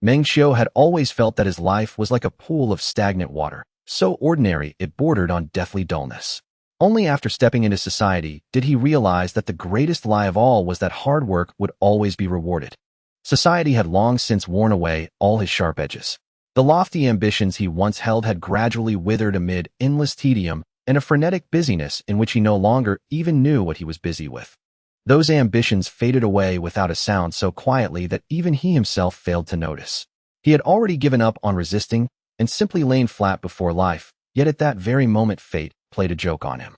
Meng Qiu had always felt that his life was like a pool of stagnant water, so ordinary it bordered on deathly dullness. Only after stepping into society did he realize that the greatest lie of all was that hard work would always be rewarded. Society had long since worn away all his sharp edges. The lofty ambitions he once held had gradually withered amid endless tedium and a frenetic busyness in which he no longer even knew what he was busy with. Those ambitions faded away without a sound so quietly that even he himself failed to notice. He had already given up on resisting and simply lain flat before life, yet at that very moment fate played a joke on him.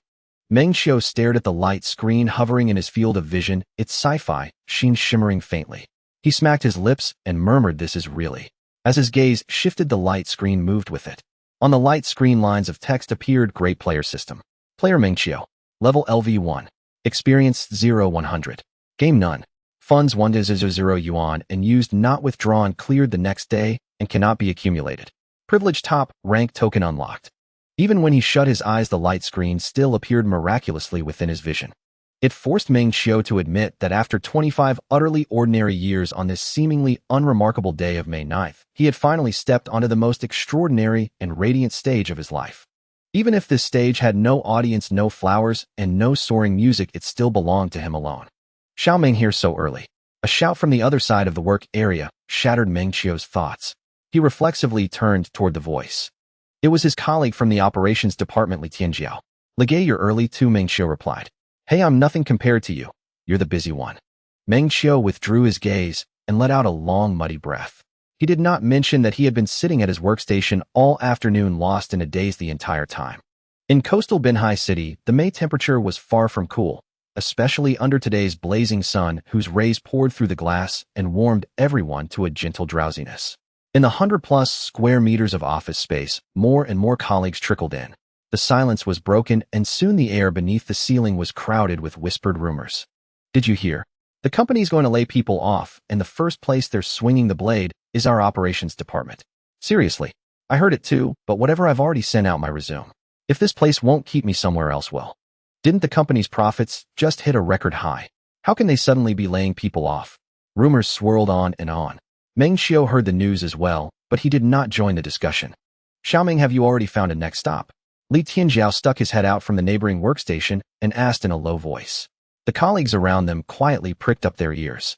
Meng Qiu stared at the light screen hovering in his field of vision, its sci-fi sheen shimmering faintly. He smacked his lips and murmured, "This is really." As his gaze shifted, the light screen moved with it. On the light screen, lines of text appeared. Great player system. Player Meng Qiu. Level LV1. Experience 0-100. Game none. Funds 1-0 yuan and used not withdrawn cleared the next day and cannot be accumulated. Privilege top, rank token unlocked. Even when he shut his eyes, the light screen still appeared miraculously within his vision. It forced Meng Qiu to admit that after 25 utterly ordinary years on this seemingly unremarkable day of May 9th, he had finally stepped onto the most extraordinary and radiant stage of his life. Even if this stage had no audience, no flowers, and no soaring music, it still belonged to him alone. Xiao Meng here so early. A shout from the other side of the work area shattered Meng Qiu's thoughts. He reflexively turned toward the voice. It was his colleague from the operations department, Li Tianjiao. "Legay, you're early too," Meng Qiu replied. "Hey, I'm nothing compared to you. You're the busy one." Meng Qiu withdrew his gaze and let out a long, muddy breath. He did not mention that he had been sitting at his workstation all afternoon, lost in a daze the entire time. In coastal Binhai City, the May temperature was far from cool, especially under today's blazing sun, whose rays poured through the glass and warmed everyone to a gentle drowsiness. In the 100-plus square meters of office space, more and more colleagues trickled in. The silence was broken, and soon the air beneath the ceiling was crowded with whispered rumors. "Did you hear? The company's going to lay people off, and the first place they're swinging the blade is our operations department. Seriously, I heard it too, but whatever, I've already sent out my resume. If this place won't keep me somewhere else will. Didn't the company's profits just hit a record high? How can they suddenly be laying people off?" Rumors swirled on and on. Meng Qiu heard the news as well, but he did not join the discussion. "Xiaoming, have you already found a next stop?" Li Tianjiao stuck his head out from the neighboring workstation and asked in a low voice. The colleagues around them quietly pricked up their ears.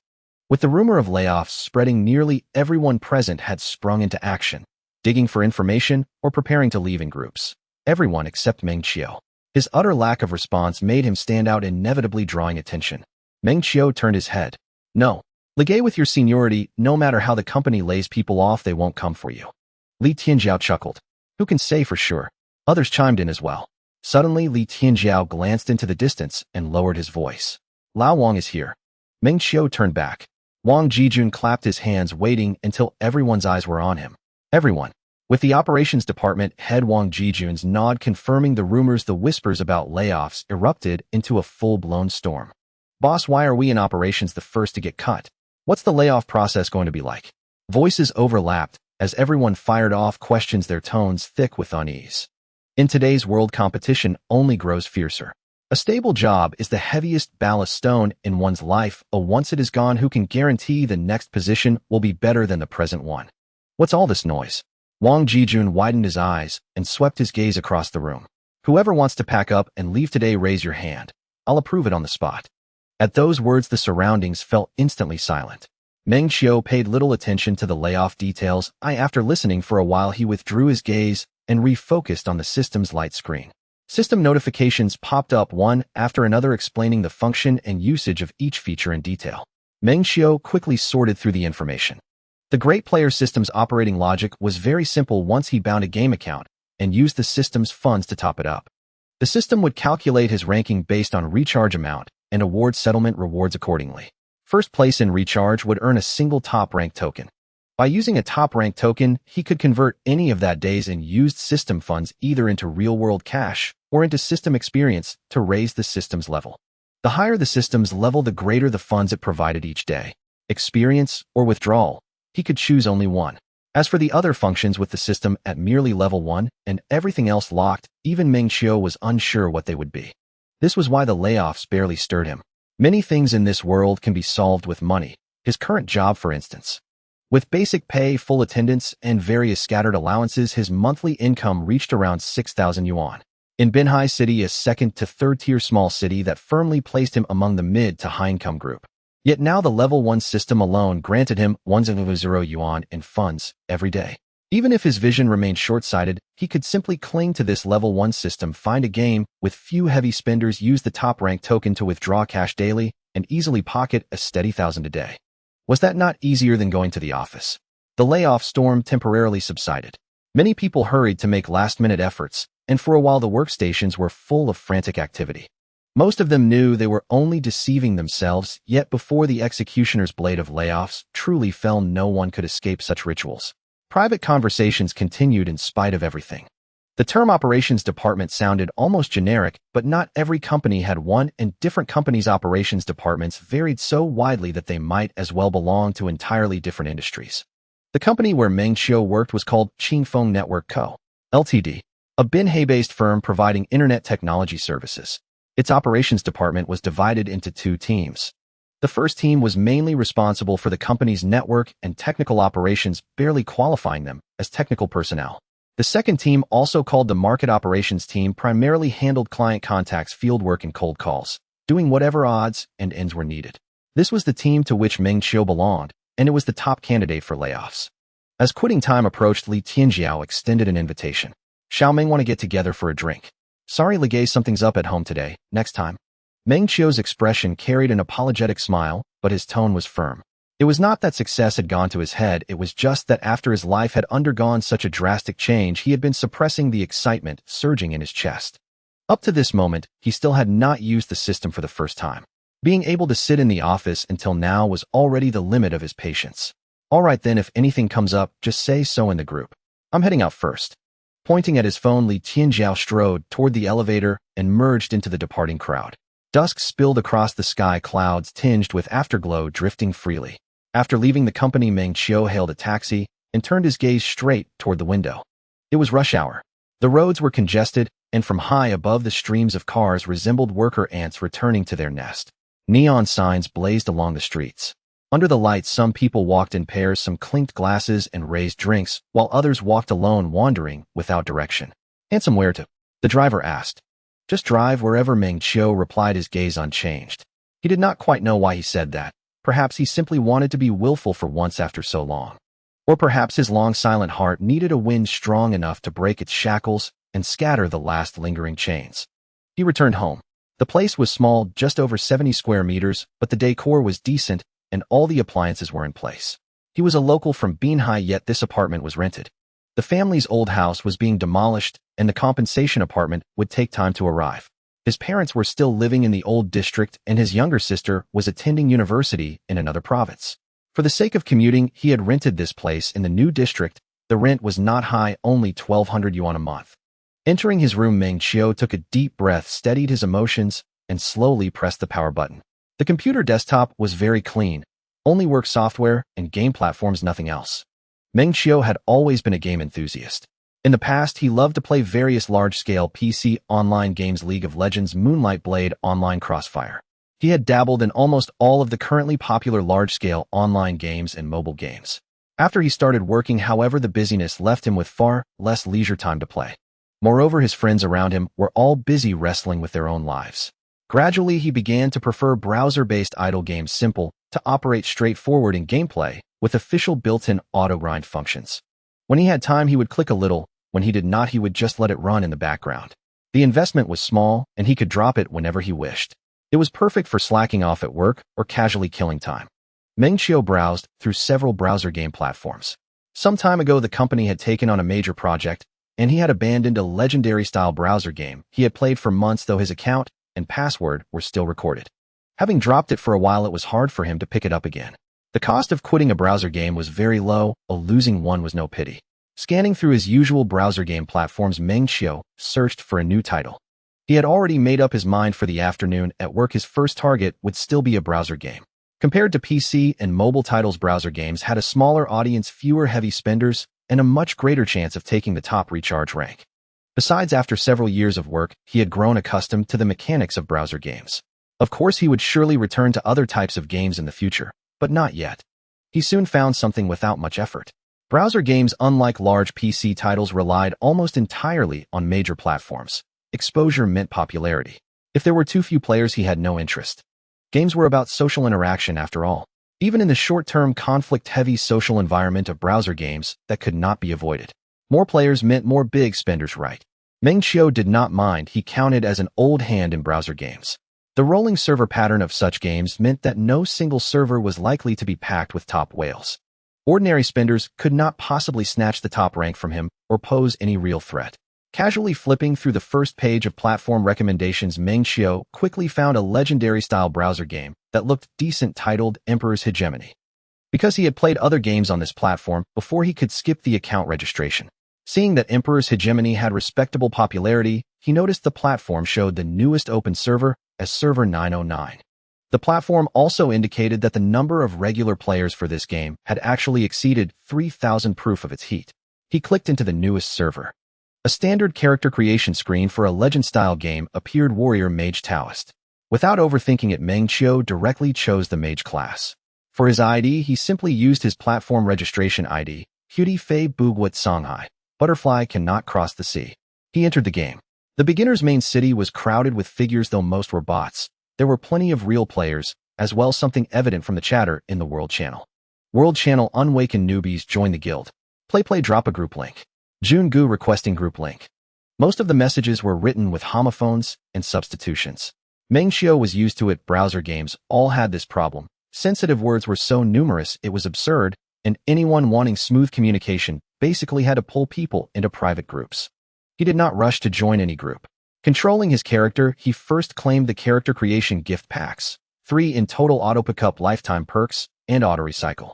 With the rumor of layoffs spreading, nearly everyone present had sprung into action, digging for information or preparing to leave in groups. Everyone except Meng Qiu. His utter lack of response made him stand out, inevitably drawing attention. Meng Qiu turned his head. "No. Legay, with your seniority, no matter how the company lays people off, they won't come for you." Li Tianjiao chuckled. "Who can say for sure?" Others chimed in as well. Suddenly, Li Tianjiao glanced into the distance and lowered his voice. "Lao Wang is here." Meng Qiu turned back. Wang Jijun clapped his hands, waiting until everyone's eyes were on him. Everyone. With the operations department head Wang Jijun's nod confirming the rumors, the whispers about layoffs erupted into a full-blown storm. "Boss, why are we in operations the first to get cut? What's the layoff process going to be like?" Voices overlapped as everyone fired off questions, their tones thick with unease. In today's world, competition only grows fiercer. A stable job is the heaviest ballast stone in one's life. Once it is gone, who can guarantee the next position will be better than the present one? What's all this noise? Wang Jijun widened his eyes and swept his gaze across the room. "Whoever wants to pack up and leave today, raise your hand. I'll approve it on the spot." At those words, the surroundings fell instantly silent. Meng Qiu paid little attention to the layoff details. After listening for a while, he withdrew his gaze and refocused on the system's light screen. System notifications popped up one after another, explaining the function and usage of each feature in detail. Meng Qiu quickly sorted through the information. The Great Player System's operating logic was very simple. Once he bound a game account and used the system's funds to top it up, the system would calculate his ranking based on recharge amount and award settlement rewards accordingly. First place in recharge would earn a single top-rank token. By using a top-rank token, he could convert any of that day's and used system funds either into real-world cash or into system experience to raise the system's level. The higher the system's level, the greater the funds it provided each day. Experience or withdrawal, he could choose only one. As for the other functions with the system at merely level 1 and everything else locked, even Meng Qiu was unsure what they would be. This was why the layoffs barely stirred him. Many things in this world can be solved with money. His current job, for instance. With basic pay, full attendance, and various scattered allowances, his monthly income reached around 6,000 yuan. In Binhai City, a second to third-tier small city that firmly placed him among the mid to high-income group. Yet now the level 1 system alone granted him 1,000 yuan in funds every day. Even if his vision remained short-sighted, he could simply cling to this level 1 system, find a game with few heavy spenders, use the top-rank token to withdraw cash daily, and easily pocket a steady 1,000 a day. Was that not easier than going to the office? The layoff storm temporarily subsided. Many people hurried to make last-minute efforts, and for a while the workstations were full of frantic activity. Most of them knew they were only deceiving themselves, yet before the executioner's blade of layoffs truly fell, no one could escape such rituals. Private conversations continued in spite of everything. The term operations department sounded almost generic, but not every company had one, and different companies' operations departments varied so widely that they might as well belong to entirely different industries. The company where Meng Qiu worked was called Qingfeng Network Co., Ltd., a Binhai-based firm providing internet technology services. Its operations department was divided into two teams. The first team was mainly responsible for the company's network and technical operations, barely qualifying them as technical personnel. The second team, also called the market operations team, primarily handled client contacts, fieldwork, and cold calls, doing whatever odds and ends were needed. This was the team to which Meng Qiu belonged, and it was the top candidate for layoffs. As quitting time approached, Li Tianjiao extended an invitation. Xiaoming, want to get together for a drink? Sorry, Ligay, something's up at home today. Next time. Meng Qiu's expression carried an apologetic smile, but his tone was firm. It was not that success had gone to his head, it was just that after his life had undergone such a drastic change, he had been suppressing the excitement surging in his chest. Up to this moment, he still had not used the system for the first time. Being able to sit in the office until now was already the limit of his patience. All right then, if anything comes up, just say so in the group. I'm heading out first. Pointing at his phone, Li Tianjiao strode toward the elevator and merged into the departing crowd. Dusk spilled across the sky, clouds tinged with afterglow drifting freely. After leaving the company, Meng Qiu hailed a taxi and turned his gaze straight toward the window. It was rush hour. The roads were congested, and from high above the streams of cars resembled worker ants returning to their nest. Neon signs blazed along the streets. Under the lights, some people walked in pairs, some clinked glasses and raised drinks, while others walked alone, wandering without direction. Handsome, where to? The driver asked. Just drive wherever, Meng Qiu replied, his gaze unchanged. He did not quite know why he said that. Perhaps he simply wanted to be willful for once after so long. Or perhaps his long silent heart needed a wind strong enough to break its shackles and scatter the last lingering chains. He returned home. The place was small, just over 70 square meters, but the decor was decent and all the appliances were in place. He was a local from Binhai, yet this apartment was rented. The family's old house was being demolished, and the compensation apartment would take time to arrive. His parents were still living in the old district, and his younger sister was attending university in another province. For the sake of commuting, he had rented this place in the new district. The rent was not high, only 1,200 yuan a month. Entering his room, Meng Qiu took a deep breath, steadied his emotions, and slowly pressed the power button. The computer desktop was very clean, only work software and game platforms, nothing else. Meng Qiu had always been a game enthusiast. In the past, he loved to play various large-scale PC online games, League of Legends, Moonlight Blade, Online Crossfire. He had dabbled in almost all of the currently popular large-scale online games and mobile games. After he started working, however, the busyness left him with far less leisure time to play. Moreover, his friends around him were all busy wrestling with their own lives. Gradually, he began to prefer browser-based idle games, simple to operate, straightforward in gameplay, with official built-in auto-grind functions. When he had time, he would click a little. When he did not, he would just let it run in the background. The investment was small, and he could drop it whenever he wished. It was perfect for slacking off at work or casually killing time. Meng Qiu browsed through several browser game platforms. Some time ago, the company had taken on a major project, and he had abandoned a legendary-style browser game he had played for months, though his account and password were still recorded. Having dropped it for a while, it was hard for him to pick it up again. The cost of quitting a browser game was very low, a losing one was no pity. Scanning through his usual browser game platforms, Meng Qiu searched for a new title. He had already made up his mind for the afternoon. At work, his first target would still be a browser game. Compared to PC and mobile titles, browser games had a smaller audience, fewer heavy spenders, and a much greater chance of taking the top recharge rank. Besides, after several years of work, he had grown accustomed to the mechanics of browser games. Of course, he would surely return to other types of games in the future, but not yet. He soon found something without much effort. Browser games, unlike large PC titles, relied almost entirely on major platforms. Exposure meant popularity. If there were too few players, he had no interest. Games were about social interaction after all. Even in the short-term, conflict-heavy social environment of browser games, that could not be avoided. More players meant more big spenders, right? Meng Qiu did not mind. He counted as an old hand in browser games. The rolling server pattern of such games meant that no single server was likely to be packed with top whales. Ordinary spenders could not possibly snatch the top rank from him or pose any real threat. Casually flipping through the first page of platform recommendations, Meng Qiu quickly found a legendary-style browser game that looked decent titled Emperor's Hegemony. Because he had played other games on this platform before, he could skip the account registration. Seeing that Emperor's Hegemony had respectable popularity, he noticed the platform showed the newest open server as Server 909. The platform also indicated that the number of regular players for this game had actually exceeded 3,000, proof of its heat. He clicked into the newest server. A standard character creation screen for a legend-style game appeared: Warrior Mage Taoist. Without overthinking it, Meng Qiu directly chose the Mage class. For his ID, he simply used his platform registration ID, Huti Fei Bugwat Songhai. Butterfly cannot cross the sea. He entered the game. The beginner's main city was crowded with figures, though most were bots. There were plenty of real players, as well, something evident from the chatter in the World Channel. World Channel: Unwakened newbies join the guild. Play drop a group link. Jun Gu requesting group link. Most of the messages were written with homophones and substitutions. Meng Qiu was used to it. Browser games all had this problem. Sensitive words were so numerous it was absurd, and anyone wanting smooth communication basically had to pull people into private groups. He did not rush to join any group. Controlling his character, he first claimed the character creation gift packs, 3 in total: auto pickup, lifetime perks, and auto recycle.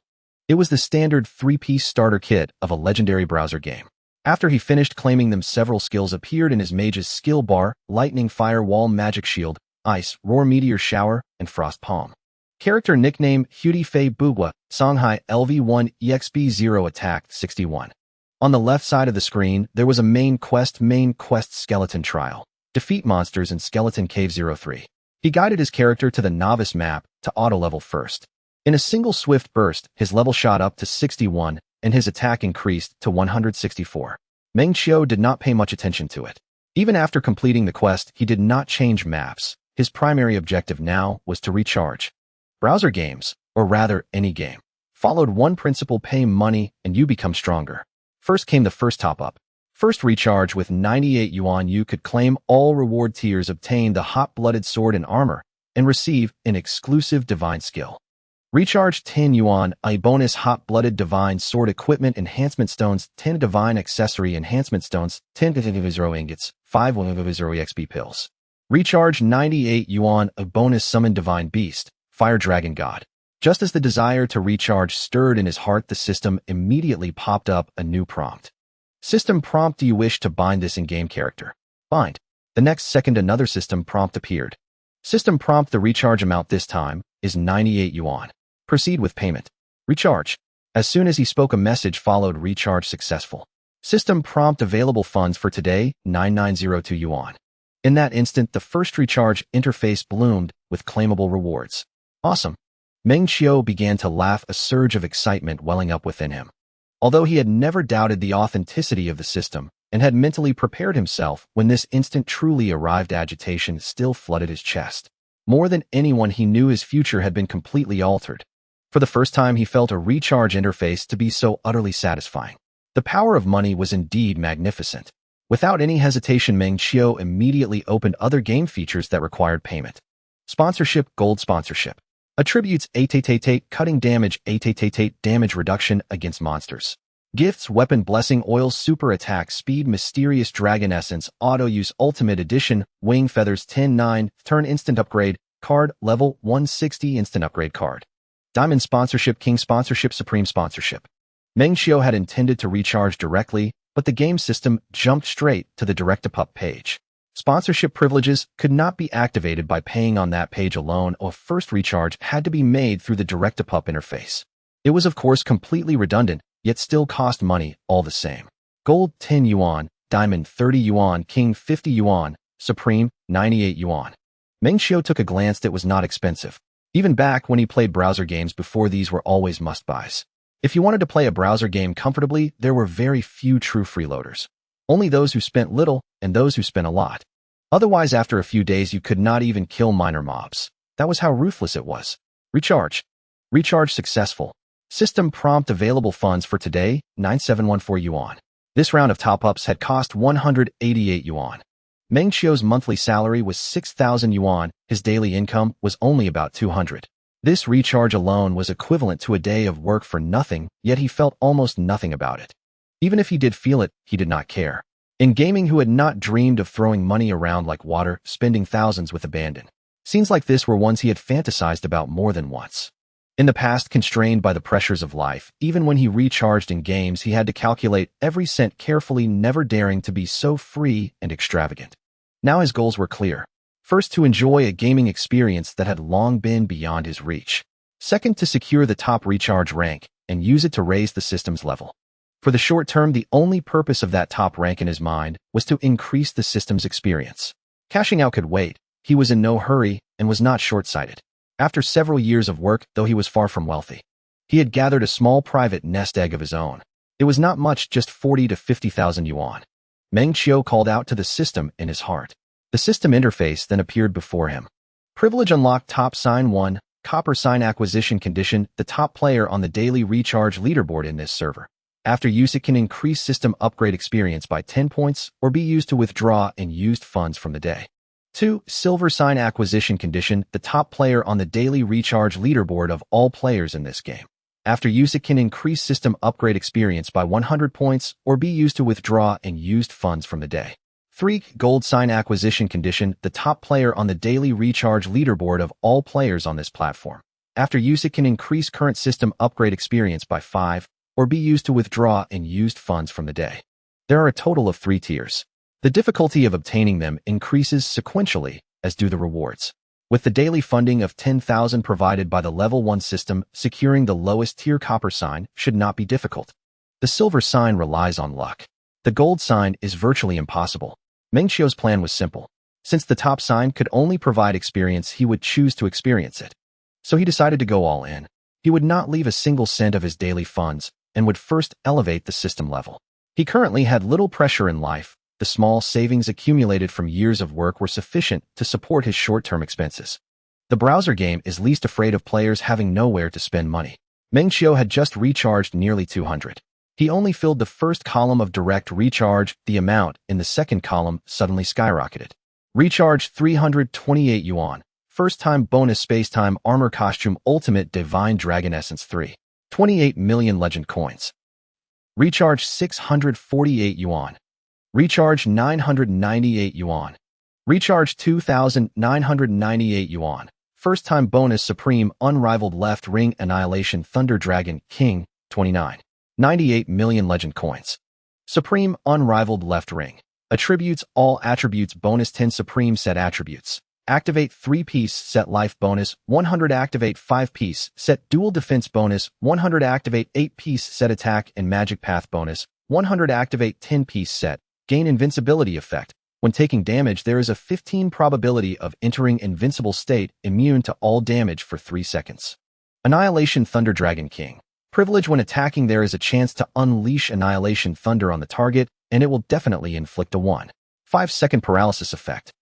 It was the standard 3-piece starter kit of a legendary browser game. After he finished claiming them, several skills appeared in his mage's skill bar: lightning, fire, wall, magic shield, ice, roar, meteor shower, and frost palm. Character nickname: Huti Fei Bugwa, Songhai, LV1, EXP0, attack 61. On the left side of the screen, there was a main quest skeleton trial. Defeat monsters in Skeleton Cave 03. He guided his character to the novice map to auto level first. In a single swift burst, his level shot up to 61, and his attack increased to 164. Meng Qiu did not pay much attention to it. Even after completing the quest, he did not change maps. His primary objective now was to recharge. Browser games, or rather any game, followed one principle: pay money and you become stronger. First came the first top-up. First recharge with 98 yuan. You could claim all reward tiers, obtain the hot-blooded sword and armor, and receive an exclusive divine skill. Recharge 10 yuan, a bonus hot-blooded divine sword equipment enhancement stones, 10 divine accessory enhancement stones, 10 0 ingots, 5 0 XP pills. Recharge 98 yuan, a bonus summon divine beast, fire dragon god. Just as the desire to recharge stirred in his heart, the system immediately popped up a new prompt. System prompt: do you wish to bind this in-game character? Bind. The next second, another system prompt appeared. System prompt: the recharge amount this time is 98 yuan. Proceed with payment. Recharge. As soon as he spoke, a message followed: recharge successful. System prompt: available funds for today, 9902 yuan. In that instant, the first recharge interface bloomed with claimable rewards. Awesome. Meng Qiu began to laugh, a surge of excitement welling up within him. Although he had never doubted the authenticity of the system and had mentally prepared himself when this instant truly arrived, agitation still flooded his chest. More than anyone, he knew his future had been completely altered. For the first time, he felt a recharge interface to be so utterly satisfying. The power of money was indeed magnificent. Without any hesitation, Meng Qiu immediately opened other game features that required payment. Sponsorship: gold sponsorship. Attributes: 8 cutting damage, 8 damage reduction against monsters. Gifts: weapon blessing, oil, super attack speed, mysterious dragon essence, auto use, ultimate edition, wing feathers, 10-9, turn instant upgrade, card, level 160 instant upgrade card. Diamond sponsorship, king sponsorship, supreme sponsorship. Meng Qiu had intended to recharge directly, but the game system jumped straight to the direct-to-pup page. Sponsorship privileges could not be activated by paying on that page alone. A first recharge had to be made through the direct-to-pup interface. It was of course completely redundant, yet still cost money all the same. Gold 10 yuan, diamond 30 yuan, king 50 yuan, supreme 98 yuan. Meng Qiu took a glance. That was not expensive. Even back when he played browser games before, these were always must-buys. If you wanted to play a browser game comfortably, there were very few true freeloaders. Only those who spent little and those who spent a lot. Otherwise, after a few days, you could not even kill minor mobs. That was how ruthless it was. Recharge. Recharge successful. System prompt available funds for today, 9714 yuan. This round of top-ups had cost 188 yuan. Meng Qiu's monthly salary was 6,000 yuan. His daily income was only about 200. This recharge alone was equivalent to a day of work for nothing, yet he felt almost nothing about it. Even if he did feel it, he did not care. In gaming, who had not dreamed of throwing money around like water, spending thousands with abandon? Scenes like this were ones he had fantasized about more than once. In the past, constrained by the pressures of life, even when he recharged in games, he had to calculate every cent carefully, never daring to be so free and extravagant. Now his goals were clear. First, to enjoy a gaming experience that had long been beyond his reach. Second, to secure the top recharge rank and use it to raise the system's level. For the short term, the only purpose of that top rank in his mind was to increase the system's experience. Cashing out could wait. He was in no hurry and was not short-sighted. After several years of work, though he was far from wealthy, he had gathered a small private nest egg of his own. It was not much, just 40 to 50,000 yuan. Meng Qiu called out to the system in his heart. The system interface then appeared before him. Privilege unlocked. Top sign 1, copper sign acquisition condition, the top player on the daily recharge leaderboard in this server. After use, it can increase system upgrade experience by 10 points or be used to withdraw unused funds from the day. 2. Silver sign acquisition condition, the top player on the daily recharge leaderboard of all players in this game. After use, it can increase system upgrade experience by 100 points or be used to withdraw unused funds from the day. 3. Gold sign acquisition condition, the top player on the daily recharge leaderboard of all players on this platform. After use, it can increase current system upgrade experience by 5 or be used to withdraw unused funds from the day. There are a total of 3 tiers. The difficulty of obtaining them increases sequentially, as do the rewards. With the daily funding of 10,000 provided by the level 1 system, securing the lowest tier copper sign should not be difficult. The silver sign relies on luck. The gold sign is virtually impossible. Meng Qiu's plan was simple. Since the top sign could only provide experience, he would choose to experience it. So he decided to go all in. He would not leave a single cent of his daily funds and would first elevate the system level. He currently had little pressure in life. The small savings accumulated from years of work were sufficient to support his short-term expenses. The browser game is least afraid of players having nowhere to spend money. Meng Qiu had just recharged nearly 200. He only filled the first column of direct recharge. The amount in the second column suddenly skyrocketed. Recharge 328 yuan. First time bonus space-time armor costume ultimate divine dragon essence 3. 28 million legend coins. Recharge 648 yuan. Recharge 998 yuan. Recharge 2,998 yuan. First time bonus supreme unrivaled left ring annihilation thunder dragon king 29. 98 million legend coins. Supreme unrivaled left ring. Attributes all attributes bonus 10 supreme set attributes. Activate 3-piece set life bonus 100. Activate 5-piece set dual defense bonus 100. Activate 8-piece set attack and magic path bonus 100. Activate 10-piece set gain invincibility effect. When taking damage, there is a 15 probability of entering invincible state, immune to all damage for 3 seconds. Annihilation Thunder Dragon King. Privilege when attacking, there is a chance to unleash Annihilation Thunder on the target, and it will definitely inflict a 1.5-second paralysis effect.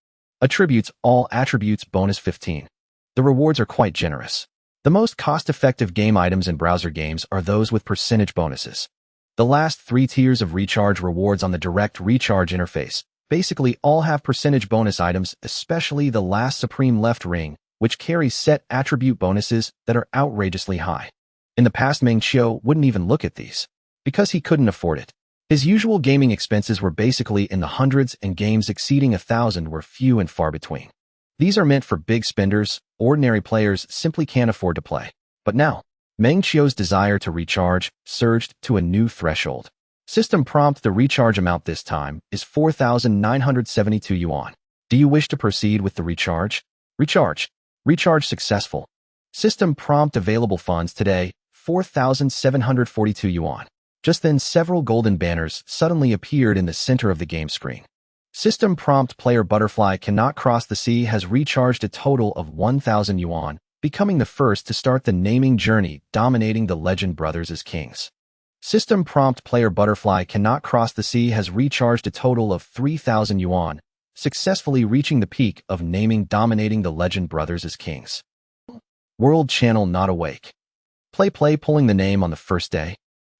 Attributes all attributes bonus 15. The rewards are quite generous. The most cost-effective game items in browser games are those with percentage bonuses. The last 3 tiers of recharge rewards on the direct recharge interface basically all have percentage bonus items, especially the last supreme left ring, which carries set attribute bonuses that are outrageously high. In the past, Meng Qiu wouldn't even look at these, because he couldn't afford it. His usual gaming expenses were basically in the hundreds, and games exceeding 1,000 were few and far between. These are meant for big spenders. Ordinary players simply can't afford to play. But now, Meng Qiu's desire to recharge surged to a new threshold. System prompt: the recharge amount this time is 4,972 yuan. Do you wish to proceed with the recharge? Recharge. Recharge successful. System prompt: available funds today, 4,742 yuan. Just then, several golden banners suddenly appeared in the center of the game screen. System prompt: player butterfly cannot cross the sea has recharged a total of 1,000 yuan. becoming the first to start the naming journey, dominating the Legend Brothers as kings. System prompt player Butterfly Cannot Cross the Sea has recharged a total of 3,000 yuan, successfully reaching the peak of naming, dominating the Legend Brothers as kings. World Channel Not Awake. Play pulling the name on the first day.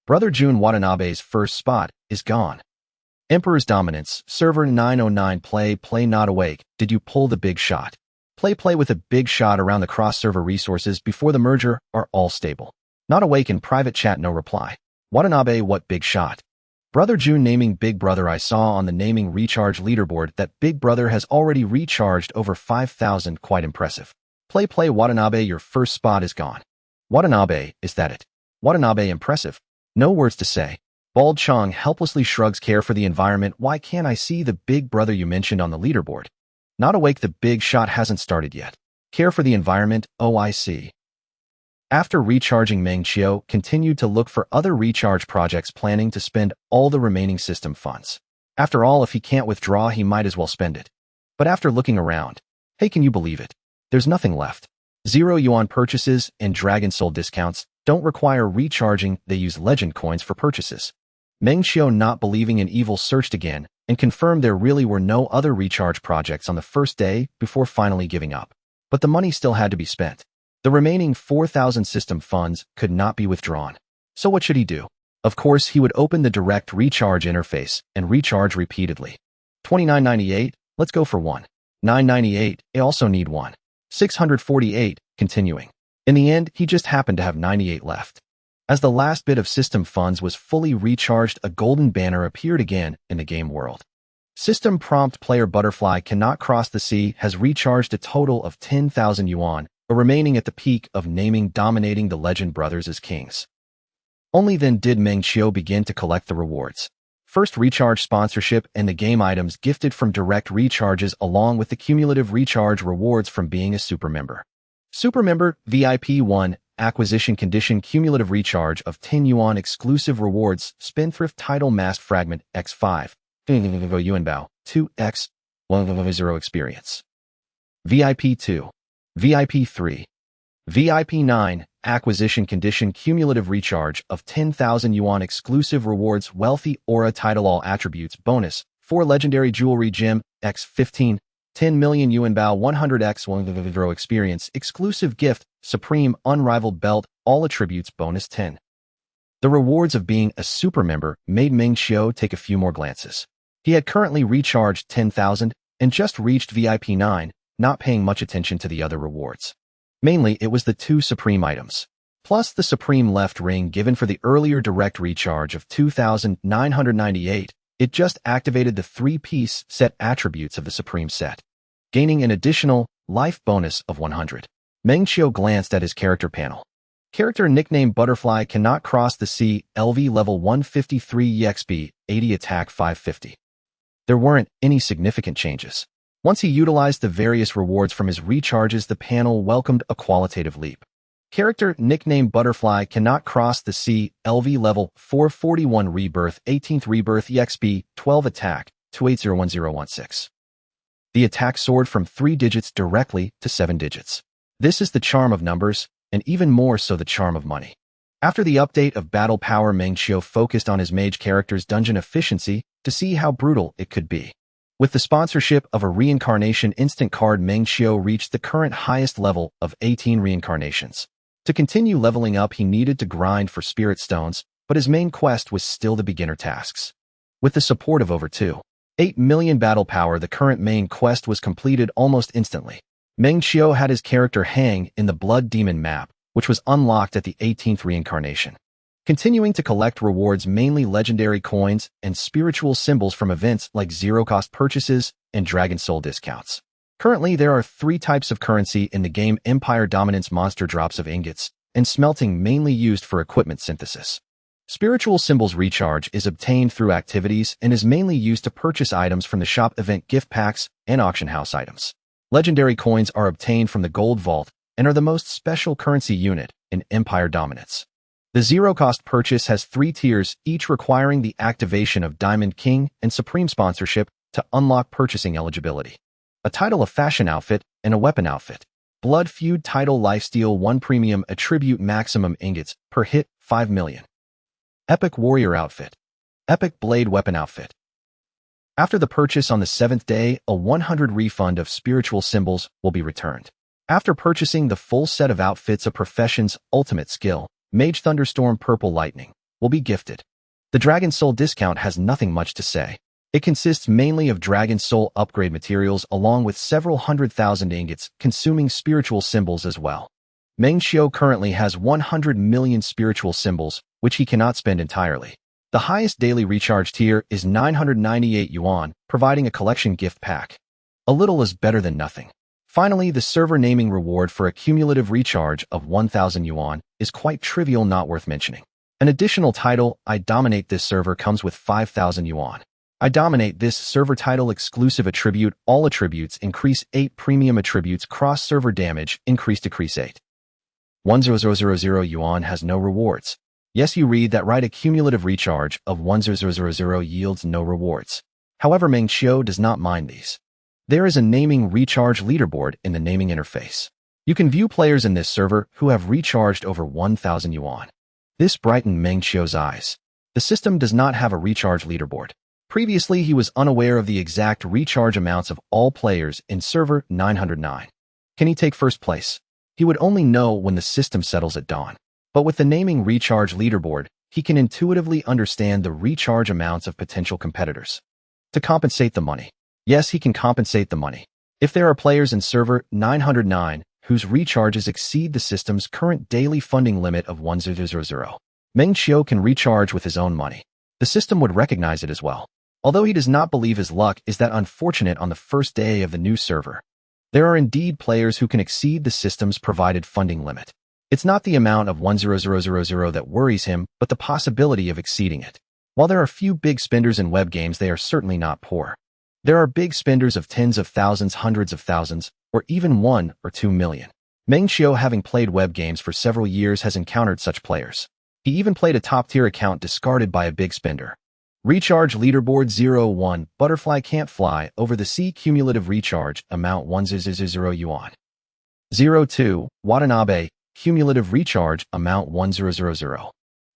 Brother Jun Watanabe's first spot is gone. Emperor's Dominance, Server 909 Play Not Awake, did you pull the big shot? Play with a big shot around the cross-server resources before the merger are all stable. Not Awake in private chat, no reply. Watanabe, what big shot? Brother Jun naming Big Brother. I saw on the naming recharge leaderboard that Big Brother has already recharged over 5,000, quite impressive. Play Watanabe, your first spot is gone. Watanabe, is that it? Watanabe, impressive. No words to say. Bald Chong helplessly shrugs. Care for the environment. Why can't I see the Big Brother you mentioned on the leaderboard? Not Awake, the big shot hasn't started yet. Care for the environment. Oh, I see. After recharging, Meng Qiu continued to look for other recharge projects, planning to spend all the remaining system funds. After all, if he can't withdraw, he might as well spend it. But after looking around, hey, can you believe it? There's nothing left. 0 yuan purchases and Dragon Soul discounts don't require recharging, they use legend coins for purchases. Meng Qiu, not believing in evil, searched again and confirmed there really were no other recharge projects on the first day before finally giving up. But the money still had to be spent. The remaining 4,000 system funds could not be withdrawn. So what should he do? Of course, he would open the direct recharge interface and recharge repeatedly. 29.98, let's go for one. 9.98, I also need one. 648, continuing. In the end, he just happened to have 98 left. As the last bit of system funds was fully recharged, a golden banner appeared again in the game world. System prompt player Butterfly Cannot Cross the Sea has recharged a total of 10,000 yuan, remaining at the peak of naming, dominating the Legend Brothers as kings. Only then did Meng Qiu begin to collect the rewards. First, recharge sponsorship and the game items gifted from direct recharges, along with the cumulative recharge rewards from being a super member. Super member VIP 1, acquisition condition, cumulative recharge of 10 yuan, exclusive rewards, spendthrift title, masked fragment, x5, Yuanbao, 2x, 100 experience. VIP 2. VIP 3. VIP 9, acquisition condition, cumulative recharge of 10,000 yuan, exclusive rewards, wealthy aura title, all attributes, bonus, 4 legendary jewelry gem, x15, 10 million Yuanbao, 100x, 100 experience, exclusive gift, supreme, unrivaled belt, all attributes, bonus 10. The rewards of being a super member made Meng Qiu take a few more glances. He had currently recharged 10,000 and just reached VIP 9, not paying much attention to the other rewards. Mainly, it was the 2 supreme items, plus the supreme left ring given for the earlier direct recharge of 2,998. It just activated the 3-piece set attributes of the supreme set, gaining an additional life bonus of 100. Meng Qiu glanced at his character panel. Character nickname Butterfly Cannot Cross the Sea, LV level 153 EXP, 80 attack 550. There weren't any significant changes. Once he utilized the various rewards from his recharges, the panel welcomed a qualitative leap. Character nickname Butterfly Cannot Cross the Sea, LV level 441 rebirth, 18th rebirth EXP, 12 attack, 281016. The attack soared from 3 digits directly to 7 digits. This is the charm of numbers, and even more so the charm of money. After the update of battle power, Meng Qiu focused on his mage character's dungeon efficiency to see how brutal it could be. With the sponsorship of a reincarnation instant card, Meng Qiu reached the current highest level of 18 reincarnations. To continue leveling up, he needed to grind for spirit stones, but his main quest was still the beginner tasks. With the support of over 2.8 million battle power, the current main quest was completed almost instantly. Meng Qiu had his character hang in the Blood Demon map, which was unlocked at the 18th reincarnation. Continuing to collect rewards, mainly legendary coins and spiritual symbols from events like zero-cost purchases and Dragon Soul discounts. Currently, there are 3 types of currency in the game: Empire Dominance, monster drops of ingots, and smelting, mainly used for equipment synthesis. Spiritual symbols recharge is obtained through activities and is mainly used to purchase items from the shop, event gift packs, and auction house items. Legendary coins are obtained from the Gold Vault and are the most special currency unit in Empire Dominance. The zero-cost purchase has 3 tiers, each requiring the activation of Diamond King and Supreme sponsorship to unlock purchasing eligibility: a title, a fashion outfit, and a weapon outfit. Blood Feud Title Lifesteal 1 Premium Attribute Maximum Ingots per hit 5 million. Epic Warrior Outfit. Epic Blade Weapon Outfit. After the purchase on the 7th day, a 100 refund of spiritual symbols will be returned. After purchasing the full set of outfits, a profession's ultimate skill, Mage Thunderstorm Purple Lightning, will be gifted. The Dragon Soul discount has nothing much to say. It consists mainly of Dragon Soul upgrade materials along with several 100,000 ingots consuming spiritual symbols as well. Meng Qiu currently has 100 million spiritual symbols, which he cannot spend entirely. The highest daily recharge tier is 998 yuan, providing a collection gift pack. A little is better than nothing. Finally, the server naming reward for a cumulative recharge of 1,000 yuan is quite trivial, not worth mentioning. An additional title, I Dominate This Server, comes with 5,000 yuan. I Dominate This Server title exclusive attribute. All attributes increase 8 premium attributes. Cross-server damage decrease 8. 1,000 yuan has no rewards. Yes, you read that right. A cumulative recharge of 1,000 yields no rewards. However, Meng Qiu does not mind these. There is a naming recharge leaderboard in the naming interface. You can view players in this server who have recharged over 1,000 yuan. This brightened Meng Qiu's eyes. The system does not have a recharge leaderboard. Previously, he was unaware of the exact recharge amounts of all players in server 909. Can he take first place? He would only know when the system settles at dawn. But with the naming recharge leaderboard, he can intuitively understand the recharge amounts of potential competitors. To compensate the money. Yes, he can compensate the money. If there are players in server 909 whose recharges exceed the system's current daily funding limit of 1,000, Meng Qiu can recharge with his own money. The system would recognize it as well. Although he does not believe his luck is that unfortunate on the first day of the new server. There are indeed players who can exceed the system's provided funding limit. It's not the amount of 1,000 that worries him, but the possibility of exceeding it. While there are few big spenders in web games, they are certainly not poor. There are big spenders of tens of thousands, hundreds of thousands, or even 1 or 2 million. Meng Qiu, having played web games for several years, has encountered such players. He even played a top-tier account discarded by a big spender. Recharge leaderboard 01, Butterfly Can't Fly Over the Sea cumulative recharge amount 1,000 yuan. 02, Watanabe, cumulative recharge amount 1,000.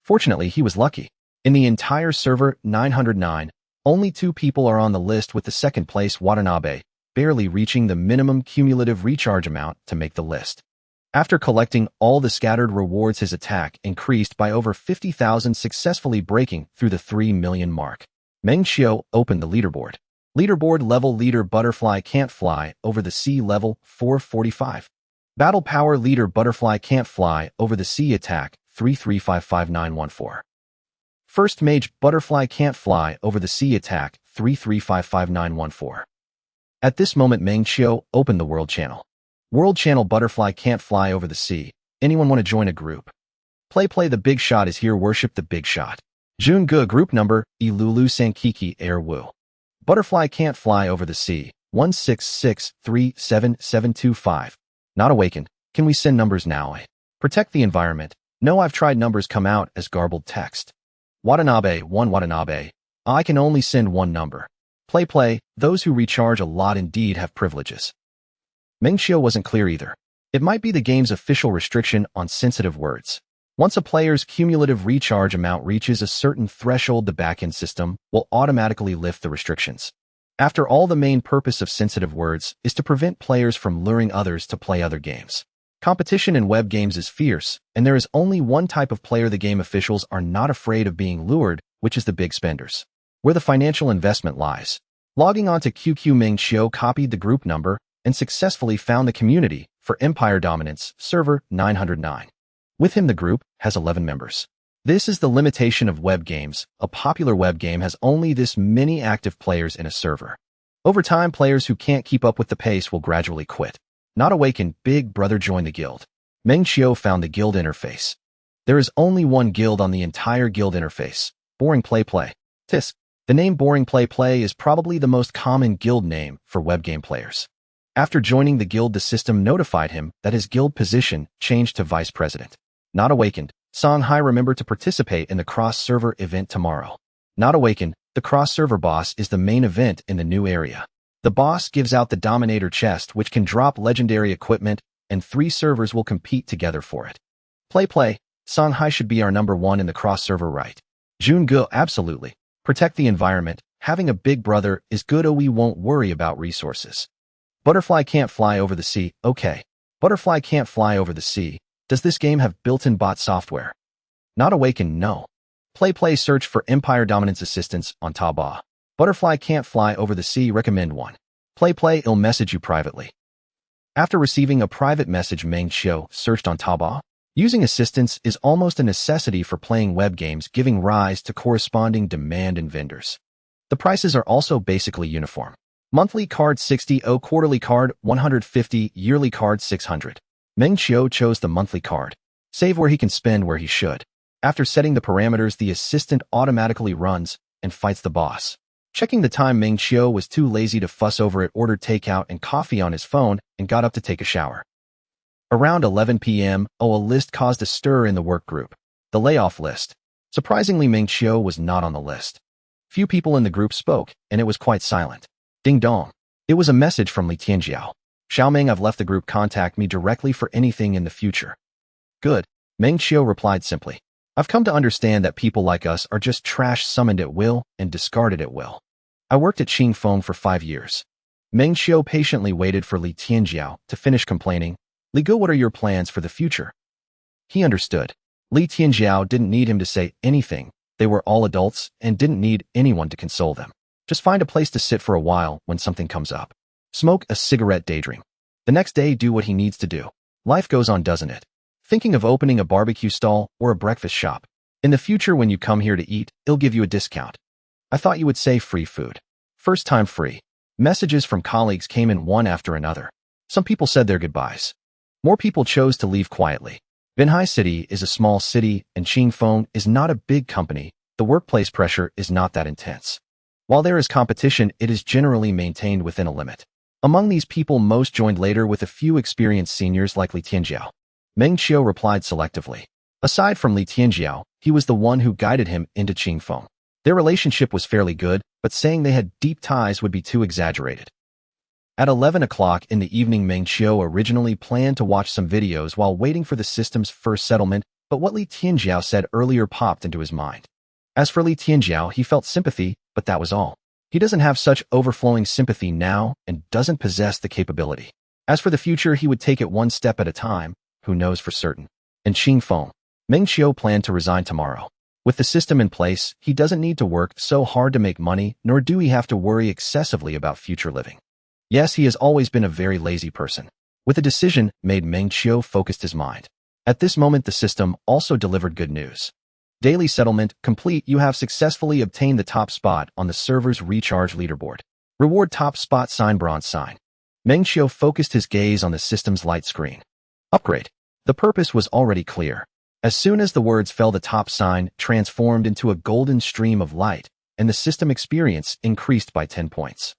Fortunately, he was lucky. In the entire server 909, only 2 people are on the list, with the second place Watanabe barely reaching the minimum cumulative recharge amount to make the list. After collecting all the scattered rewards, his attack increased by over 50,000, successfully breaking through the 3 million mark. Meng Qiu opened the leaderboard. Leaderboard level leader Butterfly Can't Fly Over the Sea level 445. Battle power leader Butterfly Can't Fly Over the Sea attack 3355914. First mage Butterfly Can't Fly Over the Sea attack 3355914. At this moment, Meng Qiu opened the world channel. World channel Butterfly Can't Fly Over the Sea. Anyone want to join a group? Play the big shot is here. Worship the big shot. Jun Ge group number Ilulu Sankiki Air Wu. Butterfly Can't Fly Over the Sea 166377725. Not awakened. Can we send numbers now? Protect the environment. No, I've tried. Numbers come out as garbled text. Watanabe 1 Watanabe. I can only send 1 number. Play. Those who recharge a lot indeed have privileges. Meng Qiu wasn't clear either. It might be the game's official restriction on sensitive words. Once a player's cumulative recharge amount reaches a certain threshold, the backend system will automatically lift the restrictions. After all, the main purpose of sensitive words is to prevent players from luring others to play other games. Competition in web games is fierce, and there is only one type of player the game officials are not afraid of being lured, which is the big spenders. Where the financial investment lies. Logging on to QQ, Meng Qiu copied the group number and successfully found the community for Empire Dominance, server 909. With him, the group has 11 members. This is the limitation of web games. A popular web game has only this many active players in a server. Over time, players who can't keep up with the pace will gradually quit. Not awakened, Big Brother joined the guild. Meng Qiu found the guild interface. There is only one guild on the entire guild interface. Boring Play. Tisk. The name Boring Play is probably the most common guild name for web game players. After joining the guild, the system notified him that his guild position changed to vice president. Not awakened. Songhai, remember to participate in the cross-server event tomorrow. Not awakened. The cross-server boss is the main event in the new area. The boss gives out the Dominator chest, which can drop legendary equipment, and 3 servers will compete together for it. Play. Shanghai should be our #1 in the cross-server, right? Junge, absolutely. Protect the environment. Having a big brother is good, oh we won't worry about resources. Butterfly can't fly over the sea, okay. Butterfly can't fly over the sea. Does this game have built-in bot software? Not awaken, no. Play search for Empire Dominance Assistance on Taobao. Butterfly can't fly over the sea, recommend one. Play, I'll message you privately. After receiving a private message, Meng Qiu searched on Taobao. Using assistance is almost a necessity for playing web games, giving rise to corresponding demand in vendors. The prices are also basically uniform. Monthly card 60, quarterly card 150, yearly card 600. Meng Qiu chose the monthly card. Save where he can spend where he should. After setting the parameters, the assistant automatically runs and fights the boss. Checking the time, Meng Qiu was too lazy to fuss over it, ordered takeout and coffee on his phone, and got up to take a shower. Around 11 p.m., a list caused a stir in the work group. The layoff list. Surprisingly, Meng Qiu was not on the list. Few people in the group spoke, and it was quite silent. Ding dong. It was a message from Li Tianjiao. Xiaoming, I've left the group, contact me directly for anything in the future. Good. Meng Qiu replied simply. I've come to understand that people like us are just trash, summoned at will and discarded at will. I worked at Qingfeng for 5 years. Meng Qiu patiently waited for Li Tianjiao to finish complaining. Li Gu, what are your plans for the future? He understood. Li Tianjiao didn't need him to say anything. They were all adults and didn't need anyone to console them. Just find a place to sit for a while when something comes up. Smoke a cigarette, daydream. The next day, do what he needs to do. Life goes on, doesn't it? Thinking of opening a barbecue stall or a breakfast shop. In the future, when you come here to eat, it'll give you a discount. I thought you would say free food. First time free. Messages from colleagues came in one after another. Some people said their goodbyes. More people chose to leave quietly. Binhai City is a small city and Qingfeng is not a big company. The workplace pressure is not that intense. While there is competition, it is generally maintained within a limit. Among these people, most joined later, with a few experienced seniors like Li Tianjiao. Meng Qiu replied selectively. Aside from Li Tianjiao, he was the one who guided him into Qingfeng. Their relationship was fairly good, but saying they had deep ties would be too exaggerated. At 11 o'clock in the evening, Meng Qiu originally planned to watch some videos while waiting for the system's first settlement, but what Li Tianjiao said earlier popped into his mind. As for Li Tianjiao, he felt sympathy, but that was all. He doesn't have such overflowing sympathy now and doesn't possess the capability. As for the future, he would take it one step at a time. Who knows for certain? In Qingfeng, Meng Qiu planned to resign tomorrow. With the system in place, he doesn't need to work so hard to make money, nor do he have to worry excessively about future living. Yes, he has always been a very lazy person. With the decision made, Meng Qiu focused his mind. At this moment, the system also delivered good news. Daily settlement complete. You have successfully obtained the top spot on the server's recharge leaderboard. Reward top spot sign, bronze sign. Meng Qiu focused his gaze on the system's light screen. Upgrade. The purpose was already clear. As soon as the words fell, the top sign transformed into a golden stream of light, and the system experience increased by 10 points.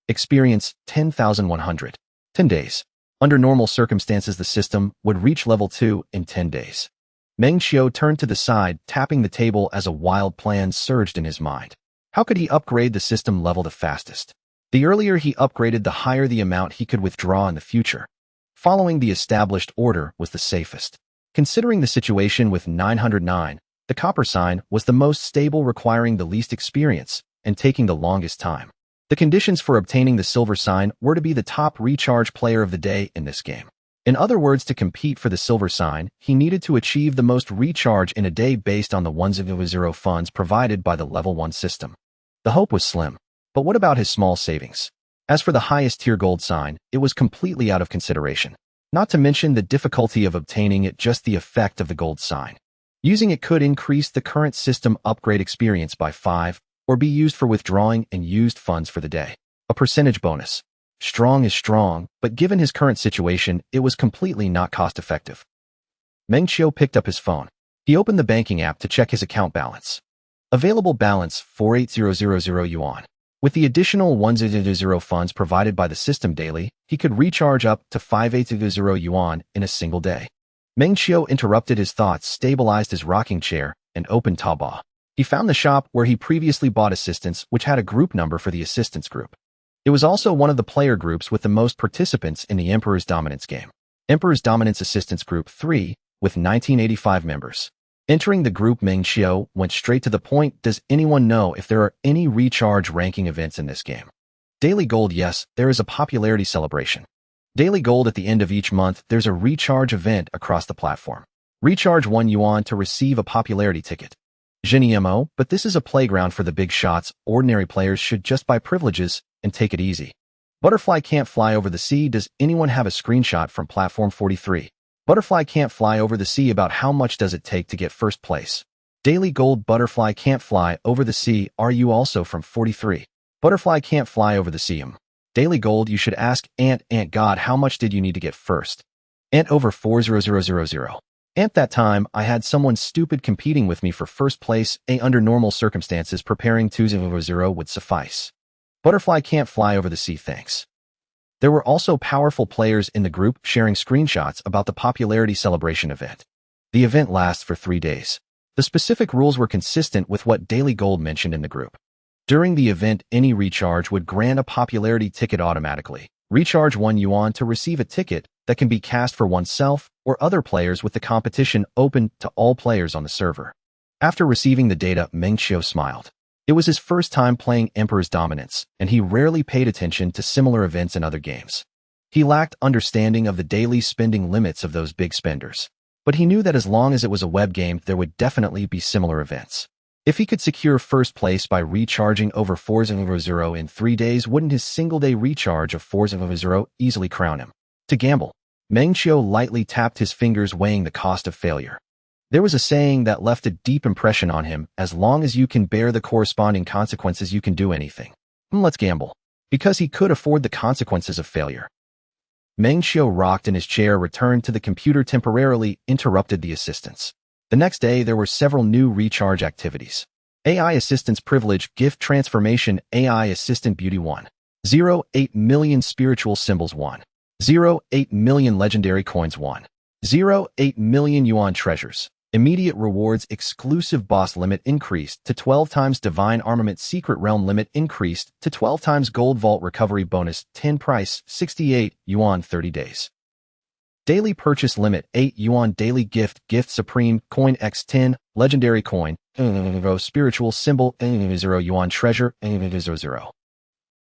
Experience 10,100. 10 days. Under normal circumstances, the system would reach level 2 in 10 days. Meng Qiu turned to the side, tapping the table as a wild plan surged in his mind. How could he upgrade the system level the fastest? The earlier he upgraded, the higher the amount he could withdraw in the future. Following the established order was the safest. Considering the situation with 909, the copper sign was the most stable, requiring the least experience and taking the longest time. The conditions for obtaining the silver sign were to be the top recharge player of the day in this game. In other words, to compete for the silver sign, he needed to achieve the most recharge in a day based on the 100 funds provided by the level 1 system. The hope was slim. But what about his small savings? As for the highest tier gold sign, it was completely out of consideration. Not to mention the difficulty of obtaining it, just the effect of the gold sign. Using it could increase the current system upgrade experience by 5, or be used for withdrawing and used funds for the day. A percentage bonus. Strong is strong, but given his current situation, it was completely not cost-effective. Meng Qiu picked up his phone. He opened the banking app to check his account balance. Available balance 48,000 yuan. With the additional 100 funds provided by the system daily, he could recharge up to 58,000 yuan in a single day. Meng Qiu interrupted his thoughts, stabilized his rocking chair, and opened Taobao. He found the shop where he previously bought assistance, which had a group number for the assistance group. It was also one of the player groups with the most participants in the Emperor's Dominance game. Emperor's Dominance Assistance Group 3, with 1985 members. Entering the group, Meng Qiu went straight to the point. Does anyone know if there are any recharge ranking events in this game? Daily Gold. Yes, there is a popularity celebration. Daily Gold at the end of each month, there's a recharge event across the platform. Recharge 1 yuan to receive a popularity ticket. Geniemo, but this is a playground for the big shots. Ordinary players should just buy privileges and take it easy. Butterfly can't fly over the sea. Does anyone have a screenshot from platform 43? Butterfly can't fly over the sea. About how much does it take to get first place? Daily Gold. Butterfly can't fly over the sea. Are you also from 43? Butterfly can't fly over the sea. Daily Gold. You should ask Ant God, how much did you need to get first? Ant over 40000. Ant, that time I had someone stupid competing with me for first place. Under normal circumstances, preparing 200 would suffice. Butterfly can't fly over the sea. Thanks. There were also powerful players in the group sharing screenshots about the popularity celebration event. The event lasts for 3 days. The specific rules were consistent with what Daily Gold mentioned in the group. During the event, any recharge would grant a popularity ticket automatically. Recharge 1 yuan to receive a ticket that can be cast for oneself or other players, with the competition open to all players on the server. After receiving the data, Meng Qiu smiled. It was his first time playing Emperor's Dominance, and he rarely paid attention to similar events in other games. He lacked understanding of the daily spending limits of those big spenders. But he knew that as long as it was a web game, there would definitely be similar events. If he could secure first place by recharging over 400 in 3 days, wouldn't his single-day recharge of 400 easily crown him? To gamble, Meng Qiu lightly tapped his fingers, weighing the cost of failure. There was a saying that left a deep impression on him: as long as you can bear the corresponding consequences, you can do anything. Let's gamble. Because he could afford the consequences of failure. Meng Qiu rocked in his chair, returned to the computer temporarily, interrupted the assistants. The next day, there were several new recharge activities. AI Assistant's Privilege Gift Transformation. AI Assistant Beauty 1. 0.8 million Spiritual Symbols 1. 0.8 million Legendary Coins 1. 0.8 million Yuan Treasures. Immediate rewards. Exclusive boss limit increased to 12 times. Divine Armament Secret Realm limit increased to 12 times. Gold Vault Recovery Bonus 10. Price 68 yuan 30 days. Daily Purchase Limit 8 yuan. Daily Gift Supreme Coin X 10. Legendary Coin. Spiritual Symbol 0 yuan. Treasure 0.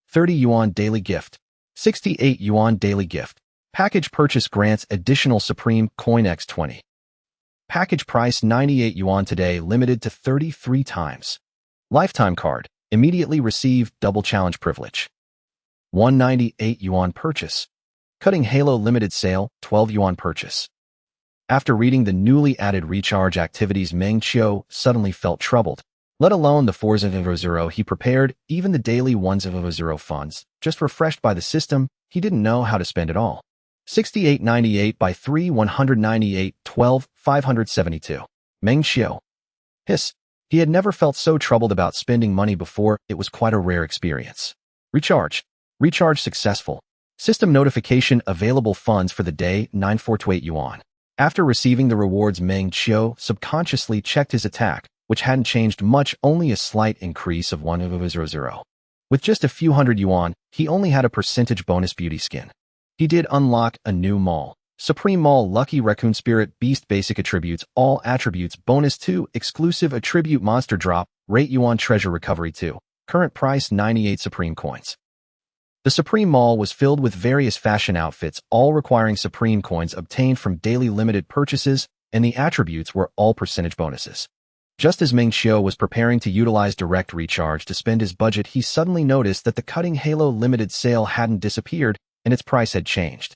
30 yuan. Daily Gift. 68 yuan. Daily Gift. Package Purchase grants additional Supreme Coin X 20. Package price 98 yuan. Today limited to 33 times. Lifetime card. Immediately receive double challenge privilege. 198 yuan purchase. Cutting Halo limited sale 12 yuan purchase. After reading the newly added recharge activities, Meng Qiu suddenly felt troubled. Let alone the 400 he prepared, even the daily 100 funds, just refreshed by the system, he didn't know how to spend it all. 68.98 by 3 198 12 572. Meng Qiu. Hiss. He had never felt so troubled about spending money before. It was quite a rare experience. Recharge. Recharge successful. System notification: available funds for the day 9428 yuan. After receiving the rewards, Meng Qiu subconsciously checked his attack, which hadn't changed much, only a slight increase of 100. With just a few hundred yuan, he only had a percentage bonus beauty skin. He did unlock a new mall. Supreme Mall Lucky Raccoon Spirit Beast Basic Attributes All Attributes Bonus 2 Exclusive Attribute Monster Drop Rate Yuan Treasure Recovery 2. Current price 98 Supreme Coins. The Supreme Mall was filled with various fashion outfits, all requiring Supreme Coins obtained from daily limited purchases, and the attributes were all percentage bonuses. Just as Meng Qiu was preparing to utilize direct recharge to spend his budget, he suddenly noticed that the Cutting Halo limited sale hadn't disappeared, and its price had changed.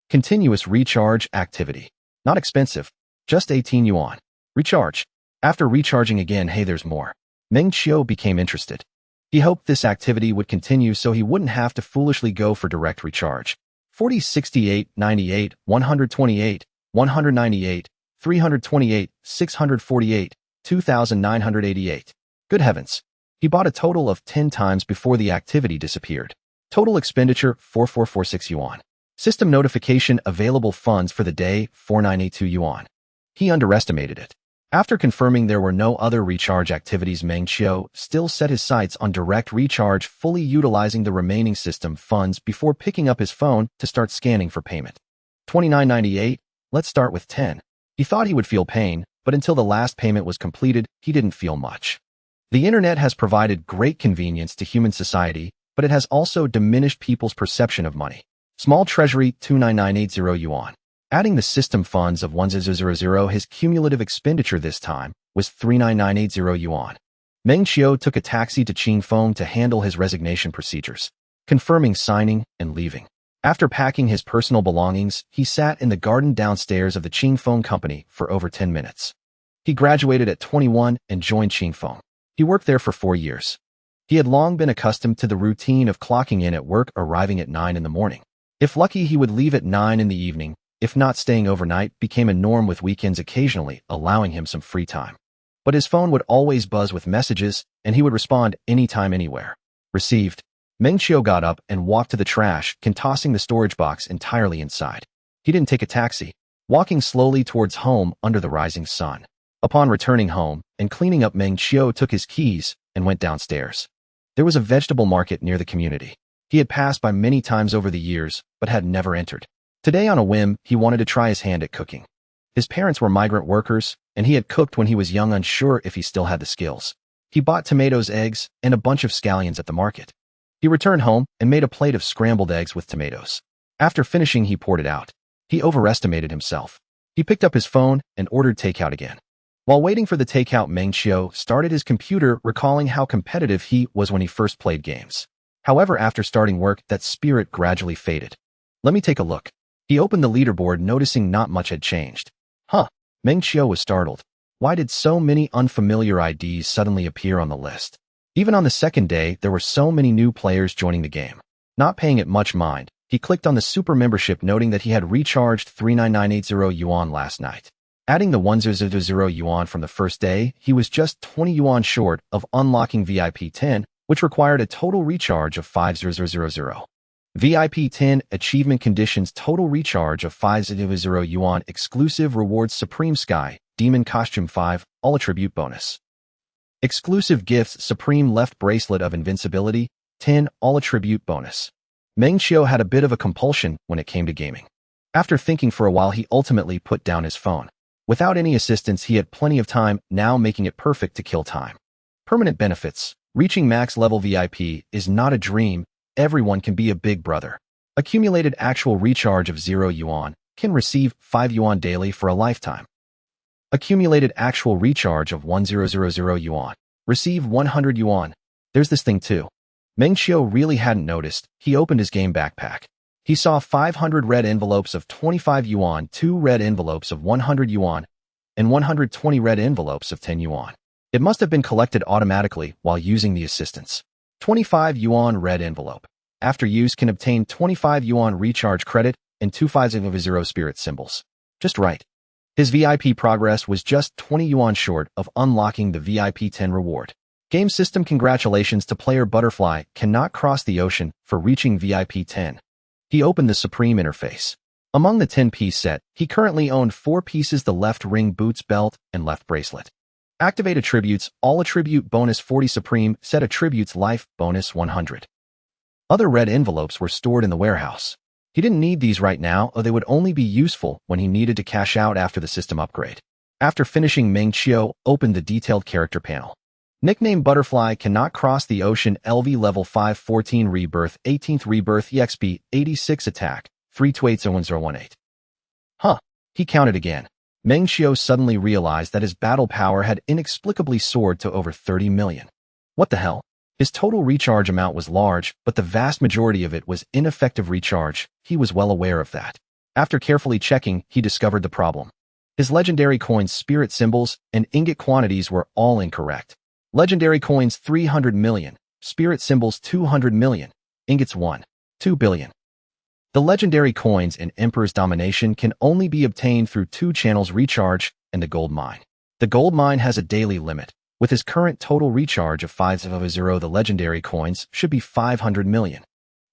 Continuous recharge activity. Not expensive. Just 18 yuan. Recharge. After recharging again, hey, there's more. Meng Qiu became interested. He hoped this activity would continue so he wouldn't have to foolishly go for direct recharge. 40, 68, 98, 128, 198, 328, 648, 2,988. Good heavens. He bought a total of 10 times before the activity disappeared. Total expenditure 4446 yuan. System notification: available funds for the day 4982 yuan. He underestimated it. After confirming there were no other recharge activities, Meng Qiu still set his sights on direct recharge, fully utilizing the remaining system funds before picking up his phone to start scanning for payment. $29.98. Let's start with 10. He thought he would feel pain, but until the last payment was completed, he didn't feel much. The internet has provided great convenience to human society, but it has also diminished people's perception of money. Small treasury 29980 yuan. Adding the system funds of 1000, his cumulative expenditure this time was 39980 yuan. Meng Qiu took a taxi to Qingfeng to handle his resignation procedures, confirming signing and leaving. After packing his personal belongings, he sat in the garden downstairs of the Qingfeng company for over 10 minutes. He graduated at 21 and joined Qingfeng. He worked there for 4 years. He had long been accustomed to the routine of clocking in at work, arriving at 9 in the morning. If lucky, he would leave at 9 in the evening. If not, staying overnight became a norm, with weekends occasionally allowing him some free time. But his phone would always buzz with messages, and he would respond anytime, anywhere. Received. Meng Qiu got up and walked to the trash can, tossing the storage box entirely inside. He didn't take a taxi, walking slowly towards home under the rising sun. Upon returning home and cleaning up, Meng Qiu took his keys and went downstairs. There was a vegetable market near the community. He had passed by many times over the years, but had never entered. Today, on a whim, he wanted to try his hand at cooking. His parents were migrant workers, and he had cooked when he was young, unsure if he still had the skills. He bought tomatoes, eggs, and a bunch of scallions at the market. He returned home and made a plate of scrambled eggs with tomatoes. After finishing, he poured it out. He overestimated himself. He picked up his phone and ordered takeout again. While waiting for the takeout, Meng Qiu started his computer, recalling how competitive he was when he first played games. However, after starting work, that spirit gradually faded. Let me take a look. He opened the leaderboard, noticing not much had changed. Meng Qiu was startled. Why did so many unfamiliar IDs suddenly appear on the list? Even on the second day, there were so many new players joining the game. Not paying it much mind, he clicked on the super membership, noting that he had recharged 39980 yuan last night. Adding the 1000 yuan from the first day, he was just 20 yuan short of unlocking VIP 10, which required a total recharge of 5000. VIP 10 achievement conditions: total recharge of 500 yuan, exclusive rewards, Supreme Sky, Demon Costume 5, all attribute bonus. Exclusive gifts: Supreme Left Bracelet of Invincibility, 10, all attribute bonus. Meng Qiu had a bit of a compulsion when it came to gaming. After thinking for a while, he ultimately put down his phone. Without any assistance, he had plenty of time, now making it perfect to kill time. Permanent benefits: reaching max level VIP is not a dream. Everyone can be a big brother. Accumulated actual recharge of 0 yuan, can receive 5 yuan daily for a lifetime. Accumulated actual recharge of 1000 yuan, receive 100 yuan. There's this thing too. Meng Qiu really hadn't noticed. He opened his game backpack. He saw 500 red envelopes of 25 yuan, 2 red envelopes of 100 yuan, and 120 red envelopes of 10 yuan. It must have been collected automatically while using the assistance. 25 yuan red envelope. After use, can obtain 25 yuan recharge credit and 250 spirit symbols. Just right. His VIP progress was just 20 yuan short of unlocking the VIP 10 reward. Game system: congratulations to player Butterfly, cannot cross the ocean for reaching VIP 10. He opened the Supreme interface. Among the 10-piece set, he currently owned 4 pieces: the left ring, boots, belt, and left bracelet. Activate attributes: all attribute bonus 40, Supreme set attributes life bonus 100. Other red envelopes were stored in the warehouse. He didn't need these right now, or they would only be useful when he needed to cash out after the system upgrade. After finishing, Meng Qiu opened the detailed character panel. Nickname: Butterfly, cannot cross the ocean, LV level 5, 14 rebirth, 18th rebirth, EXP 86, attack 328018. He counted again. Meng Qiu suddenly realized that his battle power had inexplicably soared to over 30 million. What the hell? His total recharge amount was large, but the vast majority of it was ineffective recharge. He was well aware of that. After carefully checking, he discovered the problem. His legendary coins, spirit symbols, and ingot quantities were all incorrect. Legendary coins 300 million, spirit symbols 200 million, ingots 1.2 billion. The legendary coins in Emperor's Domination can only be obtained through 2 channels: recharge and the gold mine. The gold mine has a daily limit. With his current total recharge of 500, the legendary coins should be 500 million.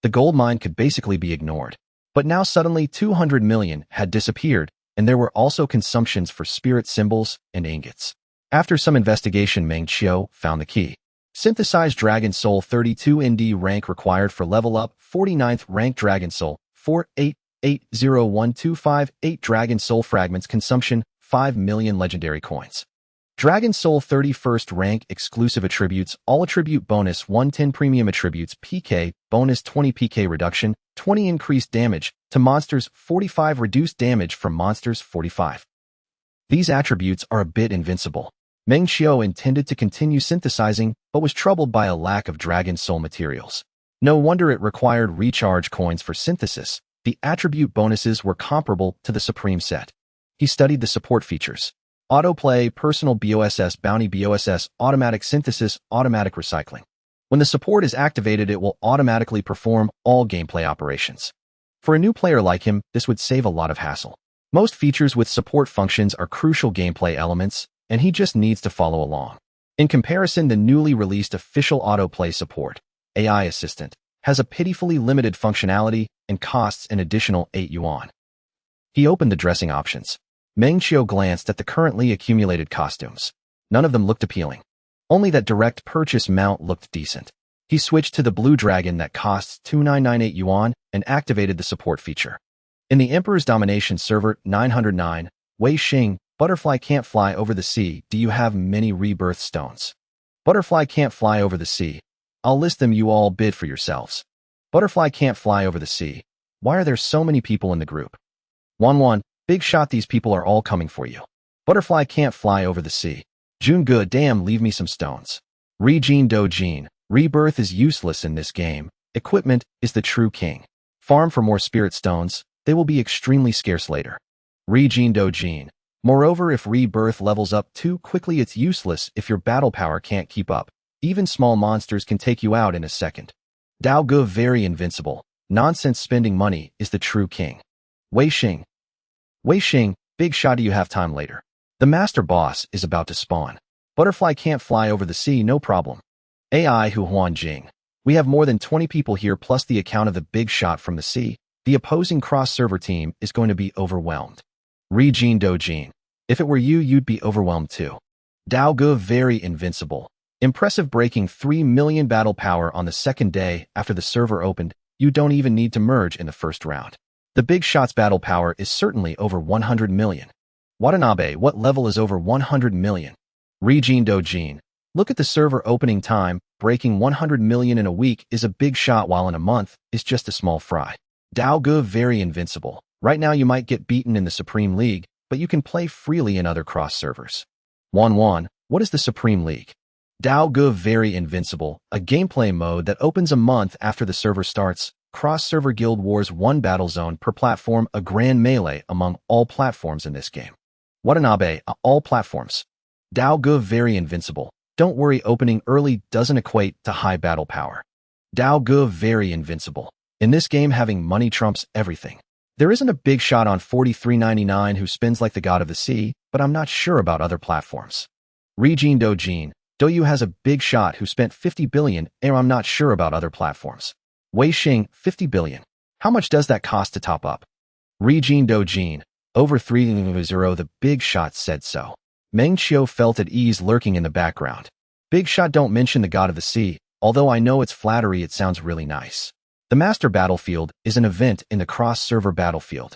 The gold mine could basically be ignored. But now suddenly 200 million had disappeared, and there were also consumptions for spirit symbols and ingots. After some investigation, Meng Qiu found the key. Synthesized Dragon Soul, 32 ND rank required for level up, 49th rank Dragon Soul, 4.8 80125 Dragon Soul Fragments Consumption 5 million Legendary Coins. Dragon Soul 31st Rank Exclusive Attributes All Attribute Bonus 110 Premium Attributes PK Bonus 20 PK Reduction 20 Increased Damage to Monsters 45 Reduced Damage from Monsters 45. These attributes are a bit invincible. Meng Qiu intended to continue synthesizing, but was troubled by a lack of Dragon Soul materials. No wonder it required recharge coins for synthesis. The attribute bonuses were comparable to the Supreme set. He studied the support features. Autoplay, Personal BOSS, Bounty BOSS, Automatic Synthesis, Automatic Recycling. When the support is activated, it will automatically perform all gameplay operations. For a new player like him, this would save a lot of hassle. Most features with support functions are crucial gameplay elements, and he just needs to follow along. In comparison, the newly released official autoplay support, AI Assistant, has a pitifully limited functionality and costs an additional 8 yuan. He opened the dressing options. Meng Qiu glanced at the currently accumulated costumes. None of them looked appealing. Only that direct purchase mount looked decent. He switched to the blue dragon that costs 2998 yuan and activated the support feature. In the Emperor's Domination server 909, Wei Xing, Butterfly can't fly over the sea. Do you have many rebirth stones? Butterfly can't fly over the sea. I'll list them, you all bid for yourselves. Butterfly can't fly over the sea. Why are there so many people in the group? 1-1, big shot, these people are all coming for you. Butterfly can't fly over the sea. June good, damn, leave me some stones. Re-Jin Do-Jin, rebirth is useless in this game. Equipment is the true king. Farm for more spirit stones, they will be extremely scarce later. Re-Jin Do-Jin. Moreover, if rebirth levels up too quickly, it's useless if your battle power can't keep up. Even small monsters can take you out in a second. Dao Ge very invincible. Nonsense spending money is the true king. Wei Xing. Wei Xing, big shot, do you have time later? The master boss is about to spawn. Butterfly can't fly over the sea, no problem. AI Hu Huan Jing. We have more than 20 people here plus the account of the big shot from the sea. The opposing cross-server team is going to be overwhelmed. Re-Jin Do-Jin. If it were you, you'd be overwhelmed too. Dao Ge very invincible. Impressive, breaking 3 million battle power on the second day after the server opened. You don't even need to merge in the first round. The big shot's battle power is certainly over 100 million. Watanabe, what level is over 100 million? Re-Jin Do-Jin. Look at the server opening time. Breaking 100 million in a week is a big shot, while in a month is just a small fry. Dao Ge very invincible. Right now you might get beaten in the Supreme League, but you can play freely in other cross servers. 1-1, what is the Supreme League? Dao Ge very invincible, a gameplay mode that opens a month after the server starts. Cross-server Guild Wars 1 battle zone per platform, a grand melee among all platforms in this game. Watanabe, all platforms. Dao Ge very invincible. Don't worry, opening early doesn't equate to high battle power. Dao Ge very invincible. In this game, having money trumps everything. There isn't a big shot on 4399 who spins like the god of the sea, but I'm not sure about other platforms. Re-Jin Do-Jin. Douyu has a big shot who spent 50 billion, and I'm not sure about other platforms. Wei Xing, 50 billion. How much does that cost to top up? Re-Jin Do-Jin. Over 3-0, the big shot said so. Meng Qiu felt at ease lurking in the background. Big shot, don't mention the god of the sea, although I know it's flattery, it sounds really nice. The Master Battlefield is an event in the cross-server battlefield.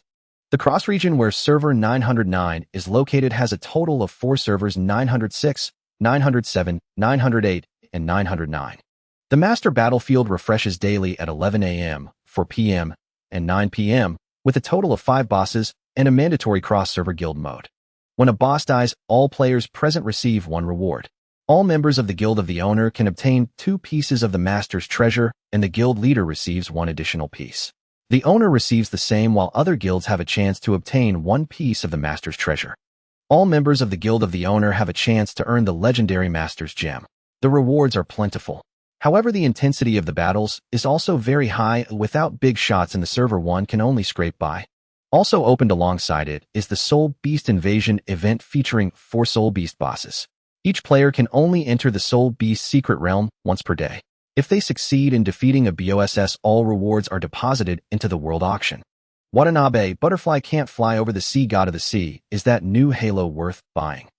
The cross-region where server 909 is located has a total of 4 servers: 906, 907, 908, and 909. The Master Battlefield refreshes daily at 11 a.m., 4 p.m., and 9 p.m., with a total of 5 bosses and a mandatory cross-server guild mode. When a boss dies, all players present receive 1 reward. All members of the Guild of the Owner can obtain 2 pieces of the Master's treasure, and the guild leader receives 1 additional piece. The owner receives the same, while other guilds have a chance to obtain 1 piece of the Master's treasure. All members of the Guild of the Owner have a chance to earn the legendary Master's gem. The rewards are plentiful. However, the intensity of the battles is also very high. Without big shots in the server, one can only scrape by. Also opened alongside it is the Soul Beast Invasion event featuring 4 Soul Beast bosses. Each player can only enter the Soul Beast secret realm once per day. If they succeed in defeating a BOSS, all rewards are deposited into the world auction. Watanabe, Butterfly can't fly over the sea, god of the sea. Is that new Halo worth buying?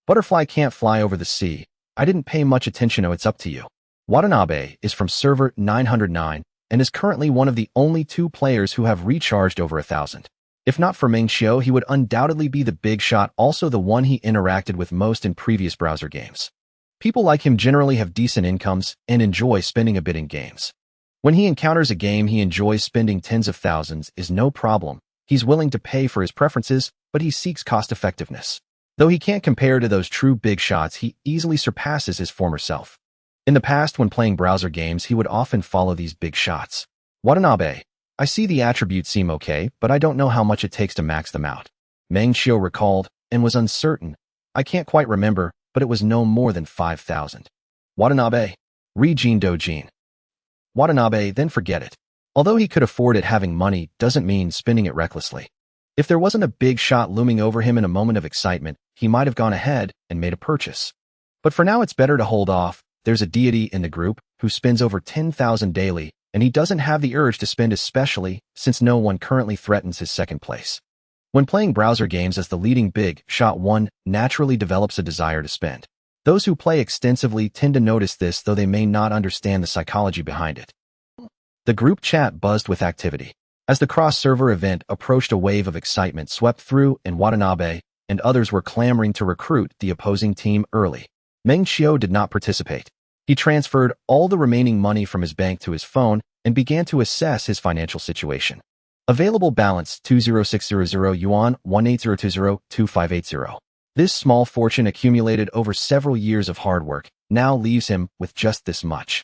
Butterfly can't fly over the sea. I didn't pay much attention. Oh, it's up to you. Watanabe is from server 909. and is currently one of the only 2 players who have recharged over 1,000. If not for Meng Qiu, he would undoubtedly be the big shot, also the one he interacted with most in previous browser games. People like him generally have decent incomes and enjoy spending a bit in games. When he encounters a game he enjoys spending tens of thousands is no problem. He's willing to pay for his preferences, but he seeks cost-effectiveness. Though he can't compare to those true big shots, he easily surpasses his former self. In the past, when playing browser games, he would often follow these big shots. Watanabe. I see the attributes seem okay, but I don't know how much it takes to max them out. Meng Qiu recalled, and was uncertain. I can't quite remember, but it was no more than 5,000. Watanabe. Re-Jin Dojin. Watanabe, then forget it. Although he could afford it, having money doesn't mean spending it recklessly. If there wasn't a big shot looming over him in a moment of excitement, he might have gone ahead and made a purchase. But for now it's better to hold off. There's a deity in the group who spends over 10,000 daily, and he doesn't have the urge to spend, especially since no one currently threatens his second place. When playing browser games as the leading big shot, one naturally develops a desire to spend. Those who play extensively tend to notice this, though they may not understand the psychology behind it. The group chat buzzed with activity. As the cross-server event approached, a wave of excitement swept through, and Watanabe and others were clamoring to recruit the opposing team early. Meng Qiu did not participate. He transferred all the remaining money from his bank to his phone and began to assess his financial situation. Available balance 20600 yuan 180202,580. This small fortune, accumulated over several years of hard work, now leaves him with just this much.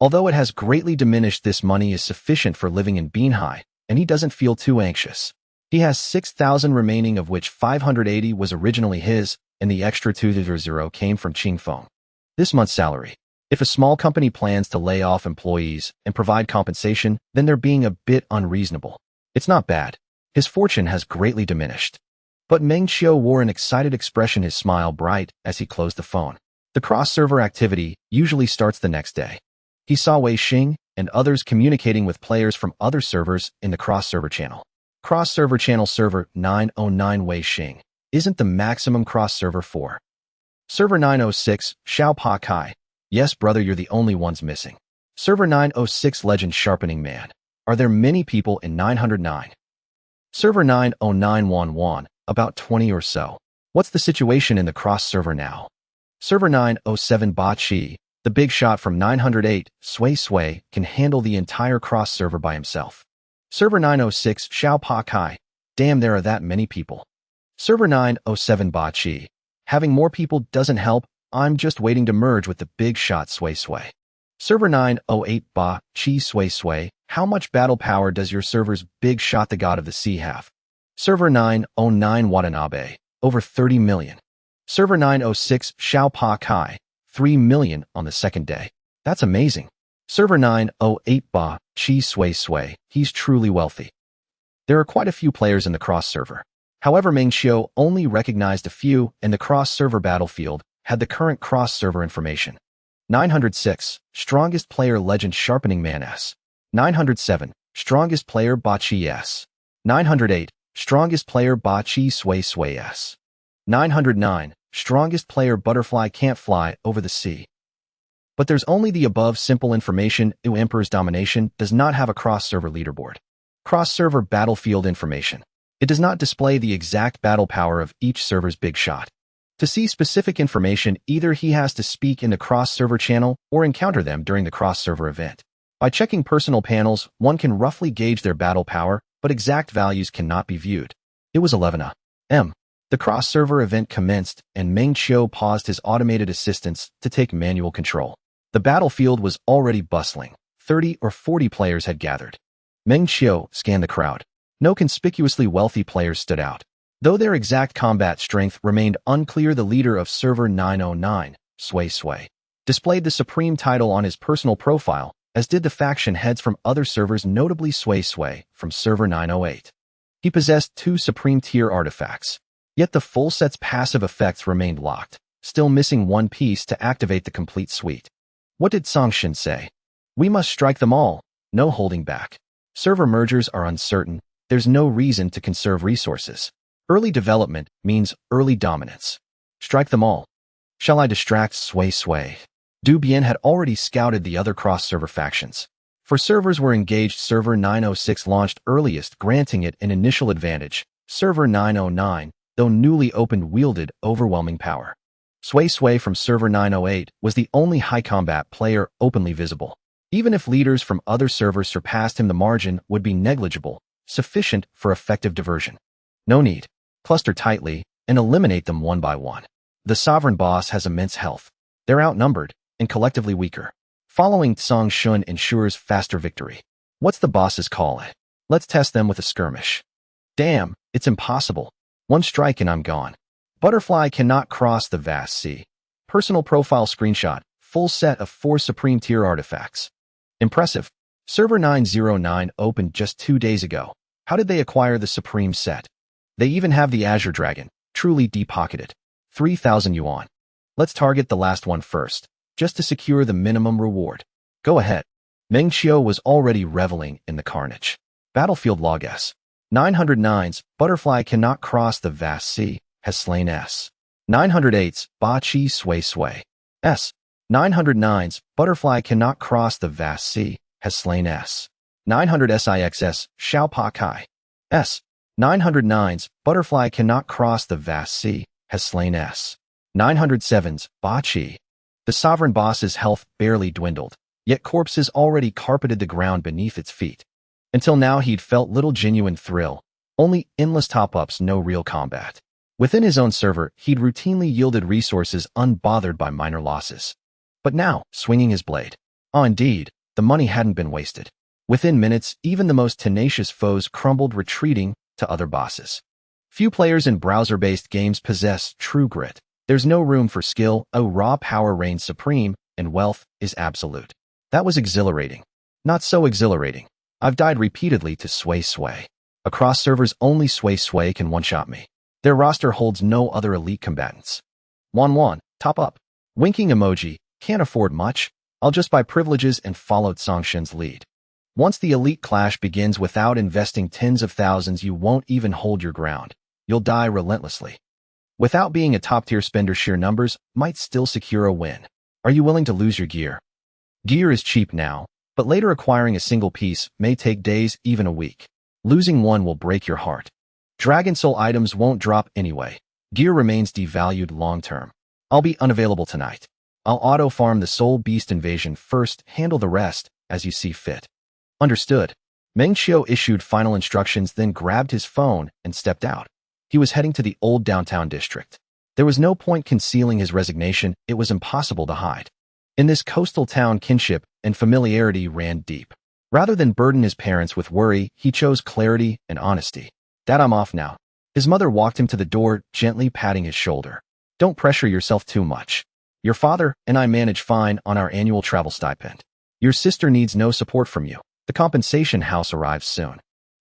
Although it has greatly diminished, this money is sufficient for living in Binhai, and he doesn't feel too anxious. He has 6,000 remaining, of which 580 was originally his, and the extra 200 came from Qingfeng. This month's salary. If a small company plans to lay off employees and provide compensation, then they're being a bit unreasonable. It's not bad. His fortune has greatly diminished. But Meng Qiu wore an excited expression, his smile bright as he closed the phone. The cross-server activity usually starts the next day. He saw Wei Xing and others communicating with players from other servers in the cross-server channel. Cross-server channel server 909 Wei Xing isn't the maximum cross-server for. Server 906 Xiao Pa Kai. Yes, brother, you're the only ones missing. Server 906 Legend Sharpening Man. Are there many people in 909? Server 909 Wan, about 20 or so. What's the situation in the cross-server now? Server 907 Ba Chi. The big shot from 908, Sui, can handle the entire cross-server by himself. Server 906 Xiao Pa Kai. Damn, there are that many people. Server 907 Ba Chi. Having more people doesn't help. I'm just waiting to merge with the big shot Sui. Server 908 Ba Chi Sui. How much battle power does your server's big shot, the god of the sea, have? Server 909 Watanabe. Over 30 million. Server 906 Xiao Pa Kai. 3 million on the second day. That's amazing. Server 908 Ba Chi Sui. He's truly wealthy. There are quite a few players in the cross-server. However, Meng Qiu only recognized a few, and the cross-server battlefield had the current cross-server information. 906, strongest player Legend Sharpening Man S. 907, strongest player Ba Chi S. 908, strongest player Ba Chi Sui S. 909, strongest player Butterfly Can't Fly Over the Sea. But there's only the above simple information. Emperor's Domination does not have a cross-server leaderboard. Cross-server battlefield information. It does not display the exact battle power of each server's big shot. To see specific information, either he has to speak in the cross-server channel or encounter them during the cross-server event. By checking personal panels, one can roughly gauge their battle power, but exact values cannot be viewed. It was 11 a.m. The cross-server event commenced, and Meng Qiu paused his automated assistants to take manual control. The battlefield was already bustling. 30 or 40 players had gathered. Meng Qiu scanned the crowd. No conspicuously wealthy players stood out. Though their exact combat strength remained unclear, the leader of server 909, Sui, displayed the supreme title on his personal profile, as did the faction heads from other servers, notably Sui from server 908. He possessed 2 supreme tier artifacts. Yet the full set's passive effects remained locked, still missing one piece to activate the complete suite. What did Songshin say? We must strike them all, no holding back. Server mergers are uncertain. There's no reason to conserve resources. Early development means early dominance. Strike them all. Shall I distract Sui? Du Bian had already scouted the other cross-server factions. For servers were engaged, Server 906 launched earliest, granting it an initial advantage. Server 909, though newly opened, wielded overwhelming power. Sway from Server 908 was the only high combat player openly visible. Even if leaders from other servers surpassed him, the margin would be negligible, sufficient for effective diversion. No need. Cluster tightly and eliminate them one by one. The sovereign boss has immense health. They're outnumbered and collectively weaker. Following Song Shun ensures faster victory. What's the boss's call? Let's test them with a skirmish. Damn, it's impossible. One strike and I'm gone. Butterfly cannot cross the vast sea. Personal profile screenshot, full set of 4 supreme tier artifacts. Impressive. Server 909 opened just 2 days ago. How did they acquire the supreme set? They even have the Azure Dragon, truly deep-pocketed. 3,000 yuan. Let's target the last one first, just to secure the minimum reward. Go ahead. Meng Qiu was already reveling in the carnage. Battlefield log S. 909's Butterfly cannot cross the vast sea has slain S. 908's Ba Chi Sway. S. 909's Butterfly cannot cross the vast sea has slain S. 900 SIXS Xiao Pa Kai. S. 909's Butterfly cannot cross the vast sea has slain S. 907's Ba Chi. The sovereign boss's health barely dwindled, yet corpses already carpeted the ground beneath its feet. Until now he'd felt little genuine thrill, only endless top-ups, no real combat. Within his own server, he'd routinely yielded resources unbothered by minor losses. But now, swinging his blade. Oh, indeed, the money hadn't been wasted. Within minutes, even the most tenacious foes crumbled, retreating to other bosses. Few players in browser-based games possess true grit. There's no room for skill, raw power reigns supreme, and wealth is absolute. That was exhilarating. Not so exhilarating. I've died repeatedly to Sway. Across servers, only Sway can one-shot me. Their roster holds no other elite combatants. Wan, top up. Winking emoji, can't afford much. I'll just buy privileges and followed Songshin's lead. Once the elite clash begins, without investing tens of thousands, you won't even hold your ground. You'll die relentlessly. Without being a top-tier spender, sheer numbers might still secure a win. Are you willing to lose your gear? Gear is cheap now, but later acquiring a single piece may take days, even a week. Losing one will break your heart. Dragon Soul items won't drop anyway. Gear remains devalued long-term. I'll be unavailable tonight. I'll auto-farm the Soul Beast invasion first, handle the rest as you see fit. Understood. Meng Qiu issued final instructions, then grabbed his phone and stepped out. He was heading to the old downtown district. There was no point concealing his resignation, it was impossible to hide. In this coastal town, kinship and familiarity ran deep. Rather than burden his parents with worry, he chose clarity and honesty. Dad, I'm off now. His mother walked him to the door, gently patting his shoulder. Don't pressure yourself too much. Your father and I manage fine on our annual travel stipend. Your sister needs no support from you. The compensation house arrives soon.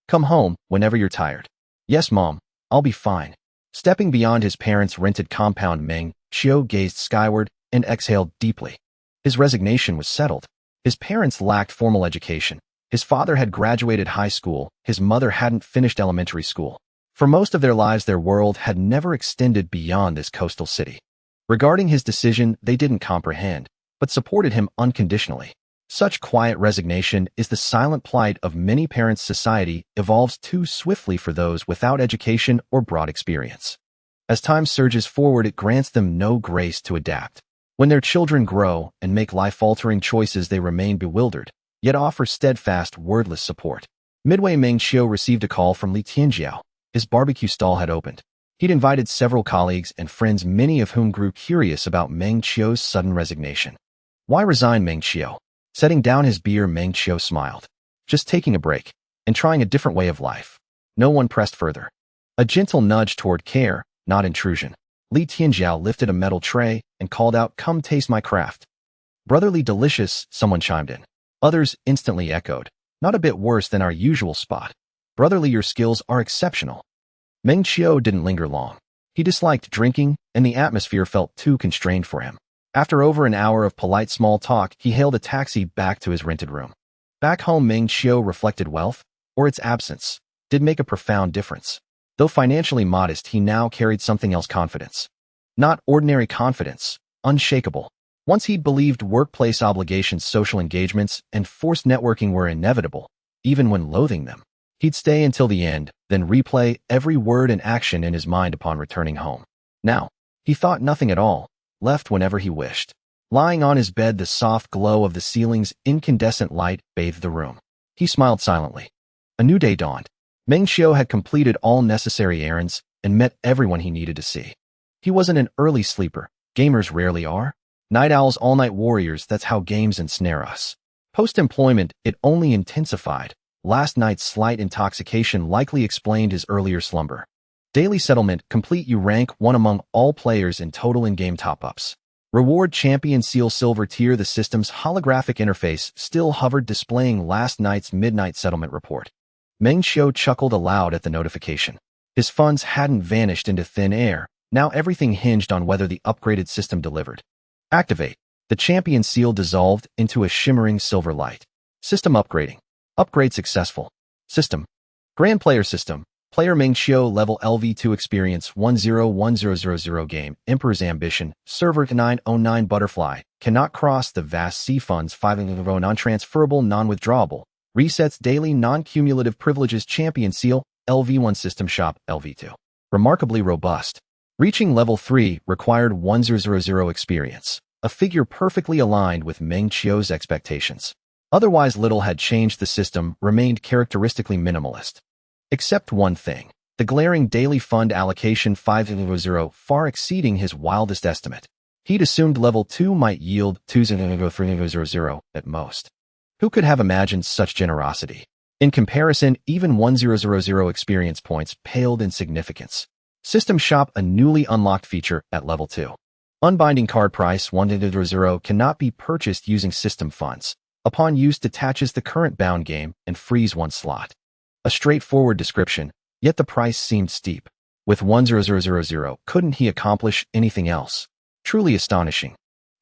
Come home whenever you're tired. Yes, Mom, I'll be fine. Stepping beyond his parents' rented compound, Meng Qiu gazed skyward and exhaled deeply. His resignation was settled. His parents lacked formal education. His father had graduated high school. His mother hadn't finished elementary school. For most of their lives, their world had never extended beyond this coastal city. Regarding his decision, they didn't comprehend, but supported him unconditionally. Such quiet resignation is the silent plight of many parents. Society evolves too swiftly for those without education or broad experience. As time surges forward, it grants them no grace to adapt. When their children grow and make life-altering choices, they remain bewildered, yet offer steadfast, wordless support. Midway, Meng Qiu received a call from Li Tianjiao. His barbecue stall had opened. He'd invited several colleagues and friends, many of whom grew curious about Meng Qiu's sudden resignation. Why resign, Meng Qiu? Setting down his beer, Meng Qiu smiled. Just taking a break and trying a different way of life. No one pressed further. A gentle nudge toward care, not intrusion. Li Tianjiao lifted a metal tray and called out, "Come taste my craft." "Brotherly delicious," someone chimed in. Others instantly echoed. "Not a bit worse than our usual spot. Brotherly, your skills are exceptional." Meng Qiu didn't linger long. He disliked drinking, and the atmosphere felt too constrained for him. After over an hour of polite small talk, he hailed a taxi back to his rented room. Back home, Meng Qiu reflected wealth, or its absence, did make a profound difference. Though financially modest, he now carried something else: confidence. Not ordinary confidence, unshakable. Once he'd believed workplace obligations, social engagements, and forced networking were inevitable, even when loathing them. He'd stay until the end, then replay every word and action in his mind upon returning home. Now, he thought nothing at all, left whenever he wished. Lying on his bed, the soft glow of the ceiling's incandescent light bathed the room. He smiled silently. A new day dawned. Meng Qiu had completed all necessary errands and met everyone he needed to see. He wasn't an early sleeper. Gamers rarely are. Night owls, all-night warriors, that's how games ensnare us. Post-employment, it only intensified. Last night's slight intoxication likely explained his earlier slumber. Daily settlement complete. You rank 1 among all players in total in-game top-ups. Reward champion seal silver tier. The system's holographic interface still hovered, displaying last night's midnight settlement report. Meng Qiu chuckled aloud at the notification. His funds hadn't vanished into thin air. Now everything hinged on whether the upgraded system delivered. Activate. The champion seal dissolved into a shimmering silver light. System upgrading. Upgrade successful. System. Grand Player System. Player Meng Qiu level LV2 experience 101000 game. Emperor's Ambition. Server 909 Butterfly. Cannot cross the vast sea funds 500 non-transferable, non-withdrawable. Resets daily non-cumulative privileges. Champion Seal. LV1 System Shop. LV2. Remarkably robust. Reaching level 3 required 1000 experience, a figure perfectly aligned with Meng Qiu's expectations. Otherwise, little had changed. The system remained characteristically minimalist. Except one thing, the glaring daily fund allocation 500, far exceeding his wildest estimate. He'd assumed level 2 might yield 200 at most. Who could have imagined such generosity? In comparison, even 1000 experience points paled in significance. System Shop, a newly unlocked feature at level 2. Unbinding card price 100 cannot be purchased using system funds. Upon use, detaches the current bound game and frees 1 slot. A straightforward description, yet the price seemed steep. With 1000, couldn't he accomplish anything else? Truly astonishing.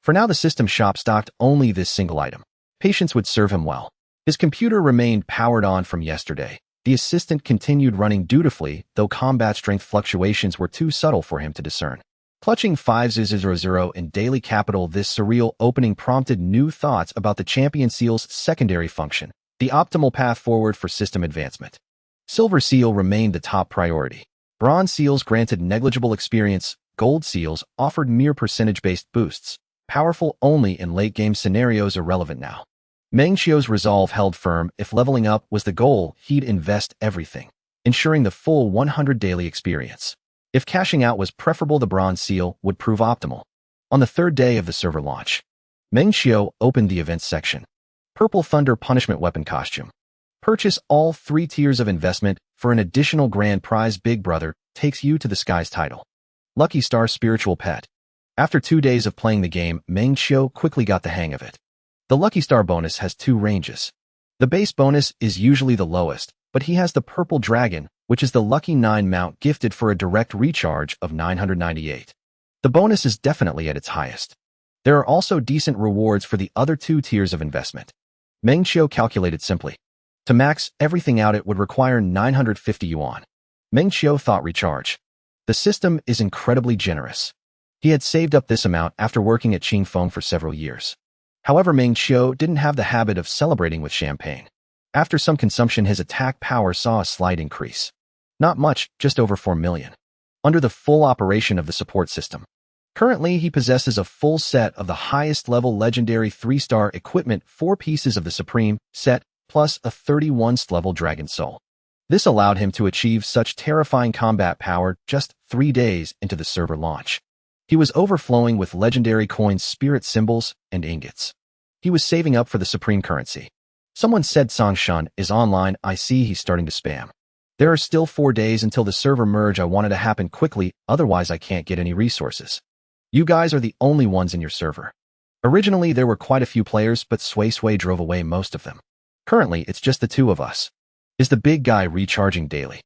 For now, the System Shop stocked only this single item. Patience would serve him well. His computer remained powered on from yesterday. The assistant continued running dutifully, though combat strength fluctuations were too subtle for him to discern. Clutching 500 in daily capital, this surreal opening prompted new thoughts about the Champion Seal's secondary function, the optimal path forward for system advancement. Silver Seal remained the top priority. Bronze Seals granted negligible experience, Gold Seals offered mere percentage-based boosts, powerful only in late-game scenarios. Irrelevant now. Meng Qiu's resolve held firm. If leveling up was the goal, he'd invest everything, ensuring the full 100 daily experience. If cashing out was preferable, the Bronze Seal would prove optimal. On the 3rd day of the server launch, Meng Qiu opened the events section. Purple Thunder Punishment Weapon Costume. Purchase all 3 tiers of investment for an additional grand prize. Big Brother takes you to the skies title. Lucky Star Spiritual Pet. After 2 days of playing the game, Meng Qiu quickly got the hang of it. The Lucky Star bonus has 2 ranges. The base bonus is usually the lowest, but he has the Purple Dragon, which is the Lucky 9 mount gifted for a direct recharge of 998. The bonus is definitely at its highest. There are also decent rewards for the other 2 tiers of investment. Meng Qiu calculated simply. To max everything out, it would require 950 yuan. Meng Qiu thought recharge. The system is incredibly generous. He had saved up this amount after working at Qingfeng for several years. However, Meng Qiu didn't have the habit of celebrating with champagne. After some consumption, his attack power saw a slight increase. Not much, just over 4 million. Under the full operation of the support system. Currently, he possesses a full set of the highest-level legendary 3-star equipment, 4 pieces of the Supreme set, plus a 31st level Dragon Soul. This allowed him to achieve such terrifying combat power just 3 days into the server launch. He was overflowing with legendary coins, spirit symbols, and ingots. He was saving up for the supreme currency. Someone said Songshan is online. I see he's starting to spam. There are still 4 days until the server merge. I wanted to happen quickly, otherwise I can't get any resources. You guys are the only ones in your server. Originally there were quite a few players, but Sui drove away most of them. Currently it's just the 2 of us. Is the big guy recharging daily?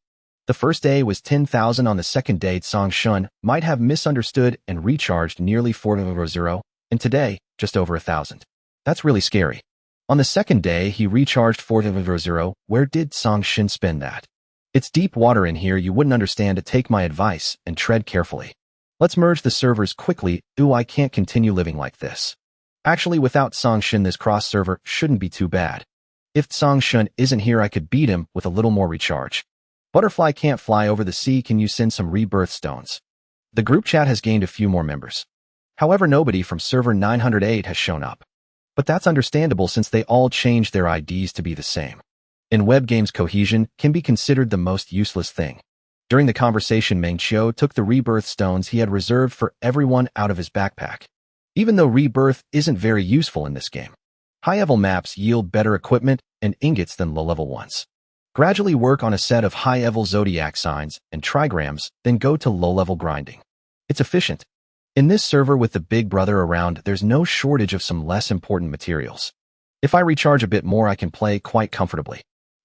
The first day was 10,000. On the second day, Songshan might have misunderstood and recharged nearly 400, and today, just over 1,000. That's really scary. On the second day, he recharged 400. Where did Songshan spend that? It's deep water in here. You wouldn't understand it. Take my advice and tread carefully. Let's merge the servers quickly. Ooh, I can't continue living like this. Actually, without Song-Shin, this cross-server shouldn't be too bad. If Song-Shin isn't here, I could beat him with a little more recharge. Butterfly can't fly over the sea. Can you send some rebirth stones? The group chat has gained a few more members. However, nobody from server 908 has shown up. But that's understandable since they all changed their IDs to be the same. In web games, cohesion can be considered the most useless thing. During the conversation, Meng Qiu took the rebirth stones he had reserved for everyone out of his backpack. Even though rebirth isn't very useful in this game, high-level maps yield better equipment and ingots than low-level ones. Gradually work on a set of high-level zodiac signs and trigrams, then go to low-level grinding. It's efficient. In this server with the big brother around, there's no shortage of some less important materials. If I recharge a bit more, I can play quite comfortably.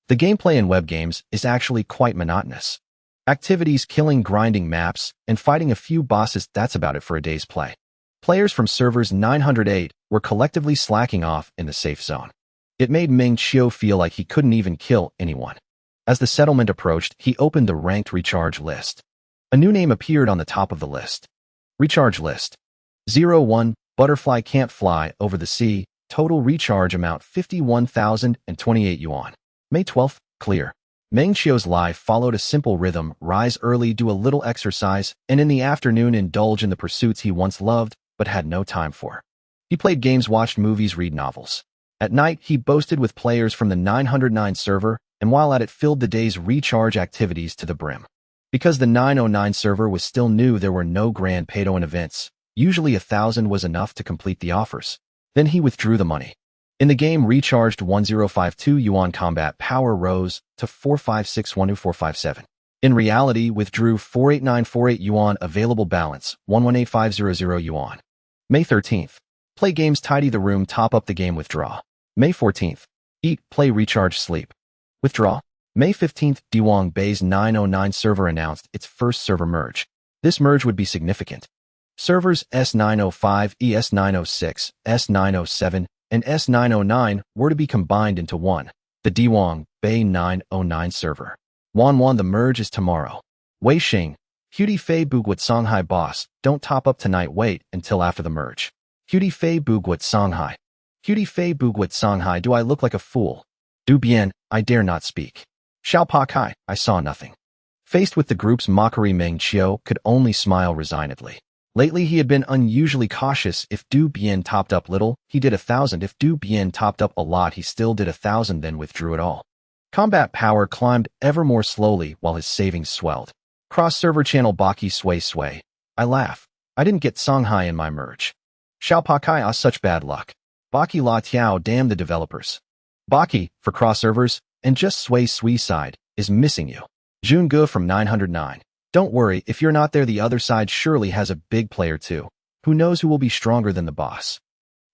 The gameplay in web games is actually quite monotonous. Activities, killing, grinding maps, and fighting a few bosses, that's about it for a day's play. Players from servers 908 were collectively slacking off in the safe zone. It made Meng Qiu feel like he couldn't even kill anyone. As the settlement approached, he opened the ranked recharge list. A new name appeared on the top of the list. Recharge list. 01, Butterfly can't fly over the sea, total recharge amount 51,028 yuan. May 12th, clear. Meng Qiu's life followed a simple rhythm: rise early, do a little exercise, and in the afternoon indulge in the pursuits he once loved but had no time for. He played games, watched movies, read novels. At night, he boasted with players from the 909 server, and while at it, filled the day's recharge activities to the brim. Because the 909 server was still new, there were no grand pay-to-win events. Usually 1,000 was enough to complete the offers. Then he withdrew the money. In the game, recharged 1052 yuan, combat power rose to 45612457. In reality, withdrew 48948 yuan, available balance 118500 yuan. May 13th. Play games, tidy the room, top up the game, withdraw. May 14th. Eat, play, recharge, sleep. Withdraw. May 15th. Dewang Bay's 909 server announced its first server merge. This merge would be significant. Servers S905, ES906, S907, and S909 were to be combined into one, the Dewang Bay 909 server. Wan, the merge is tomorrow. Wei Xing, Hudy Fei Bugwat Songhai boss, don't top up tonight, wait until after the merge. Hudy Fei Bugwat Songhai. Hudy Fei Bugwat Songhai, do I look like a fool? Du Bian, I dare not speak. Xiao Pa Kai, I saw nothing. Faced with the group's mockery, Meng Qiu could only smile resignedly. Lately, he had been unusually cautious. If Du Bian topped up little, he did 1,000. If Du Bian topped up a lot, he still did 1,000, then withdrew it all. Combat power climbed ever more slowly while his savings swelled. Cross-server channel Baki Sway. I laugh. I didn't get Songhai in my merge. Xiao Pa Kai, ah, such bad luck. Baki La Tiao, damn the developers. Baki, for cross-servers, and just Sway side, is missing you. Jun Gu from 909. Don't worry, if you're not there, the other side surely has a big player too. Who knows who will be stronger than the boss?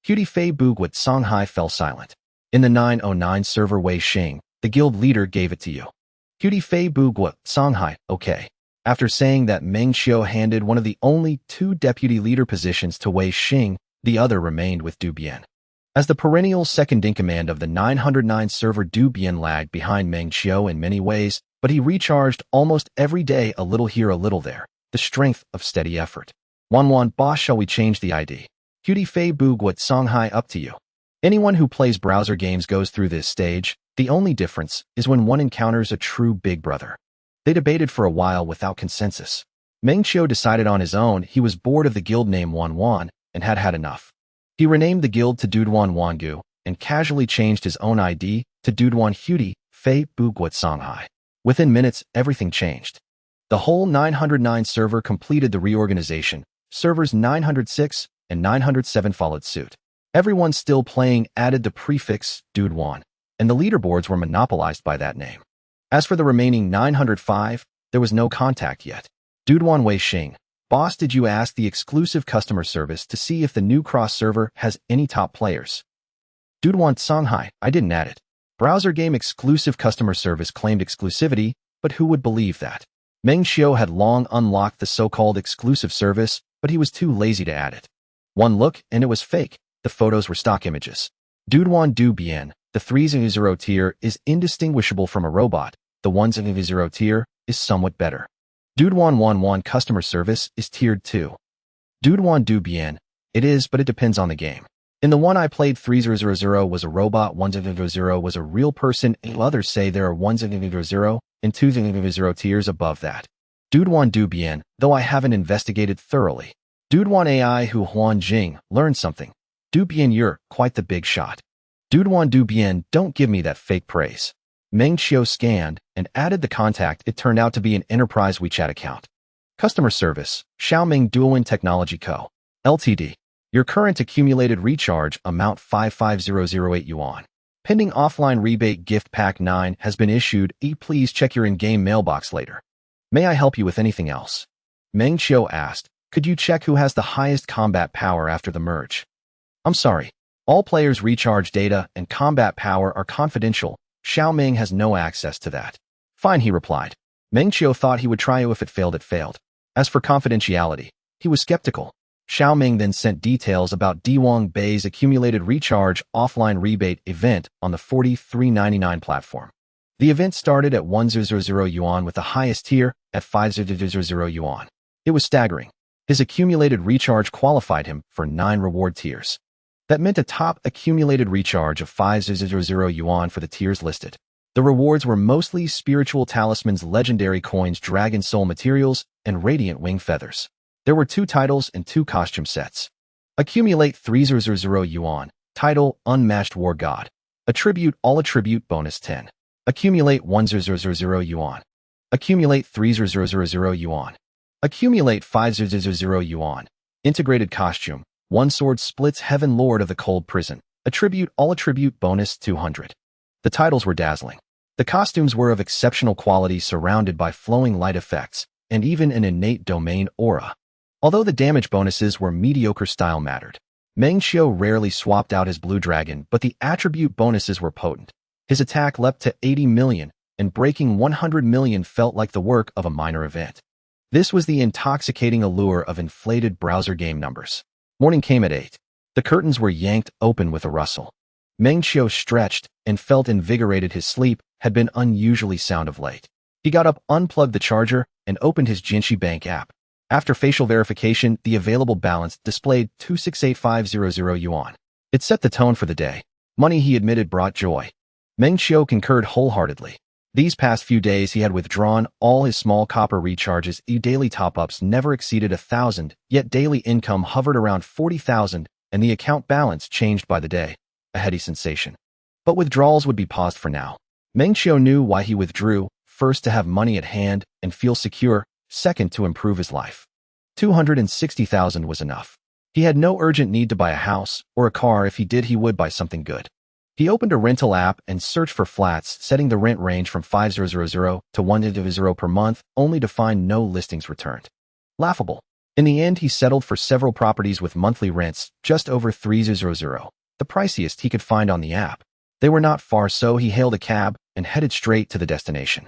Hudy Fei Bugwat Songhai fell silent. In the 909 server, Wei Xing, the guild leader, gave it to you. Hudy Fei Bugwat Songhai, okay. After saying that, Meng Qiu handed one of the only 2 deputy leader positions to Wei Xing, the other remained with Du Bian. As the perennial second-in-command of the 909 server, Du Bian lagged behind Meng Qiu in many ways, but he recharged almost every day, a little here, a little there, the strength of steady effort. Wan, boss, shall we change the ID? Hudy Fei Bugwat Songhai, up to you. Anyone who plays browser games goes through this stage. The only difference is when one encounters a true big brother. They debated for a while without consensus. Meng Qiu decided on his own. He was bored of the guild name Wan and had enough. He renamed the guild to Duduan Wangu and casually changed his own ID to Duduan Hudy Fei Bugwat Songhai. Within minutes, everything changed. The whole 909 server completed the reorganization. Servers 906 and 907 followed suit. Everyone still playing added the prefix Duduan, and the leaderboards were monopolized by that name. As for the remaining 905, there was no contact yet. Duduan Wei Xing, boss, did you ask the exclusive customer service to see if the new cross server has any top players? Duduan Songhai, I didn't add it. Browser game exclusive customer service claimed exclusivity, but who would believe that? Meng Qiu had long unlocked the so-called exclusive service, but he was too lazy to add it. One look, and it was fake. The photos were stock images. Duduan Du Bian, the 300 tier, is indistinguishable from a robot. The 100 tier is somewhat better. Duduan 11 customer service is tiered 2. Duduan Du Bian, it is, but it depends on the game. In the one I played, 3000 was a robot, 1000 was a real person, and others say there are 1000 and 2000 tiers above that. Dude Wan Du Bien, though I haven't investigated thoroughly. Dude Wan AI Hu Huan Jing, learn something. Du Bien, you're quite the big shot. Dude Wan Du Bien, don't give me that fake praise. Meng Qiu scanned and added the contact. It turned out to be an enterprise WeChat account. Customer service, Xiaoming Duowen Technology Co. Ltd. Your current accumulated recharge amount 55008 yuan. Pending offline rebate gift pack 9 has been issued. Please check your in-game mailbox later. May I help you with anything else? Meng Qiu asked, could you check who has the highest combat power after the merge? I'm sorry. All players' recharge data and combat power are confidential. Xiaoming has no access to that. Fine, he replied. Meng Qiu thought he would try it. If it failed, it failed. As for confidentiality, he was skeptical. Xiaoming then sent details about Diwang Bei's accumulated recharge offline rebate event on the 4399 platform. The event started at 100 yuan with the highest tier at 500 yuan. It was staggering. His accumulated recharge qualified him for 9 reward tiers. That meant a top accumulated recharge of 500 yuan for the tiers listed. The rewards were mostly spiritual talismans, legendary coins, dragon soul materials, and radiant wing feathers. There were 2 titles and 2 costume sets. Accumulate 300 yuan. Title, Unmatched War God. Attribute, All Attribute bonus 10. Accumulate 100 yuan. Accumulate 300 yuan. Accumulate 500 yuan. Integrated costume. One sword splits Heaven Lord of the Cold Prison. Attribute, All Attribute bonus 200. The titles were dazzling. The costumes were of exceptional quality, surrounded by flowing light effects, and even an innate domain aura. Although the damage bonuses were mediocre, style mattered. Meng Qiu rarely swapped out his blue dragon, but the attribute bonuses were potent. His attack leapt to 80 million, and breaking 100 million felt like the work of a minor event. This was the intoxicating allure of inflated browser game numbers. Morning came at 8. The curtains were yanked open with a rustle. Meng Qiu stretched and felt invigorated. His sleep had been unusually sound of late. He got up, unplugged the charger, and opened his Jinshi Bank app. After facial verification, the available balance displayed 268,500 yuan. It set the tone for the day. Money, he admitted, brought joy. Meng Qiu concurred wholeheartedly. These past few days he had withdrawn all his small copper recharges. Daily top-ups never exceeded 1,000, yet daily income hovered around 40,000, and the account balance changed by the day. A heady sensation. But withdrawals would be paused for now. Meng Qiu knew why he withdrew: first, to have money at hand and feel secure; second, to improve his life. 260,000 was enough. He had no urgent need to buy a house or a car. If he did, he would buy something good. He opened a rental app and searched for flats, setting the rent range from 500 to 100 per month, only to find no listings returned. Laughable. In the end, he settled for several properties with monthly rents just over 300, the priciest he could find on the app. They were not far, so he hailed a cab and headed straight to the destination.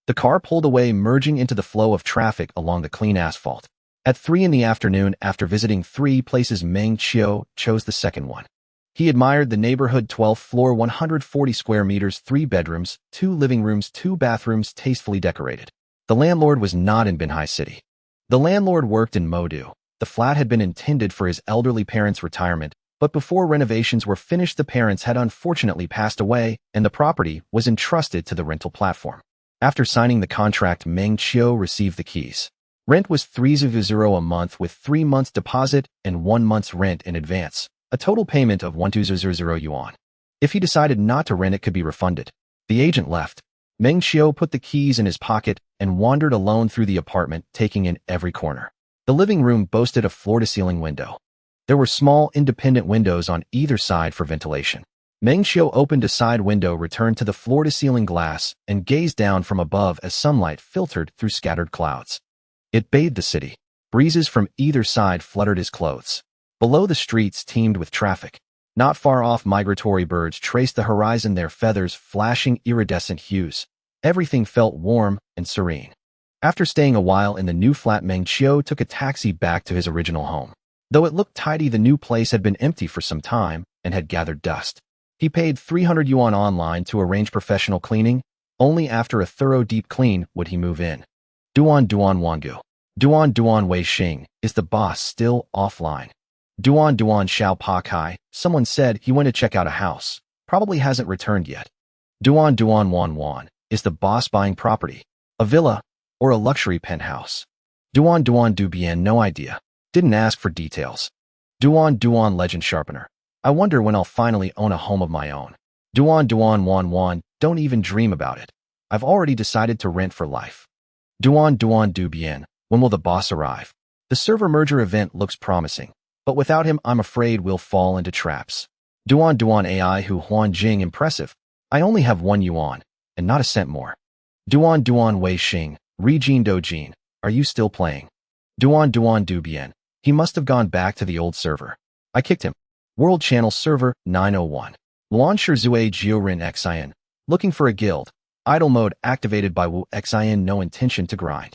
The car pulled away, merging into the flow of traffic along the clean asphalt. At 3 in the afternoon, after visiting 3 places, Meng Qiu chose the second one. He admired the neighborhood. 12th floor, 140 square meters, 3 bedrooms, 2 living rooms, 2 bathrooms, tastefully decorated. The landlord was not in Binhai City. The landlord worked in Modu. The flat had been intended for his elderly parents' retirement, but before renovations were finished, the parents had unfortunately passed away, and the property was entrusted to the rental platform. After signing the contract, Meng Qiu received the keys. Rent was 300 a month with 3 months deposit and 1 month's rent in advance, a total payment of 1,200 yuan. If he decided not to rent, it could be refunded. The agent left. Meng Qiu put the keys in his pocket and wandered alone through the apartment, taking in every corner. The living room boasted a floor-to-ceiling window. There were small, independent windows on either side for ventilation. Meng Qiu opened a side window, returned to the floor-to-ceiling glass, and gazed down from above as sunlight filtered through scattered clouds. It bathed the city. Breezes from either side fluttered his clothes. Below, the streets teemed with traffic. Not far off, migratory birds traced the horizon, their feathers flashing iridescent hues. Everything felt warm and serene. After staying a while in the new flat, Meng Qiu took a taxi back to his original home. Though it looked tidy, the new place had been empty for some time and had gathered dust. He paid 300 yuan online to arrange professional cleaning. Only after a thorough deep clean would he move in. Duan Wangu. Duan Wei Xing, is the boss still offline? Duan Duan Xiao Pa Kai, someone said he went to check out a house. Probably hasn't returned yet. Duan Duan Wan Wan, is the boss buying property? A villa? Or a luxury penthouse? Duan Duan Du Bien, no idea. Didn't ask for details. Duan Duan Legend Sharpener. I wonder when I'll finally own a home of my own. Duan Duan Wan Wan, don't even dream about it. I've already decided to rent for life. Duan Duan Du Bien, when will the boss arrive? The server merger event looks promising, but without him I'm afraid we'll fall into traps. Duan Duan AI Hu Huan Jing, impressive. I only have 1 yuan, and not a cent more. Duan Duan Wei Xing, Jin Do Jin, are you still playing? Duan Duan Du Bien, he must have gone back to the old server. I kicked him. World Channel Server 901. Luanshi Zue Jiorin Xin. Looking for a guild. Idle mode activated by Wu Xin, no intention to grind.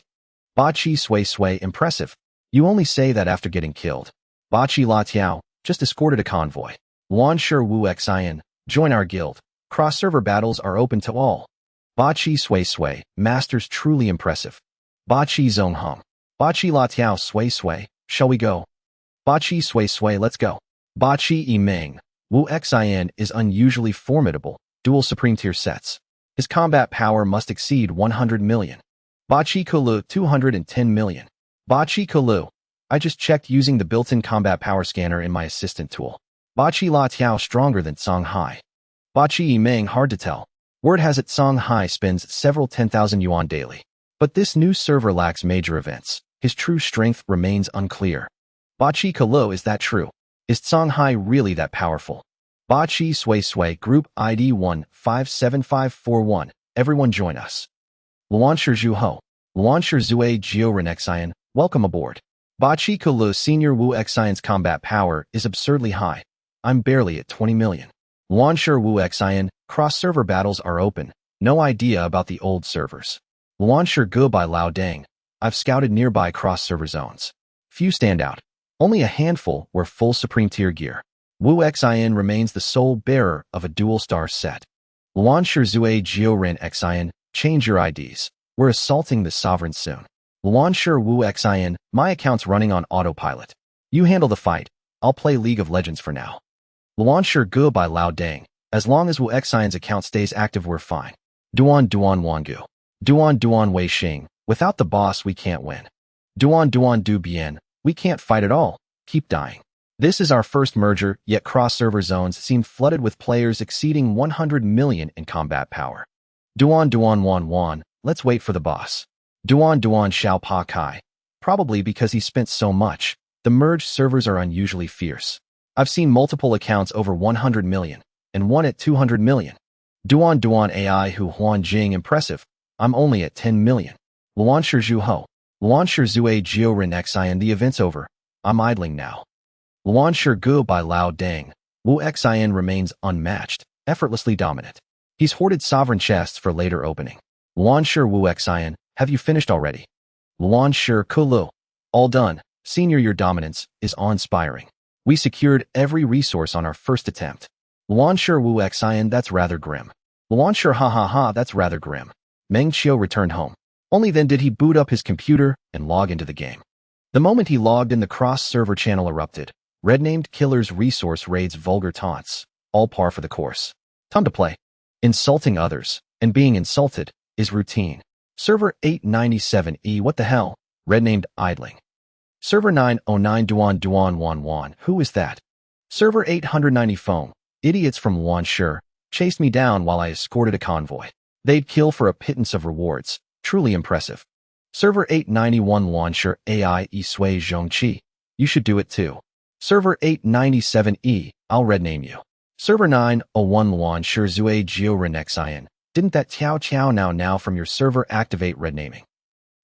Ba Chi Sui Sui, impressive. You only say that after getting killed. Ba Chi La Tiao, just escorted a convoy. Luanshi Wu Xin, join our guild. Cross-server battles are open to all. Ba Chi Sui Sui, masters truly impressive. Ba Chi Zong Hum. Ba Chi La Tiao Sui Sui, shall we go? Ba Chi Sui Sui, let's go. Ba Chi Yi Meng. Wu Xin is unusually formidable, dual supreme tier sets. His combat power must exceed 100 million. Ba Chi Kulu 210 million. Ba Chi Kulu. I just checked using the built-in combat power scanner in my assistant tool. Ba Chi La Tiao stronger than Song Hai. Ba Chi Yi Meng, hard to tell. Word has it Song Hai spends several 10,000 yuan daily. But this new server lacks major events. His true strength remains unclear. Ba Chi Kulu, is that true? Is Song Hai really that powerful? Ba Chi Sui Sui, Group ID 157541. Everyone join us. Luanshi Zhu Ho. Luanshi Zue Jiorin Xian, welcome aboard. Ba Chi Kulu Senior Wu Xion's combat power is absurdly high. I'm barely at 20 million. Luanshi Wu Xian, cross-server battles are open. No idea about the old servers. Luanshi Gu by Lao Dang. I've scouted nearby cross-server zones. Few stand out. Only a handful wear full supreme tier gear. Wu Xin remains the sole bearer of a dual star set. Luanshi Zue Jiorin Xian, change your IDs. We're assaulting the sovereign soon. Luanshi Wu Xin, my account's running on autopilot. You handle the fight. I'll play League of Legends for now. Luanshi Gu by Lao Dang. As long as Wu Xion's account stays active, we're fine. Duan Duan Wangu. Duan Duan Wei Xing. Without the boss, we can't win. Duan Duan Du Bien. We can't fight at all. Keep dying. This is our first merger, yet cross-server zones seem flooded with players exceeding 100 million in combat power. Duan Duan Wan Wan, let's wait for the boss. Duan Duan Xiao Pa Kai. Probably because he spent so much, the merged servers are unusually fierce. I've seen multiple accounts over 100 million, and one at 200 million. Duan Duan AI Hu Huan Jing, impressive. I'm only at 10 million. Luanshi Zhu Ho. Luanshi Zue Jiorin Xian, the event's over. I'm idling now. Luanshi Gu by Lao Dang. Wu Xin remains unmatched, effortlessly dominant. He's hoarded sovereign chests for later opening. Luanshi Wu Xin, have you finished already? Luanshi Kulu. All done. Senior, your dominance is awe-inspiring. We secured every resource on our first attempt. Luanshi Wu Xin, that's rather grim. Luanshi ha ha ha, that's rather grim. Meng Qiu returned home. Only then did he boot up his computer and log into the game. The moment he logged in, the cross-server channel erupted. Red-named killers, resource raids, vulgar taunts. All par for the course. Time to play. Insulting others, and being insulted, is routine. Server 897E, what the hell? Red-named idling. Server 909 Duan Duan Wan Wan, who is that? Server 890 Foam. Idiots from Luanshi chased me down while I escorted a convoy. They'd kill for a pittance of rewards. Truly impressive. Server 891 Luanshi AI E Sui Zhongqi. You should do it too. Server 897E, I'll red name you. Server 901 Luanshi Zue Jiorin Xian. Didn't that Tiao now from your server activate red naming?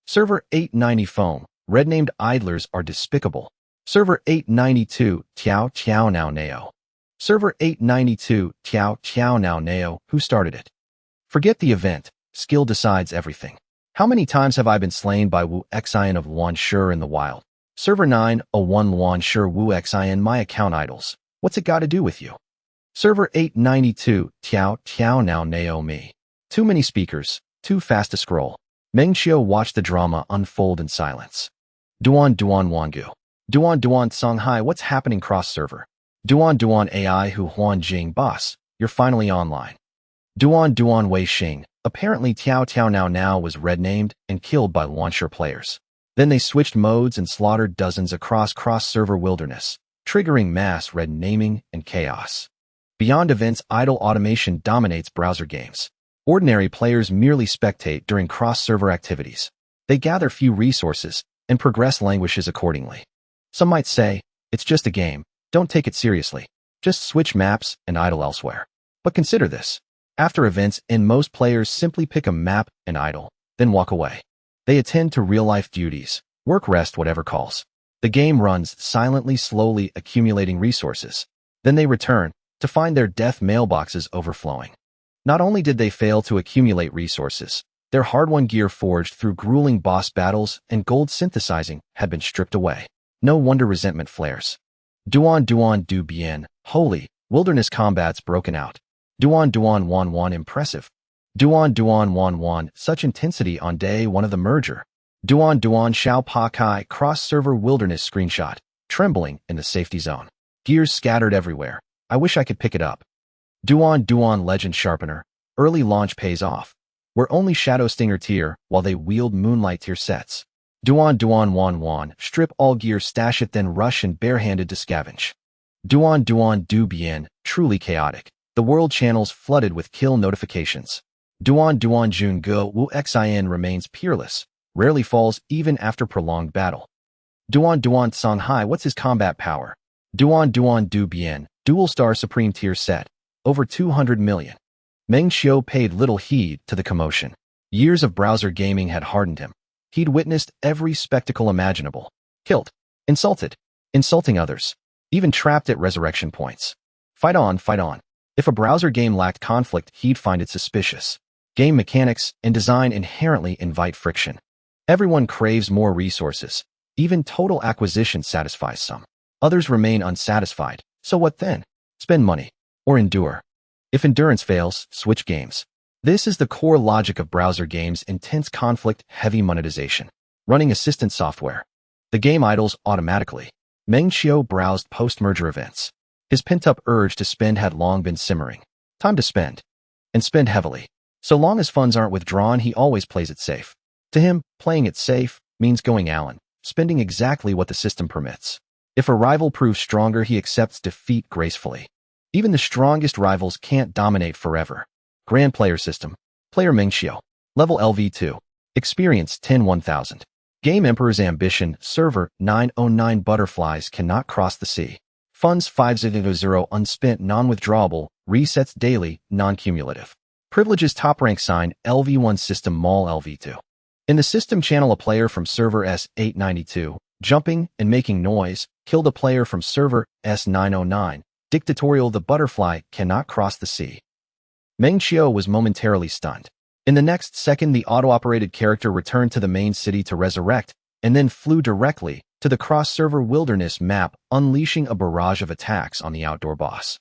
Server 890 Foam. Red named idlers are despicable. Server 892 Tiao now Nao. Server 892 Tiao now Nao. Who started it? Forget the event. Skill decides everything. How many times have I been slain by Wu Xin of Luanshi in the wild? Server 901 Luanshi Wu Xin, my account idols. What's it got to do with you? Server 892 Tiao now Nao me. Too many speakers, too fast to scroll. Meng Qiu watched the drama unfold in silence. Duan Duan Wangu. Duan Duan Songhai, what's happening cross-server? Duan Duan AI Hu Huan Jing boss, you're finally online. Duan Duan Wei Xing, apparently Tiao Tiao Now Now was red-named and killed by launcher players. Then they switched modes and slaughtered dozens across cross-server wilderness, triggering mass red naming and chaos. Beyond events, idle automation dominates browser games. Ordinary players merely spectate during cross-server activities. They gather few resources, and progress languishes accordingly. Some might say, it's just a game, don't take it seriously. Just switch maps and idle elsewhere. But consider this. After events, most players simply pick a map and idle, then walk away. They attend to real-life duties, work, rest, whatever calls. The game runs silently, slowly accumulating resources. Then they return to find their death mailboxes overflowing. Not only did they fail to accumulate resources, their hard-won gear forged through grueling boss battles and gold synthesizing had been stripped away. No wonder resentment flares. Duan Duan Du Bien, holy, wilderness combat's broken out. Duan Duan Wan Wan impressive. Duan Duan Wan Wan, such intensity on day one of the merger. Duan Duan Xiao Pa Kai cross-server wilderness screenshot, trembling in the safety zone. Gears scattered everywhere. I wish I could pick it up. Duan Duan Legend Sharpener, early launch pays off. We're only Shadow Stinger tier while they wield Moonlight tier sets. Duan Duan Wan Wan, strip all gear, stash it, then rush and barehanded to scavenge. Duan Duan Du Bien, truly chaotic. The world channels flooded with kill notifications. Duan Duan Jun Go Wu Xin remains peerless, rarely falls even after prolonged battle. Duan Duan Songhai, what's his combat power? Duan Duan Du Bien, dual star supreme tier set, over 200 million. Meng Qiu paid little heed to the commotion. Years of browser gaming had hardened him. He'd witnessed every spectacle imaginable. Killed. Insulted. Insulting others. Even trapped at resurrection points. Fight on, fight on. If a browser game lacked conflict, he'd find it suspicious. Game mechanics and design inherently invite friction. Everyone craves more resources. Even total acquisition satisfies some. Others remain unsatisfied. So what then? Spend money. Or endure. If endurance fails, switch games. This is the core logic of browser games: intense conflict, heavy monetization. Running assistant software. The game idles automatically. Meng Qiu browsed post-merger events. His pent-up urge to spend had long been simmering. Time to spend. And spend heavily. So long as funds aren't withdrawn, he always plays it safe. To him, playing it safe means going Allen, spending exactly what the system permits. If a rival proves stronger, he accepts defeat gracefully. Even the strongest rivals can't dominate forever. Grand Player System. Player Meng Qiu. Level LV2. Experience 10,000. Game Emperor's Ambition. Server 909. Butterflies cannot cross the sea. Funds 500. Unspent, non-withdrawable. Resets daily, non-cumulative. Privileges top rank sign LV1 System Mall LV2. In the system channel, a player from server S892, jumping and making noise, killed a player from server S909. Dictatorial, the butterfly cannot cross the sea. Meng Qiu was momentarily stunned. In the next second, the auto-operated character returned to the main city to resurrect, and then flew directly to the cross-server wilderness map, unleashing a barrage of attacks on the outdoor boss.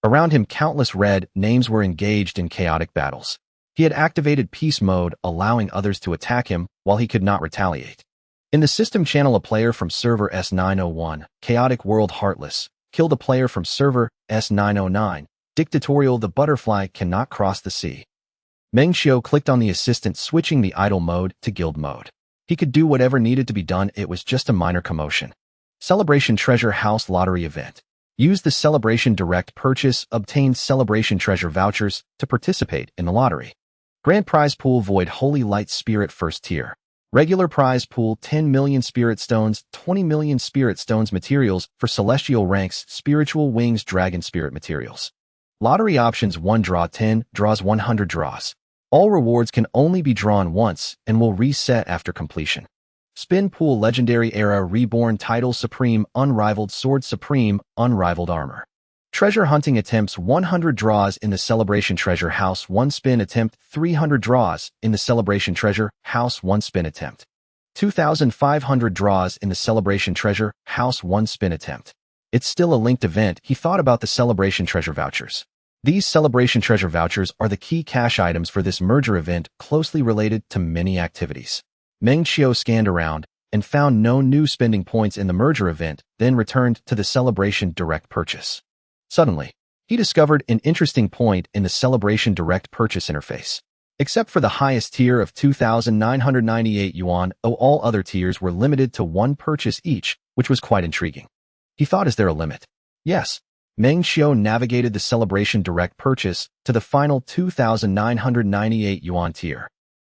Around him, countless red names were engaged in chaotic battles. He had activated peace mode, allowing others to attack him while he could not retaliate. In the system channel, a player from server S901, Chaotic World Heartless, killed a player from server S909, Dictatorial, the butterfly cannot cross the sea. Meng Qiu clicked on the assistant, switching the idle mode to guild mode. He could do whatever needed to be done. It was just a minor commotion. Celebration Treasure House Lottery Event. Use the Celebration Direct Purchase, obtain Celebration Treasure vouchers to participate in the lottery. Grand Prize Pool Void Holy Light Spirit First Tier. Regular Prize Pool 10 million Spirit Stones, 20 million Spirit Stones materials for Celestial Ranks, Spiritual Wings Dragon Spirit materials. Lottery options: 1 draw 10, draws 100 draws. All rewards can only be drawn once and will reset after completion. Spin Pool Legendary Era Reborn Title Supreme Unrivaled Sword Supreme Unrivaled Armor. Treasure Hunting Attempts: 100 draws in the Celebration Treasure House, 1 spin attempt, 300 draws in the Celebration Treasure House, 1 spin attempt. 2,500 draws in the Celebration Treasure House, 1 spin attempt. It's still a linked event. He thought about the Celebration Treasure vouchers. These Celebration Treasure vouchers are the key cash items for this merger event, closely related to many activities. Meng Qiu scanned around, and found no new spending points in the merger event, then returned to the Celebration Direct Purchase. Suddenly, he discovered an interesting point in the Celebration Direct Purchase interface. Except for the highest tier of 2,998 yuan, all other tiers were limited to one purchase each, which was quite intriguing. He thought, is there a limit? Yes. Meng Qiu navigated the Celebration Direct Purchase to the final 2,998 yuan tier.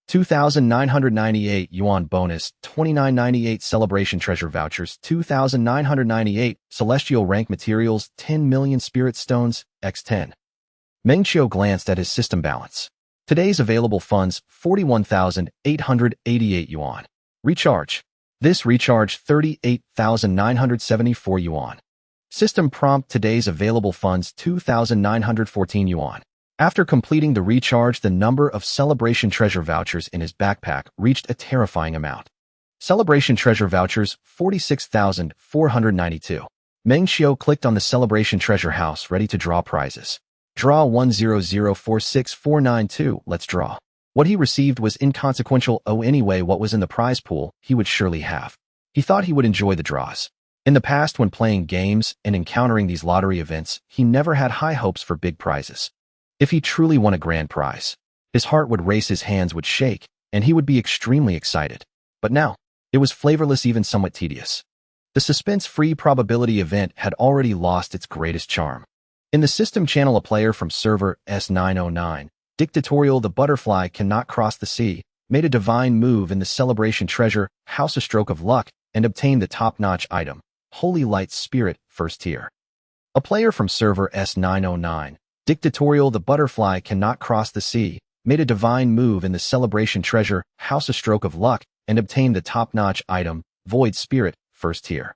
2,998 yuan bonus, 2,998 Celebration Treasure Vouchers, 2,998 Celestial Rank Materials, 10 million Spirit Stones, x10. Meng Qiu glanced at his system balance. Today's available funds, 41,888 yuan. Recharge. This recharge 38,974 yuan. System prompt, today's available funds 2,914 yuan. After completing the recharge, the number of Celebration Treasure Vouchers in his backpack reached a terrifying amount. Celebration Treasure Vouchers 46,492. Meng Qiu clicked on the Celebration Treasure House, ready to draw prizes. Draw 100464992, let's draw. What he received was inconsequential. Anyway, what was in the prize pool, he would surely have. He thought he would enjoy the draws. In the past, when playing games and encountering these lottery events, he never had high hopes for big prizes. If he truly won a grand prize, his heart would race, his hands would shake, and he would be extremely excited. But now, it was flavorless, even somewhat tedious. The suspense-free probability event had already lost its greatest charm. In the system channel, a player from server S909, dictatorial the butterfly cannot cross the sea, made a divine move in the Celebration Treasure House, a stroke of luck, and obtained the top-notch item, Holy Light Spirit, first tier. A player from server S909, dictatorial the butterfly cannot cross the sea, made a divine move in the Celebration Treasure House, a stroke of luck, and obtained the top-notch item, Void Spirit, first tier.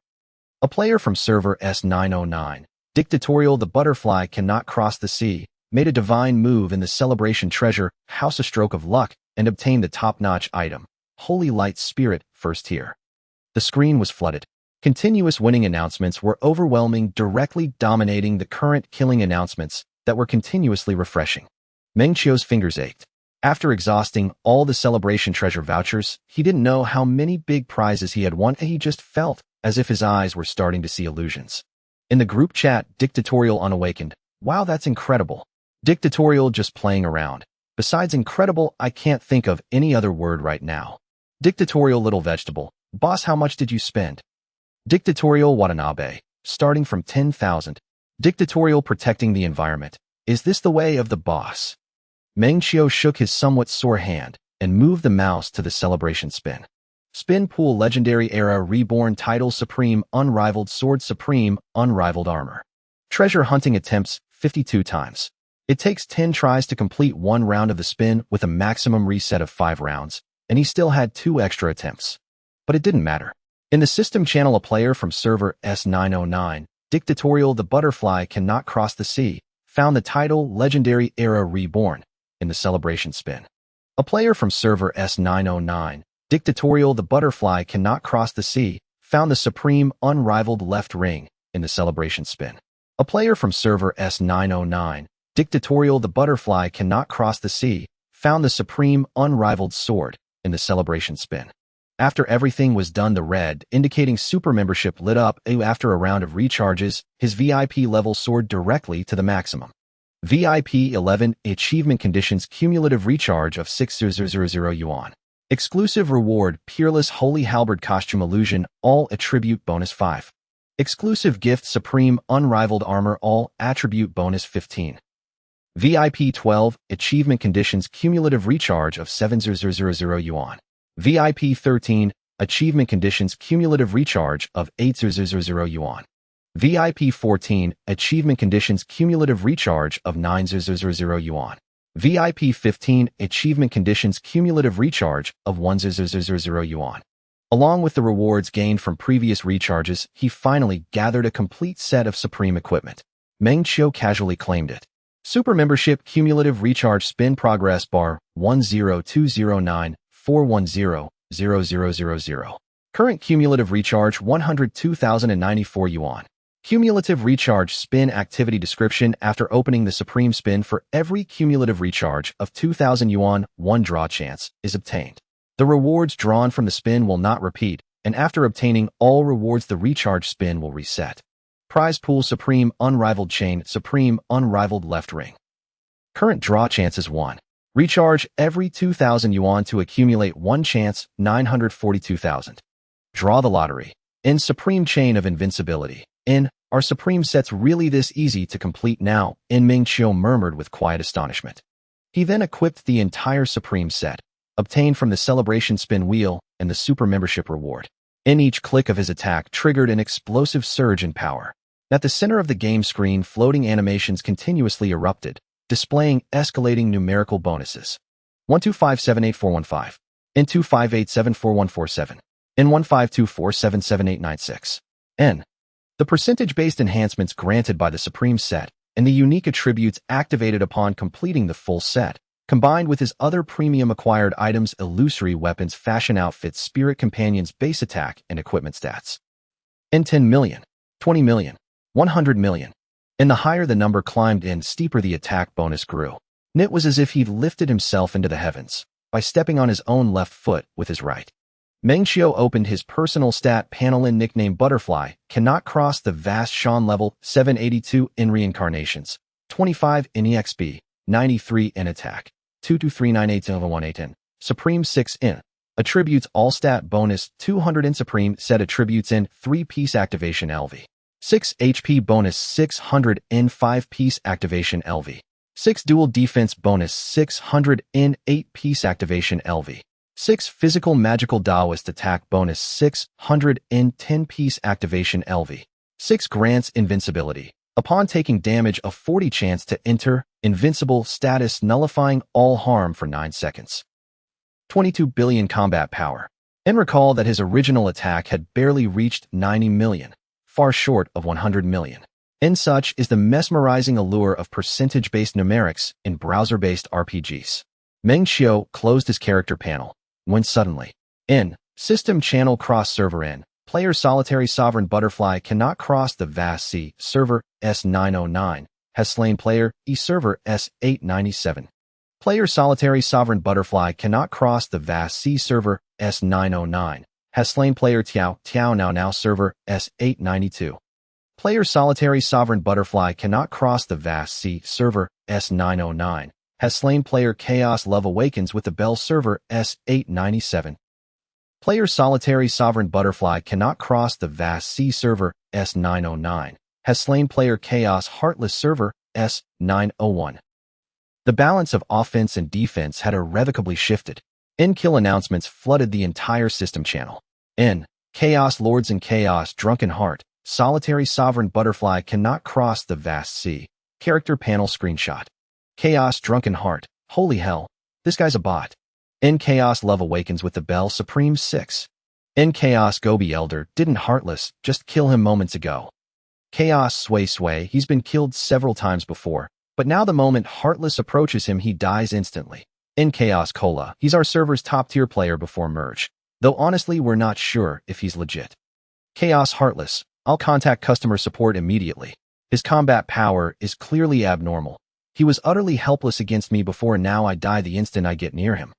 A player from server S909, dictatorial the butterfly cannot cross the sea, made a divine move in the Celebration Treasure House, a stroke of luck, and obtained the top-notch item, Holy Light Spirit, first tier. The screen was flooded. Continuous winning announcements were overwhelming, directly dominating the current killing announcements that were continuously refreshing. Meng Qiu's fingers ached. After exhausting all the Celebration Treasure Vouchers, he didn't know how many big prizes he had won, and he just felt as if his eyes were starting to see illusions. In the group chat, Dictatorial unawakened. Wow, that's incredible. Dictatorial just playing around. Besides incredible, I can't think of any other word right now. Dictatorial little vegetable. Boss, how much did you spend? Dictatorial Watanabe. Starting from 10,000. Dictatorial protecting the environment. Is this the way of the boss? Meng Qiu shook his somewhat sore hand and moved the mouse to the celebration spin. Spin pool, Legendary Era Reborn Title Supreme Unrivaled Sword Supreme Unrivaled Armor. Treasure hunting attempts 52 times. It takes 10 tries to complete one round of the spin with a maximum reset of 5 rounds, and he still had 2 extra attempts. But it didn't matter. In the system channel, a player from server S909, dictatorial the butterfly cannot cross the sea, found the title Legendary Era Reborn in the celebration spin. A player from server S909, dictatorial the butterfly cannot cross the sea, found the supreme unrivaled left ring in the celebration spin. A player from server S909, dictatorial the butterfly cannot cross the sea, found the supreme unrivaled sword in the celebration spin. After everything was done, the red indicating super membership lit up. After a round of recharges, his VIP level soared directly to the maximum. VIP 11 achievement conditions, cumulative recharge of 6,000 yuan. Exclusive reward, Peerless Holy Halberd Costume Illusion, all attribute bonus 5. Exclusive gift, Supreme Unrivaled Armor, all attribute bonus 15. VIP 12 achievement conditions, cumulative recharge of 7,000 yuan. VIP 13 achievement conditions, cumulative recharge of 8,000 yuan. VIP 14 achievement conditions, cumulative recharge of 9,000 yuan. VIP 15 achievement conditions, cumulative recharge of 1,000 yuan. Along with the rewards gained from previous recharges, he finally gathered a complete set of supreme equipment. Meng Qiu casually claimed it. Super membership, cumulative recharge, spin progress bar 10209410000. Current cumulative recharge 102,094 yuan. Cumulative recharge spin activity description. After opening the supreme spin, for every cumulative recharge of 2,000 yuan, 1 draw chance is obtained. The rewards drawn from the spin will not repeat, and after obtaining all rewards the recharge spin will reset. Prize pool Supreme Unrivaled Chain Supreme Unrivaled Left Ring. Current draw chances 1. Recharge every 2,000 yuan to accumulate 1 chance 942,000. Draw the lottery. In Supreme Chain of Invincibility. Are Supreme sets really this easy to complete now? Meng Qiu murmured with quiet astonishment. He then equipped the entire Supreme set, obtained from the Celebration Spin Wheel and the Super Membership Reward. Each click of his attack triggered an explosive surge in power. At the center of the game screen, floating animations continuously erupted, displaying escalating numerical bonuses. 125784115. 2587447. 152477896. The percentage-based enhancements granted by the Supreme set and the unique attributes activated upon completing the full set, combined with his other premium acquired items, illusory weapons, fashion outfits, spirit companions, base attack, and equipment stats. 10 million, 20 million, 100 million. The higher the number climbed, steeper the attack bonus grew. It was as if he'd lifted himself into the heavens by stepping on his own left foot with his right. Meng Qiu opened his personal stat panel. Nickname Butterfly cannot cross the vast Shan level 782 in reincarnations, 25 in EXP, 93 in attack, 22398 Supreme 6 in attributes all stat bonus 200 in Supreme set attributes in 3-piece activation LV, 6 HP bonus 600 in 5-piece activation LV, 6 dual defense bonus 600 in 8-piece activation LV. 6 physical magical Taoist attack bonus 600 in 10-piece activation LV. 6 grants invincibility. Upon taking damage, a 40 chance to enter invincible status, nullifying all harm for 9 seconds. 22 billion combat power. Recall that his original attack had barely reached 90 million, far short of 100 million. Such is the mesmerizing allure of percentage-based numerics in browser-based RPGs. Meng Qiu closed his character panel when suddenly, System Channel Cross Server Player Solitary Sovereign Butterfly cannot cross the vast sea. Server S909 has slain player Server S897. Player Solitary Sovereign Butterfly cannot cross the vast sea. Server S909 has slain player Tiao Now Server S892. Player Solitary Sovereign Butterfly cannot cross the vast sea. Server S909 has slain player Chaos Love Awakens with the Bell. Server S897. Player Solitary Sovereign Butterfly cannot cross the vast sea. Server S909 has slain player Chaos Heartless. Server S901. The balance of offense and defense had irrevocably shifted. Kill announcements flooded the entire system channel. Chaos Lords and Chaos Drunken Heart, Solitary Sovereign Butterfly cannot cross the vast sea. Character panel screenshot. Chaos Drunken Heart, holy hell, this guy's a bot. Chaos Love Awakens with the Bell. Supreme 6. Chaos Gobi Elder didn't Heartless just kill him moments ago. Chaos Sway, he's been killed several times before, but now the moment Heartless approaches him he dies instantly. Chaos Cola, he's our server's top tier player before merge, though honestly we're not sure if he's legit. Chaos Heartless, I'll contact customer support immediately. His combat power is clearly abnormal. He was utterly helpless against me before, now I die the instant I get near him.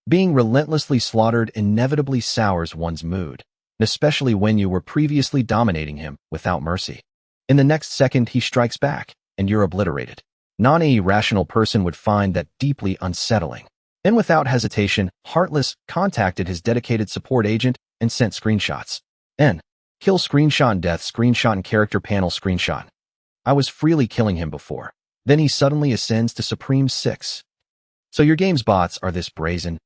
Being relentlessly slaughtered inevitably sours one's mood, especially when you were previously dominating him without mercy. In the next second he strikes back, and you're obliterated. Non-irrational person would find that deeply unsettling. Then without hesitation, Heartless contacted his dedicated support agent and sent screenshots. Kill screenshot and death screenshot and character panel screenshot. I was freely killing him before. Then he suddenly ascends to Supreme 6. So your game's bots are this brazen.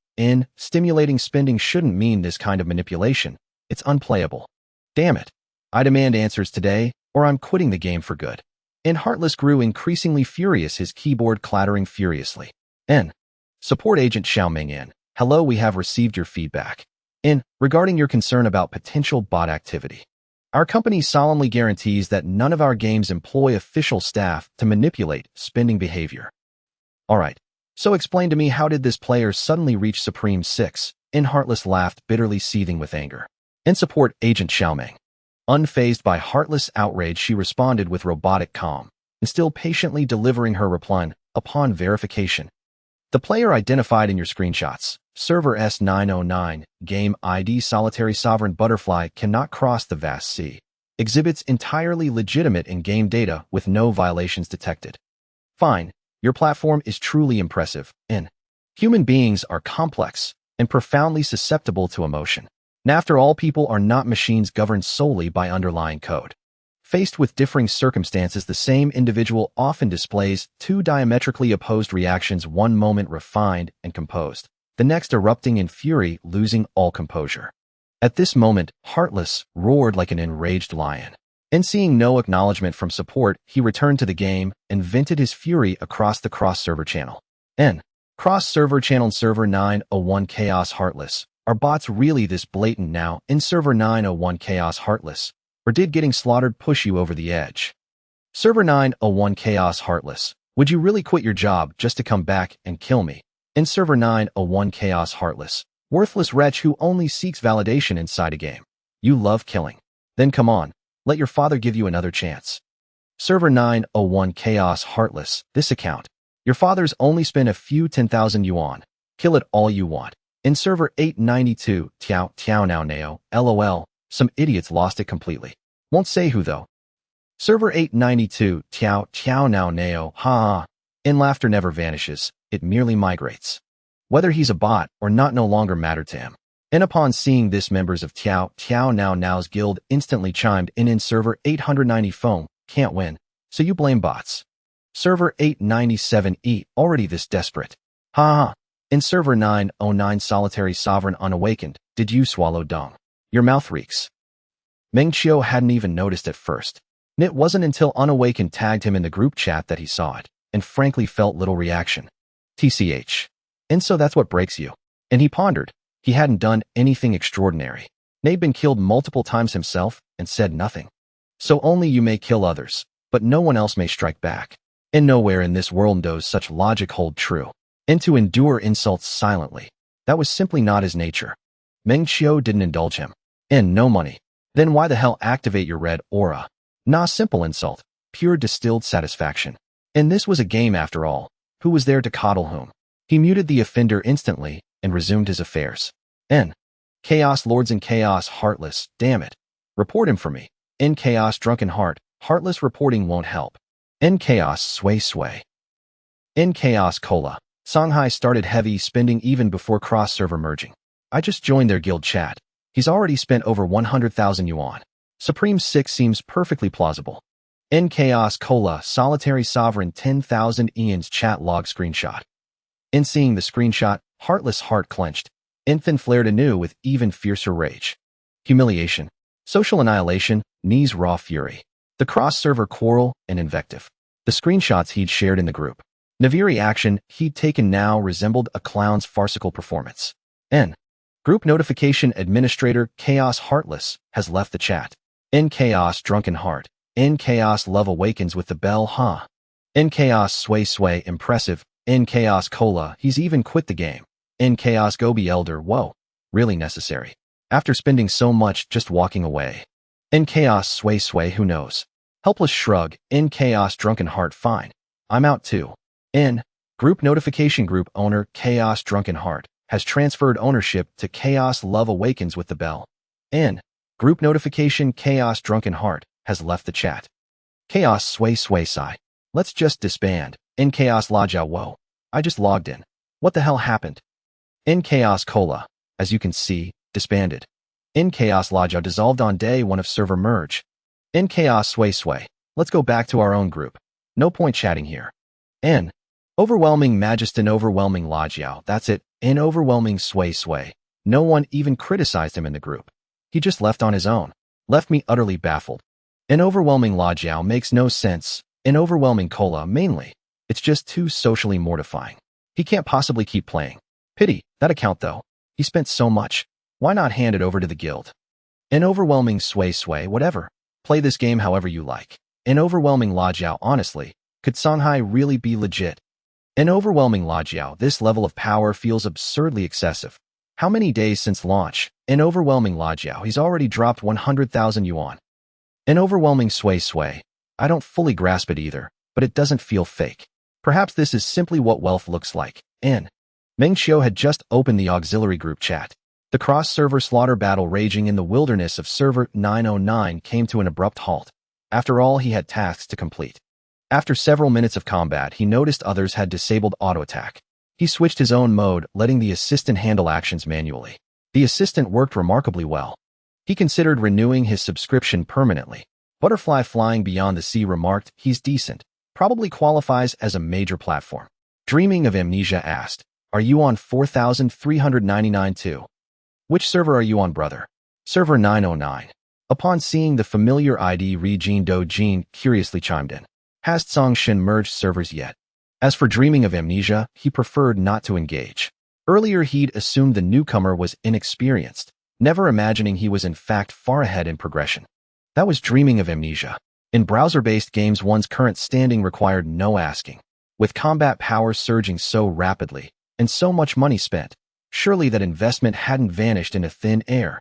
Stimulating spending shouldn't mean this kind of manipulation. It's unplayable. Damn it. I demand answers today, or I'm quitting the game for good. Heartless grew increasingly furious, his keyboard clattering furiously. Support agent Xiaoming hello, we have received your feedback. Regarding your concern about potential bot activity. Our company solemnly guarantees that none of our games employ official staff to manipulate spending behavior. Alright, so explain to me, how did this player suddenly reach Supreme 6? Heartless laughed, bitterly seething with anger. Support agent Xiaoming. Unfazed by Heartless' outrage, she responded with robotic calm, and still patiently delivering her reply upon verification. The player identified in your screenshots, server S909, game ID solitary sovereign butterfly cannot cross the vast sea. Exhibits entirely legitimate in-game data with no violations detected. Fine, your platform is truly impressive, and human beings are complex and profoundly susceptible to emotion. And after all, people are not machines governed solely by underlying code. Faced with differing circumstances, the same individual often displays two diametrically opposed reactions, one moment refined and composed, the next erupting in fury, losing all composure. At this moment, Heartless roared like an enraged lion. And seeing no acknowledgement from support, he returned to the game and vented his fury across the cross-server channel. Cross-server channel server 901 Chaos Heartless. Are bots really this blatant now in server 901 Chaos Heartless? Or did getting slaughtered push you over the edge? Server 901 Chaos Heartless. Would you really quit your job just to come back and kill me? In server 901 Chaos Heartless. Worthless wretch who only seeks validation inside a game. You love killing. Then come on, let your father give you another chance. Server 901 Chaos Heartless. This account. Your father's only spent a few 10,000 yuan. Kill it all you want. In server 892, Tiao now Nao, LOL. Some idiots lost it completely. Won't say who though. Server 892, Tiao now Nao, ha. In laughter never vanishes, it merely migrates. Whether he's a bot or not no longer mattered to him. And upon seeing this, members of Tiao now Nao's guild instantly chimed in server 890 phone, can't win, so you blame bots. Server 897E, already this desperate. Ha. In server 909 solitary sovereign unawakened, did you swallow dung? Your mouth reeks. Meng Qiu hadn't even noticed at first. And it wasn't until Unawakened tagged him in the group chat that he saw it, and frankly felt little reaction. TCH. And so that's what breaks you. And he pondered. He hadn't done anything extraordinary. They'd been killed multiple times himself and said nothing. So only you may kill others, but no one else may strike back. And nowhere in this world does such logic hold true. And to endure insults silently. That was simply not his nature. Meng Qiu didn't indulge him. And no money. Then why the hell activate your red aura? Nah, simple insult. Pure distilled satisfaction. And this was a game after all. Who was there to coddle whom? He muted the offender instantly and resumed his affairs. Chaos Lords and Chaos Heartless, damn it. Report him for me. Chaos Drunken Heart, Heartless reporting won't help. Chaos Sway. Chaos Cola. Songhai started heavy spending even before cross-server merging. I just joined their guild chat. He's already spent over 100,000 yuan. Supreme 6 seems perfectly plausible. Chaos Cola, Solitary Sovereign 10,000 Ian's chat log screenshot. In seeing the screenshot, Heartless heart clenched. Infant flared anew with even fiercer rage. Humiliation. Social annihilation, knees raw fury. The cross-server quarrel and invective. The screenshots he'd shared in the group. Naviri action he'd taken now resembled a clown's farcical performance. Group notification administrator Chaos Heartless has left the chat. Chaos Drunken Heart. Chaos Love awakens with the bell, huh? Chaos Sway impressive. Chaos Cola, he's even quit the game. Chaos Gobi Elder, whoa. Really necessary. After spending so much just walking away. Chaos Sway, who knows? Helpless shrug. Chaos Drunken Heart, fine. I'm out too. Group notification group owner Chaos Drunken Heart has transferred ownership to Chaos Love awakens with the bell. Group notification Chaos Drunken Heart has left the chat. Chaos Sway sigh. Let's just disband. Chaos Lajia, whoa. I just logged in. What the hell happened? Chaos Cola, as you can see, disbanded. Chaos Lajia dissolved on day 1 of server merge. Chaos Sway. Let's go back to our own group. No point chatting here. Overwhelming Majestin overwhelming Lajiao, that's it. Overwhelming Sway. No one even criticized him in the group. He just left on his own. Left me utterly baffled. Overwhelming Lajiao makes no sense. Overwhelming Cola mainly. It's just too socially mortifying. He can't possibly keep playing. Pity, that account though. He spent so much. Why not hand it over to the guild? Overwhelming Sway, whatever. Play this game however you like. Overwhelming Lajiao, honestly, could Songhai really be legit? Overwhelming Lajiao, this level of power feels absurdly excessive. How many days since launch? Overwhelming Lajiao, he's already dropped 100,000 yuan. Overwhelming Sway. I don't fully grasp it either, but it doesn't feel fake. Perhaps this is simply what wealth looks like. in. Meng Qiu had just opened the auxiliary group chat. The cross-server slaughter battle raging in the wilderness of server 909 came to an abrupt halt. After all, he had tasks to complete. After several minutes of combat, he noticed others had disabled auto-attack. He switched his own mode, letting the assistant handle actions manually. The assistant worked remarkably well. He considered renewing his subscription permanently. Butterfly Flying Beyond the Sea remarked, "He's decent. Probably qualifies as a major platform." Dreaming of Amnesia asked, "Are you on 4399 too? Which server are you on, brother?" "Server 909. Upon seeing the familiar ID, Rijin Dojin curiously chimed in. "Has Songshin merged servers yet?" As for Dreaming of Amnesia, he preferred not to engage. Earlier he'd assumed the newcomer was inexperienced, never imagining he was in fact far ahead in progression. That was Dreaming of Amnesia. In browser-based games, one's current standing required no asking. With combat power surging so rapidly, and so much money spent, surely that investment hadn't vanished into thin air.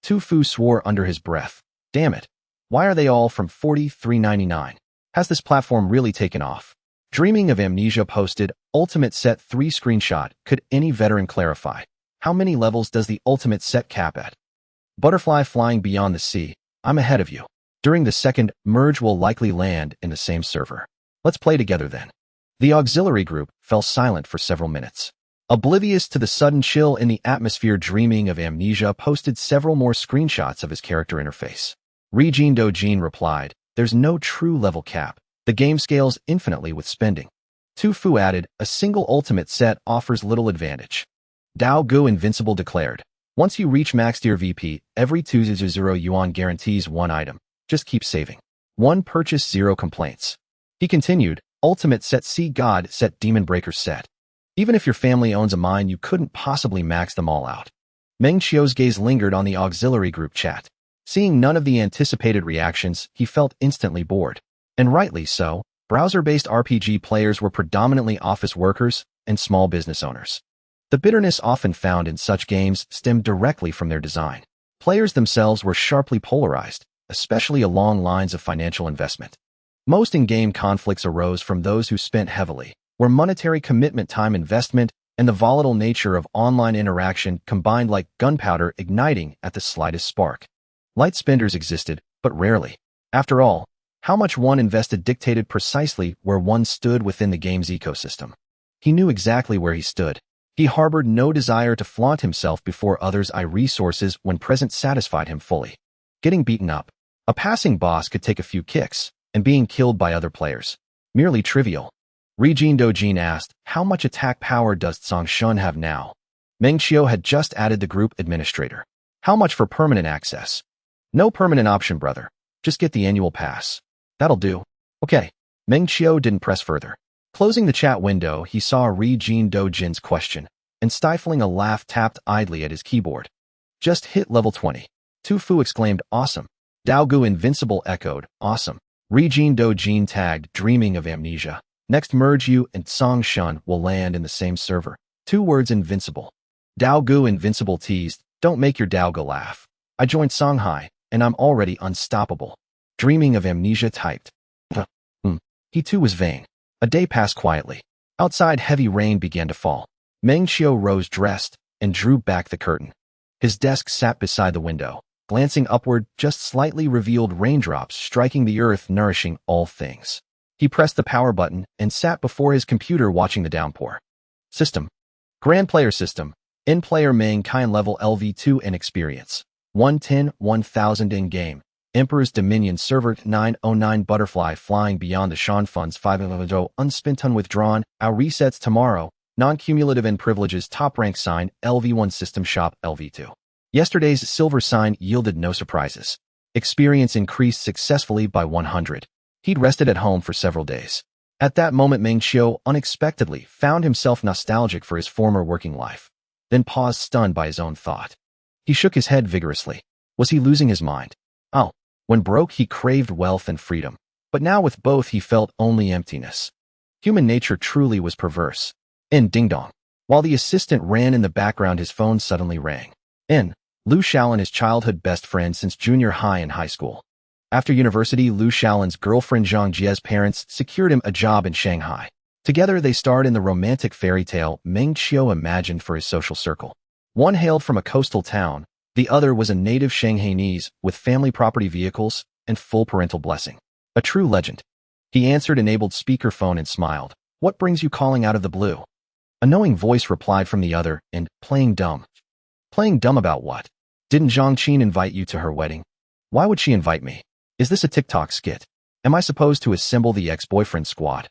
Tu Fu swore under his breath. Damn it. Why are they all from 4399? Has this platform really taken off? Dreaming of Amnesia posted, Ultimate Set 3 screenshot. Could any veteran clarify? How many levels does the Ultimate Set cap at? Butterfly Flying Beyond the Sea. I'm ahead of you. During the second merge will likely land in the same server. Let's play together then. The auxiliary group fell silent for several minutes. Oblivious to the sudden chill in the atmosphere, Dreaming of Amnesia posted several more screenshots of his character interface. Rijin Dojin replied, "There's no true level cap. The game scales infinitely with spending." Tu Fu added, "A single ultimate set offers little advantage." Dao Gu Invincible declared, "Once you reach max tier VP, every 200 yuan guarantees one item. Just keep saving. One purchase, 0 complaints." He continued, "Ultimate set, see God set, Demon Breaker set. Even if your family owns a mine, you couldn't possibly max them all out." Meng Qiu's gaze lingered on the auxiliary group chat. Seeing none of the anticipated reactions, he felt instantly bored. And rightly so. Browser-based RPG players were predominantly office workers and small business owners. The bitterness often found in such games stemmed directly from their design. Players themselves were sharply polarized, especially along lines of financial investment. Most in-game conflicts arose from those who spent heavily, where monetary commitment, time investment, and the volatile nature of online interaction combined like gunpowder igniting at the slightest spark. Light spenders existed, but rarely. After all, how much one invested dictated precisely where one stood within the game's ecosystem. He knew exactly where he stood. He harbored no desire to flaunt himself before others. Resources when present satisfied him fully. Getting beaten up. A passing boss could take a few kicks, and being killed by other players. Merely trivial. Rijin Dojin asked, "How much attack power does Songshin have now?" Meng Qiu had just added the group administrator. "How much for permanent access?" "No permanent option, brother. Just get the annual pass." "That'll do." "Okay." Meng Qiu didn't press further. Closing the chat window, he saw Rijin Dojin's question, and stifling a laugh tapped idly at his keyboard. "Just hit level 20. Tu Fu exclaimed, "Awesome." Dao Gu Invincible echoed, "Awesome." Rijin Dojin tagged, "Dreaming of Amnesia. Next merge you and Songshin will land in the same server. 2 words invincible." Dao Gu Invincible teased, "Don't make your Dao Gu laugh. I joined Songhai, and I'm already unstoppable." Dreaming of Amnesia typed. He too was vain. A day passed quietly. Outside, heavy rain began to fall. Meng Qiu rose dressed and drew back the curtain. His desk sat beside the window. Glancing upward, just slightly revealed raindrops striking the earth, nourishing all things. He pressed the power button and sat before his computer watching the downpour. System. Grand Player System. In-player Meng Qiu level LV2 in experience. 110,000 in-game. Emperor's Dominion Server 909 Butterfly Flying Beyond the Shan Funds 500 unspent unwithdrawn. Our resets tomorrow. Non-cumulative and privileges top rank sign LV1 System Shop LV2. Yesterday's silver sign yielded no surprises. Experience increased successfully by 100. He'd rested at home for several days. At that moment, Meng Qiu unexpectedly found himself nostalgic for his former working life, then paused, stunned by his own thought. He shook his head vigorously. Was he losing his mind? Oh, when broke he craved wealth and freedom, but now with both he felt only emptiness. Human nature truly was perverse. Ding-dong. While the assistant ran in the background, his phone suddenly rang. Lu Shaolin, his childhood best friend since junior high and high school. After university, Lu Shaolin's girlfriend Zhang Jie's parents secured him a job in Shanghai. Together, they starred in the romantic fairy tale Meng Qiu imagined for his social circle. One hailed from a coastal town, the other was a native Shanghainese with family property vehicles and full parental blessing. A true legend. He answered enabled speakerphone and smiled. What brings you calling out of the blue? A knowing voice replied from the other, and playing dumb. Playing dumb about what? Didn't Zhang Qin invite you to her wedding? Why would she invite me? Is this a TikTok skit? Am I supposed to assemble the ex-boyfriend squad?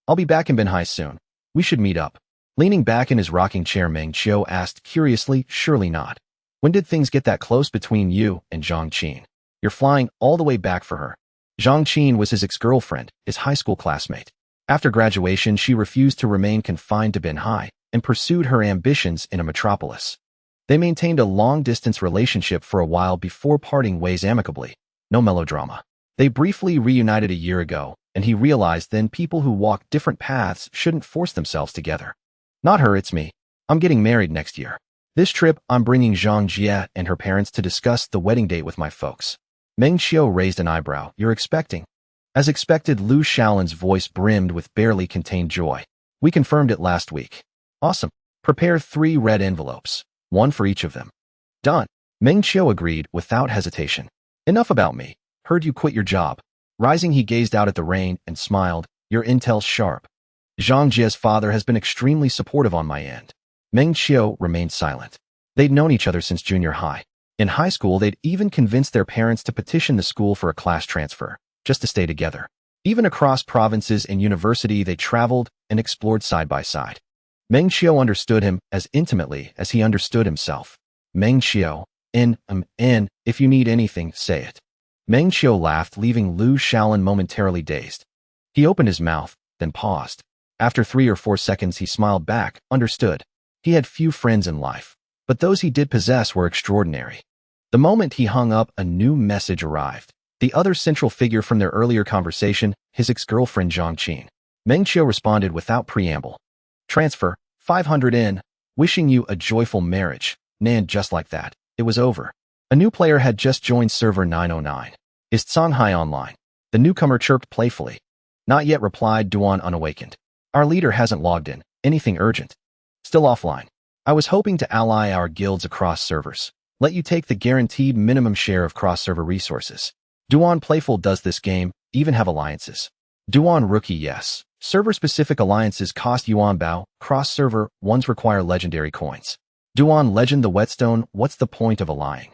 I'll be back in Binhai soon. We should meet up. Leaning back in his rocking chair, Meng Qiu asked curiously, surely not. When did things get that close between you and Zhang Qin? You're flying all the way back for her. Zhang Qin was his ex-girlfriend, his high school classmate. After graduation, she refused to remain confined to Binhai and pursued her ambitions in a metropolis. They maintained a long-distance relationship for a while before parting ways amicably. No melodrama. They briefly reunited a year ago, and he realized then people who walk different paths shouldn't force themselves together. Not her, it's me. I'm getting married next year. This trip, I'm bringing Zhang Jie and her parents to discuss the wedding date with my folks. Meng Qiu raised an eyebrow. You're expecting? As expected, Lu Shaolin's voice brimmed with barely contained joy. We confirmed it last week. Awesome. Prepare 3 red envelopes, 1 for each of them. Done. Meng Qiu agreed without hesitation. Enough about me. Heard you quit your job. Rising, he gazed out at the rain and smiled. Your intel's sharp. Zhang Jie's father has been extremely supportive on my end. Meng Qiu remained silent. They'd known each other since junior high. In high school, they'd even convinced their parents to petition the school for a class transfer, just to stay together. Even across provinces and university, they traveled and explored side by side. Meng Qiu understood him as intimately as he understood himself. Meng Qiu, if you need anything, say it. Meng Qiu laughed, leaving Lu Shaolin momentarily dazed. He opened his mouth, then paused. After 3 or 4 seconds, he smiled back, understood. He had few friends in life, but those he did possess were extraordinary. The moment he hung up, a new message arrived. The other central figure from their earlier conversation, his ex-girlfriend Zhang Qin. Meng Qiu responded without preamble. Transfer, 500 in, wishing you a joyful marriage. And just like that, it was over. A new player had just joined server 909. Is Songhai online? The newcomer chirped playfully. Not yet, replied Duan unawakened. Our leader hasn't logged in. Anything urgent? Still offline. I was hoping to ally our guilds across servers. Let you take the guaranteed minimum share of cross-server resources. Duan playful. Does this game even have alliances? Duan rookie. Yes. Server-specific alliances cost yuan bao. Cross-server ones require legendary coins. Duan legend. The whetstone. What's the point of allying?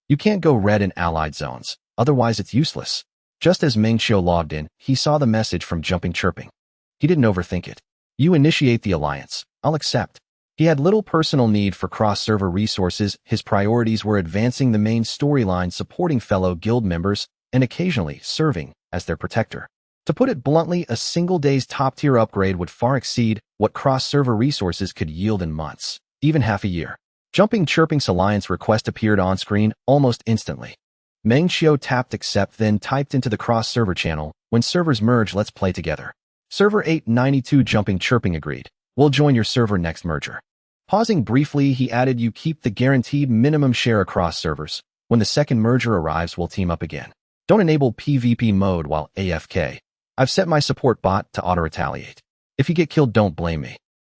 You can't go red in allied zones, otherwise it's useless. Just as Meng Qiu logged in, he saw the message from Jumping Chirping. He didn't overthink it. You initiate the alliance. I'll accept. He had little personal need for cross-server resources. His priorities were advancing the main storyline, supporting fellow guild members, and occasionally serving as their protector. To put it bluntly, a single day's top-tier upgrade would far exceed what cross-server resources could yield in months, even half a year. Jumping Chirping's alliance request appeared on screen almost instantly. Meng Qiu tapped accept, then typed into the cross-server channel, when servers merge, let's play together. Server 892. Jumping Chirping agreed. We'll join your server next merger. Pausing briefly, he added, you keep the guaranteed minimum share across servers. When the second merger arrives, we'll team up again. Don't enable PvP mode while AFK. I've set my support bot to auto-retaliate. If you get killed, don't blame me.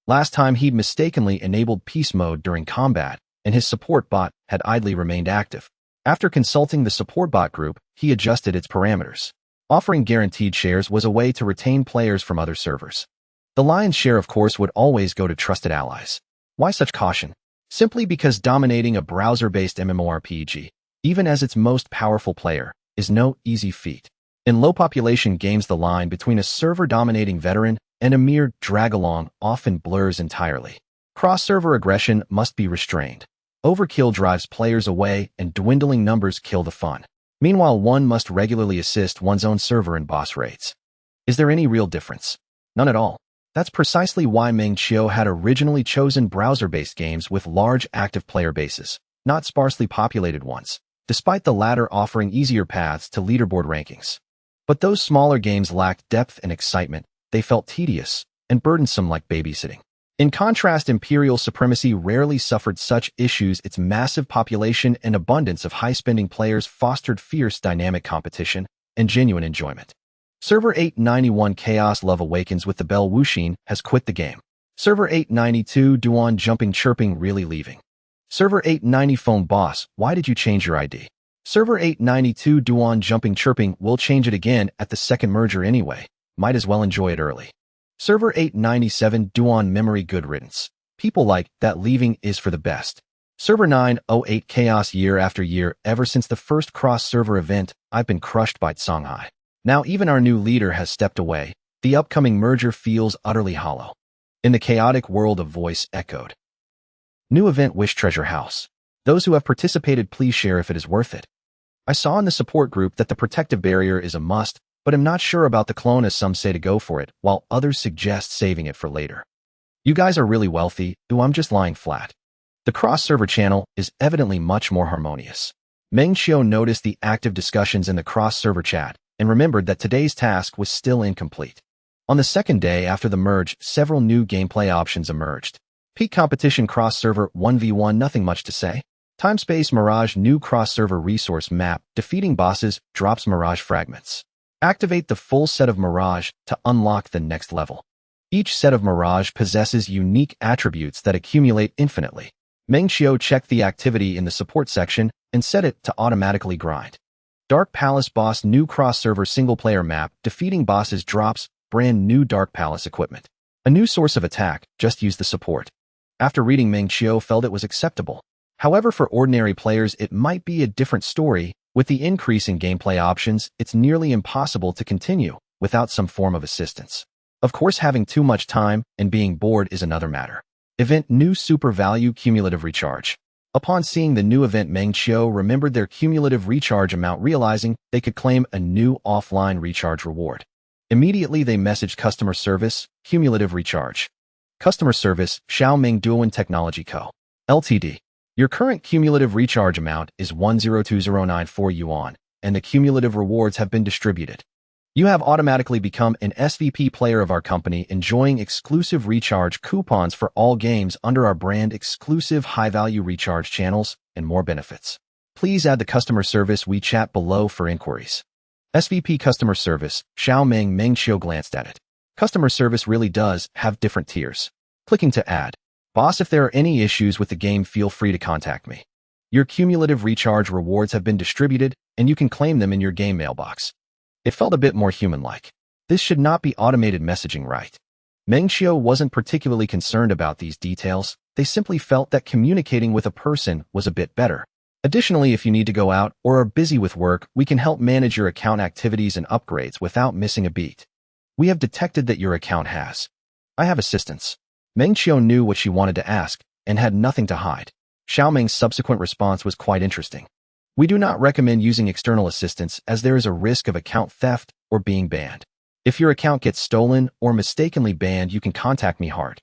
Last time he'd mistakenly enabled peace mode during combat, and his support bot had idly remained active. After consulting the support bot group, he adjusted its parameters. Offering guaranteed shares was a way to retain players from other servers. The lion's share, of course, would always go to trusted allies. Why such caution? Simply because dominating a browser-based MMORPG, even as its most powerful player, is no easy feat. In low-population games, the line between a server-dominating veteran and a mere drag-along often blurs entirely. Cross-server aggression must be restrained. Overkill drives players away, and dwindling numbers kill the fun. Meanwhile, one must regularly assist one's own server in boss raids. Is there any real difference? None at all. That's precisely why Meng Qiu had originally chosen browser-based games with large active player bases, not sparsely populated ones, despite the latter offering easier paths to leaderboard rankings. But those smaller games lacked depth and excitement. They felt tedious and burdensome, like babysitting. In contrast, Imperial Supremacy rarely suffered such issues. Its massive population and abundance of high-spending players fostered fierce dynamic competition and genuine enjoyment. Server 891 Chaos Love Awakens with the bell whooshing has quit the game. Server 892 Duan Jumping Chirping really leaving. Server 890 Phone Boss, why did you change your ID? Server 892 Duan Jumping Chirping will change it again at the second merger anyway. Might as well enjoy it early. Server 897 Duan Memory Good Riddance. People like that leaving is for the best. Server 908 Chaos year after year ever since the first cross-server event, I've been crushed by Songhai. Now even our new leader has stepped away. The upcoming merger feels utterly hollow. In the chaotic world of voice echoed. New event Wish Treasure House. Those who have participated please share if it is worth it. I saw in the support group that the protective barrier is a must, but am not sure about the clone as some say to go for it, while others suggest saving it for later. You guys are really wealthy, I'm just lying flat. The cross-server channel is evidently much more harmonious. Meng Qiu noticed the active discussions in the cross-server chat and remembered that today's task was still incomplete. On the second day after the merge, several new gameplay options emerged. Peak competition cross-server 1v1, nothing much to say. Time-space Mirage new cross-server resource map, defeating bosses drops Mirage fragments. Activate the full set of Mirage to unlock the next level. Each set of Mirage possesses unique attributes that accumulate infinitely. Meng Qiu checked the activity in the support section and set it to automatically grind. Dark Palace boss new cross-server single-player map, defeating bosses drops brand new Dark Palace equipment. A new source of attack, just use the support. After reading, Meng Qiu felt it was acceptable. However, for ordinary players it might be a different story. With the increase in gameplay options, it's nearly impossible to continue without some form of assistance. Of course, having too much time and being bored is another matter. Event New Super Value Cumulative Recharge. Upon seeing the new event, Meng Qiu remembered their cumulative recharge amount, realizing they could claim a new offline recharge reward. Immediately they messaged customer service, cumulative recharge. Customer service, Xiaoming Duowen Technology Co. Ltd. Your current cumulative recharge amount is 102094 yuan, and the cumulative rewards have been distributed. You have automatically become an SVP player of our company, enjoying exclusive recharge coupons for all games under our brand, exclusive high-value recharge channels, and more benefits. Please add the customer service WeChat below for inquiries. SVP Customer Service, Xiaoming. Meng Qiu glanced at it. Customer service really does have different tiers. Clicking to add. Boss, if there are any issues with the game, feel free to contact me. Your cumulative recharge rewards have been distributed, and you can claim them in your game mailbox. It felt a bit more human-like. This should not be automated messaging, right? Meng Qiu wasn't particularly concerned about these details. They simply felt that communicating with a person was a bit better. Additionally, if you need to go out or are busy with work, we can help manage your account activities and upgrades without missing a beat. We have detected that your account has. I have assistance. Meng Qiu knew what she wanted to ask and had nothing to hide. Xiaoming's subsequent response was quite interesting. We do not recommend using external assistance as there is a risk of account theft or being banned. If your account gets stolen or mistakenly banned, you can contact me hard.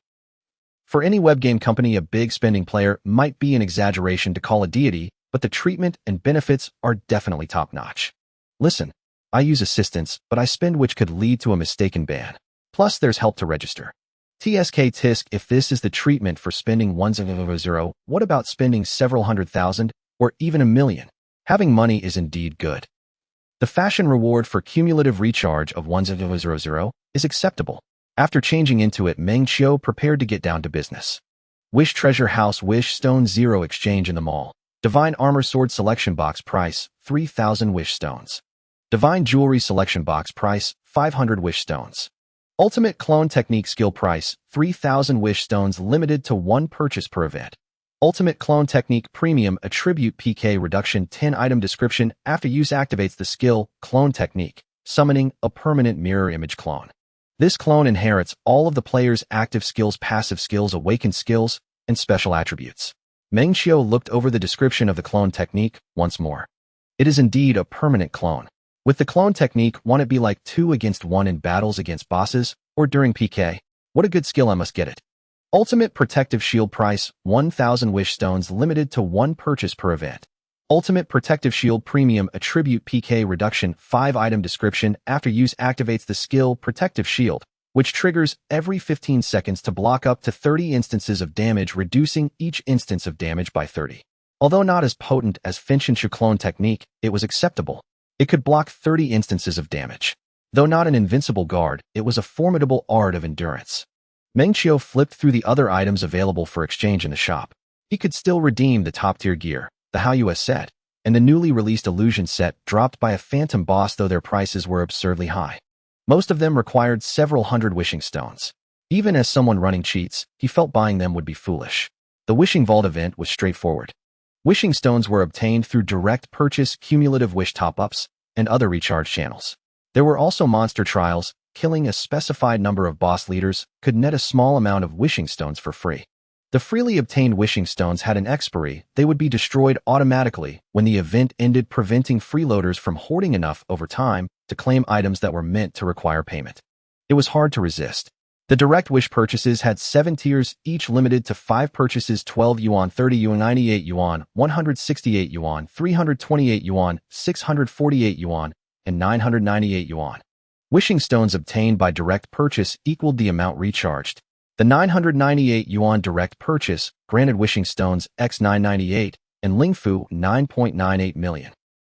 For any web game company, a big spending player might be an exaggeration to call a deity, but the treatment and benefits are definitely top-notch. Listen, I use assistance, but I spend which could lead to a mistaken ban. Plus, there's help to register. TSK Tisk, if this is the treatment for spending 100, what about spending several 100,000 or even 1,000,000? Having money is indeed good. The fashion reward for cumulative recharge of 100 is acceptable. After changing into it, Meng Qiu prepared to get down to business. Wish Treasure House Wish Stone 0 Exchange in the mall. Divine Armor Sword Selection Box price, 3,000 Wish Stones. Divine Jewelry Selection Box price, 500 Wish Stones. Ultimate Clone Technique Skill price, 3,000 Wish Stones, limited to 1 purchase per event. Ultimate Clone Technique Premium Attribute PK Reduction 10 Item Description. After use activates the skill, Clone Technique, summoning a permanent mirror image clone. This clone inherits all of the player's active skills, passive skills, awakened skills, and special attributes. Meng Qiu looked over the description of the clone technique once more. It is indeed a permanent clone. With the clone technique, won't it be like 2 against 1 in battles against bosses or during PK? What a good skill, I must get it. Ultimate Protective Shield price, 1,000 Wish Stones, limited to 1 purchase per event. Ultimate Protective Shield Premium Attribute PK Reduction 5 Item Description. After use activates the skill Protective Shield, which triggers every 15 seconds to block up to 30 instances of damage, reducing each instance of damage by 30. Although not as potent as Finshinshu Clone Technique, it was acceptable. It could block 30 instances of damage. Though not an invincible guard, it was a formidable art of endurance. Meng Qiu flipped through the other items available for exchange in the shop. He could still redeem the top-tier gear, the Hao US set, and the newly released illusion set dropped by a phantom boss, though their prices were absurdly high. Most of them required several hundred wishing stones. Even as someone running cheats, he felt buying them would be foolish. The Wishing Vault event was straightforward. Wishing stones were obtained through direct purchase, cumulative wish top-ups, and other recharge channels. There were also monster trials. Killing a specified number of boss leaders could net a small amount of wishing stones for free. The freely obtained wishing stones had an expiry. They would be destroyed automatically when the event ended, preventing freeloaders from hoarding enough over time to claim items that were meant to require payment. It was hard to resist. The direct wish purchases had 7 tiers, each limited to 5 purchases: 12 yuan, 30 yuan, 98 yuan, 168 yuan, 328 yuan, 648 yuan, and 998 yuan. Wishing stones obtained by direct purchase equaled the amount recharged. The 998 yuan direct purchase granted wishing stones x 998 and Lingfu 9.98 million.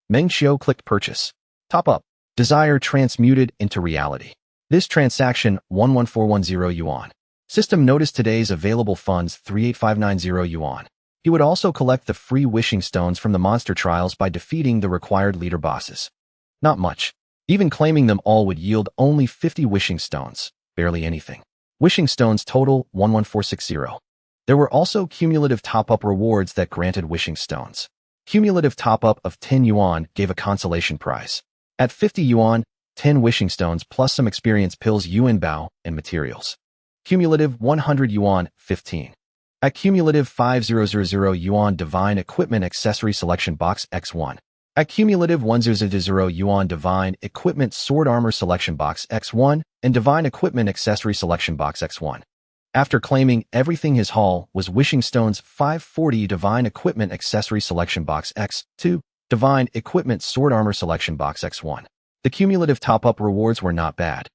Meng Qiu clicked purchase. Top up. Desire transmuted into reality. This transaction 11410 yuan. System noticed today's available funds 38590 yuan. He would also collect the free wishing stones from the monster trials by defeating the required leader bosses. Not much. Even claiming them all would yield only 50 wishing stones, barely anything. Wishing stones total 11460. There were also cumulative top-up rewards that granted wishing stones. Cumulative top-up of 10 yuan gave a consolation prize. At 50 yuan, 10 wishing stones plus some experience pills yuan bao and materials. Cumulative 100 yuan, 15. At cumulative 5000 yuan divine equipment accessory selection box X1. At cumulative 1000 yuan divine equipment sword armor selection box X1 and divine equipment accessory selection box X1. After claiming everything, his haul was wishing stones 540 divine equipment accessory selection box X2, divine equipment sword armor selection box X1. The cumulative top-up rewards were not bad.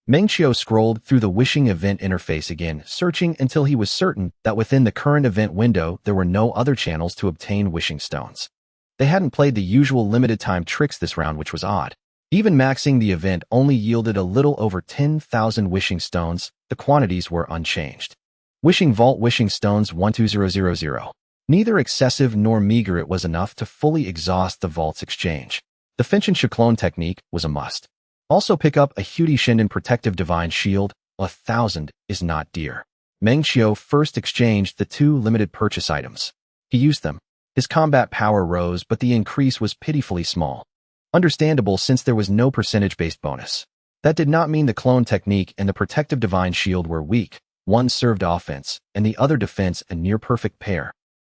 Meng Qiu scrolled through the wishing event interface again, searching until he was certain that within the current event window there were no other channels to obtain wishing stones. They hadn't played the usual limited time tricks this round, which was odd. Even maxing the event only yielded a little over 10,000 wishing stones. The quantities were unchanged. Wishing Vault wishing stones 12000. Neither excessive nor meager, it was enough to fully exhaust the vault's exchange. The Finchen clone technique was a must. Also pick up a Hudi Shinden protective divine shield. 1,000 is not dear. Meng Qiu first exchanged the 2 limited purchase items. He used them. His combat power rose, but the increase was pitifully small. Understandable, since there was no percentage-based bonus. That did not mean the clone technique and the protective divine shield were weak. One served offense, and the other defense, a near-perfect pair.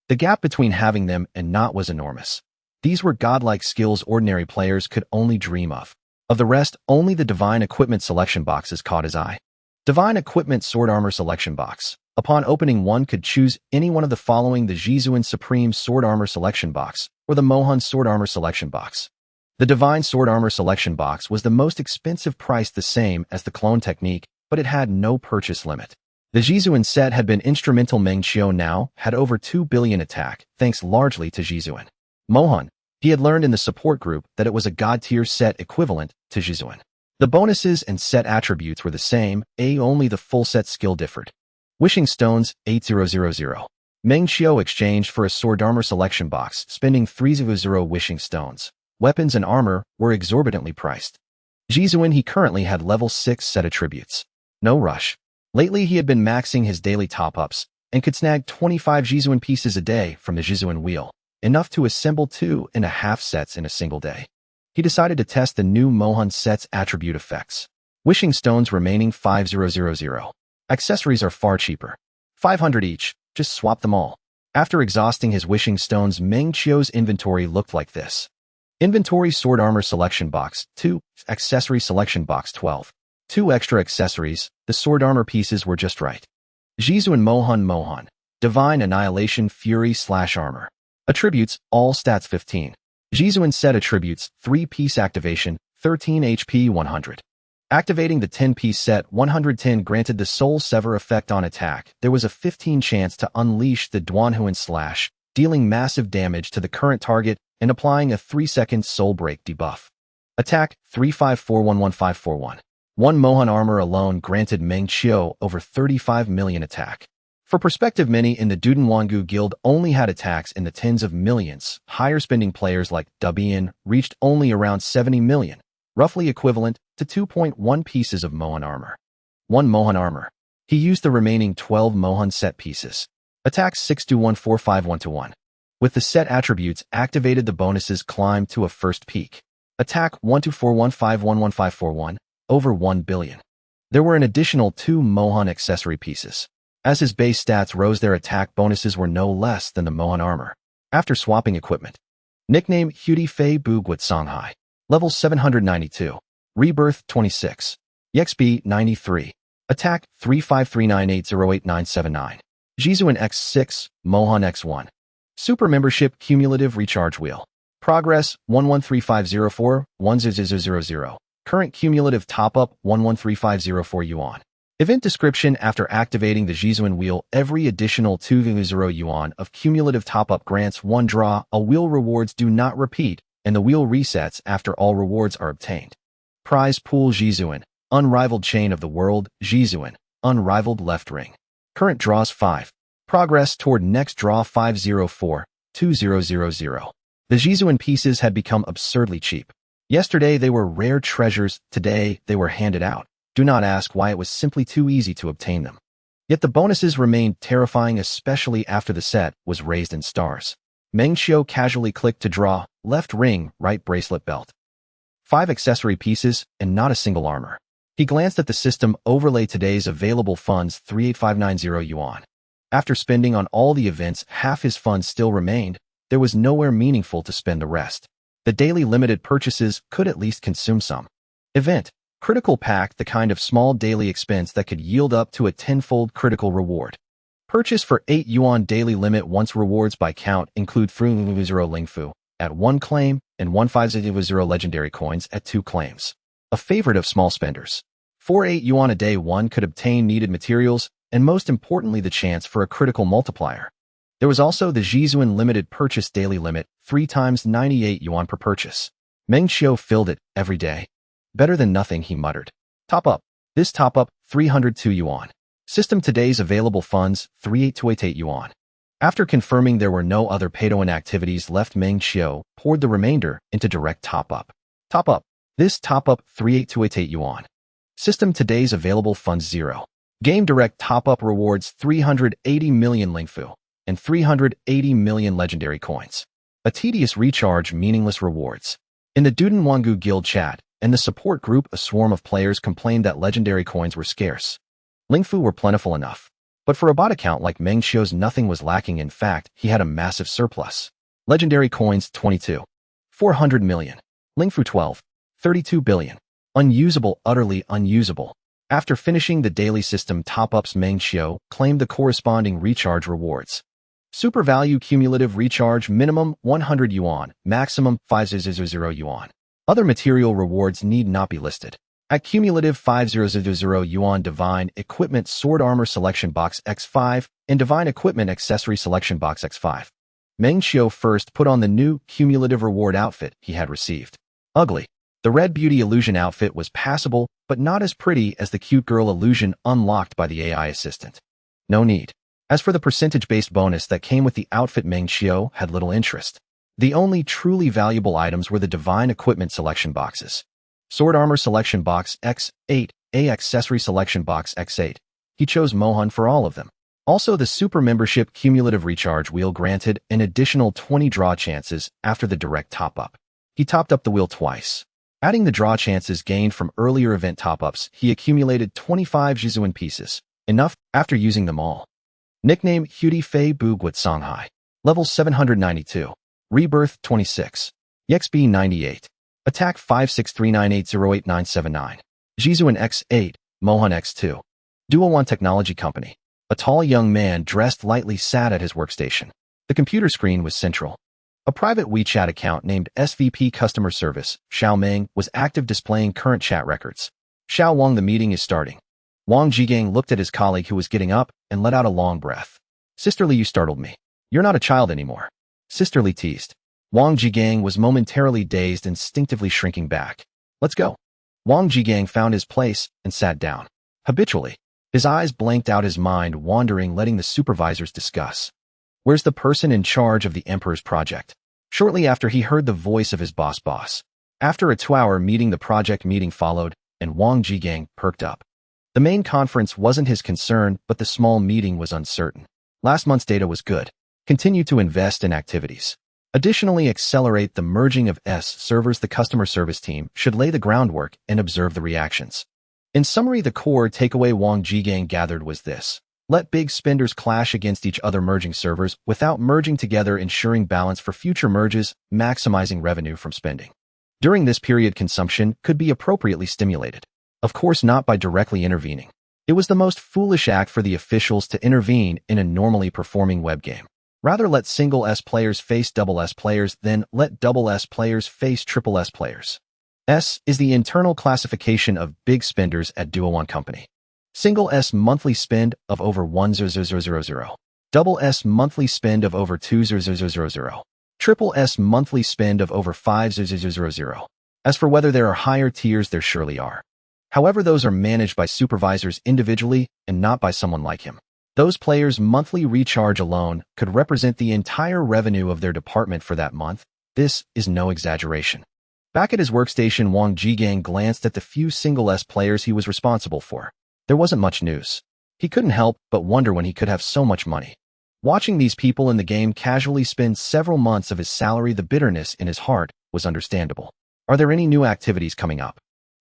The gap between having them and not was enormous. These were godlike skills ordinary players could only dream of. Of the rest, only the divine equipment selection boxes caught his eye. Divine equipment sword armor selection box. Upon opening, one could choose any one of the following: the Jizuan Supreme Sword Armor Selection Box or the Mohan Sword Armor Selection Box. The Divine Sword Armor Selection Box was the most expensive, priced the same as the clone technique, but it had no purchase limit. The Jizuan set had been instrumental. Meng Qiu now had over 2 billion attack, thanks largely to Jizuan. Mohan, he had learned in the support group that it was a god-tier set equivalent to Jizuan. The bonuses and set attributes were the same, only the full set skill differed. Wishing stones 8000. Meng Qiu exchanged for a sword armor selection box, spending 300 wishing stones. Weapons and armor were exorbitantly priced. Jizuan, he currently had level 6 set attributes. No rush. Lately he had been maxing his daily top-ups and could snag 25 Jizuan pieces a day from the Jizuan wheel, enough to assemble 2.5 sets in a single day. He decided to test the new Mohan set's attribute effects. Wishing stones remaining 5000. Accessories are far cheaper. 500 each, just swap them all. After exhausting his wishing stones, Meng Qiu's inventory looked like this. Inventory: sword armor selection box 2, accessory selection box 12. 2 extra accessories, the sword armor pieces were just right. Jizuan Mohan, divine annihilation fury / armor. Attributes, all stats 15. Jizuan set attributes, 3-piece activation, 13 HP 100. Activating the 10-piece set 110 granted the Soul Sever effect on attack. There was a 15 chance to unleash the Duanhuan Slash, dealing massive damage to the current target and applying a 3-second Soul Break debuff. Attack 354115541. One Mohan armor alone granted Meng Qiu over 35 million attack. For perspective, many in the Dudenwangu Guild only had attacks in the tens of millions. Higher spending players like Dubian reached only around 70 million, roughly equivalent to 2.1 pieces of Mohan armor. 1 Mohan armor. He used the remaining 12 Mohan set pieces. Attack 62145121. With the set attributes activated, the bonuses climbed to a first peak. Attack 1241511541, over 1 billion. There were an additional 2 Mohan accessory pieces. As his base stats rose, their attack bonuses were no less than the Mohan armor. After swapping equipment. Nickname Hudi Fei Bugwat Songhai. Level 792. Rebirth 26. EXP 93. Attack 35398088979. Jizuan X6, Mohan X1. Super Membership Cumulative Recharge Wheel. Progress 113504, 10000. Current cumulative top-up 113504 yuan. Event description: after activating the Jizuan wheel, every additional 200 yuan of cumulative top-up grants 1 draw. A wheel rewards do not repeat, and the wheel resets after all rewards are obtained. Prize pool: Jizuan, unrivaled chain of the world, Jizuan, unrivaled left ring. Current draws 5. Progress toward next draw 504, 2000. The Jizuan pieces had become absurdly cheap. Yesterday they were rare treasures, today they were handed out. Do not ask why, it was simply too easy to obtain them. Yet the bonuses remained terrifying, especially after the set was raised in stars. Meng Qiu casually clicked to draw, left ring, right bracelet belt. 5 accessory pieces, and not a single armor. He glanced at the system overlay: today's available funds 38590 yuan. After spending on all the events, half his funds still remained. There was nowhere meaningful to spend the rest. The daily limited purchases could at least consume some. Event. Critical pack, the kind of small daily expense that could yield up to a 10-fold critical reward. Purchase for 8 yuan daily limit. Once rewards by count include 3 Lingfu at 1 claim and 1500 legendary coins at 2 claims. A favorite of small spenders. For 8 yuan a day, one could obtain needed materials, and most importantly the chance for a critical multiplier. There was also the Jizuan limited purchase daily limit, 3 times 98 yuan per purchase. Meng Qiu filled it every day. Better than nothing, he muttered. Top up. This top up, 302 yuan. System: today's available funds, 38288 yuan. After confirming there were no other pay-to-win activities left, Meng Qiu poured the remainder into direct top up. Top up. This top up, 38288 yuan. System: today's available funds 0. Game direct top up rewards 380 million Lingfu and 380 million legendary coins. A tedious recharge, meaningless rewards. In the Dudenwangu Guild chat and the support group, a swarm of players complained that legendary coins were scarce. Lingfu were plentiful enough. But for a bot account like Meng Qiu's, nothing was lacking. In fact, he had a massive surplus. Legendary coins 22. 400 million. Lingfu 12. 32 billion. Unusable, utterly unusable. After finishing the daily system top-ups, Meng Qiu claimed the corresponding recharge rewards. Super value cumulative recharge: minimum 100 yuan, maximum 500 yuan. Other material rewards need not be listed. At cumulative 500 yuan, divine equipment sword armor selection box X5 and divine equipment accessory selection box X5. Meng Qiu first put on the new cumulative reward outfit he had received. Ugly. The red beauty illusion outfit was passable, but not as pretty as the cute girl illusion unlocked by the AI assistant. No need. As for the percentage-based bonus that came with the outfit, Meng Qiu had little interest. The only truly valuable items were the divine equipment selection boxes. Sword armor selection box X8, A accessory selection box X8. He chose Mohan for all of them. Also, the super membership cumulative recharge wheel granted an additional 20 draw chances after the direct top-up. He topped up the wheel twice. Adding the draw chances gained from earlier event top-ups, he accumulated 25 Jizuan pieces. Enough after using them all. Nickname Hudi Fei Bugwat Songhai. Level 792. Rebirth 26. EXP 98. Attack 56398088979. Jizuan X8, Mohan X2. Duo1 Technology Company. A tall young man dressed lightly sat at his workstation. The computer screen was central. A private WeChat account named SVP Customer Service, Xiao Meng, was active, displaying current chat records. Xiao Wang, the meeting is starting. Wang Jigang looked at his colleague who was getting up and let out a long breath. Sisterly, you startled me. You're not a child anymore. Sisterly teased. Wang Jigang was momentarily dazed, instinctively shrinking back. Let's go. Wang Jigang found his place and sat down. Habitually, his eyes blanked out, his mind wandering, letting the supervisors discuss. Where's the person in charge of the Emperor's project? Shortly after, he heard the voice of his boss. After a 2-hour meeting, the project meeting followed, and Wang Jigang perked up. The main conference wasn't his concern, but the small meeting was uncertain. Last month's data was good. Continue to invest in activities. Additionally, accelerate the merging of servers. The customer service team should lay the groundwork and observe the reactions. In summary, the core takeaway Wang Jigang gathered was this. Let big spenders clash against each other, merging servers without merging together, ensuring balance for future merges, maximizing revenue from spending. During this period, consumption could be appropriately stimulated. Of course, not by directly intervening. It was the most foolish act for the officials to intervene in a normally performing web game. Rather, let single S players face double S players, then let double S players face triple S players. S is the internal classification of big spenders at Duo1 Company. Single S monthly spend of over 1,000. Double S monthly spend of over 2,000. Triple S monthly spend of over 5,000. As for whether there are higher tiers, there surely are. However, those are managed by supervisors individually and not by someone like him. Those players' monthly recharge alone could represent the entire revenue of their department for that month. This is no exaggeration. Back at his workstation, Wang Jigang glanced at the few single S players he was responsible for. There wasn't much news. He couldn't help but wonder when he could have so much money. Watching these people in the game casually spend several months of his salary, the bitterness in his heart was understandable. Are there any new activities coming up?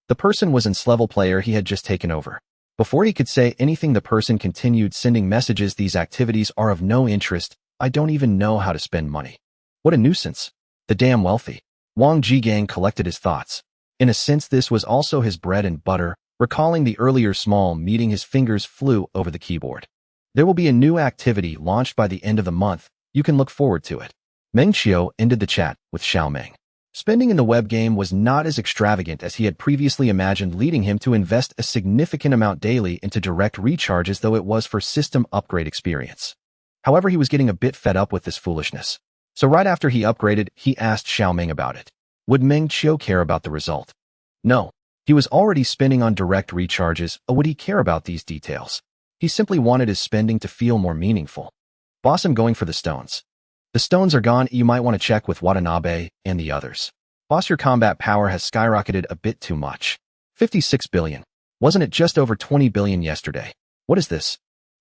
The person was an S-level player he had just taken over. Before he could say anything, the person continued sending messages. These activities are of no interest. I don't even know how to spend money. What a nuisance. The damn wealthy. Wang Jigang collected his thoughts. In a sense, this was also his bread and butter. Recalling the earlier small meeting, his fingers flew over the keyboard. There will be a new activity launched by the end of the month. You can look forward to it. Meng Qiu ended the chat with Xiaomeng. Spending in the web game was not as extravagant as he had previously imagined, leading him to invest a significant amount daily into direct recharges, though it was for system upgrade experience. However, he was getting a bit fed up with this foolishness. So right after he upgraded, he asked Xiaomeng about it. Would Meng Qiu care about the result? No. He was already spending on direct recharges. Would he care about these details? He simply wanted his spending to feel more meaningful. Boss, I'm going for the stones. The stones are gone. You might want to check with Watanabe and the others. Boss, your combat power has skyrocketed a bit too much. 56 billion. Wasn't it just over 20 billion yesterday? What is this?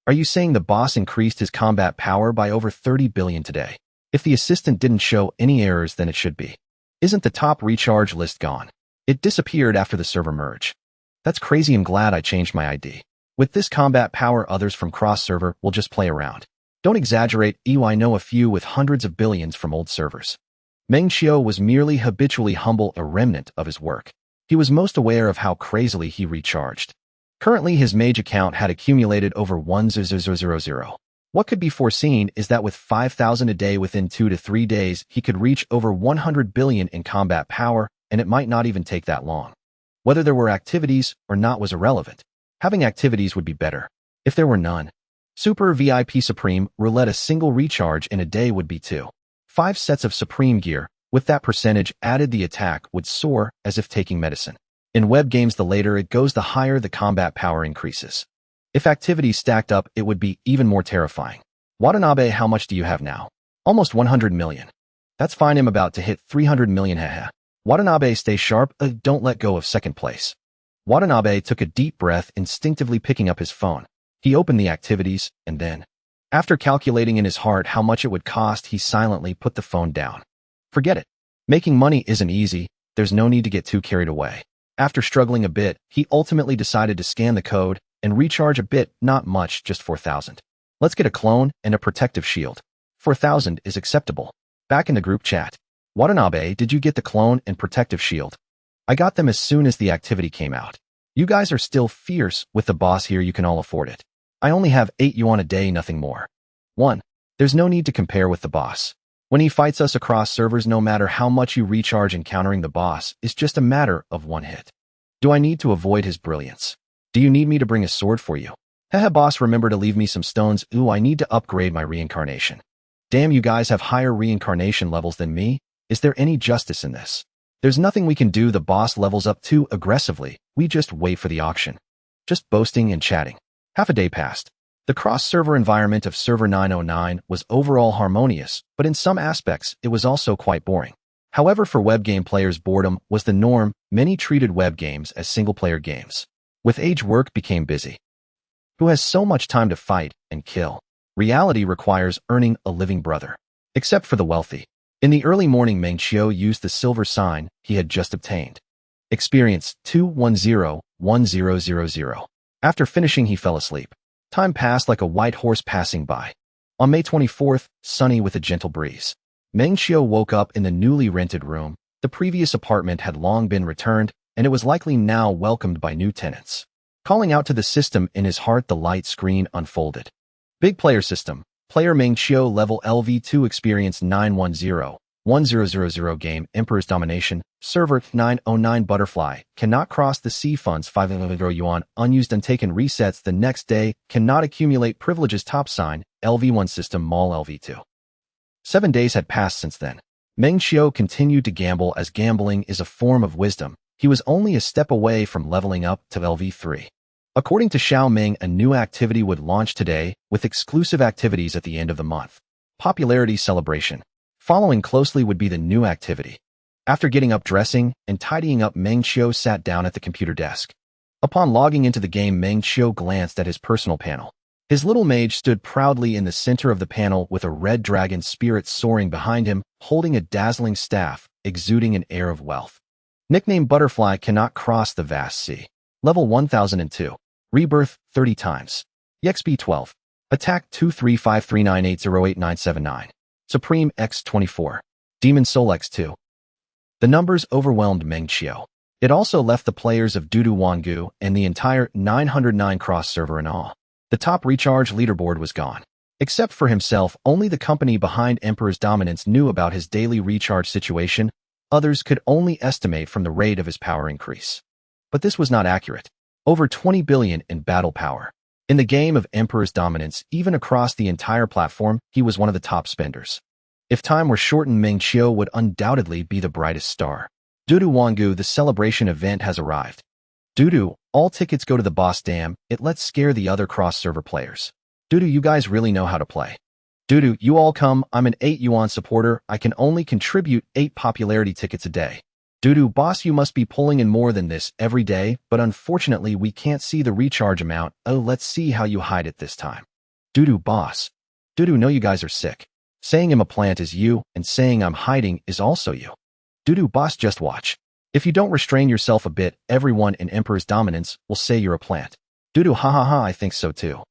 Are you saying the boss increased his combat power by over 30 billion today? If the assistant didn't show any errors, then it should be. Isn't the top recharge list gone? It disappeared after the server merge. That's crazy. I'm glad I changed my ID. With this combat power, others from cross-server will just play around. Don't exaggerate. I know a few with hundreds of billions from old servers. Meng Qiu was merely habitually humble, a remnant of his work. He was most aware of how crazily he recharged. Currently, his mage account had accumulated over 1,000. What could be foreseen is that with 5,000 a day within 2 to 3 days, he could reach over 100 billion in combat power, and it might not even take that long. Whether there were activities or not was irrelevant. Having activities would be better. If there were none, Super VIP Supreme Roulette, a single recharge in a day would be 5 sets of Supreme gear. With that percentage added, the attack would soar as if taking medicine. In web games, the later it goes, the higher the combat power increases. If activities stacked up, it would be even more terrifying. Watanabe, how much do you have now? Almost 100 million. That's fine. I'm about to hit 300 million. Haha. Watanabe, stay sharp. Don't let go of second place. Watanabe took a deep breath, instinctively picking up his phone. He opened the activities, and then, after calculating in his heart how much it would cost, he silently put the phone down. Forget it. Making money isn't easy. There's no need to get too carried away. After struggling a bit, he ultimately decided to scan the code and recharge a bit, not much, just 4,000. Let's get a clone and a protective shield. 4,000 is acceptable. Back in the group chat. Watanabe, did you get the clone and protective shield? I got them as soon as the activity came out. You guys are still fierce. With the boss here, you can all afford it. I only have 8 yuan a day, nothing more. 1. There's no need to compare with the boss. When he fights us across servers, no matter how much you recharge, encountering the boss is just a matter of one hit. Do I need to avoid his brilliance? Do you need me to bring a sword for you? Haha, boss, remember to leave me some stones. I need to upgrade my reincarnation. Damn, you guys have higher reincarnation levels than me. Is there any justice in this? There's nothing we can do. The boss levels up too aggressively. We just wait for the auction. Just boasting and chatting. Half a day passed. The cross-server environment of Server 909 was overall harmonious, but in some aspects, it was also quite boring. However, for web game players, boredom was the norm. Many treated web games as single-player games. With age, work became busy. Who has so much time to fight and kill? Reality requires earning a living, brother. Except for the wealthy. In the early morning, Meng Qiu used the silver sign he had just obtained. Experience 2101000. After finishing, he fell asleep. Time passed like a white horse passing by. On May 24th, sunny with a gentle breeze, Meng Qiu woke up in the newly rented room. The previous apartment had long been returned, and it was likely now welcomed by new tenants. Calling out to the system in his heart, the light screen unfolded. Big player system. Player Meng Qiu, level LV2, experience 9101000 game, Emperor's Domination, server 909 butterfly, cannot cross the sea, funds 500 yuan, unused untaken, resets the next day, cannot accumulate privileges, top sign, LV1 system, mall LV2. 7 days had passed since then. Meng Qiu continued to gamble, as gambling is a form of wisdom. He was only a step away from leveling up to LV3. According to Xiao Ming, a new activity would launch today, with exclusive activities at the end of the month. Popularity celebration. Following closely would be the new activity. After getting up, dressing, and tidying up, Meng Qiu sat down at the computer desk. Upon logging into the game, Meng Qiu glanced at his personal panel. His little mage stood proudly in the center of the panel with a red dragon spirit soaring behind him, holding a dazzling staff, exuding an air of wealth. Nickname Butterfly, cannot cross the vast sea. Level 1002. Rebirth 30 times. EXP 12. Attack 23539808979. Supreme X 24. Demon Soul X 2. The numbers overwhelmed Meng Qiu. It also left the players of Dudu Wangu and the entire 909 cross server in awe. The top recharge leaderboard was gone. Except for himself, only the company behind Emperor's Dominance knew about his daily recharge situation. Others could only estimate from the rate of his power increase. But this was not accurate. Over 20 billion in battle power. In the game of Emperor's Dominance, even across the entire platform, he was one of the top spenders. If time were shortened, Meng Qiu would undoubtedly be the brightest star. Dudu Wangu, the celebration event has arrived. Dudu, all tickets go to the boss. Damn, it, let's scare the other cross-server players. Dudu, you guys really know how to play. Dudu, you all come. I'm an 8 yuan supporter. I can only contribute 8 popularity tickets a day. Dudu, boss, you must be pulling in more than this every day, but unfortunately we can't see the recharge amount. Oh, let's see how you hide it this time. Dudu, boss. Dudu, no, you guys are sick. Saying I'm a plant is you, and saying I'm hiding is also you. Dudu, boss, just watch. If you don't restrain yourself a bit, everyone in Emperor's Dominance will say you're a plant. Dudu, ha ha ha, I think so too.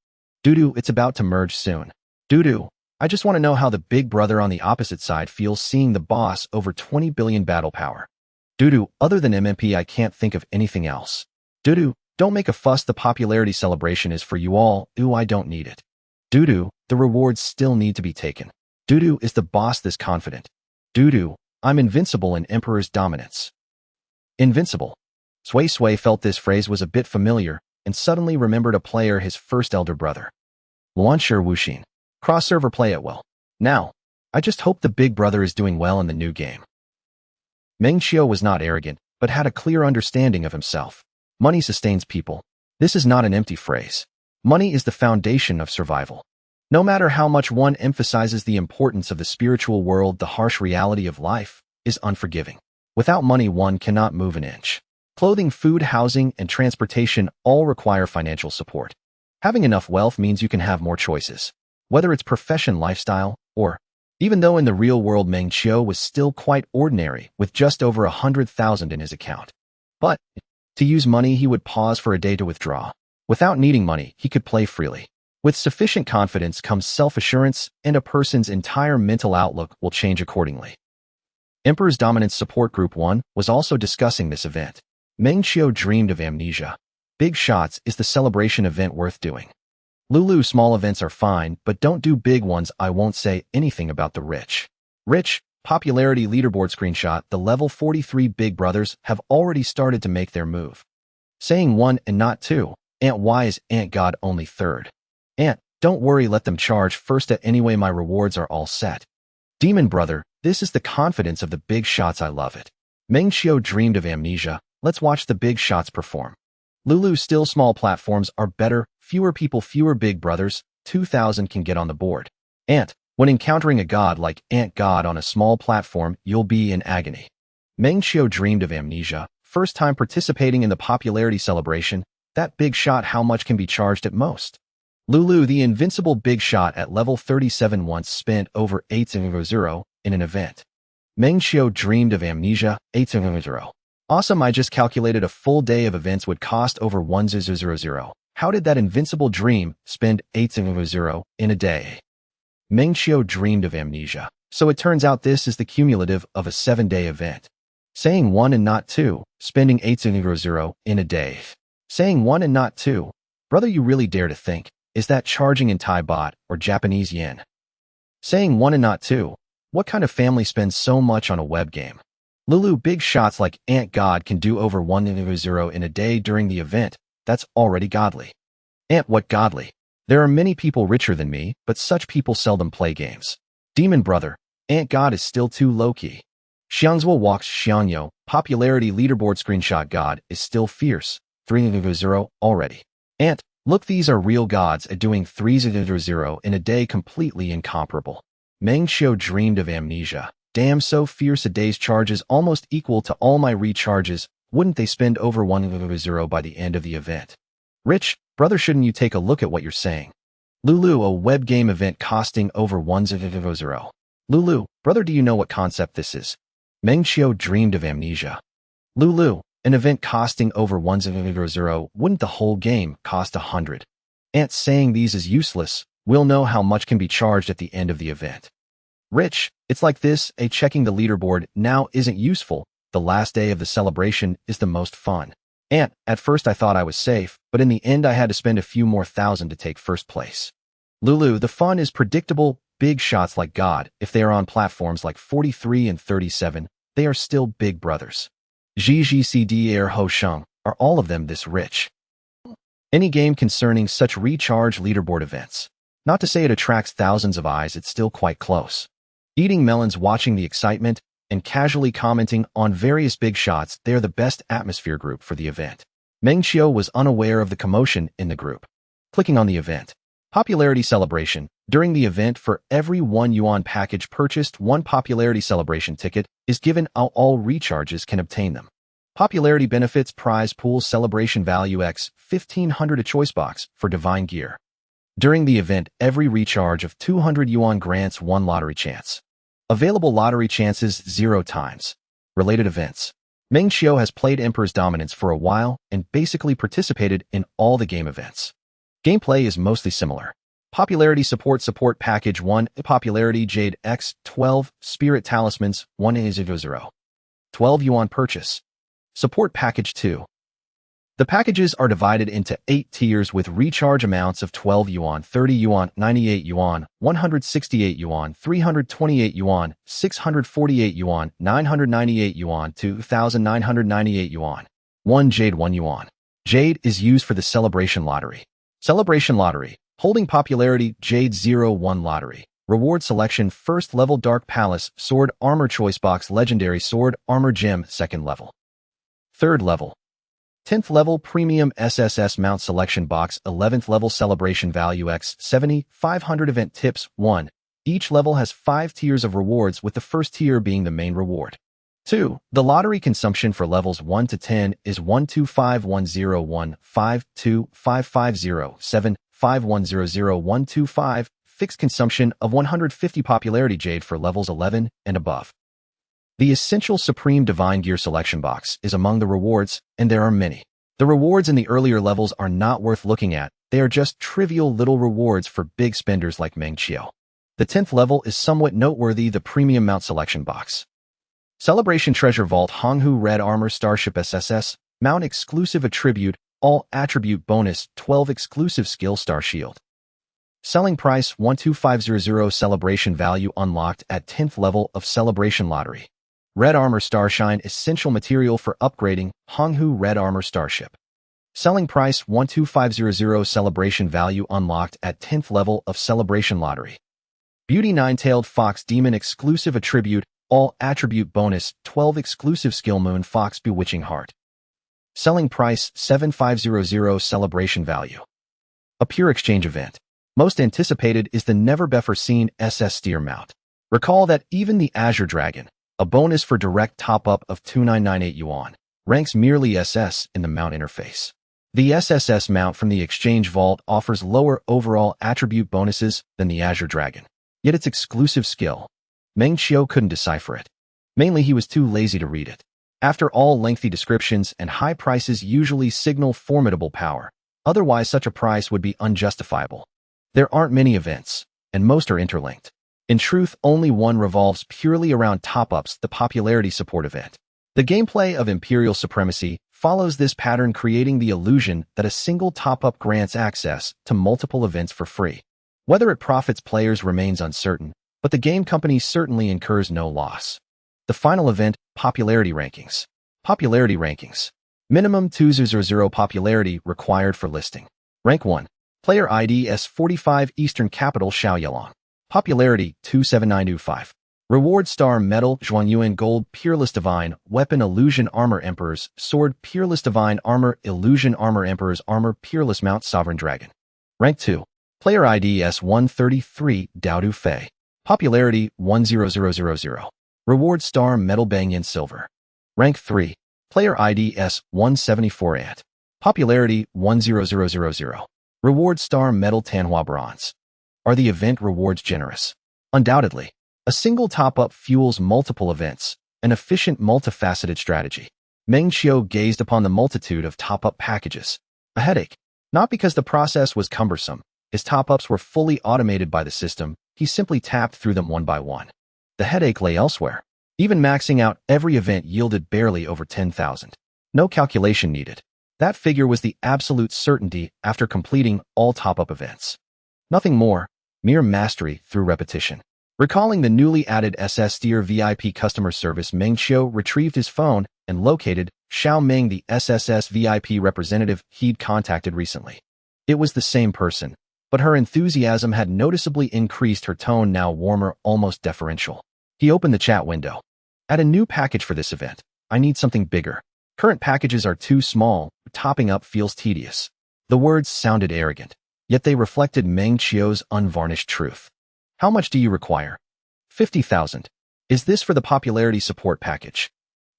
Dudu, it's about to merge soon. Dudu, I just want to know how the big brother on the opposite side feels seeing the boss over 20 billion battle power. Dudu, other than MMP, I can't think of anything else. Dudu, don't make a fuss. The popularity celebration is for you all. Ooh, I don't need it. Dudu, the rewards still need to be taken. Dudu, is the boss this confident? Dudu, I'm invincible in Emperor's Dominance. Invincible. Sui Sui felt this phrase was a bit familiar and suddenly remembered a player, his first elder brother. Luanshi Wuxin. Cross-server, play it well. Now, I just hope the big brother is doing well in the new game. Meng Qiu was not arrogant, but had a clear understanding of himself. Money sustains people. This is not an empty phrase. Money is the foundation of survival. No matter how much one emphasizes the importance of the spiritual world, the harsh reality of life is unforgiving. Without money, one cannot move an inch. Clothing, food, housing, and transportation all require financial support. Having enough wealth means you can have more choices, whether it's profession, lifestyle, or even though in the real world Meng Qiu was still quite ordinary with just over 100,000 in his account. But to use money, he would pause for a day to withdraw. Without needing money, he could play freely. With sufficient confidence comes self-assurance, and a person's entire mental outlook will change accordingly. Emperor's Dominance Support Group 1 was also discussing this event. Meng Qiu dreamed of amnesia. Big shots is the celebration event worth doing. Lulu, small events are fine, but don't do big ones. I won't say anything about the rich. Rich, popularity leaderboard screenshot. The level 43 big brothers have already started to make their move. Saying 1 and not 2. Aunt, why is Aunt God only 3rd? Aunt, don't worry, let them charge first. Anyway, my rewards are all set. Demon brother, This is the confidence of the big shots. I love it. Meng Qiu dreamed of amnesia. Let's watch the big shots perform. Lulu, still small platforms are better, fewer people, fewer big brothers, 2,000 can get on the board. Ant, when encountering a god like Ant God on a small platform, you'll be in agony. Meng Qiu dreamed of amnesia, first time participating in the popularity celebration. That big shot, how much can be charged at most? Lulu, the invincible big shot at level 37 once spent over 800 in an event. Meng Qiu dreamed of amnesia, 800. Awesome, I just calculated a full day of events would cost over 1,000. How did that invincible dream spend 800 in a day? Meng Qiu dreamed of amnesia. So it turns out this is the cumulative of a 7-day event. Saying 1 and not 2, spending 800 in a day. Saying 1 and not 2. Brother, you really dare to think, is that charging in Thai baht or Japanese yen? Saying 1 and not 2. What kind of family spends so much on a web game? Lulu, big shots like Ant God can do over 100 in a day during the event. That's already godly. Ant, what godly? There are many people richer than me, but such people seldom play games. Demon brother, Ant God is still too low-key. Xiangzhuo walks Xiangyo, popularity leaderboard screenshot God is still fierce, 300 already. Ant, look, these are real gods at doing 300 in a day, completely incomparable. Meng Qiu dreamed of amnesia. Damn, so fierce, a day's charges almost equal to all my recharges. Wouldn't they spend over 100 by the end of the event? Rich, brother, shouldn't you take a look at what you're saying? Lulu, a web game event costing over 100. Lulu, brother, do you know what concept this is? Meng Qiu dreamed of amnesia. Lulu, an event costing over 100, wouldn't the whole game cost 100? Ant, saying these is useless. We'll know how much can be charged at the end of the event. Rich, it's like this, checking the leaderboard now isn't useful. The last day of the celebration is the most fun. Ant, at first I thought I was safe, but in the end I had to spend a few more thousand to take first place. Lulu, the fun is predictable. Big shots like God, if they are on platforms like 43 and 37, they are still big brothers. GGCD Ho Sheng, are all of them this rich? Any game concerning such recharge leaderboard events. Not to say it attracts thousands of eyes, it's still quite close. Eating melons, watching the excitement, and casually commenting on various big shots, they are the best atmosphere group for the event. Meng Qiu was unaware of the commotion in the group. Clicking on the event. Popularity celebration. During the event, for every 1 yuan package purchased, 1 popularity celebration ticket is given. All recharges can obtain them. Popularity benefits, prize pool, celebration value X 1,500, a choice box for divine gear. During the event, every recharge of 200 yuan grants 1 lottery chance. Available lottery chances 0 times. Related events. Meng Qiu has played Emperor's Dominance for a while and basically participated in all the game events. Gameplay is mostly similar. Popularity support package 1, popularity Jade X 12, spirit talismans 1,000. 12 yuan purchase. Support package 2. The packages are divided into 8 tiers with recharge amounts of 12 yuan, 30 yuan, 98 yuan, 168 yuan, 328 yuan, 648 yuan, 998 yuan, 2,998 yuan. 1 Jade 1 yuan. Jade is used for the Celebration Lottery. Celebration Lottery. Holding popularity Jade 01 Lottery. Reward selection first level Dark Palace, Sword Armor Choice Box Legendary Sword Armor Gem 2nd level. 3rd level. 10th level Premium SSS Mount Selection Box 11th level Celebration Value X 70, 500 Event Tips 1. Each level has 5 tiers of rewards with the first tier being the main reward. 2. The lottery consumption for levels 1 to 10 is 12510152550 75100 Fixed consumption of 150 popularity Jade for levels 11 and above. The Essential Supreme Divine Gear Selection Box is among the rewards, and there are many. The rewards in the earlier levels are not worth looking at. They are just trivial little rewards for big spenders like Meng Qiu. The 10th level is somewhat noteworthy, the Premium Mount Selection Box. Celebration Treasure Vault Honghu Red Armor Starship SSS, Mount Exclusive Attribute, All Attribute Bonus, 12 Exclusive Skill Star Shield. Selling Price 12500 Celebration Value Unlocked at 10th level of Celebration Lottery. Red Armor Starshine Essential Material for Upgrading, Honghu Red Armor Starship. Selling Price 12500 Celebration Value Unlocked at 10th level of Celebration Lottery. Beauty Nine-Tailed Fox Demon Exclusive Attribute, All Attribute Bonus, 12 Exclusive Skill Moon Fox Bewitching Heart. Selling Price, 7500 Celebration Value. A pure exchange event. Most anticipated is the never-before-seen SS Steer mount. Recall that even the Azure Dragon, a bonus for direct top-up of 2998 yuan, ranks merely SS in the mount interface. The SSS mount from the Exchange Vault offers lower overall attribute bonuses than the Azure Dragon. Yet its exclusive skill, Meng Qiu couldn't decipher it. Mainly he was too lazy to read it. After all, lengthy descriptions and high prices usually signal formidable power. Otherwise, such a price would be unjustifiable. There aren't many events, and most are interlinked. In truth, only one revolves purely around top-ups, the popularity support event. The gameplay of Imperial Supremacy follows this pattern, creating the illusion that a single top-up grants access to multiple events for free. Whether it profits players remains uncertain, but the game company certainly incurs no loss. The final event, Popularity Rankings. Popularity Rankings. Minimum 200 popularity required for listing. Rank 1. Player ID S45 Eastern Capital Shaoyelong. Popularity 27925. Reward Star Medal Zhuanyuan Gold Peerless Divine Weapon Illusion Armor Emperor's Sword Peerless Divine Armor Illusion Armor Emperor's Armor Peerless Mount Sovereign Dragon. Rank 2. Player ID S133 Daodu Fei. Popularity 10000. Reward Star Medal Banyan Silver. Rank 3. Player ID S174 Ant. Popularity 10000. Reward Star Medal Tanhua Bronze. Are the event rewards generous? Undoubtedly. A single top-up fuels multiple events, an efficient multifaceted strategy. Meng Qiu gazed upon the multitude of top-up packages. A headache. Not because the process was cumbersome. His top-ups were fully automated by the system. He simply tapped through them one by one. The headache lay elsewhere. Even maxing out every event yielded barely over 10,000. No calculation needed. That figure was the absolute certainty after completing all top-up events. Nothing more, mere mastery through repetition. Recalling the newly added SS Steer VIP customer service, Meng Qiu retrieved his phone and located Xiao Meng, the SSS VIP representative he'd contacted recently. It was the same person, but her enthusiasm had noticeably increased, her tone now warmer, almost deferential. He opened the chat window. Add a new package for this event. I need something bigger. Current packages are too small. Topping up feels tedious. The words sounded arrogant, yet they reflected Meng Qiu's unvarnished truth. How much do you require? 50,000. Is this for the popularity support package?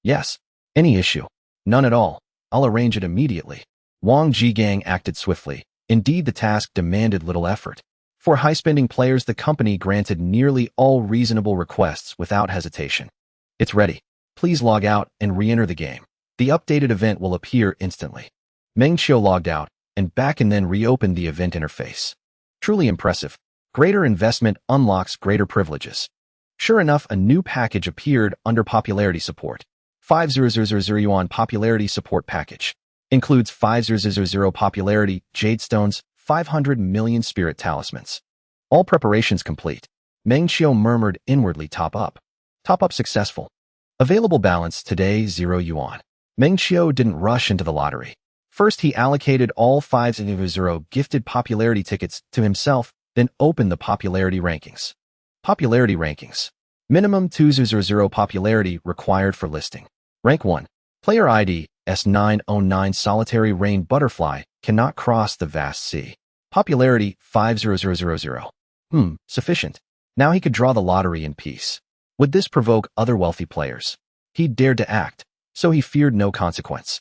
Yes. Any issue? None at all. I'll arrange it immediately. Wang Jigang acted swiftly. Indeed, the task demanded little effort. For high-spending players, the company granted nearly all reasonable requests without hesitation. It's ready. Please log out and re-enter the game. The updated event will appear instantly. Meng Qiu logged out and back and then reopened the event interface. Truly impressive. Greater investment unlocks greater privileges. Sure enough, a new package appeared under popularity support. 5000 yuan popularity support package. Includes 5000 popularity jade stones, 500 million spirit talismans. All preparations complete. Meng Qiu murmured inwardly, top up. Top up successful. Available balance today 0 yuan. Meng Qiu didn't rush into the lottery. First, he allocated all 500 gifted popularity tickets to himself, then opened the popularity rankings. Popularity rankings. Minimum 200 popularity required for listing. Rank 1. Player ID S909 Solitary Rain Butterfly cannot cross the vast sea. Popularity 50000. Sufficient. Now he could draw the lottery in peace. Would this provoke other wealthy players? He dared to act, so he feared no consequence.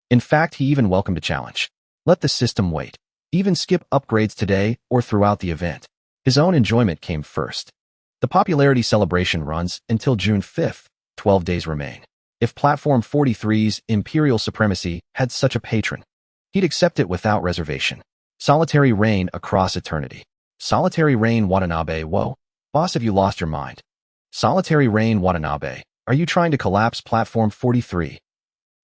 In fact, he even welcomed a challenge. Let the system wait. Even skip upgrades today or throughout the event. His own enjoyment came first. The popularity celebration runs until June 5th. 12 days remain. If Platform 43's Imperial Supremacy had such a patron, he'd accept it without reservation. Solitary Rain across eternity. Solitary Rain Watanabe. Whoa, boss, have you lost your mind? Solitary Rain Watanabe. Are you trying to collapse Platform 43?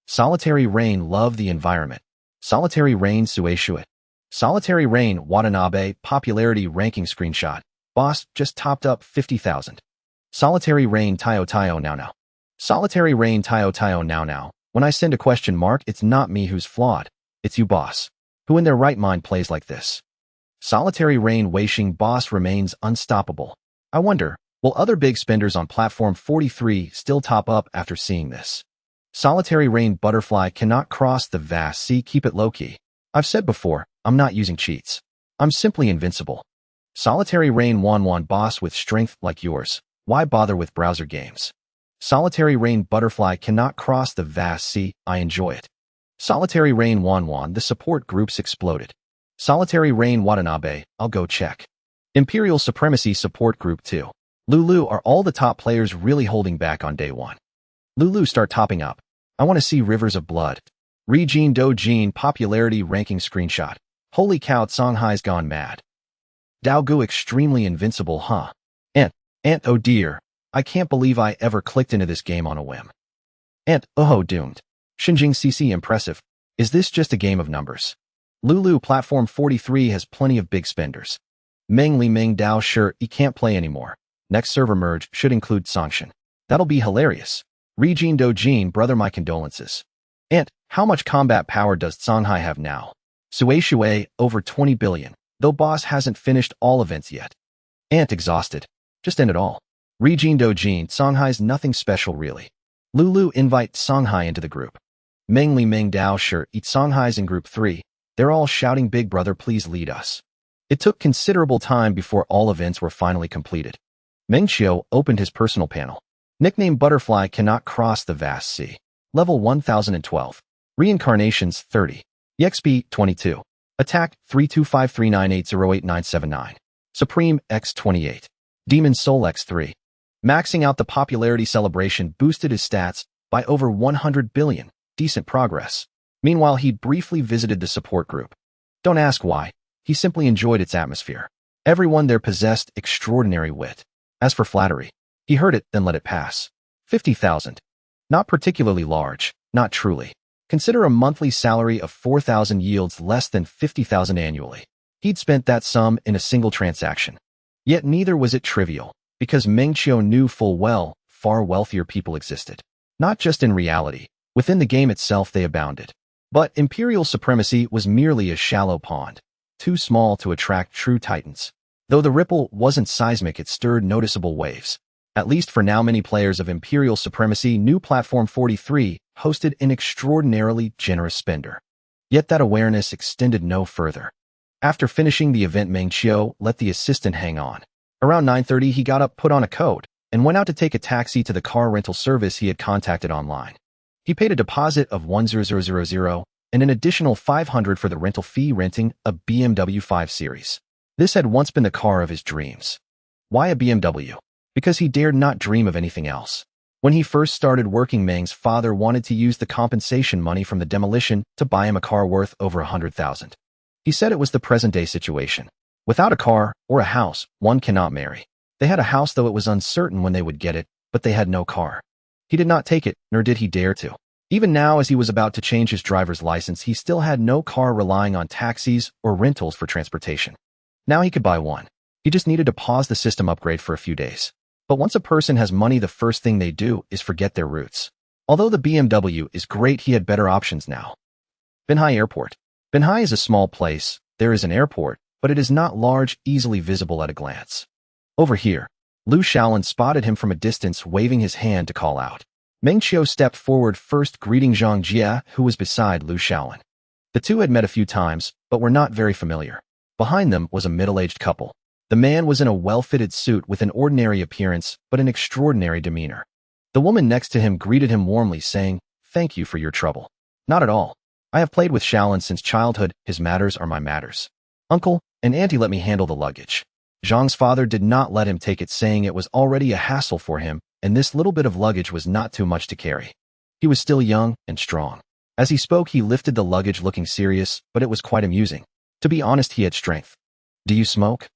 Solitary Rain Love the Environment. Solitary Rain Sueshuit. Solitary Rain Watanabe popularity ranking screenshot. Boss just topped up 50,000. Solitary Rain Tayo Tayo now. Solitary Rain Tayo Tayo now. When I send a question mark, it's not me who's flawed. It's you, boss. Who in their right mind plays like this? Solitary Rain Weishing boss remains unstoppable. I wonder, will other big spenders on Platform 43 still top up after seeing this? Solitary rain butterfly cannot cross the vast sea. Keep it low-key. I've said before, I'm not using cheats. I'm simply invincible. Solitary rain Wan boss with strength like yours. Why bother with browser games? Solitary rain butterfly cannot cross the vast sea. I enjoy it. Solitary rain Wan the support groups exploded. Solitary rain Watanabe, I'll go check. Imperial Supremacy Support Group 2. Lulu, are all the top players really holding back on day one? Lulu, start topping up. I want to see Rivers of Blood. Regine Dojin popularity ranking screenshot. Holy cow, Songhai's gone mad. Daogu extremely invincible, huh? Oh dear. I can't believe I ever clicked into this game on a whim. Oh doomed. Xinjing CC impressive. Is this just a game of numbers? Lulu Platform 43 has plenty of big spenders. Meng Dao sure, he can't play anymore. Next server merge should include Songshan. That'll be hilarious. Regine Dojin, brother, my condolences. How much combat power does Songhai have now? Shui, over 20 billion, though boss hasn't finished all events yet. Exhausted. Just end it all. Regine Dojin, Songhai's nothing special really. Lulu, invite Songhai into the group. Meng Dao sure, eat Songhai's in group 3. They're all shouting, big brother, please lead us. It took considerable time before all events were finally completed. Meng Qiu opened his personal panel. Nickname Butterfly cannot cross the vast sea. Level 1012. Reincarnations 30. EXP 22. Attack 325398089979. Supreme X 28. Demon Soul X 3. Maxing out the popularity celebration boosted his stats by over 100 billion. Decent progress. Meanwhile, he briefly visited the support group. Don't ask why. He simply enjoyed its atmosphere. Everyone there possessed extraordinary wit. As for flattery, he heard it, then let it pass. 50,000. Not particularly large, not truly. Consider a monthly salary of 4,000 yields less than 50,000 annually. He'd spent that sum in a single transaction. Yet neither was it trivial, because Meng Qiu knew full well far wealthier people existed. Not just in reality, within the game itself they abounded. But Imperial Supremacy was merely a shallow pond, too small to attract true titans. Though the ripple wasn't seismic, it stirred noticeable waves. At least for now, many players of Imperial Supremacy knew Platform 43 hosted an extraordinarily generous spender. Yet that awareness extended no further. After finishing the event, Meng Qiu let the assistant hang on. Around 9:30, he got up, put on a coat, and went out to take a taxi to the car rental service he had contacted online. He paid a deposit of 10000 and an additional 500 for the rental fee, renting a BMW 5 Series. This had once been the car of his dreams. Why a BMW? Because he dared not dream of anything else. When he first started working, Meng's father wanted to use the compensation money from the demolition to buy him a car worth over 100,000. He said it was the present-day situation. Without a car or a house, one cannot marry. They had a house, though it was uncertain when they would get it, but they had no car. He did not take it, nor did he dare to. Even now, as he was about to change his driver's license, he still had no car, relying on taxis or rentals for transportation. Now he could buy one. He just needed to pause the system upgrade for a few days. But once a person has money, the first thing they do is forget their roots. Although the BMW is great, he had better options now. Binhai Airport. Binhai is a small place. There is an airport, but it is not large, easily visible at a glance. Over here. Lu Shaolin spotted him from a distance, waving his hand to call out. Meng Qiu stepped forward first, greeting Zhang Jia, who was beside Lu Shaolin. The two had met a few times, but were not very familiar. Behind them was a middle-aged couple. The man was in a well-fitted suit with an ordinary appearance, but an extraordinary demeanor. The woman next to him greeted him warmly, saying, "Thank you for your trouble." "Not at all. I have played with Shaolin since childhood. His matters are my matters. Uncle and auntie let me handle the luggage." Zhang's father did not let him take it, saying it was already a hassle for him, and this little bit of luggage was not too much to carry. He was still young and strong. As he spoke, he lifted the luggage, looking serious, but it was quite amusing. To be honest, he had strength. "Do you smoke?"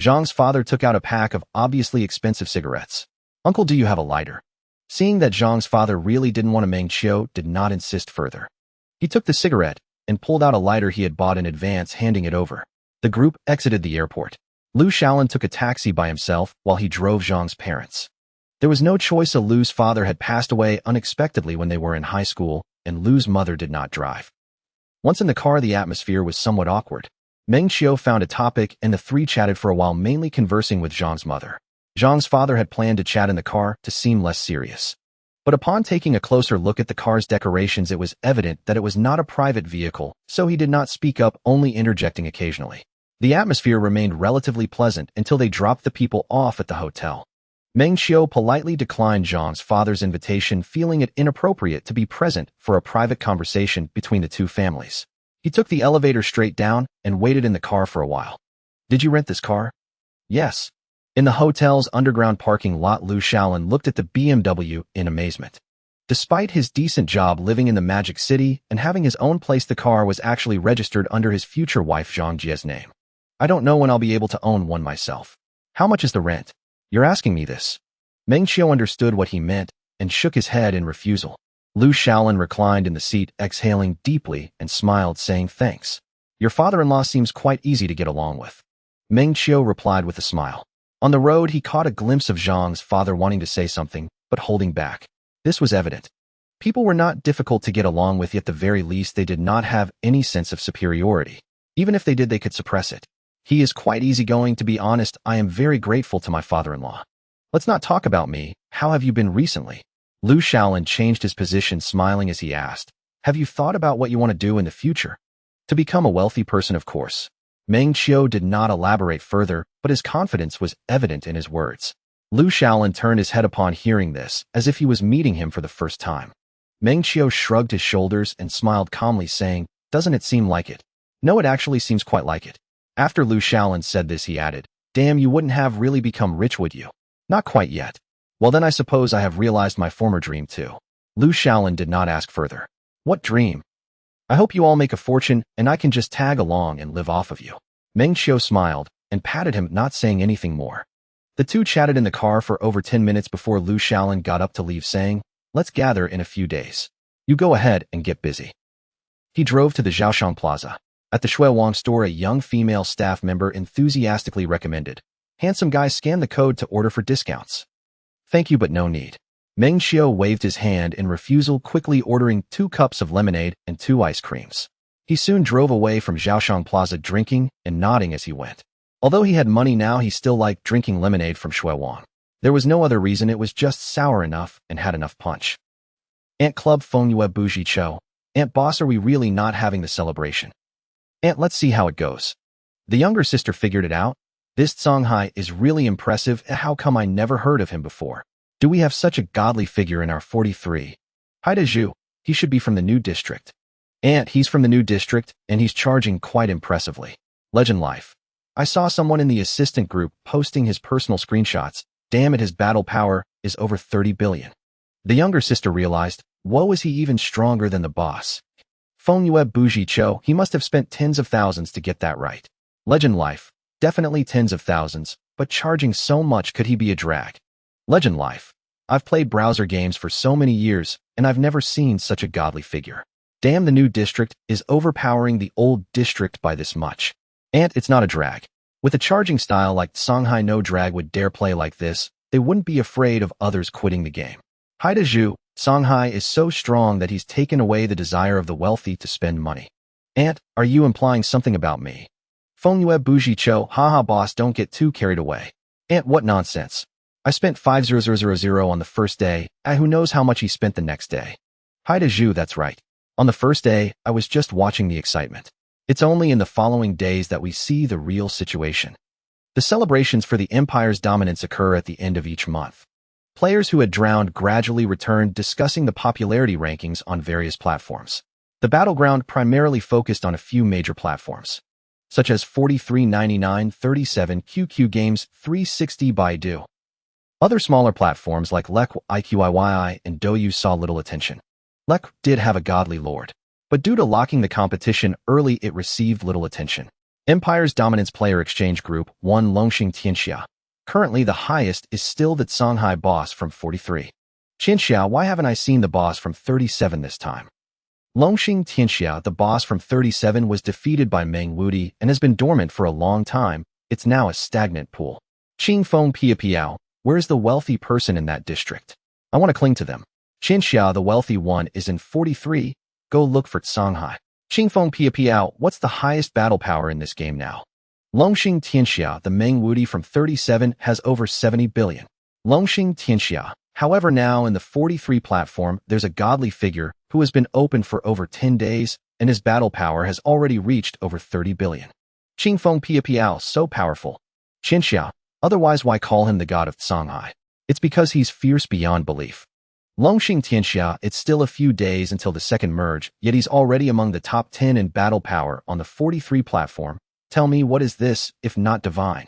Zhang's father took out a pack of obviously expensive cigarettes. "Uncle, do you have a lighter?" Seeing that Zhang's father really didn't want to, Meng Qiu did not insist further. He took the cigarette and pulled out a lighter he had bought in advance, handing it over. The group exited the airport. Lu Shaolin took a taxi by himself while he drove Zhang's parents. There was no choice. Lu's father had passed away unexpectedly when they were in high school, and Lu's mother did not drive. Once in the car, the atmosphere was somewhat awkward. Meng Qiu found a topic, and the three chatted for a while, mainly conversing with Zhang's mother. Zhang's father had planned to chat in the car to seem less serious. But upon taking a closer look at the car's decorations, it was evident that it was not a private vehicle, so he did not speak up, only interjecting occasionally. The atmosphere remained relatively pleasant until they dropped the people off at the hotel. Meng Qiu politely declined Zhang's father's invitation, feeling it inappropriate to be present for a private conversation between the two families. He took the elevator straight down and waited in the car for a while. "Did you rent this car?" "Yes." In the hotel's underground parking lot, Lu Shaolin looked at the BMW in amazement. Despite his decent job living in the Magic City and having his own place, the car was actually registered under his future wife Zhang Jie's name. "I don't know when I'll be able to own one myself. How much is the rent?" "You're asking me this?" Meng Qiu understood what he meant and shook his head in refusal. Lu Shaolin reclined in the seat, exhaling deeply, and smiled, saying, "Thanks. Your father-in-law seems quite easy to get along with." Meng Qiu replied with a smile. On the road, he caught a glimpse of Zhang's father wanting to say something, but holding back. This was evident. People were not difficult to get along with, yet at the very least they did not have any sense of superiority. Even if they did, they could suppress it. "He is quite easygoing, to be honest. I am very grateful to my father-in-law." "Let's not talk about me. How have you been recently?" Lu Shaolin changed his position, smiling as he asked, "Have you thought about what you want to do in the future?" "To become a wealthy person, of course." Meng Qiu did not elaborate further, but his confidence was evident in his words. Lu Shaolin turned his head upon hearing this, as if he was meeting him for the first time. Meng Qiu shrugged his shoulders and smiled calmly, saying, "Doesn't it seem like it?" "No, it actually seems quite like it." After Lu Shaolin said this, he added, "Damn, you wouldn't have really become rich, would you?" "Not quite yet." "Well, then I suppose I have realized my former dream too." Lu Shaolin did not ask further. "What dream?" "I hope you all make a fortune and I can just tag along and live off of you." Meng Qiu smiled and patted him, not saying anything more. The two chatted in the car for over 10 minutes before Lu Shaolin got up to leave, saying, "Let's gather in a few days. You go ahead and get busy." He drove to the Zhaoshang Plaza. At the Shui Wang store, a young female staff member enthusiastically recommended, "Handsome guys, scan the code to order for discounts." "Thank you, but no need." Meng Qiu waved his hand in refusal, quickly ordering 2 cups of lemonade and 2 ice creams. He soon drove away from Zhaoshang Plaza, drinking and nodding as he went. Although he had money now, he still liked drinking lemonade from Shui Wang. There was no other reason, it was just sour enough and had enough punch. "Aunt Club Feng Yue Bougie Cho. Aunt Boss, are we really not having the celebration?" "Aunt, let's see how it goes." The younger sister figured it out. "This Songhai is really impressive. How come I never heard of him before? Do we have such a godly figure in our 43? Haida Zhu, he should be from the new district." "Aunt, he's from the new district, and he's charging quite impressively. Legend life. I saw someone in the assistant group posting his personal screenshots. Damn it, his battle power is over 30 billion. The younger sister realized, whoa, is he even stronger than the boss? Feng Yue Bougie Cho, he must have spent tens of thousands to get that right. Legend life. Definitely tens of thousands, but charging so much, could he be a drag? Legend life. I've played browser games for so many years, and I've never seen such a godly figure. Damn, the new district is overpowering the old district by this much. Aunt, it's not a drag. With a charging style like Songhai, no drag would dare play like this. They wouldn't be afraid of others quitting the game. Haida Zhu, Songhai is so strong that he's taken away the desire of the wealthy to spend money. Aunt, are you implying something about me? Feng Yue Bougie Cho, haha boss, don't get too carried away. Aunt, what nonsense. I spent 5,000 on the first day, who knows how much he spent the next day. Haida Zhu, that's right. On the first day, I was just watching the excitement. It's only in the following days that we see the real situation. The celebrations for the Empire's dominance occur at the end of each month. Players who had drowned gradually returned, discussing the popularity rankings on various platforms. The battleground primarily focused on a few major platforms, such as 4399, 37, QQ Games, 360 Baidu. Other smaller platforms like Leku, IQIYI, and Douyu saw little attention. Leku did have a godly lord, but due to locking the competition early, it received little attention. Empire's dominance player exchange group won Longxing Tianxia. Currently, the highest is still the Songhai boss from 43. Tianxia, why haven't I seen the boss from 37 this time? Longxing Tianxia, the boss from 37, was defeated by Meng Wudi and has been dormant for a long time. It's now a stagnant pool. Qingfeng Piapiao, where's the wealthy person in that district? I want to cling to them. Tianxia, the wealthy one, is in 43. Go look for Songhai. Qingfeng Piapiao, what's the highest battle power in this game now? Longxing Tianxia, the Meng Qiu from 37 has over 70 billion. Longxing Tianxia. However, now in the 43 platform, there's a godly figure who has been open for over 10 days, and his battle power has already reached over 30 billion. Qingfeng Piao, so powerful. Tianxia. Otherwise, why call him the god of Songhai? It's because he's fierce beyond belief. Longxing Tianxia, it's still a few days until the second merge, yet he's already among the top 10 in battle power on the 43 platform. Tell me, what is this, if not divine?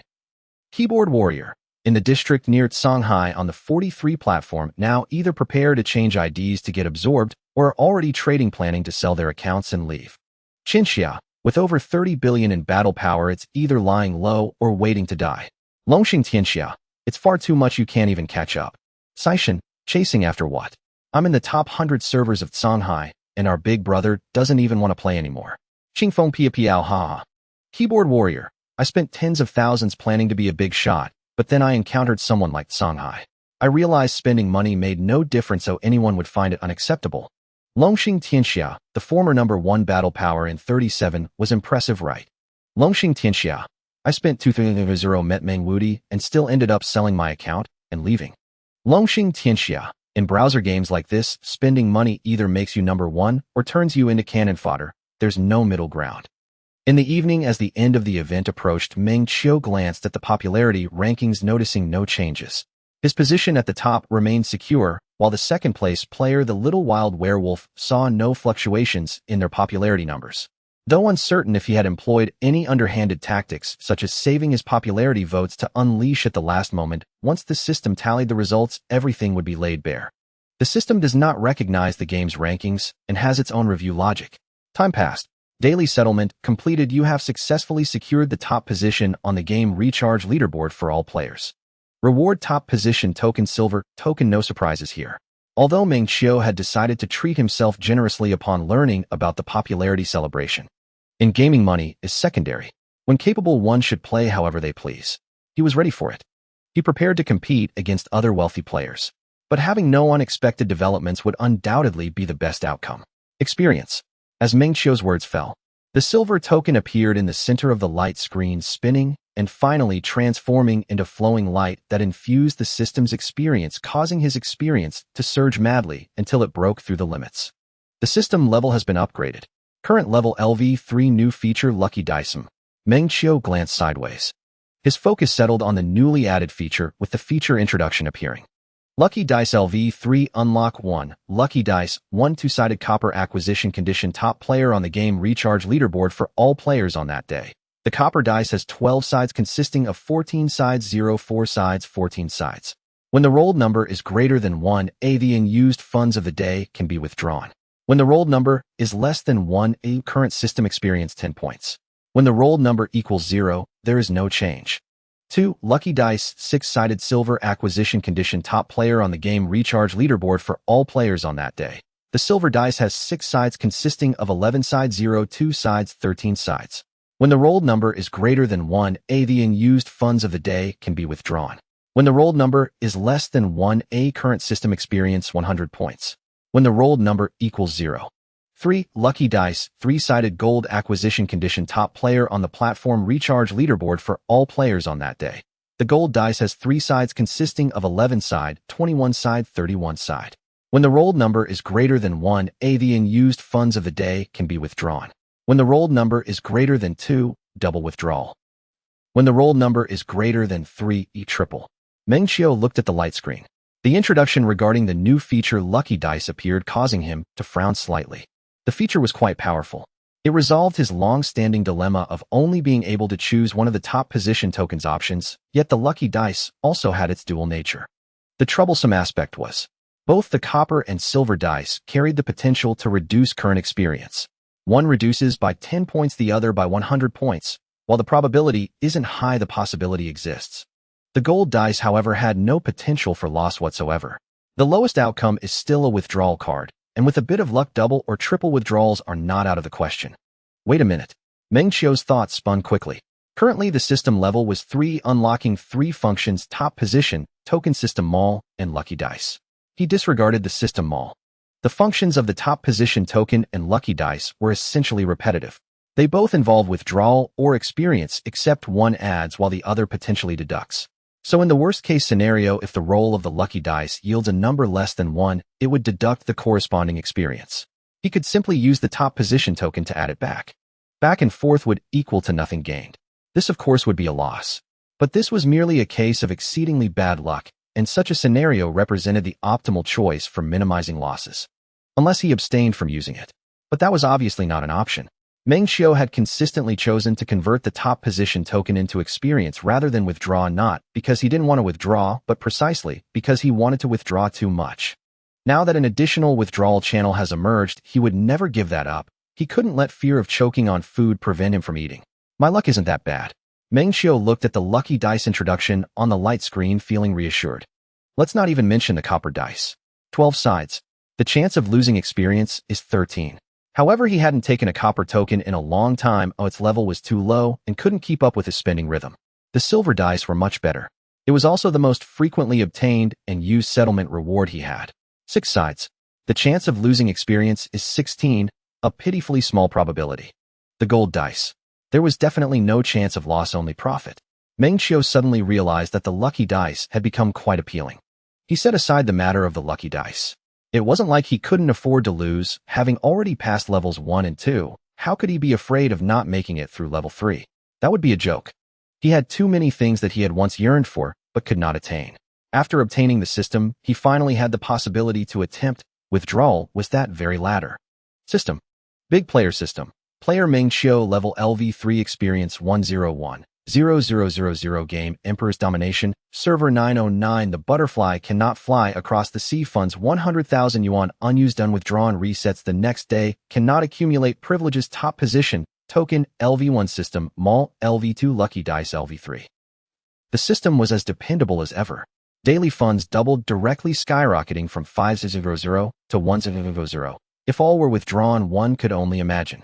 Keyboard warrior. In the district near Songhai on the 43 platform, now either prepare to change IDs to get absorbed or are already trading planning to sell their accounts and leave. Tianxia. With over 30 billion in battle power, it's either lying low or waiting to die. Longxing Tianxia. It's far too much, you can't even catch up. Saishan. Chasing after what? I'm in the top 100 servers of Songhai, and our big brother doesn't even want to play anymore. Qingfeng Piao ha. Keyboard warrior. I spent tens of thousands planning to be a big shot, but then I encountered someone like Songhai. I realized spending money made no difference, so anyone would find it unacceptable. Longxing Tianxia, the former number 1 battle power in 37, was impressive, right? Longxing Tianxia. I spent 2,000 met Meng Qiu and still ended up selling my account and leaving. Longxing Tianxia. In browser games like this, spending money either makes you number 1 or turns you into cannon fodder. There's no middle ground. In the evening, as the end of the event approached, Meng Qiu glanced at the popularity rankings, noticing no changes. His position at the top remained secure, while the second-place player, the Little Wild Werewolf, saw no fluctuations in their popularity numbers. Though uncertain if he had employed any underhanded tactics, such as saving his popularity votes to unleash at the last moment, once the system tallied the results, everything would be laid bare. The system does not recognize the game's rankings and has its own review logic. Time passed. Daily settlement completed. You have successfully secured the top position on the game recharge leaderboard for all players. Reward top position token silver token. No surprises here. Although Meng Qiu had decided to treat himself generously upon learning about the popularity celebration. In gaming, money is secondary. When capable, one should play however they please. He was ready for it. He prepared to compete against other wealthy players. But having no unexpected developments would undoubtedly be the best outcome. Experience. As Meng Qiu's words fell, the silver token appeared in the center of the light screen, spinning and finally transforming into flowing light that infused the system's experience, causing his experience to surge madly until it broke through the limits. The system level has been upgraded. Current level LV3 new feature Lucky Dice. Meng Qiu glanced sideways. His focus settled on the newly added feature, with the feature introduction appearing. Lucky Dice LV3 Unlock 1. Lucky Dice 1 two-sided copper acquisition condition top player on the game recharge leaderboard for all players on that day. The copper dice has 12 sides consisting of 14 sides 0, 4 sides, 14 sides. When the rolled number is greater than 1, the unused funds of the day can be withdrawn. When the rolled number is less than 1, current system experience 10 points. When the rolled number equals 0, there is no change. 2. Lucky Dice 6-sided silver acquisition condition top player on the game recharge leaderboard for all players on that day. The silver dice has 6 sides consisting of 11 sides 0, 2 sides, 13 sides. When the rolled number is greater than 1, the unused funds of the day can be withdrawn. When the rolled number is less than 1, current system experience 100 points. When the rolled number equals 0. 3. Lucky Dice 3-sided gold acquisition condition top player on the platform recharge leaderboard for all players on that day. The gold dice has 3 sides consisting of 11 side, 21 side, 31 side. When the rolled number is greater than 1, the unused funds of the day can be withdrawn. When the rolled number is greater than 2, double withdrawal. When the rolled number is greater than 3, triple. Meng Qiu looked at the light screen. The introduction regarding the new feature Lucky Dice appeared, causing him to frown slightly. The feature was quite powerful. It resolved his long-standing dilemma of only being able to choose one of the top position tokens options, yet the Lucky Dice also had its dual nature. The troublesome aspect was, both the copper and silver dice carried the potential to reduce current experience. One reduces by 10 points, the other by 100 points. While the probability isn't high, the possibility exists. The gold dice, however, had no potential for loss whatsoever. The lowest outcome is still a withdrawal card, and with a bit of luck, double or triple withdrawals are not out of the question. Wait a minute. Meng Qiu's thoughts spun quickly. Currently, the system level was 3, unlocking 3 functions: top position, token system mall, and lucky dice. He disregarded the system mall. The functions of the top position token and lucky dice were essentially repetitive. They both involve withdrawal or experience, except one adds while the other potentially deducts. So in the worst-case scenario, if the roll of the lucky dice yields a number less than 1, it would deduct the corresponding experience. He could simply use the top position token to add it back. Back and forth would equal to nothing gained. This, of course, would be a loss. But this was merely a case of exceedingly bad luck, and such a scenario represented the optimal choice for minimizing losses. Unless he abstained from using it. But that was obviously not an option. Meng Qiu had consistently chosen to convert the top position token into experience rather than withdraw, not because he didn't want to withdraw, but precisely because he wanted to withdraw too much. Now that an additional withdrawal channel has emerged, he would never give that up. He couldn't let fear of choking on food prevent him from eating. My luck isn't that bad. Meng Qiu looked at the lucky dice introduction on the light screen, feeling reassured. Let's not even mention the copper dice. 12 sides. The chance of losing experience is 13. However, he hadn't taken a copper token in a long time. Its level was too low and couldn't keep up with his spending rhythm. The silver dice were much better. It was also the most frequently obtained and used settlement reward he had. 6 sides. The chance of losing experience is 16, a pitifully small probability. The gold dice. There was definitely no chance of loss, only profit. Meng Qiu suddenly realized that the lucky dice had become quite appealing. He set aside the matter of the lucky dice. It wasn't like he couldn't afford to lose, having already passed levels 1 and 2. How could he be afraid of not making it through level 3? That would be a joke. He had too many things that he had once yearned for, but could not attain. After obtaining the system, he finally had the possibility to attempt. Withdrawal was that very latter. System. Big player system. Player Meng Qiu, level LV3, experience 101,0000 game, Emperor's Domination, server 909. The butterfly cannot fly across the sea. Funds 100,000 yuan unused, unwithdrawn, resets the next day, cannot accumulate privileges. Top position, token, LV1 system, mall, LV2, lucky dice, LV3. The system was as dependable as ever. Daily funds doubled, directly skyrocketing from 500 to 100. If all were withdrawn, one could only imagine.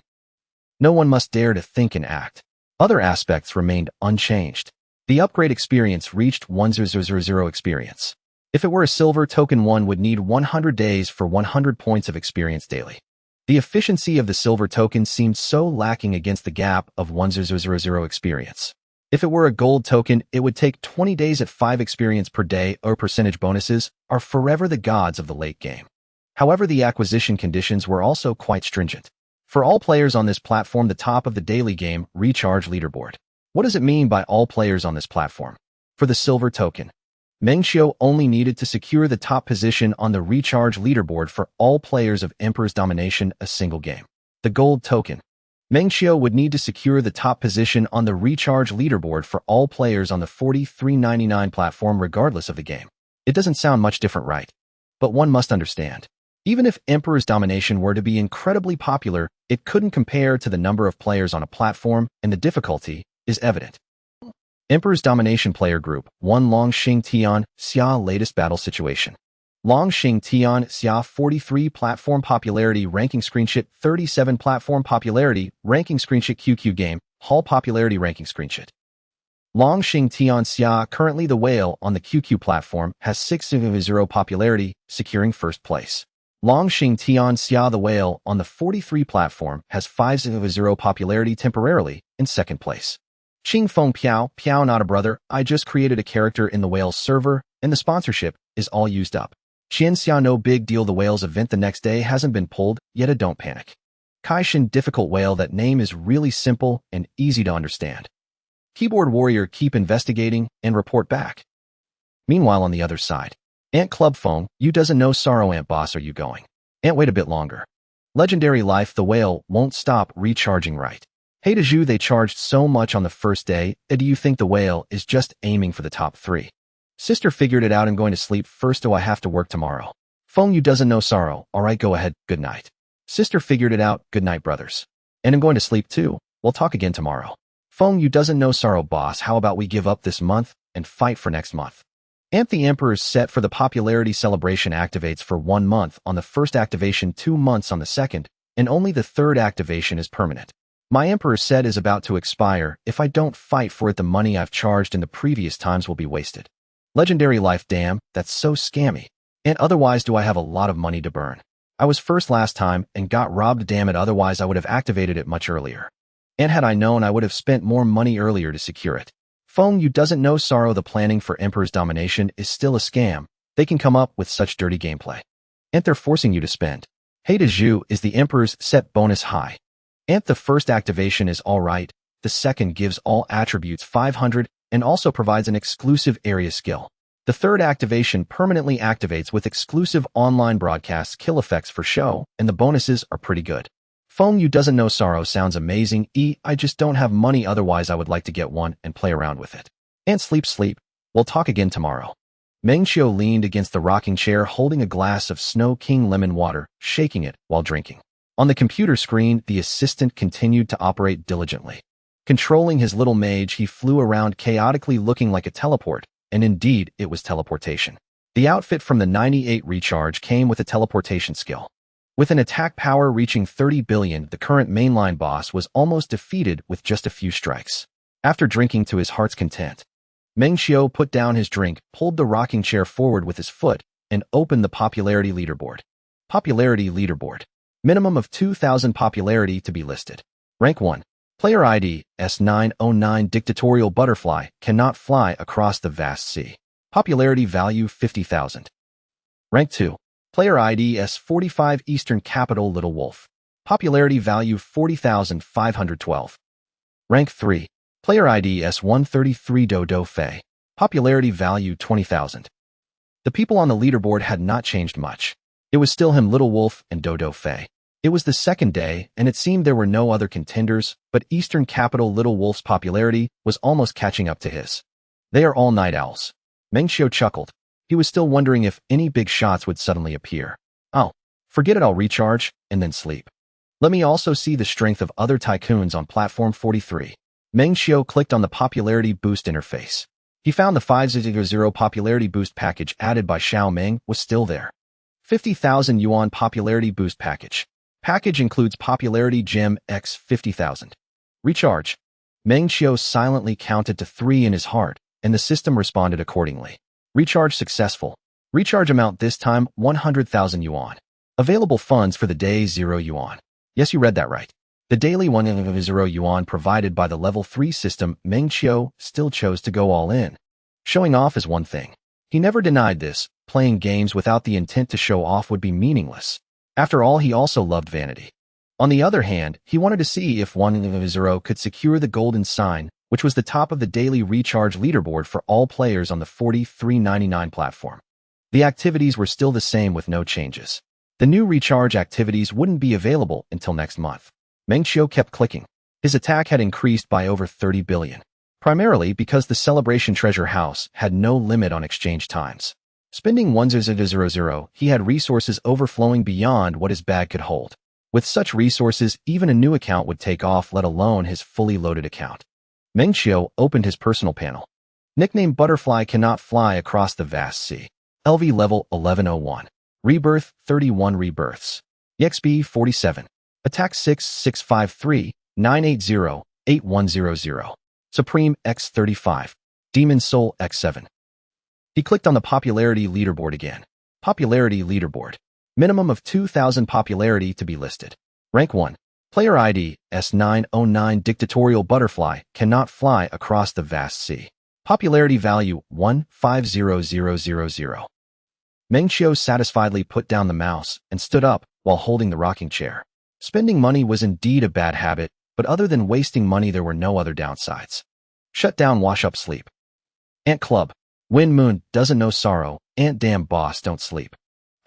No one must dare to think and act. Other aspects remained unchanged. The upgrade experience reached 100 experience. If it were a silver token, one would need 100 days for 100 points of experience daily. The efficiency of the silver token seemed so lacking against the gap of 100 experience. If it were a gold token, it would take 20 days at 5 experience per day, or percentage bonuses are forever the gods of the late game. However, the acquisition conditions were also quite stringent. For all players on this platform, the top of the daily game recharge leaderboard. What does it mean by all players on this platform? For the silver token, Meng Qiu only needed to secure the top position on the recharge leaderboard for all players of Emperor's Domination a single game. The gold token, Meng Qiu would need to secure the top position on the recharge leaderboard for all players on the 43.99 platform regardless of the game. It doesn't sound much different, right? But one must understand. Even if Emperor's Domination were to be incredibly popular, it couldn't compare to the number of players on a platform, and the difficulty is evident. Emperor's Domination player group 1, Longxing Tian Xia, latest battle situation. Longxing Tian Xia, 43 platform popularity ranking screenshot, 37 platform popularity ranking screenshot, QQ game hall popularity ranking screenshot. Longxing Tian Xia, currently the whale on the QQ platform, has 6.0 popularity, securing first place. Longxing Tian Xia, the whale on the 43 platform, has 5.0 popularity, temporarily in second place. Qing Feng Piao, not a brother, I just created a character in the whale's server, and the sponsorship is all used up. Qian Xia, no big deal, the whale's event the next day hasn't been pulled, yet don't panic. Kaishin, difficult whale, that name is really simple and easy to understand. Keyboard warrior, keep investigating and report back. Meanwhile, on the other side, Ant Club Phone, you doesn't know sorrow, Ant boss, are you going? Ant, wait a bit longer. Legendary life, the whale won't stop recharging, right? Hey Deju, they charged so much on the first day, do you think the whale is just aiming for the top 3? Sister figured it out, I'm going to sleep first, I have to work tomorrow. Phone, you doesn't know sorrow, alright, go ahead, good night. Sister figured it out, good night brothers. And I'm going to sleep too, we'll talk again tomorrow. Phone, you doesn't know sorrow boss, how about we give up this month and fight for next month? Ant, the Emperor's set for the popularity celebration activates for 1 month on the first activation, 2 months on the second, and only the third activation is permanent. My Emperor's set is about to expire. If I don't fight for it, the money I've charged in the previous times will be wasted. Legendary life, damn, that's so scammy. And otherwise, do I have a lot of money to burn? I was first last time and got robbed, damn it, otherwise I would have activated it much earlier. And had I known, I would have spent more money earlier to secure it. Feng Yu doesn't know sorrow. The planning for Emperor's domination is still a scam. They can come up with such dirty gameplay. And they're forcing you to spend. Hey to Zhu is the Emperor's set bonus high. And the first activation is alright. The second gives all attributes 500 and also provides an exclusive area skill. The third activation permanently activates with exclusive online broadcast skill effects for show, and the bonuses are pretty good. Feng Yu doesn't know sorrow sounds amazing. I just don't have money, otherwise I would like to get one and play around with it. And sleep. We'll talk again tomorrow. Meng Qiu leaned against the rocking chair holding a glass of Snow King lemon water, shaking it while drinking. On the computer screen, the assistant continued to operate diligently. Controlling his little mage, he flew around chaotically looking like a teleport, and indeed, it was teleportation. The outfit from the 98 recharge came with a teleportation skill. With an attack power reaching 30 billion, the current mainline boss was almost defeated with just a few strikes. After drinking to his heart's content, Meng Qiu put down his drink, pulled the rocking chair forward with his foot, and opened the popularity leaderboard. Popularity leaderboard. Minimum of 2,000 popularity to be listed. Rank 1. Player ID, S909 Dictatorial Butterfly, cannot fly across the vast sea. Popularity value 50,000. Rank 2. Player ID, S45 Eastern Capital Little Wolf. Popularity value 40,512. Rank 3. Player ID, S133 Dodo Fei. Popularity value 20,000. The people on the leaderboard had not changed much. It was still him, Little Wolf, and Dodo Fei. It was the second day, and it seemed there were no other contenders, but Eastern Capital Little Wolf's popularity was almost catching up to his. They are all night owls. Meng Qiu chuckled. He was still wondering if any big shots would suddenly appear. Oh, forget it, I'll recharge, and then sleep. Let me also see the strength of other tycoons on platform 43. Meng Qiu clicked on the popularity boost interface. He found the 500 popularity boost package added by Xiao Meng was still there. 50,000 yuan popularity boost package. Package includes popularity gem X 50,000. Recharge. Meng Qiu silently counted to 3 in his heart, and the system responded accordingly. Recharge successful. Recharge amount this time 100,000 yuan. Available funds for the day 0 yuan. Yes, you read that right. The daily 100 yuan provided by the level 3 system. Meng Qiu still chose to go all in. Showing off is one thing. He never denied this. Playing games without the intent to show off would be meaningless. After all, he also loved vanity. On the other hand, he wanted to see if 100 could secure the golden sign, which was the top of the daily recharge leaderboard for all players on the 43.99 platform. The activities were still the same with no changes. The new recharge activities wouldn't be available until next month. Meng Qiu kept clicking. His attack had increased by over 30 billion. Primarily because the Celebration Treasure House had no limit on exchange times. Spending 100, he had resources overflowing beyond what his bag could hold. With such resources, even a new account would take off, let alone his fully loaded account. Meng Qiu opened his personal panel. Nickname Butterfly cannot fly across the vast sea. LV level 1101. Rebirth 31 rebirths. EXP 47. Attack 6653 980 8100. Supreme X35. Demon Soul X7. He clicked on the popularity leaderboard again. Popularity leaderboard. Minimum of 2,000 popularity to be listed. Rank 1. Player ID, S909 Dictatorial Butterfly, cannot fly across the vast sea. Popularity value 150,000. Meng Qiu satisfiedly put down the mouse and stood up while holding the rocking chair. Spending money was indeed a bad habit, but other than wasting money there were no other downsides. Shut down, wash up, sleep. Ant Club. Wind Moon doesn't know sorrow. Ant damn boss, don't sleep.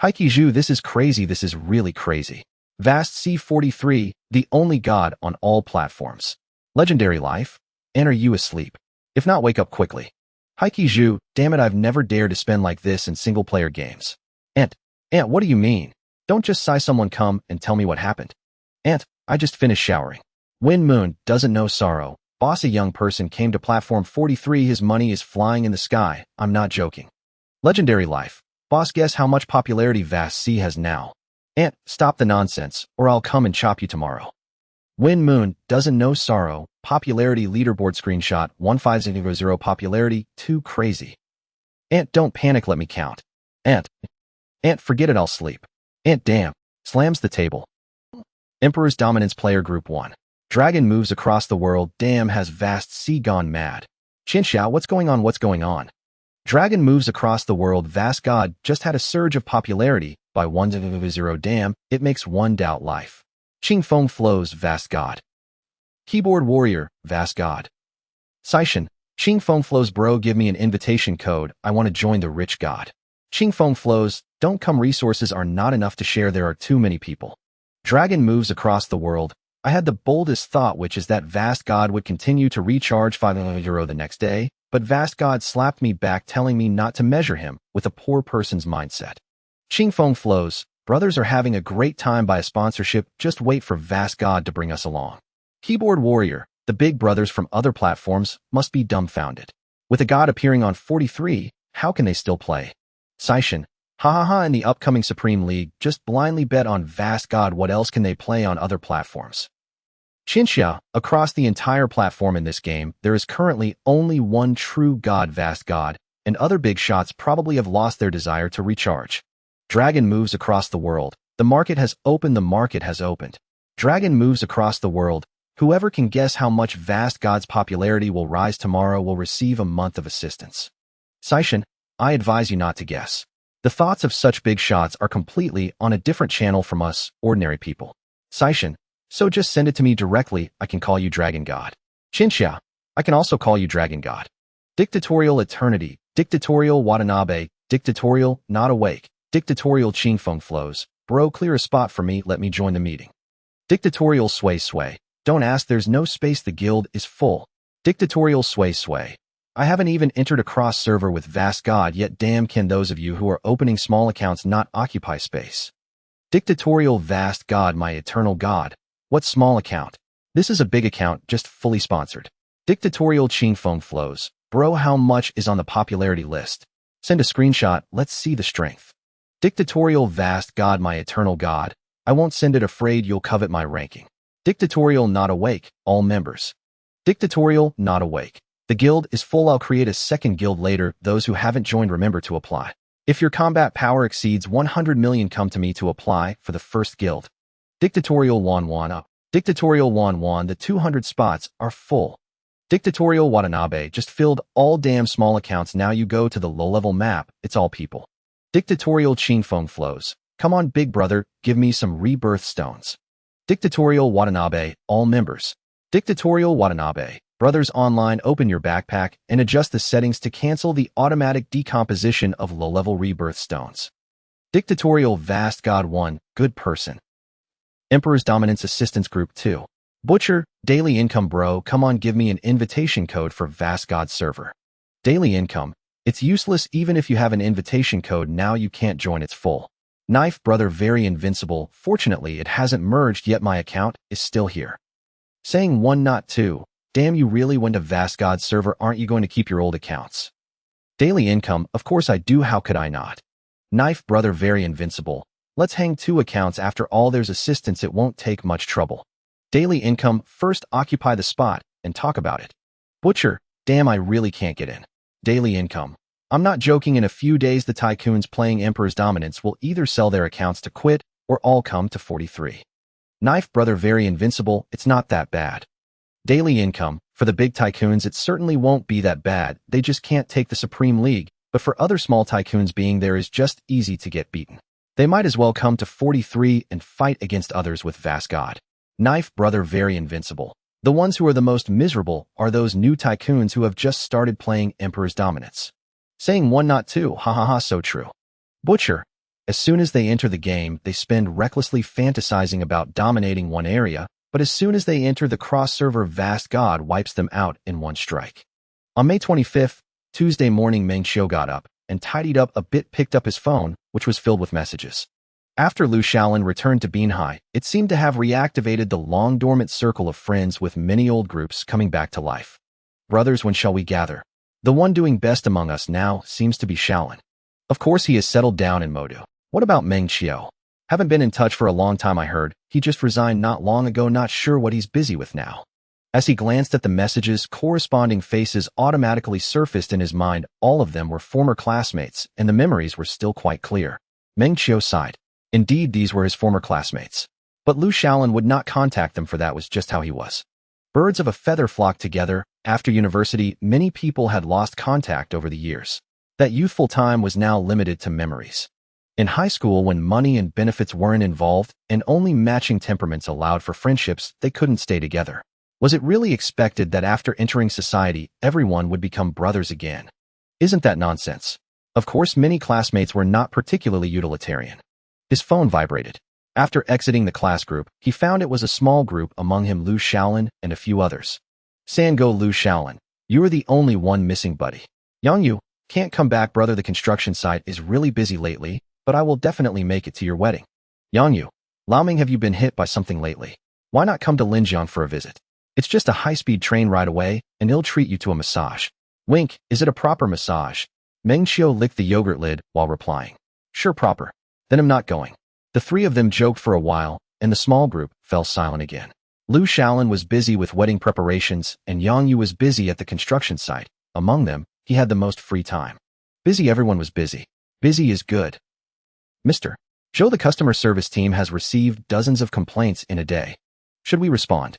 Haikiju, this is crazy, this is really crazy. Vast C43, the only god on all platforms. Legendary life? And are you asleep? If not, wake up quickly. Haikiju, damn it, I've never dared to spend like this in single-player games. Ant, what do you mean? Don't just sigh, someone come and tell me what happened. Ant, I just finished showering. Wind Moon doesn't know sorrow. Boss, a young person came to platform 43, his money is flying in the sky, I'm not joking. Legendary life. Boss, guess how much popularity Vast C has now. Ant, stop the nonsense, or I'll come and chop you tomorrow. Wind Moon doesn't know sorrow. Popularity leaderboard screenshot 1500 popularity, too crazy. Ant, don't panic, let me count. Ant, forget it, I'll sleep. Ant, damn. Slams the table. Emperor's Dominance Player Group 1. Dragon moves across the world. Damn, has vast sea gone mad. Qinxia, what's going on? What's going on? Dragon moves across the world. Vast God just had a surge of popularity by 100. Damn, it makes one doubt life. Qingfeng flows. Vast God. Keyboard warrior. Vast God. Saishan. Qingfeng flows. Bro, give me an invitation code. I want to join the rich God. Qingfeng flows. Don't come. Resources are not enough to share. There are too many people. Dragon moves across the world. I had the boldest thought, which is that Vast God would continue to recharge 500 the next day, but Vast God slapped me back, telling me not to measure him with a poor person's mindset. Qingfeng flows. Brothers are having a great time by a sponsorship. Just wait for Vast God to bring us along. Keyboard warrior. The big brothers from other platforms must be dumbfounded. With a god appearing on 43, how can they still play? Saishan. In the upcoming Supreme League, just blindly bet on Vast God. What else can they play on other platforms? Qinxia. Across the entire platform in this game, there is currently only one true god, Vast God, and other big shots probably have lost their desire to recharge. Dragon moves across the world. The market has opened. The market has opened. Dragon moves across the world. Whoever can guess how much Vast God's popularity will rise tomorrow will receive a month of assistance. Saishan. I advise you not to guess. The thoughts of such big shots are completely on a different channel from us, ordinary people. Saishan. So just send it to me directly. I can call you Dragon God. Qinxia. I can also call you Dragon God. Dictatorial eternity. Dictatorial Watanabe. Dictatorial not awake. Dictatorial Qingfeng flows. Bro, clear a spot for me. Let me join the meeting. Dictatorial sway. Don't ask. There's no space. The guild is full. Dictatorial sway. I haven't even entered a cross server with Vast God yet. Damn, can those of you who are opening small accounts not occupy space? Dictatorial Vast God, my eternal God. What small account? This is a big account, just fully sponsored. Dictatorial Qingfeng flows. Bro, how much is on the popularity list? Send a screenshot. Let's see the strength. Dictatorial Vast God, my eternal God. I won't send it. Afraid you'll covet my ranking. Dictatorial not awake. All members. Dictatorial not awake. The guild is full. I'll create a second guild later. Those who haven't joined, remember to apply. If your combat power exceeds 100 million, come to me to apply for the first guild. Dictatorial Wan up. Dictatorial Wan, the 200 spots are full. Dictatorial Watanabe just filled all damn small accounts. Now you go to the low-level map. It's all people. Dictatorial Qingfeng flows. Come on, big brother, give me some rebirth stones. Dictatorial Watanabe, all members. Dictatorial Watanabe. Brothers online, open your backpack and adjust the settings to cancel the automatic decomposition of low-level rebirth stones. Dictatorial Vast God 1, good person. Emperor's Dominance Assistance Group 2. Butcher, daily income. Bro, come on, give me an invitation code for Vast God server. Daily income. It's useless even if you have an invitation code. Now you can't join. It's full. Knife brother, very invincible. Fortunately, it hasn't merged yet. My account is still here. Saying 1 not 2. Damn, you really went to Vast God server. Aren't you going to keep your old accounts? Daily income. Of course I do. How could I not? Knife brother, very invincible. Let's hang 2 accounts. After all, there's assistance. It won't take much trouble. Daily income. First occupy the spot and talk about it. Butcher. Damn, I really can't get in. Daily income. I'm not joking. In a few days, the tycoons playing Emperor's Dominance will either sell their accounts to quit or all come to 43. Knife brother, very invincible. It's not that bad. Daily income. For the big tycoons, it certainly won't be that bad. They just can't take the Supreme League. But for other small tycoons, being there is just easy to get beaten. They might as well come to 43 and fight against others with Vast God. Knife brother, very invincible. The ones who are the most miserable are those new tycoons who have just started playing Emperor's Dominance. Saying 1 not 2. So true. Butcher. As soon as they enter the game, they spend recklessly fantasizing about dominating one area, but as soon as they enter the cross-server, Vast God wipes them out in one strike. On May 25th, Tuesday morning, Meng Qiu got up and tidied up a bit, picked up his phone, which was filled with messages. After Lu Shaolin returned to Beanhai, it seemed to have reactivated the long-dormant circle of friends, with many old groups coming back to life. Brothers, when shall we gather? The one doing best among us now seems to be Shaolin. Of course, he has settled down in Modu. What about Meng Qiu? Haven't been in touch for a long time. I heard he just resigned not long ago. Not sure what he's busy with now. As he glanced at the messages, corresponding faces automatically surfaced in his mind. All of them were former classmates, and the memories were still quite clear. Meng Qiu sighed. Indeed, these were his former classmates. But Lu Shaolin would not contact them, for that was just how he was. Birds of a feather flocked together. After university, many people had lost contact over the years. That youthful time was now limited to memories. In high school, when money and benefits weren't involved and only matching temperaments allowed for friendships, they couldn't stay together. Was it really expected that after entering society, everyone would become brothers again? Isn't that nonsense? Of course, many classmates were not particularly utilitarian. His phone vibrated. After exiting the class group, he found it was a small group, among him Lu Shaolin and a few others. Sango Lu Shaolin, you are the only one missing, buddy. Yang Yu, can't come back, brother. The construction site is really busy lately, but I will definitely make it to your wedding. Yang Yu, Lao Ming, have you been hit by something lately? Why not come to Linjiang for a visit? It's just a high-speed train ride away, and he'll treat you to a massage. Wink, is it a proper massage? Meng Qiu licked the yogurt lid while replying. Sure, proper. Then I'm not going. The three of them joked for a while, and the small group fell silent again. Lu Shaolin was busy with wedding preparations, and Yang Yu was busy at the construction site. Among them, he had the most free time. Busy, everyone was busy. Busy is good. Mr. Zhou, the customer service team has received dozens of complaints in a day. Should we respond?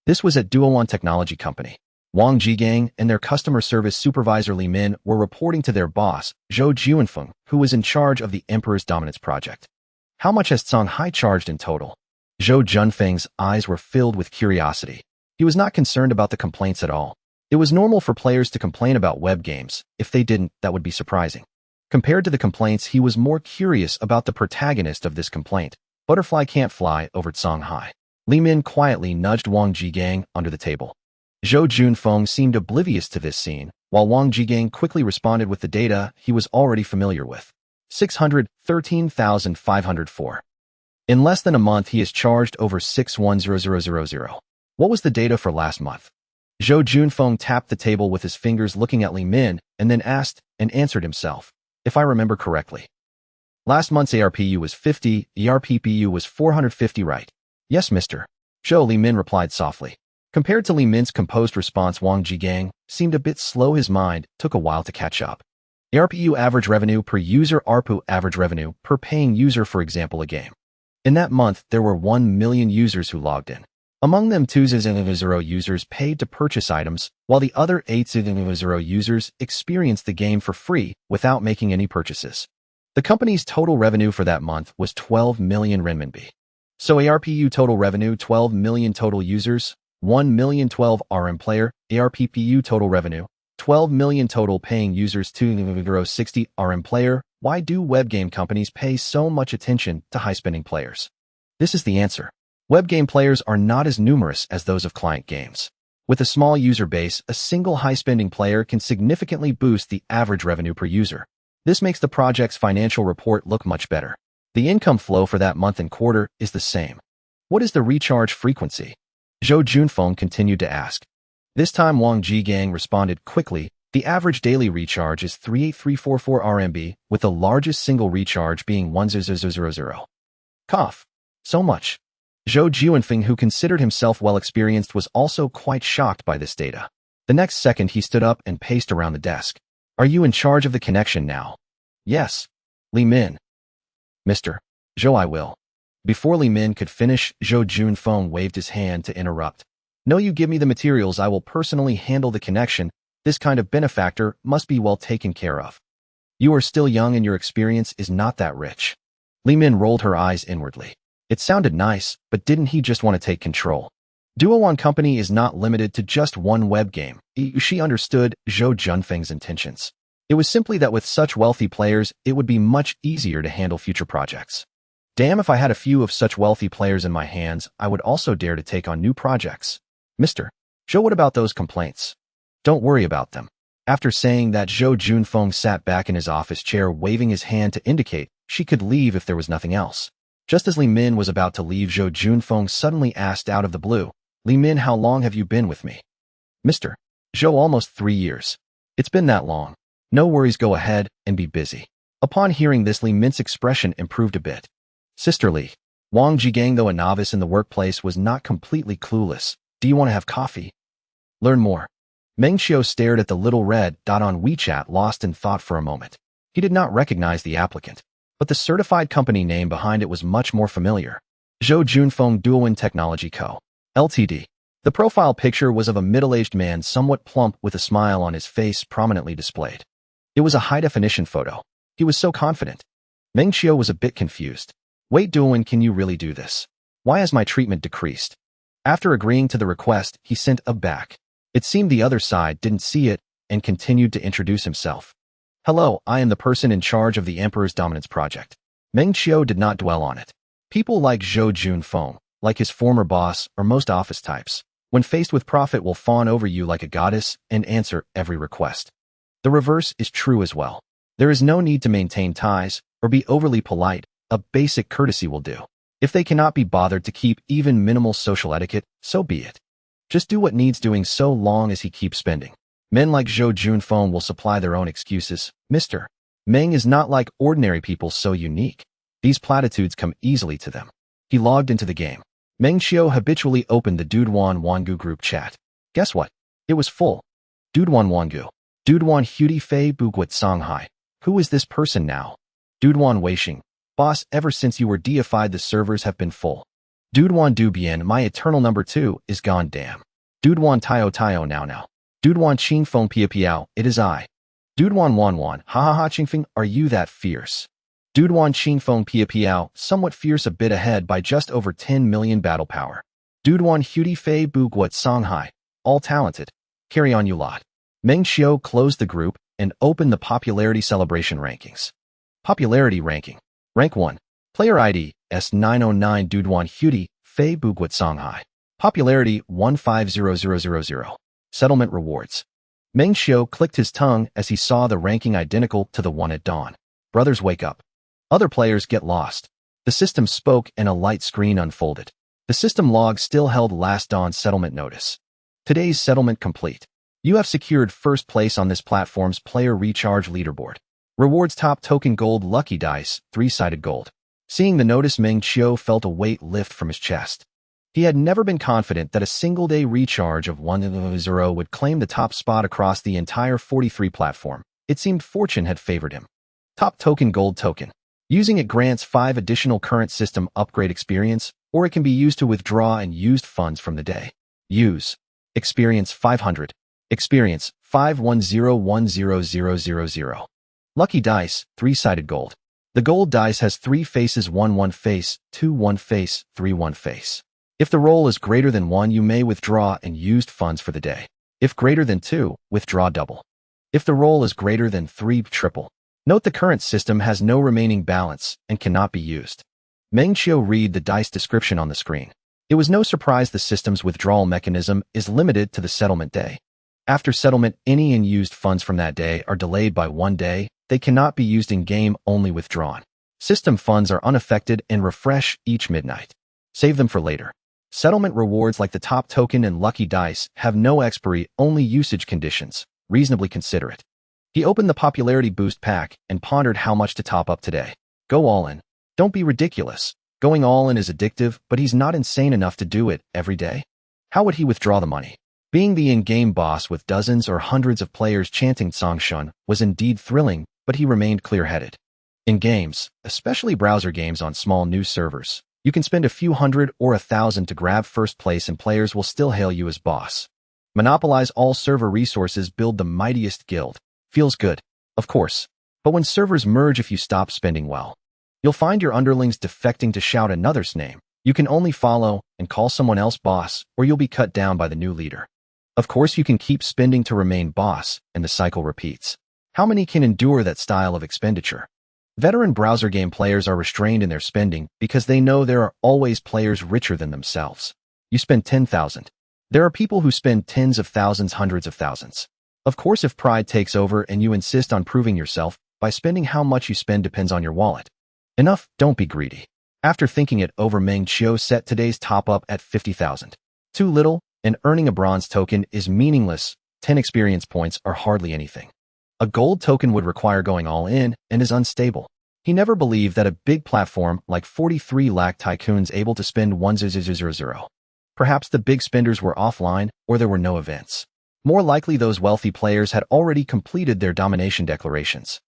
This was at Duowan Technology Company. Wang Jigang and their customer service supervisor Li Min were reporting to their boss, Zhou Juanfeng, who was in charge of the Emperor's Dominance project. How much has Songhai charged in total? Zhou Junfeng's eyes were filled with curiosity. He was not concerned about the complaints at all. It was normal for players to complain about web games. If they didn't, that would be surprising. Compared to the complaints, he was more curious about the protagonist of this complaint. Butterfly can't fly over Songhai. Li Min quietly nudged Wang Jigang under the table. Zhou Junfeng seemed oblivious to this scene, while Wang Jigang quickly responded with the data he was already familiar with. 613,504. In less than a month, he has charged over 610000. What was the data for last month? Zhou Junfeng tapped the table with his fingers, looking at Li Min, and then asked and answered himself. If I remember correctly. Last month's ARPU was 50, ERPPU was 450, right? Yes, Mr. Zhou, Li Min replied softly. Compared to Li Min's composed response, Wang Jigang seemed a bit slow. His mind took a while to catch up. ARPU, average revenue per user, ARPU, average revenue per paying user, for example, a game. In that month, there were 1 million users who logged in. Among them, 2,000 users paid to purchase items, while the other 8,000 users experienced the game for free without making any purchases. The company's total revenue for that month was 12 million renminbi. So ARPU total revenue, 12 million total users, 1 million 12 RM player, ARPPU total revenue, 12 million total paying users, 260 RM player. Why do web game companies pay so much attention to high-spending players? This is the answer. Web game players are not as numerous as those of client games. With a small user base, a single high-spending player can significantly boost the average revenue per user. This makes the project's financial report look much better. The income flow for that month and quarter is the same. What is the recharge frequency? Zhou Junfeng continued to ask. This time Wang Jigang responded quickly. The average daily recharge is 38344 RMB, with the largest single recharge being 1000. Cough. So much. Zhou Juanfeng, who considered himself well experienced, was also quite shocked by this data. The next second he stood up and paced around the desk. Are you in charge of the connection now? Yes. Li Min. Mr. Zhou, I will. Before Li Min could finish, Zhou Junfeng waved his hand to interrupt. No, you give me the materials, I will personally handle the connection. This kind of benefactor must be well taken care of. You are still young and your experience is not that rich. Li Min rolled her eyes inwardly. It sounded nice, but didn't he just want to take control? Duowan Company is not limited to just one web game. She understood Zhou Junfeng's intentions. It was simply that with such wealthy players, it would be much easier to handle future projects. Damn, if I had a few of such wealthy players in my hands, I would also dare to take on new projects. Mr. Zhou, what about those complaints? Don't worry about them. After saying that, Zhou Junfeng sat back in his office chair, waving his hand to indicate she could leave if there was nothing else. Just as Li Min was about to leave, Zhou Junfeng suddenly asked out of the blue, Li Min, how long have you been with me? Mr. Zhou, almost 3 years. It's been that long. No worries, go ahead and be busy. Upon hearing this, Li Min's expression improved a bit. Sisterly. Wang Jigang, though a novice in the workplace, was not completely clueless. Do you want to have coffee? Learn more. Meng Qiu stared at the little red dot on WeChat, lost in thought for a moment. He did not recognize the applicant, but the certified company name behind it was much more familiar. Zhou Junfeng Duoin Technology Co. Ltd. The profile picture was of a middle-aged man somewhat plump with a smile on his face prominently displayed. It was a high-definition photo. He was so confident. Meng Qiu was a bit confused. Wait, Duoin, can you really do this? Why has my treatment decreased? After agreeing to the request, he sent a back. It seemed the other side didn't see it and continued to introduce himself. Hello, I am the person in charge of the Emperor's Dominance Project. Meng Qiu did not dwell on it. People like Zhou Junfeng, like his former boss or most office types, when faced with profit will fawn over you like a goddess and answer every request. The reverse is true as well. There is no need to maintain ties or be overly polite. A basic courtesy will do. If they cannot be bothered to keep even minimal social etiquette, so be it. Just do what needs doing so long as he keeps spending. Men like Zhou Junfeng will supply their own excuses. Mr. Meng is not like ordinary people so unique. These platitudes come easily to them. He logged into the game. Meng Qiu habitually opened the Duduan Wangu group chat. Guess what? It was full. Duduan Wangu. Duduan Hudi Fei Buguat Songhai. Who is this person now? Duduan Weixing. Boss, ever since you were deified the servers have been full. Duduan Dubian, my eternal number 2, is gone damn. Duduan Tio now. Duduan Qingfeng Pia Piao, it is I. Duduan Wanwan, ha ha ha Qingfeng, are you that fierce? Duduan Qingfeng Pia Piao, somewhat fierce a bit ahead by just over 10 million battle power. Duduan Hudi Fei Buguat Songhai, all talented. Carry on you lot. Meng Qiu closed the group and opened the popularity celebration rankings. Popularity ranking. Rank 1. Player ID, S909 Duduan Hudi Fei Buguat Songhai. Popularity 150000. Settlement rewards. Meng Qiu clicked his tongue as he saw the ranking identical to the one at dawn. Brothers wake up. Other players get lost. The system spoke and a light screen unfolded. The system log still held last dawn's settlement notice. Today's settlement complete. You have secured first place on this platform's player recharge leaderboard. Rewards top token gold lucky dice, 3-sided gold. Seeing the notice, Meng Qiu felt a weight lift from his chest. He had never been confident that a single-day recharge of 1.0 would claim the top spot across the entire 43 platform. It seemed fortune had favored him. Top token gold token. Using it grants 5 additional current system upgrade experience, or it can be used to withdraw and used funds from the day. Use. Experience 500. Experience 5101000. Lucky dice, 3-sided gold. The gold dice has 3 faces, 1 face, 2 1 face, 3 1 face. If the roll is greater than 1, you may withdraw and used funds for the day. If greater than 2, withdraw double. If the roll is greater than 3, triple. Note the current system has no remaining balance and cannot be used. Meng Qiu read the dice description on the screen. It was no surprise the system's withdrawal mechanism is limited to the settlement day. After settlement, any unused funds from that day are delayed by 1 day. They cannot be used in-game, only withdrawn. System funds are unaffected and refresh each midnight. Save them for later. Settlement rewards like the top token and lucky dice have no expiry, only usage conditions. Reasonably considerate. He opened the popularity boost pack and pondered how much to top up today. Go all in. Don't be ridiculous. Going all in is addictive, but he's not insane enough to do it every day. How would he withdraw the money? Being the in-game boss with dozens or hundreds of players chanting Songshun was indeed thrilling, but he remained clear-headed. In games, especially browser games on small news servers, you can spend a few hundred or 1,000 to grab first place and players will still hail you as boss. Monopolize all server resources, build the mightiest guild. Feels good, of course, but when servers merge, if you stop spending well, you'll find your underlings defecting to shout another's name. You can only follow and call someone else boss, or you'll be cut down by the new leader. Of course, you can keep spending to remain boss, and the cycle repeats. How many can endure that style of expenditure? Veteran browser game players are restrained in their spending because they know there are always players richer than themselves. You spend 10,000. There are people who spend tens of thousands, hundreds of thousands. Of course, if pride takes over and you insist on proving yourself, by spending, how much you spend depends on your wallet. Enough, don't be greedy. After thinking it over, Meng Qiu set today's top-up at 50,000. Too little, and earning a bronze token is meaningless. 10 experience points are hardly anything. A gold token would require going all in and is unstable. He never believed that a big platform like 43 lakh Tycoon's able to spend 1000. Perhaps the big spenders were offline or there were no events. More likely those wealthy players had already completed their domination declarations.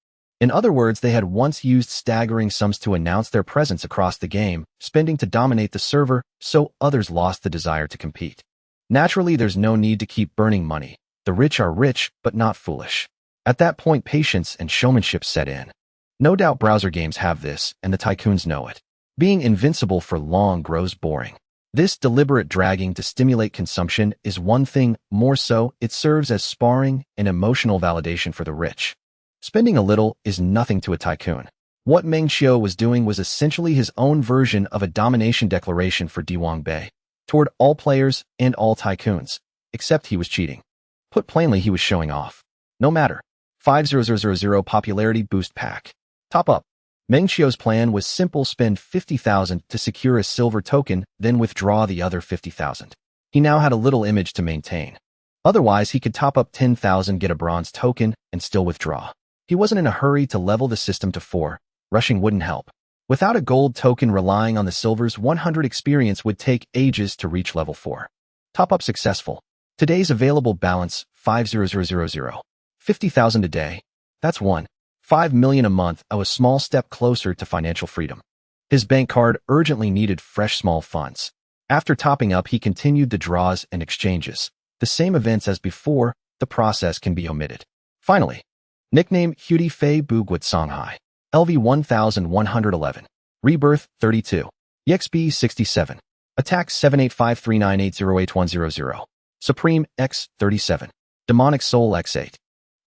In other words, they had once used staggering sums to announce their presence across the game, spending to dominate the server, so others lost the desire to compete. Naturally, there's no need to keep burning money. The rich are rich, but not foolish. At that point, patience and showmanship set in. No doubt browser games have this, and the tycoons know it. Being invincible for long grows boring. This deliberate dragging to stimulate consumption is one thing, more so, it serves as sparring and emotional validation for the rich. Spending a little is nothing to a tycoon. What Meng Qiu was doing was essentially his own version of a domination declaration for Diwang Bei, toward all players and all tycoons, except he was cheating. Put plainly, he was showing off. No matter. 50000 popularity boost pack. Top up. Meng Qiu's plan was simple: spend 50,000 to secure a silver token, then withdraw the other 50,000. He now had a little image to maintain. Otherwise, he could top up 10,000, get a bronze token, and still withdraw. He wasn't in a hurry to level the system to 4. Rushing wouldn't help. Without a gold token, relying on the silver's 100 experience would take ages to reach level 4. Top up successful. Today's available balance, 50000. 50,000 a day. That's 1.5 million a month, a small step closer to financial freedom. His bank card urgently needed fresh small funds. After topping up, he continued the draws and exchanges. The same events as before, the process can be omitted. Finally, nickname Hudy Fei Bugwat Songhai. LV 1111. Rebirth 32. EXP 67. Attack 7853980810. Supreme X 37. Demonic Soul X8.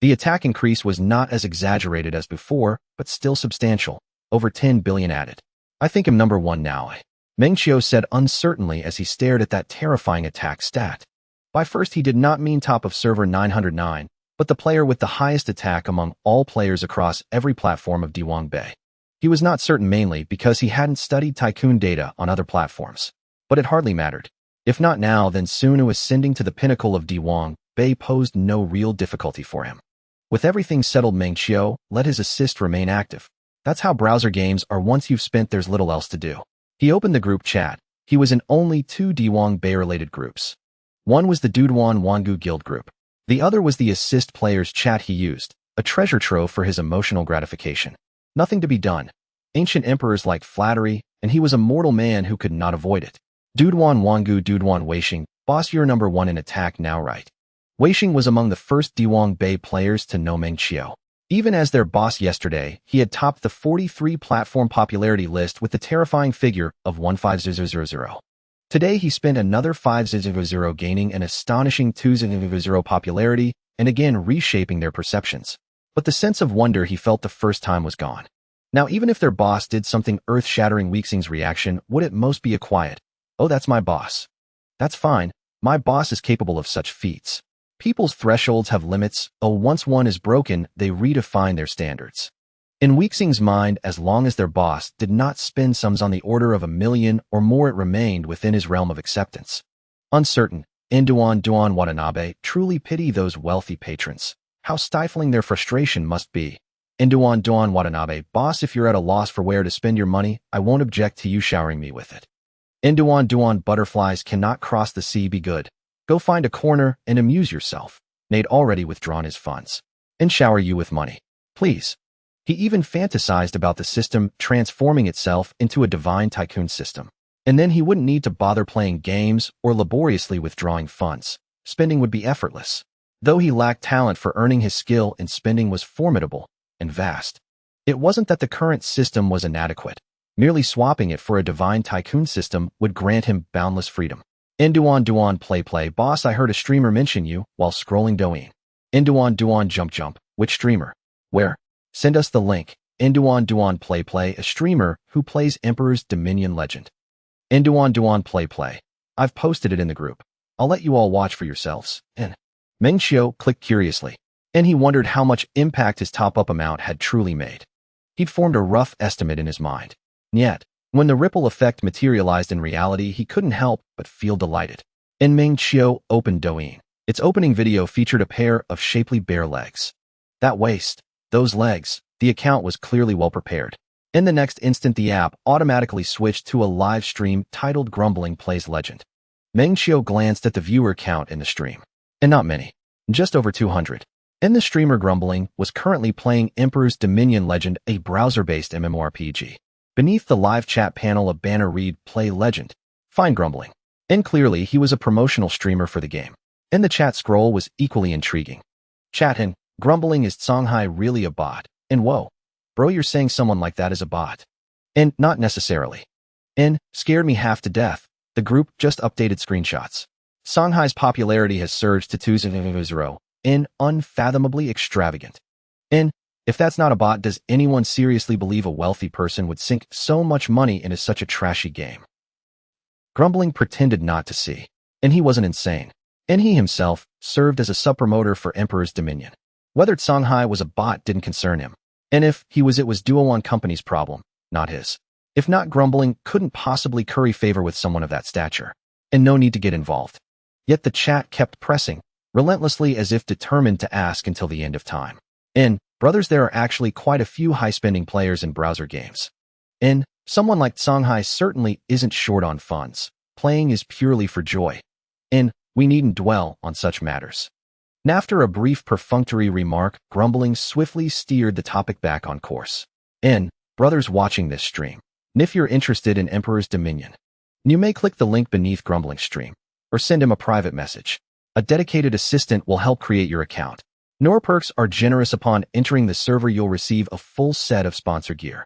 The attack increase was not as exaggerated as before, but still substantial. Over 10 billion added. I think I'm number 1 now. Meng Qiu said uncertainly as he stared at that terrifying attack stat. By first, he did not mean top of server 909, but the player with the highest attack among all players across every platform of Diwang Bei. He was not certain, mainly because he hadn't studied Tycoon data on other platforms. But it hardly mattered. If not now, then soon. Ascending to the pinnacle of Diwang Bei posed no real difficulty for him. With everything settled, Meng Qiu let his assist remain active. That's how browser games are. Once you've spent, there's little else to do. He opened the group chat. He was in only 2 Diwang Bei-related groups. One was the Duduan Wangu Guild group. The other was the assist players chat he used, a treasure trove for his emotional gratification. Nothing to be done. Ancient emperors liked flattery, and he was a mortal man who could not avoid it. Duduan Wangu Duduan Weisheng, boss, you're number 1 in attack now, right? Weisheng was among the first Diwang Bei players to know Meng Qiu. Even as their boss yesterday, he had topped the 43 platform popularity list with the terrifying figure of 15000. Today he spent another 500, gaining an astonishing 200 popularity and again reshaping their perceptions. But the sense of wonder he felt the first time was gone. Now, even if their boss did something earth-shattering, Weisheng's reaction would at most be a quiet, "Oh, that's my boss. That's fine. My boss is capable of such feats." People's thresholds have limits. Once one is broken, they redefine their standards. In Weisheng's mind, as long as their boss did not spend sums on the order of 1 million or more, it remained within his realm of acceptance. Uncertain, Duan Watanabe truly pity those wealthy patrons. How stifling their frustration must be. Duan Watanabe, boss, if you're at a loss for where to spend your money, I won't object to you showering me with it. Duan butterflies cannot cross the sea, be good. Go find a corner and amuse yourself. Nate already withdrawn his funds. And shower you with money. Please. He even fantasized about the system transforming itself into a divine tycoon system. And then he wouldn't need to bother playing games or laboriously withdrawing funds. Spending would be effortless. Though he lacked talent for earning, his skill in spending was formidable and vast. It wasn't that the current system was inadequate. Merely swapping it for a divine tycoon system would grant him boundless freedom. Duan play, boss, I heard a streamer mention you while scrolling Douyin. Duan jump, which streamer? Where? Send us the link. Duan play, a streamer who plays Emperor's Dominion Legend. Duan play. I've posted it in the group. I'll let you all watch for yourselves. And Meng Qiu clicked curiously, and he wondered how much impact his top-up amount had truly made. He'd formed a rough estimate in his mind. Yet, when the ripple effect materialized in reality, he couldn't help but feel delighted. And Meng Qiu opened Douyin. Its opening video featured a pair of shapely bare legs. That waist, those legs, the account was clearly well prepared. In the next instant, the app automatically switched to a live stream titled Grumbling Plays Legend. Meng Qiu glanced at the viewer count in the stream. And not many. Just over 200. And the streamer Grumbling was currently playing Emperor's Dominion Legend, a browser-based MMORPG. Beneath the live chat panel, a banner read, "Play Legend. Find Grumbling." And clearly, he was a promotional streamer for the game. And the chat scroll was equally intriguing. Chat, Grumbling, is Songhai really a bot? And whoa, bro, you're saying someone like that is a bot? And not necessarily. And scared me half to death. The group just updated screenshots. Songhai's popularity has surged to 2.0 and unfathomably extravagant. And if that's not a bot, does anyone seriously believe a wealthy person would sink so much money into such a trashy game? Grumbling pretended not to see, and he wasn't insane. And he himself served as a sub-promoter for Emperor's Dominion. Whether Songhai was a bot didn't concern him. And if he was, it was Duo1 Company's problem, not his. If not, Grumbling couldn't possibly curry favor with someone of that stature. And no need to get involved. Yet the chat kept pressing, relentlessly, as if determined to ask until the end of time. And, brothers, there are actually quite a few high-spending players in browser games. And someone like Songhai certainly isn't short on funds. Playing is purely for joy. And we needn't dwell on such matters. And after a brief perfunctory remark, Grumbling swiftly steered the topic back on course. And, brothers watching this stream, and if you're interested in Emperor's Dominion, you may click the link beneath Grumbling's stream, or send him a private message. A dedicated assistant will help create your account. Nor perks are generous. Upon entering the server, you'll receive a full set of sponsor gear.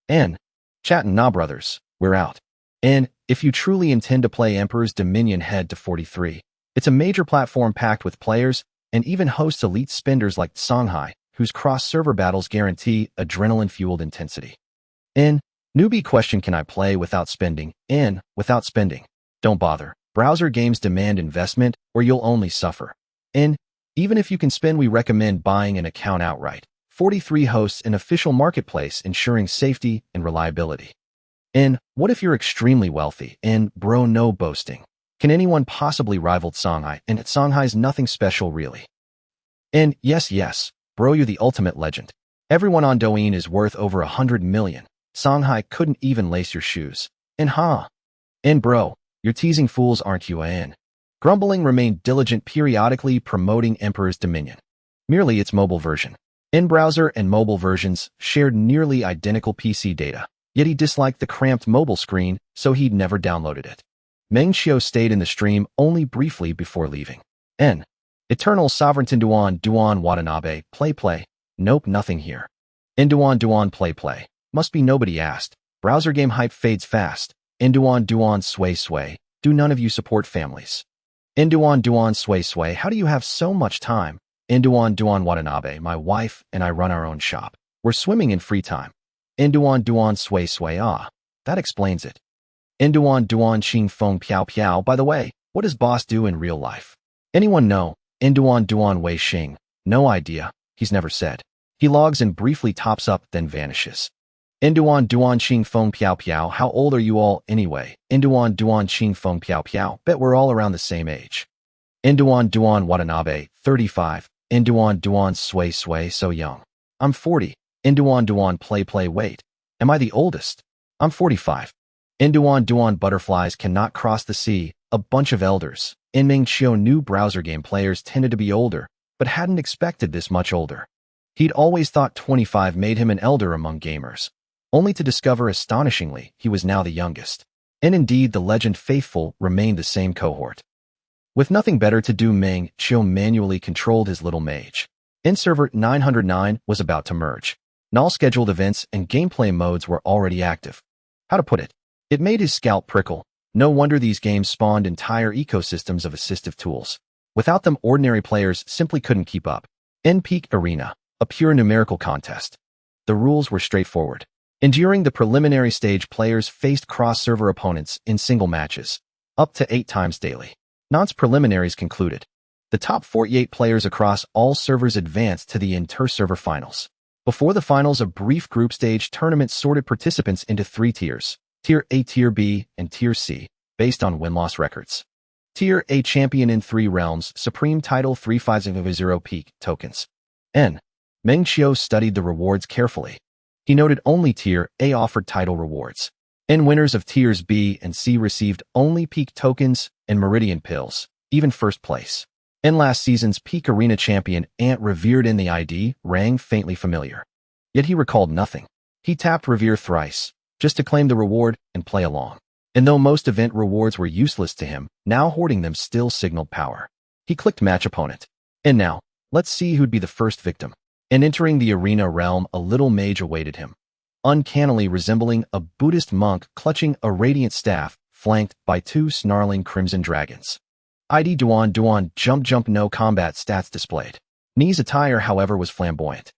And, chattin' nah, brothers, we're out. And, if you truly intend to play Emperor's Dominion, head to 43. It's a major platform packed with players, and even hosts elite spenders like Songhai, whose cross-server battles guarantee adrenaline-fueled intensity. And, newbie question, can I play without spending? And, without spending, don't bother. Browser games demand investment, or you'll only suffer. And, even if you can spend, we recommend buying an account outright. 43 hosts an official marketplace ensuring safety and reliability. And, what if you're extremely wealthy? And, bro, no boasting. Can anyone possibly rival Songhai? And Songhai's nothing special, really. And, yes, bro, you're the ultimate legend. Everyone on Douyin is worth over 100 million. Songhai couldn't even lace your shoes. And bro, you're teasing fools, aren't you? And Grumbling remained diligent, periodically promoting Emperor's Dominion. Merely its mobile version. In-browser and mobile versions shared nearly identical PC data, yet he disliked the cramped mobile screen, so he'd never downloaded it. Meng Qiu stayed in the stream only briefly before leaving. N. Eternal Sovereignty Duan Watanabe, play. Nope, nothing here. Duan play. Must be, nobody asked. Browser game hype fades fast. Duan sway. Do none of you support families? Duan sway. How do you have so much time? Duan Watanabe, my wife and I run our own shop. We're swimming in free time. Duan sway. Ah, that explains it. Duan Xing Feng Piao. By the way, what does boss do in real life? Anyone know? Duan Wei Xing. No idea. He's never said. He logs and briefly tops up, then vanishes. Duan Xing Feng Piao. How old are you all anyway? Duan Xing Feng Piao. Bet we're all around the same age. Duan Watanabe, 35. Duan sway. So young. I'm 40. Duan play. Wait. Am I the oldest? I'm 45. Duan butterflies cannot cross the sea. A bunch of elders. Meng Qiu knew browser game players tended to be older, but hadn't expected this much older. He'd always thought 25 made him an elder among gamers, only to discover astonishingly he was now the youngest. And indeed, the legend faithful remained the same cohort. With nothing better to do, Meng Qiu manually controlled his little mage. Server 909 was about to merge. All scheduled events and gameplay modes were already active. How to put it? It made his scalp prickle. No wonder these games spawned entire ecosystems of assistive tools. Without them, ordinary players simply couldn't keep up. Peak Arena, a pure numerical contest. The rules were straightforward. And during the preliminary stage, players faced cross-server opponents in single matches, up to 8 times daily. Once preliminaries concluded, the top 48 players across all servers advanced to the inter-server finals. Before the finals, a brief group stage tournament sorted participants into 3 tiers. Tier A, Tier B, and Tier C, based on win-loss records. Tier A champion in 3 realms, supreme title 350 peak tokens. Meng Qiu studied the rewards carefully. He noted only Tier A offered title rewards. Winners of Tiers B and C received only peak tokens and meridian pills, even first place. In last season's peak arena champion Ant revered in the ID rang faintly familiar. Yet he recalled nothing. He tapped revere thrice, just to claim the reward and play along. And though most event rewards were useless to him, now hoarding them still signaled power. He clicked match opponent. And now, let's see who'd be the first victim. And entering the arena realm, a little mage awaited him. Uncannily resembling a Buddhist monk clutching a radiant staff, flanked by two snarling crimson dragons. ID Duan, jump, no combat stats displayed. Ni's attire, however, was flamboyant.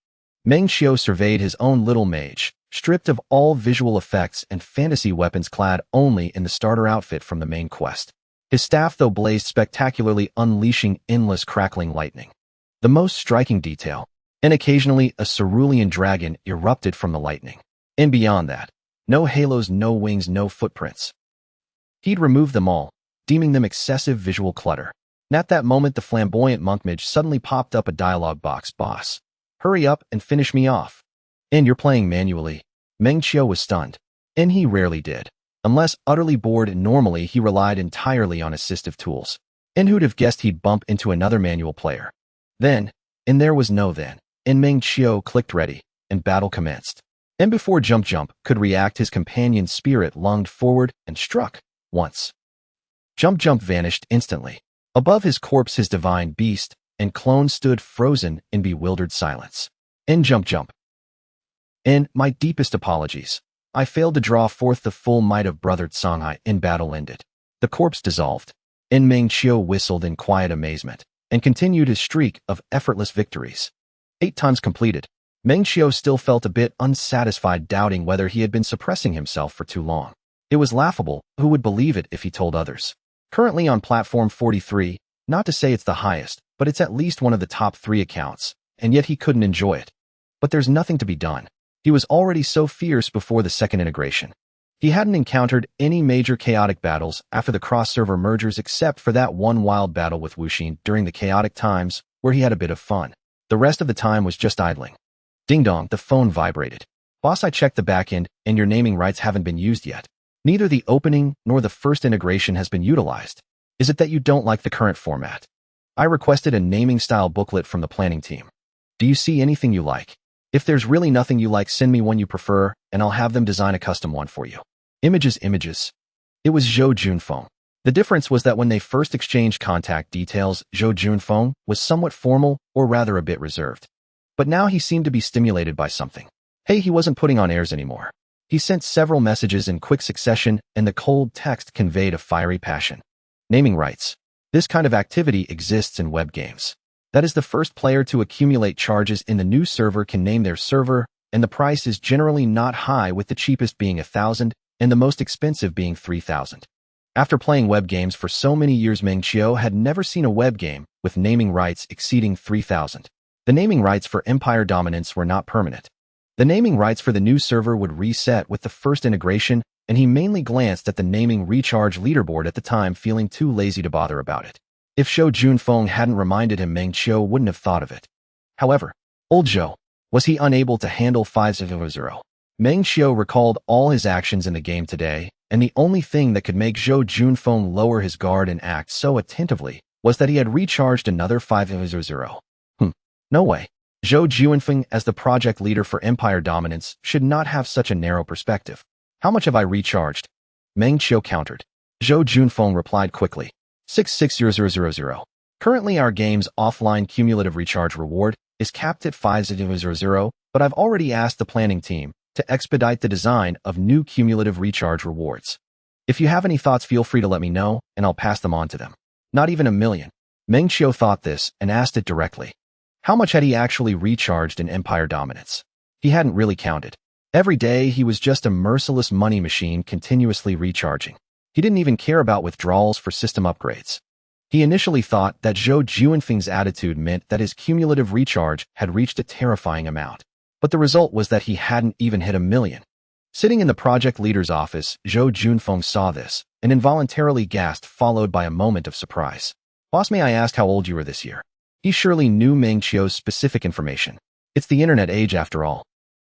Meng Qiu surveyed his own little mage, stripped of all visual effects and fantasy weapons, clad only in the starter outfit from the main quest. His staff, though, blazed spectacularly, unleashing endless crackling lightning. The most striking detail, and occasionally a cerulean dragon erupted from the lightning. And beyond that, no halos, no wings, no footprints. He'd removed them all, deeming them excessive visual clutter. And at that moment, the flamboyant monk mage suddenly popped up a dialogue box. Boss, hurry up and finish me off. And you're playing manually. Meng Qiu was stunned. And he rarely did. Unless utterly bored, normally he relied entirely on assistive tools. And who'd have guessed he'd bump into another manual player? Then, and there was no then, and Meng Qiu clicked ready, and battle commenced. And before Jump could react, his companion's spirit lunged forward and struck, once. Jump vanished instantly. Above his corpse, his divine beast and clone stood frozen in bewildered silence. And Jump. And my deepest apologies. I failed to draw forth the full might of Brother Songhai, and battle ended. The corpse dissolved. And Meng Qiu whistled in quiet amazement, and continued his streak of effortless victories. 8 times completed. Meng Qiu still felt a bit unsatisfied, doubting whether he had been suppressing himself for too long. It was laughable. Who would believe it if he told others? Currently on platform 43, not to say it's the highest, but it's at least one of the top 3 accounts, and yet he couldn't enjoy it. But there's nothing to be done. He was already so fierce before the second integration. He hadn't encountered any major chaotic battles after the cross-server mergers except for that one wild battle with Wuxin during the chaotic times where he had a bit of fun. The rest of the time was just idling. Ding dong, the phone vibrated. Boss, I checked the backend and your naming rights haven't been used yet. Neither the opening nor the first integration has been utilized. Is it that you don't like the current format? I requested a naming style booklet from the planning team. Do you see anything you like? If there's really nothing you like, send me one you prefer, and I'll have them design a custom one for you. Images. It was Zhou Junfeng. The difference was that when they first exchanged contact details, Zhou Junfeng was somewhat formal, or rather a bit reserved. But now he seemed to be stimulated by something. Hey, he wasn't putting on airs anymore. He sent several messages in quick succession, and the cold text conveyed a fiery passion. Naming rights. This kind of activity exists in web games. That is, the first player to accumulate charges in the new server can name their server, and the price is generally not high, with the cheapest being 1,000 and the most expensive being 3,000. After playing web games for so many years, Meng Qiu had never seen a web game with naming rights exceeding 3,000. The naming rights for Empire Dominance were not permanent. The naming rights for the new server would reset with the first integration, and he mainly glanced at the naming recharge leaderboard at the time, feeling too lazy to bother about it. If Zhou Junfeng hadn't reminded him, Meng Qiu wouldn't have thought of it. However, old Zhou, was he unable to handle 500? Meng Qiu recalled all his actions in the game today, and the only thing that could make Zhou Junfeng lower his guard and act so attentively was that he had recharged another 500. No way. Zhou Junfeng, as the project leader for Empire Dominance, should not have such a narrow perspective. How much have I recharged? Meng Qiu countered. Zhou Junfeng replied quickly. 660,000. Currently, our game's offline cumulative recharge reward is capped at 500, but I've already asked the planning team to expedite the design of new cumulative recharge rewards. If you have any thoughts, feel free to let me know, and I'll pass them on to them. Not even 1 million. Meng Qiu thought this and asked it directly. How much had he actually recharged in Empire Dominance? He hadn't really counted. Every day, he was just a merciless money machine, continuously recharging. He didn't even care about withdrawals for system upgrades. He initially thought that Zhou Junfeng's attitude meant that his cumulative recharge had reached a terrifying amount. But the result was that he hadn't even hit 1 million. Sitting in the project leader's office, Zhou Junfeng saw this and involuntarily gasped, followed by a moment of surprise. Boss, may I ask how old you are this year? He surely knew Meng Qiu's specific information. It's the internet age after all.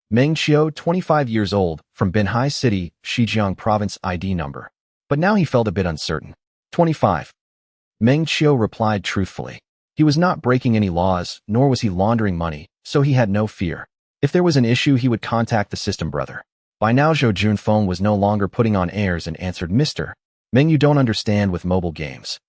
Meng Qiu, 25 years old, from Binhai City, Xinjiang Province, ID number. But now he felt a bit uncertain. 25. Meng Qiu replied truthfully. He was not breaking any laws, nor was he laundering money, so he had no fear. If there was an issue, he would contact the system brother. By now, Zhou Junfeng was no longer putting on airs and answered, Mr. Meng, you don't understand with mobile games.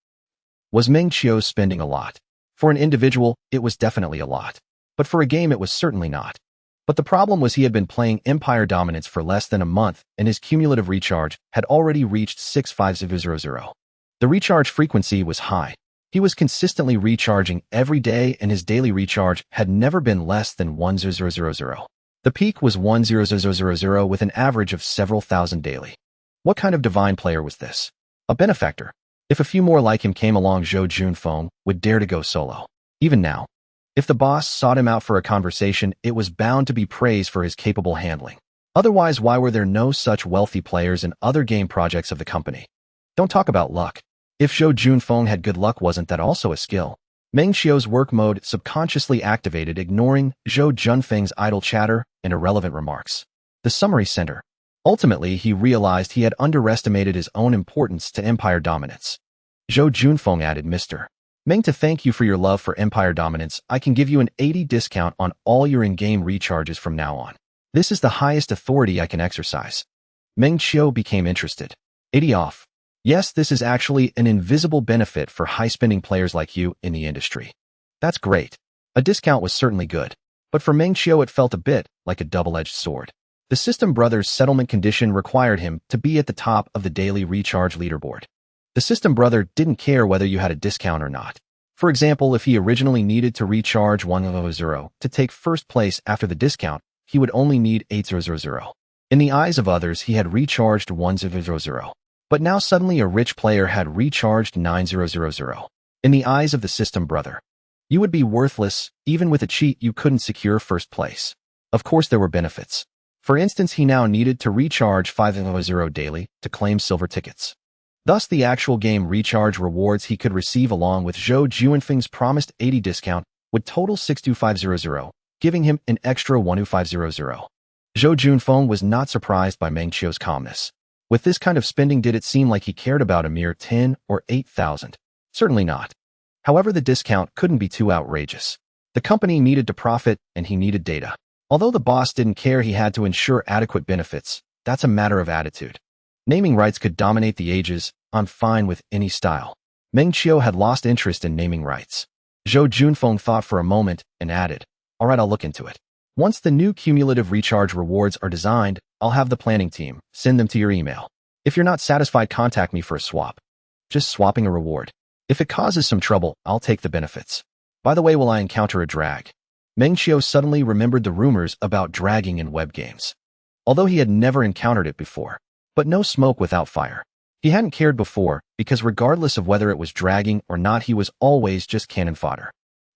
Was Meng Qiu spending a lot? For an individual, it was definitely a lot. But for a game, it was certainly not. But the problem was he had been playing Empire Dominance for less than a month, and his cumulative recharge had already reached 65000. The recharge frequency was high. He was consistently recharging every day, and his daily recharge had never been less than 1000. The peak was 10000 with an average of several thousand daily. What kind of divine player was this? A benefactor. If a few more like him came along, Zhou Junfeng would dare to go solo. Even now, if the boss sought him out for a conversation, it was bound to be praise for his capable handling. Otherwise, why were there no such wealthy players in other game projects of the company? Don't talk about luck. If Zhou Junfeng had good luck, wasn't that also a skill? Meng Qiu's work mode subconsciously activated, ignoring Zhou Junfeng's idle chatter and irrelevant remarks. The summary center. Ultimately, he realized he had underestimated his own importance to Empire Dominance. Zhou Junfeng added, Mr. Meng, to thank you for your love for Empire Dominance, I can give you an 80 discount on all your in-game recharges from now on. This is the highest authority I can exercise. Meng Qiu became interested. 80 off. Yes, this is actually an invisible benefit for high-spending players like you in the industry. That's great. A discount was certainly good. But for Meng Qiu, it felt a bit like a double-edged sword. The System Brothers' settlement condition required him to be at the top of the daily recharge leaderboard. The System Brother didn't care whether you had a discount or not. For example, if he originally needed to recharge 100 to take first place after the discount, he would only need 800. In the eyes of others, he had recharged 100. But now suddenly a rich player had recharged 900. In the eyes of the System Brother, you would be worthless. Even with a cheat, you couldn't secure first place. Of course, there were benefits. For instance, he now needed to recharge 500 daily to claim silver tickets. Thus, the actual game recharge rewards he could receive along with Zhou Junfeng's promised 80 discount would total 6250, giving him an extra 1250. Zhou Junfeng was not surprised by Meng Qiu's calmness. With this kind of spending, did it seem like he cared about a mere 10 or 8,000? Certainly not. However, the discount couldn't be too outrageous. The company needed to profit, and he needed data. Although the boss didn't care, he had to ensure adequate benefits. That's a matter of attitude. Naming rights could dominate the ages. I'm fine with any style. Meng Qiu had lost interest in naming rights. Zhou Junfeng thought for a moment and added, all right, I'll look into it. Once the new cumulative recharge rewards are designed, I'll have the planning team send them to your email. If you're not satisfied, contact me for a swap. Just swapping a reward. If it causes some trouble, I'll take the benefits. By the way, will I encounter a drag? Meng Qiu suddenly remembered the rumors about dragging in web games. Although he had never encountered it before. But no smoke without fire. He hadn't cared before, because regardless of whether it was dragging or not, he was always just cannon fodder.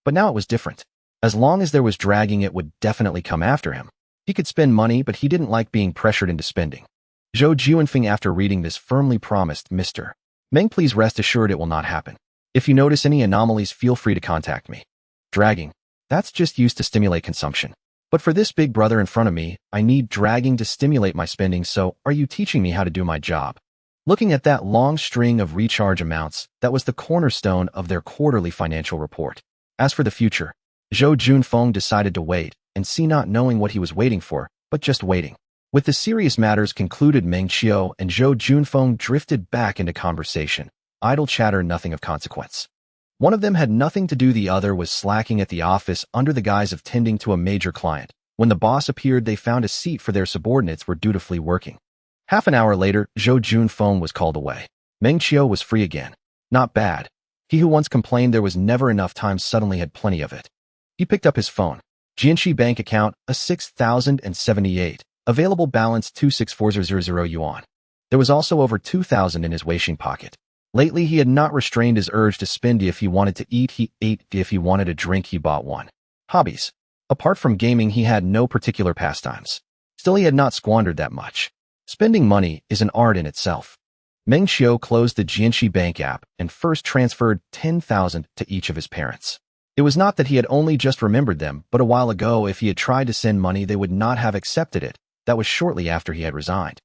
But now it was different. As long as there was dragging, it would definitely come after him. He could spend money, but he didn't like being pressured into spending. Zhou Junfeng, after reading this, firmly promised, Mr. Meng, please rest assured it will not happen. If you notice any anomalies, feel free to contact me. Dragging. That's just used to stimulate consumption. But for this big brother in front of me, I need dragging to stimulate my spending, so are you teaching me how to do my job? Looking at that long string of recharge amounts, that was the cornerstone of their quarterly financial report. As for the future, Zhou Junfeng decided to wait and see, not knowing what he was waiting for, but just waiting. With the serious matters concluded, Meng Qiu and Zhou Junfeng drifted back into conversation. Idle chatter, nothing of consequence. One of them had nothing to do, the other was slacking at the office under the guise of tending to a major client. When the boss appeared, they found a seat for their subordinates were dutifully working. Half an hour later, Zhou Junfeng was called away. Meng Qiu was free again. Not bad. He who once complained there was never enough time suddenly had plenty of it. He picked up his phone. Jianxi bank account, a 6,078. Available balance 26,400 yuan. There was also over 2,000 in his Weixin pocket. Lately, he had not restrained his urge to spend. If he wanted to eat, he ate. If he wanted a drink, he bought one. Hobbies. Apart from gaming, he had no particular pastimes. Still, he had not squandered that much. Spending money is an art in itself. Meng Qiu closed the Jianxi bank app and first transferred 10,000 to each of his parents. It was not that he had only just remembered them, but a while ago, if he had tried to send money, they would not have accepted it. That was shortly after he had resigned.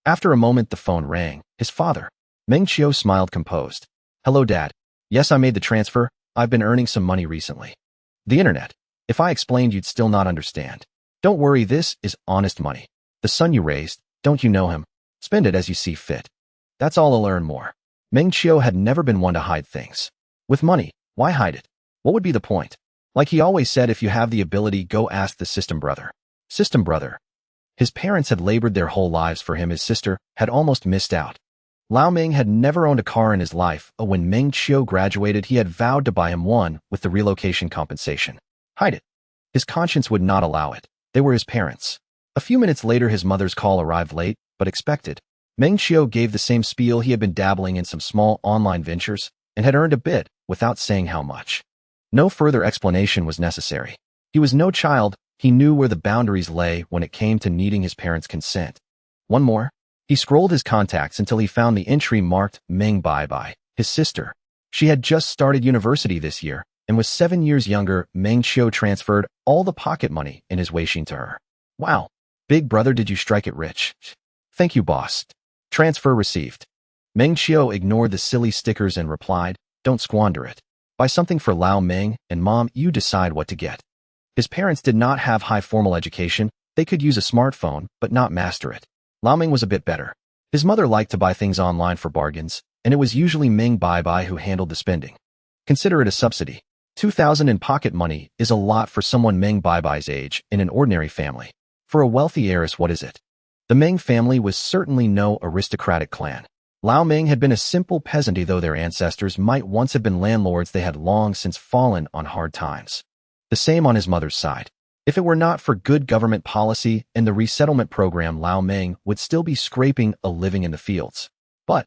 After a moment, the phone rang. His father. Meng Qiu smiled, composed. Hello, Dad. Yes, I made the transfer. I've been earning some money recently. The internet. If I explained, you'd still not understand. Don't worry, this is honest money. The son you raised, don't you know him? Spend it as you see fit. That's all I'll earn more. Meng Qiu had never been one to hide things. With money, why hide it? What would be the point? Like he always said, if you have the ability, go ask the system brother. System brother. His parents had labored their whole lives for him. His sister had almost missed out. Lao Ming had never owned a car in his life, but when Meng Qiu graduated, he had vowed to buy him one with the relocation compensation. Hide it. His conscience would not allow it. They were his parents. A few minutes later, his mother's call arrived late, but expected. Meng Qiu gave the same spiel. He had been dabbling in some small online ventures and had earned a bit without saying how much. No further explanation was necessary. He was no child. He knew where the boundaries lay when it came to needing his parents' consent. One more. He scrolled his contacts until he found the entry marked Meng Qiu, his sister. She had just started university this year and was 7 years younger. Meng Qiu transferred all the pocket money in his Weixin to her. Wow. Big brother, did you strike it rich? Thank you, boss. Transfer received. Meng Qiu ignored the silly stickers and replied, don't squander it. Buy something for Lao Ming, and Mom, you decide what to get. His parents did not have high formal education. They could use a smartphone, but not master it. Lao Ming was a bit better. His mother liked to buy things online for bargains, and it was usually Meng Qiu who handled the spending. Consider it a subsidy. 2,000 in pocket money is a lot for someone Meng Qiu's age in an ordinary family. For a wealthy heiress, what is it? The Meng family was certainly no aristocratic clan. Lao Ming had been a simple peasant, though their ancestors might once have been landlords. They had long since fallen on hard times. The same on his mother's side. If it were not for good government policy and the resettlement program, Lao Ming would still be scraping a living in the fields. But,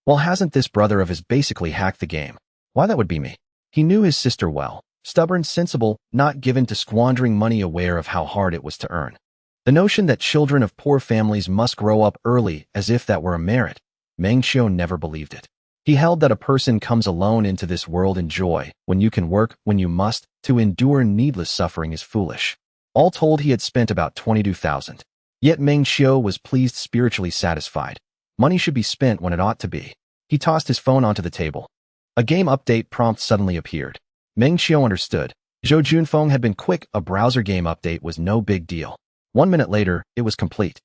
well, hasn't this brother of his basically hacked the game? Why, that would be me. He knew his sister well. Stubborn, sensible, not given to squandering money, aware of how hard it was to earn. The notion that children of poor families must grow up early as if that were a merit. Meng Qiu never believed it. He held that a person comes alone into this world in joy, when you can work, when you must, to endure needless suffering is foolish. All told, he had spent about 22,000. Yet Meng Qiu was pleased, spiritually satisfied. Money should be spent when it ought to be. He tossed his phone onto the table. A game update prompt suddenly appeared. Meng Qiu understood. Zhou Junfeng had been quick. A browser game update was no big deal. 1 minute later, it was complete.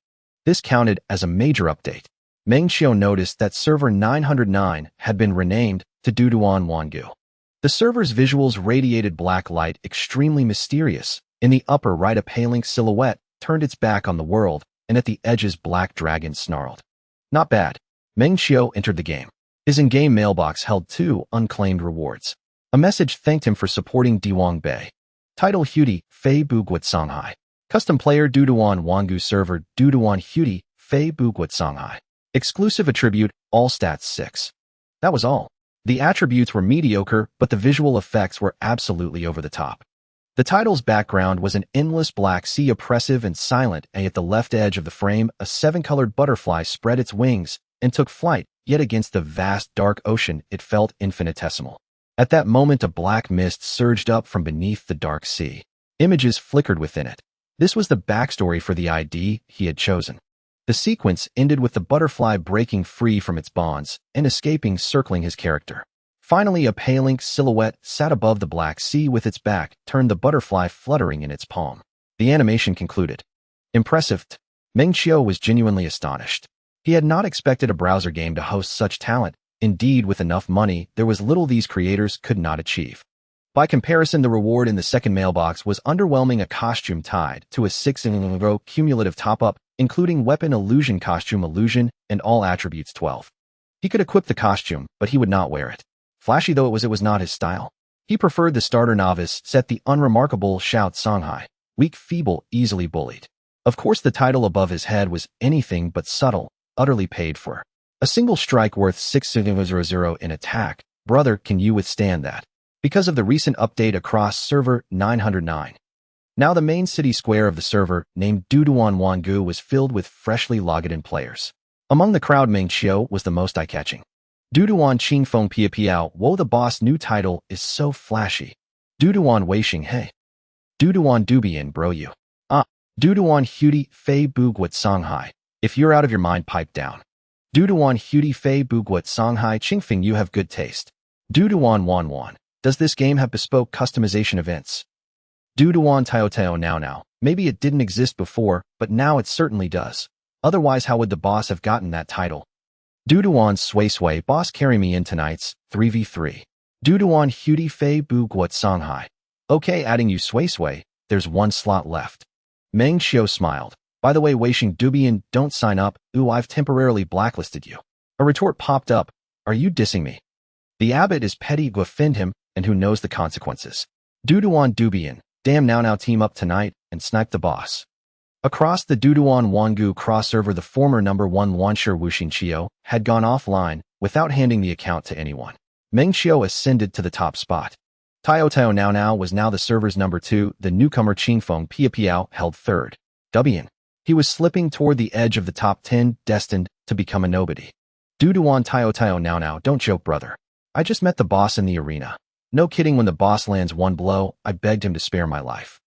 This counted as a major update. Meng Qiu noticed that server 909 had been renamed to Duduan Wangu. The server's visuals radiated black light, extremely mysterious. In the upper right, a paling silhouette turned its back on the world, and at the edges, black dragons snarled. Not bad. Meng Qiu entered the game. His in-game mailbox held 2 unclaimed rewards. A message thanked him for supporting Diwang Bei. Title: Hudi, Fei Buguat Songhai. Custom player: Duduan Wangu server, Duduan Hudi, Fei Buguat Songhai. Exclusive attribute: all stats 6. That was all. The attributes were mediocre, but the visual effects were absolutely over the top. The title's background was an endless black sea, oppressive and silent, and at the left edge of the frame, a 7-colored butterfly spread its wings and took flight, yet against the vast dark ocean it felt infinitesimal. At that moment, a black mist surged up from beneath the dark sea. Images flickered within it. This was the backstory for the ID he had chosen. The sequence ended with the butterfly breaking free from its bonds and escaping, circling his character. Finally, a pale silhouette sat above the black sea with its back turned, the butterfly fluttering in its palm. The animation concluded. Impressive. Meng Qiu was genuinely astonished. He had not expected a browser game to host such talent. Indeed, with enough money, there was little these creators could not achieve. By comparison, the reward in the second mailbox was underwhelming: a costume tied to a 6-in-a-row cumulative top-up, including weapon illusion, costume illusion, and all attributes 12. He could equip the costume, but he would not wear it. Flashy though it was not his style. He preferred the starter novice set, the unremarkable shout Songhai. Weak, feeble, easily bullied. Of course, the title above his head was anything but subtle, utterly paid for. A single strike worth 600 in attack. Brother, can you withstand that? Because of the recent update across server 909. Now the main city square of the server, named Duduan Wangu, was filled with freshly logged in players. Among the crowd, Meng Qiu was the most eye-catching. Duduan Qingfeng Pia Piao, whoa, the boss new title is so flashy. Duduan Weixing, hey. Duduan Dubian, bro you. Duduan Hudi Fei Buguat Songhai. If you're out of your mind, pipe down. Duduan Hudi Fei Buguat Songhai Qingfeng, you have good taste. Duduan Wan Wan. Does this game have bespoke customization events? Duduan Tyoteo now. Maybe it didn't exist before, but now it certainly does. Otherwise, how would the boss have gotten that title? Duduan Sway boss carry me in tonight's 3v3. Duduan Hudi Fei Bu Guat Songhai. Okay, adding you Sway, there's one slot left. Meng Qiu smiled. By the way, Weishing Dubian, don't sign up. Ooh, I've temporarily blacklisted you. A retort popped up. Are you dissing me? The abbot is petty, go offend him, and who knows the consequences. Duduan Dubian, damn now team up tonight and snipe the boss. Across the Duduan Wangu cross-server, the former number 1 Wanshi Wuxin Qiu had gone offline without handing the account to anyone. Meng Qiu ascended to the top spot. Tyoteo now was now the server's number 2, the newcomer Qingfeng Piao held third. Dubian. He was slipping toward the edge of the top 10, destined to become a nobody. Duduan Tyoteo now, don't joke, brother. I just met the boss in the arena. No kidding, when the boss lands one blow, I begged him to spare my life.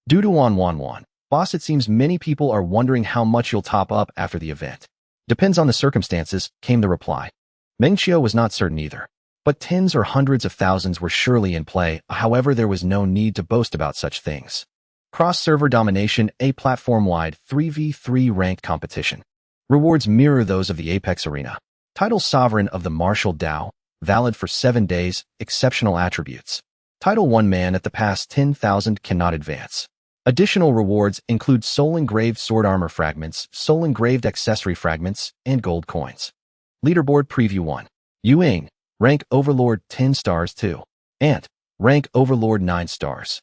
Duduan Wan. Boss, it seems many people are wondering how much you'll top up after the event. Depends on the circumstances, came the reply. Meng Qiu was not certain either. But tens or hundreds of thousands were surely in play, however there was no need to boast about such things. Cross-server domination, a platform-wide 3v3 ranked competition. Rewards mirror those of the Apex Arena. Title Sovereign of the Martial Dao, valid for 7 days, exceptional attributes. Title 1 man at the past 10,000 cannot advance. Additional rewards include soul-engraved sword armor fragments, soul-engraved accessory fragments, and gold coins. Leaderboard Preview 1. Yuing, rank Overlord 10 stars 2. Ant, rank Overlord 9 stars.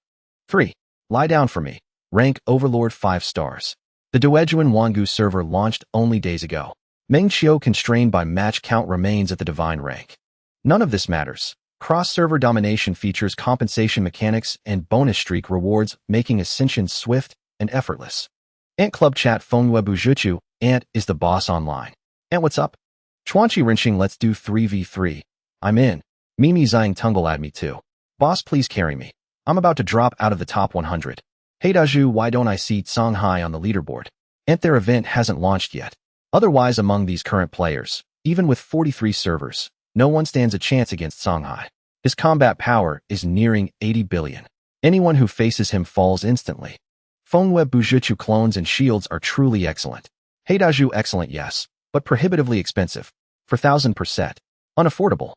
3. Lie down for me, rank Overlord 5 stars. The Duejuan Wangu server launched only days ago. Meng Qiu, constrained by match count, remains at the divine rank. None of this matters. Cross-server domination features compensation mechanics and bonus streak rewards, making ascension swift and effortless. Ant Club Chat Fengwei Bujutsu, Ant is the boss online. Ant, what's up? Chuanqi Rinxing, let's do 3v3. I'm in. Mimi Zhang Tungle, add me too. Boss, please carry me. I'm about to drop out of the top 100. Hey Daju, why don't I see Songhai on the leaderboard? Ant, their event hasn't launched yet. Otherwise, among these current players, even with 43 servers, no one stands a chance against Songhai. His combat power is nearing 80 billion. Anyone who faces him falls instantly. Fengwei Bujutsu clones and shields are truly excellent. Hey Daju, excellent, yes, but prohibitively expensive. For 1000%. Unaffordable.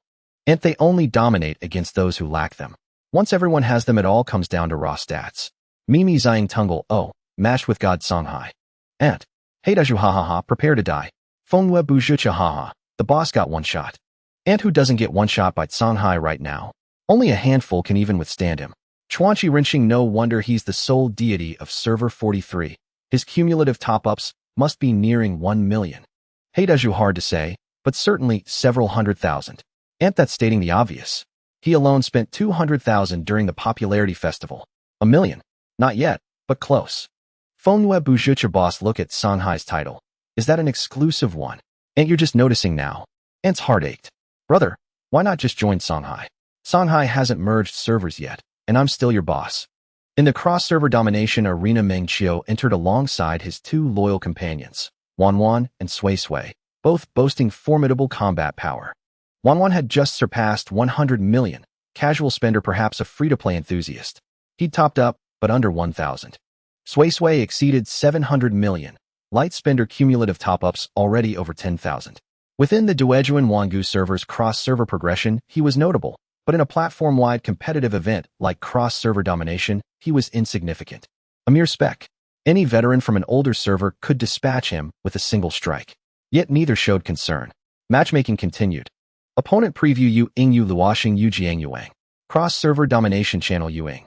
And they only dominate against those who lack them. Once everyone has them, it all comes down to raw stats. Mimi Zhang Tungle, oh, matched with God Songhai. Ant. Hey Daju, hahaha, prepare to die. Fengwei Bujutsu, haha, the boss got one shot. Ant, who doesn't get one shot by Songhai right now? Only a handful can even withstand him. Chuanqi Rinxing, no wonder he's the sole deity of server 43. His cumulative top-ups must be nearing 1 million. Hey Daju, hard to say, but certainly several 100,000. Ant, that's stating the obvious. He alone spent 200,000 during the popularity festival. 1 million. Not yet, but close. Fengwei Bujutsu, boss, look at Songhai's title. Is that an exclusive one? Ant, you're just noticing now. Ant's heart ached. Brother, why not just join Songhai? Songhai hasn't merged servers yet, and I'm still your boss. In the cross-server domination arena, Meng Qiu entered alongside his 2 loyal companions, Wan and Sway, both boasting formidable combat power. Wan had just surpassed 100 million, casual spender, perhaps a free-to-play enthusiast. He'd topped up, but under 1,000. Sway exceeded 700 million, light spender cumulative top-ups already over 10,000. Within the Duejuan Wangu server's cross-server progression, he was notable, but in a platform-wide competitive event like cross-server domination, he was insignificant. A mere speck. Any veteran from an older server could dispatch him with a single strike. Yet neither showed concern. Matchmaking continued. Opponent preview: Yu Luoxing Jiang Yuang. Cross-server domination channel Yuing.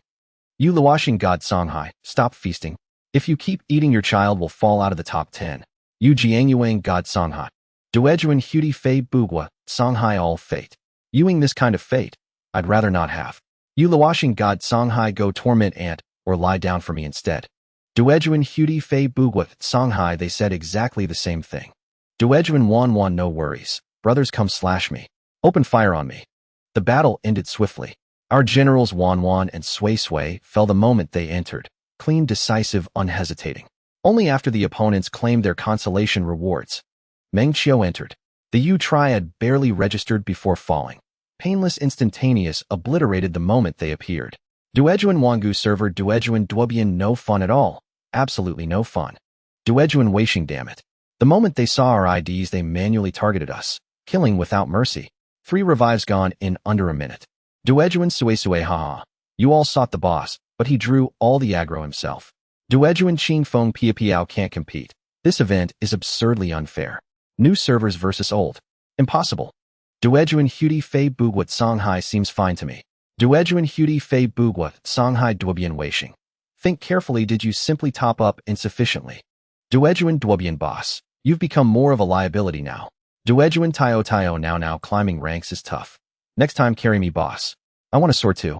Yu Luoxing, God Songhai, stop feasting. If you keep eating, your child will fall out of the top 10. Yu Jiang Yuang, God Songhai. Duejuan Hudi Fei Bugua, Songhai, all fate. Yuing, this kind of fate, I'd rather not have. Yu Luoxing, God Songhai, go torment Ant, or lie down for me instead. Duejuan Hudi Fei Bugua, Songhai, they said exactly the same thing. Duejuan Wan, no worries. Brothers, come slash me. Open fire on me. The battle ended swiftly. Our generals Wan and Sway fell the moment they entered. Clean, decisive, unhesitating. Only after the opponents claimed their consolation rewards. Meng Qiu entered. The Yu triad barely registered before falling. painless instantaneous, obliterated the moment they appeared. Duejuan Wangu server Duejuan Duobian no fun at all. Absolutely no fun. Duejuan Weishing damn it. The moment they saw our IDs they manually targeted us, killing without mercy. 3 revives gone in under a minute. Duejuan Suesue haha. You all sought the boss, but he drew all the aggro himself. Duejuan Qing Feng Pia Piao can't compete. This event is absurdly unfair. New servers versus old. Impossible. Duejuan Hudi Fei Bugwat Songhai seems fine to me. Duejuan Hudi Fei Bugwat Songhai Duobian Weishing. Think carefully, did you simply top up insufficiently? Duejuan Duobian boss. You've become more of a liability now. Duejuan Tio now climbing ranks is tough. Next time carry me boss. I want a sword too.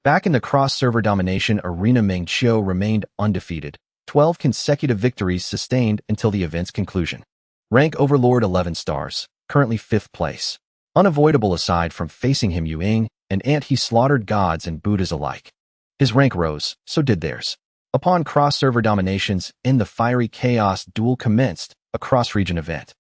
Back in the cross-server domination arena, Meng Qiu remained undefeated. 12 consecutive victories sustained until the event's conclusion. Rank Overlord 11 stars, currently 5th place. Unavoidable aside from facing him Yuing, an ant he slaughtered gods and Buddhas alike. His rank rose, so did theirs. Upon cross-server dominations, in the fiery chaos duel commenced, a cross-region event.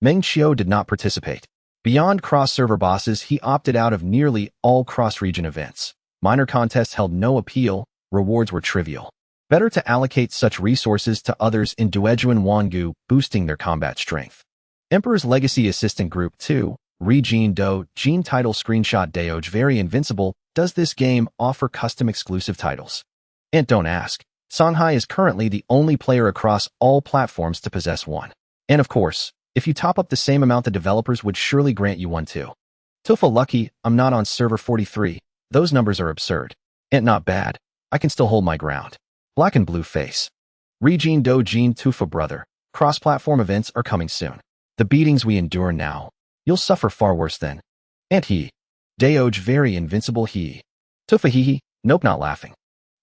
Meng Qiu did not participate. Beyond cross-server bosses, he opted out of nearly all cross-region events. Minor contests held no appeal, rewards were trivial. Better to allocate such resources to others in Duejuan Wangu, boosting their combat strength. Emperor's Legacy Assistant Group 2, Re-Jean Do, Jean title screenshot Daoj very invincible. Does this game offer custom exclusive titles? And don't ask. Songhai is currently the only player across all platforms to possess one. And of course, if you top up the same amount the developers would surely grant you one too. Tufa lucky, I'm not on server 43. Those numbers are absurd. And not bad. I can still hold my ground. Black and blue face. Re-Jean Do Jean Tufa brother. Cross-platform events are coming soon. The beatings we endure now. You'll suffer far worse than. And he. Daoj very invincible he. Tufa hee. Nope, not laughing.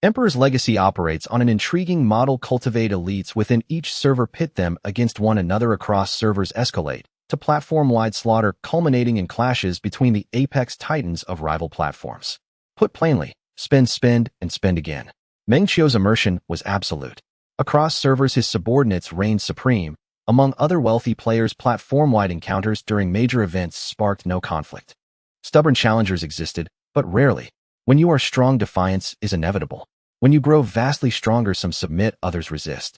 Emperor's Legacy operates on an intriguing model. Cultivate elites within each server, pit them against one another across servers, escalate to platform-wide slaughter, culminating in clashes between the apex titans of rival platforms. Put plainly, spend, and spend again. Meng Qiu's immersion was absolute. Across servers his subordinates reigned supreme. Among other wealthy players, platform-wide encounters during major events sparked no conflict. Stubborn challengers existed, but rarely. When you are strong, defiance is inevitable. When you grow vastly stronger, some submit, others resist.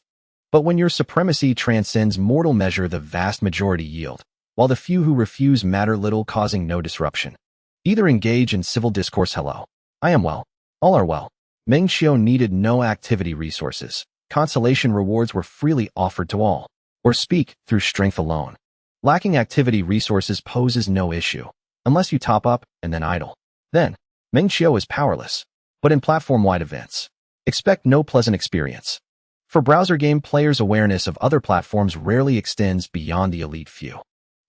But when your supremacy transcends mortal measure, the vast majority yield, while the few who refuse matter little, causing no disruption. Either engage in civil discourse. Hello. I am well. All are well. Meng Qiu needed no activity resources. Consolation rewards were freely offered to all. Or speak through strength alone. Lacking activity resources poses no issue. Unless you top up and then idle. Then, Meng Qiu is powerless. But in platform-wide events, expect no pleasant experience. For browser game players, awareness of other platforms rarely extends beyond the elite few.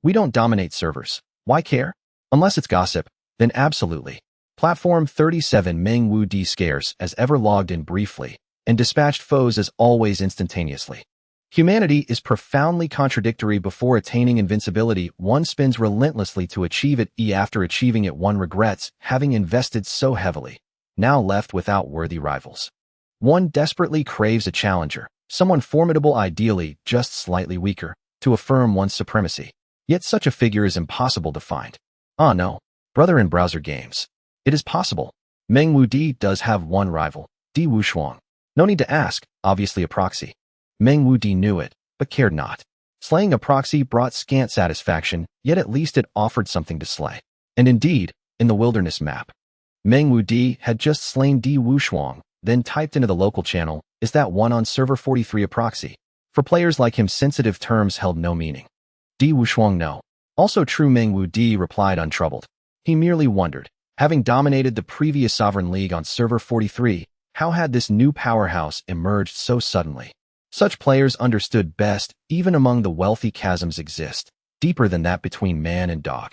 We don't dominate servers. Why care? Unless it's gossip, then absolutely. Platform 37 Meng Wu D scarce as ever, logged in briefly, and dispatched foes as always instantaneously. Humanity is profoundly contradictory. Before attaining invincibility, one spins relentlessly to achieve it. After achieving it, one regrets having invested so heavily. Now left without worthy rivals. One desperately craves a challenger, someone formidable, ideally just slightly weaker, to affirm one's supremacy. Yet such a figure is impossible to find. Ah no, brother, in browser games. It is possible. Meng Wu D does have one rival, Di Wushuang. No need to ask, obviously a proxy. Meng Wu D knew it, but cared not. Slaying a proxy brought scant satisfaction, yet at least it offered something to slay. And indeed, in the wilderness map, Meng Wu D had just slain Di Wushuang, then typed into the local channel, "Is that one on server 43 a proxy?" For players like him, sensitive terms held no meaning. Di Wushuang no. Also true. Meng Wu D replied untroubled. He merely wondered, having dominated the previous Sovereign League on server 43, how had this new powerhouse emerged so suddenly? Such players understood best, even among the wealthy, chasms exist, deeper than that between man and dog.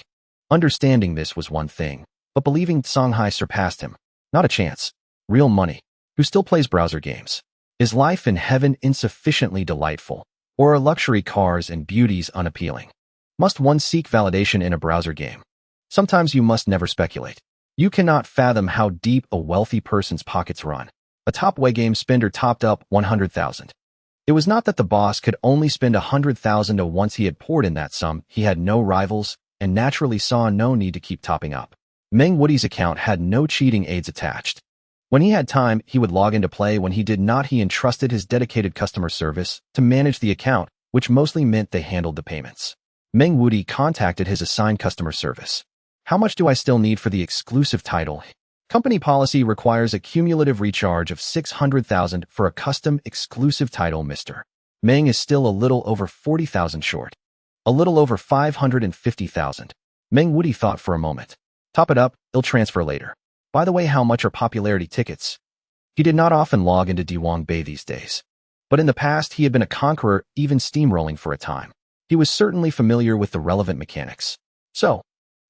Understanding this was one thing, but believing Songhai surpassed him, not a chance. Real money. Who still plays browser games? Is life in heaven insufficiently delightful, or are luxury cars and beauties unappealing? Must one seek validation in a browser game? Sometimes you must never speculate. You cannot fathom how deep a wealthy person's pockets run. A top way game spender topped up 100,000. It was not that the boss could only spend 100,000 once he had poured in that sum. He had no rivals and naturally saw no need to keep topping up. Meng Woody's account had no cheating aids attached. When he had time, he would log into play. When he did not, he entrusted his dedicated customer service to manage the account, which mostly meant they handled the payments. Meng Woody contacted his assigned customer service. How much do I still need for the exclusive title? Company policy requires a cumulative recharge of 600,000 for a custom exclusive title, Mr. Meng is still a little over 40,000 short. A little over 550,000. Meng Woody thought for a moment. Top it up, I'll transfer later. By the way, how much are popularity tickets? He did not often log into Diwang Bay these days. But in the past, he had been a conqueror, even steamrolling for a time. He was certainly familiar with the relevant mechanics. So,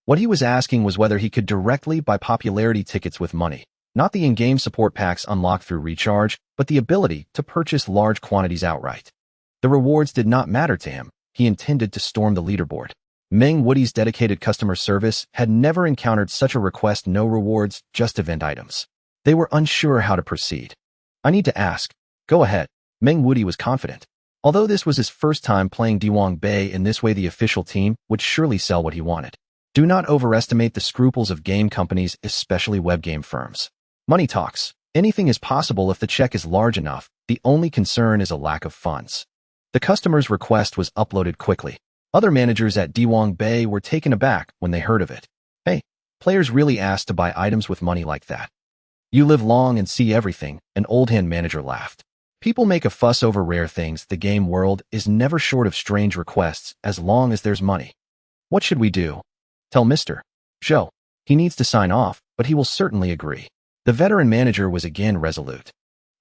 what he was asking was whether he could directly buy popularity tickets with money, not the in-game support packs unlocked through recharge, but the ability to purchase large quantities outright. The rewards did not matter to him. He intended to storm the leaderboard. Meng Woody's dedicated customer service had never encountered such a request. No rewards, just event items. They were unsure how to proceed. I need to ask. Go ahead. Meng Woody was confident. Although this was his first time playing Diwang Bay in this way, the official team would surely sell what he wanted. Do not overestimate the scruples of game companies, especially web game firms. Money talks. Anything is possible if the check is large enough. The only concern is a lack of funds. The customer's request was uploaded quickly. Other managers at Diwang Bay were taken aback when they heard of it. Hey, players really asked to buy items with money like that. You live long and see everything, an old-hand manager laughed. People make a fuss over rare things. The game world is never short of strange requests as long as there's money. What should we do? Tell Mr. Zhou. He needs to sign off, but he will certainly agree. The veteran manager was again resolute.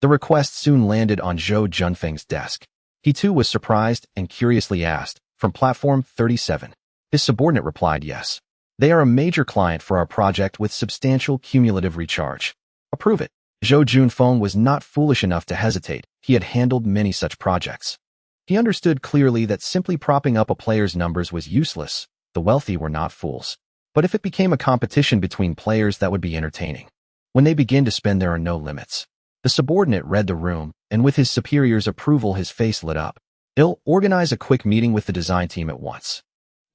The request soon landed on Zhou Junfeng's desk. He too was surprised and curiously asked, from Platform 37. His subordinate replied yes. They are a major client for our project with substantial cumulative recharge. Approve it. Zhou Junfeng was not foolish enough to hesitate. He had handled many such projects. He understood clearly that simply propping up a player's numbers was useless. The wealthy were not fools. But if it became a competition between players, that would be entertaining. When they begin to spend, there are no limits. The subordinate read the room, and with his superior's approval, his face lit up. I'll organize a quick meeting with the design team at once.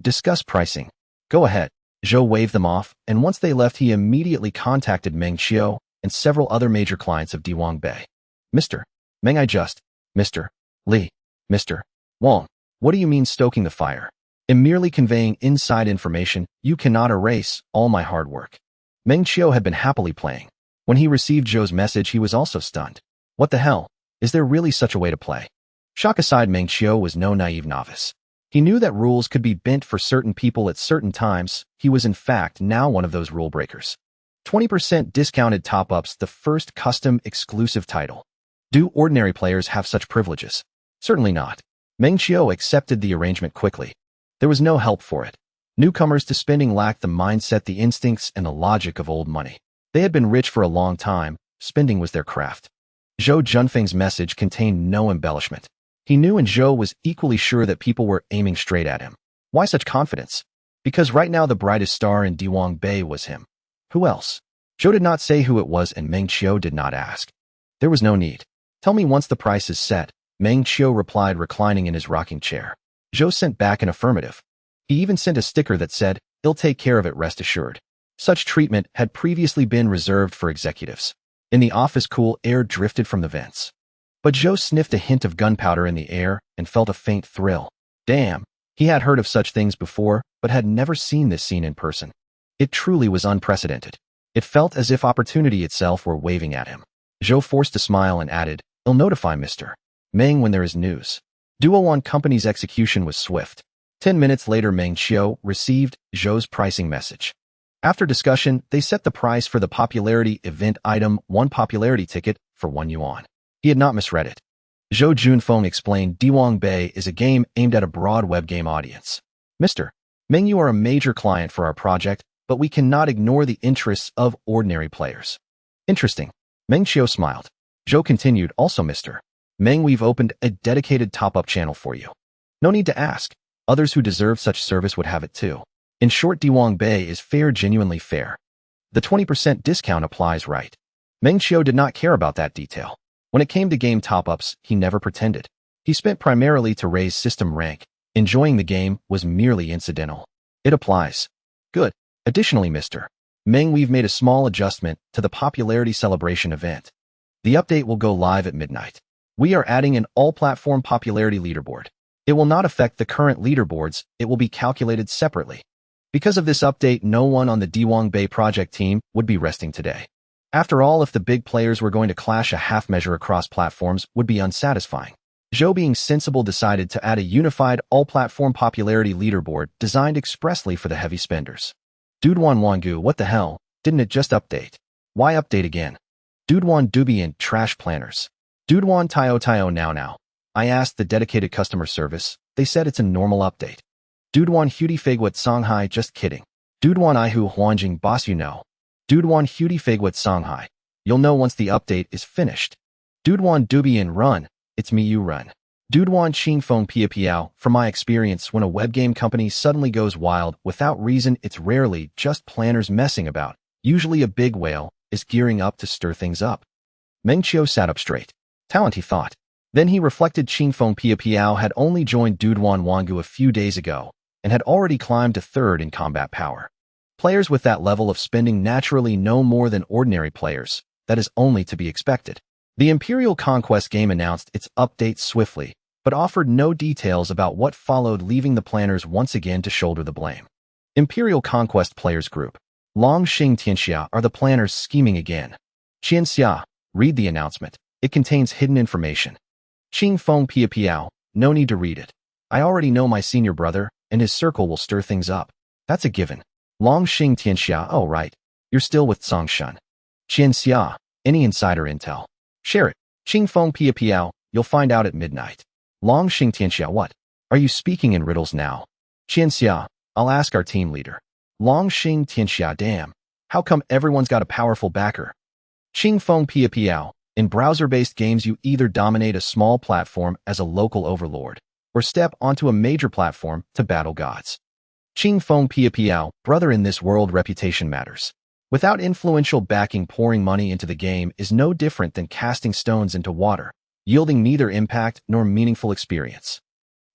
Discuss pricing. Go ahead. Zhou waved them off, and once they left, he immediately contacted Meng Qiu and several other major clients of Diwang Bay. Mr. Meng, Mr. Ly, Mr. Wang, what do you mean stoking the fire? In merely conveying inside information, you cannot erase all my hard work. Meng Qiu had been happily playing. When he received Zhou's message, he was also stunned. What the hell? Is there really such a way to play? Shock aside, Meng Qiu was no naive novice. He knew that rules could be bent for certain people at certain times. He was in fact now one of those rule breakers. 20% discounted top-ups, the first custom exclusive title. Do ordinary players have such privileges? Certainly not. Meng Qiu accepted the arrangement quickly. There was no help for it. Newcomers to spending lacked the mindset, the instincts, and the logic of old money. They had been rich for a long time. Spending was their craft. Zhou Junfeng's message contained no embellishment. He knew, and Zhou was equally sure, that people were aiming straight at him. Why such confidence? Because right now the brightest star in Diwang Bay was him. Who else? Zhou did not say who it was, and Meng Qiu did not ask. There was no need. Tell me once the price is set, Meng Qiu replied, reclining in his rocking chair. Zhou sent back an affirmative. He even sent a sticker that said, "I'll take care of it, rest assured." Such treatment had previously been reserved for executives. In the office, cool air drifted from the vents. But Zhou sniffed a hint of gunpowder in the air and felt a faint thrill. Damn, he had heard of such things before, but had never seen this scene in person. It truly was unprecedented. It felt as if opportunity itself were waving at him. Zhou forced a smile and added, "I'll notify Mr. Meng when there is news." Duo1 Company's execution was swift. 10 minutes later, Meng Qiu received Zhou's pricing message. After discussion, they set the price for the popularity event item, 1 popularity ticket, for 1 yuan. He had not misread it. Zhou Junfeng explained, Diwang Bay is a game aimed at a broad web game audience. Mr. Meng, you are a major client for our project, but we cannot ignore the interests of ordinary players. Interesting. Meng Qiu smiled. Zhou continued, also Mr. Meng, we've opened a dedicated top-up channel for you. No need to ask. Others who deserve such service would have it too. In short, Diwang Bay is fair, genuinely fair. The 20% discount applies, right? Meng Qiu did not care about that detail. When it came to game top-ups, he never pretended. He spent primarily to raise system rank. Enjoying the game was merely incidental. It applies. Good. Additionally, Mr. Meng, we've made a small adjustment to the popularity celebration event. The update will go live at midnight. We are adding an all-platform popularity leaderboard. It will not affect the current leaderboards, it will be calculated separately. Because of this update, no one on the Diwang Bay project team would be resting today. After all, if the big players were going to clash, a half measure across platforms would be unsatisfying. Zhou, being sensible, decided to add a unified all-platform popularity leaderboard designed expressly for the heavy spenders. Duduan Wangu, what the hell? Didn't it just update? Why update again? Duduan Dubian trash planners. Duduan Tio now. I asked the dedicated customer service. They said it's a normal update. Duduan Hudi Fagwat Songhai, just kidding. Duduan Ihu Huanjing boss, you know. Duduan Hudi Fagwat Songhai. You'll know once the update is finished. Duduan Dubian run. It's me, you run. Duduan Qingfeng Pia Piao. From my experience, when a webgame company suddenly goes wild without reason, it's rarely just planners messing about. Usually a big whale is gearing up to stir things up. Meng Qiu sat up straight. Talent, he thought. Then he reflected. Qingfeng Pia Piao had only joined Duduan Wangu a few days ago and had already climbed to third in combat power. Players with that level of spending naturally know more than ordinary players. That is only to be expected. The Imperial Conquest game announced its update swiftly, but offered no details about what followed, leaving the planners once again to shoulder the blame. Imperial Conquest Players Group. Long Xing Tianxia are the planners scheming again. Qianxia, read the announcement. It contains hidden information. Qingfeng Pia Piao, no need to read it. I already know my senior brother, and his circle will stir things up. That's a given. Long Xing Tianxia, oh right. You're still with Songshan. Qianxia, any insider intel? Share it. Qingfeng Pia Piao, you'll find out at midnight. Long Xing Tianxia, what? Are you speaking in riddles now? Qianxia, I'll ask our team leader. Long Xing Tianxia, damn. How come everyone's got a powerful backer? Qingfeng Pia Piao, in browser-based games you either dominate a small platform as a local overlord, or step onto a major platform to battle gods. Qingfeng Pia Piao, brother, in this world reputation matters. Without influential backing, pouring money into the game is no different than casting stones into water, yielding neither impact nor meaningful experience.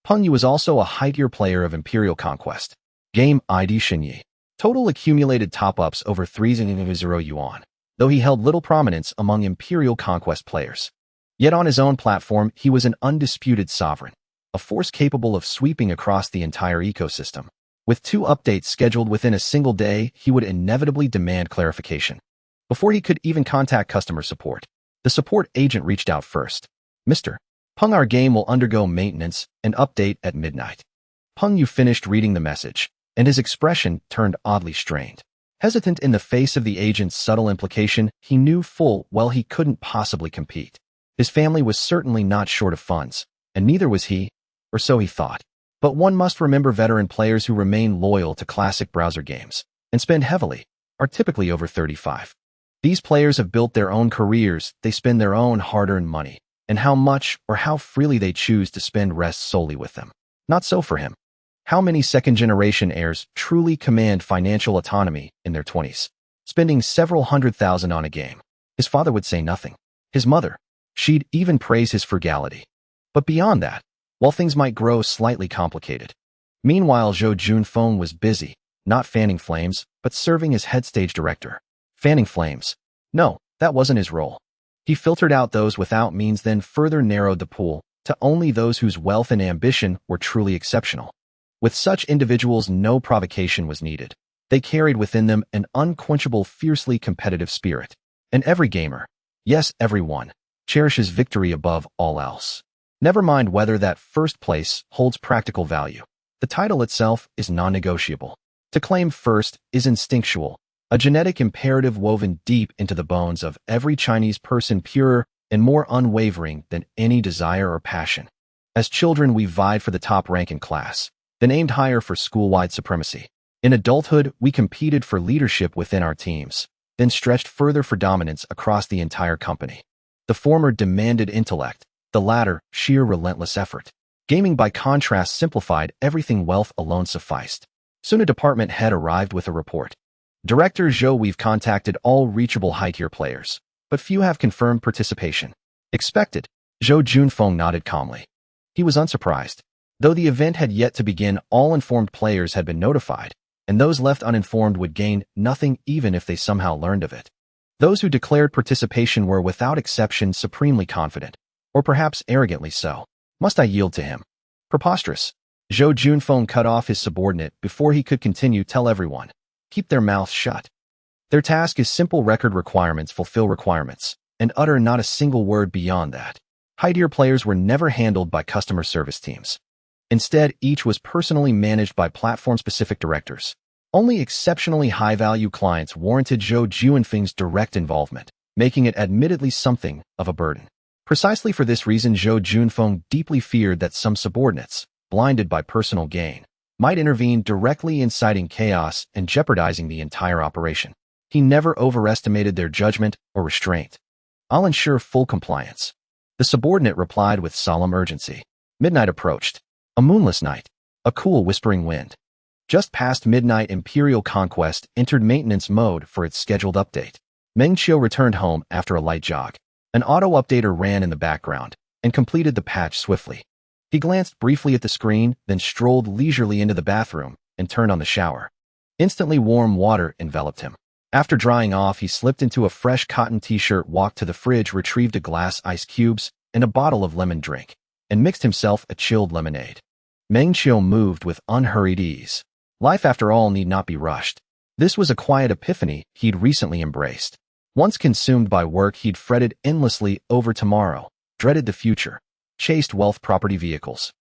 Peng Yu was also a high-tier player of Imperial Conquest. Game ID Xinyi. Total accumulated top-ups over 3,000 yuan, though he held little prominence among Imperial Conquest players. Yet on his own platform, he was an undisputed sovereign, a force capable of sweeping across the entire ecosystem. With 2 updates scheduled within a single day, he would inevitably demand clarification. Before he could even contact customer support, the support agent reached out first. Mr. Peng, our game will undergo maintenance and update at midnight. Peng Yu finished reading the message, and his expression turned oddly strained. Hesitant in the face of the agent's subtle implication, he knew full well he couldn't possibly compete. His family was certainly not short of funds, and neither was he, or so he thought. But one must remember veteran players who remain loyal to classic browser games and spend heavily are typically over 35. These players have built their own careers, they spend their own hard-earned money, and how much or how freely they choose to spend rests solely with them. Not so for him. How many second-generation heirs truly command financial autonomy in their 20s, spending several $100,000 on a game? His father would say nothing. His mother, she'd even praise his frugality. But beyond that, while things might grow slightly complicated. Meanwhile, Zhou Junfeng was busy, not fanning flames, but serving as head stage director. Fanning flames. No, that wasn't his role. He filtered out those without means, then further narrowed the pool to only those whose wealth and ambition were truly exceptional. With such individuals, no provocation was needed. They carried within them an unquenchable, fiercely competitive spirit. And every gamer, yes, everyone, cherishes victory above all else. Never mind whether that first place holds practical value. The title itself is non-negotiable. To claim first is instinctual, a genetic imperative woven deep into the bones of every Chinese person, purer and more unwavering than any desire or passion. As children, we vied for the top rank in class, then aimed higher for school-wide supremacy. In adulthood, we competed for leadership within our teams, then stretched further for dominance across the entire company. The former demanded intellect, the latter, sheer relentless effort. Gaming, by contrast, simplified everything. Wealth alone sufficed. Soon a department head arrived with a report. Director Zhou, we've contacted all reachable high-tier players, but few have confirmed participation. Expected. Zhou Junfeng nodded calmly. He was unsurprised. Though the event had yet to begin, all informed players had been notified, and those left uninformed would gain nothing even if they somehow learned of it. Those who declared participation were without exception supremely confident, or perhaps arrogantly so. Must I yield to him? Preposterous. Zhou Junfeng cut off his subordinate before he could continue. Tell everyone. Keep their mouths shut. Their task is simple: record requirements, fulfill requirements, and utter not a single word beyond that. High-tier players were never handled by customer service teams. Instead, each was personally managed by platform-specific directors. Only exceptionally high-value clients warranted Zhou Junfeng's direct involvement, making it admittedly something of a burden. Precisely for this reason, Zhou Junfeng deeply feared that some subordinates, blinded by personal gain, might intervene, directly inciting chaos and jeopardizing the entire operation. He never overestimated their judgment or restraint. I'll ensure full compliance. The subordinate replied with solemn urgency. Midnight approached. A moonless night. A cool whispering wind. Just past midnight, Imperial Conquest entered maintenance mode for its scheduled update. Meng Qiu returned home after a light jog. An auto-updater ran in the background and completed the patch swiftly. He glanced briefly at the screen, then strolled leisurely into the bathroom and turned on the shower. Instantly warm water enveloped him. After drying off, he slipped into a fresh cotton t-shirt, walked to the fridge, retrieved a glass ice cubes and a bottle of lemon drink, and mixed himself a chilled lemonade. Meng Qiu moved with unhurried ease. Life, after all, need not be rushed. This was a quiet epiphany he'd recently embraced. Once consumed by work, he'd fretted endlessly over tomorrow, dreaded the future, chased wealth, property, vehicles.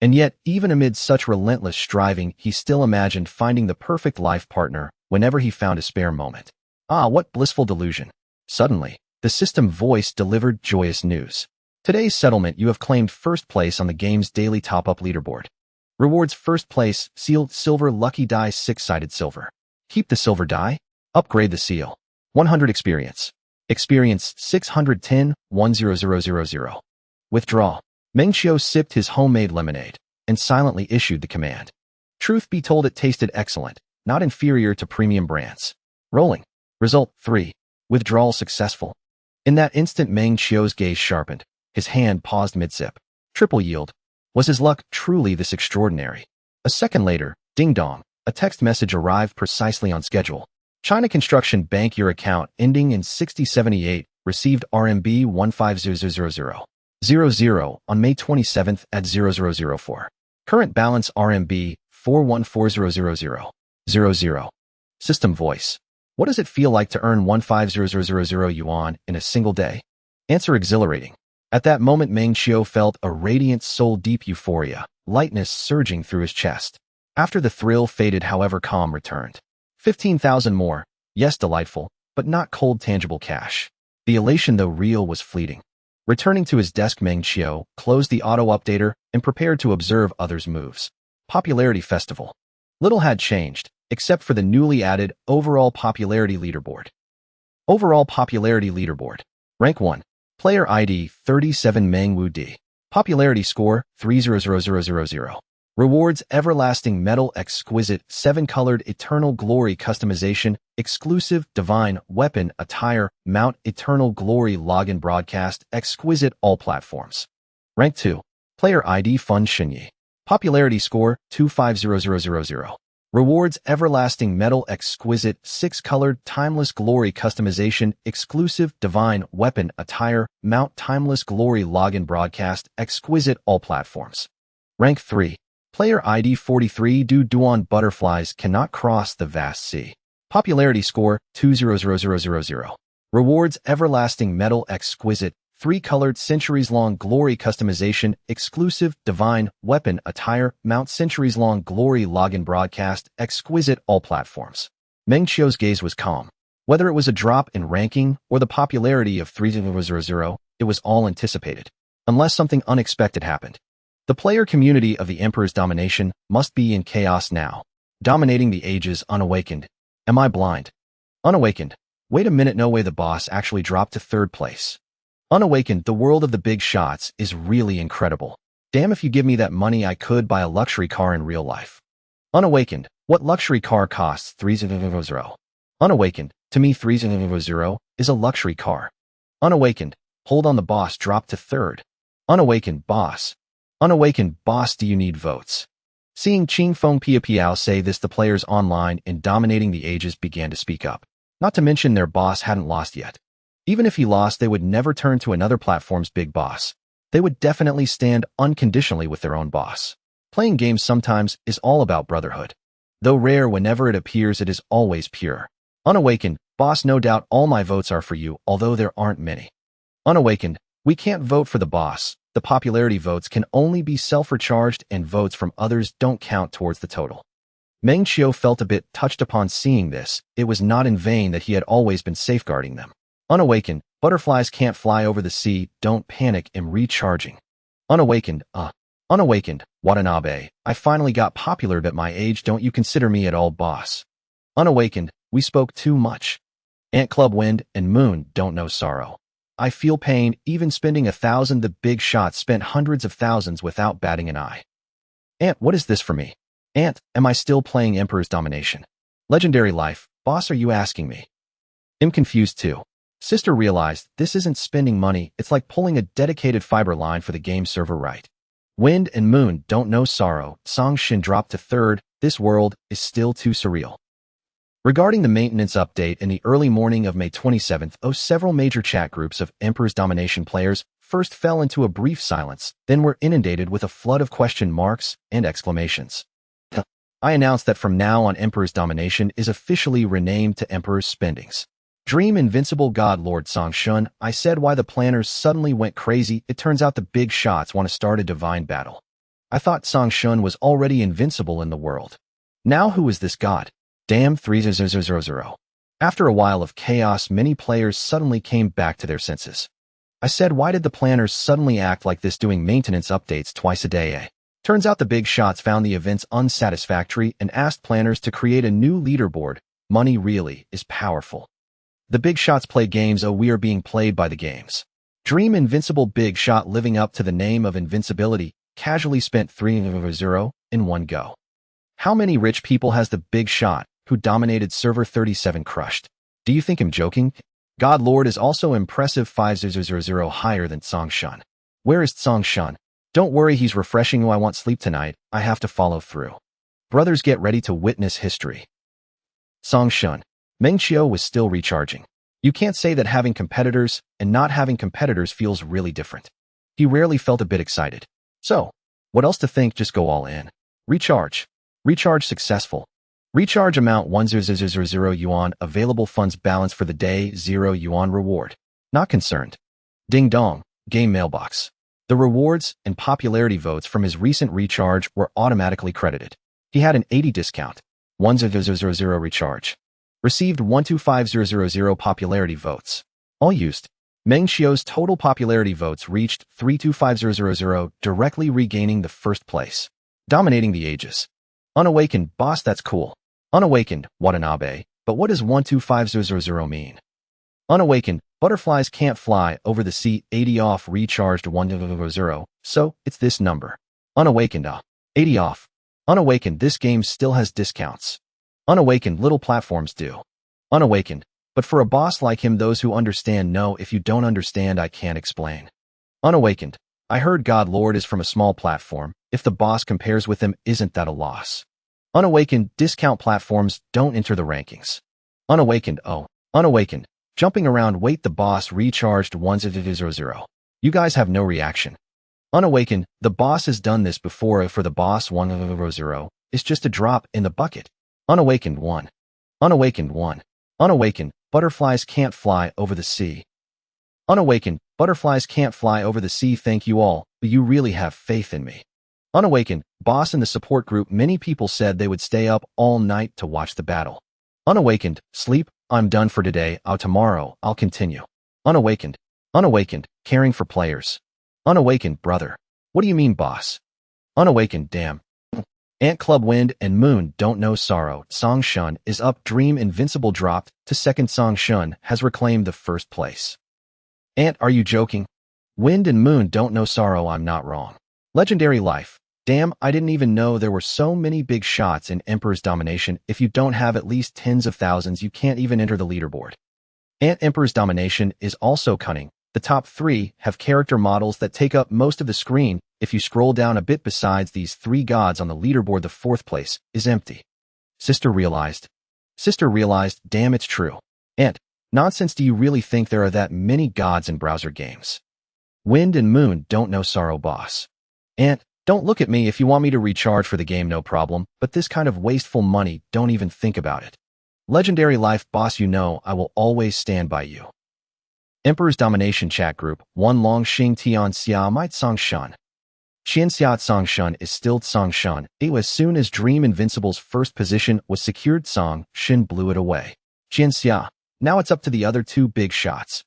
And yet, even amid such relentless striving, he still imagined finding the perfect life partner whenever he found a spare moment. Ah, what blissful delusion. Suddenly, the system voice delivered joyous news. Today's settlement, you have claimed first place on the game's daily top-up leaderboard. Rewards: first place, sealed silver, lucky die, 6-sided silver. Keep the silver die. Upgrade the seal. 100 experience. Experience 610, 10000. Withdraw. Meng Qiu sipped his homemade lemonade and silently issued the command. Truth be told, it tasted excellent, not inferior to premium brands. Rolling. Result 3. Withdrawal successful. In that instant, Meng Qiu's gaze sharpened. His hand paused mid-sip. Triple yield. Was his luck truly this extraordinary? A second later, ding-dong, a text message arrived precisely on schedule. China Construction Bank, your account ending in 6078 received RMB 150,000 on May 27th at 0004. Current balance RMB 414,000. System voice. What does it feel like to earn 150,000 yuan in a single day? Answer: exhilarating. At that moment, Meng Qiu felt a radiant, soul-deep euphoria, lightness surging through his chest. After the thrill faded, however, calm returned. 15,000 more. Yes, delightful, but not cold, tangible cash. The elation, though real, was fleeting. Returning to his desk, Meng Qiu closed the auto-updater and prepared to observe others' moves. Popularity festival. Little had changed, except for the newly added overall popularity leaderboard. Overall popularity leaderboard. Rank 1. Player ID 37 Meng Wu D. Popularity score 300,000. Rewards: everlasting metal, exquisite 7-colored eternal glory customization, exclusive divine weapon attire, mount eternal glory login broadcast, exquisite all platforms. Rank 2. Player ID Fun Shinyi. Popularity score 250,000. Rewards: everlasting metal, exquisite 6-colored timeless glory customization, exclusive divine weapon attire, mount timeless glory login broadcast, exquisite all platforms. Rank 3. Player ID 43 Du Duan butterflies cannot cross the vast sea. Popularity score 200,000. Rewards: everlasting metal, exquisite 3-colored centuries-long glory customization, exclusive divine weapon attire, mount centuries-long glory login broadcast, exquisite all platforms. Meng Qiu's gaze was calm. Whether it was a drop in ranking or the popularity of 300,000, it was all anticipated. Unless something unexpected happened. The player community of the Emperor's domination must be in chaos now. Dominating the ages, unawakened. Am I blind? Unawakened. Wait a minute, no way, the boss actually dropped to 3rd place. Unawakened, the world of the big shots is really incredible. Damn, if you give me that money, I could buy a luxury car in real life. Unawakened, what luxury car costs 300,000? Unawakened, to me 300,000 is a luxury car. Unawakened, hold on, the boss dropped to 3rd. Unawakened, boss. Unawakened, boss, do you need votes? Seeing Ching Feng Piao say this, the players online in Dominating the Ages began to speak up. Not to mention their boss hadn't lost yet. Even if he lost, they would never turn to another platform's big boss. They would definitely stand unconditionally with their own boss. Playing games sometimes is all about brotherhood. Though rare, whenever it appears, it is always pure. Unawakened, boss, no doubt all my votes are for you, although there aren't many. Unawakened, we can't vote for the boss. The popularity votes can only be self-recharged and votes from others don't count towards the total. Meng Qiu felt a bit touched upon seeing this. It was not in vain that he had always been safeguarding them. Unawakened, butterflies can't fly over the sea, don't panic, I'm recharging. Unawakened, Unawakened, Watanabe, I finally got popular at my age, don't you consider me at all boss. Unawakened, we spoke too much. Ant Club Wind and Moon don't know sorrow. I feel pain, even spending 1,000 the big shots spent hundreds of thousands without batting an eye. Ant, what is this for me? Ant, am I still playing Emperor's Domination? Legendary Life, boss, are you asking me? I'm confused too. Sister realized this isn't spending money, it's like pulling a dedicated fiber line for the game server right. Wind and Moon don't know sorrow, Song Shin dropped to third, this world is still too surreal. Regarding the maintenance update in the early morning of May 27th, several major chat groups of Emperor's Domination players first fell into a brief silence, then were inundated with a flood of question marks and exclamations. I announced that from now on Emperor's Domination is officially renamed to Emperor's Spendings. Dream Invincible God Lord Song Shun, I said why the planners suddenly went crazy, it turns out the big shots want to start a divine battle. I thought Song Shun was already invincible in the world. Now who is this god? Damn 3000. After a while of chaos, many players suddenly came back to their senses. I said, why did the planners suddenly act like this, doing maintenance updates twice a day? Turns out the big shots found the events unsatisfactory and asked planners to create a new leaderboard. Money really is powerful. The big shots play games, we are being played by the games. Dream Invincible Big Shot, living up to the name of invincibility, casually spent 3-0 in one go. How many rich people has the big shot, who dominated server 37, crushed? Do you think I'm joking? God Lord is also impressive, 5-0 higher than Song Shun. Where is Song Shun? Don't worry, he's refreshing. I want sleep tonight, I have to follow through. Brothers, get ready to witness history. Song Shun. Meng Qiu was still recharging. You can't say that having competitors and not having competitors feels really different. He rarely felt a bit excited. So, what else to think, just go all in. Recharge. Recharge successful. Recharge amount 1000 yuan, available funds balance for the day 0 yuan reward. Not concerned. Ding dong, game mailbox. The rewards and popularity votes from his recent recharge were automatically credited. He had an 80 discount. 1000 recharge. Received 125000 popularity votes. All used. Meng Qiu's total popularity votes reached 325000, directly regaining the first place. Dominating the Ages. Unawakened, boss, that's cool. Unawakened, Watanabe, but what does 12500 mean? Unawakened, butterflies can't fly over the sea, 80 off, recharged 100, so it's this number. Unawakened, 80 off. Unawakened, this game still has discounts. Unawakened, little platforms do. Unawakened, but for a boss like him, those who understand know, if you don't understand, I can't explain. Unawakened, I heard God Lord is from a small platform, if the boss compares with him, isn't that a loss? Unawakened, discount platforms don't enter the rankings. Unawakened, Unawakened, jumping around, wait, the boss recharged 100. You guys have no reaction. Unawakened, the boss has done this before, for the boss 100 is just a drop in the bucket. Unawakened 1. Unawakened 1. Unawakened, butterflies can't fly over the sea. Unawakened, butterflies can't fly over the sea, thank you all, but you really have faith in me. Unawakened, boss, in the support group, many people said they would stay up all night to watch the battle. Unawakened, sleep, I'm done for today, tomorrow, I'll continue. Unawakened. Unawakened, caring for players. Unawakened, brother. What do you mean, boss? Unawakened, damn. Ant Club Wind and Moon don't know sorrow, Song Shun is up, Dream Invincible dropped to second, Song Shun has reclaimed the first place. Ant, are you joking? Wind and Moon don't know sorrow, I'm not wrong. Legendary Life. Damn, I didn't even know there were so many big shots in Emperor's Domination. If you don't have at least tens of thousands, you can't even enter the leaderboard. Ant Emperor's Domination is also cunning. The top 3 have character models that take up most of the screen, If you scroll down a bit besides these 3 gods on the leaderboard, the 4th place is empty. Sister realized, damn, it's true. And nonsense, do you really think there are that many gods in browser games? Wind and Moon don't know sorrow, boss. And don't look at me. If you want me to recharge for the game, no problem, but this kind of wasteful money, don't even think about it. Legendary life, boss, you know I will always stand by you. Emperor's Domination Chat Group, 1 Long Xing Tian Xia Might Song Shan. Xian Xia Song Shun is still Song Shun. As soon as Dream Invincible's first position was secured, Song Shin blew it away. Xian Xia. Now it's up to the other 2 big shots.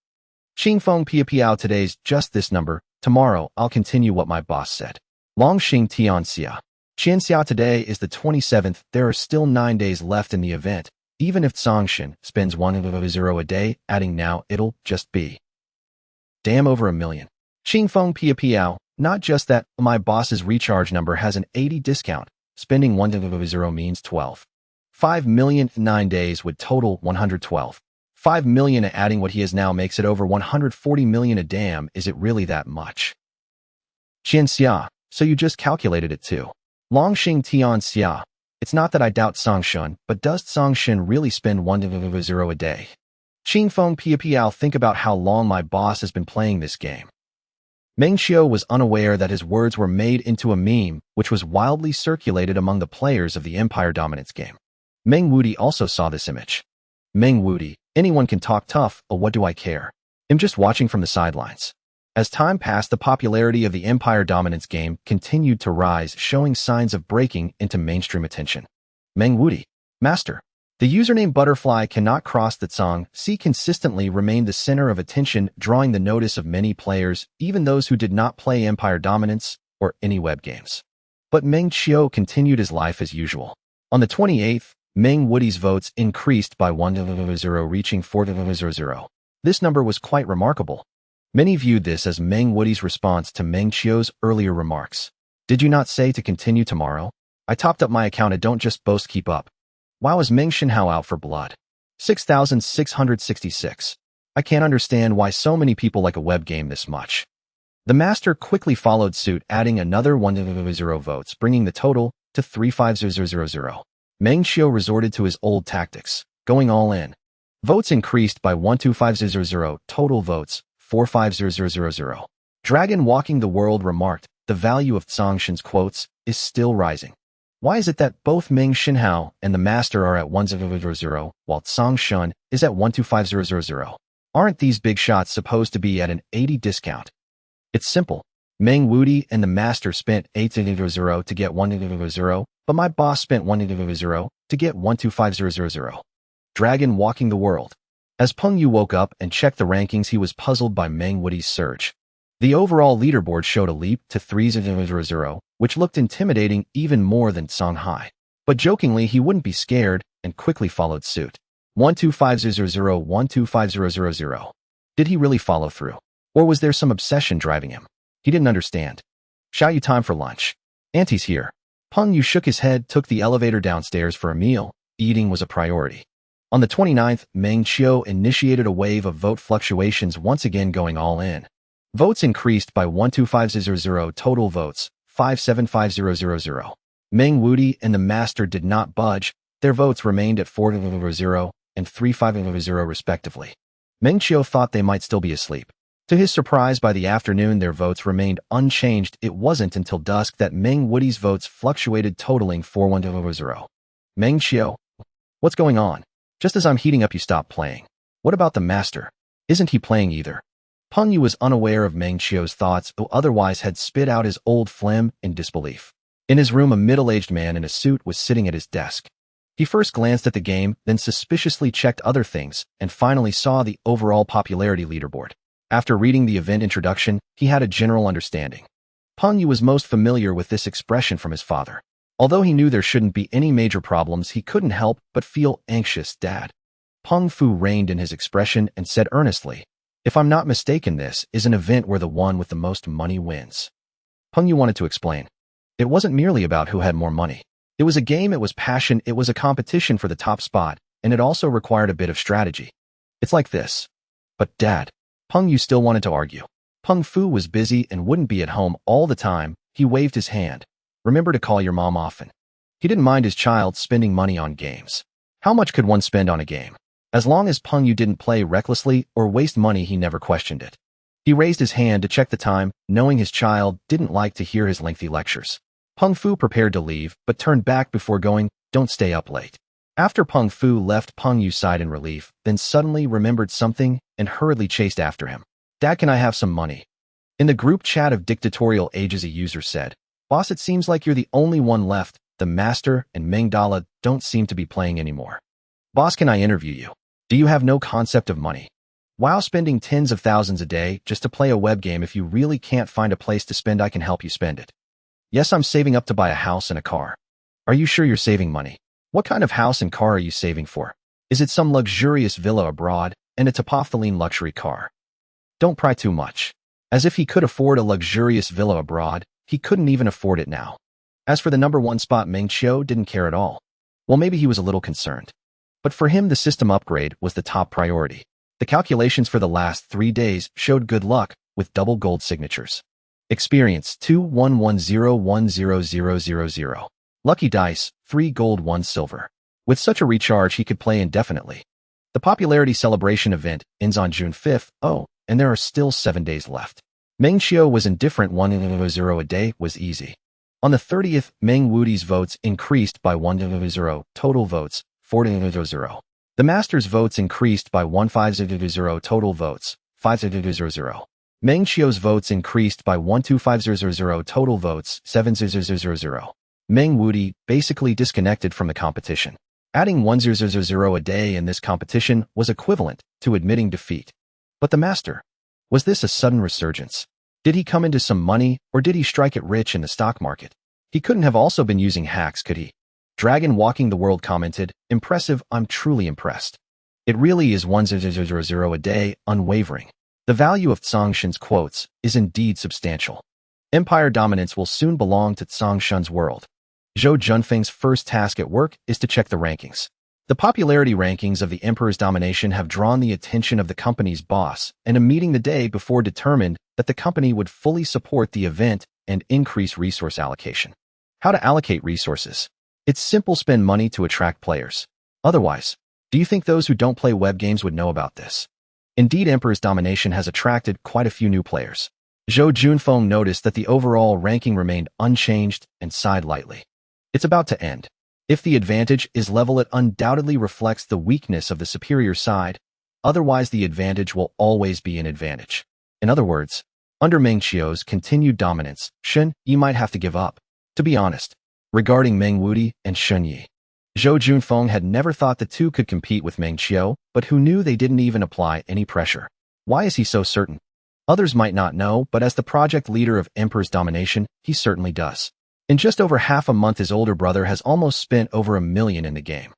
Xing Feng Pia Piao, today's just this number. Tomorrow, I'll continue what my boss said. Long Xing Tian Xia. Xian Xia, today is the 27th. There are still 9 days left in the event. Even if Songshin spends 100 a day, adding now, it'll just be damn over 1 million. Xing Feng Pia Piao. Not just that, my boss's recharge number has an 80 discount. Spending 100 means 12. 5 million 9 days would total 112. 5 million, adding what he is now makes it over 140 million. A damn, is it really that much? Qian Xia, so you just calculated it too. Long Xing Tian Xia. It's not that I doubt Songshun, but does Songshin really spend 100 a day? Xing Feng Pia Piao, think about how long my boss has been playing this game. Meng Qiu was unaware that his words were made into a meme, which was wildly circulated among the players of the Empire Dominance game. Meng Wudi also saw this image. Meng Wudi, anyone can talk tough, oh what do I care? I'm just watching from the sidelines. As time passed, the popularity of the Empire Dominance game continued to rise, showing signs of breaking into mainstream attention. Meng Wudi, Master. The username Butterfly cannot cross that song. C consistently remained the center of attention, drawing the notice of many players, even those who did not play Empire Dominance or any web games. But Meng Qiu continued his life as usual. On the 28th, Meng Wudi's votes increased by 100, reaching 400. This number was quite remarkable. Many viewed this as Meng Wudi's response to Meng Qiu's earlier remarks. Did you not say to continue tomorrow? I topped up my account. I don't just boast, keep up. Wow, is Meng Shinhao out for blood? 6,666. I can't understand why so many people like a web game this much. The master quickly followed suit, adding another 100 votes, bringing the total to 35000. Meng Qiu resorted to his old tactics, going all in. Votes increased by 12500, total votes 45000. Dragon Walking the World remarked, the value of Songshin's quotes is still rising. Why is it that both Meng Shinhao and the master are at 100, while Songshin is at 12500? Aren't these big shots supposed to be at an 80 discount? It's simple. Meng Wudi and the master spent 800 to get 100, but my boss spent 100 to get 12500. Dragon Walking the World. As Peng Yu woke up and checked the rankings, he was puzzled by Meng Wudi's surge. The overall leaderboard showed a leap to 300, which looked intimidating even more than Songhai. But jokingly, he wouldn't be scared and quickly followed suit. 12500, 12500. Did he really follow through? Or was there some obsession driving him? He didn't understand. Xiaoyu, time for lunch. Auntie's here. Peng Yu shook his head, took the elevator downstairs for a meal. Eating was a priority. On the 29th, Meng Qiu initiated a wave of vote fluctuations, once again going all in. Votes increased by 12500, total votes 57500. Meng Wudi and the master did not budge. Their votes remained at 400 and 3500 respectively. Meng Qiu thought they might still be asleep. To his surprise, by the afternoon their votes remained unchanged. It wasn't until dusk that Meng Wudi's votes fluctuated, totaling 410. Meng Qiu, what's going on? Just as I'm heating up, you stop playing. What about the master? Isn't he playing either? Peng Yu was unaware of Meng Qiu's thoughts, who otherwise had spit out his old phlegm in disbelief. In his room, a middle-aged man in a suit was sitting at his desk. He first glanced at the game, then suspiciously checked other things, and finally saw the overall popularity leaderboard. After reading the event introduction, he had a general understanding. Peng Yu was most familiar with this expression from his father. Although he knew there shouldn't be any major problems, he couldn't help but feel anxious. Dad. Peng Fu reined in his expression and said earnestly, if I'm not mistaken, this is an event where the one with the most money wins. Peng Yu wanted to explain. It wasn't merely about who had more money. It was a game, it was passion, it was a competition for the top spot, and it also required a bit of strategy. It's like this. But Dad. Peng Yu still wanted to argue. Peng Fu was busy and wouldn't be at home all the time, he waved his hand. Remember to call your mom often. He didn't mind his child spending money on games. How much could one spend on a game? As long as Peng Yu didn't play recklessly or waste money, he never questioned it. He raised his hand to check the time, knowing his child didn't like to hear his lengthy lectures. Peng Fu prepared to leave, but turned back before going, "Don't stay up late." After Peng Fu left, Peng Yu sighed in relief, then suddenly remembered something and hurriedly chased after him. "Dad, can I have some money?" In the group chat of Dictatorial Ages, a user said, "Boss, it seems like you're the only one left. The master and Meng Dala don't seem to be playing anymore. Boss, can I interview you? Do you have no concept of money? Wow, spending tens of thousands a day just to play a web game. If you really can't find a place to spend, I can help you spend it. Yes, I'm saving up to buy a house and a car." "Are you sure you're saving money? What kind of house and car are you saving for? Is it some luxurious villa abroad and a Topophthalene luxury car?" Don't pry too much. As if he could afford a luxurious villa abroad, he couldn't even afford it now. As for the number one spot, Meng Qiu didn't care at all. Well, maybe he was a little concerned. But for him, the system upgrade was the top priority. The calculations for the last 3 days showed good luck with double gold signatures. Experience 211010000. Lucky dice 3 gold 1 silver. With such a recharge, he could play indefinitely. The popularity celebration event ends on June 5th. Oh, and there are still 7 days left. Meng Qiu was indifferent. 100 a day was easy. On the 30th, Meng Wudi's votes increased by 100, total votes 400. The master's votes increased by 1500, total votes 500. Meng Qiu's votes increased by 12500, total votes 700. Meng Wudi basically disconnected from the competition. Adding 100 a day in this competition was equivalent to admitting defeat. But the master, was this a sudden resurgence? Did he come into some money, or did he strike it rich in the stock market? He couldn't have also been using hacks, could he? Dragon Walking the World commented, "Impressive, I'm truly impressed. It really is 100 a day, unwavering." The value of Zhongshan's quotes is indeed substantial. Empire dominance will soon belong to Zhongshan's world. Zhou Junfeng's first task at work is to check the rankings. The popularity rankings of the Emperor's domination have drawn the attention of the company's boss, and a meeting the day before determined that the company would fully support the event and increase resource allocation. How to allocate resources? It's simple: spend money to attract players. Otherwise, do you think those who don't play web games would know about this? Indeed, Emperor's domination has attracted quite a few new players. Zhou Junfeng noticed that the overall ranking remained unchanged and sighed lightly. It's about to end. If the advantage is level, it undoubtedly reflects the weakness of the superior side. Otherwise, the advantage will always be an advantage. In other words, under Meng Qiu's continued dominance, Shen Yi might have to give up. To be honest, regarding Meng Wudi and Shen Yi, Zhou Junfeng had never thought the two could compete with Meng Qiu, but who knew they didn't even apply any pressure. Why is he so certain? Others might not know, but as the project leader of Emperor's domination, he certainly does. In just over half a month, his older brother has almost spent over $1 million in the game.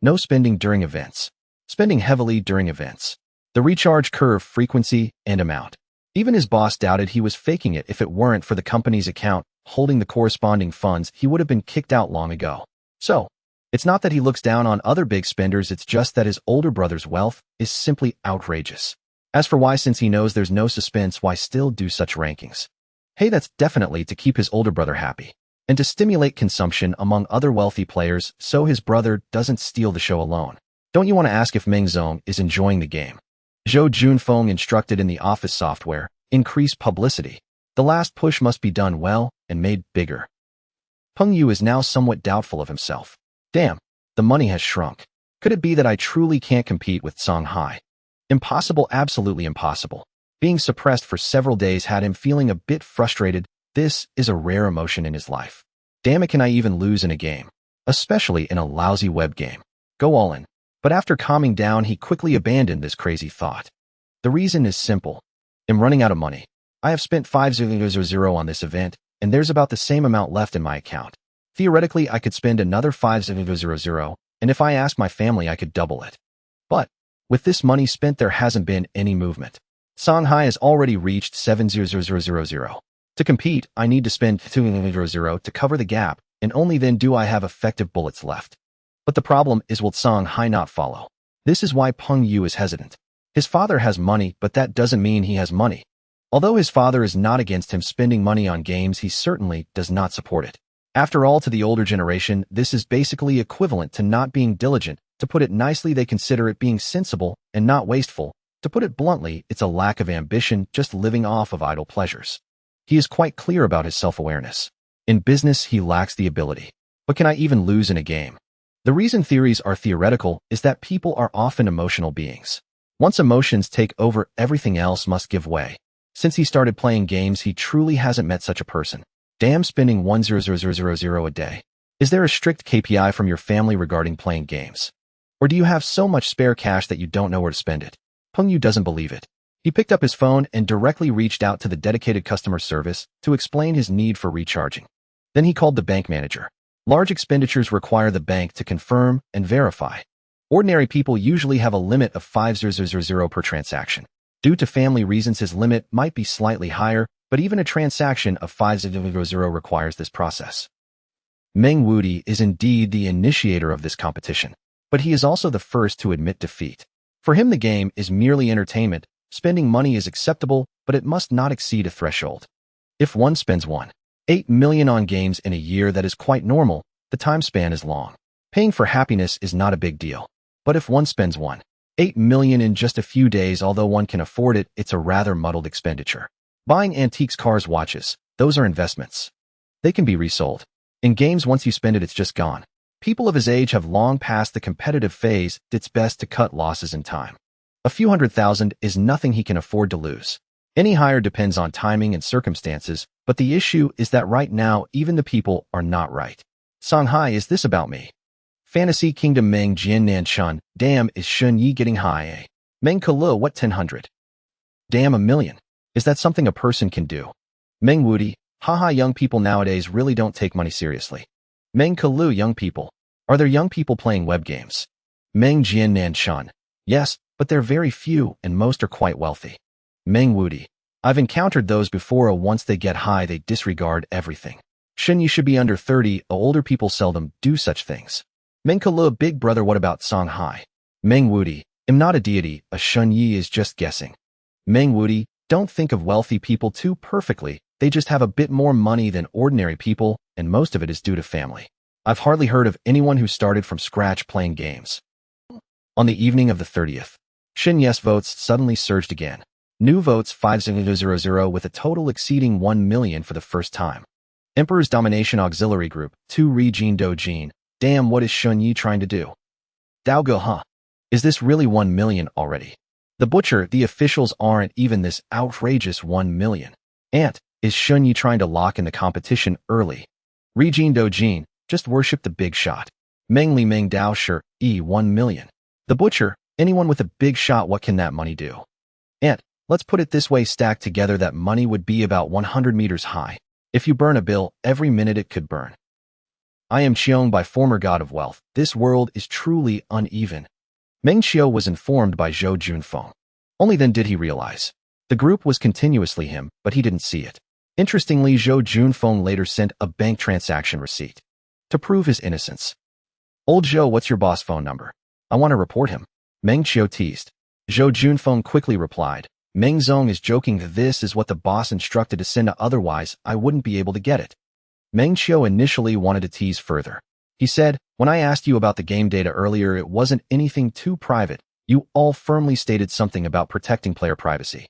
No spending during events. Spending heavily during events. The recharge curve, frequency, and amount. Even his boss doubted he was faking it. If it weren't for the company's account holding the corresponding funds, he would have been kicked out long ago. So, it's not that he looks down on other big spenders, it's just that his older brother's wealth is simply outrageous. As for why, since he knows there's no suspense, why still do such rankings? Hey, that's definitely to keep his older brother happy, and to stimulate consumption among other wealthy players so his brother doesn't steal the show alone. Don't you want to ask if Meng Zong is enjoying the game? Zhou Junfeng instructed in the office software, increase publicity. The last push must be done well and made bigger. Peng Yu is now somewhat doubtful of himself. Damn, the money has shrunk. Could it be that I truly can't compete with Song Hai? Impossible, absolutely impossible. Being suppressed for several days had him feeling a bit frustrated. This is a rare emotion in his life. Damn it, can I even lose in a game? Especially in a lousy web game. Go all in. But after calming down, he quickly abandoned this crazy thought. The reason is simple. I'm running out of money. I have spent 500 on this event, and there's about the same amount left in my account. Theoretically, I could spend another 500, and if I ask my family, I could double it. But with this money spent, there hasn't been any movement. Songhai has already reached 700. To compete, I need to spend 200 to cover the gap, and only then do I have effective bullets left. But the problem is, will Songhai not follow? This is why Peng Yu is hesitant. His father has money, but that doesn't mean he has money. Although his father is not against him spending money on games, he certainly does not support it. After all, to the older generation, this is basically equivalent to not being diligent. To put it nicely, they consider it being sensible and not wasteful. To put it bluntly, it's a lack of ambition, just living off of idle pleasures. He is quite clear about his self-awareness. In business, he lacks the ability. But can I even lose in a game? The reason theories are theoretical is that people are often emotional beings. Once emotions take over, everything else must give way. Since he started playing games, he truly hasn't met such a person. Damn, spending 100,000 a day. Is there a strict KPI from your family regarding playing games? Or do you have so much spare cash that you don't know where to spend it? Meng Qiu doesn't believe it. He picked up his phone and directly reached out to the dedicated customer service to explain his need for recharging. Then he called the bank manager. Large expenditures require the bank to confirm and verify. Ordinary people usually have a limit of 5,000 per transaction. Due to family reasons, his limit might be slightly higher, but even a transaction of 5,000 requires this process. Meng Qiu is indeed the initiator of this competition, but he is also the first to admit defeat. For him, the game is merely entertainment. Spending money is acceptable, but it must not exceed a threshold. If one spends 1.8 million on games in a year, that is quite normal. The time span is long. Paying for happiness is not a big deal. But if one spends 1.8 million in just a few days, although one can afford it, it's a rather muddled expenditure. Buying antiques, cars, watches, those are investments. They can be resold. In games, once you spend it, it's just gone. People of his age have long passed the competitive phase. It's best to cut losses in time. A few 100,000 is nothing he can afford to lose. Any higher depends on timing and circumstances, but the issue is that right now, even the people are not right. Shanghai, is this about me? Fantasy Kingdom Meng Jian Shun, damn, is Shun Yi getting high, eh? Meng Qiu ly, what 10,000? Damn, 1,000,000. Is that something a person can do? Meng Qiu, haha, young people nowadays really don't take money seriously. Meng Qiu ly, young people. Are there young people playing web games? Meng Jian Shun, yes, but they're very few and most are quite wealthy. Meng Qiu, I've encountered those before. Once they get high, they disregard everything. Shun Yi should be under 30. Older people seldom do such things. Meng Qiu ly, big brother, what about Shanghai? Meng Qiu, I'm not a deity. A Shun Yi is just guessing. Meng Qiu, don't think of wealthy people too perfectly. They just have a bit more money than ordinary people, and most of it is due to family. I've hardly heard of anyone who started from scratch playing games. On the evening of the 30th, Shin Yes votes suddenly surged again. New votes 5,000 with a total exceeding 1 million for the first time. Emperor's Domination Auxiliary Group, 2 Rijin Dojin. Damn, what is Shun Yi trying to do? Daogo, huh? Is this really 1 million already? The Butcher, the officials aren't even this outrageous 1 million. Is Shun Yi trying to lock in the competition early? Rijin Dojin, just worship the big shot. Meng Li Meng Dao Shi, 1 million. The Butcher, anyone with a big shot, what can that money do? Let's put it this way, stacked together, that money would be about 100 meters high. If you burn a bill, every minute it could burn. I am Qiong by former god of wealth. This world is truly uneven. Meng Qiu was informed by Zhou Junfeng. Only then did he realize. The group was continuously him, but he didn't see it. Interestingly, Zhou Junfeng later sent a bank transaction receipt to prove his innocence. Old Zhou, what's your boss phone number? I want to report him. Meng Qiu teased. Zhou Junfeng quickly replied, Meng Zong is joking. This is what the boss instructed to send, otherwise I wouldn't be able to get it. Meng Qiu initially wanted to tease further. He said, when I asked you about the game data earlier, it wasn't anything too private. You all firmly stated something about protecting player privacy.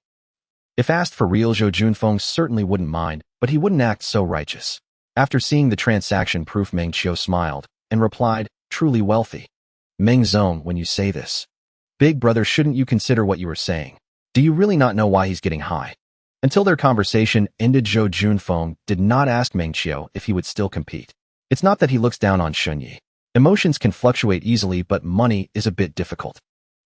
If asked for real, Zhou Junfeng certainly wouldn't mind, but he wouldn't act so righteous. After seeing the transaction proof, Meng Qiu smiled and replied, truly wealthy. Meng Zong, when you say this, big brother, shouldn't you consider what you were saying? Do you really not know why he's getting high? Until their conversation ended, Zhou Junfeng did not ask Meng Qiu if he would still compete. It's not that he looks down on Shun Yi. Emotions can fluctuate easily, but money is a bit difficult.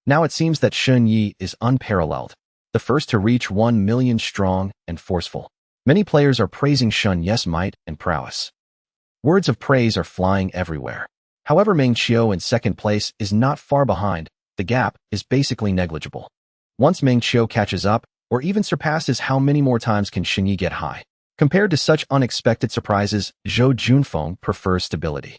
Now it seems that Shun Yi is unparalleled, the first to reach 1 million strong and forceful. Many players are praising Shun Yi's might and prowess. Words of praise are flying everywhere. However, Meng Qiu in second place is not far behind. The gap is basically negligible. Once Meng Qiu catches up, or even surpasses, how many more times can Shun Yi get high? Compared to such unexpected surprises, Zhou Junfeng prefers stability.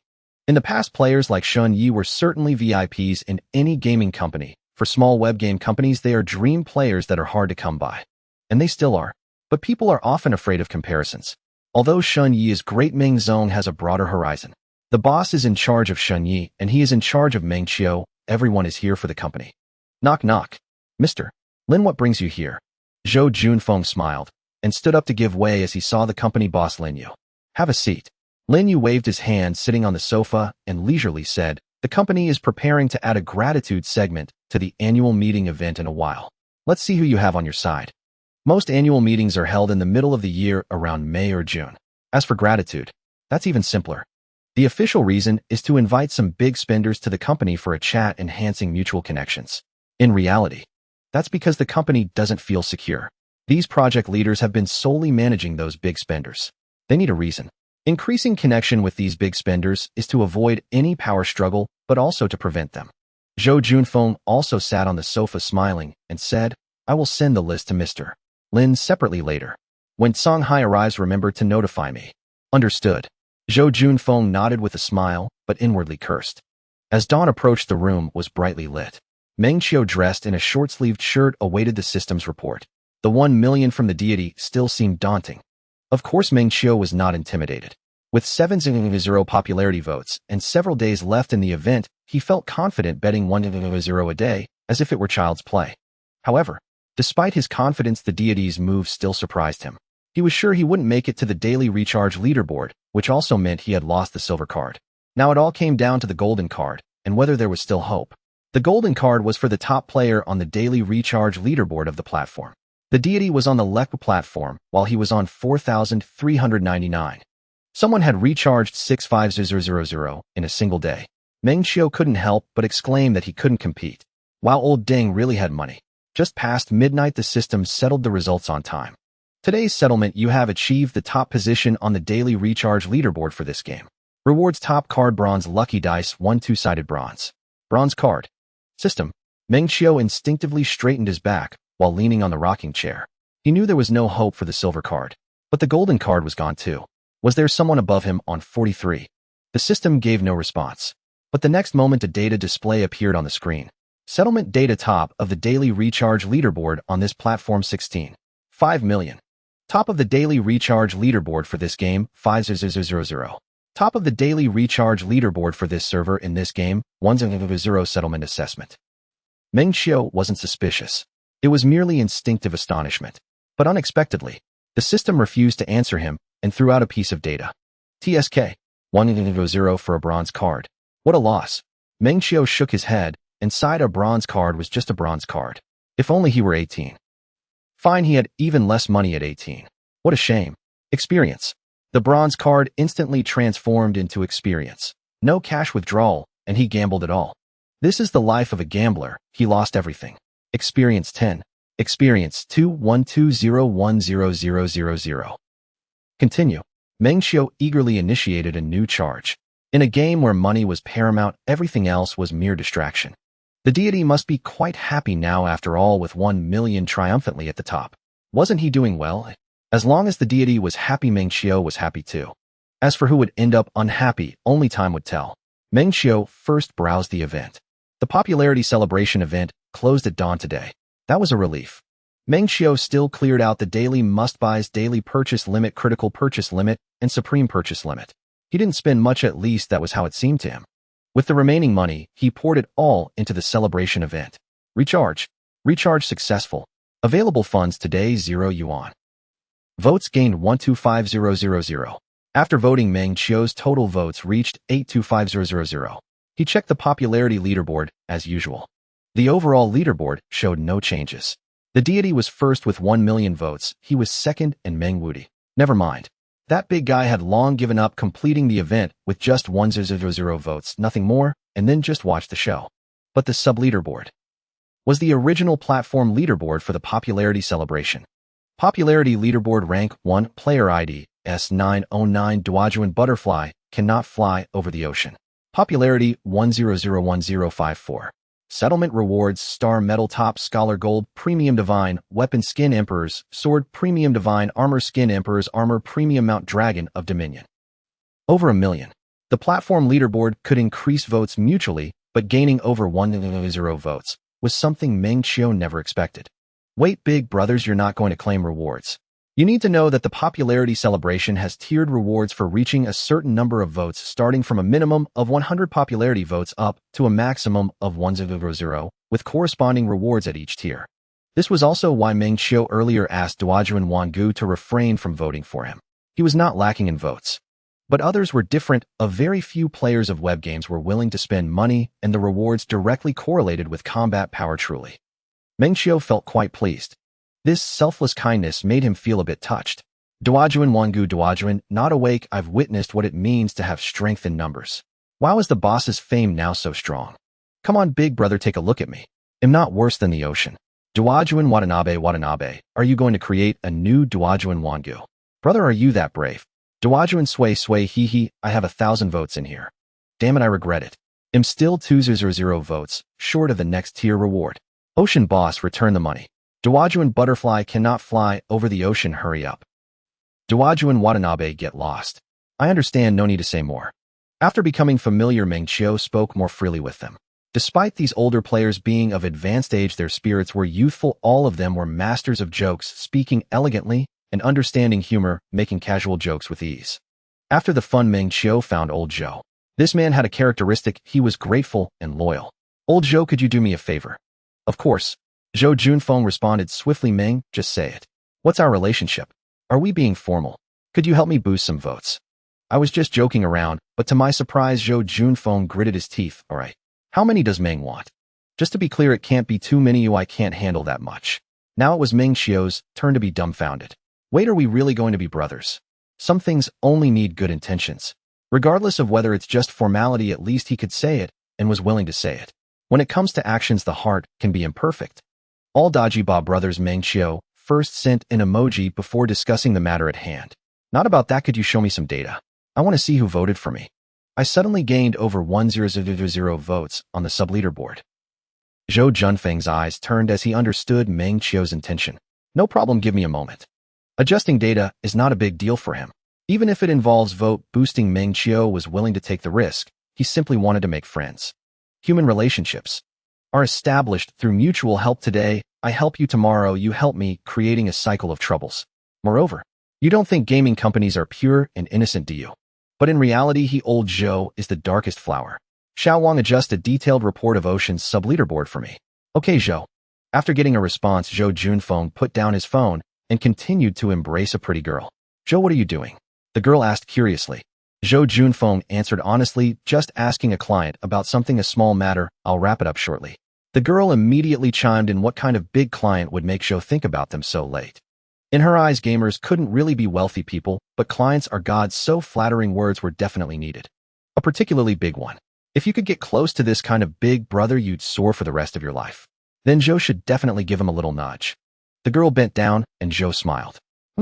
In the past, players like Shun Yi were certainly VIPs in any gaming company. For small web game companies, they are dream players that are hard to come by. And they still are. But people are often afraid of comparisons. Although Shun Yi's great Ming Zong has a broader horizon. The boss is in charge of Shun Yi, and he is in charge of Meng Qiu. Everyone is here for the company. Knock knock. Mr. Lin, what brings you here? Zhou Junfeng smiled, and stood up to give way as he saw the company boss Lin Yu. Have a seat. Lin Yu waved his hand sitting on the sofa and leisurely said, the company is preparing to add a gratitude segment to the annual meeting event in a while. Let's see who you have on your side. Most annual meetings are held in the middle of the year around May or June. As for gratitude, that's even simpler. The official reason is to invite some big spenders to the company for a chat enhancing mutual connections. In reality, that's because the company doesn't feel secure. These project leaders have been solely managing those big spenders. They need a reason. Increasing connection with these big spenders is to avoid any power struggle, but also to prevent them. Zhou Junfeng also sat on the sofa smiling and said, I will send the list to Mr. Lin separately later. When Songhai arrives, remember to notify me. Understood. Zhou Junfeng nodded with a smile, but inwardly cursed. As dawn approached, the room was brightly lit. Meng Qiu, dressed in a short-sleeved shirt, awaited the system's report. The 1 million from the deity still seemed daunting. Of course, Meng Qiu was not intimidated. With 7.0 popularity votes and several days left in the event, he felt confident betting 1.0 a day, as if it were child's play. However, despite his confidence, the deity's move still surprised him. He was sure he wouldn't make it to the daily recharge leaderboard, which also meant he had lost the silver card. Now it all came down to the golden card, and whether there was still hope. The golden card was for the top player on the daily recharge leaderboard of the platform. The deity was on the left platform, while he was on 4,399. Someone had recharged 65000 in a single day. Meng Qiu couldn't help but exclaim that he couldn't compete. Wow, old Deng really had money. Just past midnight, the system settled the results on time. Today's settlement, you have achieved the top position on the daily recharge leaderboard for this game. Rewards: top card, bronze lucky dice, 1 2-sided bronze. Bronze card. System. Meng Qiu instinctively straightened his back while leaning on the rocking chair. He knew there was no hope for the silver card. But the golden card was gone too. Was there someone above him on 43? The system gave no response. But the next moment, a data display appeared on the screen. Settlement data: top of the daily recharge leaderboard on this platform, 16. 5 million. Top of the daily recharge leaderboard for this game, 5000. Top of the daily recharge leaderboard for this server in this game, 100. Settlement assessment. Meng Qiu wasn't suspicious. It was merely instinctive astonishment. But unexpectedly, the system refused to answer him and threw out a piece of data. TSK. 100 for a bronze card. What a loss. Meng Qiu shook his head and sighed. A bronze card was just a bronze card. If only he were 18. Fine, he had even less money at 18. What a shame. Experience. The bronze card instantly transformed into experience. No cash withdrawal, and he gambled it all. This is the life of a gambler. He lost everything. Experience 10. Experience 212010000. Continue. Meng Qiu eagerly initiated a new charge. In a game where money was paramount, everything else was mere distraction. The deity must be quite happy now after all, with 1 million triumphantly at the top. Wasn't he doing well? As long as the deity was happy, Meng Qiu was happy too. As for who would end up unhappy, only time would tell. Meng Qiu first browsed the event. The popularity celebration event closed at dawn today. That was a relief. Meng Qiu still cleared out the daily must-buys, daily purchase limit, critical purchase limit, and supreme purchase limit. He didn't spend much, at least that was how it seemed to him. With the remaining money, he poured it all into the celebration event. Recharge. Recharge successful. Available funds today, 0 yuan. Votes gained 125000. After voting, Meng Qiu's total votes reached 825000. He checked the popularity leaderboard as usual. The overall leaderboard showed no changes. The deity was first with 1 million votes. He was second, and Meng Wudi. Never mind. That big guy had long given up completing the event with just 100 votes, nothing more, and then just watched the show. But the sub-leaderboard was the original platform leaderboard for the popularity celebration. Popularity leaderboard: rank 1, player ID, S909, Duajuan butterfly, cannot fly over the ocean. Popularity 1001054. Settlement rewards: star metal, top scholar, gold, premium divine, weapon skin, emperor's sword, premium divine, armor skin, emperor's armor, premium mount, dragon of dominion. Over 1 million. The platform leaderboard could increase votes mutually, but gaining over 100 votes was something Meng Qiu never expected. Wait, big brothers, you're not going to claim rewards. You need to know that the popularity celebration has tiered rewards for reaching a certain number of votes, starting from a minimum of 100 popularity votes up to a maximum of 100, with corresponding rewards at each tier. This was also why Meng Qiu earlier asked Duojuan Wangu to refrain from voting for him. He was not lacking in votes. But others were different. A very few players of web games were willing to spend money, and the rewards directly correlated with combat power truly. Meng Qiu felt quite pleased. This selfless kindness made him feel a bit touched. Duojuan Wangu Duojuan, not awake, I've witnessed what it means to have strength in numbers. Why is the boss's fame now so strong? Come on, big brother, take a look at me. I'm not worse than the ocean. Duojuan Watanabe, are you going to create a new Duojuan Wangu? Brother, are you that brave? Duojuan Sway, hee, I have 1,000 votes in here. Damn it, I regret it. I'm still 200 votes, short of the next tier reward. Ocean boss, return the money. Duojuan Butterfly cannot fly over the ocean, hurry up. Duojuan Watanabe, get lost. I understand, no need to say more. After becoming familiar, Meng Qiu spoke more freely with them. Despite these older players being of advanced age, their spirits were youthful. All of them were masters of jokes, speaking elegantly and understanding humor, making casual jokes with ease. After the fun, Meng Qiu found old Zhou. This man had a characteristic: he was grateful and loyal. Old Zhou, could you do me a favor? Of course. Zhou Junfeng responded swiftly. Meng, just say it. What's our relationship? Are we being formal? Could you help me boost some votes? I was just joking around, but to my surprise, Zhou Junfeng gritted his teeth. All right. How many does Meng want? Just to be clear, it can't be too many. I can't handle that much. Now it was Meng Qiu's turn to be dumbfounded. Wait, are we really going to be brothers? Some things only need good intentions. Regardless of whether it's just formality, at least he could say it and was willing to say it. When it comes to actions, the heart can be imperfect. All Dajiba brothers. Meng Qiu first sent an emoji before discussing the matter at hand. Not about that, could you show me some data? I want to see who voted for me. I suddenly gained over 100 votes on the sub-leaderboard. Zhou Junfeng's eyes turned as he understood Meng Qiu's intention. No problem, give me a moment. Adjusting data is not a big deal for him. Even if it involves vote boosting, Meng Qiu was willing to take the risk. He simply wanted to make friends. Human relationships are established through mutual help. Today, I help you, tomorrow you help me, creating a cycle of troubles. Moreover, you don't think gaming companies are pure and innocent, do you? But in reality, old Zhou is the darkest flower. Xiao Wang, adjust a detailed report of Ocean's sub-leaderboard for me. Okay, Zhou. After getting a response, Zhou Junfeng put down his phone and continued to embrace a pretty girl. Zhou, what are you doing? The girl asked curiously. Zhou Junfeng answered honestly, just asking a client about something, a small matter, I'll wrap it up shortly. The girl immediately chimed in. What kind of big client would make Zhou think about them so late? In her eyes, gamers couldn't really be wealthy people, but clients are gods, so flattering words were definitely needed. A particularly big one. If you could get close to this kind of big brother, you'd soar for the rest of your life. Then Zhou should definitely give him a little nudge. The girl bent down, and Zhou smiled.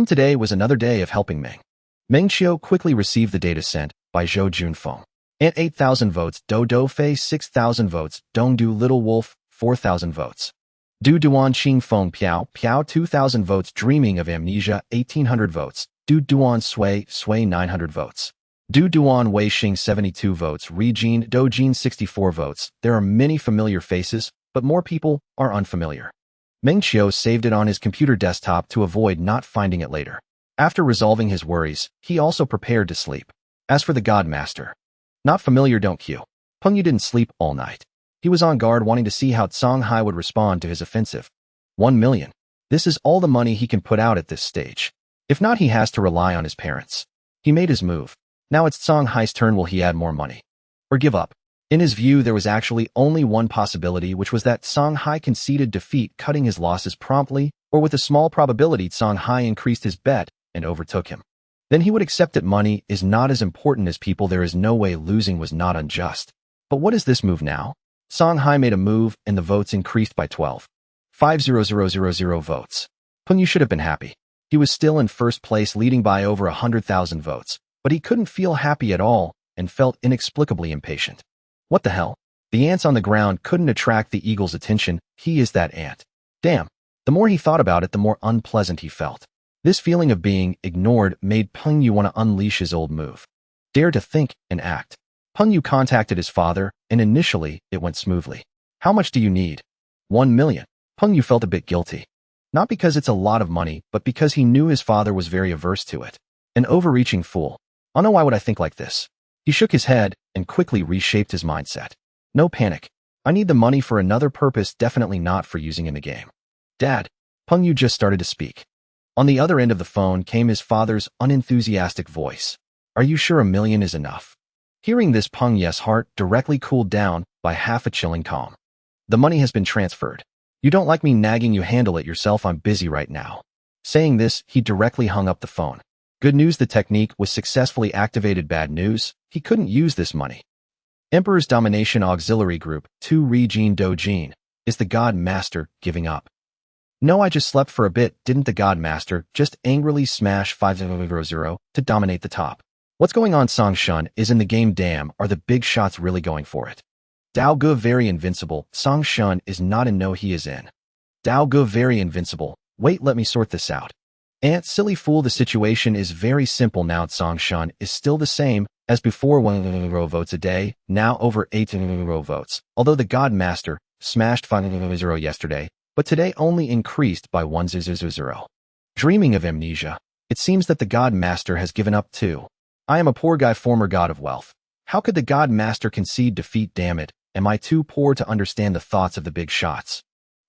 Today was another day of helping Meng. Meng Qiu quickly received the data sent by Zhou Junfeng. Ant 8,000 votes, Do Fei 6,000 votes, Dongdu Little Wolf 4,000 votes. Du Duan Qingfeng Piao 2,000 votes, Dreaming of Amnesia 1,800 votes, Du Duan Sui 900 votes. Du Duan Wei Xing 72 votes, Regine Dojin 64 votes. There are many familiar faces, but more people are unfamiliar. Meng Qiu saved it on his computer desktop to avoid not finding it later. After resolving his worries, he also prepared to sleep. As for the Godmaster, not familiar, don't Q. Peng Yu didn't sleep all night. He was on guard, wanting to see how Song Hai would respond to his offensive. 1 million. This is all the money he can put out at this stage. If not, he has to rely on his parents. He made his move. Now it's Song Hai's turn. Will he add more money? Or give up? In his view, there was actually only one possibility, which was that Song Hai conceded defeat, cutting his losses promptly, or with a small probability Song Hai increased his bet and overtook him. Then he would accept that money is not as important as people. There is no way losing was not unjust. But what is this move now? Song Hai made a move, and the votes increased by 12,500 votes. Peng Yu should have been happy. He was still in first place, leading by over 100,000 votes, but he couldn't feel happy at all and felt inexplicably impatient. What the hell? The ants on the ground couldn't attract the eagle's attention. He is that ant. Damn. The more he thought about it, the more unpleasant he felt. This feeling of being ignored made Peng Yu want to unleash his old move. Dare to think and act. Peng Yu contacted his father, and initially, it went smoothly. How much do you need? 1 million. Peng Yu felt a bit guilty. Not because it's a lot of money, but because he knew his father was very averse to it. An overreaching fool. Oh no, why would I think like this? He shook his head and quickly reshaped his mindset. No panic. I need the money for another purpose, definitely not for using in the game. Dad, Peng Yu just started to speak. On the other end of the phone came his father's unenthusiastic voice. Are you sure $1 million is enough? Hearing this, Peng Yu's heart directly cooled down by half a chilling calm. The money has been transferred. You don't like me nagging you, handle it yourself, I'm busy right now. Saying this, he directly hung up the phone. Good news, the technique was successfully activated. Bad news, he couldn't use this money. Emperor's Domination Auxiliary Group 2 Rijin Dojin. Is the God Master giving up? No, I just slept for a bit. Didn't the God Master just angrily smash 500 to dominate the top? What's going on? Song Shun is in the game. Damn, are the big shots really going for it? Dao Ge very invincible. Song Shun is not in. No, he is in. Dao Ge very invincible. Wait, let me sort this out. Silly fool, the situation is very simple now. Song Shun is still the same as before, 1 votes a day, now over 8 votes. Although the God Master smashed 5 yesterday, but today only increased by 1 Dreaming of amnesia. It seems that the God Master has given up too. I am a poor guy, former god of wealth. How could the God Master concede defeat? Damn it, am I too poor to understand the thoughts of the big shots?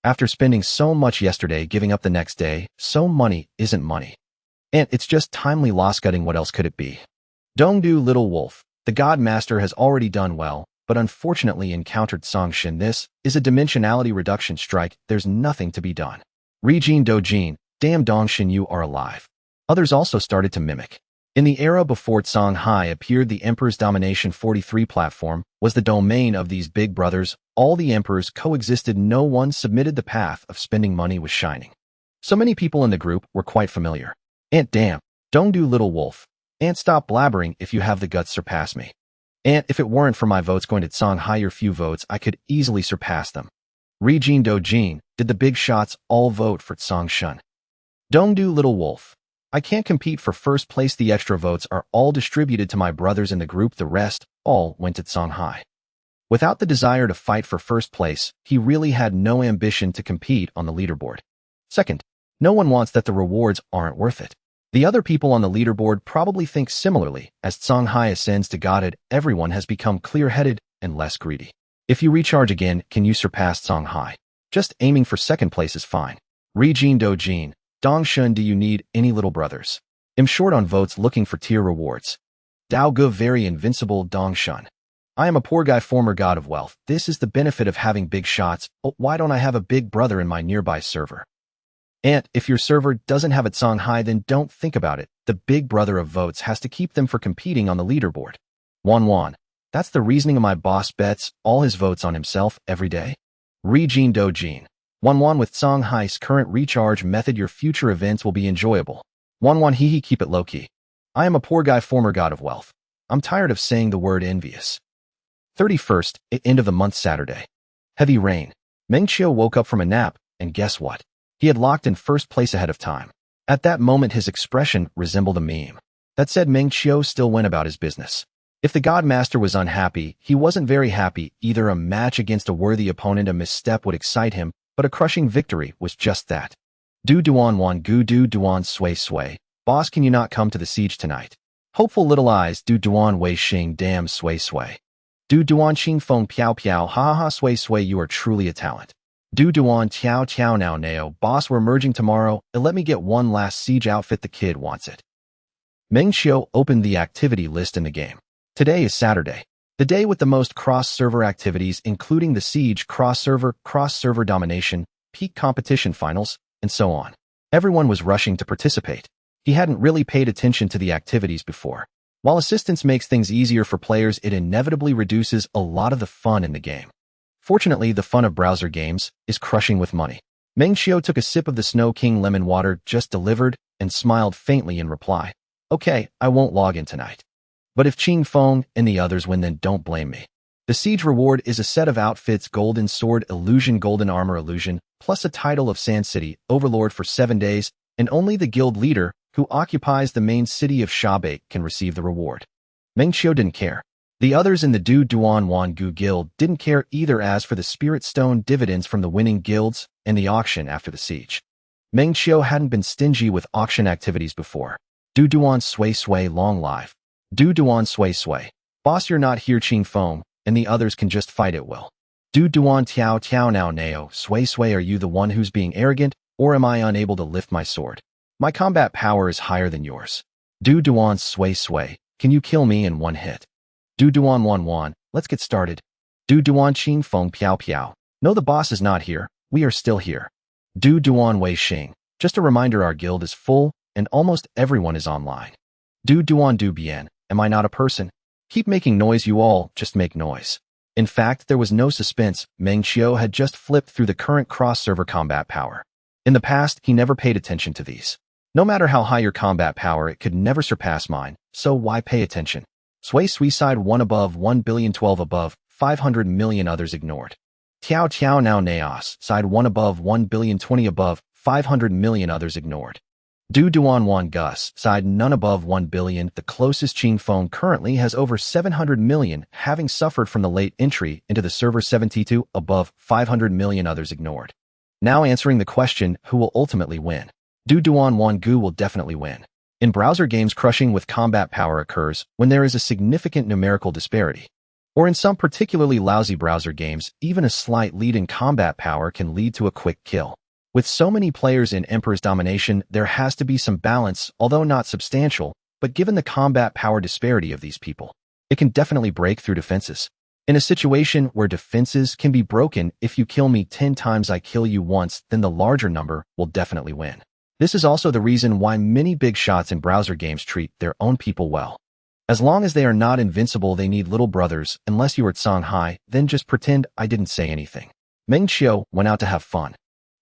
After spending so much yesterday, giving up the next day, so money isn't money. And it's just timely loss cutting. What else could it be? Dongdu little wolf. The God Master has already done well, but unfortunately encountered Song Shin. This is a dimensionality reduction strike. There's nothing to be done. Rijin Dojin. Damn, Dongshin, you are alive. Others also started to mimic. In the era before Songhai appeared, the Emperor's Domination 43 platform was the domain of these big brothers. All the emperors coexisted. No one submitted. The path of spending money was shining. So many people in the group were quite familiar. Damn, Dongdu little wolf. Stop blabbering. If you have the guts, surpass me. If it weren't for my votes going to Songhai, your few votes, I could easily surpass them. Rijin Dojin. Did the big shots all vote for Song Shun? Dongdu little wolf. I can't compete for first place. The extra votes are all distributed to my brothers in the group. The rest all went to Songhai. Without the desire to fight for first place, he really had no ambition to compete on the leaderboard. Second, no one wants that. The rewards aren't worth it. The other people on the leaderboard probably think similarly. As Songhai ascends to godhood, everyone has become clear-headed and less greedy. If you recharge again, can you surpass Songhai? Just aiming for second place is fine. Rijin Dojin. Dongshun, do you need any little brothers? I'm short on votes, looking for tier rewards. Dao Ge very invincible. Dongshun. I am a poor guy, former god of wealth. This is the benefit of having big shots. Oh, why don't I have a big brother in my nearby server? And if your server doesn't have it Songhai, then don't think about it. The big brother of votes has to keep them for competing on the leaderboard. Wan. That's the reasoning of my boss. Bets all his votes on himself every day. Rijin Dojin. Wan with Songhai's current recharge method, your future events will be enjoyable. Wan hee, keep it low-key. I am a poor guy, former god of wealth. I'm tired of saying the word envious. 31st, end of the month, Saturday. Heavy rain. Meng Qiu woke up from a nap, and guess what? He had locked in first place ahead of time. At that moment, his expression resembled a meme. That said, Meng Qiu still went about his business. If the God Master was unhappy, he wasn't very happy either. A match against a worthy opponent, a misstep would excite him, but a crushing victory was just that. Du Duan Wan Gu Du Duan Sui. Boss, can you not come to the siege tonight? Hopeful little eyes. Du Duan Wei Xing. Damn Sui. Du Duan Xing Feng Piao. Ha ha ha. Sui, you are truly a talent. Du Duan Tiao now Nao. Boss, we're merging tomorrow. Let me get one last siege outfit. The kid wants it. Meng Qiu opened the activity list in the game. Today is Saturday. The day with the most cross-server activities, including the Siege, cross-server domination, peak competition finals, and so on. Everyone was rushing to participate. He hadn't really paid attention to the activities before. While assistance makes things easier for players, it inevitably reduces a lot of the fun in the game. Fortunately, the fun of browser games is crushing with money. Meng Qiu took a sip of the Snow King lemon water just delivered and smiled faintly in reply. Okay, I won't log in tonight. But if Qing Feng and the others win, then don't blame me. The siege reward is a set of outfits: Golden Sword Illusion, Golden Armor Illusion, plus a title of Sand City Overlord for 7 days, and only the guild leader, who occupies the main city of Shabake, can receive the reward. Meng Qiu didn't care. The others in the Du Duan Wan Gu guild didn't care either. As for the Spirit Stone dividends from the winning guilds and the auction after the siege, Meng Qiu hadn't been stingy with auction activities before. Du Duan Sui Sui long live. Du Duan Sui Sui. Boss, you're not here, Qing Feng, and the others can just fight at will. Du Duan Tiao Tiao now Nao Sui Sui, are you the one who's being arrogant, or am I unable to lift my sword? My combat power is higher than yours. Du Duan Sui Sui, can you kill me in one hit? Du Duan Wan, let's get started. Du Duan Qing Feng Piao Piao. No, the boss is not here. We are still here. Du Duan Wei Xing. Just a reminder, our guild is full, and almost everyone is online. Du Duan Du Bien. Am I not a person? Keep making noise, you all, just make noise. In fact, there was no suspense. Meng Qiu had just flipped through the current cross-server combat power. In the past, he never paid attention to these. No matter how high your combat power, it could never surpass mine, so why pay attention? Sui Sui side 1 above 1 billion 12 above, 500 million others ignored. Tiao Tiao now Naos, side 1 above 1 billion 20 above, 500 million others ignored. Du Duan Wan Gus, side none above 1 billion, the closest Qing Feng currently has over 700 million, having suffered from the late entry into the server 72 above, 500 million others ignored. Now answering the question, who will ultimately win? Du Duan Wan Gu will definitely win. In browser games, crushing with combat power occurs when there is a significant numerical disparity. Or in some particularly lousy browser games, even a slight lead in combat power can lead to a quick kill. With so many players in Emperor's domination, there has to be some balance, although not substantial, but given the combat power disparity of these people, it can definitely break through defenses. In a situation where defenses can be broken, if you kill me 10 times I kill you once, then the larger number will definitely win. This is also the reason why many big shots in browser games treat their own people well. As long as they are not invincible, they need little brothers. Unless you are Songhai, then just pretend I didn't say anything. Meng Qiu went out to have fun.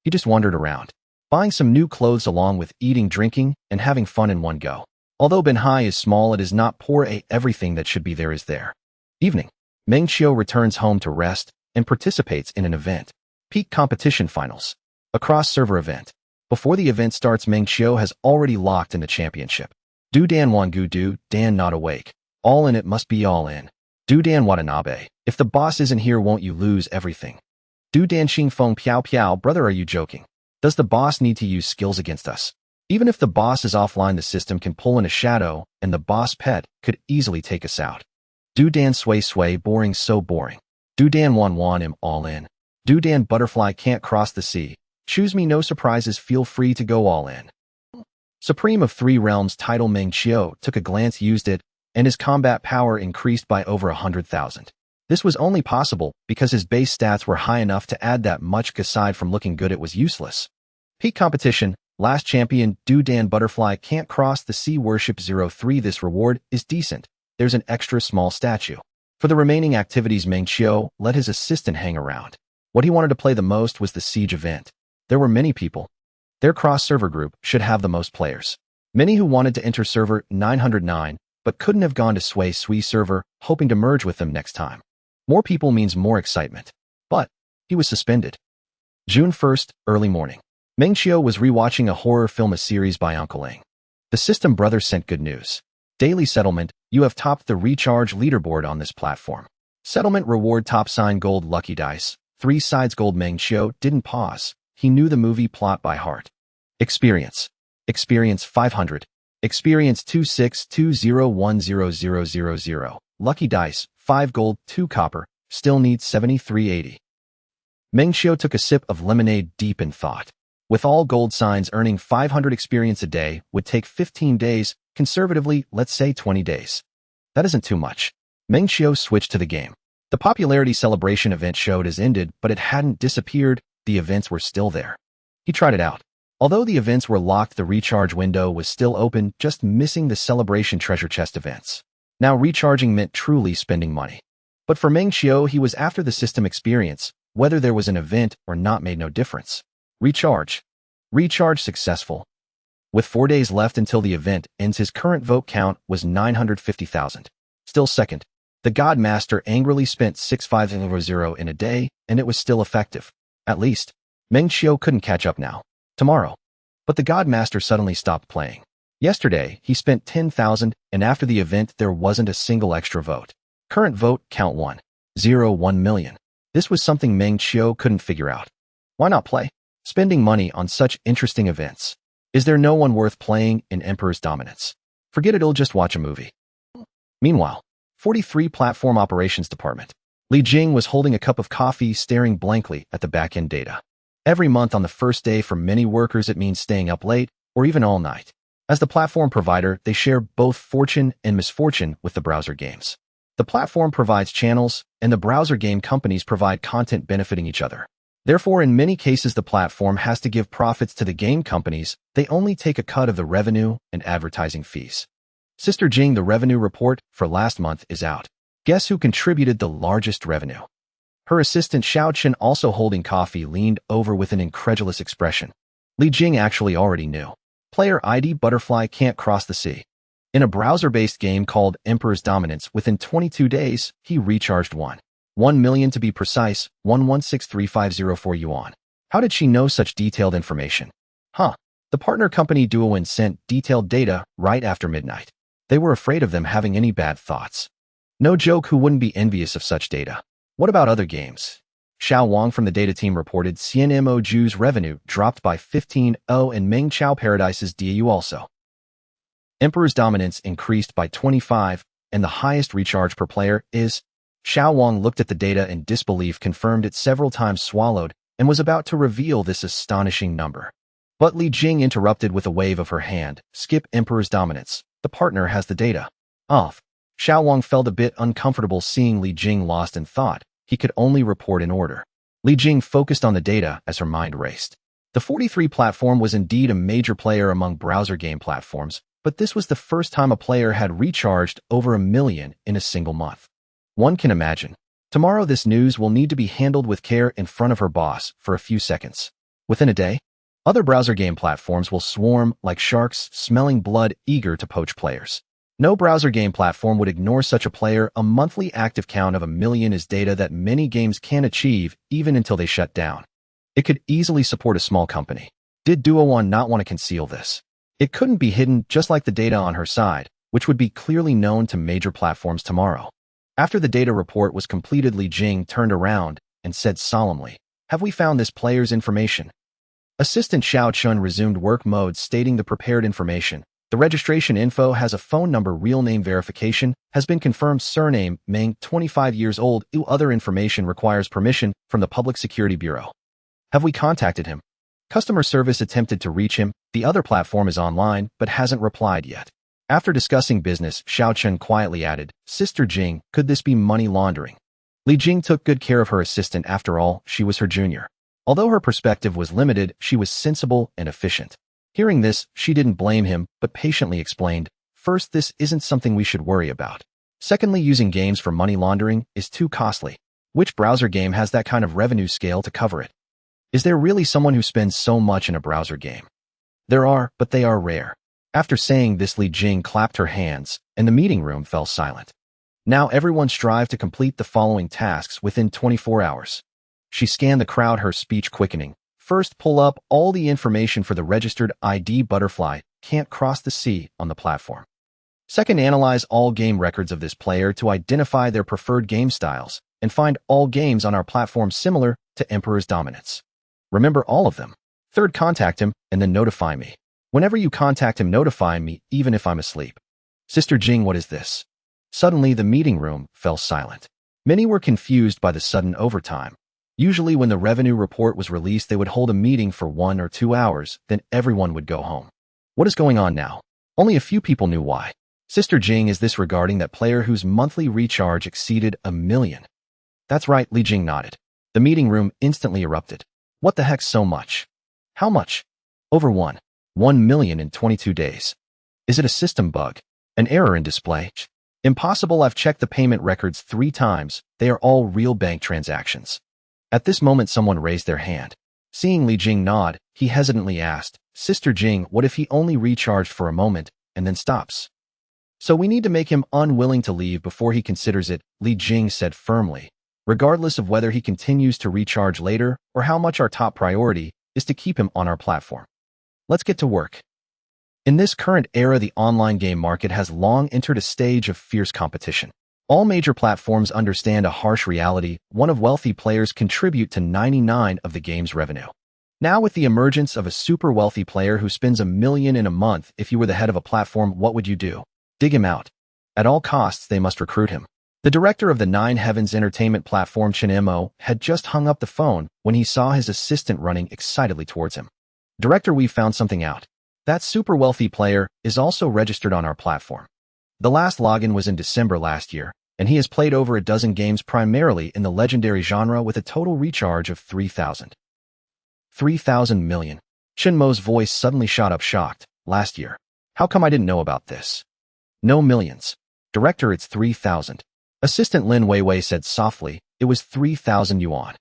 He just wandered around, buying some new clothes along with eating, drinking, and having fun in one go. Although Benhai is small, it is not poor. Everything that should be there is there. Evening. Meng Qiu returns home to rest and participates in an event. Peak Competition Finals. A cross-server event. Before the event starts, Meng Qiu has already locked in the championship. Du Dan Wangu Du Dan not awake. All in, it must be all in. Du Dan Watanabe. If the boss isn't here, won't you lose everything? Du Dan Xing Feng Piao Piao. Brother, are you joking? Does the boss need to use skills against us? Even if the boss is offline, the system can pull in a shadow, and the boss pet could easily take us out. Du Dan Sui Sui. Boring, so boring. Du Dan Wan am all in. Du Dan Butterfly can't cross the sea. Choose me, no surprises, feel free to go all in. Supreme of 3 realms title Meng Qiu took a glance, used it, and his combat power increased by over 100,000. This was only possible because his base stats were high enough to add that much. Aside from looking good, it was useless. Peak Competition, last champion, Du Dan Butterfly can't cross the sea, worship 03. This reward is decent. There's an extra small statue. For the remaining activities, Meng Qiu let his assistant hang around. What he wanted to play the most was the siege event. There were many people. Their cross-server group should have the most players. Many who wanted to enter server 909, but couldn't have gone to Sui Sui server, hoping to merge with them next time. More people means more excitement. But he was suspended. June 1st, early morning. Meng Qiu was rewatching a horror film, a series by Uncle Ing. The system brother sent good news. Daily settlement, you have topped the recharge leaderboard on this platform. Settlement reward top sign gold lucky dice, 3 sides gold. Meng Qiu didn't pause. He knew the movie plot by heart. Experience. Experience 500. Experience 2620100000. Lucky dice, 5 gold, 2 copper, still needs 7380. Meng Qiu took a sip of lemonade, deep in thought. With all gold signs, earning 500 experience a day would take 15 days, conservatively, let's say 20 days. That isn't too much. Meng Qiu switched to the game. The popularity celebration event showed as ended, but it hadn't disappeared. The events were still there. He tried it out. Although the events were locked, the recharge window was still open, just missing the celebration treasure chest events. Now recharging meant truly spending money. But for Meng Qiu, he was after the system experience. Whether there was an event or not made no difference. Recharge. Recharge successful. With 4 days left until the event ends, his current vote count was 950,000. Still second. The God Master angrily spent 6500 in a day, and it was still effective. At least, Meng Qiu couldn't catch up now. Tomorrow. But the God Master suddenly stopped playing. Yesterday, he spent 10,000, and after the event, there wasn't a single extra vote. Current vote count 1.01 million. This was something Meng Qiu couldn't figure out. Why not play? spending money on such interesting events. Is there no one worth playing in Emperor's Dominance? Forget it, it'll just watch a movie. Meanwhile, 43 Platform Operations Department. Li Jing was holding a cup of coffee, staring blankly at the back-end data. Every month on the first day for many workers it means staying up late or even all night. As the platform provider, they share both fortune and misfortune with the browser games. The platform provides channels, and the browser game companies provide content benefiting each other. Therefore, in many cases the platform has to give profits to the game companies. They only take a cut of the revenue and advertising fees. Sister Jing, the revenue report for last month is out. Guess who contributed the largest revenue? Her assistant Xiao Chen, also holding coffee, leaned over with an incredulous expression. Li Jing actually already knew. Player ID Butterfly can't cross the sea. In a browser-based game called Emperor's Dominance, within 22 days, he recharged 1 million to be precise, 1163504 yuan. How did she know such detailed information? The partner company Duowin sent detailed data right after midnight. They were afraid of them having any bad thoughts. No joke, who wouldn't be envious of such data? What about other games? Xiao Wang from the data team reported CNMO Ju's revenue dropped by 15% and Meng Qiu Paradise's DAU also. Emperor's Dominance increased by 25%, and the highest recharge per player is. Xiao Wang looked at the data in disbelief, confirmed it several times, swallowed, and was about to reveal this astonishing number. But Li Jing interrupted with a wave of her hand. Skip Emperor's Dominance. The partner has the data. Off. Xiao Wang felt a bit uncomfortable seeing Li Jing lost in thought. He could only report in order. Li Jing focused on the data as her mind raced. The 43 platform was indeed a major player among browser game platforms, but this was the first time a player had recharged over 1 million in a single month. One can imagine. Tomorrow this news will need to be handled with care in front of her boss for a few seconds. Within a day, other browser game platforms will swarm like sharks, smelling blood, eager to poach players. No browser game platform would ignore such a player. A monthly active count of 1 million is data that many games can't achieve even until they shut down. It could easily support a small company. Did Duo1 not want to conceal this? It couldn't be hidden, just like the data on her side, which would be clearly known to major platforms tomorrow. After the data report was completed, Li Jing turned around and said solemnly, "Have we found this player's information?" Assistant Xiao Chun resumed work mode, stating the prepared information. The registration info has a phone number, real name verification has been confirmed, surname Meng, 25 years old. Other information requires permission from the Public Security Bureau. Have we contacted him? Customer service attempted to reach him. The other platform is online but hasn't replied yet. After discussing business, Xiao Chen quietly added, "Sister Jing, could this be money laundering?" Li Jing took good care of her assistant. After all, she was her junior. Although her perspective was limited, she was sensible and efficient. Hearing this, she didn't blame him, but patiently explained, "First, this isn't something we should worry about. Secondly, using games for money laundering is too costly. Which browser game has that kind of revenue scale to cover it? Is there really someone who spends so much in a browser game? There are, but they are rare." After saying this, Li Jing clapped her hands, and the meeting room fell silent. Now everyone strive to complete the following tasks within 24 hours. She scanned the crowd, her speech quickening. First, pull up all the information for the registered ID Butterfly can't cross the sea on the platform. Second, analyze all game records of this player to identify their preferred game styles and find all games on our platform similar to Emperor's Dominance. Remember all of them. Third, contact him and then notify me. Whenever you contact him, notify me even if I'm asleep. Sister Jing, what is this? Suddenly, the meeting room fell silent. Many were confused by the sudden overtime. Usually when the revenue report was released, they would hold a meeting for 1 or 2 hours, then everyone would go home. What is going on now? Only a few people knew why. Sister Jing, is this regarding that player whose monthly recharge exceeded 1 million? That's right, Li Jing nodded. The meeting room instantly erupted. What the heck, so much? How much? Over 1 million in 22 days. Is it a system bug? An error in display? Impossible, I've checked the payment records 3 times. They are all real bank transactions. At this moment, someone raised their hand. Seeing Li Jing nod, he hesitantly asked, "Sister Jing, what if he only recharged for a moment and then stops?" "So we need to make him unwilling to leave before he considers it," Li Jing said firmly. "Regardless of whether he continues to recharge later or how much, our top priority is to keep him on our platform. Let's get to work." In this current era, the online game market has long entered a stage of fierce competition. All major platforms understand a harsh reality: one of wealthy players contribute to 99% of the game's revenue. Now with the emergence of a super wealthy player who spends $1 million in a month, if you were the head of a platform, what would you do? Dig him out. At all costs, they must recruit him. The director of the Nine Heavens entertainment platform, Chen Mo, had just hung up the phone when he saw his assistant running excitedly towards him. Director, we've found something out. That super wealthy player is also registered on our platform. The last login was in December last year, and he has played over a dozen games primarily in the legendary genre with a total recharge of 3,000. 3,000 million. Chen Mo's voice suddenly shot up, shocked. Last year. How come I didn't know about this? No millions. Director, it's 3,000. Assistant Lin Weiwei said softly, it was 3,000 yuan.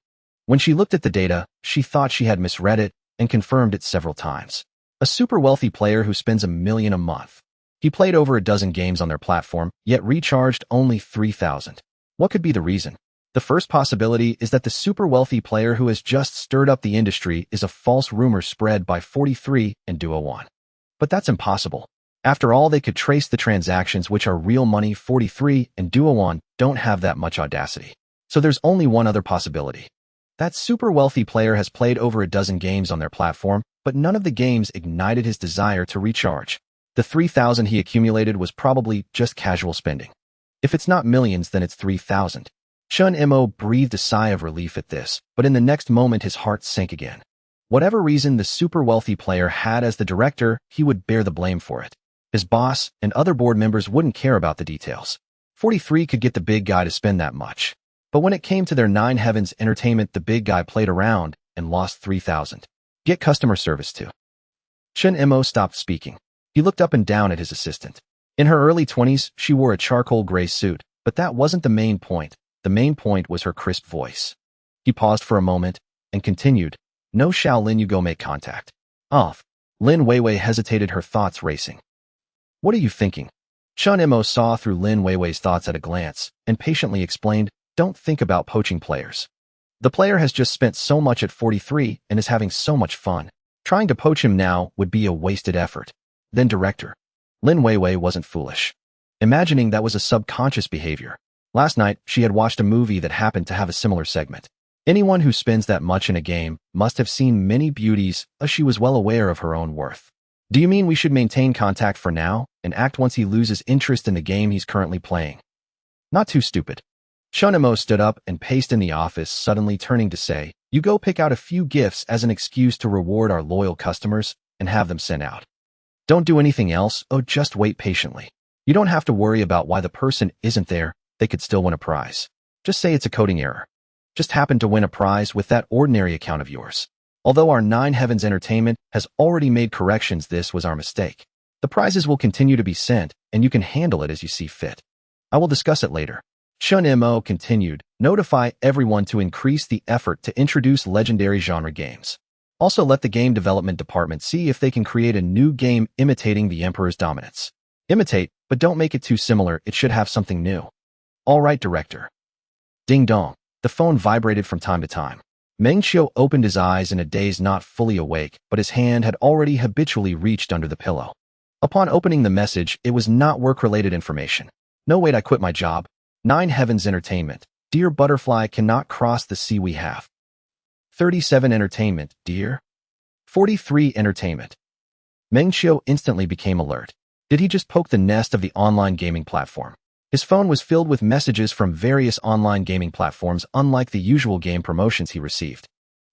When she looked at the data, she thought she had misread it and confirmed it several times. A super wealthy player who spends $1 million a month. He played over a dozen games on their platform, yet recharged only 3,000. What could be the reason? The first possibility is that the super wealthy player who has just stirred up the industry is a false rumor spread by 43 and Duo 1. But that's impossible. After all, they could trace the transactions, which are real money. 43 and Duo 1 don't have that much audacity. So there's only one other possibility. That super wealthy player has played over a dozen games on their platform, but none of the games ignited his desire to recharge. The 3,000 he accumulated was probably just casual spending. If it's not millions, then it's 3,000. Chen Mo breathed a sigh of relief at this, but in the next moment his heart sank again. Whatever reason the super wealthy player had as the director, he would bear the blame for it. His boss and other board members wouldn't care about the details. 43 could get the big guy to spend that much. But when it came to their Nine Heavens entertainment, the big guy played around and lost 3,000. Get customer service too. Chen Mo stopped speaking. He looked up and down at his assistant. In her early 20s, she wore a charcoal gray suit, but that wasn't the main point. The main point was her crisp voice. He paused for a moment and continued, No, Shaolin, you go make contact. Off. Lin Weiwei hesitated, her thoughts racing. What are you thinking? Chen Mo saw through Lin Weiwei's thoughts at a glance and patiently explained, Don't think about poaching players. The player has just spent so much at 43 and is having so much fun. Trying to poach him now would be a wasted effort. Then director. Lin Weiwei wasn't foolish. Imagining that was a subconscious behavior. Last night, she had watched a movie that happened to have a similar segment. Anyone who spends that much in a game must have seen many beauties, as she was well aware of her own worth. Do you mean we should maintain contact for now and act once he loses interest in the game he's currently playing? Not too stupid. Chen Mo stood up and paced in the office, suddenly turning to say, You go pick out a few gifts as an excuse to reward our loyal customers and have them sent out. Don't do anything else, just wait patiently. You don't have to worry about why the person isn't there. They could still win a prize. Just say it's a coding error. Just happened to win a prize with that ordinary account of yours. Although our Nine Heavens entertainment has already made corrections, this was our mistake. The prizes will continue to be sent, and you can handle it as you see fit. I will discuss it later. Chen Mo continued, Notify everyone to increase the effort to introduce legendary genre games. Also let the game development department see if they can create a new game imitating the Emperor's dominance. Imitate, but don't make it too similar. It should have something new. All right, director. Ding dong. The phone vibrated from time to time. Meng Qiu opened his eyes in a daze, not fully awake, but his hand had already habitually reached under the pillow. Upon opening the message, it was not work-related information. No, wait, I quit my job. Nine Heavens Entertainment. Dear Butterfly, cannot cross the sea we have. 37 Entertainment, dear. 43 Entertainment. Meng Qiu instantly became alert. Did he just poke the nest of the online gaming platform? His phone was filled with messages from various online gaming platforms, unlike the usual game promotions he received.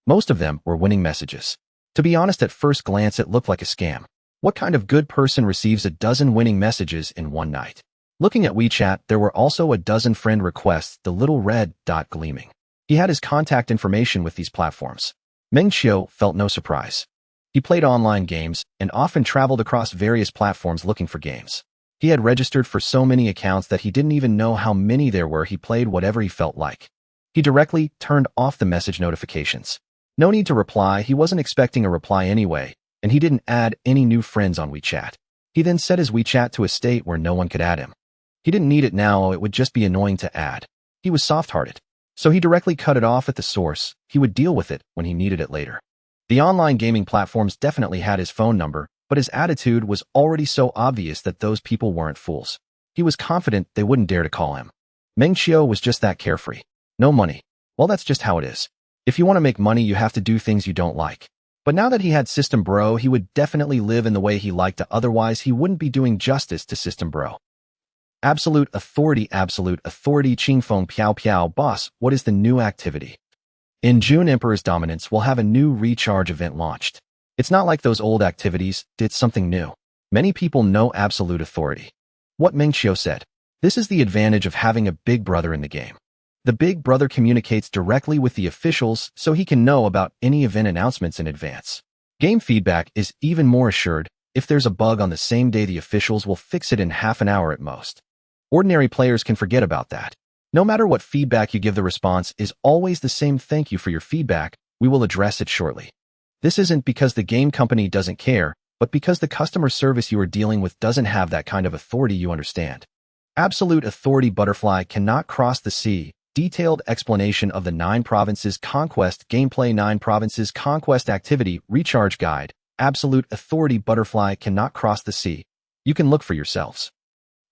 Most of them were winning messages. To be honest, at first glance it looked like a scam. What kind of good person receives a dozen winning messages in one night? Looking at WeChat, there were also a dozen friend requests, the little red dot gleaming. He had his contact information with these platforms. Meng Qiu felt no surprise. He played online games and often traveled across various platforms looking for games. He had registered for so many accounts that he didn't even know how many there were. He played whatever he felt like. He directly turned off the message notifications. No need to reply, he wasn't expecting a reply anyway, and he didn't add any new friends on WeChat. He then set his WeChat to a state where no one could add him. He didn't need it now, it would just be annoying to add. He was soft-hearted, so he directly cut it off at the source. He would deal with it when he needed it later. The online gaming platforms definitely had his phone number, but his attitude was already so obvious that those people weren't fools. He was confident they wouldn't dare to call him. Meng Qiu was just that carefree. No money. Well, that's just how it is. If you want to make money, you have to do things you don't like. But now that he had System Bro, he would definitely live in the way he liked to, otherwise he wouldn't be doing justice to System Bro. Absolute authority, Qingfeng Piao Piao. Boss, what is the new activity? In June, Emperor's Dominance will have a new recharge event launched. It's not like those old activities, it's something new. Many people know absolute authority. What Meng Qiu said. This is the advantage of having a big brother in the game. The big brother communicates directly with the officials so he can know about any event announcements in advance. Game feedback is even more assured. If there's a bug on the same day, the officials will fix it in half an hour at most. Ordinary players can forget about that. No matter what feedback you give, the response is always the same. Thank you for your feedback, we will address it shortly. This isn't because the game company doesn't care, but because the customer service you are dealing with doesn't have that kind of authority, you understand. Absolute authority. Butterfly cannot cross the sea. Detailed explanation of the 9 provinces conquest gameplay. 9 provinces conquest activity recharge guide. Absolute authority. Butterfly cannot cross the sea. You can look for yourselves.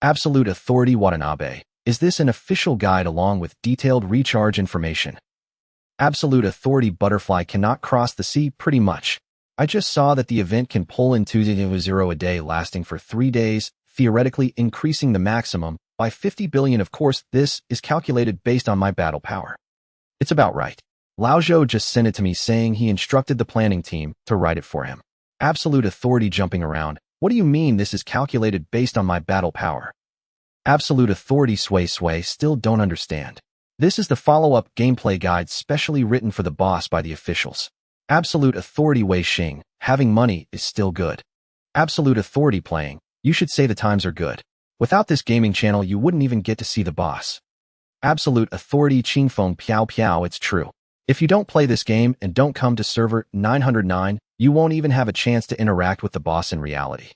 Absolute authority Watanabe. Is this an official guide along with detailed recharge information? Absolute authority. Butterfly cannot cross the sea. Pretty much. I just saw that the event can pull in 2.0 a day lasting for 3 days, theoretically increasing the maximum by 50 billion. Of course, this is calculated based on my battle power. It's about right. Lao Zhou just sent it to me saying he instructed the planning team to write it for him. Absolute authority jumping around. What do you mean this is calculated based on my battle power? Absolute authority Sway still don't understand. This is the follow-up gameplay guide specially written for the boss by the officials. Absolute authority Wei Xing. Having money is still good. Absolute authority playing. You should say the times are good. Without this gaming channel, you wouldn't even get to see the boss. Absolute authority Qingfeng Piao Piao. It's true. If you don't play this game and don't come to server 909, you won't even have a chance to interact with the boss in reality.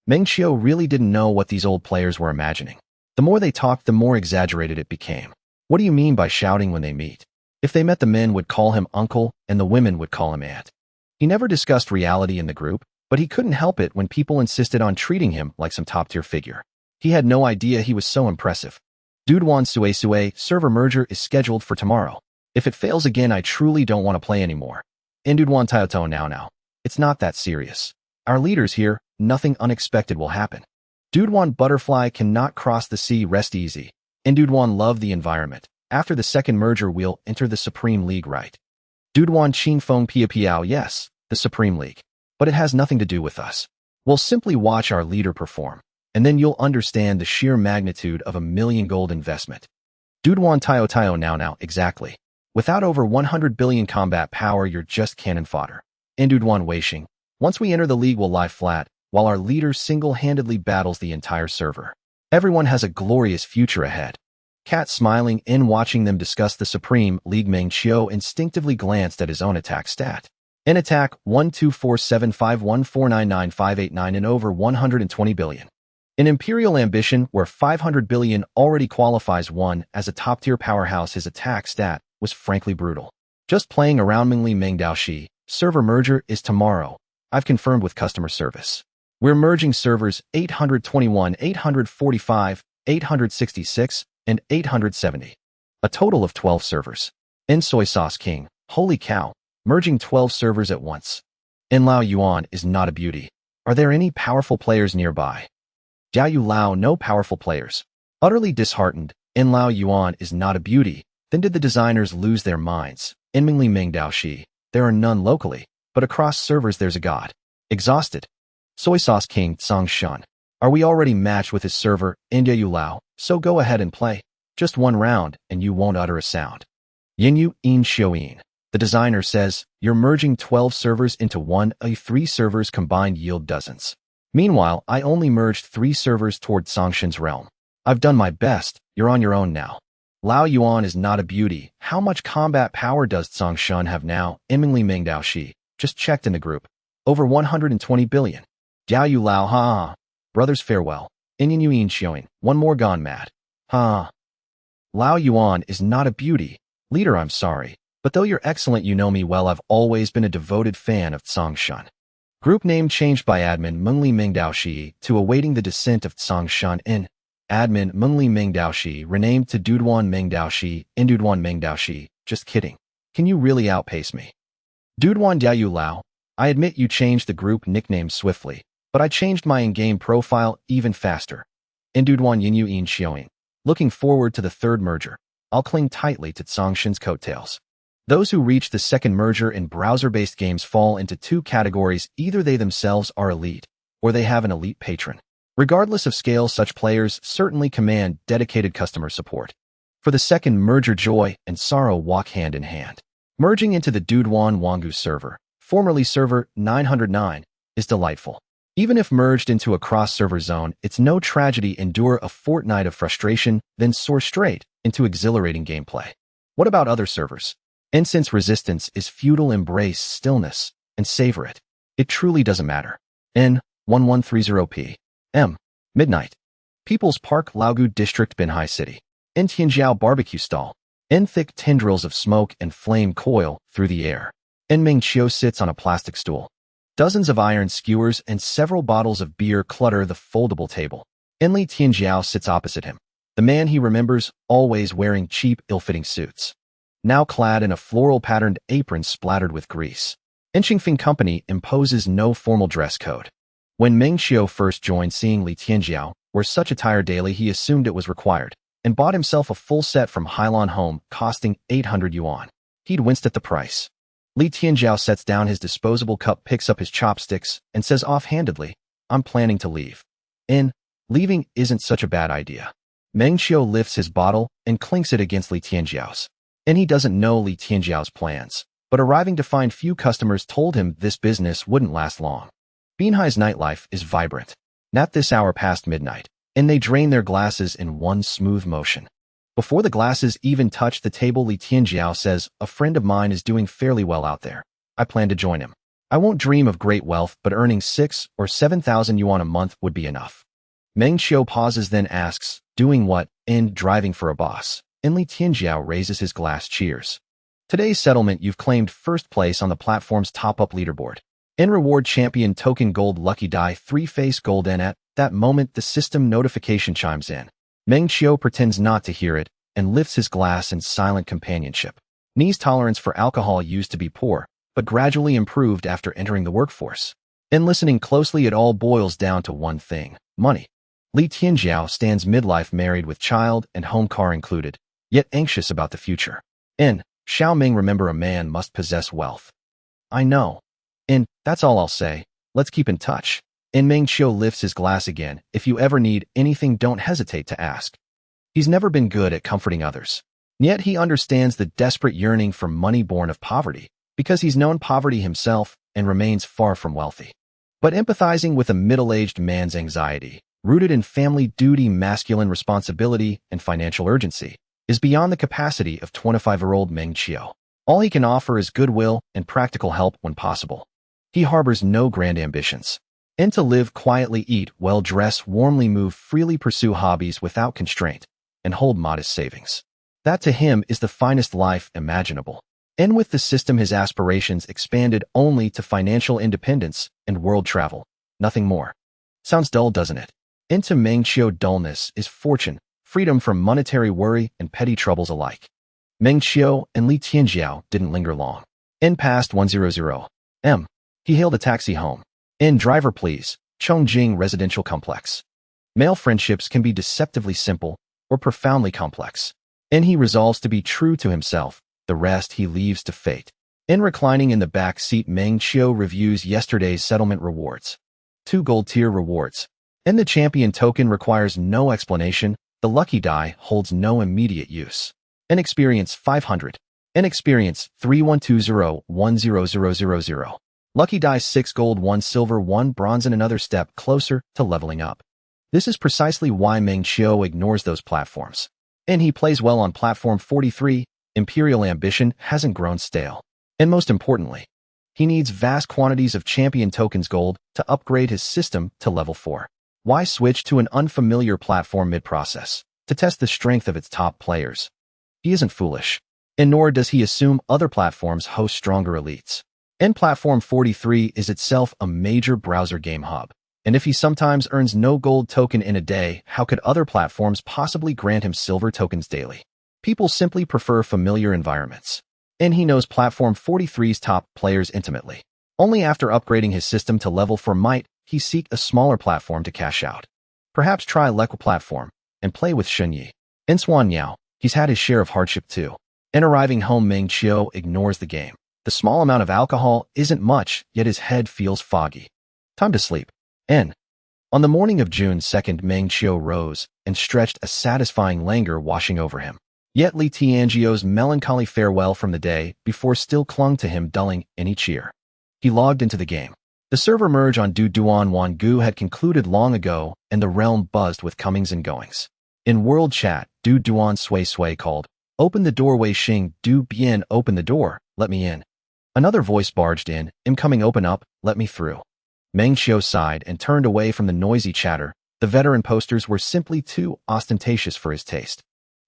Meng Qiu really didn't know what these old players were imagining. The more they talked, the more exaggerated it became. What do you mean by shouting when they meet? If they met, the men would call him uncle and the women would call him aunt. He never discussed reality in the group, but he couldn't help it when people insisted on treating him like some top-tier figure. He had no idea he was so impressive. Dudewan Sue, server merger is scheduled for tomorrow. If it fails again, I truly don't want to play anymore. Induduan Tyoto now. It's not that serious. Our leader's here, nothing unexpected will happen. Dudewan Butterfly cannot cross the sea, rest easy. Induduan love the environment. After the second merger, we'll enter the Supreme League, right? Dudewan Qingfeng Pia Piao, yes, the Supreme League. But it has nothing to do with us. We'll simply watch our leader perform. And then you'll understand the sheer magnitude of $1 million gold investment. Dudewan Tyo now, exactly. Without over 100 billion combat power, you're just cannon fodder. Induduan Weixing. Once we enter the league, we'll lie flat, while our leader single-handedly battles the entire server. Everyone has a glorious future ahead. Cat smiling in watching them discuss the Supreme League. Meng Qiu instinctively glanced at his own attack stat. In attack, 12475149958 and over 120 billion. In Imperial Ambition, where 500 billion already qualifies one as a top-tier powerhouse, his attack stat was frankly brutal. Just playing around. Meng Daoshi, server merger is tomorrow. I've confirmed with customer service. We're merging servers 821, 845, 866, and 870. A total of 12 servers. In Soy Sauce King, holy cow, merging 12 servers at once. In Lao Yuan is not a beauty. Are there any powerful players nearby? Jiayu Lao, no powerful players. Utterly disheartened, in Lao Yuan is not a beauty. Then did the designers lose their minds? In Meng Daoshi, there are none locally, but across servers there's a god. Exhausted. Soy Sauce King Tsang Shun. Are we already matched with his server, India Yu Lao? So go ahead and play. Just one round, and you won't utter a sound. Yinyu In Xiuyin. The designer says, you're merging 12 servers into one, 3 servers combined yield dozens. Meanwhile, I only merged 3 servers toward Songshin's realm. I've done my best, you're on your own now. Lao Yuan is not a beauty. How much combat power does Songshin have now? Meng Daoshi. Just checked in the group. Over 120 billion. Jiayu Lao, ha. Brothers farewell. Inyu In Xiuyin. One more gone mad. Ha. Lao Yuan is not a beauty. Leader, I'm sorry. But though you're excellent, you know me well, I've always been a devoted fan of Songshin. Group name changed by admin Meng Daoshi to awaiting the descent of Songshin in. Admin Meng Daoshi renamed to Duduan Meng Daoshi, Induduan Meng Daoshi. Just kidding. Can you really outpace me? Duduan Jiayu Lao, I admit you changed the group nickname swiftly, but I changed my in-game profile even faster. Induduan Yinyu In Xiaoying. Looking forward to the third merger. I'll cling tightly to Zhongshan's coattails. Those who reach the second merger in browser-based games fall into two categories: either they themselves are elite, or they have an elite patron. Regardless of scale, such players certainly command dedicated customer support. For the second merger, joy and sorrow walk hand in hand. Merging into the Duduan Wangu server, formerly server 909, is delightful. Even if merged into a cross-server zone, it's no tragedy. Endure a fortnight of frustration, then soar straight into exhilarating gameplay. What about other servers? And since resistance is futile, embrace stillness and savor it. It truly doesn't matter. N1130 p.m. Midnight. People's Park, Laogu District, Binhai City. In Tianjiao barbecue stall. In thick tendrils of smoke and flame coil through the air. In Meng Qiu sits on a plastic stool. Dozens of iron skewers and several bottles of beer clutter the foldable table. In Li Tianjiao sits opposite him. The man he remembers, always wearing cheap, ill-fitting suits. Now clad in a floral-patterned apron splattered with grease. In Qingfeng Company imposes no formal dress code. When Meng Qiu first joined seeing Li Tianjiao wear such attire daily, he assumed it was required, and bought himself a full set from Hailan Home, costing 800 yuan. He'd winced at the price. Li Tianjiao sets down his disposable cup, picks up his chopsticks, and says offhandedly, "I'm planning to leave." Leaving isn't such a bad idea. Meng Qiu lifts his bottle and clinks it against Li Tianjiao's. He doesn't know Li Tianjiao's plans, but arriving to find few customers told him this business wouldn't last long. Binhai's nightlife is vibrant. Not this hour past midnight, and they drain their glasses in one smooth motion. Before the glasses even touch the table, Li Tianjiao says, "A friend of mine is doing fairly well out there. I plan to join him. I won't dream of great wealth, but earning 6,000 or 7,000 yuan a month would be enough." Meng Qiu pauses, then asks, "Doing what?" "Driving for a boss." Li Tianjiao raises his glass, cheers. "Today's settlement, you've claimed first place on the platform's top-up leaderboard. Reward champion token gold lucky die 3-face gold." At that moment, the system notification chimes in. Meng Qiu pretends not to hear it and lifts his glass in silent companionship. Ni's tolerance for alcohol used to be poor, but gradually improved after entering the workforce. Listening closely, it all boils down to one thing: money. Li Tianjiao stands midlife, married with child and home car included, yet anxious about the future. Xiaoming, remember, a man must possess wealth. I know. That's all I'll say. Let's keep in touch. Meng Qiu lifts his glass again. If you ever need anything, don't hesitate to ask. He's never been good at comforting others. Yet he understands the desperate yearning for money born of poverty, because he's known poverty himself and remains far from wealthy. But empathizing with a middle-aged man's anxiety, rooted in family duty, masculine responsibility, and financial urgency, is beyond the capacity of 25-year-old Meng Qiu. All he can offer is goodwill and practical help when possible. He harbors no grand ambitions. To live quietly, eat well, dress warmly, move freely, pursue hobbies without constraint, and hold modest savings. That to him is the finest life imaginable. With the system, his aspirations expanded only to financial independence and world travel. Nothing more. Sounds dull, doesn't it? To Meng Qiu, dullness is fortune, freedom from monetary worry and petty troubles alike. Meng Qiu and Li Tianjiao didn't linger long. Past 100 m. He hailed a taxi home. Driver please, Chongjing Residential Complex. Male friendships can be deceptively simple or profoundly complex. He resolves to be true to himself. The rest he leaves to fate. Reclining in the back seat, Meng Qiu reviews yesterday's settlement rewards. 2 gold tier rewards. The champion token requires no explanation. The lucky die holds no immediate use. Experience 500. Experience 3120-10000. Lucky die 6 gold, 1 silver, 1 bronze, and another step closer to leveling up. This is precisely why Meng Qiu ignores those platforms. He plays well on platform 43. Imperial ambition hasn't grown stale. Most importantly, he needs vast quantities of champion tokens gold to upgrade his system to level 4. Why switch to an unfamiliar platform mid-process? To test the strength of its top players. He isn't foolish, nor does he assume other platforms host stronger elites. Platform 43 is itself a major browser game hub. If he sometimes earns no gold token in a day, how could other platforms possibly grant him silver tokens daily? People simply prefer familiar environments. He knows platform 43's top players intimately. Only after upgrading his system to level 4 might he seek a smaller platform to cash out. Perhaps try Lequa platform and play with Shunyi. In Swan Yao, he's had his share of hardship too. In arriving home, Meng Qiu ignores the game. The small amount of alcohol isn't much, yet his head feels foggy. Time to sleep. N. On the morning of June 2nd, Meng Qiu rose and stretched, a satisfying languor washing over him. Yet Li Tianjiu's melancholy farewell from the day before still clung to him, dulling any cheer. He logged into the game. The server merge on Du Duan Wangu had concluded long ago, and the realm buzzed with comings and goings. In world chat, Du Duan Sui called, "Open the door, Wei Xing, Du Bien, open the door, let me in." Another voice barged in, "Incoming, open up, let me through." Meng Qiu sighed and turned away from the noisy chatter. The veteran posters were simply too ostentatious for his taste.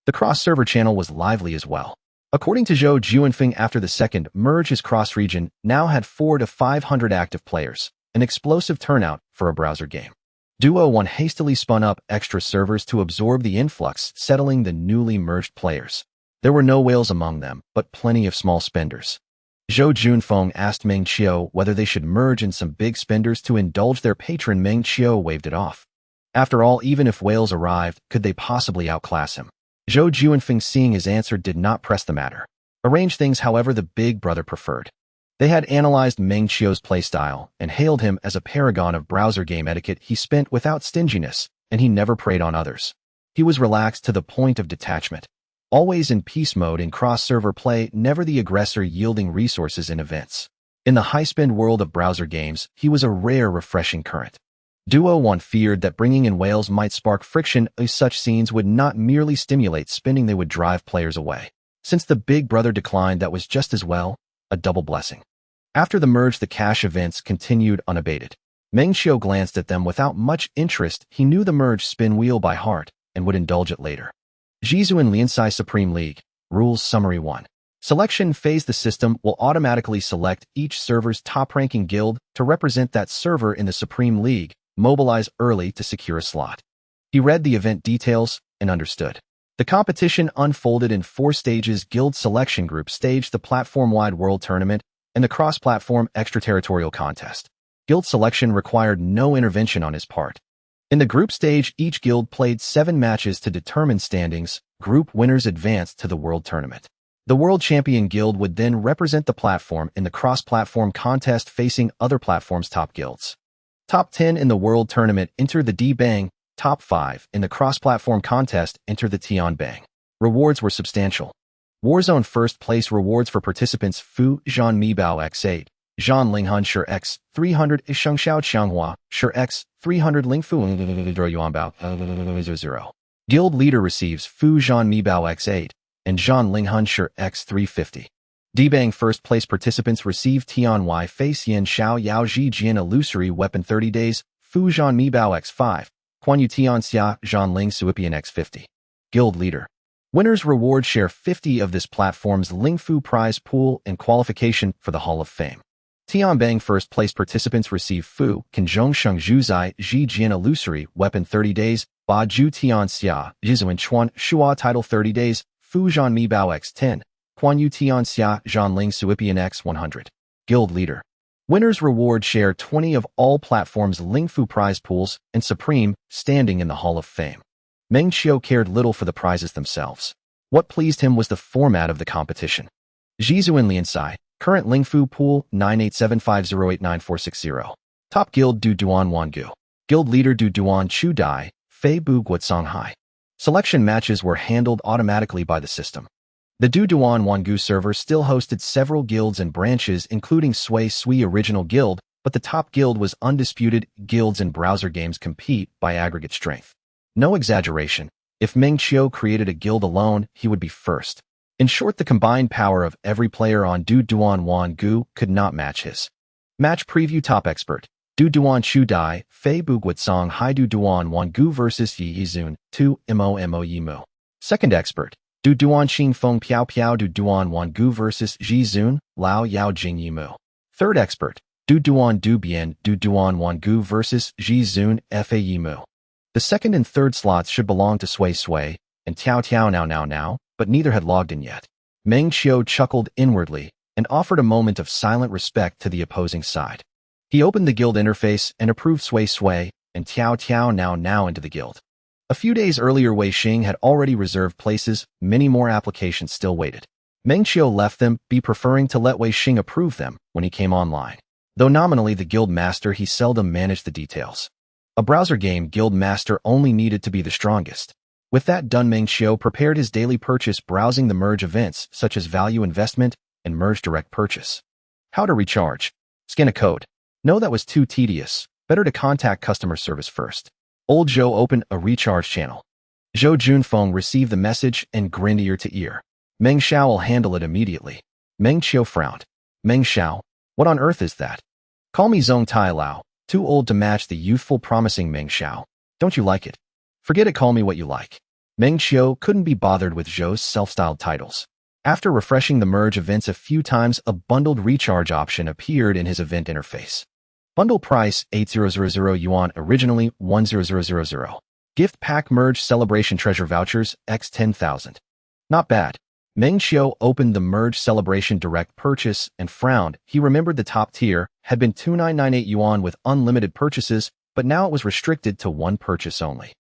The cross-server channel was lively as well. According to Zhou Juanfeng, after the second merge, his cross-region now had 400 to 500 active players, an explosive turnout for a browser game. Duo 1 hastily spun up extra servers to absorb the influx, settling the newly merged players. There were no whales among them, but plenty of small spenders. Zhou Junfeng asked Meng Qiu whether they should merge in some big spenders to indulge their patron. Meng Qiu waved it off. After all, even if whales arrived, could they possibly outclass him? Zhou Juanfeng, seeing his answer, did not press the matter. Arrange things however the big brother preferred. They had analyzed Meng Qiu's playstyle and hailed him as a paragon of browser game etiquette. He spent without stinginess, and he never preyed on others. He was relaxed to the point of detachment. Always in peace mode in cross-server play, never the aggressor yielding resources in events. In the high-spend world of browser games, he was a rare, refreshing current. Duo 1 feared that bringing in whales might spark friction, as such scenes would not merely stimulate spending, they would drive players away. Since the big brother declined, that was just as well, a double blessing. After the merge, the cash events continued unabated. Meng Qiu glanced at them without much interest. He knew the merge spin wheel by heart and would indulge it later. Jizuan Liansai Supreme League. Rules Summary 1. Selection phase. The system will automatically select each server's top-ranking guild to represent that server in the Supreme League. Mobilize early to secure a slot. He read the event details and understood. The competition unfolded in 4 stages: guild selection group stage, the platform-wide world tournament, and the cross-platform extraterritorial contest. Guild selection required no intervention on his part. In the group stage, each guild played 7 matches to determine standings. Group winners advanced to the world tournament. The world champion guild would then represent the platform in the cross-platform contest, facing other platforms' top guilds. Top 10 in the world tournament enter the D-Bang. Top 5 in the cross-platform contest enter the Tianbang. Rewards were substantial. Warzone first place rewards for participants: Fu Zhan Mibao X8, Zhan Linghun Shi X 300, Shengxiao Qianghua Shi X 300, Lingfu Yuanbao 0. Guild leader receives Fu Zhan Mibao X8 and Zhan Linghun Shi X 350. D-Bang first place participants receive Tianwei Face Yin Xiao Yao Ji Jian Illusory Weapon 30 days, Fu Zhan Mibao X5, Quan Yu Tian Xia Zhan Ling Suipian X50. Guild leader. Winners reward share 50 of this platform's Lingfu prize pool and qualification for the Hall of Fame. Tianbang first place participants receive Fu Kanzhong Sheng Zhuzai Ji Jian Illusory Weapon 30 days, Ba Ju Tian Xia Jizuan Chuan Shua Title 30 days, Fu Zhan Mibao X10. Quan Yu Tian Xia Zhan Ling Suipian X100. Guild leader. Winners reward share 20 of all platforms' Lingfu prize pools and supreme standing in the Hall of Fame. Meng Qiu cared little for the prizes themselves. What pleased him was the format of the competition. Jizuan Liansai, current Lingfu pool 98750894660. Top guild Du Duan Wangu. Guild leader Du Duan Chu Dai, Fei Bu Guotsong Hai. Selection matches were handled automatically by the system. The Du Duan Wangu server still hosted several guilds and branches, including Sui Original Guild, but the top guild was undisputed. Guilds in browser games compete by aggregate strength. No exaggeration. If Meng Qiu created a guild alone, he would be first. In short, the combined power of every player on Du Duan Wangu could not match his. Match preview. Top expert. Du Duan Chu Dai, Fei Bu Guotsong Hai. Du Duan Wangu vs Yi Yizun, 2 Mo Yimu. Second expert. Du Duan Xing Feng Piao Piao. Du Duan Wangu vs Ji Zun, Lao Yao Jing Yimu. Third expert. Du Duan Du Bien. Du Duan Wangu vs Ji Zun, Fa Yimu. The second and third slots should belong to Sui and Tiao Now, but neither had logged in yet. Meng Qiu chuckled inwardly. and offered a moment of silent respect to the opposing side. He opened the guild interface and approved Sui Sui and Tiao Tiao now into the guild. A few days earlier, Wei Xing had already reserved places. Many more applications still waited. Meng Qiu left them, preferring to let Wei Xing approve them when he came online. Though nominally the guild master, he seldom managed the details. A browser game guild master only needed to be the strongest. With that done, Meng Qiu prepared his daily purchase, browsing the merge events such as value investment and merge direct purchase. How to recharge. Scan a code. No, that was too tedious. Better to contact customer service first. Old Zhou opened a recharge channel. Zhou Junfeng received the message and grinned ear to ear. Meng Xiao will handle it immediately. Meng Qiu frowned. Meng Xiao? What on earth is that? Call me Zong Tai Lao, too old to match the youthful promising Meng Xiao. Don't you like it? Forget it, call me what you like. Meng Qiu couldn't be bothered with Zhou's self-styled titles. After refreshing the merge events a few times, a bundled recharge option appeared in his event interface. Bundle price 8,000 yuan, originally 1,000. Gift pack merge celebration treasure vouchers x 10,000. Not bad. Meng Qiu opened the merge celebration direct purchase and frowned. He remembered the top tier had been 2,998 yuan with unlimited purchases, but now it was restricted to one purchase only.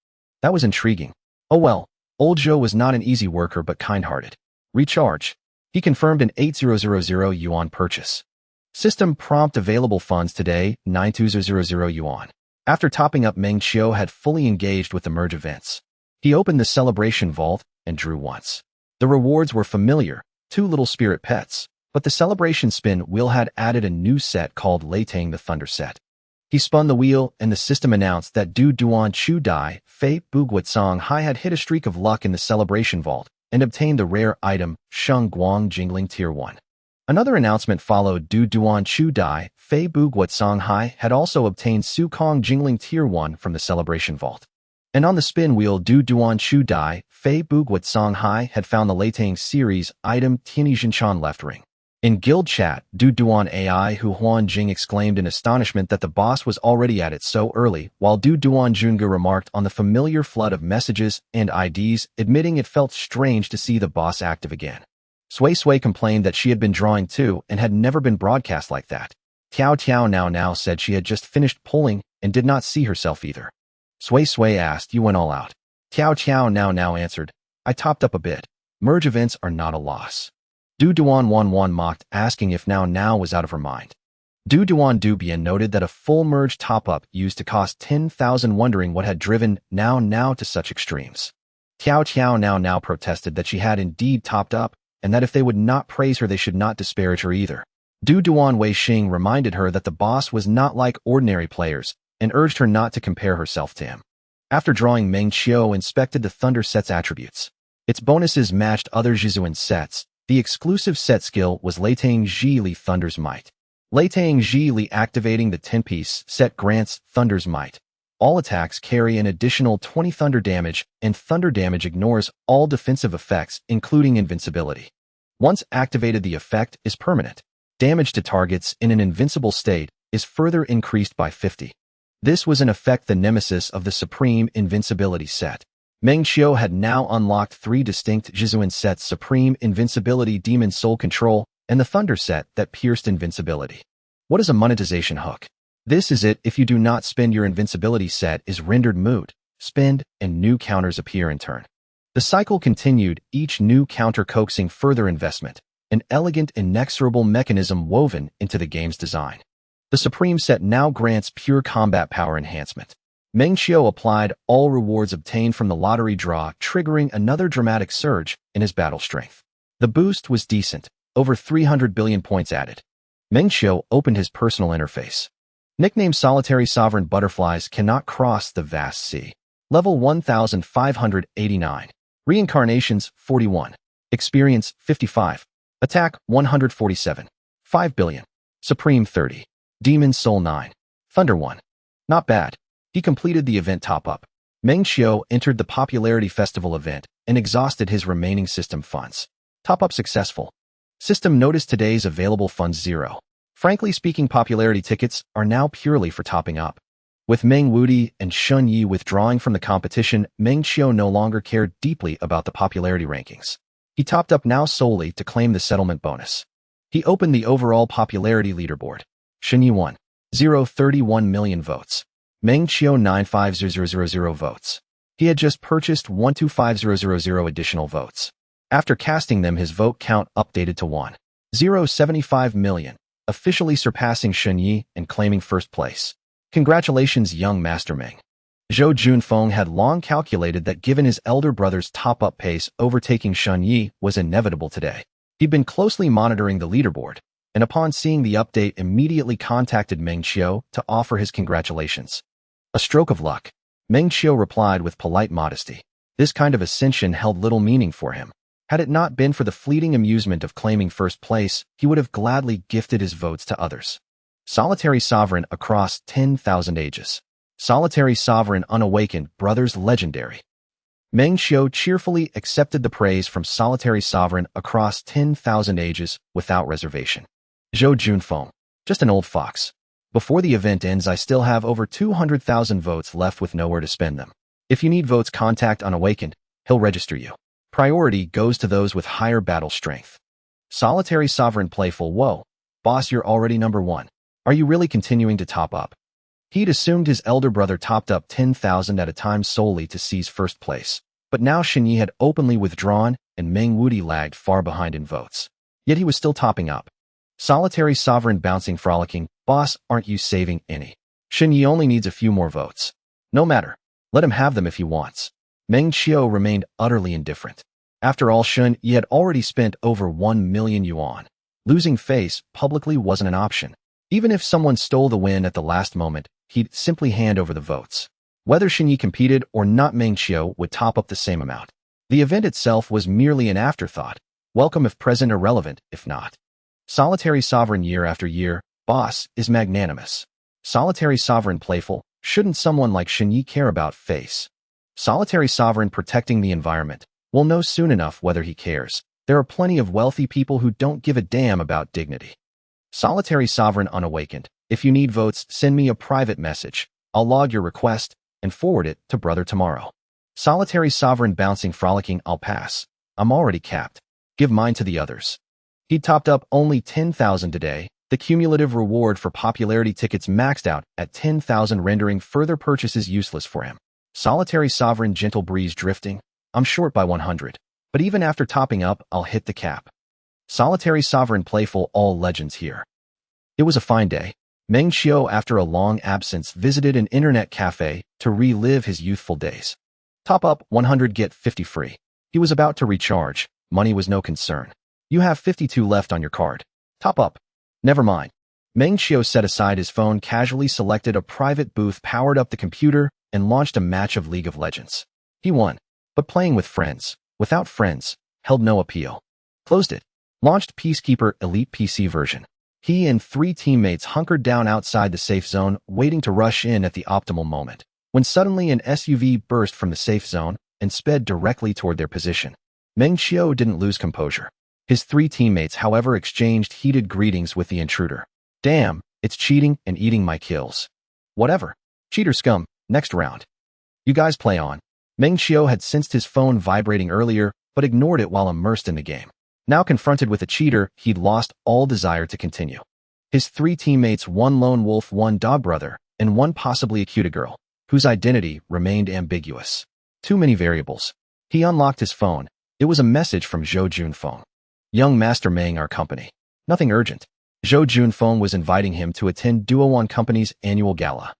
That was intriguing. Oh well, old Zhou was not an easy worker but kind-hearted. Recharge. He confirmed an 8,000 yuan purchase. System prompt available funds today, 9,200 yuan. After topping up, Meng Qiu had fully engaged with the merge events. He opened the celebration vault and drew once. The rewards were familiar, 2 little spirit pets, but the celebration spin wheel had added a new set called Laytang the Thunder set. He spun the wheel and the system announced that Du Duan Chu Dai Fei Buguat Song Hai had hit a streak of luck in the celebration vault and obtained the rare item Sheng Guang Jingling Tier 1. Another announcement followed. Du Duan Chu Dai Fei Buguat Song Hai had also obtained Su Kong Jingling Tier 1 from the celebration vault. And on the spin wheel, Du Duan Chu Dai Fei Buguat Song Hai had found the Laytang series item Tianyi Jinshan left ring. In guild chat, Du Duan AI Hu Huan Jing exclaimed in astonishment that the boss was already at it so early, while Du Duan Jungu remarked on the familiar flood of messages and IDs, admitting it felt strange to see the boss active again. Sui Sui complained that she had been drawing too and had never been broadcast like that. Tiao Tiao now said she had just finished pulling and did not see herself either. Sui Sui asked, "You went all out?" Tiao Tiao now answered, "I topped up a bit. Merge events are not a loss." Du Duan Wan mocked, asking if now was out of her mind. Du Duan Dubian noted that a full merge top-up used to cost 10,000, wondering what had driven now to such extremes. Tiao Tiao now protested that she had indeed topped up, and that if they would not praise her, they should not disparage her either. Du Duan Wei Xing reminded her that the boss was not like ordinary players, and urged her not to compare herself to him. After drawing, Meng Qiu inspected the Thunder set's attributes. Its bonuses matched other Zhizuan sets. The exclusive set skill was Laytang ly Thunder's Might. Laytang ly activating the 10-piece set grants Thunder's Might. All attacks carry an additional 20 thunder damage, and thunder damage ignores all defensive effects, including invincibility. Once activated, the effect is permanent. Damage to targets in an invincible state is further increased by 50. This was in effect the nemesis of the Supreme Invincibility set. Meng Qiu had now unlocked 3 distinct Zhizuan sets: Supreme Invincibility, Demon Soul Control, and the Thunder set that pierced invincibility. What is a monetization hook? This is it. If you do not spend, your invincibility set is rendered moot. Spend, and new counters appear in turn. The cycle continued, each new counter coaxing further investment, an elegant, inexorable mechanism woven into the game's design. The Supreme set now grants pure combat power enhancement. Meng Qiu applied all rewards obtained from the lottery draw, triggering another dramatic surge in his battle strength. The boost was decent, over 300 billion points added. Meng Qiu opened his personal interface. Nickname Solitary Sovereign Butterflies cannot cross the vast sea. Level 1589. Reincarnations 41. Experience 55. Attack 147. 5 billion. Supreme 30. Demon Soul 9. Thunder 1. Not bad. He completed the event top-up. Meng Qiu entered the Popularity Festival event and exhausted his remaining system funds. Top-up successful. System noticed today's available funds 0. Frankly speaking, popularity tickets are now purely for topping up. With Meng Wudi and Shun Yi withdrawing from the competition, Meng Qiu no longer cared deeply about the popularity rankings. He topped up now solely to claim the settlement bonus. He opened the overall popularity leaderboard. Shen Yi won. 0.31 million votes. Meng Qiu 950,000 votes. He had just purchased 125,000 additional votes. After casting them, his vote count updated to 1.075 million, officially surpassing Shen Yi and claiming first place. Congratulations, young Master Meng. Zhou Junfeng had long calculated that given his elder brother's top-up pace, overtaking Shen Yi was inevitable today. He'd been closely monitoring the leaderboard, and upon seeing the update immediately contacted Meng Qiu to offer his congratulations. A stroke of luck. Meng Qiu replied with polite modesty. This kind of ascension held little meaning for him. Had it not been for the fleeting amusement of claiming first place, he would have gladly gifted his votes to others. Solitary Sovereign across 10,000 ages. Solitary Sovereign unawakened, brothers legendary. Meng Qiu cheerfully accepted the praise from Solitary Sovereign across 10,000 ages without reservation. Zhou Junfeng, just an old fox. Before the event ends, I still have over 200,000 votes left with nowhere to spend them. If you need votes, contact Unawakened. He'll register you. Priority goes to those with higher battle strength. Solitary Sovereign playful. Whoa, boss, you're already number 1. Are you really continuing to top up? He'd assumed his elder brother topped up 10,000 at a time solely to seize first place. But now Shen Yi had openly withdrawn, and Meng Qiu意外ly lagged far behind in votes. Yet he was still topping up. Solitary Sovereign bouncing frolicking. Boss, aren't you saving any? Shen Yi only needs a few more votes. No matter. Let him have them if he wants. Meng Qiu remained utterly indifferent. After all, Shen Yi had already spent over 1 million yuan. Losing face publicly wasn't an option. Even if someone stole the win at the last moment, he'd simply hand over the votes. Whether Shen Yi competed or not, Meng Qiu would top up the same amount. The event itself was merely an afterthought. Welcome if present, irrelevant if not. Solitary Sovereign year after year, boss, is magnanimous. Solitary Sovereign playful, shouldn't someone like Shen Yi care about face? Solitary Sovereign protecting the environment. We'll know soon enough whether he cares. There are plenty of wealthy people who don't give a damn about dignity. Solitary Sovereign unawakened. If you need votes, send me a private message. I'll log your request and forward it to brother tomorrow. Solitary Sovereign bouncing frolicking. I'll pass. I'm already capped. Give mine to the others. He topped up only 10,000 today. The cumulative reward for popularity tickets maxed out at 10,000, rendering further purchases useless for him. Solitary Sovereign gentle breeze drifting. I'm short by 100. But even after topping up, I'll hit the cap. Solitary Sovereign playful. All legends here. It was a fine day. Meng Qiu, after a long absence, visited an internet cafe to relive his youthful days. Top up 100, get 50 free. He was about to recharge. Money was no concern. You have 52 left on your card. Top up. Never mind. Meng Qiu set aside his phone, casually selected a private booth, powered up the computer, and launched a match of League of Legends. He won. But playing with friends, without friends, held no appeal. Closed it. Launched Peacekeeper Elite PC version. He and 3 teammates hunkered down outside the safe zone, waiting to rush in at the optimal moment, when suddenly an SUV burst from the safe zone and sped directly toward their position. Meng Qiu didn't lose composure. His 3 teammates, however, exchanged heated greetings with the intruder. Damn, it's cheating and eating my kills. Whatever. Cheater scum, next round. You guys play on. Meng Qiu had sensed his phone vibrating earlier, but ignored it while immersed in the game. Now confronted with a cheater, he'd lost all desire to continue. His 3 teammates, 1 lone wolf, 1 dog brother, and 1 possibly a cutie girl, whose identity remained ambiguous. Too many variables. He unlocked his phone. It was a message from Zhou Junfeng. Young Master Meng, our company. Nothing urgent. Zhou Junfeng was inviting him to attend Duo1 Company's annual gala.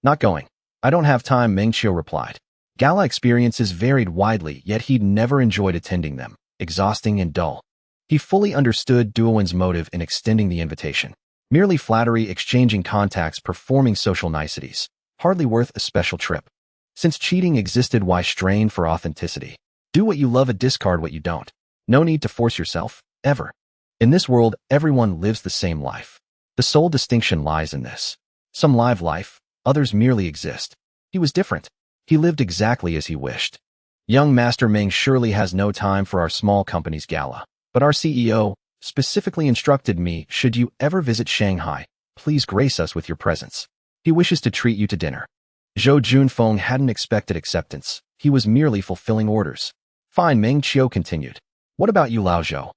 Not going. I don't have time, Meng Qiu replied. Gala experiences varied widely, yet he'd never enjoyed attending them. Exhausting and dull. He fully understood Duo1's motive in extending the invitation. Merely flattery, exchanging contacts, performing social niceties. Hardly worth a special trip. Since cheating existed, why strain for authenticity? Do what you love and discard what you don't. No need to force yourself, ever. In this world, everyone lives the same life. The sole distinction lies in this. Some live life, others merely exist. He was different. He lived exactly as he wished. Young Master Meng surely has no time for our small company's gala. But our CEO specifically instructed me, should you ever visit Shanghai, please grace us with your presence. He wishes to treat you to dinner. Zhou Junfeng hadn't expected acceptance. He was merely fulfilling orders. Fine, Meng Qiu continued. What about you, Lao Zhou?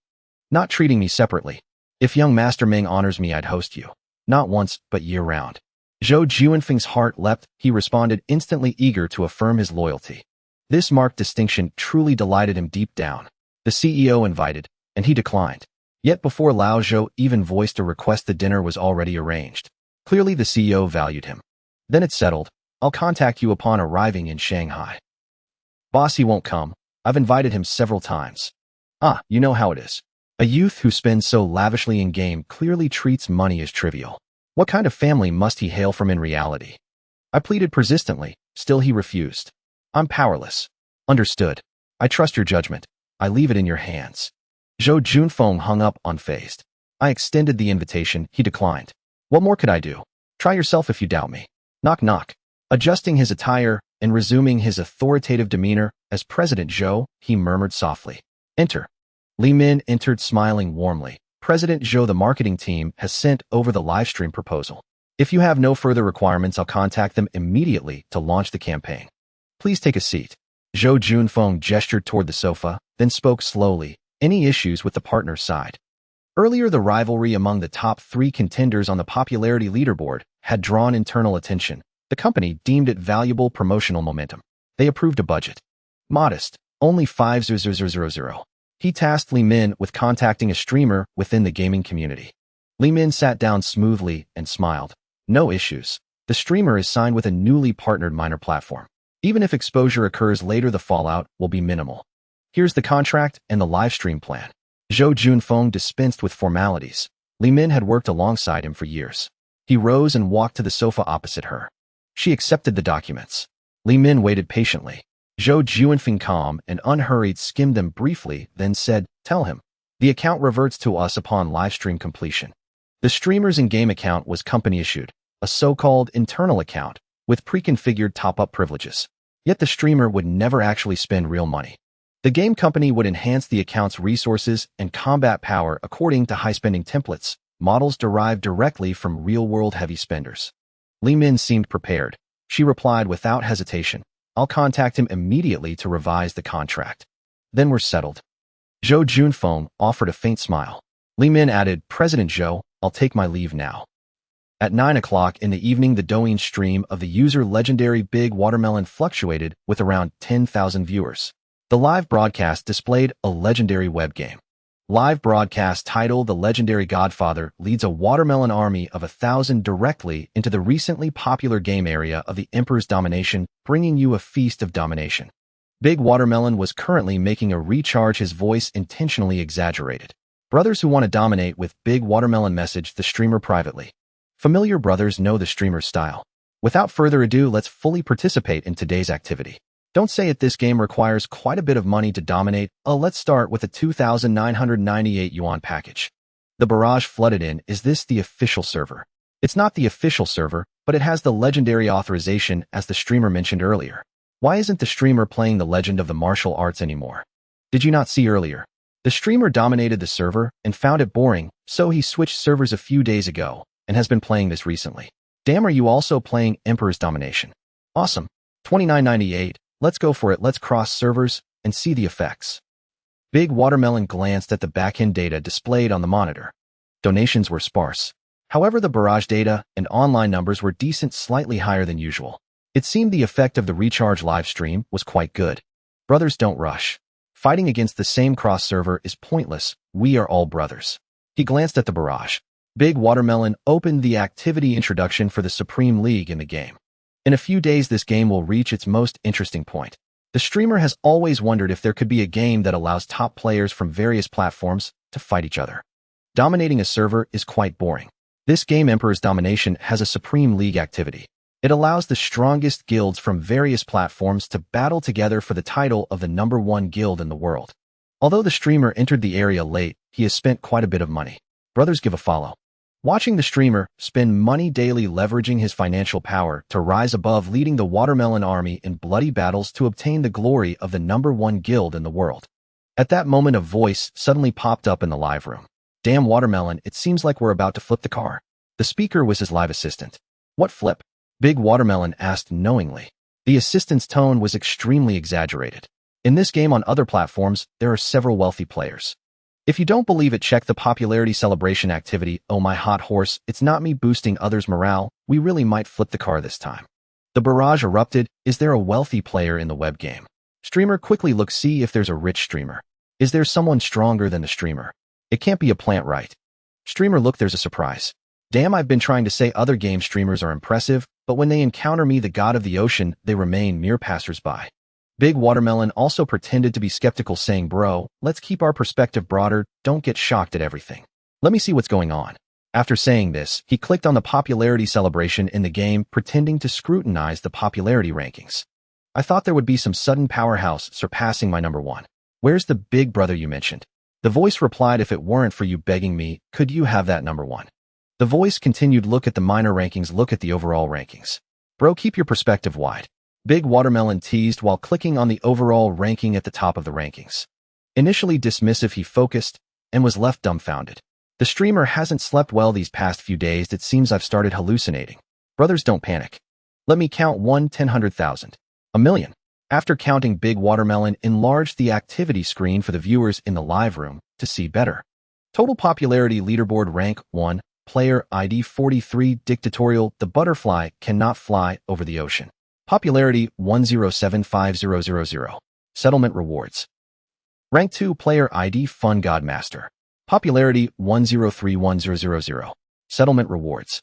Not treating me separately. If young Master Ming honors me, I'd host you. Not once, but year-round. Zhou Juanfeng's heart leapt. He responded, instantly eager to affirm his loyalty. This marked distinction truly delighted him deep down. The CEO invited, and he declined. Yet before Lao Zhou even voiced a request, the dinner was already arranged. Clearly the CEO valued him. Then it's settled. I'll contact you upon arriving in Shanghai. Boss, he won't come. I've invited him several times. Ah, you know how it is. A youth who spends so lavishly in game clearly treats money as trivial. What kind of family must he hail from in reality? I pleaded persistently, still he refused. I'm powerless. Understood. I trust your judgment. I leave it in your hands. Zhou Junfeng hung up, unfazed. I extended the invitation, he declined. What more could I do? Try yourself if you doubt me. Knock knock. Adjusting his attire and resuming his authoritative demeanor as President Zhou, he murmured softly. Enter. Li Min entered, smiling warmly. President Zhou, the marketing team has sent over the livestream proposal. If you have no further requirements, I'll contact them immediately to launch the campaign. Please take a seat. Zhou Junfeng gestured toward the sofa, then spoke slowly. Any issues with the partner's side? Earlier, the rivalry among the top 3 contenders on the popularity leaderboard had drawn internal attention. The company deemed it valuable promotional momentum. They approved a budget. Modest, only 5,000. He tasked Li Min with contacting a streamer within the gaming community. Li Min sat down smoothly and smiled. No issues. The streamer is signed with a newly partnered minor platform. Even if exposure occurs later, the fallout will be minimal. Here's the contract and the livestream plan. Zhou Junfeng dispensed with formalities. Li Min had worked alongside him for years. He rose and walked to the sofa opposite her. She accepted the documents. Li Min waited patiently. Zhou Junfeng, calm and unhurried, skimmed them briefly, then said, Tell him. The account reverts to us upon livestream completion. The streamer's in-game account was company-issued, a so-called internal account, with pre-configured top-up privileges. Yet the streamer would never actually spend real money. The game company would enhance the account's resources and combat power according to high-spending templates, models derived directly from real-world heavy spenders. Li Min seemed prepared. She replied without hesitation, I'll contact him immediately to revise the contract. Then we're settled. Zhou Junfeng offered a faint smile. Li Min added, President Zhou, I'll take my leave now. At 9 o'clock in the evening, the Douyin stream of the user legendary Big Watermelon fluctuated with around 10,000 viewers. The live broadcast displayed a legendary web game. Live broadcast titled The Legendary Godfather leads a watermelon army of 1,000 directly into the recently popular game area of the Emperor's Domination, bringing you a feast of domination. Big Watermelon was currently making a recharge, his voice intentionally exaggerated. Brothers who want to dominate with Big Watermelon messaged the streamer privately. Familiar brothers know the streamer's style. Without further ado, let's fully participate in today's activity. Don't say it, this game requires quite a bit of money to dominate. Let's start with a 2,998 yuan package. The barrage flooded in. Is this the official server? It's not the official server, but it has the legendary authorization as the streamer mentioned earlier. Why isn't the streamer playing the Legend of the Martial Arts anymore? Did you not see earlier? The streamer dominated the server and found it boring, so he switched servers a few days ago and has been playing this recently. Damn, are you also playing Emperor's Domination? Awesome. 2998. Let's go for it. Let's cross servers and see the effects. Big Watermelon glanced at the backend data displayed on the monitor. Donations were sparse. However, the barrage data and online numbers were decent, slightly higher than usual. It seemed the effect of the recharge live stream was quite good. Brothers, don't rush. Fighting against the same cross server is pointless. We are all brothers. He glanced at the barrage. Big Watermelon opened the activity introduction for the Supreme League in the game. In a few days, this game will reach its most interesting point. The streamer has always wondered if there could be a game that allows top players from various platforms to fight each other. Dominating a server is quite boring. This game, Emperor's Domination, has a Supreme League activity. It allows the strongest guilds from various platforms to battle together for the title of the #1 guild in the world. Although the streamer entered the area late, he has spent quite a bit of money. Brothers, give a follow. Watching the streamer spend money daily, leveraging his financial power to rise above, leading the Watermelon army in bloody battles to obtain the glory of the #1 guild in the world. At that moment, a voice suddenly popped up in the live room. Damn, Watermelon, it seems like we're about to flip the car. The speaker was his live assistant. What flip? Big Watermelon asked knowingly. The assistant's tone was extremely exaggerated. In this game on other platforms, there are several wealthy players. If you don't believe it, check the popularity celebration activity. Oh my hot horse, it's not me boosting others' morale. We really might flip the car this time. The barrage erupted. Is there a wealthy player in the web game? Streamer, quickly look, see if there's a rich streamer. Is there someone stronger than the streamer? It can't be a plant, right? Streamer, look, there's a surprise. Damn, I've been trying to say other game streamers are impressive, but when they encounter me, the god of the ocean, they remain mere passersby. Big Watermelon also pretended to be skeptical, saying, bro, let's keep our perspective broader, don't get shocked at everything. Let me see what's going on. After saying this, he clicked on the popularity celebration in the game, pretending to scrutinize the popularity rankings. I thought there would be some sudden powerhouse surpassing my number one. Where's the big brother you mentioned? The voice replied, if it weren't for you begging me, could you have that number one? The voice continued, look at the minor rankings, look at the overall rankings. Bro, keep your perspective wide. Big Watermelon teased while clicking on the overall ranking at the top of the rankings. Initially dismissive, he focused and was left dumbfounded. The streamer hasn't slept well these past few days. It seems I've started hallucinating. Brothers, don't panic. Let me count 1, 10, 100,000. A million. After counting, Big Watermelon enlarged the activity screen for the viewers in the live room to see better. Total popularity leaderboard, rank 1, player ID 43, dictatorial, the butterfly cannot fly over the ocean. Popularity 1075000. Settlement rewards. Rank 2, player ID Fun Godmaster. Popularity 1031000. Settlement rewards.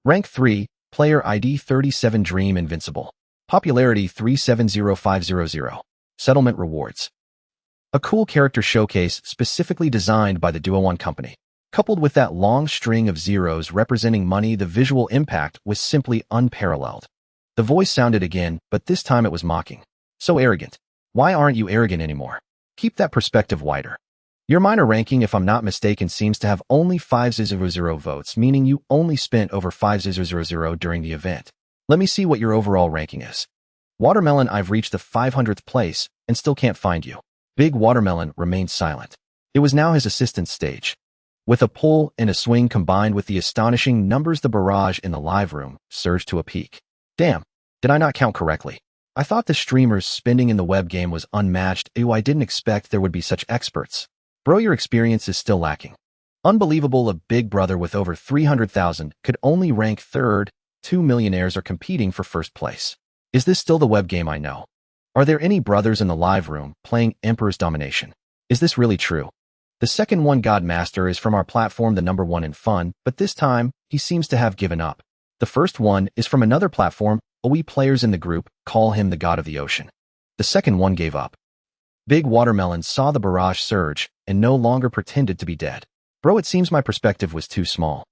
Rank 3, player ID 37 Dream Invincible. Popularity 370500. Settlement rewards. A cool character showcase specifically designed by the Duo One company. Coupled with that long string of zeros representing money, the visual impact was simply unparalleled. The voice sounded again, but this time it was mocking. So arrogant. Why aren't you arrogant anymore? Keep that perspective wider. Your minor ranking, if I'm not mistaken, seems to have only 500 votes, meaning you only spent over 500 during the event. Let me see what your overall ranking is. Watermelon, I've reached the 500th place and still can't find you. Big Watermelon remained silent. It was now his assistant's stage. With a pull and a swing combined with the astonishing numbers, the barrage in the live room surged to a peak. Damn, did I not count correctly? I thought the streamer's spending in the web game was unmatched. Ew, I didn't expect there would be such experts. Bro, your experience is still lacking. Unbelievable, a big brother with over 300,000 could only rank third. 2 millionaires are competing for first place. Is this still the web game I know? Are there any brothers in the live room playing Emperor's Domination? Is this really true? The second one, Godmaster, is from our platform, the number one in fun, but this time, he seems to have given up. The first one is from another platform. We players in the group call him the god of the ocean. The second one gave up. Big Watermelon saw the barrage surge and no longer pretended to be dead. Bro, it seems my perspective was too small.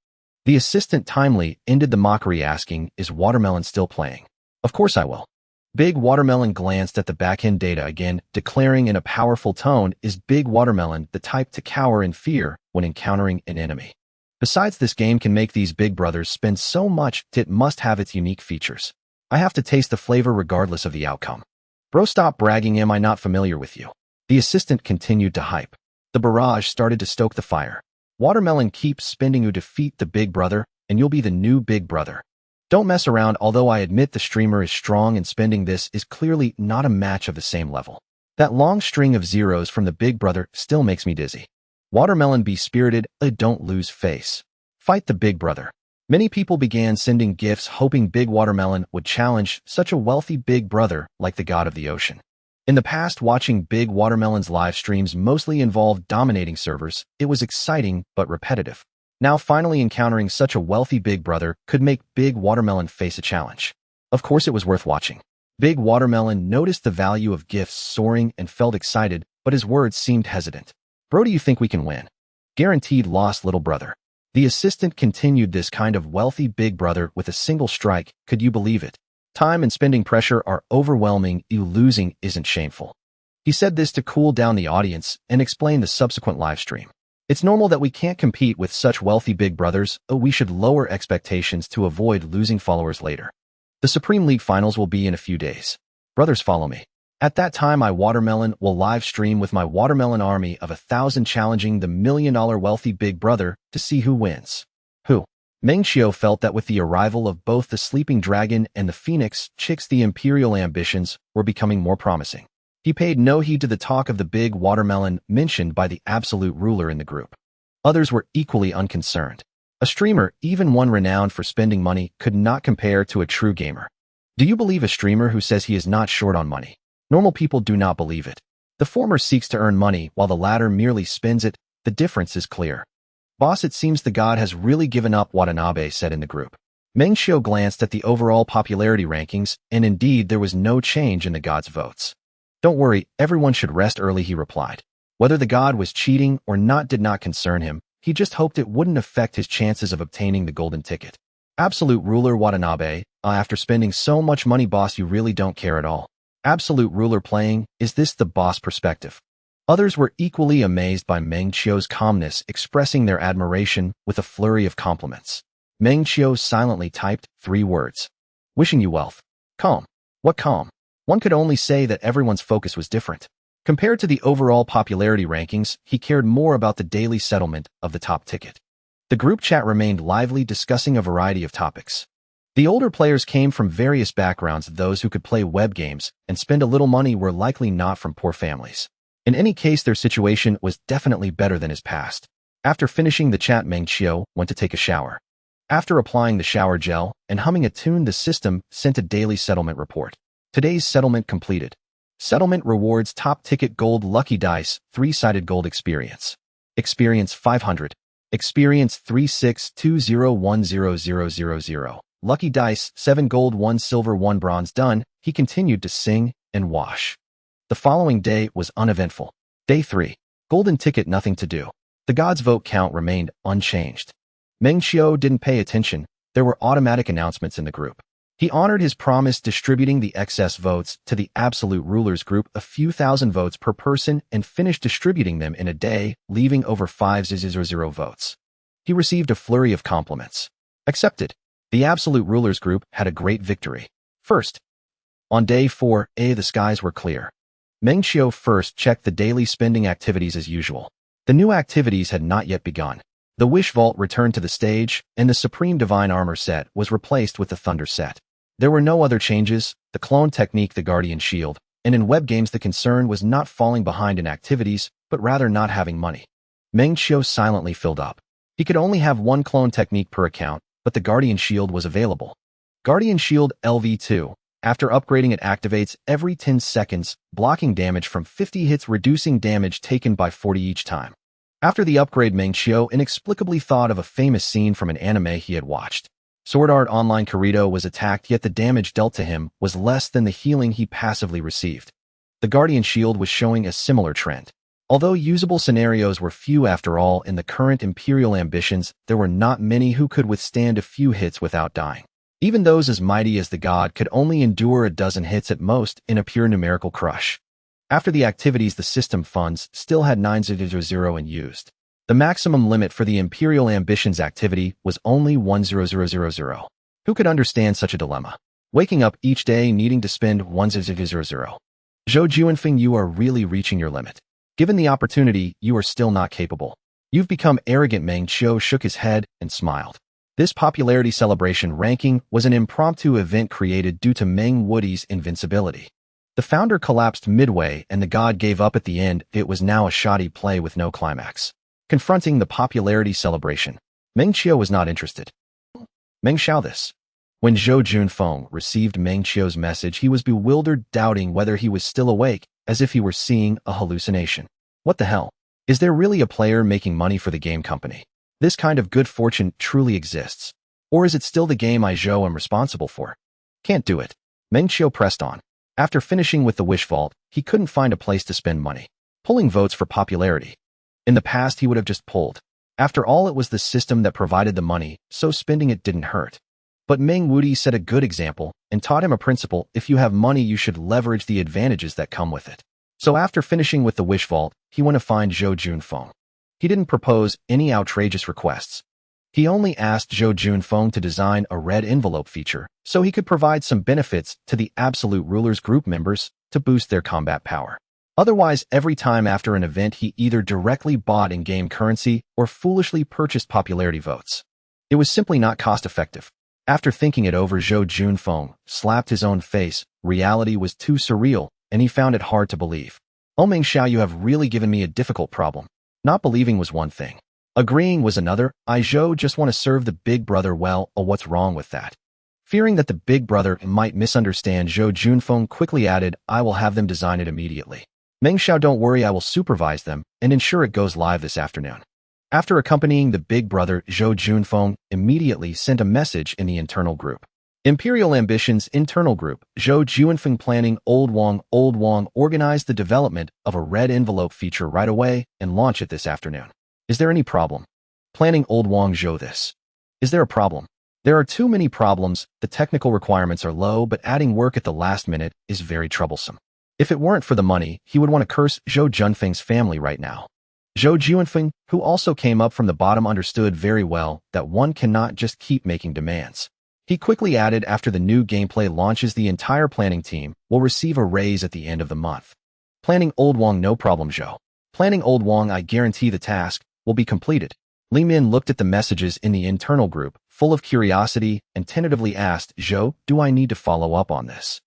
The assistant timely ended the mockery, asking, is Watermelon still playing? Of course I will. Big Watermelon glanced at the backend data again, declaring in a powerful tone, is Big Watermelon the type to cower in fear when encountering an enemy? Besides, this game can make these big brothers spend so much, it must have its unique features. I have to taste the flavor regardless of the outcome. Bro, stop bragging, am I not familiar with you? The assistant continued to hype. The barrage started to stoke the fire. Watermelon, keep spending to defeat the big brother, and you'll be the new big brother. Don't mess around, although I admit the streamer is strong and spending this is clearly not a match of the same level. That long string of zeros from the big brother still makes me dizzy. Watermelon, be spirited, don't lose face. Fight the big brother. Many people began sending gifts hoping Big Watermelon would challenge such a wealthy big brother like the god of the ocean. In the past, watching Big Watermelon's live streams mostly involved dominating servers. It was exciting but repetitive. Now finally encountering such a wealthy big brother could make Big Watermelon face a challenge. Of course it was worth watching. Big Watermelon noticed the value of gifts soaring and felt excited, but his words seemed hesitant. Bro, do you think we can win? Guaranteed loss, little brother. The assistant continued, this kind of wealthy big brother with a single strike, could you believe it? Time and spending pressure are overwhelming, you losing isn't shameful. He said this to cool down the audience and explain the subsequent live stream. It's normal that we can't compete with such wealthy big brothers, we should lower expectations to avoid losing followers later. The Supreme League finals will be in a few days. Brothers, follow me. At that time, I Watermelon will live stream with my Watermelon army of 1,000 challenging the $1 million wealthy big brother to see who wins. Who? Meng Qiu felt that with the arrival of both the Sleeping Dragon and the Phoenix Chicks, the imperial ambitions were becoming more promising. He paid no heed to the talk of the big watermelon mentioned by the absolute ruler in the group. Others were equally unconcerned. A streamer, even one renowned for spending money, could not compare to a true gamer. Do you believe a streamer who says he is not short on money? Normal people do not believe it. The former seeks to earn money while the latter merely spends it. The difference is clear. Boss, it seems the god has really given up, Watanabe said in the group. Meng Qiu glanced at the overall popularity rankings, and indeed there was no change in the god's votes. Don't worry, everyone should rest early, he replied. Whether the god was cheating or not did not concern him. He just hoped it wouldn't affect his chances of obtaining the golden ticket. Absolute ruler Watanabe, after spending so much money, boss, you really don't care at all. Absolute ruler playing, is this the boss perspective? Others were equally amazed by Meng Qiu's calmness, expressing their admiration with a flurry of compliments. Meng Qiu silently typed 3 words. Wishing you wealth. Calm. What calm? One could only say that everyone's focus was different. Compared to the overall popularity rankings, he cared more about the daily settlement of the top ticket. The group chat remained lively, discussing a variety of topics. The older players came from various backgrounds. Those who could play web games and spend a little money were likely not from poor families. In any case, their situation was definitely better than his past. After finishing the chat, Meng Qiu went to take a shower. After applying the shower gel and humming a tune, the system sent a daily settlement report. Today's settlement completed. Settlement rewards top ticket gold lucky dice 3-sided gold experience. Experience 500. Experience 3620100000. Lucky dice 7 gold 1 silver 1 bronze. Done. He continued to sing and wash. The following day was uneventful. Day 3. Golden ticket, nothing to do. The god's vote count remained unchanged. Meng Qiu didn't pay attention. There were automatic announcements in the group. He honored his promise, distributing the excess votes to the absolute rulers group, a few thousand votes per person, and finished distributing them in a day, leaving over 500 votes. He received a flurry of compliments. Accepted. The absolute rulers group had a great victory. First. On day 4, the skies were clear. Meng Qiu first checked the daily spending activities as usual. The new activities had not yet begun. The Wish Vault returned to the stage, and the Supreme Divine Armor set was replaced with the Thunder set. There were no other changes, the clone technique, the Guardian Shield, and in web games the concern was not falling behind in activities, but rather not having money. Meng Qiu silently filled up. He could only have 1 clone technique per account, but the Guardian Shield was available. Guardian Shield LV2. After upgrading, it activates every 10 seconds, blocking damage from 50 hits, reducing damage taken by 40 each time. After the upgrade, Meng Qiu inexplicably thought of a famous scene from an anime he had watched. Sword Art Online Kirito was attacked, yet the damage dealt to him was less than the healing he passively received. The Guardian Shield was showing a similar trend. Although usable scenarios were few after all, in the current Imperial ambitions, there were not many who could withstand a few hits without dying. Even those as mighty as the god could only endure a dozen hits at most in a pure numerical crush. After the activities, the system funds still had 900 unused. The maximum limit for the Imperial Ambitions activity was only 10000. Who could understand such a dilemma? Waking up each day needing to spend 1000. Zhou Juanfeng, you are really reaching your limit. Given the opportunity, you are still not capable. You've become arrogant. Meng Qiu shook his head and smiled. This popularity celebration ranking was an impromptu event created due to Meng Woody's invincibility. The founder collapsed midway and the god gave up at the end. It was now a shoddy play with no climax. Confronting the popularity celebration, Meng Qiu was not interested. Meng Xiao this. When Zhou Junfeng received Meng Qiu's message, he was bewildered, doubting whether he was still awake, as if he were seeing a hallucination. What the hell? Is there really a player making money for the game company? This kind of good fortune truly exists. Or is it still the game I Zhou am responsible for? Can't do it. Meng Qiu pressed on. After finishing with the Wish Vault, he couldn't find a place to spend money. Pulling votes for popularity. In the past, he would have just pulled. After all, it was the system that provided the money, so spending it didn't hurt. But Meng Woody set a good example and taught him a principle: if you have money, you should leverage the advantages that come with it. So after finishing with the Wish Vault, he went to find Zhou Junfeng. He didn't propose any outrageous requests. He only asked Zhou Junfeng to design a red envelope feature so he could provide some benefits to the Absolute Rulers group members to boost their combat power. Otherwise, every time after an event, he either directly bought in-game currency or foolishly purchased popularity votes. It was simply not cost-effective. After thinking it over, Zhou Junfeng slapped his own face. Reality was too surreal. and he found it hard to believe. "Oh, Meng Qiu, you have really given me a difficult problem." Not believing was one thing. Agreeing was another. "I just want to serve the big brother well. Oh, what's wrong with that?" Fearing that the big brother might misunderstand, Zhou Junfeng quickly added, "I will have them design it immediately. Meng Qiu, don't worry, I will supervise them and ensure it goes live this afternoon." After accompanying the big brother, Zhou Junfeng immediately sent a message in the internal group. Imperial Ambitions Internal Group. Zhou Junfeng planning. Old Wang organized the development of a red envelope feature right away and launch it this afternoon. Is there any problem? Planning. Old Wang Zhou, this. Is there a problem? There are too many problems. The technical requirements are low, but adding work at the last minute is very troublesome. If it weren't for the money, he would want to curse Zhou Junfeng's family right now. Zhou Junfeng, who also came up from the bottom, understood very well that one cannot just keep making demands. He quickly added, after the new gameplay launches, the entire planning team will receive a raise at the end of the month. Planning. Old Wang, no problem, Zhou. Planning. Old Wang, I guarantee the task will be completed. Li Min looked at the messages in the internal group, full of curiosity, and tentatively asked, "Zhou, do I need to follow up on this?"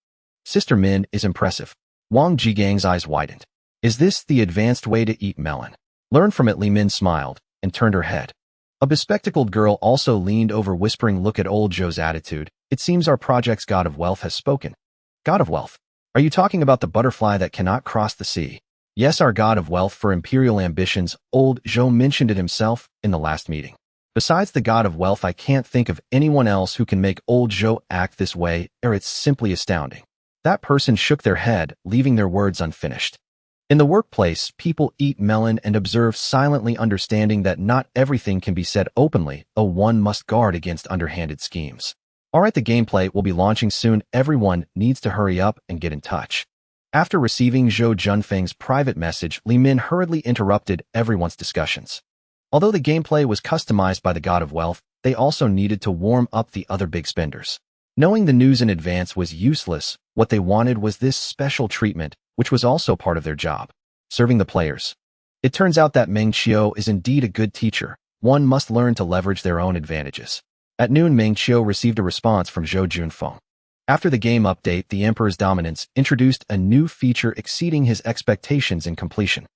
Sister Min is impressive. Wang Jigang's eyes widened. Is this the advanced way to eat melon? Learn from it. Li Min smiled and turned her head. A bespectacled girl also leaned over, whispering, "Look at old Zhou's attitude. It seems our project's god of wealth has spoken." God of wealth? Are you talking about the butterfly that cannot cross the sea? Yes, our god of wealth for Imperial Ambitions. Old Zhou mentioned it himself in the last meeting. Besides the god of wealth, I can't think of anyone else who can make old Zhou act this way, or it's simply astounding. That person shook their head, leaving their words unfinished. In the workplace, people eat melon and observe silently, understanding that not everything can be said openly. One must guard against underhanded schemes. Alright, the gameplay will be launching soon. Everyone needs to hurry up and get in touch. After receiving Zhou Junfeng's private message, Li Min hurriedly interrupted everyone's discussions. Although the gameplay was customized by the god of wealth, they also needed to warm up the other big spenders. Knowing the news in advance was useless. What they wanted was this special treatment, which was also part of their job, serving the players. It turns out that Meng Qiu is indeed a good teacher. One must learn to leverage their own advantages. At noon, Meng Qiu received a response from Zhou Junfeng. After the game update, the Emperor's Dominance introduced a new feature exceeding his expectations in completion.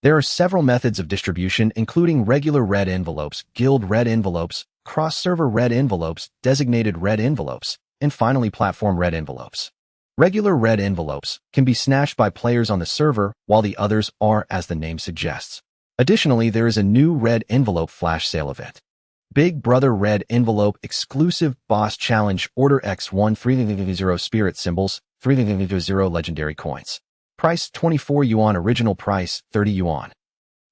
There are several methods of distribution, including regular red envelopes, guild red envelopes, cross-server red envelopes, designated red envelopes, and finally platform red envelopes. Regular red envelopes can be snatched by players on the server, while the others are as the name suggests. Additionally, there is a new red envelope flash sale event. Big Brother Red Envelope Exclusive Boss Challenge. Order X1 300 Spirit Symbols, 300 Legendary Coins. Price 24 yuan. Original price 30 yuan.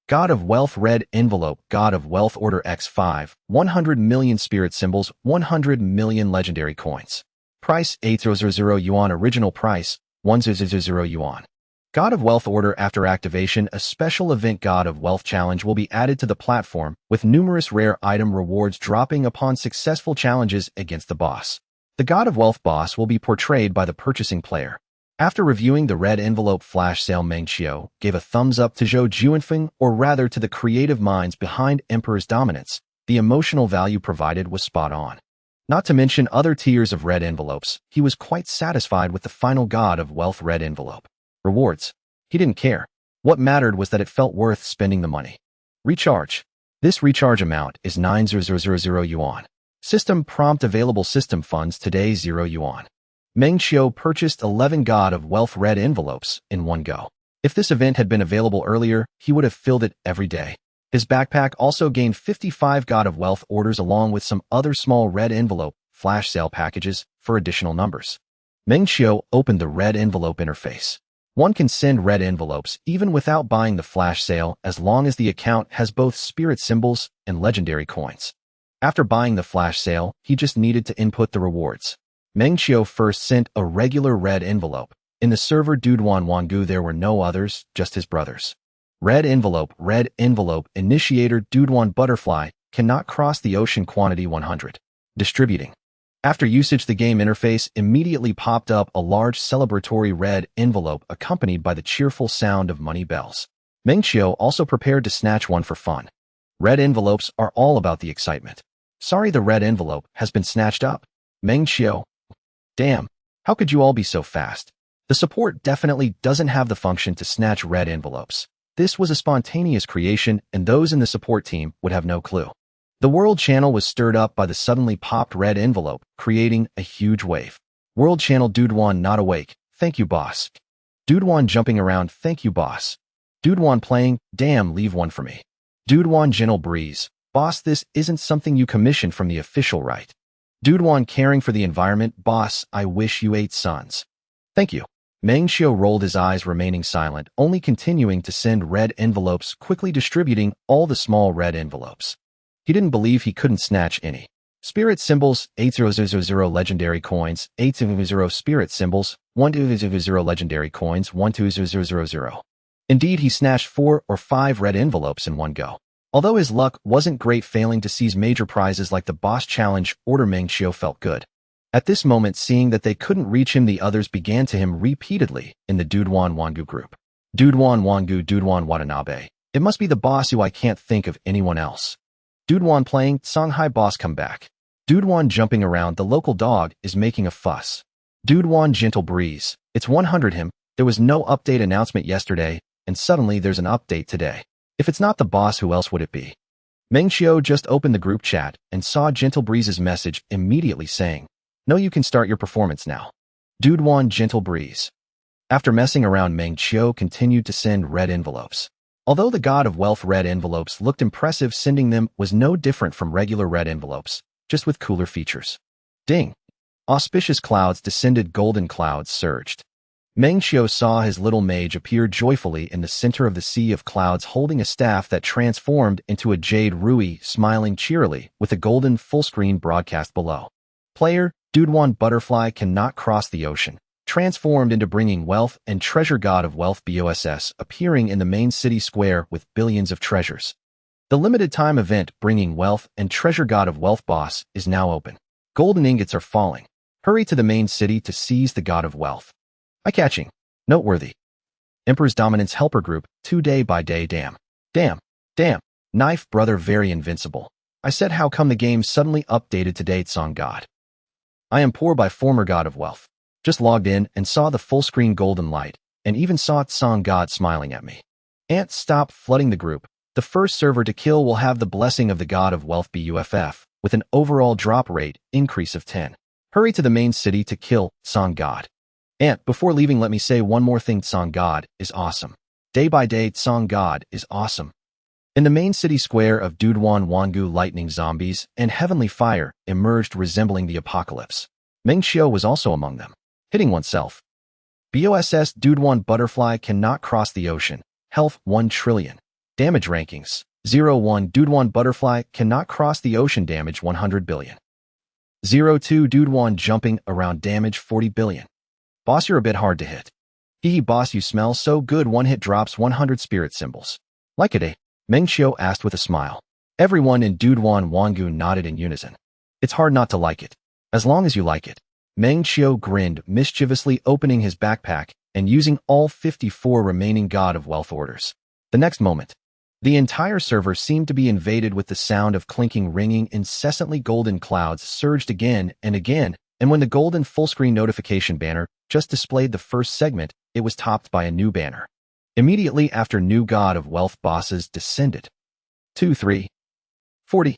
God of Wealth Red Envelope. God of Wealth Order X5, 100 million Spirit Symbols, 100 million Legendary Coins. Price 800 yuan. Original price 100 yuan. God of Wealth Order. After activation, a special event God of Wealth Challenge will be added to the platform, with numerous rare item rewards dropping upon successful challenges against the boss. The God of Wealth boss will be portrayed by the purchasing player. After reviewing the red envelope flash sale, Meng Qiu gave a thumbs up to Zhou Junfeng, or rather to the creative minds behind Emperor's Dominance. The emotional value provided was spot on. Not to mention other tiers of red envelopes, he was quite satisfied with the final God of Wealth red envelope. Rewards. He didn't care. What mattered was that it felt worth spending the money. Recharge. This recharge amount is 9,000 yuan. System prompt. Available system funds today 0 yuan. Meng Qiu purchased 11 God of Wealth red envelopes in one go. If this event had been available earlier, he would have filled it every day. His backpack also gained 55 God of Wealth orders along with some other small red envelope flash sale packages for additional numbers. Meng Qiu opened the red envelope interface. One can send red envelopes even without buying the flash sale as long as the account has both spirit symbols and legendary coins. After buying the flash sale, he just needed to input the rewards. Meng Qiu first sent a regular red envelope. In the server Duduan Wangu there were no others, just his brothers. Red envelope, initiator Duduan butterfly, cannot cross the ocean. Quantity 100. Distributing. After usage, the game interface immediately popped up a large celebratory red envelope accompanied by the cheerful sound of money bells. Meng Qiu also prepared to snatch one for fun. Red envelopes are all about the excitement. Sorry, the red envelope has been snatched up. Meng Qiu. Damn, how could you all be so fast? The support definitely doesn't have the function to snatch red envelopes. This was a spontaneous creation, and those in the support team would have no clue. The World Channel was stirred up by the suddenly popped red envelope, creating a huge wave. World Channel Dude1 not awake, thank you boss. Dude1 jumping around, thank you boss. Dude1 playing, damn leave one for me. Dude1 gentle breeze, boss this isn't something you commissioned from the official right. Dude1 caring for the environment, boss I wish you ate sons. Thank you. Meng Qiu rolled his eyes remaining silent, only continuing to send red envelopes, quickly distributing all the small red envelopes. He didn't believe he couldn't snatch any. Spirit symbols, 8000 legendary coins, 800 spirit symbols, 1200 legendary coins, 12000. Indeed, he snatched 4 or 5 red envelopes in one go. Although his luck wasn't great, failing to seize major prizes like the boss challenge order, Meng Qiu felt good. At this moment, seeing that they couldn't reach him, the others began to him repeatedly in the Dude1 Wangu group. Dude1 Wangu, Dude1 Watanabe. It must be the boss who I can't think of anyone else. Dude1 playing, Songhai boss come back. Dude1 jumping around, the local dog is making a fuss. Dude1 gentle breeze, it's 100 him, there was no update announcement yesterday, and suddenly there's an update today. If it's not the boss, who else would it be? Meng Qiu just opened the group chat and saw Gentle Breeze's message, immediately saying, no, you can start your performance now. Dude1 gentle breeze. After messing around, Meng Qiu continued to send red envelopes. Although the God of Wealth red envelopes looked impressive, sending them was no different from regular red envelopes, just with cooler features. Ding! Auspicious clouds descended, golden clouds surged. Meng Qiu saw his little mage appear joyfully in the center of the sea of clouds, holding a staff that transformed into a jade rui, smiling cheerily with a golden full-screen broadcast below. Player, Dude1 butterfly cannot cross the ocean. Transformed into bringing wealth and treasure, God of Wealth BOSS appearing in the main city square with billions of treasures. The limited time event bringing wealth and treasure God of Wealth boss is now open. Golden ingots are falling. Hurry to the main city to seize the God of Wealth. Eye-catching. Noteworthy. Emperor's Dominance Helper Group, 2 day by day. Damn. Damn. Damn. Knife brother very invincible. I said how come the game suddenly updated to date song God. I am poor by former God of Wealth. Just logged in and saw the full screen golden light, and even saw Song God smiling at me. Ant stop flooding the group. The first server to kill will have the blessing of the God of Wealth BUFF, with an overall drop rate increase of 10. Hurry to the main city to kill Song God. Ant, before leaving let me say one more thing, Song God is awesome. Day by day, Song God is awesome. In the main city square of Dude1 Wangu, lightning zombies and heavenly fire emerged resembling the apocalypse. Meng Qiu was also among them. Hitting oneself. BOSS Dude1 butterfly cannot cross the ocean. Health 1 trillion. Damage rankings 0-1 Dude1 butterfly cannot cross the ocean. Damage 100 billion. 0-2 Dude1 jumping around. Damage 40 billion. Boss, you're a bit hard to hit. Hee boss, you smell so good. 1 hit drops 100 spirit symbols. Like it, eh? Meng Qiu asked with a smile. Everyone in Dude1 Wangu nodded in unison. It's hard not to like it. As long as you like it. Meng Qiu grinned, mischievously opening his backpack and using all 54 remaining God of Wealth orders. The next moment, the entire server seemed to be invaded with the sound of clinking, ringing, incessantly. Golden clouds surged again and again, and when the golden full-screen notification banner just displayed the first segment, it was topped by a new banner. Immediately after, new God of Wealth bosses descended. 2, 3, 40.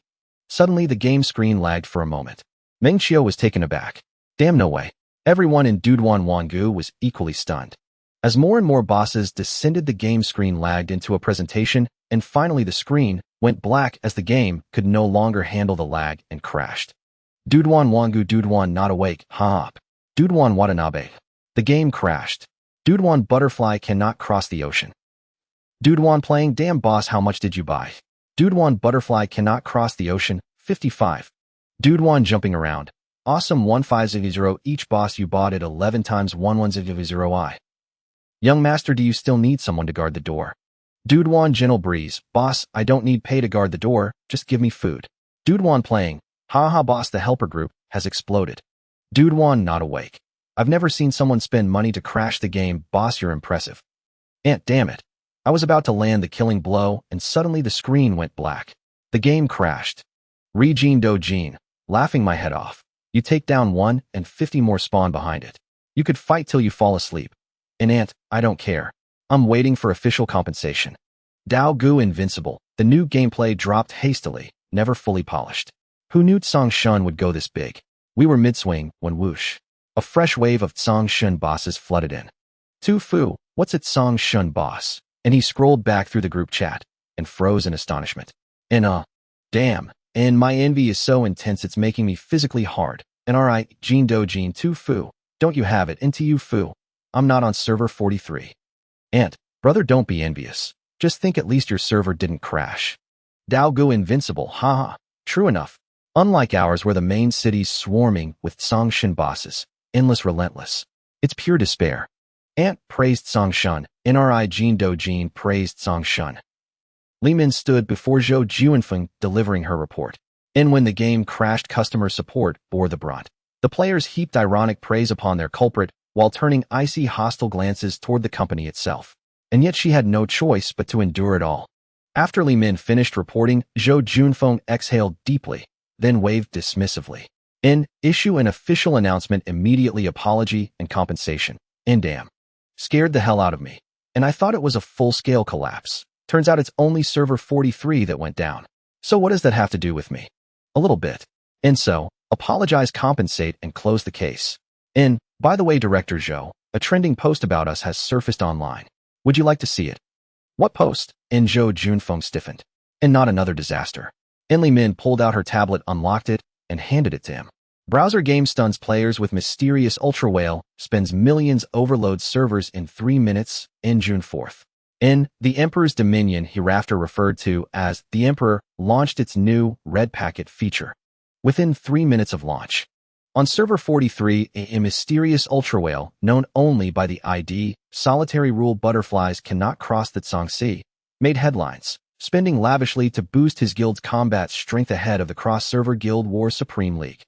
Suddenly the game screen lagged for a moment. Meng Qiu was taken aback. Damn, no way. Everyone in Dude1 Wangu was equally stunned. As more and more bosses descended, the game screen lagged into a presentation, and finally the screen went black as the game could no longer handle the lag and crashed. Dude1 Wangu, Dude1 not awake, hop. Dude1 Watanabe. The game crashed. Dude1 butterfly cannot cross the ocean. Dude1 playing, damn boss, how much did you buy? Dude1 butterfly cannot cross the ocean, 55. Dude1 jumping around. Awesome 1500 each boss, you bought it 11 times 1100 Young master, do you still need someone to guard the door? Dude1 gentle breeze, boss, I don't need pay to guard the door, just give me food. Dude1 playing, haha boss, the helper group has exploded. Dude1 not awake. I've never seen someone spend money to crash the game, boss, you're impressive. Ant, damn it. I was about to land the killing blow and suddenly the screen went black. The game crashed. Regine Dojin, laughing my head off. You take down 1 and 50 more spawn behind it. You could fight till you fall asleep. And Ant, I don't care. I'm waiting for official compensation. Dao Gu Invincible. The new gameplay dropped hastily, never fully polished. Who knew Tsang Shun would go this big? We were mid-swing when whoosh. A fresh wave of Tsang Shun bosses flooded in. Tu Fu, what's a Tsang Shun boss? And he scrolled back through the group chat and froze in astonishment. Damn. And my envy is so intense it's making me physically hard. And alright, Jin Dojin Tu Fu. Don't you have it into you Fu. I'm not on server 43. Ant, brother, don't be envious. Just think at least your server didn't crash. Dao Gu Invincible, haha. True enough. Unlike ours where the main city's swarming with Tsang Shun bosses, endless relentless. It's pure despair. Ant praised Tsang Shun. NRI Jin Dojin praised Tsang Shun. Li Min stood before Zhou Juanfeng delivering her report. And when the game crashed, customer support bore the brunt. The players heaped ironic praise upon their culprit while turning icy hostile glances toward the company itself. And yet she had no choice but to endure it all. After Li Min finished reporting, Zhou Juanfeng exhaled deeply, then waved dismissively. Issue an official announcement immediately, apology and compensation. Damn. Scared the hell out of me. And I thought it was a full-scale collapse. Turns out it's only server 43 that went down. So what does that have to do with me? A little bit. And so, apologize, compensate, and close the case. By the way, Director Zhou, a trending post about us has surfaced online. Would you like to see it? What post? Zhou Juanfeng stiffened. Not another disaster. Li Min pulled out her tablet, unlocked it, and handed it to him. Browser game stuns players with mysterious ultra whale, spends millions, overloads servers in 3 minutes, June 4th. The Emperor's Dominion, hereafter referred to as the Emperor, launched its new red packet feature. Within 3 minutes of launch. On server 43, a mysterious ultra whale, known only by the ID, solitary rule butterflies cannot cross the Zhangxi, made headlines, spending lavishly to boost his guild's combat strength ahead of the cross-server Guild Wars Supreme League.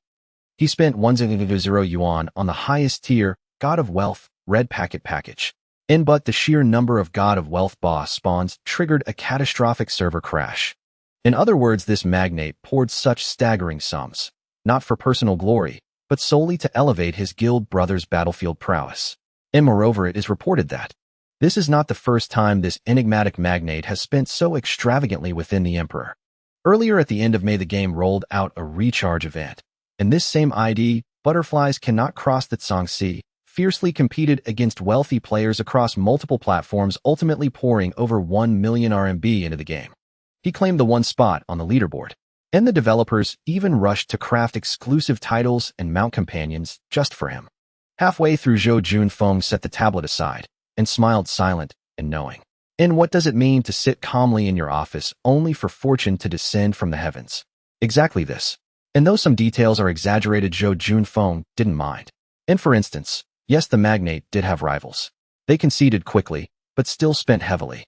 He spent 100 yuan on the highest tier, God of Wealth, red packet package. But the sheer number of God of Wealth boss spawns triggered a catastrophic server crash. In other words, this magnate poured such staggering sums, not for personal glory, but solely to elevate his guild brother's battlefield prowess. Moreover, it is reported that this is not the first time this enigmatic magnate has spent so extravagantly within the Emperor. Earlier at the end of May, the game rolled out a recharge event. In this same ID, butterflies cannot cross the Zhangxi, fiercely competed against wealthy players across multiple platforms, ultimately pouring over 1 million RMB into the game. He claimed the one spot on the leaderboard. The developers even rushed to craft exclusive titles and mount companions just for him. Halfway through, Zhou Juanfeng set the tablet aside and smiled, silent and knowing. What does it mean to sit calmly in your office only for fortune to descend from the heavens? Exactly this. And though some details are exaggerated, Zhou Juanfeng didn't mind. For instance, yes, the magnate did have rivals. They conceded quickly, but still spent heavily.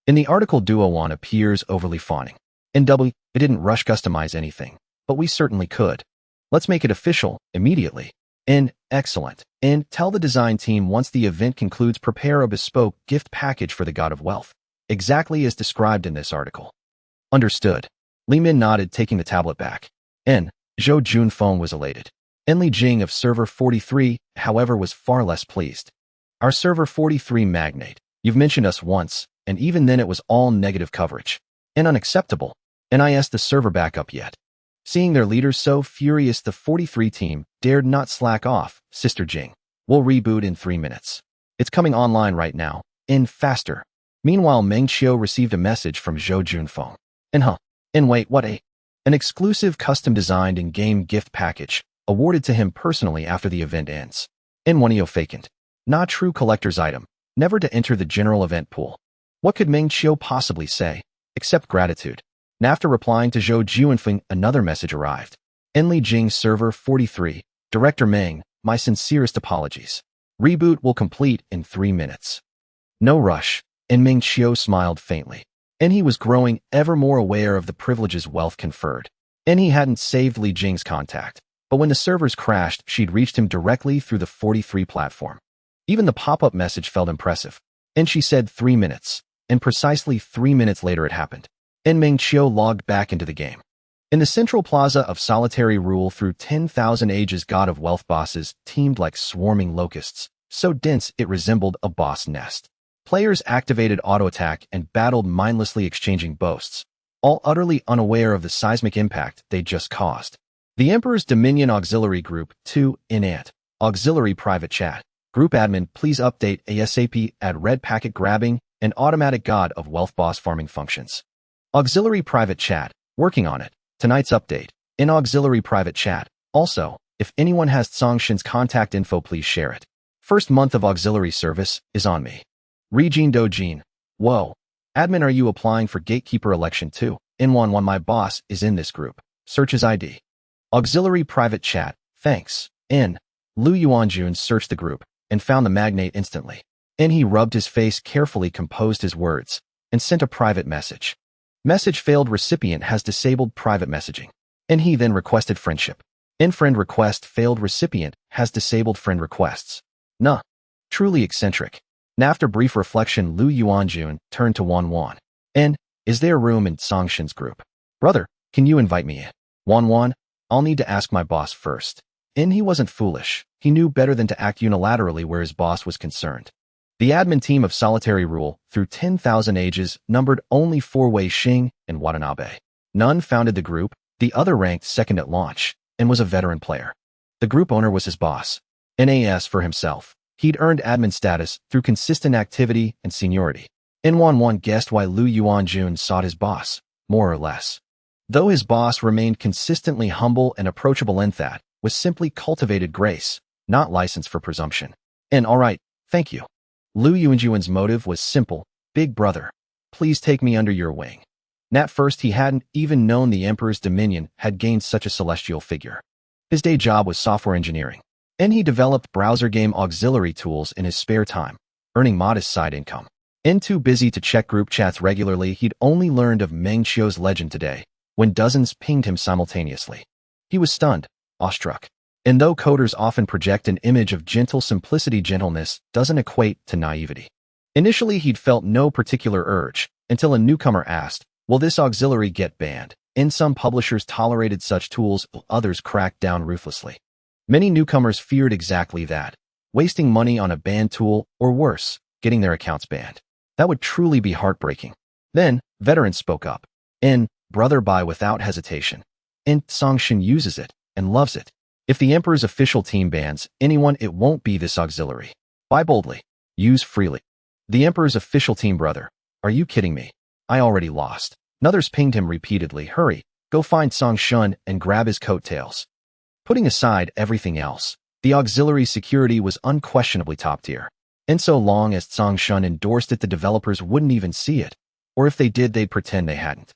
In the article, Duo One appears overly fawning. It didn't rush customize anything, but we certainly could. Let's make it official immediately. Excellent. Tell the design team once the event concludes, prepare a bespoke gift package for the God of Wealth, exactly as described in this article. Understood. Li Min nodded, taking the tablet back. Zhou Juanfeng was elated. Li Jing of server 43, however, was far less pleased. Our server 43 magnate, you've mentioned us once, and even then it was all negative coverage. Unacceptable. NIS the server back up yet. Seeing their leaders so furious, the 43 team dared not slack off. Sister Jing, we'll reboot in 3 minutes. It's coming online right now. Faster. Meanwhile, Meng Qiu received a message from Zhou Juanfeng. Wait, what an exclusive custom-designed in-game gift package awarded to him personally after the event ends. One vacant. Not true collector's item, never to enter the general event pool. What could Meng Qiu possibly say, except gratitude? And after replying to Zhou Juanfeng, another message arrived. Li Jing server 43, Director Meng, my sincerest apologies. Reboot will complete in 3 minutes. No rush. Meng Qiu smiled faintly. He was growing ever more aware of the privileges wealth conferred. He hadn't saved Li Jing's contact, but when the servers crashed, she'd reached him directly through the 43 platform. Even the pop-up message felt impressive. She said 3 minutes, and precisely 3 minutes later it happened. Meng Qiu logged back into the game. In the central plaza of solitary rule, through 10,000 ages, God of Wealth bosses teemed like swarming locusts, so dense it resembled a boss nest. Players activated auto-attack and battled mindlessly exchanging boasts, all utterly unaware of the seismic impact they just caused. The Emperor's Dominion Auxiliary Group 2 Inant. Auxiliary Private Chat. Group Admin, please update ASAP, add red packet grabbing and automatic God of Wealth boss farming functions. Auxiliary Private Chat. Working on it. Tonight's update. In Auxiliary Private Chat. Also, if anyone has Songshin's contact info, please share it. First month of auxiliary service is on me. Regine Dojin. Whoa. Admin, are you applying for Gatekeeper election too? In11, my boss is in this group. Search his ID. Auxiliary Private Chat. Thanks. In. Lu Yuanjun searched the group and found the magnate instantly. In he rubbed his face carefully, composed his words, and sent a private message. Message failed. Recipient has disabled private messaging. And he then requested friendship. In friend request failed. Recipient has disabled friend requests. Nah. Truly eccentric. After brief reflection, Lu Yuanjun turned to Wan. And, is there room in Songshin's group? Brother, can you invite me in? Wan, I'll need to ask my boss first. And he wasn't foolish. He knew better than to act unilaterally where his boss was concerned. The admin team of Solitary Rule, through 10,000 ages, numbered only 4 Wei Xing and Watanabe. None founded the group, the other ranked second at launch, and was a veteran player. The group owner was his boss. NAS for himself. He'd earned admin status through consistent activity and seniority. Wan guessed why Lu Yuanjun sought his boss, more or less. Though his boss remained consistently humble and approachable, that was simply cultivated grace, not license for presumption. And all right, thank you. Lu Yuanjun's motive was simple. Big brother, please take me under your wing. At first he hadn't even known the Emperor's Dominion had gained such a celestial figure. His day job was software engineering, and he developed browser game auxiliary tools in his spare time, earning modest side income. And too busy to check group chats regularly, he'd only learned of Meng Qiu's legend today, when dozens pinged him simultaneously. He was stunned, awestruck. And though coders often project an image of gentle simplicity, gentleness doesn't equate to naivety. Initially, he'd felt no particular urge, until a newcomer asked, will this auxiliary get banned? And some publishers tolerated such tools, others cracked down ruthlessly. Many newcomers feared exactly that, wasting money on a banned tool, or worse, getting their accounts banned. That would truly be heartbreaking. Then, veterans spoke up. Brother, buy without hesitation. Songshin uses it, and loves it. If the Emperor's official team bans anyone, it won't be this auxiliary. Buy boldly. Use freely. The Emperor's official team, brother. Are you kidding me? I already lost. Others pinged him repeatedly. Hurry, go find Songshin and grab his coattails. Putting aside everything else, the auxiliary security was unquestionably top tier. And so long as Songshin endorsed it, the developers wouldn't even see it. Or if they did, they'd pretend they hadn't.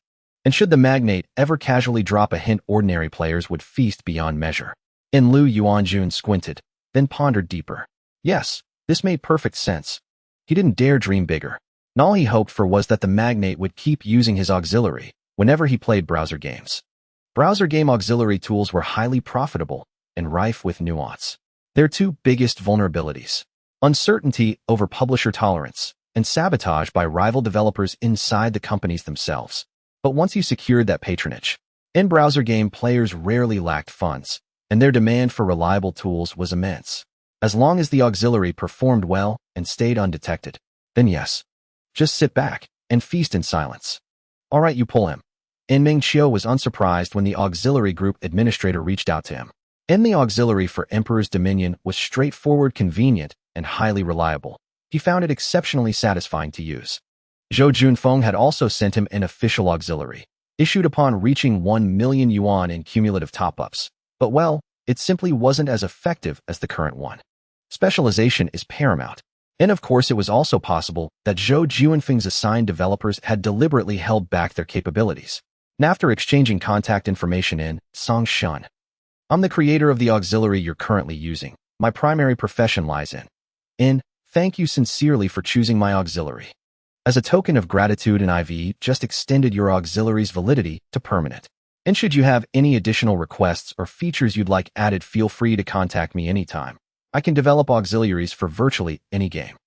And should the magnate ever casually drop a hint, ordinary players would feast beyond measure. Lu Yuanjun squinted, then pondered deeper. Yes, this made perfect sense. He didn't dare dream bigger. And all he hoped for was that the magnate would keep using his auxiliary whenever he played browser games. Browser game auxiliary tools were highly profitable and rife with nuance. Their two biggest vulnerabilities: uncertainty over publisher tolerance and sabotage by rival developers inside the companies themselves. But once you secured that patronage, in-browser game players rarely lacked funds, and their demand for reliable tools was immense. As long as the auxiliary performed well and stayed undetected, then yes, just sit back and feast in silence. All right, you pull him. Meng Qiu was unsurprised when the auxiliary group administrator reached out to him. The auxiliary for Emperor's Dominion was straightforward, convenient, and highly reliable. He found it exceptionally satisfying to use. Zhou Junfeng had also sent him an official auxiliary, issued upon reaching 1 million yuan in cumulative top-ups. But well, it simply wasn't as effective as the current one. Specialization is paramount. And of course, it was also possible that Zhou Junfeng's assigned developers had deliberately held back their capabilities. And after exchanging contact information, Songshin, I'm the creator of the auxiliary you're currently using. My primary profession lies in. Thank you sincerely for choosing my auxiliary. As a token of gratitude, IV just extended your auxiliary's validity to permanent. And should you have any additional requests or features you'd like added, feel free to contact me anytime. I can develop auxiliaries for virtually any game.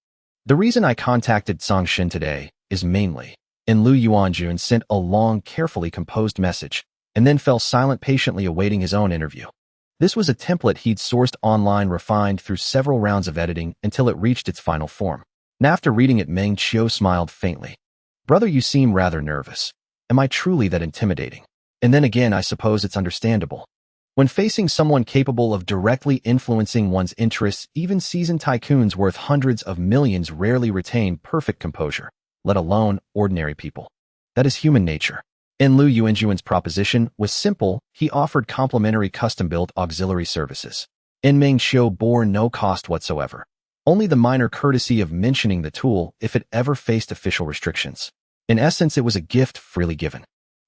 The reason I contacted Songshin today is mainly, Lu Yuanjun sent a long, carefully composed message, and then fell silent, patiently awaiting his own interview. This was a template he'd sourced online, refined through several rounds of editing until it reached its final form. And after reading it, Meng Qiu smiled faintly. Brother, you seem rather nervous. Am I truly that intimidating? And then again, I suppose it's understandable. When facing someone capable of directly influencing one's interests, even seasoned tycoons worth hundreds of millions rarely retain perfect composure, let alone ordinary people. That is human nature. In Lu Yuanjuan's proposition was simple. He offered complimentary custom-built auxiliary services. In Meng Qiu bore no cost whatsoever, only the minor courtesy of mentioning the tool if it ever faced official restrictions. In essence, it was a gift freely given.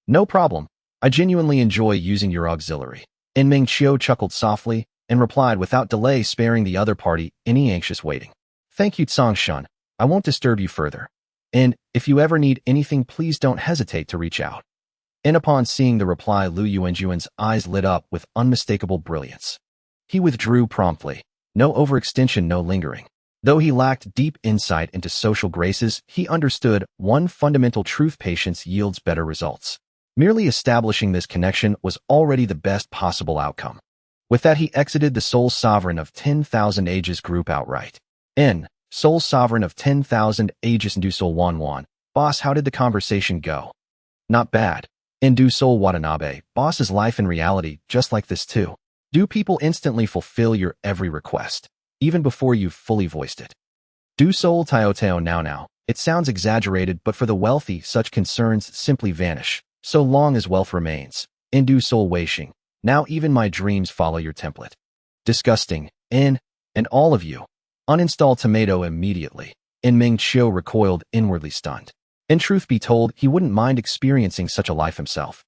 No problem. I genuinely enjoy using your auxiliary. And Meng Qiu chuckled softly and replied without delay, sparing the other party any anxious waiting. Thank you, Tsang-shun. I won't disturb you further. And if you ever need anything, please don't hesitate to reach out. And upon seeing the reply, Lu Yuanjuan's eyes lit up with unmistakable brilliance. He withdrew promptly. No overextension, no lingering. Though he lacked deep insight into social graces, he understood one fundamental truth: patience yields better results. Merely establishing this connection was already the best possible outcome. With that, he exited the Soul Sovereign of 10,000 Ages group outright. Soul Sovereign of 10,000 Ages Du Soul Wanwan. Boss, how did the conversation go? Not bad. Du Soul Watanabe. Boss, is life in reality just like this too? Do people instantly fulfill your every request, even before you've fully voiced it? Du Soul Tioteo. Now. It sounds exaggerated, but for the wealthy, such concerns simply vanish. So long as wealth remains. Du Soul Weishing. Now even my dreams follow your template. Disgusting. And all of you. Uninstall Tomato immediately. Meng Qiu recoiled, inwardly stunned. In truth be told, he wouldn't mind experiencing such a life himself.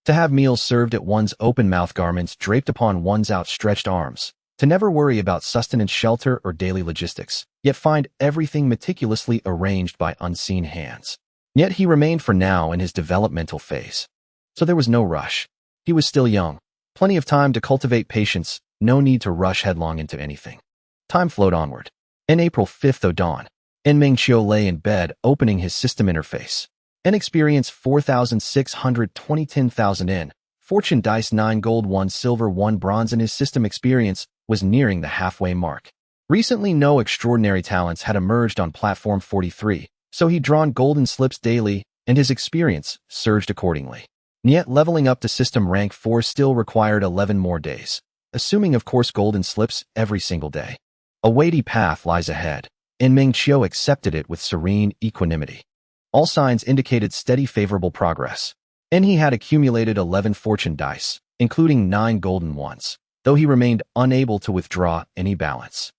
To have meals served at one's open-mouth, garments draped upon one's outstretched arms. To never worry about sustenance, shelter, or daily logistics, yet find everything meticulously arranged by unseen hands. Yet he remained for now in his developmental phase. So there was no rush. He was still young. Plenty of time to cultivate patience, no need to rush headlong into anything. Time flowed onward. April 5th, though dawn. Meng Qiu lay in bed, opening his system interface. Experience 4,620 10,000 Fortune dice 9 gold 1 silver 1 bronze. His system experience was nearing the halfway mark. Recently, no extraordinary talents had emerged on Platform 43, so he'd drawn golden slips daily, and his experience surged accordingly. Yet leveling up to system rank 4 still required 11 more days, assuming of course golden slips every single day. A weighty path lies ahead, and Meng Qiu accepted it with serene equanimity. All signs indicated steady favorable progress, and he had accumulated 11 fortune dice, including 9 golden ones, though he remained unable to withdraw any balance.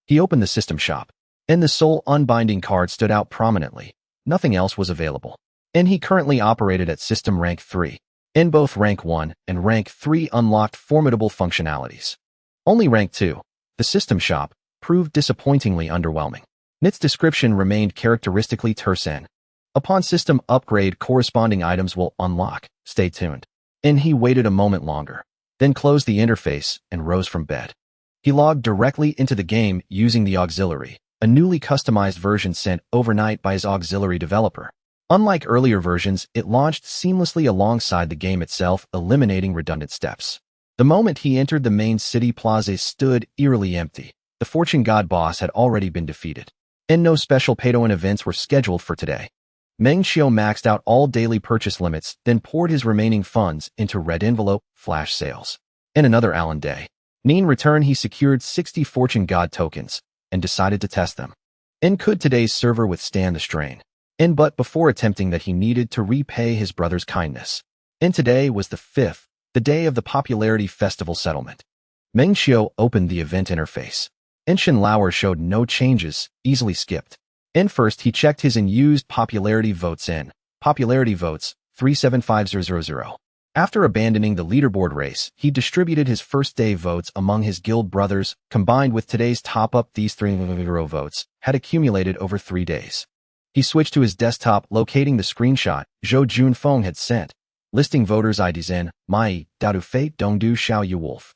He opened the system shop, and the soul unbinding card stood out prominently. Nothing else was available, and he currently operated at system rank 3. In both rank 1 and rank 3 unlocked formidable functionalities. Only rank 2, the system shop, proved disappointingly underwhelming. Its description remained characteristically terse. Upon system upgrade, corresponding items will unlock. Stay tuned. And he waited a moment longer, then closed the interface and rose from bed. He logged directly into the game using the auxiliary, a newly customized version sent overnight by his auxiliary developer. Unlike earlier versions, it launched seamlessly alongside the game itself, eliminating redundant steps. The moment he entered the main city, plaza stood eerily empty. The Fortune God boss had already been defeated, and no special pay-to-win events were scheduled for today. Meng Qiu maxed out all daily purchase limits, then poured his remaining funds into red envelope flash sales. In another Allen day, in return he secured 60 Fortune God tokens and decided to test them. Could today's server withstand the strain? But before attempting that, he needed to repay his brother's kindness. Today was the 5th, the day of the popularity festival settlement. Meng Qiu opened the event interface. Shen Lauer showed no changes, easily skipped. First, he checked his unused popularity votes. Popularity votes, 375000. After abandoning the leaderboard race, he distributed his first day votes among his guild brothers. Combined with today's top-up, these 3 votes had accumulated over 3 days. He switched to his desktop, locating the screenshot Zhou Junfeng had sent, listing voters' IDs in Mai, Dao Fate, Dongdu, Xiao Yu Wolf.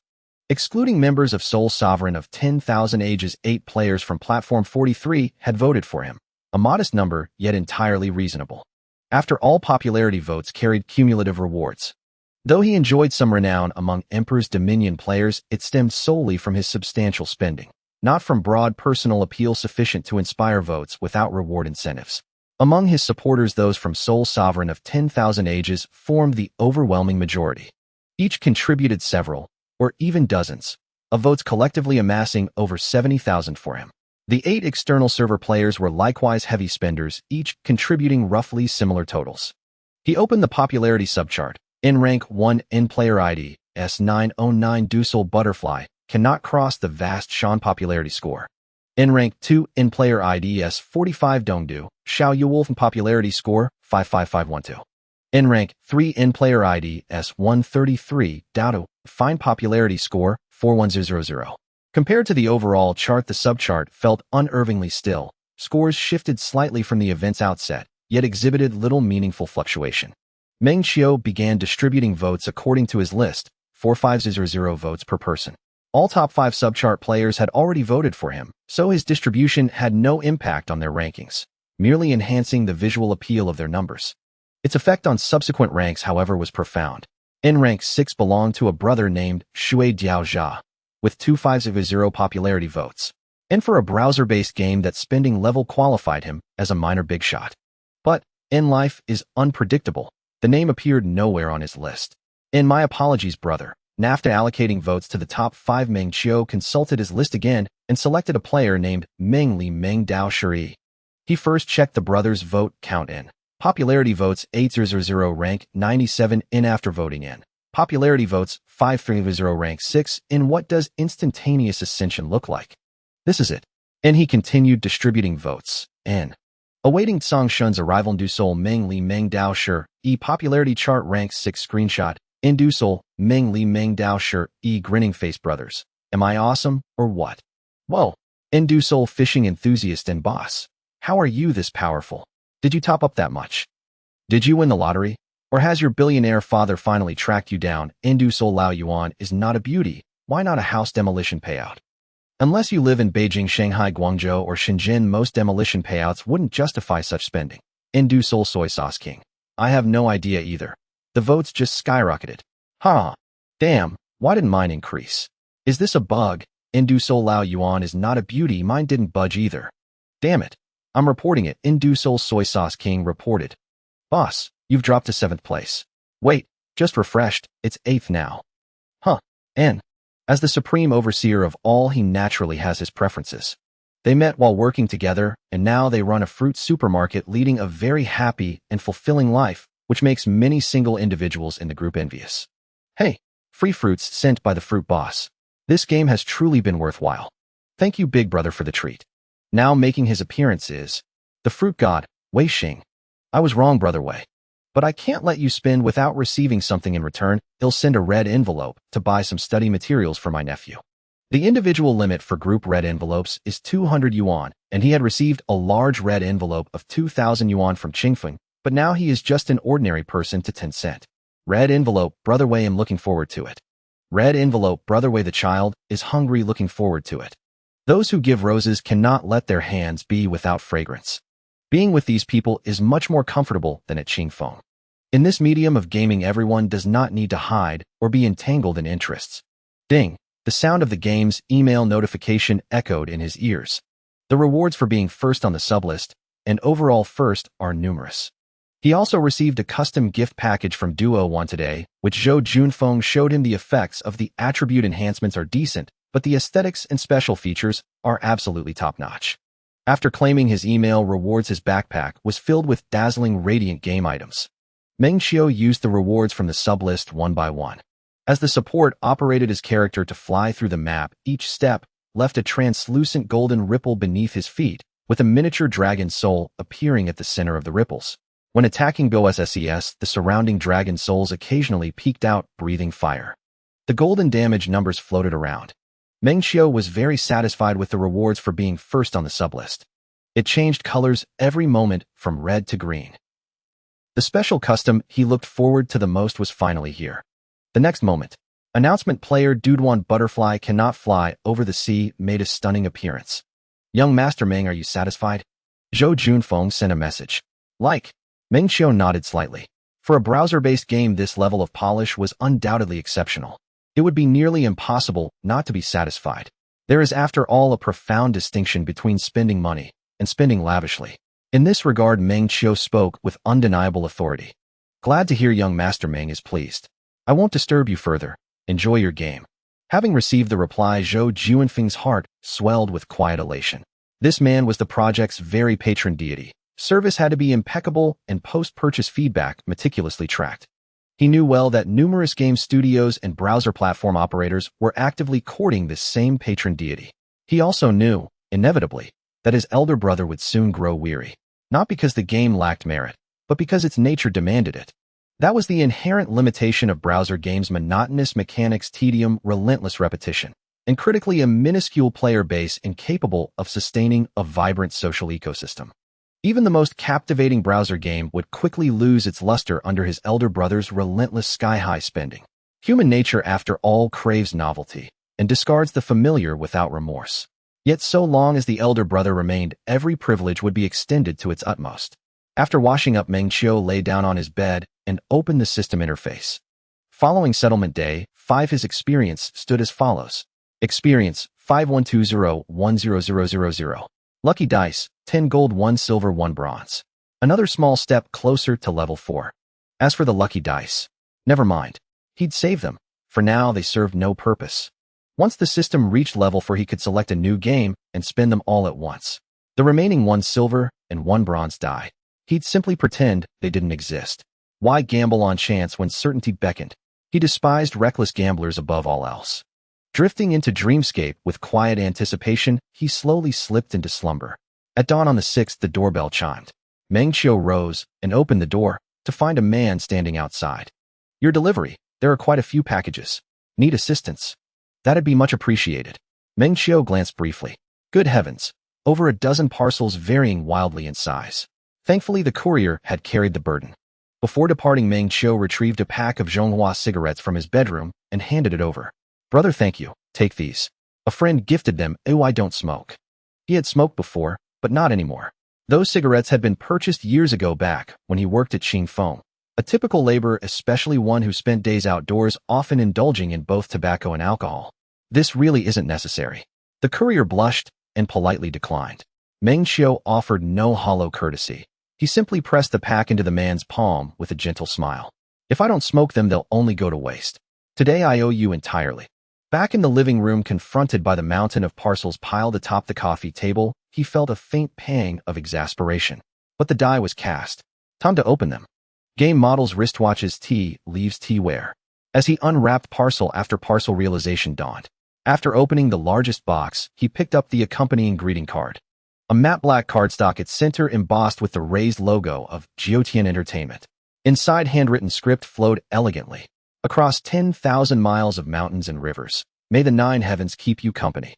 Excluding members of Soul Sovereign of 10,000 Ages, 8 players from Platform 43 had voted for him, a modest number, yet entirely reasonable. After all, popularity votes carried cumulative rewards. Though he enjoyed some renown among Emperor's Dominion players, it stemmed solely from his substantial spending, not from broad personal appeal sufficient to inspire votes without reward incentives. Among his supporters, those from Sole Sovereign of 10,000 ages formed the overwhelming majority. Each contributed several, or even dozens, of votes, collectively amassing over 70,000 for him. The 8 external server players were likewise heavy spenders, each contributing roughly similar totals. He opened the popularity subchart. In rank 1, in-player ID, S909 Dusel Butterfly, cannot cross the vast Shan popularity score. In rank 2, in-player ID, S45 Dongdu, Xiao Yuwolf popularity score, 55512. In rank 3, in-player ID, S133 Daodu, fine popularity score, 41000. Compared to the overall chart, the subchart felt unervingly still. Scores shifted slightly from the event's outset, yet exhibited little meaningful fluctuation. Meng Qiu began distributing votes according to his list, 4500 votes per person. All top 5 subchart players had already voted for him, so his distribution had no impact on their rankings, merely enhancing the visual appeal of their numbers. Its effect on subsequent ranks, however, was profound. In rank 6 belonged to a brother named Shui Diaojia, with 2500 popularity votes, and for a browser-based game that spending level qualified him as a minor big shot. But, in life is unpredictable. The name appeared nowhere on his list. In my apologies, brother. After allocating votes to the top 5, Meng Qiu consulted his list again and selected a player named Meng Ly Meng Dao Shi. He first checked the brother's vote count in. Popularity votes 800 rank 97 in. After voting in popularity votes 530 rank 6 in. What does instantaneous ascension look like? This is it. And he continued distributing votes. N. Awaiting Tsang Shun's arrival. Dusel Meng Ly Meng Dao Shi, popularity chart rank 6 screenshot. In Dusel, Meng Ly Meng Dao Shi, grinning face brothers. Am I awesome, or what? Whoa. In Dusel fishing enthusiast and boss. How are you this powerful? Did you top up that much? Did you win the lottery? Or has your billionaire father finally tracked you down? In Dusel Lao Yuan is not a beauty. Why not a house demolition payout? Unless you live in Beijing, Shanghai, Guangzhou, or Shenzhen, most demolition payouts wouldn't justify such spending. In Dusel Soy Sauce King. I have no idea either. The votes just skyrocketed. Huh. Damn, why didn't mine increase? Is this a bug? In Dusel Lao Yuan is not a beauty, mine didn't budge either. Damn it. I'm reporting it. In Dusel Soy Sauce King reported. Boss, you've dropped to 7th place. Wait, just refreshed, it's 8th now. Huh. N. As the supreme overseer of all, he naturally has his preferences. They met while working together, and now they run a fruit supermarket, leading a very happy and fulfilling life, which makes many single individuals in the group envious. Hey, free fruits sent by the fruit boss. This game has truly been worthwhile. Thank you, big brother, for the treat. Now making his appearance is the fruit god, Wei Xing. I was wrong, brother Wei. But I can't let you spend without receiving something in return. He'll send a red envelope to buy some study materials for my nephew. The individual limit for group red envelopes is 200 yuan, and he had received a large red envelope of 2,000 yuan from Qingfeng, but now he is just an ordinary person to Tencent. Red envelope, brother Wei, am looking forward to it. Red envelope, brother Wei, the child is hungry, looking forward to it. Those who give roses cannot let their hands be without fragrance. Being with these people is much more comfortable than at Qingfeng. In this medium of gaming, everyone does not need to hide or be entangled in interests. Ding! The sound of the game's email notification echoed in his ears. The rewards for being first on the sublist, and overall first, are numerous. He also received a custom gift package from Duo One today, which Zhou Junfeng showed him. The effects of the attribute enhancements are decent, but the aesthetics and special features are absolutely top-notch. After claiming his email rewards, his backpack was filled with dazzling radiant game items. Meng Qiu used the rewards from the sublist one by one. As the support operated his character to fly through the map, each step left a translucent golden ripple beneath his feet, with a miniature dragon soul appearing at the center of the ripples. When attacking GoSSES, the surrounding dragon souls occasionally peeked out, breathing fire. The golden damage numbers floated around. Meng Qiu was very satisfied with the rewards for being first on the sublist. It changed colors every moment from red to green. The special custom he looked forward to the most was finally here. The next moment, announcement player Duduan Butterfly Cannot Fly Over the Sea made a stunning appearance. Young Master Meng, are you satisfied? Zhou Junfeng sent a message. Like. Meng Qiu nodded slightly. For a browser-based game, this level of polish was undoubtedly exceptional. It would be nearly impossible not to be satisfied. There is, after all, a profound distinction between spending money and spending lavishly. In this regard, Meng Qiu spoke with undeniable authority. Glad to hear young Master Meng is pleased. I won't disturb you further. Enjoy your game. Having received the reply, Zhou Juanfeng's heart swelled with quiet elation. This man was the project's very patron deity. Service had to be impeccable and post-purchase feedback meticulously tracked. He knew well that numerous game studios and browser platform operators were actively courting this same patron deity. He also knew, inevitably, that his elder brother would soon grow weary, not because the game lacked merit, but because its nature demanded it. That was the inherent limitation of browser games: monotonous mechanics, tedium, relentless repetition, and critically, a minuscule player base incapable of sustaining a vibrant social ecosystem. Even the most captivating browser game would quickly lose its luster under his elder brother's relentless sky-high spending. Human nature, after all, craves novelty and discards the familiar without remorse. Yet so long as the elder brother remained, every privilege would be extended to its utmost. After washing up, Meng Qiu lay down on his bed and opened the system interface. Following settlement day 5, his experience stood as follows. Experience 5120-10000. Lucky dice 10 gold, 1 silver, 1 bronze. Another small step closer to level 4. As for the lucky dice, never mind. He'd save them. For now, they served no purpose. Once the system reached level 4, he could select a new game and spend them all at once. The remaining 1 silver and 1 bronze die, he'd simply pretend they didn't exist. Why gamble on chance when certainty beckoned? He despised reckless gamblers above all else. Drifting into dreamscape with quiet anticipation, he slowly slipped into slumber. At dawn on the 6th, the doorbell chimed. Meng Qiu rose and opened the door to find a man standing outside. Your delivery. There are quite a few packages. Need assistance? That'd be much appreciated. Meng Qiu glanced briefly. Good heavens. Over a dozen parcels varying wildly in size. Thankfully, the courier had carried the burden. Before departing, Meng Qiu retrieved a pack of Zhonghua cigarettes from his bedroom and handed it over. Brother, thank you. Take these. A friend gifted them. Oh, I don't smoke. He had smoked before, but not anymore. Those cigarettes had been purchased years ago, back when he worked at Xingfeng. A typical laborer, especially one who spent days outdoors, often indulging in both tobacco and alcohol. This really isn't necessary. The courier blushed and politely declined. Meng Qiu offered no hollow courtesy. He simply pressed the pack into the man's palm with a gentle smile. If I don't smoke them, they'll only go to waste. Today I owe you entirely. Back in the living room, confronted by the mountain of parcels piled atop the coffee table, he felt a faint pang of exasperation. But the die was cast. Time to open them. Game models, wristwatches, tea leaves, teaware. As he unwrapped parcel after parcel, realization dawned. After opening the largest box, he picked up the accompanying greeting card. A matte black cardstock, its center embossed with the raised logo of Tycoon Entertainment. Inside, handwritten script flowed elegantly. Across 10,000 miles of mountains and rivers, may the 9 heavens keep you company.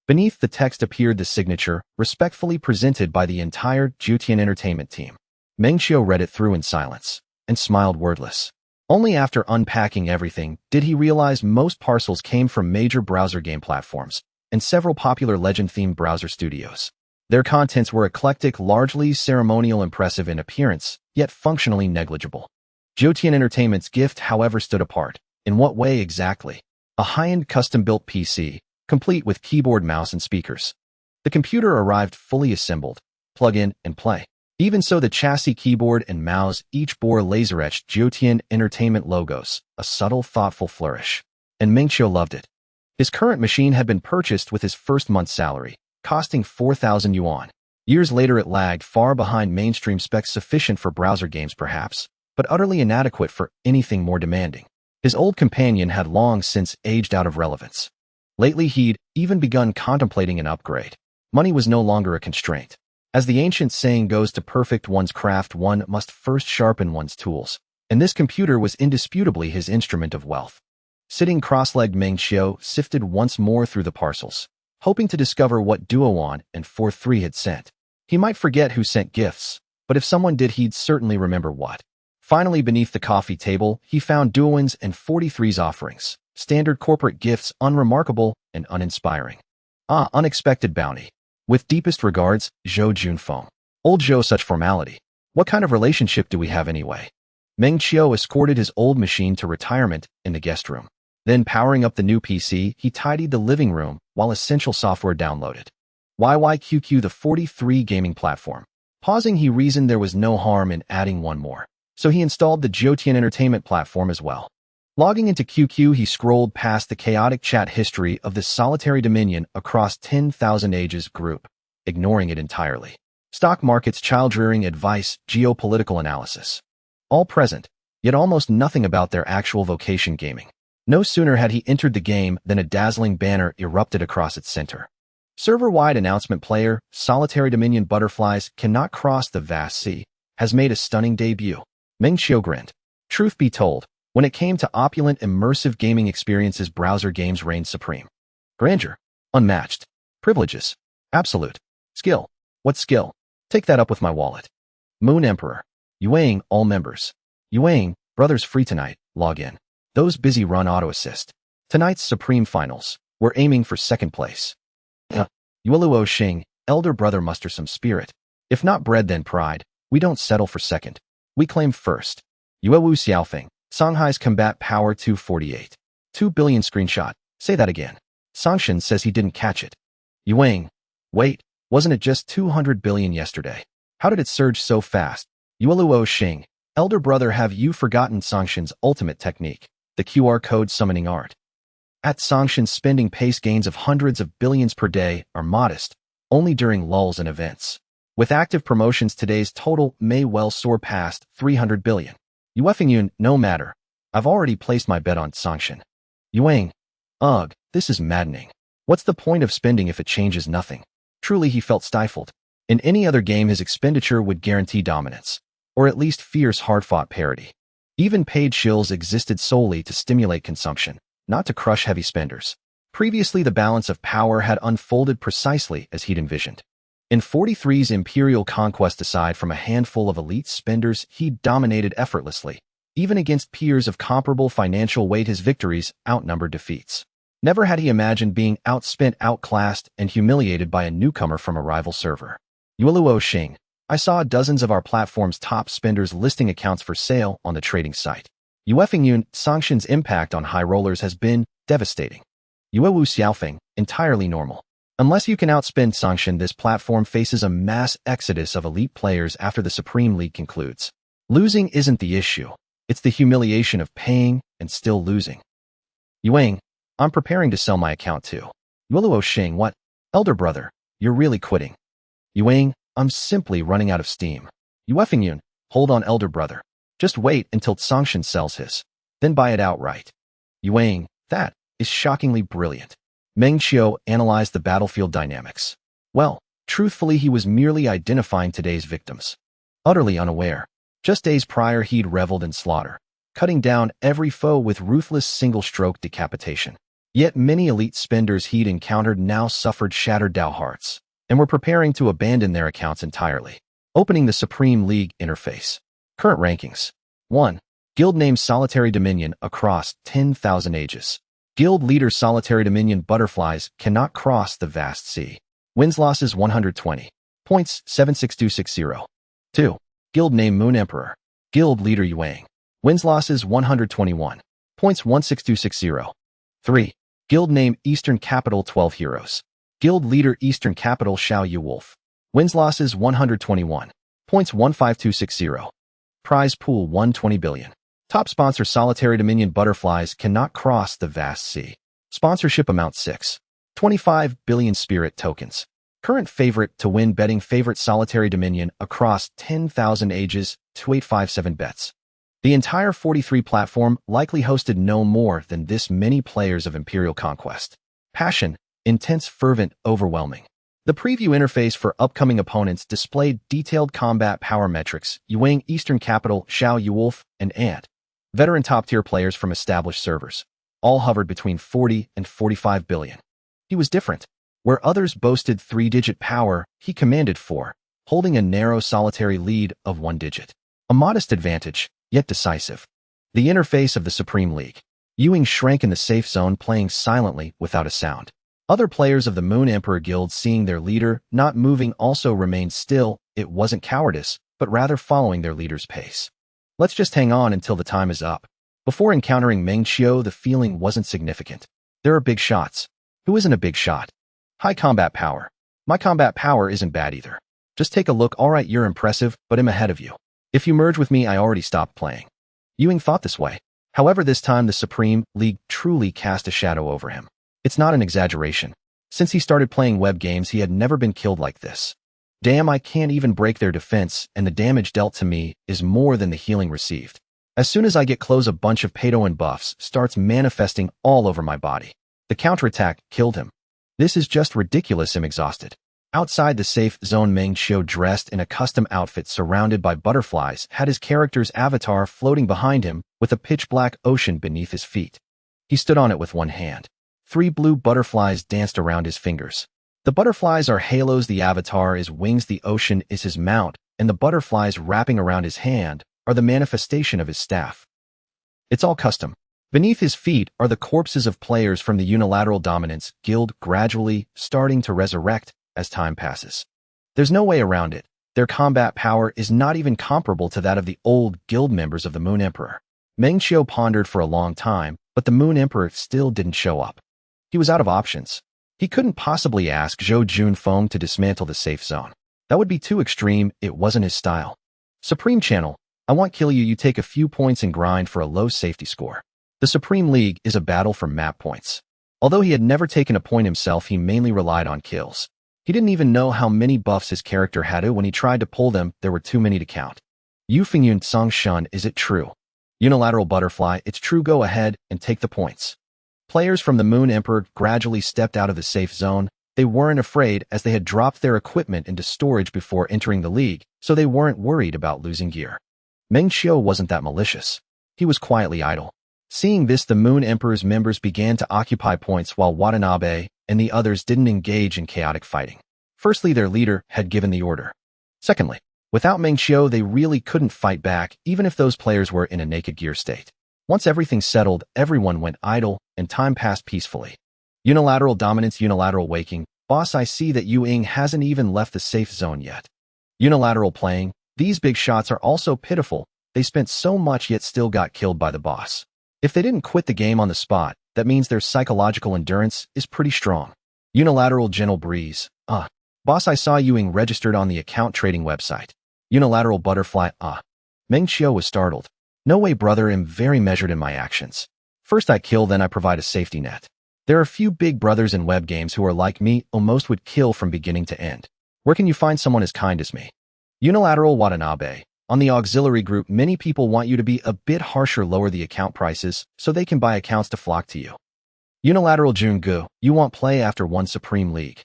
Beneath the text appeared the signature, respectfully presented by the entire Tycoon Entertainment team. Meng Qiu read it through in silence and smiled wordless. Only after unpacking everything did he realize most parcels came from major browser game platforms and several popular legend-themed browser studios. Their contents were eclectic, largely ceremonial, impressive in appearance, yet functionally negligible. Tycoon Entertainment's gift, however, stood apart. In what way exactly? A high-end custom-built PC, complete with keyboard, mouse, and speakers. The computer arrived fully assembled. Plug in and play. Even so, the chassis, keyboard, and mouse each bore laser-etched Tycoon Entertainment logos, a subtle, thoughtful flourish. And Meng Qiu loved it. His current machine had been purchased with his first month's salary, costing 4,000 yuan. Years later, it lagged far behind mainstream specs, sufficient for browser games perhaps, but utterly inadequate for anything more demanding. His old companion had long since aged out of relevance. Lately, he'd even begun contemplating an upgrade. Money was no longer a constraint. As the ancient saying goes, to perfect one's craft, one must first sharpen one's tools, and this computer was indisputably his instrument of wealth. Sitting cross-legged, Meng Qiu sifted once more through the parcels, hoping to discover what Duoan and 4-3 had sent. He might forget who sent gifts, but if someone did, he'd certainly remember what. Finally, beneath the coffee table, he found Duoan's and 43's offerings, standard corporate gifts, unremarkable and uninspiring. Ah, unexpected bounty. With deepest regards, Zhou Junfeng. Old Zhou, such formality. What kind of relationship do we have anyway? Meng Qiu escorted his old machine to retirement in the guest room. Then, powering up the new PC, he tidied the living room while essential software downloaded. YYQQ, the 43 gaming platform. Pausing, he reasoned there was no harm in adding one more. So he installed the Jiutian entertainment platform as well. Logging into QQ, he scrolled past the chaotic chat history of this solitary dominion across 10,000 ages group, ignoring it entirely. Stock markets, child-rearing advice, geopolitical analysis. All present, yet almost nothing about their actual vocation: gaming. No sooner had he entered the game than a dazzling banner erupted across its center. Server-wide announcement: player, Solitary Dominion Butterflies Cannot Cross the Vast Sea, has made a stunning debut. Meng Qiu grinned. Truth be told, when it came to opulent, immersive gaming experiences, browser games reigned supreme. Grandeur, unmatched. Privileges, absolute. Skill, what skill? Take that up with my wallet. Moon Emperor. Yuang, all members. Yuang, brothers free tonight, log in. Those busy run auto assist. Tonight's Supreme Finals, we're aiming for second place. Yueluo Xing, elder brother, muster some spirit. If not bread then pride, we don't settle for second. We claim first. Yuewu Xiaofeng, Songhai's combat power 248. 2 billion screenshot, say that again. Songshan says he didn't catch it. Yuang, wait, wasn't it just 200 billion yesterday? How did it surge so fast? Yueluo Xing, elder brother, have you forgotten Songshan's ultimate technique, the QR code summoning art? At Songshan's spending pace, gains of hundreds of billions per day are modest, only during lulls and events. With active promotions, today's total may well soar past 300 billion. Yuefengyun, no matter. I've already placed my bet on Songshan. Yuang, ugh, this is maddening. What's the point of spending if it changes nothing? Truly, he felt stifled. In any other game, his expenditure would guarantee dominance, or at least fierce, hard-fought parity. Even paid shills existed solely to stimulate consumption, not to crush heavy spenders. Previously, the balance of power had unfolded precisely as he'd envisioned. In 43's imperial conquest, aside from a handful of elite spenders, he dominated effortlessly. Even against peers of comparable financial weight, his victories outnumbered defeats. Never had he imagined being outspent, outclassed, and humiliated by a newcomer from a rival server. Yueluo Xing, I saw dozens of our platform's top spenders listing accounts for sale on the trading site. Yuefengyun, Songshan's impact on high rollers has been devastating. Yuewu Xiaofeng, entirely normal. Unless you can outspend Songshan, this platform faces a mass exodus of elite players after the Supreme League concludes. Losing isn't the issue. It's the humiliation of paying and still losing. Yuang, I'm preparing to sell my account too. Yueluo Xing, what? Elder brother, you're really quitting. Yuang, I'm simply running out of steam. Yuefengyun, hold on elder brother. Just wait until Songshan sells his. Then buy it outright. Yuang, that is shockingly brilliant. Meng Qiu analyzed the battlefield dynamics. Well, truthfully, he was merely identifying today's victims. Utterly unaware. Just days prior, he'd reveled in slaughter, cutting down every foe with ruthless single-stroke decapitation. Yet many elite spenders he'd encountered now suffered shattered Dao hearts, and were preparing to abandon their accounts entirely. Opening the Supreme League interface. Current rankings. 1. Guild name Solitary Dominion across 10,000 ages. Guild leader Solitary Dominion Butterflies Cannot Cross the Vast Sea. Wins-losses 120. Points 76260. 2. Guild name Moon Emperor. Guild leader Yuang. Wins-losses 121. Points 16260. 3. Guild name Eastern Capital 12 Heroes. Guild leader Eastern Capital Xiao Yu Wolf. Wins-losses 121. Points 15260. Prize pool 120 billion. Top sponsor Solitary Dominion Butterflies Cannot Cross the Vast Sea. Sponsorship amount 6.25 billion spirit tokens. Current favorite to win betting favorite Solitary Dominion across 10,000 ages 2857 bets. The entire 43 platform likely hosted no more than this many players of Imperial Conquest. Passion, intense, fervent, overwhelming. The preview interface for upcoming opponents displayed detailed combat power metrics. Yuang, Eastern Capital, Xiao Yu Wolf, and Ant. Veteran top-tier players from established servers. All hovered between 40 and 45 billion. He was different. Where others boasted 3-digit power, he commanded 4, holding a narrow solitary lead of 1 digit. A modest advantage, yet decisive. The interface of the Supreme League. Yuang shrank in the safe zone, playing silently without a sound. Other players of the Moon Emperor Guild, seeing their leader not moving, also remained still. It wasn't cowardice, but rather following their leader's pace. Let's just hang on until the time is up. Before encountering Meng Qiu, the feeling wasn't significant. There are big shots. Who isn't a big shot? High combat power. My combat power isn't bad either. Just take a look. Alright, you're impressive, but I'm ahead of you. If you merge with me, I already stopped playing. Ewing thought this way. However, this time the Supreme League truly cast a shadow over him. It's not an exaggeration. Since he started playing web games, he had never been killed like this. Damn, I can't even break their defense, and the damage dealt to me is more than the healing received. As soon as I get close, a bunch of Paydoan buffs starts manifesting all over my body. The counterattack killed him. This is just ridiculous. I'm exhausted. Outside the safe zone, Meng Qiu, dressed in a custom outfit surrounded by butterflies, had his character's avatar floating behind him with a pitch-black ocean beneath his feet. He stood on it with one hand. 3 blue butterflies danced around his fingers. The butterflies are halos, the avatar is wings, the ocean is his mount, and the butterflies wrapping around his hand are the manifestation of his staff. It's all custom. Beneath his feet are the corpses of players from the Unilateral Dominance Guild, gradually starting to resurrect as time passes. There's no way around it. Their combat power is not even comparable to that of the old guild members of the Moon Emperor. Meng Qiu pondered for a long time, but the Moon Emperor still didn't show up. He was out of options. He couldn't possibly ask Zhou Junfeng to dismantle the safe zone. That would be too extreme. It wasn't his style. Supreme Channel, I want kill you. You take a few points and grind for a low safety score. The Supreme League is a battle for map points. Although he had never taken a point himself, he mainly relied on kills. He didn't even know how many buffs his character had. When he tried to pull them, there were too many to count. Yu Fengyun Song Shun, is it true? Unilateral Butterfly, it's true. Go ahead and take the points. Players from the Moon Emperor gradually stepped out of the safe zone. They weren't afraid, as they had dropped their equipment into storage before entering the league, so they weren't worried about losing gear. Meng Qiu wasn't that malicious. He was quietly idle. Seeing this, the Moon Emperor's members began to occupy points while Watanabe and the others didn't engage in chaotic fighting. Firstly, their leader had given the order. Secondly, without Meng Qiu, they really couldn't fight back, even if those players were in a naked gear state. Once everything settled, everyone went idle, and time passed peacefully. Unilateral Dominance, Unilateral Waking. Boss, I see that Yu Ying hasn't even left the safe zone yet. Unilateral Playing. These big shots are also pitiful. They spent so much yet still got killed by the boss. If they didn't quit the game on the spot, that means their psychological endurance is pretty strong. Unilateral Gentle Breeze. Boss, I saw Yu Ying registered on the account trading website. Unilateral Butterfly. Meng Qiu was startled. No way, brother. I'm very measured in my actions. First I kill, then I provide a safety net. There are few big brothers in web games who are like me. Almost would kill from beginning to end. Where can you find someone as kind as me? Unilateral Watanabe. On the auxiliary group, many people want you to be a bit harsher, lower the account prices, so they can buy accounts to flock to you. Unilateral Jungu. You want play after one Supreme League.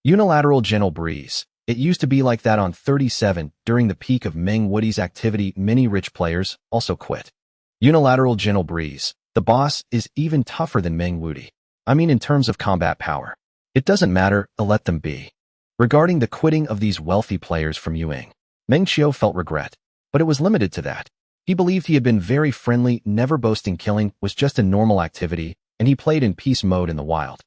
Unilateral Gentle Breeze. It used to be like that on 37. During the peak of Meng Woody's activity, many rich players also quit. Unilateral Gentle Breeze. The boss is even tougher than Meng Woody. I mean, in terms of combat power. It doesn't matter, let them be. Regarding the quitting of these wealthy players from Yu Ying, Meng Qiu felt regret, but it was limited to that. He believed he had been very friendly, never boasting. Killing was just a normal activity, and he played in peace mode in the wild.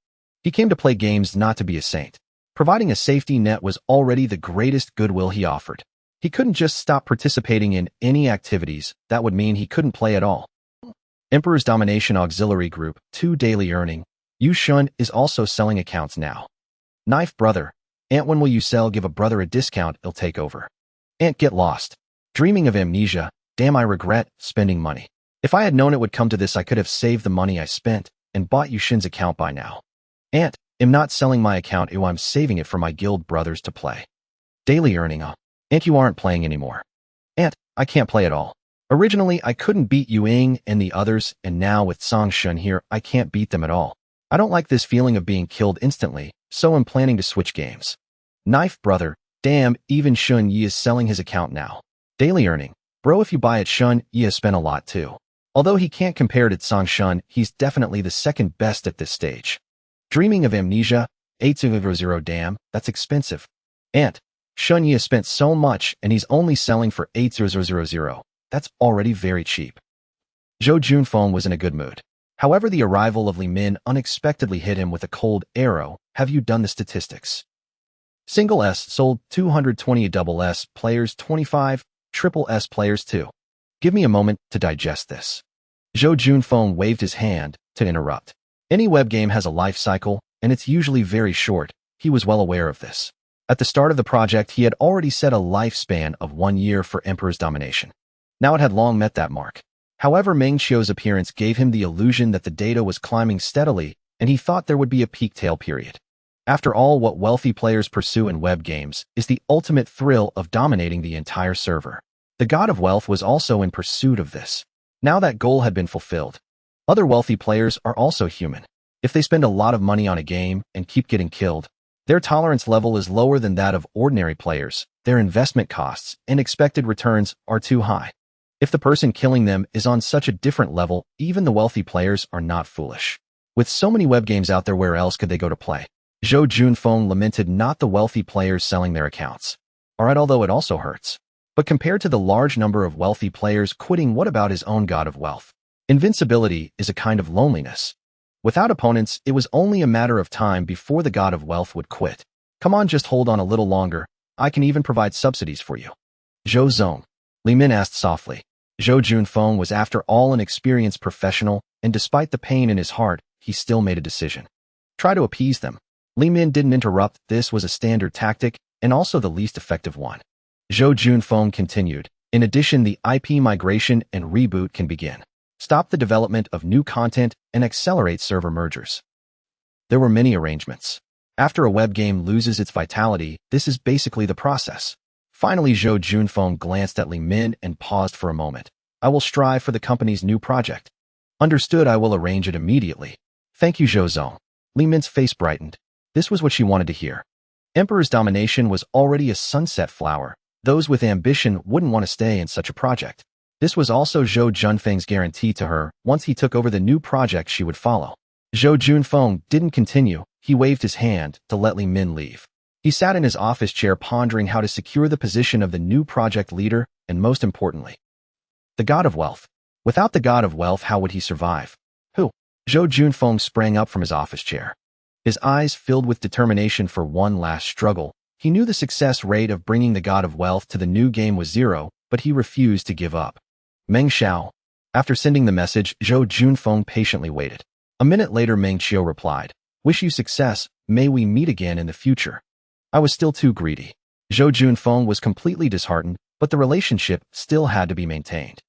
He came to play games, not to be a saint. Providing a safety net was already the greatest goodwill he offered. He couldn't just stop participating in any activities. That would mean he couldn't play at all. Emperor's Domination Auxiliary Group, 2 daily earning. Yu Shun is also selling accounts now. Knife Brother. Ant, when will you sell? Give a brother a discount, he'll take over. Ant, get lost. Dreaming of amnesia. Damn, I regret spending money. If I had known it would come to this, I could have saved the money I spent and bought Yu Shin's account by now. Ant, I'm not selling my account. I'm saving it for my guild brothers to play. Daily earning. Ant, you aren't playing anymore. Ant, I can't play at all. Originally, I couldn't beat Yu Ying and the others, and now with Song Shun here, I can't beat them at all. I don't like this feeling of being killed instantly, so I'm planning to switch games. Knife Brother. Damn, even Shun Yi is selling his account now. Daily earning. Bro, if you buy it, Shun Yi has spent a lot too. Although he can't compare to Song Shun, he's definitely the second best at this stage. Dreaming of amnesia. 800. Damn, that's expensive. Ant. Shun Yi has spent so much, and he's only selling for 8000. That's already very cheap. Zhou Junfeng was in a good mood. However, the arrival of Li Min unexpectedly hit him with a cold arrow. Have you done the statistics? Single S sold 220, double S players 25, triple S players 2. Give me a moment to digest this. Zhou Junfeng waved his hand to interrupt. Any web game has a life cycle, and it's usually very short. He was well aware of this. At the start of the project, he had already set a lifespan of 1 year for Emperor's Domination. Now it had long met that mark. However, Meng Qiu's appearance gave him the illusion that the data was climbing steadily, and he thought there would be a peak tail period. After all, what wealthy players pursue in web games is the ultimate thrill of dominating the entire server. The God of Wealth was also in pursuit of this. Now that goal had been fulfilled. Other wealthy players are also human. If they spend a lot of money on a game and keep getting killed, their tolerance level is lower than that of ordinary players. Their investment costs and expected returns are too high. If the person killing them is on such a different level, even the wealthy players are not foolish. With so many web games out there, where else could they go to play? Zhou Junfeng lamented, not the wealthy players selling their accounts. Alright, although it also hurts. But compared to the large number of wealthy players quitting, what about his own God of Wealth? Invincibility is a kind of loneliness. Without opponents, it was only a matter of time before the God of Wealth would quit. Come on, just hold on a little longer. I can even provide subsidies for you. Zhou Zong. Li Min asked softly. Zhou Junfeng was after all an experienced professional, and despite the pain in his heart, he still made a decision. Try to appease them. Li Min didn't interrupt. This was a standard tactic, and also the least effective one. Zhou Junfeng continued. In addition, the IP migration and reboot can begin. Stop the development of new content and accelerate server mergers. There were many arrangements. After a web game loses its vitality, this is basically the process. Finally, Zhou Junfeng glanced at Li Min and paused for a moment. I will strive for the company's new project. Understood, I will arrange it immediately. Thank you, Zhou Zong. Li Min's face brightened. This was what she wanted to hear. Emperor's Domination was already a sunset flower. Those with ambition wouldn't want to stay in such a project. This was also Zhou Junfeng's guarantee to her. Once he took over the new project, she would follow. Zhou Junfeng didn't continue. He waved his hand to let Li Min leave. He sat in his office chair pondering how to secure the position of the new project leader, and most importantly, the God of Wealth. Without the God of Wealth, how would he survive? Who? Zhou Junfeng sprang up from his office chair. His eyes filled with determination for one last struggle. He knew the success rate of bringing the God of Wealth to the new game was 0, but he refused to give up. Meng Qiu. After sending the message, Zhou Junfeng patiently waited. A minute later, Meng Qiu replied, Wish you success. May we meet again in the future. I was still too greedy. Zhou Junfeng was completely disheartened, but the relationship still had to be maintained.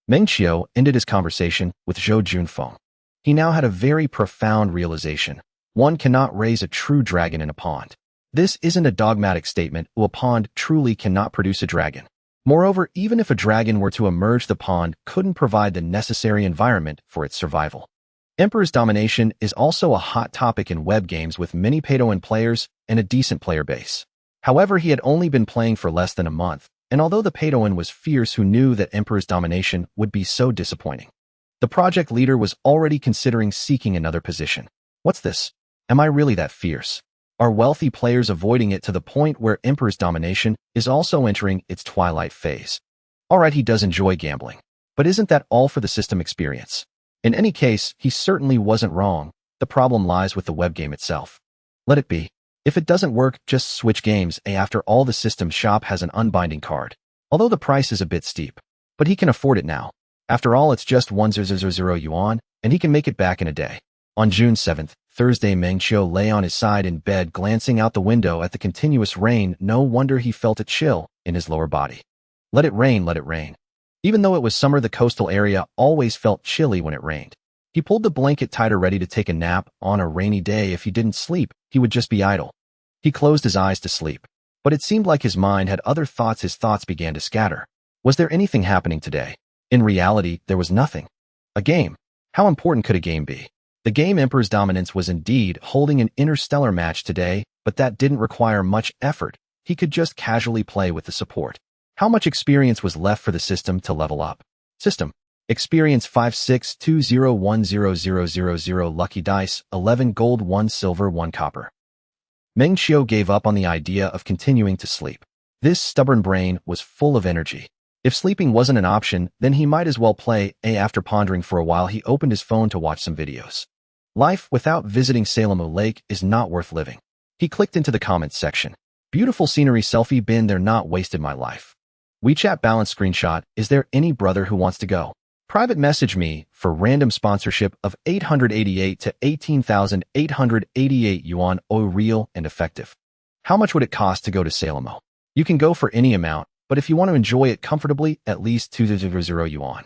Meng Qiu ended his conversation with Zhou Junfeng. He now had a very profound realization. One cannot raise a true dragon in a pond. This isn't a dogmatic statement. A pond truly cannot produce a dragon. Moreover, even if a dragon were to emerge, the pond couldn't provide the necessary environment for its survival. Emperor's Domination is also a hot topic in web games with many pay-to-win players and a decent player base. However, he had only been playing for less than a month, and although the pay-to-win was fierce, who knew that Emperor's Domination would be so disappointing? The project leader was already considering seeking another position. What's this? Am I really that fierce? Are wealthy players avoiding it to the point where Emperor's Domination is also entering its twilight phase? Alright, he does enjoy gambling. But isn't that all for the system experience? In any case, he certainly wasn't wrong. The problem lies with the web game itself. Let it be. If it doesn't work, just switch games. After all, the system shop has an unbinding card. Although the price is a bit steep. But he can afford it now. After all, it's just 1,000 yuan, and he can make it back in a day. On June 7th, Thursday, Meng Qiu lay on his side in bed, glancing out the window at the continuous rain. No wonder he felt a chill in his lower body. Let it rain, let it rain. Even though it was summer, the coastal area always felt chilly when it rained. He pulled the blanket tighter, ready to take a nap. On a rainy day, if he didn't sleep, he would just be idle. He closed his eyes to sleep. But it seemed like his mind had other thoughts. His thoughts began to scatter. Was there anything happening today? In reality, there was nothing. A game. How important could a game be? The game Emperor's Dominance was indeed holding an interstellar match today, but that didn't require much effort. He could just casually play with the support. How much experience was left for the system to level up? System. Experience 5620100000. Lucky dice, 11 gold, 1 silver, 1 copper. Meng Qiu gave up on the idea of continuing to sleep. This stubborn brain was full of energy. If sleeping wasn't an option, then he might as well play. After pondering for a while, he opened his phone to watch some videos. Life without visiting Salamo Lake is not worth living. He clicked into the comments section. Beautiful scenery selfie, been there, not wasted my life. WeChat balance screenshot. Is there any brother who wants to go? Private message me for random sponsorship of 888 to 18,888 yuan. Oh, real and effective. How much would it cost to go to Salemo? You can go for any amount, but if you want to enjoy it comfortably, at least 200 yuan.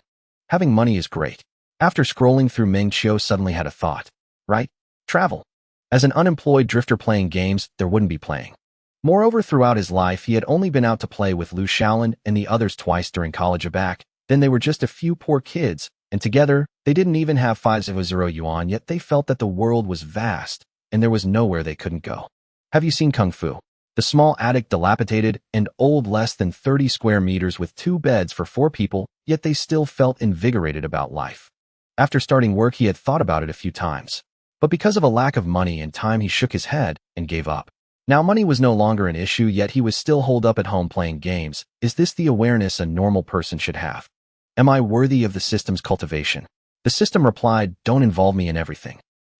Having money is great. After scrolling through, Meng Qiu suddenly had a thought. Right? Travel. As an unemployed drifter playing games, there wouldn't be playing. Moreover, throughout his life, he had only been out to play with Lu Shaolin and the others twice during college back. Then they were just a few poor kids, and together, they didn't even have 500 yuan, yet they felt that the world was vast, and there was nowhere they couldn't go. Have you seen Kung Fu? The small attic, dilapidated and old, less than 30 square meters with 2 beds for 4 people, yet they still felt invigorated about life. After starting work, he had thought about it a few times. But because of a lack of money and time, he shook his head and gave up. Now money was no longer an issue, yet he was still holed up at home playing games. Is this the awareness a normal person should have? Am I worthy of the system's cultivation? The system replied, don't involve me in everything.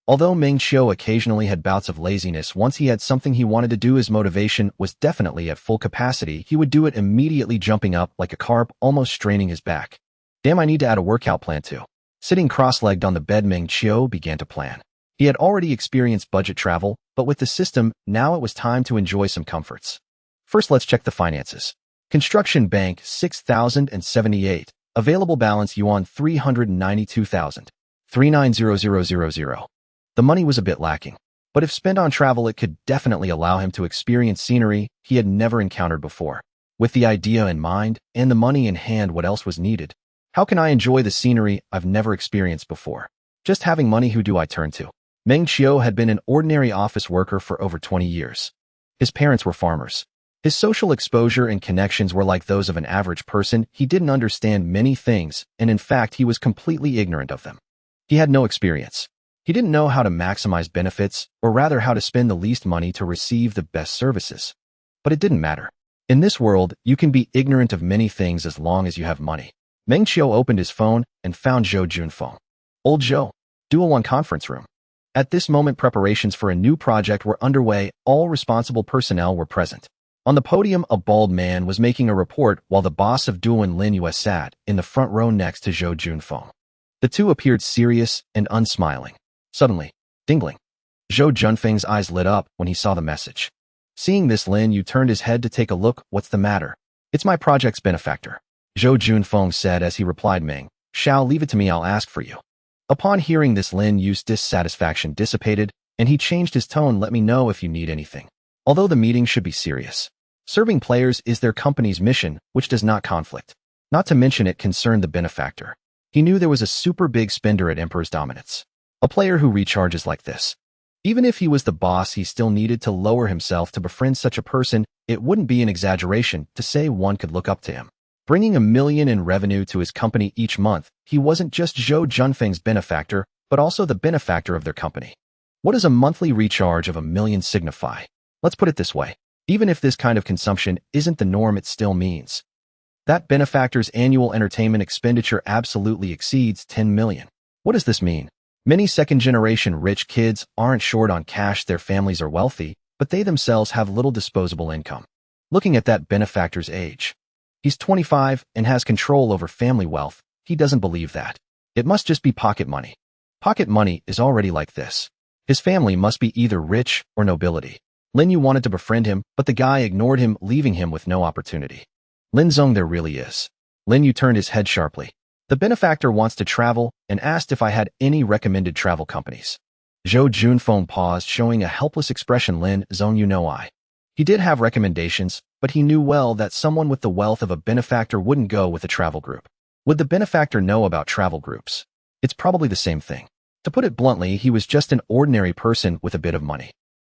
Although Meng Qiu occasionally had bouts of laziness, once he had something he wanted to do, his motivation was definitely at full capacity. He would do it immediately, jumping up like a carp, almost straining his back. Damn, I need to add a workout plan too. Sitting cross-legged on the bed, Meng Qiu began to plan. He had already experienced budget travel, but with the system, now it was time to enjoy some comforts. First, let's check the finances. Construction bank, 6,078. Available balance yuan 392,000. 390000. The money was a bit lacking, but if spent on travel, it could definitely allow him to experience scenery he had never encountered before. With the idea in mind and the money in hand, what else was needed? How can I enjoy the scenery I've never experienced before? Just having money, who do I turn to? Meng Qiu had been an ordinary office worker for over 20 years. His parents were farmers. His social exposure and connections were like those of an average person. He didn't understand many things, and in fact, he was completely ignorant of them. He had no experience. He didn't know how to maximize benefits, or rather how to spend the least money to receive the best services. But it didn't matter. In this world, you can be ignorant of many things as long as you have money. Meng Qiu opened his phone and found Zhou Junfeng. Old Zhou. Dual 1 conference room. At this moment, preparations for a new project were underway. All responsible personnel were present. On the podium, a bald man was making a report while the boss of Duan Lin Yue sat in the front row next to Zhou Junfeng. The two appeared serious and unsmiling. Suddenly, dingling. Zhou Junfeng's eyes lit up when he saw the message. Seeing this, Lin Yu turned his head to take a look. What's the matter? It's my project's benefactor. Zhou Junfeng said as he replied, Meng, Shao, leave it to me, I'll ask for you. Upon hearing this, Lin Yu's dissatisfaction dissipated, and he changed his tone. Let me know if you need anything. Although the meeting should be serious. Serving players is their company's mission, which does not conflict. Not to mention it concerned the benefactor. He knew there was a super big spender at Emperor's Dominance. A player who recharges like this. Even if he was the boss, he still needed to lower himself to befriend such a person. It wouldn't be an exaggeration to say one could look up to him. Bringing $1 million in revenue to his company each month, he wasn't just Zhou Junfeng's benefactor, but also the benefactor of their company. What does a monthly recharge of $1 million signify? Let's put it this way. Even if this kind of consumption isn't the norm, it still means that benefactor's annual entertainment expenditure absolutely exceeds 10 million. What does this mean? Many second-generation rich kids aren't short on cash. Their families are wealthy, but they themselves have little disposable income. Looking at that benefactor's age, he's 25 and has control over family wealth. He doesn't believe that. It must just be pocket money. Pocket money is already like this. His family must be either rich or nobility. Lin Yu wanted to befriend him, but the guy ignored him, leaving him with no opportunity. Lin Zong, there really is. Lin Yu turned his head sharply. The benefactor wants to travel and asked if I had any recommended travel companies. Zhou Junfeng paused, showing a helpless expression. Lin Zong, you know He did have recommendations, but he knew well that someone with the wealth of a benefactor wouldn't go with a travel group. Would the benefactor know about travel groups? It's probably the same thing. To put it bluntly, he was just an ordinary person with a bit of money.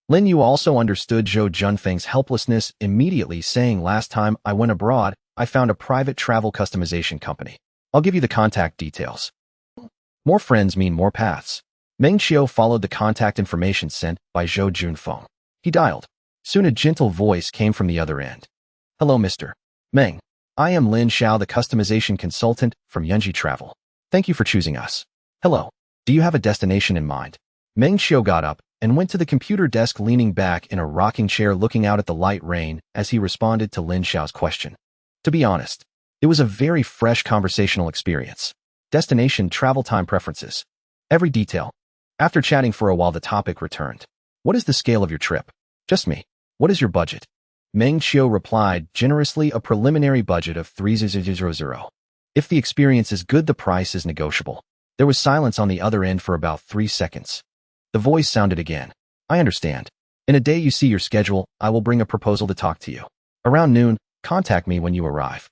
Lin Yu also understood Zhou Junfeng's helplessness, immediately saying, last time I went abroad, I found a private travel customization company. I'll give you the contact details. More friends mean more paths. Meng Qiu followed the contact information sent by Zhou Junfeng. He dialed. Soon a gentle voice came from the other end. Hello, Mr. Meng. I am Lin Xiao, the customization consultant from Yunji Travel. Thank you for choosing us. Hello. Do you have a destination in mind? Meng Qiu got up and went to the computer desk, leaning back in a rocking chair, looking out at the light rain as he responded to Lin Xiao's question. To be honest, it was a very fresh conversational experience. Destination, travel time preferences. Every detail. After chatting for a while, the topic returned. What is the scale of your trip? Just me. What is your budget? Meng Qiu replied generously, a preliminary budget of 3,000. If the experience is good, the price is negotiable. There was silence on the other end for about 3 seconds. The voice sounded again. I understand. In a day you see your schedule, I will bring a proposal to talk to you. Around noon, contact me when you arrive.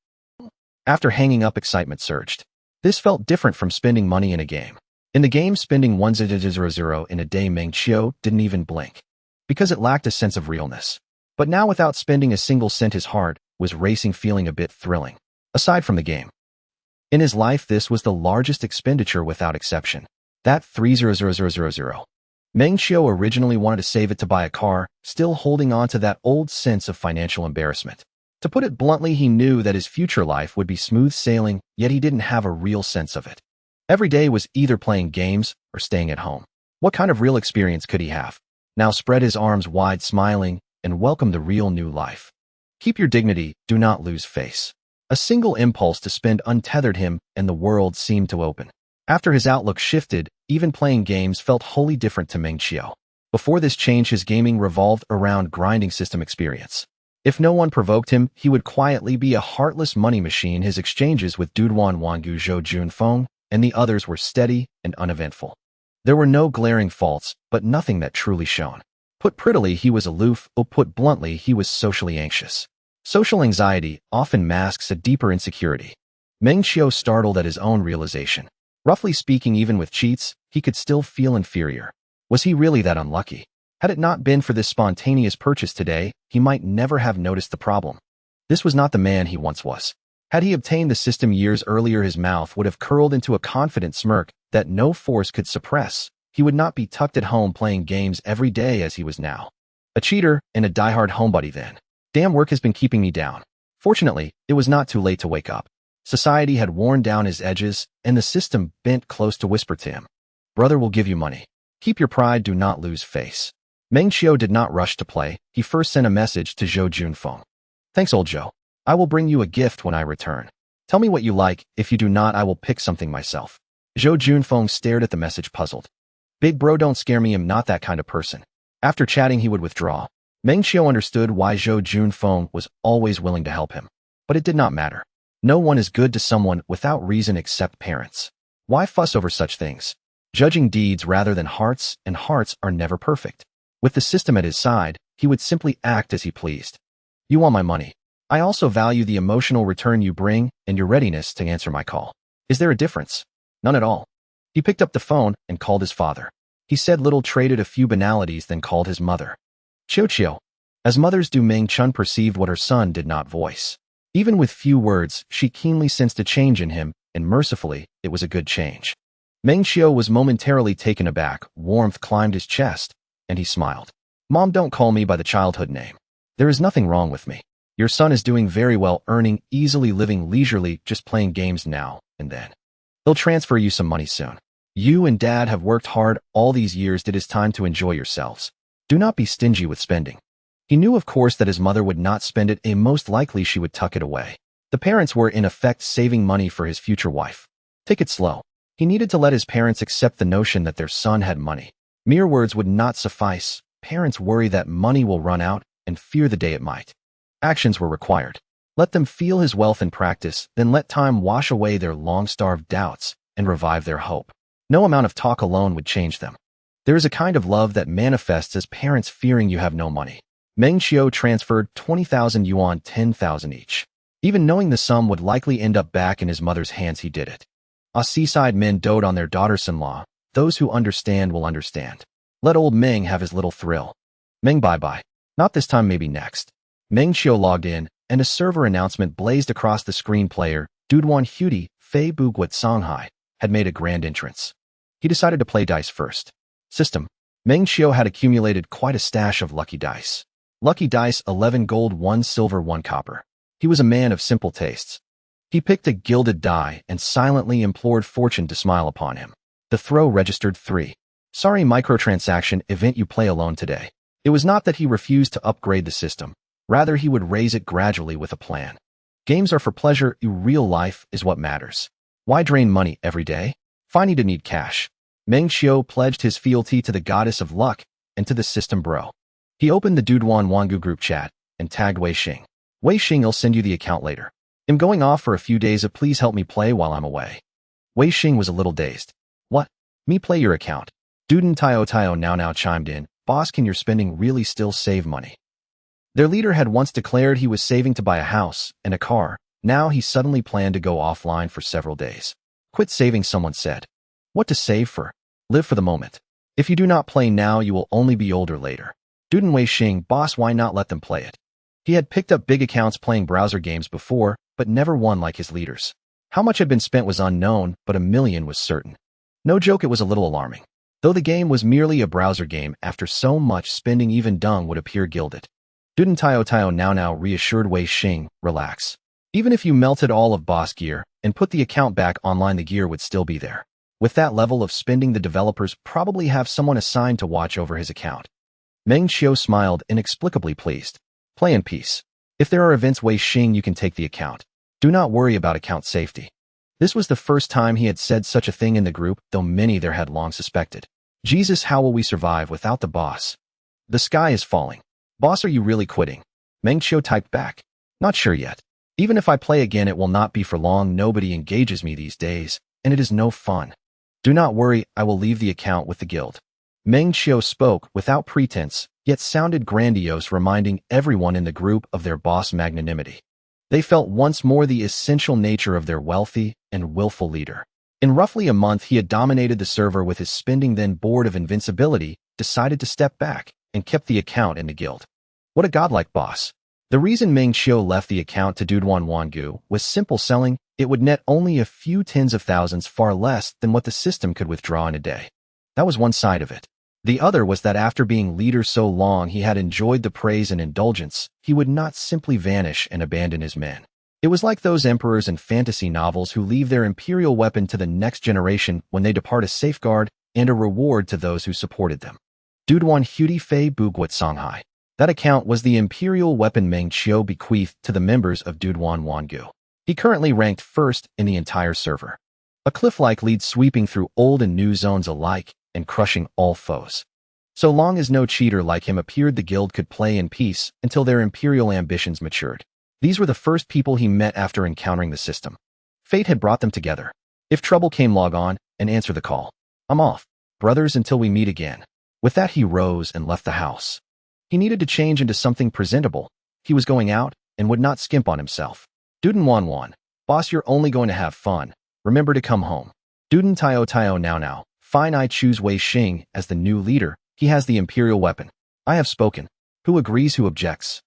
After hanging up, excitement surged. This felt different from spending money in a game. In the game, spending 1,000 in a day, Meng Qiu didn't even blink, because it lacked a sense of realness. But now, without spending a single cent, his heart was racing, feeling a bit thrilling. Aside from the game, in his life, this was the largest expenditure without exception. That 3,000. Meng Qiu originally wanted to save it to buy a car, still holding on to that old sense of financial embarrassment. To put it bluntly, he knew that his future life would be smooth sailing, yet he didn't have a real sense of it. Every day was either playing games or staying at home. What kind of real experience could he have? Now spread his arms wide, smiling, and welcome the real new life. Keep your dignity, do not lose face. A single impulse to spend untethered him, and the world seemed to open. After his outlook shifted, even playing games felt wholly different to Meng Qiu. Before this change, his gaming revolved around grinding system experience. If no one provoked him, he would quietly be a heartless money machine. His exchanges with Duduan Wangu Zhou Junfeng and the others were steady and uneventful. There were no glaring faults, but nothing that truly shone. Put prettily, he was aloof, or put bluntly, he was socially anxious. Social anxiety often masks a deeper insecurity. Meng Qiu startled at his own realization. Roughly speaking, even with cheats, he could still feel inferior. Was he really that unlucky? Had it not been for this spontaneous purchase today, he might never have noticed the problem. This was not the man he once was. Had he obtained the system years earlier, his mouth would have curled into a confident smirk that no force could suppress. He would not be tucked at home playing games every day as he was now. A cheater and a diehard homebody then. Damn, work has been keeping me down. Fortunately, it was not too late to wake up. Society had worn down his edges, and the system bent close to whisper to him. Brother will give you money. Keep your pride, do not lose face. Meng Qiu did not rush to play. He first sent a message to Zhou Junfeng. Thanks, old Zhou. I will bring you a gift when I return. Tell me what you like. If you do not, I will pick something myself. Zhou Junfeng stared at the message, puzzled. Big bro, don't scare me. I'm not that kind of person. After chatting, he would withdraw. Meng Qiu understood why Zhou Junfeng was always willing to help him. But it did not matter. No one is good to someone without reason except parents. Why fuss over such things? Judging deeds rather than hearts, and hearts are never perfect. With the system at his side, he would simply act as he pleased. You want my money. I also value the emotional return you bring and your readiness to answer my call. Is there a difference? None at all. He picked up the phone and called his father. He said little, traded a few banalities, then called his mother. Qiu. As mothers do, Meng Chun perceived what her son did not voice. Even with few words, she keenly sensed a change in him, and mercifully, it was a good change. Meng Qiu was momentarily taken aback. Warmth climbed his chest, and he smiled. Mom, don't call me by the childhood name. There is nothing wrong with me. Your son is doing very well, earning easily, living leisurely, just playing games now and then. He'll transfer you some money soon. You and Dad have worked hard all these years. It is time to enjoy yourselves. Do not be stingy with spending. He knew, of course, that his mother would not spend it, and most likely she would tuck it away. The parents were, in effect, saving money for his future wife. Take it slow. He needed to let his parents accept the notion that their son had money. Mere words would not suffice. Parents worry that money will run out and fear the day it might. Actions were required. Let them feel his wealth in practice, then let time wash away their long-starved doubts and revive their hope. No amount of talk alone would change them. There is a kind of love that manifests as parents fearing you have no money. Meng Qiu transferred 20,000 yuan, 10,000 each. Even knowing the sum would likely end up back in his mother's hands, he did it. Seaside men dote on their daughters-in-law. Those who understand will understand. Let old Meng have his little thrill. Meng, bye-bye. Not this time, maybe next. Meng Qiu logged in, and a server announcement blazed across the screen. Player Duduan Hudi, Fei Buguat Songhai, had made a grand entrance. He decided to play dice first. System. Meng Qiu had accumulated quite a stash of lucky dice. Lucky dice, 11 gold, 1 silver, 1 copper. He was a man of simple tastes. He picked a gilded die and silently implored fortune to smile upon him. The throw registered 3. Sorry, microtransaction event, you play alone today. It was not that he refused to upgrade the system. Rather, he would raise it gradually with a plan. Games are for pleasure, real life is what matters. Why drain money every day? Finding to need cash. Meng Qiu pledged his fealty to the goddess of luck and to the system bro. He opened the Duduan Wangu group chat and tagged Wei Xing. Wei Xing, I'll send you the account later. I'm going off for a few days, please help me play while I'm away. Wei Xing was a little dazed. What? Me play your account? Duden Tio now chimed in. Boss, can your spending really still save money? Their leader had once declared he was saving to buy a house and a car. Now he suddenly planned to go offline for several days. Quit saving, someone said. What to save for? Live for the moment. If you do not play now, you will only be older later. Duden Wei Xing, boss, why not let them play it? He had picked up big accounts playing browser games before, but never won like his leaders. How much had been spent was unknown, but $1 million was certain. No joke, it was a little alarming. Though the game was merely a browser game, after so much spending even dung would appear gilded. Duden Tio now reassured Wei Xing, relax. Even if you melted all of boss gear and put the account back online, the gear would still be there. With that level of spending, the developers probably have someone assigned to watch over his account. Meng Qiu smiled, inexplicably pleased. Play in peace. If there are events, Wei Xing, you can take the account. Do not worry about account safety. This was the first time he had said such a thing in the group, though many there had long suspected. Jesus, how will we survive without the boss? The sky is falling. Boss, are you really quitting? Meng Qiu typed back. Not sure yet. Even if I play again, it will not be for long. Nobody engages me these days, and it is no fun. Do not worry, I will leave the account with the guild. Meng Qiu spoke without pretense, yet sounded grandiose, reminding everyone in the group of their boss' magnanimity. They felt once more the essential nature of their wealthy and willful leader. In roughly a month, he had dominated the server with his spending, then bored of invincibility, decided to step back and kept the account in the guild. What a godlike boss. The reason Meng Qiu left the account to Duduan Wangu was simple: selling. It would net only a few tens of thousands, far less than what the system could withdraw in a day. That was one side of it. The other was that after being leader so long, he had enjoyed the praise and indulgence. He would not simply vanish and abandon his men. It was like those emperors in fantasy novels who leave their imperial weapon to the next generation when they depart, a safeguard and a reward to those who supported them. Duduan Hudi Fei Buguat Songhai. That account was the imperial weapon Meng Qiu bequeathed to the members of Duduan Wangu. He currently ranked first in the entire server. A cliff-like lead sweeping through old and new zones alike and crushing all foes. So long as no cheater like him appeared, the guild could play in peace until their imperial ambitions matured. These were the first people he met after encountering the system. Fate had brought them together. If trouble came, log on and answer the call. I'm off, brothers, until we meet again. With that, he rose and left the house. He needed to change into something presentable. He was going out and would not skimp on himself. Duden Wan, boss, you're only going to have fun. Remember to come home. Duden Tio now. Fine, I choose Wei Xing as the new leader. He has the imperial weapon. I have spoken. Who agrees, who objects?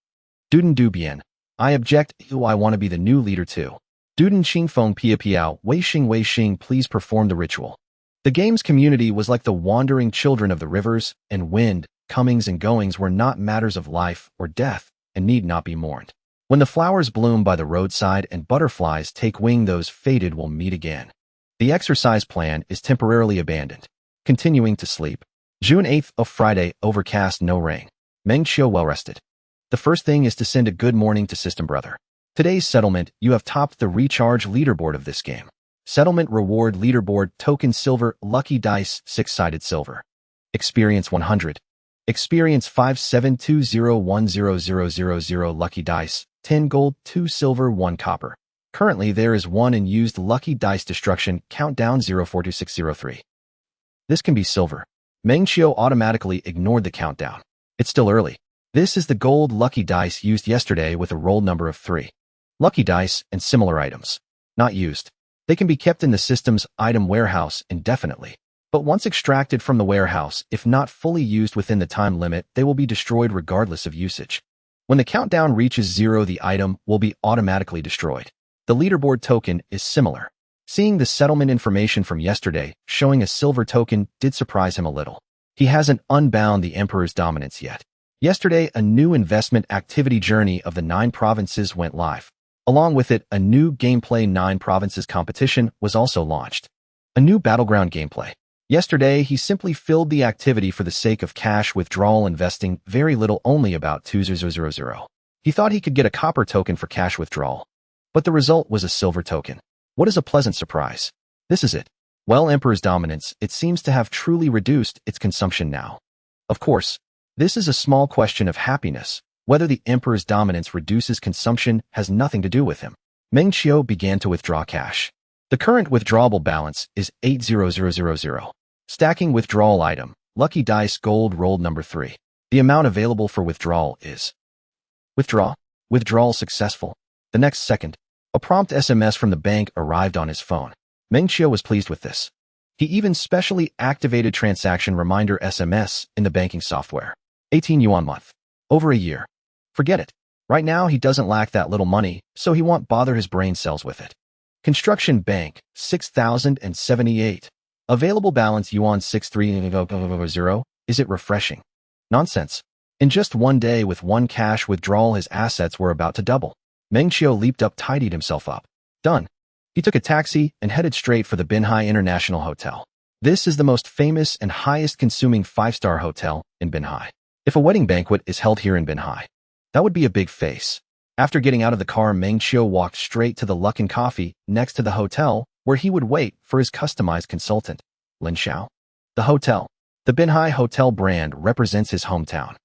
Duden Du Bien. I object. I want to be the new leader too. Duden Xingfeng Pia Piao. Wei Xing, please perform the ritual. The game's community was like the wandering children of the rivers and wind. Comings and goings were not matters of life or death and need not be mourned. When the flowers bloom by the roadside and butterflies take wing, those fated will meet again. The exercise plan is temporarily abandoned. Continuing to sleep. June 8th, Friday, overcast, no rain. Meng Qiu well rested. The first thing is to send a good morning to System Brother. Today's settlement, you have topped the recharge leaderboard of this game. Settlement reward leaderboard, token silver, lucky dice, 6-sided silver. Experience 100. Experience 5720100000 lucky dice, 10 gold, 2 silver, 1 copper. Currently there is 1 in used lucky dice destruction, countdown 042603. This can be silver. Meng Qiu automatically ignored the countdown. It's still early. This is the gold lucky dice used yesterday with a roll number of 3. Lucky dice and similar items. Not used. They can be kept in the system's item warehouse indefinitely. But once extracted from the warehouse, if not fully used within the time limit, they will be destroyed regardless of usage. When the countdown reaches 0, the item will be automatically destroyed. The leaderboard token is similar. Seeing the settlement information from yesterday, showing a silver token, did surprise him a little. He hasn't unbound the Emperor's dominance yet. Yesterday, a new investment activity journey of the 9 provinces went live. Along with it, a new gameplay 9 provinces competition was also launched. A new battleground gameplay. Yesterday, he simply filled the activity for the sake of cash withdrawal, investing very little, only about 2,000. He thought he could get a copper token for cash withdrawal. But the result was a silver token. What is a pleasant surprise? This is it. Well, Emperor's dominance, it seems to have truly reduced its consumption now. Of course, this is a small question of happiness. Whether the Emperor's dominance reduces consumption has nothing to do with him. Meng Qiu began to withdraw cash. The current withdrawable balance is 80000. Stacking withdrawal item, Lucky Dice Gold rolled number 3. The amount available for withdrawal is withdraw. Withdrawal successful. The next second, a prompt SMS from the bank arrived on his phone. Meng Qiu was pleased with this. He even specially activated transaction reminder SMS in the banking software. 18 yuan month. Over a year. Forget it. Right now he doesn't lack that little money, so he won't bother his brain cells with it. Construction Bank, 6,078. Available balance yuan 6300. Is it refreshing? Nonsense. In just one day with one cash withdrawal his assets were about to double. Meng Qiu leaped up, tidied himself up. Done. He took a taxi and headed straight for the Binhai International Hotel. This is the most famous and highest consuming 5-star hotel in Binhai. If a wedding banquet is held here in Binhai, that would be a big face. After getting out of the car, Meng Qiu walked straight to the Luckin Coffee next to the hotel, where he would wait for his customized consultant, Lin Xiao. The hotel. The Binhai Hotel brand represents his hometown.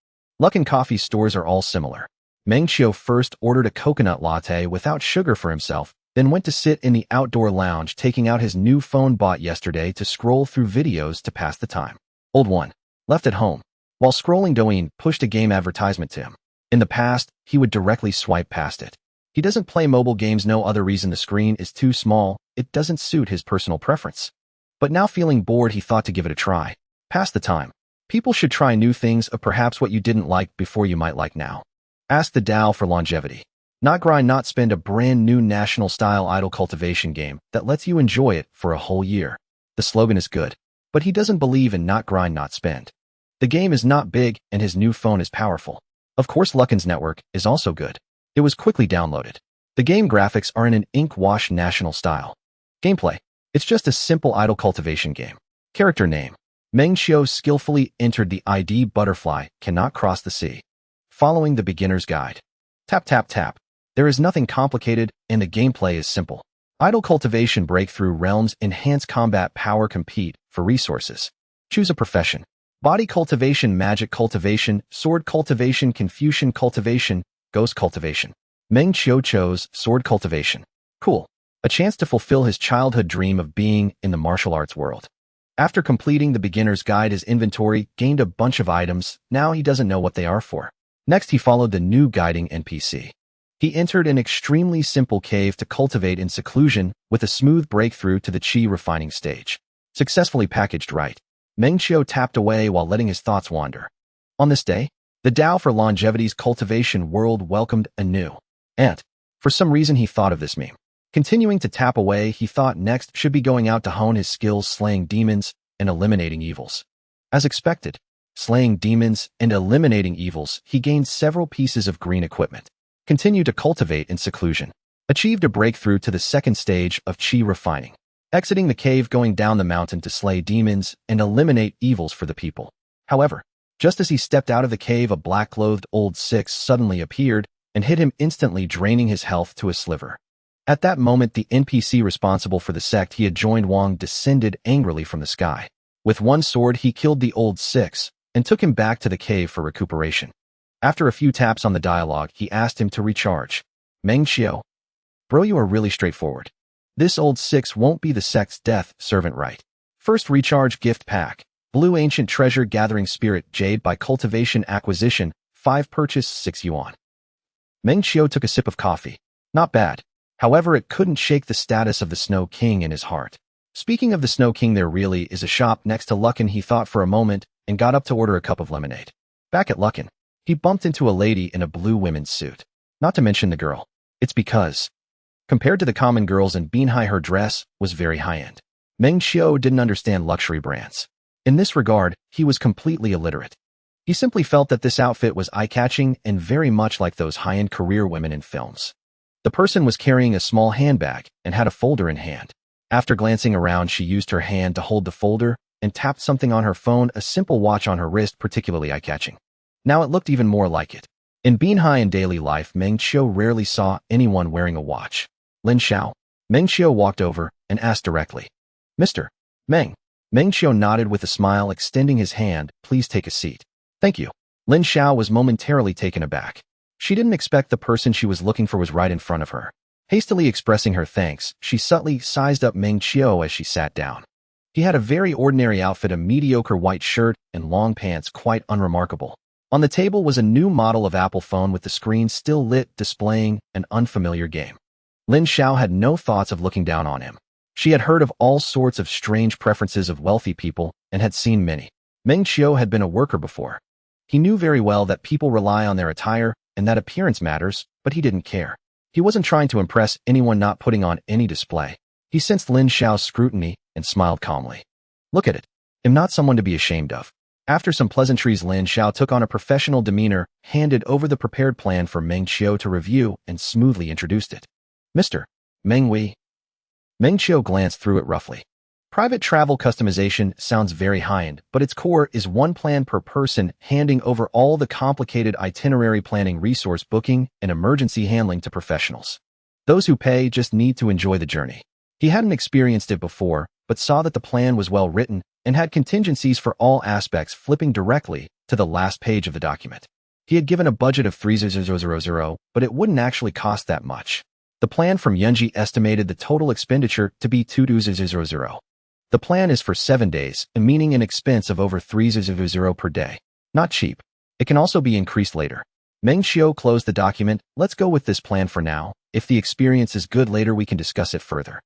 Luckin Coffee stores are all similar. Meng Qiu first ordered a coconut latte without sugar for himself, then went to sit in the outdoor lounge, taking out his new phone bought yesterday to scroll through videos to pass the time. Old one. Left at home. While scrolling, Douyin pushed a game advertisement to him. In the past, he would directly swipe past it. He doesn't play mobile games, no other reason, the screen is too small, it doesn't suit his personal preference. But now feeling bored, he thought to give it a try. Pass the time. People should try new things, or perhaps what you didn't like before you might like now. Ask the Tao for longevity. Not grind, not spend, a brand new national-style idle cultivation game that lets you enjoy it for a whole year. The slogan is good, but he doesn't believe in not grind, not spend. The game is not big, and his new phone is powerful. Of course, Luckin's network is also good. It was quickly downloaded. The game graphics are in an ink wash national style. Gameplay. It's just a simple idle cultivation game. Character name. Meng Qiu skillfully entered the ID butterfly, cannot cross the sea. Following the beginner's guide. Tap, tap, tap. There is nothing complicated, and the gameplay is simple. Idle cultivation, breakthrough realms, enhance combat power, compete for resources. Choose a profession. Body cultivation, magic cultivation, sword cultivation, Confucian cultivation, ghost cultivation. Meng Qiu chose sword cultivation. Cool. A chance to fulfill his childhood dream of being in the martial arts world. After completing the beginner's guide, his inventory gained a bunch of items. Now he doesn't know what they are for. Next, he followed the new guiding NPC. He entered an extremely simple cave to cultivate in seclusion with a smooth breakthrough to the qi refining stage. Successfully packaged right. Meng Qiu tapped away while letting his thoughts wander. On this day, the Tao for Longevity's cultivation world welcomed a new ant. For some reason, he thought of this meme. Continuing to tap away, he thought next should be going out to hone his skills slaying demons and eliminating evils. As expected, slaying demons and eliminating evils, he gained several pieces of green equipment. Continued to cultivate in seclusion. Achieved a breakthrough to the second stage of qi refining. Exiting the cave, going down the mountain to slay demons and eliminate evils for the people. However, just as he stepped out of the cave, a black-clothed old six suddenly appeared and hit him instantly, draining his health to a sliver. At that moment, the NPC responsible for the sect he had joined, Wang, descended angrily from the sky. With one sword, he killed the old six and took him back to the cave for recuperation. After a few taps on the dialogue, he asked him to recharge. Meng Qiu. Bro, you are really straightforward. This old six won't be the sect's death servant, right? First recharge gift pack. Blue Ancient Treasure Gathering Spirit Jade by Cultivation Acquisition. 5 purchase 6 yuan. Meng Qiu took a sip of coffee. Not bad. However, it couldn't shake the status of the Snow King in his heart. Speaking of the Snow King, there really is a shop next to Luckin. He thought for a moment and got up to order a cup of lemonade. Back at Luckin, he bumped into a lady in a blue women's suit. Not to mention the girl. It's because, compared to the common girls in Binhai, her dress was very high-end. Meng Qiu didn't understand luxury brands. In this regard, he was completely illiterate. He simply felt that this outfit was eye-catching and very much like those high-end career women in films. The person was carrying a small handbag and had a folder in hand. After glancing around, she used her hand to hold the folder and tapped something on her phone, a simple watch on her wrist, particularly eye-catching. Now it looked even more like it. In Binhai in daily life, Meng Qiu rarely saw anyone wearing a watch. Lin Xiao. Meng Qiu walked over and asked directly. Mr. Meng. Meng Qiu nodded with a smile, extending his hand. Please take a seat. Thank you. Lin Xiao was momentarily taken aback. She didn't expect the person she was looking for was right in front of her. Hastily expressing her thanks, she subtly sized up Meng Qiu as she sat down. He had a very ordinary outfit, a mediocre white shirt and long pants, quite unremarkable. On the table was a new model of Apple phone with the screen still lit, displaying an unfamiliar game. Lin Xiao had no thoughts of looking down on him. She had heard of all sorts of strange preferences of wealthy people and had seen many. Meng Qiu had been a worker before. He knew very well that people rely on their attire and that appearance matters, but he didn't care. He wasn't trying to impress anyone, not putting on any display. He sensed Lin Xiao's scrutiny and smiled calmly. Look at it. I'm not someone to be ashamed of. After some pleasantries, Lin Xiao took on a professional demeanor, handed over the prepared plan for Meng Qiu to review, and smoothly introduced it. Mr. Meng Qiu. Meng Qiu glanced through it roughly. Private travel customization sounds very high-end, but its core is one plan per person, handing over all the complicated itinerary planning, resource booking, and emergency handling to professionals. Those who pay just need to enjoy the journey. He hadn't experienced it before, but saw that the plan was well written and had contingencies for all aspects, flipping directly to the last page of the document. He had given a budget of 3,000, but it wouldn't actually cost that much. The plan from Yunji estimated the total expenditure to be 2,000. The plan is for 7 days, meaning an expense of over 3,000 per day. Not cheap. It can also be increased later. Meng Qiu closed the document. Let's go with this plan for now. If the experience is good later, we can discuss it further.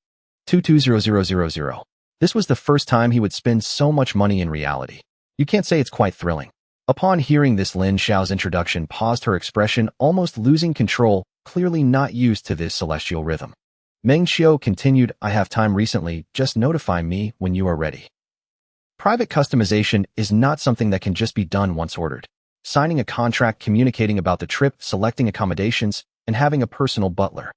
22,000. This was the first time he would spend so much money in reality. You can't say it's quite thrilling. Upon hearing this, Lin Xiao's introduction paused, her expression almost losing control, clearly not used to this celestial rhythm. Meng Qiu continued, I have time recently, just notify me when you are ready. Private customization is not something that can just be done once ordered. Signing a contract, communicating about the trip, selecting accommodations, and having a personal butler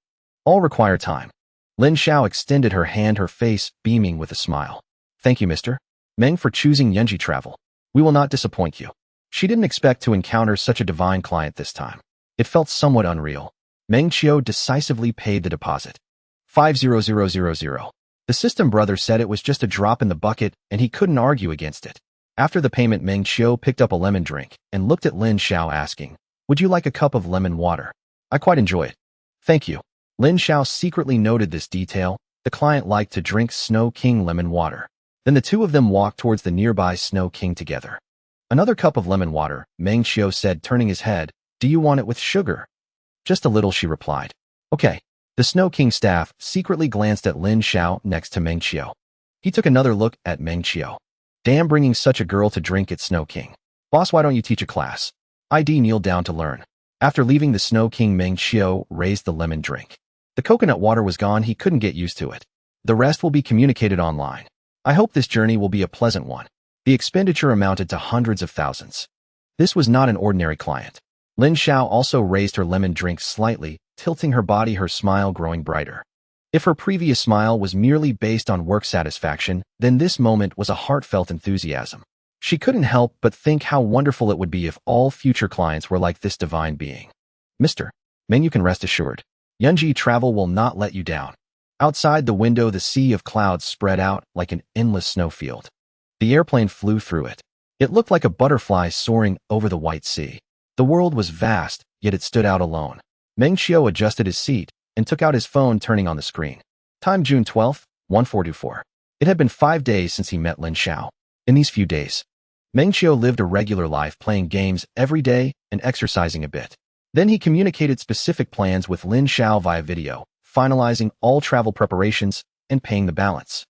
all require time. Lin Xiao extended her hand, her face beaming with a smile. Thank you, Mr. Meng, for choosing Yunji Travel. We will not disappoint you. She didn't expect to encounter such a divine client this time. It felt somewhat unreal. Meng Qiu decisively paid the deposit. 5,000. The system brother said it was just a drop in the bucket and he couldn't argue against it. After the payment, Meng Qiu picked up a lemon drink and looked at Lin Xiao, asking, would you like a cup of lemon water? I quite enjoy it. Thank you. Lin Xiao secretly noted this detail. The client liked to drink Snow King lemon water. Then the two of them walked towards the nearby Snow King together. Another cup of lemon water, Meng Qiu said, turning his head. Do you want it with sugar? Just a little, she replied. Okay. The Snow King staff secretly glanced at Lin Xiao next to Meng Qiu. He took another look at Meng Qiu. Damn, bringing such a girl to drink at Snow King. Boss, why don't you teach a class? ID kneeled down to learn. After leaving the Snow King, Meng Qiu raised the lemon drink. The coconut water was gone. He couldn't get used to it. The rest will be communicated online. I hope this journey will be a pleasant one. The expenditure amounted to hundreds of thousands. This was not an ordinary client. Lin Xiao also raised her lemon drink slightly, tilting her body, her smile growing brighter. If her previous smile was merely based on work satisfaction, then this moment was a heartfelt enthusiasm. She couldn't help but think how wonderful it would be if all future clients were like this divine being. Mr. Meng, you can rest assured. Yunji Travel will not let you down. Outside the window, the sea of clouds spread out like an endless snowfield. The airplane flew through it. It looked like a butterfly soaring over the white sea. The world was vast, yet it stood out alone. Meng Qiu adjusted his seat and took out his phone, turning on the screen. Time June 12, 1424. It had been 5 days since he met Lin Xiao. In these few days, Meng Qiu lived a regular life, playing games every day and exercising a bit. Then he communicated specific plans with Lin Xiao via video, finalizing all travel preparations and paying the balance.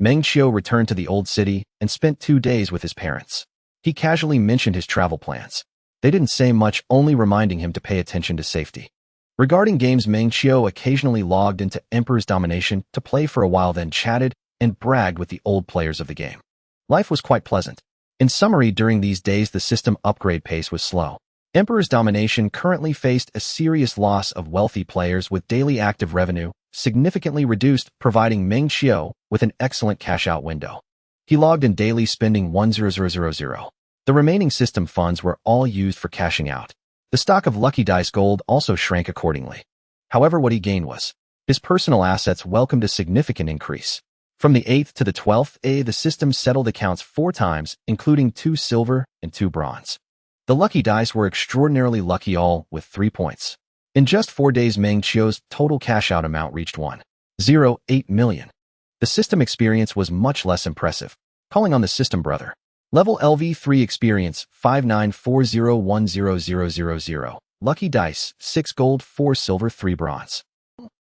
Meng Qiu returned to the old city and spent 2 days with his parents. He casually mentioned his travel plans. They didn't say much, only reminding him to pay attention to safety. Regarding games, Meng Qiu occasionally logged into Emperor's Domination to play for a while, then chatted and bragged with the old players of the game. Life was quite pleasant. In summary, during these days, the system upgrade pace was slow. Emperor's Domination currently faced a serious loss of wealthy players, with daily active revenue significantly reduced, providing Meng Qiu with an excellent cash-out window. He logged in daily, spending 1,000. The remaining system funds were all used for cashing out. The stock of Lucky Dice Gold also shrank accordingly. However, what he gained was His personal assets welcomed a significant increase. From the 8th to the 12th the system settled accounts 4 times, including 2 silver and 2 bronze. The lucky dice were extraordinarily lucky, all with 3 points. In just 4 days, Meng Qiu's total cash-out amount reached 1.08 million. The system experience was much less impressive. Calling on the system brother. Level LV3 experience 5940100000. Lucky dice 6 gold, 4 silver, 3 bronze.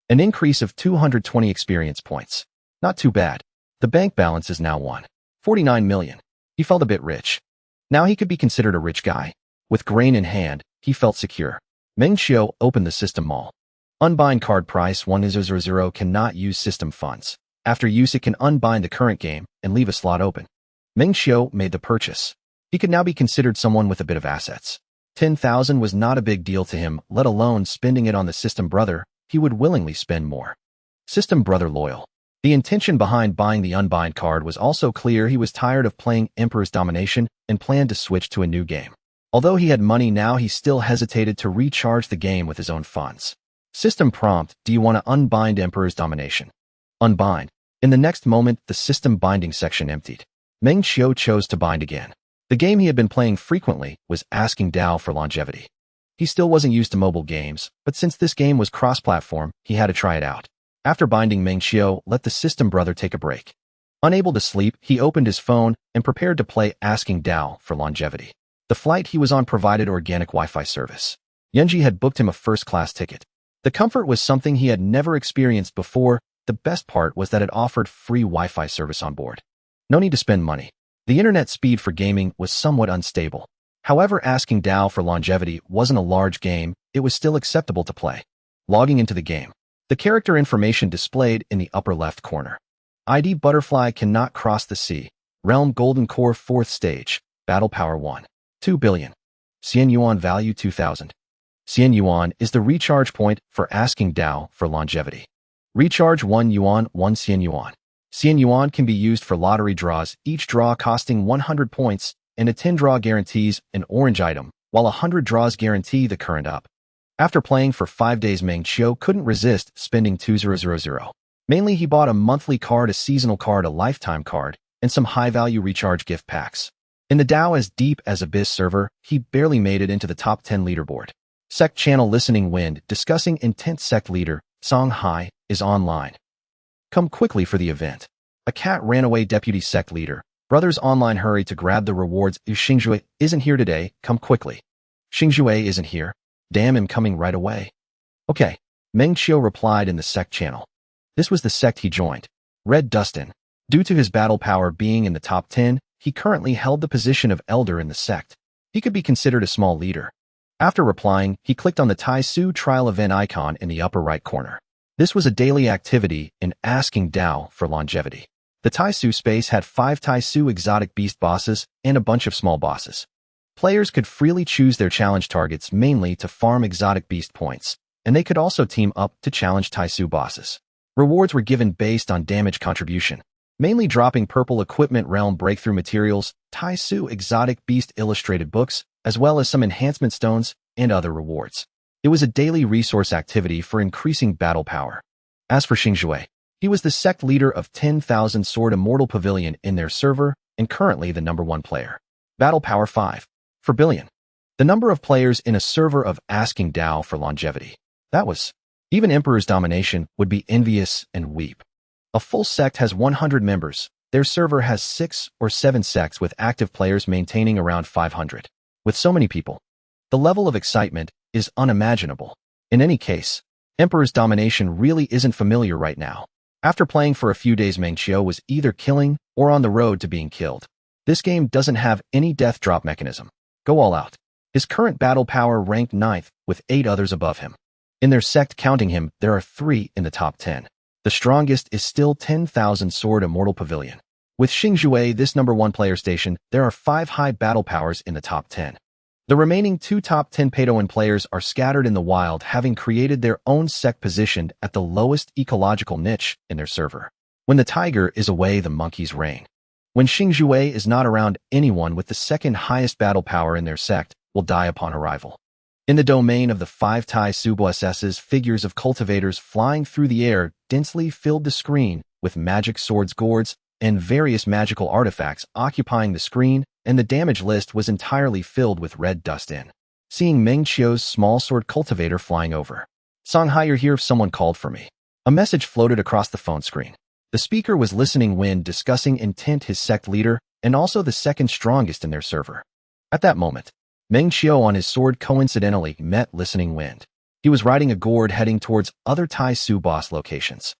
An increase of 220 experience points. Not too bad. The bank balance is now 1.49 million. He felt a bit rich. Now he could be considered a rich guy. With grain in hand, he felt secure. Meng Qiu opened the system mall. Unbind card price 1.00 cannot use system funds. After use, it can unbind the current game and leave a slot open. Meng Qiu made the purchase. He could now be considered someone with a bit of assets. 10,000 was not a big deal to him, let alone spending it on the system brother. He would willingly spend more. System brother loyal. The intention behind buying the unbind card was also clear. He was tired of playing Emperor's Domination and planned to switch to a new game. Although he had money now, he still hesitated to recharge the game with his own funds. System prompt: do you want to unbind Emperor's Domination? Unbind. In the next moment, the system binding section emptied. Meng Qiu chose to bind again. The game he had been playing frequently was asking Dao for longevity. He still wasn't used to mobile games, but since this game was cross-platform, he had to try it out. After binding, Meng Qiu let the system brother take a break. Unable to sleep, he opened his phone and prepared to play Asking Dao for Longevity. The flight he was on provided organic Wi-Fi service. Yunji had booked him a first-class ticket. The comfort was something he had never experienced before. The best part was that it offered free Wi-Fi service on board. No need to spend money. The internet speed for gaming was somewhat unstable. However, Asking Dao for Longevity wasn't a large game. It was still acceptable to play. Logging into the game. The character information displayed in the upper left corner. ID Butterfly cannot cross the sea. Realm Golden Core 4th stage. Battle power 1.2 billion. Xian Yuan value 2000. Xian Yuan is the recharge point for Asking Dao for Longevity. Recharge 1 yuan, 1 Xian Yuan. Xian Yuan can be used for lottery draws, each draw costing 100 points, and a 10 draw guarantees an orange item, while 100 draws guarantee the current up. After playing for 5 days, Meng Qiu couldn't resist spending 2,000. Mainly, he bought a monthly card, a seasonal card, a lifetime card, and some high-value recharge gift packs. In the Dao as deep as Abyss server, he barely made it into the top 10 leaderboard. Sect channel Listening Wind discussing intense sect leader, Song Hai, is online. Come quickly for the event. A cat ran away. Deputy sect leader. Brothers online hurry to grab the rewards. Xingjue isn't here today. Come quickly. Xingjue isn't here. Damn, I'm coming right away. Okay. Meng Qiu replied in the sect channel. This was the sect he joined. Red Dustin. Due to his battle power being in the top 10, he currently held the position of elder in the sect. He could be considered a small leader. After replying, he clicked on the Tai Su trial event icon in the upper right corner. This was a daily activity in Asking Dao for Longevity. The Tai Su space had 5 Tai Su exotic beast bosses and a bunch of small bosses. Players could freely choose their challenge targets, mainly to farm exotic beast points, and they could also team up to challenge Tai Su bosses. Rewards were given based on damage contribution, mainly dropping purple equipment, realm breakthrough materials, Tai Su exotic beast illustrated books, as well as some enhancement stones and other rewards. It was a daily resource activity for increasing battle power. As for Xingjue, he was the sect leader of 10,000 Sword Immortal Pavilion in their server and currently the #1 player. Battle power 5. For billion. The number of players in a server of Asking Dao for Longevity. That was. Even Emperor's Domination would be envious and weep. A full sect has 100 members. Their server has 6 or 7 sects with active players maintaining around 500. With so many people, the level of excitement is unimaginable. In any case, Emperor's Domination really isn't familiar right now. After playing for a few days, Meng Qiu was either killing or on the road to being killed. This game doesn't have any death drop mechanism. Go all out. His current battle power ranked 9th, with 8 others above him. In their sect counting him, there are 3 in the top 10. The strongest is still 10,000 Sword Immortal Pavilion. With Xingjue, this #1 player station, there are 5 high battle powers in the top 10. The remaining 2 top 10 Padawan players are scattered in the wild, having created their own sect positioned at the lowest ecological niche in their server. When the tiger is away, the monkeys reign. When Xingjue is not around, anyone with the second highest battle power in their sect will die upon arrival. In the domain of the 5 Tai Subo SS's, figures of cultivators flying through the air densely filled the screen with magic swords, gourds, and various magical artifacts occupying the screen, and the damage list was entirely filled with red dust in. Seeing Meng Qiu's small sword cultivator flying over. "Songhai, you're here if someone called for me." A message floated across the phone screen. The speaker was Listening Wind, discussing intent, his sect leader, and also the second strongest in their server. At that moment, Meng Qiu on his sword coincidentally met Listening Wind. He was riding a gourd heading towards other Tai Su boss locations.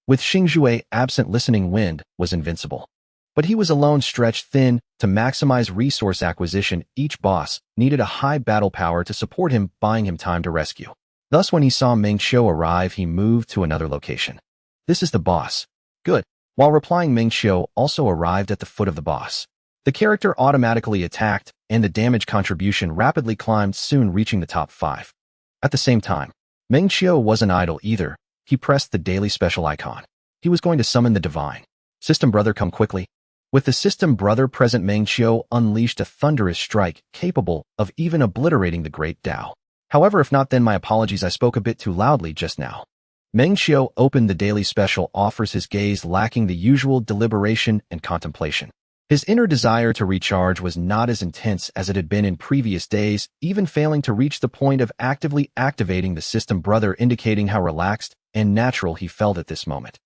With Xingzhue absent, Listening Wind was invincible. But he was alone, stretched thin. To maximize resource acquisition, each boss needed a high battle power to support him, buying him time to rescue. Thus, when he saw Meng Qiu arrive, he moved to another location. "This is the boss." "Good." While replying, Meng Qiu also arrived at the foot of the boss. The character automatically attacked, and the damage contribution rapidly climbed, soon reaching the top 5. At the same time, Meng Qiu wasn't idle either. He pressed the daily special icon. He was going to summon the divine. "System Brother, come quickly." With the System Brother present, Meng Qiu unleashed a thunderous strike capable of even obliterating the Great Tao. "However, if not, then my apologies, I spoke a bit too loudly just now." Meng Qiu opened the daily special offers, his gaze lacking the usual deliberation and contemplation. His inner desire to recharge was not as intense as it had been in previous days, even failing to reach the point of actively activating the System Brother, indicating how relaxed and natural he felt at this moment.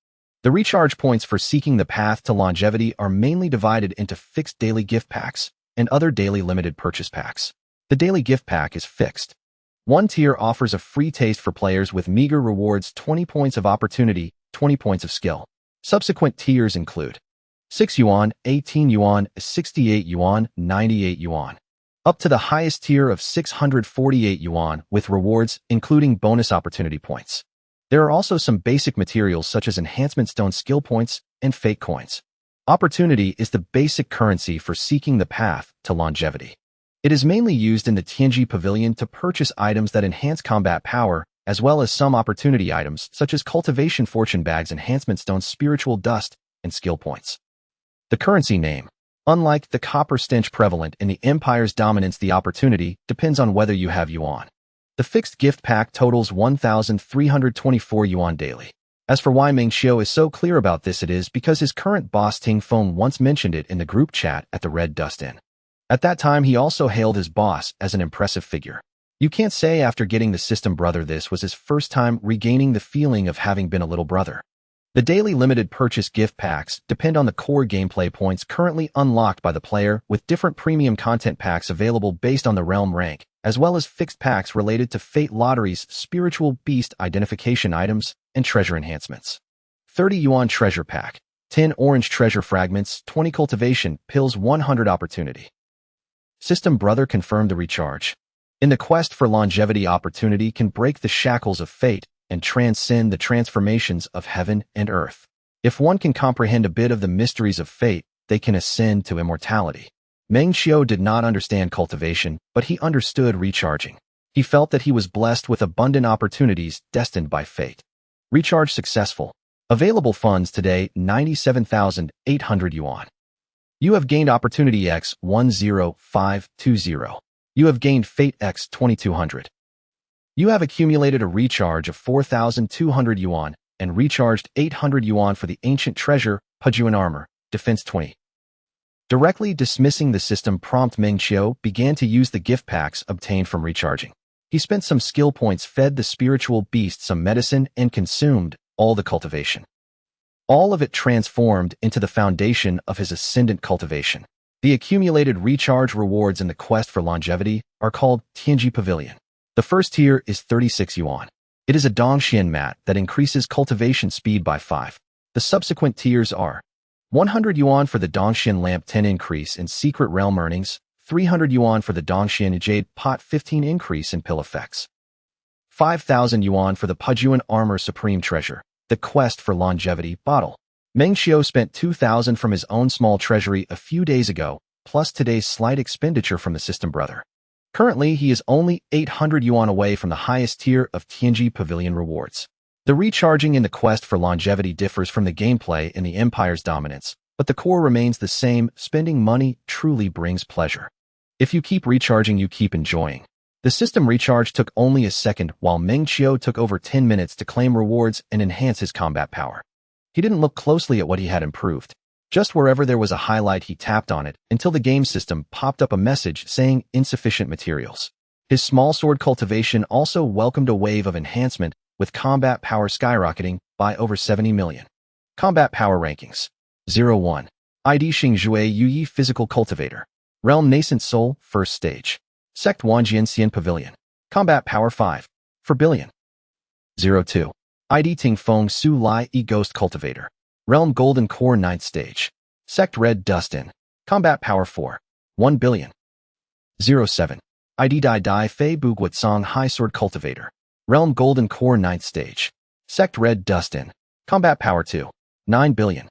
The recharge points for seeking the path to longevity are mainly divided into fixed daily gift packs and other daily limited purchase packs. The daily gift pack is fixed. One tier offers a free taste for players with meager rewards: 20 points of opportunity, 20 points of skill. Subsequent tiers include 6 yuan, 18 yuan, 68 yuan, 98 yuan, up to the highest tier of 648 yuan with rewards, including bonus opportunity points. There are also some basic materials such as enhancement stone, skill points, and fake coins. Opportunity is the basic currency for seeking the path to longevity. It is mainly used in the Tianji Pavilion to purchase items that enhance combat power, as well as some opportunity items such as cultivation fortune bags, enhancement stones, spiritual dust, and skill points. The currency name. Unlike the copper stench prevalent in the Empire's dominance, the opportunity depends on whether you have yuan. The fixed gift pack totals 1,324 yuan daily. As for why Meng Qiu is so clear about this, it is because his current boss Ting Feng once mentioned it in the group chat at the Red Dust Inn. At that time, he also hailed his boss as an impressive figure. You can't say after getting the System Brother this was his first time regaining the feeling of having been a little brother. The daily limited purchase gift packs depend on the core gameplay points currently unlocked by the player, with different premium content packs available based on the realm rank, as well as fixed packs related to fate lotteries, spiritual beast identification items, and treasure enhancements. 30 yuan treasure pack, 10 orange treasure fragments, 20 cultivation pills, 100 opportunity. System Brother confirmed the recharge. In the quest for longevity, opportunity can break the shackles of fate and transcend the transformations of heaven and earth. If one can comprehend a bit of the mysteries of fate, they can ascend to immortality. Meng Qiu did not understand cultivation, but he understood recharging. He felt that he was blessed with abundant opportunities destined by fate. Recharge successful. Available funds today, 97,800 yuan. You have gained Opportunity X 10520. You have gained Fate X 2200. You have accumulated a recharge of 4,200 yuan and recharged 800 yuan for the Ancient Treasure, Pajuan Armor, Defense 20. Directly dismissing the system prompt, Meng Qiu began to use the gift packs obtained from recharging. He spent some skill points, fed the spiritual beast some medicine, and consumed all the cultivation. All of it transformed into the foundation of his ascendant cultivation. The accumulated recharge rewards in the quest for longevity are called Tianji Pavilion. The first tier is 36 yuan. It is a Dongxian mat that increases cultivation speed by 5. The subsequent tiers are 100 yuan for the Dongxian lamp, 10 increase in secret realm earnings, 300 yuan for the Dongxian jade pot, 15 increase in pill effects, 5,000 yuan for the Pajuan armor supreme treasure, the quest for longevity bottle. Meng Qiu spent 2,000 from his own small treasury a few days ago, plus today's slight expenditure from the System Brother. Currently, he is only 800 yuan away from the highest tier of Tianji Pavilion rewards. The recharging in the quest for longevity differs from the gameplay in the Empire's dominance, but the core remains the same. Spending money truly brings pleasure. If you keep recharging, you keep enjoying. The system recharge took only a second, while Meng Qiu took over 10 minutes to claim rewards and enhance his combat power. He didn't look closely at what he had improved. Just wherever there was a highlight, he tapped on it until the game system popped up a message saying insufficient materials. His small sword cultivation also welcomed a wave of enhancement, with combat power skyrocketing by over 70 million. Combat power rankings. 01. ID Xingzhui Yi Physical Cultivator. Realm Nascent Soul, First Stage. Sect Wanjian Xian Pavilion. Combat Power 5. For billion. 02. ID Ting Feng Su Lai E Ghost Cultivator. Realm Golden Core 9th Stage. Sect Red Dust In. Combat Power 4. 1 billion. 07. ID Dai Dai Fei Buguat Song High Sword Cultivator. Realm Golden Core 9th Stage. Sect Red Dust In. Combat Power 2. 9 billion.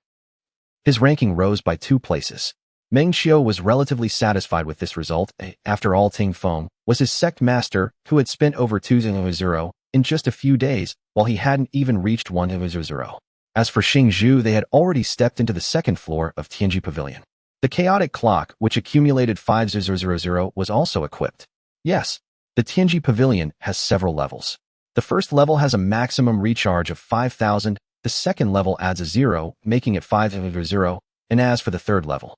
His ranking rose by 2 places. Meng Qiu was relatively satisfied with this result. After all, Ting Feng was his sect master who had spent over 2,000 in just a few days, while he hadn't even reached 1,000. As for Xingzhu, they had already stepped into the second floor of Tianji Pavilion. The chaotic clock, which accumulated 5,000, was also equipped. Yes, the Tianji Pavilion has several levels. The first level has a maximum recharge of 5,000, the second level adds a 0, making it 5,000, and as for the third level,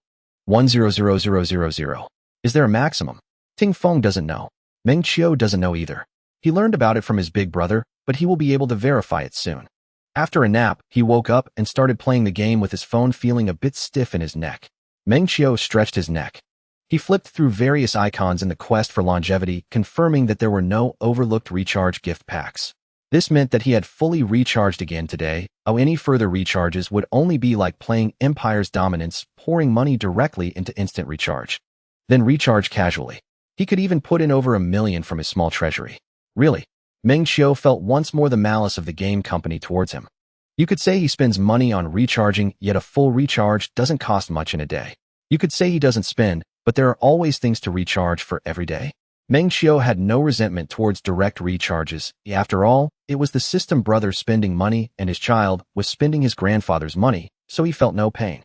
1,000,000. Is there a maximum? Ting Feng doesn't know. Meng Qiu doesn't know either. He learned about it from his big brother, but he will be able to verify it soon. After a nap, he woke up and started playing the game with his phone feeling a bit stiff in his neck. Meng Qiu stretched his neck. He flipped through various icons in the quest for longevity, confirming that there were no overlooked recharge gift packs. This meant that he had fully recharged again today. Any further recharges would only be like playing Empire's Dominance, pouring money directly into instant recharge. Then recharge casually. He could even put in over 1 million from his small treasury. Really? Meng Qiu felt once more the malice of the game company towards him. You could say he spends money on recharging, yet a full recharge doesn't cost much in a day. You could say he doesn't spend, but there are always things to recharge for every day. Meng Qiu had no resentment towards direct recharges. After all, it was the system brother spending money, and his child was spending his grandfather's money, so he felt no pain.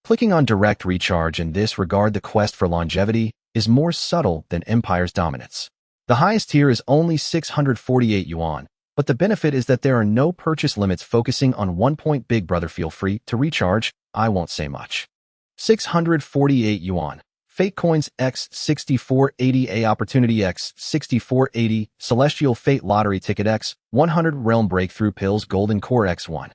Clicking on direct recharge in this regard, the quest for longevity is more subtle than Empire's Dominance. The highest tier is only 648 yuan, but the benefit is that there are no purchase limits. Focusing on 1 point, big brother, feel free to recharge. I won't say much. 648 yuan. Fate Coins X 6480A Opportunity X 6480 Celestial Fate Lottery Ticket X 100 Realm Breakthrough Pills Golden Core X1.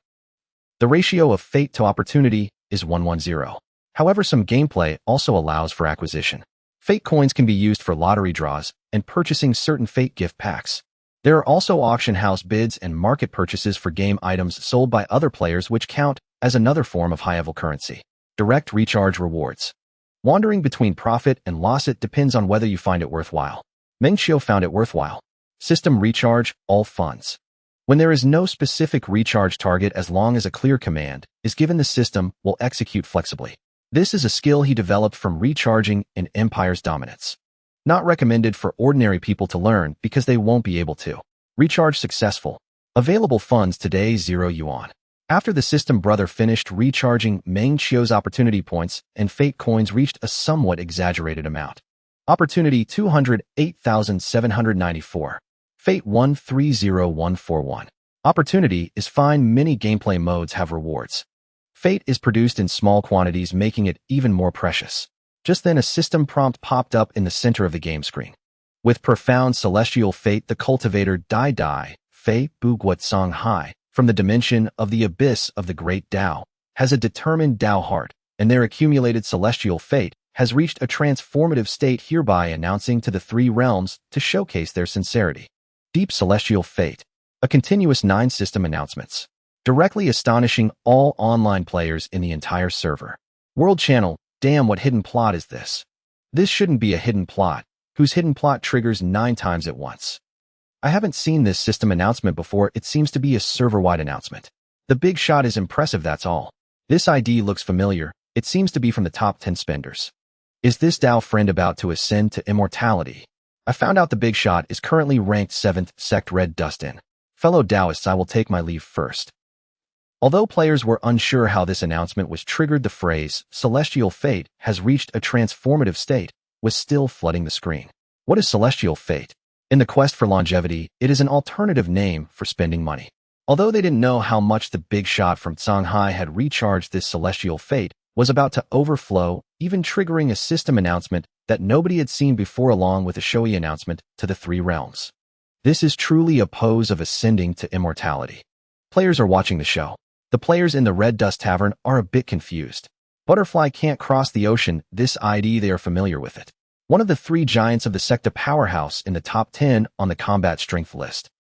The ratio of Fate to Opportunity is 110. However, some gameplay also allows for acquisition. Fate Coins can be used for lottery draws and purchasing certain Fate gift packs. There are also auction house bids and market purchases for game items sold by other players, which count as another form of high-level currency. Direct recharge rewards. Wandering between profit and loss, it depends on whether you find it worthwhile. Meng Qiu found it worthwhile. System recharge, all funds. When there is no specific recharge target, as long as a clear command is given, the system will execute flexibly. This is a skill he developed from recharging in Empire's Dominance. Not recommended for ordinary people to learn because they won't be able to. Recharge successful. Available funds today 0 yuan. After the system brother finished recharging, Meng Qiu's opportunity points and Fate Coins reached a somewhat exaggerated amount. Opportunity 208,794. Fate 130141. Opportunity is fine. Many gameplay modes have rewards. Fate is produced in small quantities, making it even more precious. Just then a system prompt popped up in the center of the game screen. With profound celestial fate, the cultivator Dai Dai Fei Buguat Song Hai, from the dimension of the abyss of the great Tao, has a determined Tao heart, and their accumulated celestial fate has reached a transformative state, hereby announcing to the 3 realms to showcase their sincerity. Deep celestial fate. A continuous 9 system announcements, directly astonishing all online players in the entire server. World channel, damn, what hidden plot is this? This shouldn't be a hidden plot, whose hidden plot triggers 9 times at once. I haven't seen this system announcement before. It seems to be a server-wide announcement. The big shot is impressive, that's all. This ID looks familiar. It seems to be from the top 10 spenders. Is this Tao friend about to ascend to immortality? I found out the big shot is currently ranked 7th, Sect Red Dust In. Fellow Taoists, I will take my leave first. Although players were unsure how this announcement was triggered, the phrase, Celestial Fate has reached a transformative state, was still flooding the screen. What is Celestial Fate? In the quest for longevity, it is an alternative name for spending money. Although they didn't know how much the big shot from Shanghai had recharged this celestial fate was about to overflow, even triggering a system announcement that nobody had seen before along with a showy announcement to the three realms. This is truly a pose of ascending to immortality. Players are watching the show. The players in the Red Dust Tavern are a bit confused. Butterfly can't cross the ocean, this ID they are familiar with it. One of the three giants of the secta powerhouse in the top 10 on the combat strength list.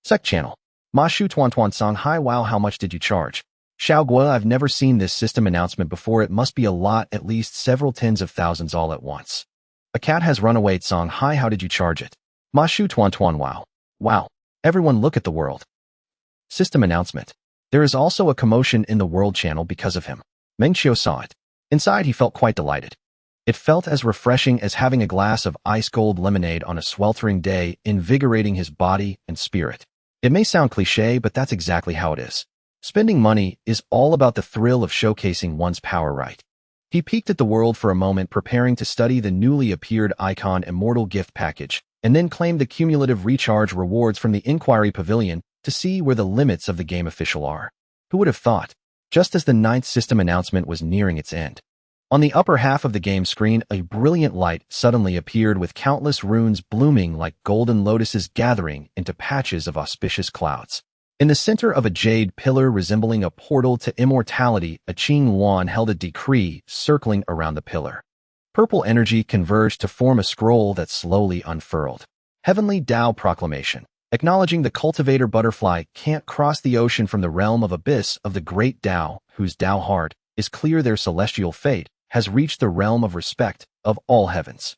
Sec channel. Ma Shu Tuan Tuan Shanghai, wow, how much did you charge? Xiao Guo, I've never seen this system announcement before, it must be a lot, at least several tens of thousands all at once. A cat has run away, Shanghai, how did you charge it? Ma Shu Tuan Tuan, wow. Wow. Everyone look at the world. System announcement. There is also a commotion in the world channel because of him. Meng Qiu saw it. Inside he felt quite delighted. It felt as refreshing as having a glass of ice-cold lemonade on a sweltering day, invigorating his body and spirit. It may sound cliché, but that's exactly how it is. Spending money is all about the thrill of showcasing one's power right. He peeked at the world for a moment, preparing to study the newly appeared Icon Immortal gift package, and then claimed the cumulative recharge rewards from the Inquiry Pavilion to see where the limits of the game official are. Who would have thought? Just as the 9th system announcement was nearing its end. On the upper half of the game screen, a brilliant light suddenly appeared with countless runes blooming like golden lotuses gathering into patches of auspicious clouds. In the center of a jade pillar resembling a portal to immortality, a Qing Yuan held a decree circling around the pillar. Purple energy converged to form a scroll that slowly unfurled. Heavenly Tao Proclamation. Acknowledging the cultivator butterfly can't cross the ocean from the realm of abyss of the great Tao, whose Tao heart is clear their celestial fate, has reached the realm of respect of all heavens.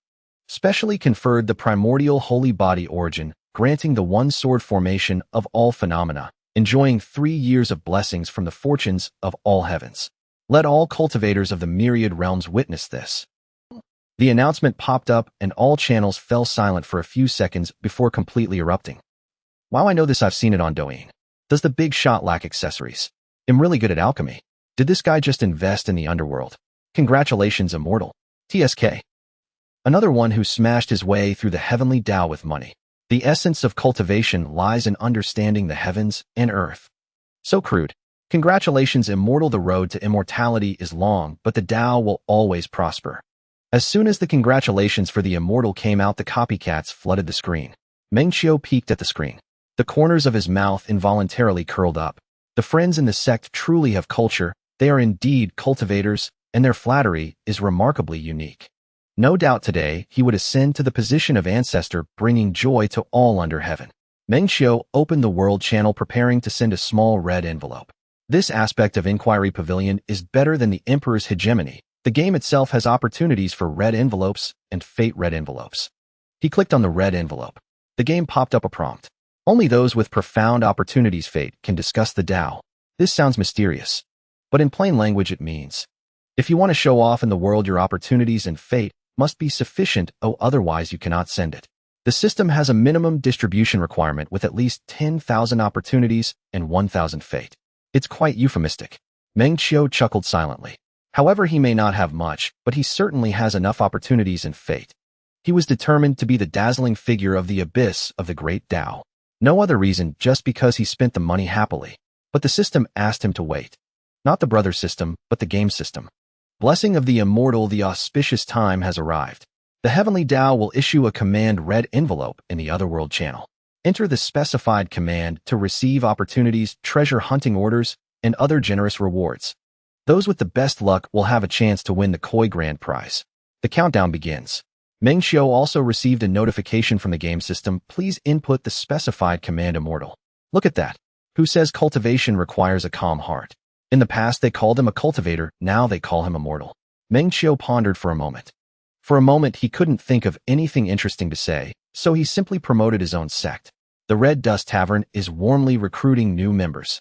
Specially conferred the primordial holy body origin, granting the one-sword formation of all phenomena, enjoying 3 years of blessings from the fortunes of all heavens. Let all cultivators of the myriad realms witness this. The announcement popped up and all channels fell silent for a few seconds before completely erupting. Wow, I know this, I've seen it on Douyin. Does the big shot lack accessories? I'm really good at alchemy. Did this guy just invest in the underworld? Congratulations, Immortal. TSK. Another one who smashed his way through the heavenly Tao with money. The essence of cultivation lies in understanding the heavens and earth. So crude. Congratulations, Immortal. The road to immortality is long, but the Tao will always prosper. As soon as the congratulations for the Immortal came out, the copycats flooded the screen. Meng Qiu peeked at the screen. The corners of his mouth involuntarily curled up. The friends in the sect truly have culture, they are indeed cultivators, and their flattery is remarkably unique. No doubt today he would ascend to the position of ancestor, bringing joy to all under heaven. Meng Qiu opened the world channel, preparing to send a small red envelope. This aspect of Inquiry Pavilion is better than the Emperor's hegemony. The game itself has opportunities for red envelopes and fate red envelopes. He clicked on the red envelope. The game popped up a prompt. Only those with profound opportunities fate can discuss the Tao. This sounds mysterious, but in plain language it means, if you want to show off in the world, your opportunities and fate must be sufficient, otherwise you cannot send it. The system has a minimum distribution requirement with at least 10,000 opportunities and 1,000 fate. It's quite euphemistic. Meng Qiu chuckled silently. However, he may not have much, but he certainly has enough opportunities and fate. He was determined to be the dazzling figure of the abyss of the great Tao. No other reason, just because he spent the money happily. But the system asked him to wait. Not the brother system, but the game system. Blessing of the Immortal, the auspicious time has arrived. The Heavenly Tao will issue a command red envelope in the Otherworld channel. Enter the specified command to receive opportunities, treasure hunting orders, and other generous rewards. Those with the best luck will have a chance to win the Koi Grand Prize. The countdown begins. Meng Qiu also received a notification from the game system. Please input the specified command Immortal. Look at that. Who says cultivation requires a calm heart? In the past they called him a cultivator, now they call him Immortal. Meng Qiu pondered for a moment. For a moment he couldn't think of anything interesting to say, so he simply promoted his own sect. The Red Dust Tavern is warmly recruiting new members,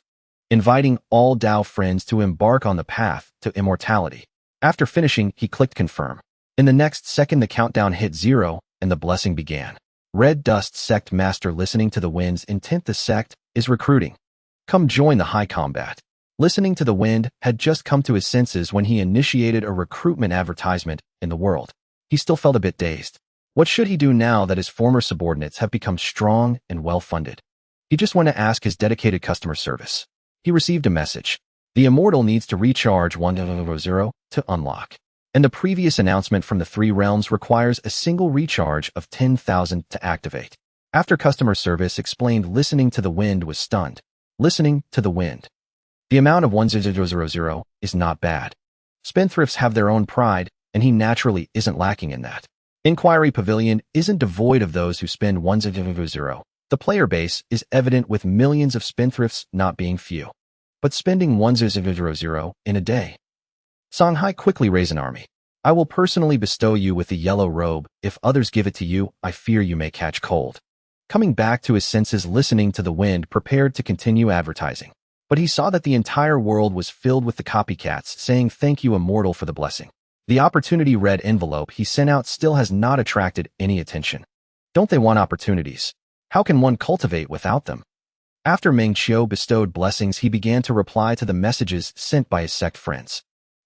inviting all Tao friends to embark on the path to immortality. After finishing, he clicked confirm. In the next second the countdown hit 0, and the blessing began. Red Dust Sect Master, listening to the wind's intent, the sect is recruiting. Come join the high combat. Listening to the wind had just come to his senses when he initiated a recruitment advertisement in the world. He still felt a bit dazed. What should he do now that his former subordinates have become strong and well-funded? He just went to ask his dedicated customer service. He received a message. The immortal needs to recharge 100 to unlock. And the previous announcement from the Three Realms requires a single recharge of 10,000 to activate. After customer service explained, listening to the wind was stunned. Listening to the wind. The amount of 100 is not bad. Spendthrifts have their own pride, and he naturally isn't lacking in that. Inquiry Pavilion isn't devoid of those who spend 100. The player base is evident with millions of spendthrifts not being few. But spending 100 in a day. Songhai quickly raise an army. I will personally bestow you with the yellow robe. If others give it to you, I fear you may catch cold. Coming back to his senses, listening to the wind, prepared to continue advertising. But he saw that the entire world was filled with the copycats saying thank you immortal for the blessing. The opportunity red envelope he sent out still has not attracted any attention. Don't they want opportunities? How can one cultivate without them? After Meng Qiu bestowed blessings, he began to reply to the messages sent by his sect friends.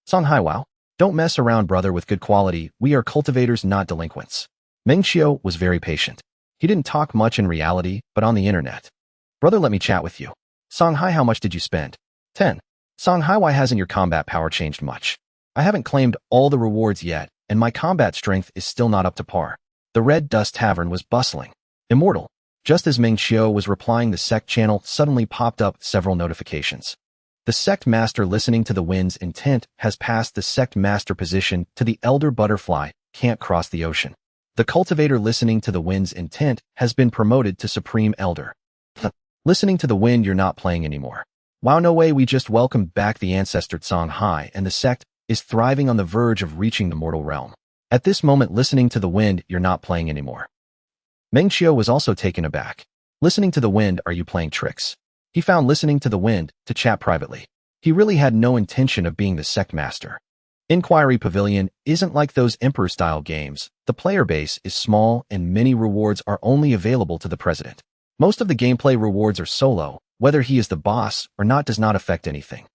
Songhai Wow, don't mess around, brother, with good quality. We are cultivators, not delinquents. Meng Qiu was very patient. He didn't talk much in reality, but on the internet. Brother, let me chat with you. Songhai, how much did you spend? 10. Songhai, why hasn't your combat power changed much? I haven't claimed all the rewards yet, and my combat strength is still not up to par. The Red Dust Tavern was bustling. Immortal. Just as Meng Qiu was replying, the sect channel suddenly popped up several notifications. The sect master, listening to the wind's intent, has passed the sect master position to the elder butterfly, can't cross the ocean. The cultivator, listening to the wind's intent, has been promoted to supreme elder. Listening to the wind, you're not playing anymore. Wow, no way, we just welcomed back the ancestor Songhai, and the sect is thriving on the verge of reaching the mortal realm. At this moment, listening to the wind, you're not playing anymore. Meng Qiu was also taken aback. Listening to the wind, are you playing tricks? He found listening to the wind to chat privately. He really had no intention of being the sect master. Inquiry Pavilion isn't like those Emperor-style games. The player base is small and many rewards are only available to the president. Most of the gameplay rewards are solo. Whether he is the boss or not does not affect anything.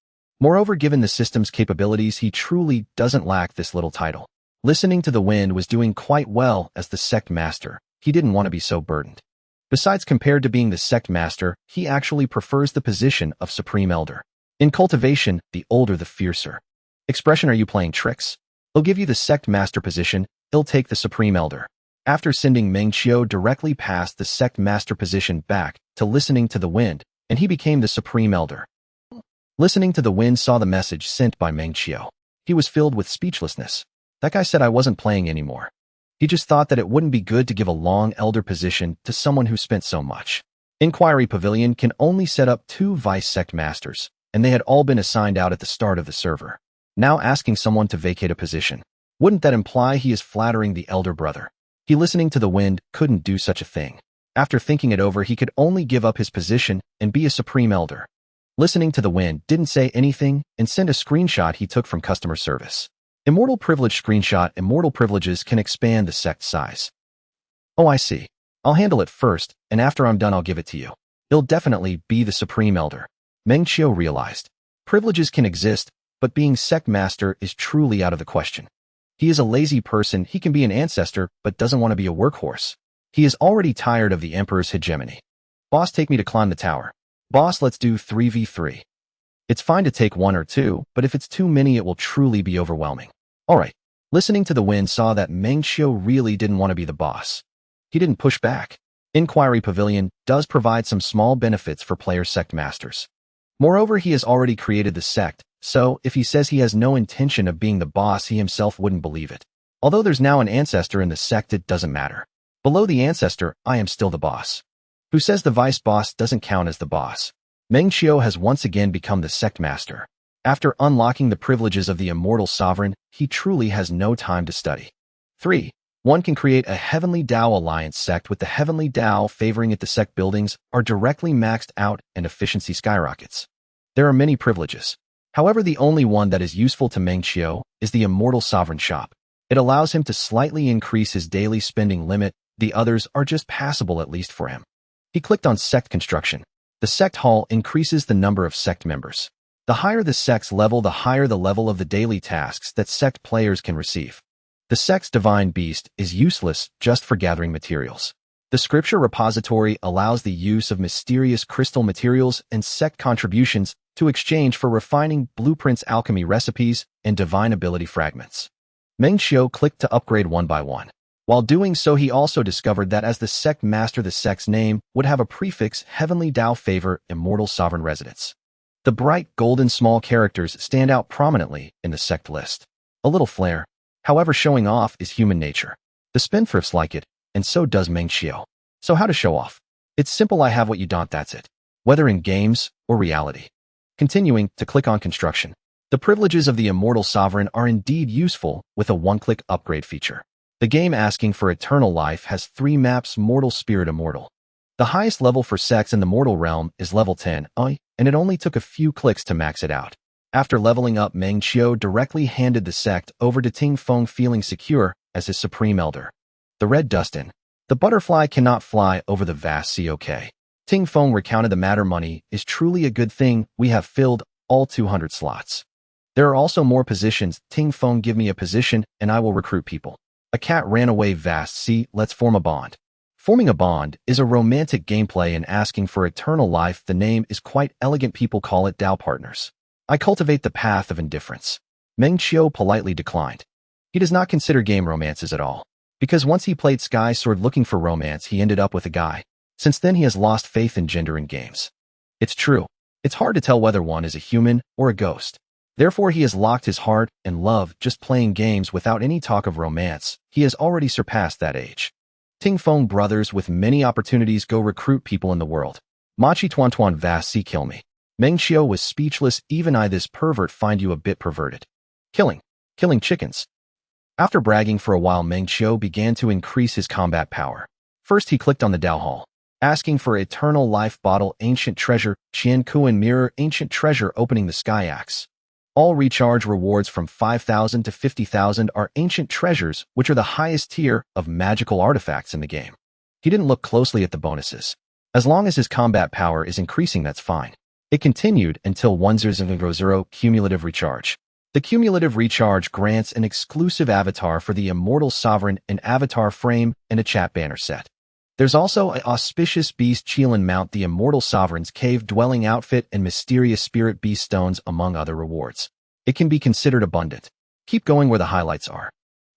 Moreover, given the system's capabilities, he truly doesn't lack this little title. Listening to the wind was doing quite well as the sect master. He didn't want to be so burdened. Besides, compared to being the sect master, he actually prefers the position of supreme elder. In cultivation, the older the fiercer. Expression, are you playing tricks? He'll give you the sect master position, he'll take the supreme elder. After sending Meng Qiu directly past the sect master position back to listening to the wind, and he became the supreme elder. Listening to the wind saw the message sent by Meng Qiu. He was filled with speechlessness. That guy said I wasn't playing anymore. He just thought that it wouldn't be good to give a long elder position to someone who spent so much. Inquiry Pavilion can only set up 2 vice sect masters, and they had all been assigned out at the start of the server. Now asking someone to vacate a position. Wouldn't that imply he is flattering the elder brother? He, listening to the wind, couldn't do such a thing. After thinking it over, he could only give up his position and be a supreme elder. Listening to the wind didn't say anything and sent a screenshot he took from customer service. Immortal privilege screenshot. Immortal privileges can expand the sect size. Oh, I see. I'll handle it first, and after I'm done I'll give it to you. He'll definitely be the supreme elder. Meng Qiu realized. Privileges can exist, but being sect master is truly out of the question. He is a lazy person. He can be an ancestor, but doesn't want to be a workhorse. He is already tired of the Emperor's hegemony. Boss, take me to climb the tower. Boss, let's do 3v3. It's fine to take 1 or 2, but if it's too many it will truly be overwhelming. Alright. Listening to the wind saw that Meng Qiu really didn't want to be the boss. He didn't push back. Inquiry Pavilion does provide some small benefits for player sect masters. Moreover, he has already created the sect, so if he says he has no intention of being the boss, he himself wouldn't believe it. Although there's now an ancestor in the sect, it doesn't matter. Below the ancestor, I am still the boss. Who says the vice boss doesn't count as the boss? Meng Qiu has once again become the sect master. After unlocking the privileges of the immortal sovereign, he truly has no time to study. 3. One can create a Heavenly Dao Alliance sect with the Heavenly Dao favoring it. The sect buildings are directly maxed out and efficiency skyrockets. There are many privileges. However, the only one that is useful to Meng Qiu is the Immortal Sovereign Shop. It allows him to slightly increase his daily spending limit. The others are just passable, at least for him. He clicked on Sect Construction. The Sect Hall increases the number of sect members. The higher the sect's level, the higher the level of the daily tasks that sect players can receive. The sect's divine beast is useless just for gathering materials. The scripture repository allows the use of mysterious crystal materials and sect contributions to exchange for refining blueprints, alchemy recipes, and divine ability fragments. Meng Qiu clicked to upgrade one by one. While doing so, he also discovered that as the sect master, the sect's name would have a prefix Heavenly Dao Favor Immortal Sovereign Residence. The bright golden small characters stand out prominently in the sect list. A little flair, however, showing off is human nature. The spendthrifts like it, and so does Meng Qiu. So how to show off? It's simple. I have what you don't, that's it. Whether in games or reality. Continuing to click on construction. The privileges of the Immortal Sovereign are indeed useful with a one-click upgrade feature. The game asking for eternal life has 3 maps: Mortal, Spirit, Immortal. The highest level for sects in the mortal realm is level 10, and it only took a few clicks to max it out. After leveling up, Meng Qiu directly handed the sect over to Ting Feng, feeling secure as his supreme elder. The red dustin. The butterfly cannot fly over the vast sea. Okay. Ting Feng recounted the matter. Money is truly a good thing. We have filled all 200 slots. There are also more positions. Ting Feng, give me a position and I will recruit people. A cat ran away. Vast sea, let's form a bond. Forming a bond is a romantic gameplay in asking for eternal life. The name is quite elegant. People call it Dao partners. I cultivate the path of indifference. Meng Qiu politely declined. He does not consider game romances at all. Because once he played Sky Sword looking for romance, he ended up with a guy. Since then, he has lost faith in gender in games. It's true. It's hard to tell whether one is a human or a ghost. Therefore, he has locked his heart and love just playing games without any talk of romance. He has already surpassed that age. Ting Feng brothers with many opportunities go recruit people in the world. Machi Tuan Tuan vast sea, kill me. Meng Qiu was speechless. Even I, this pervert, find you a bit perverted. Killing chickens. After bragging for a while, Meng Qiu began to increase his combat power. First, he clicked on the Dao Hall, asking for eternal life bottle, ancient treasure, Qian Kuan mirror, ancient treasure, opening the sky axe. All recharge rewards from 5,000 to 50,000 are ancient treasures, which are the highest tier of magical artifacts in the game. He didn't look closely at the bonuses. As long as his combat power is increasing, that's fine. It continued until 1000 cumulative recharge. The cumulative recharge grants an exclusive avatar for the Immortal Sovereign, an avatar frame, and a chat banner set. There's also an auspicious beast Qilin mount, the Immortal Sovereign's cave-dwelling outfit, and mysterious spirit beast stones, among other rewards. It can be considered abundant. Keep going where the highlights are.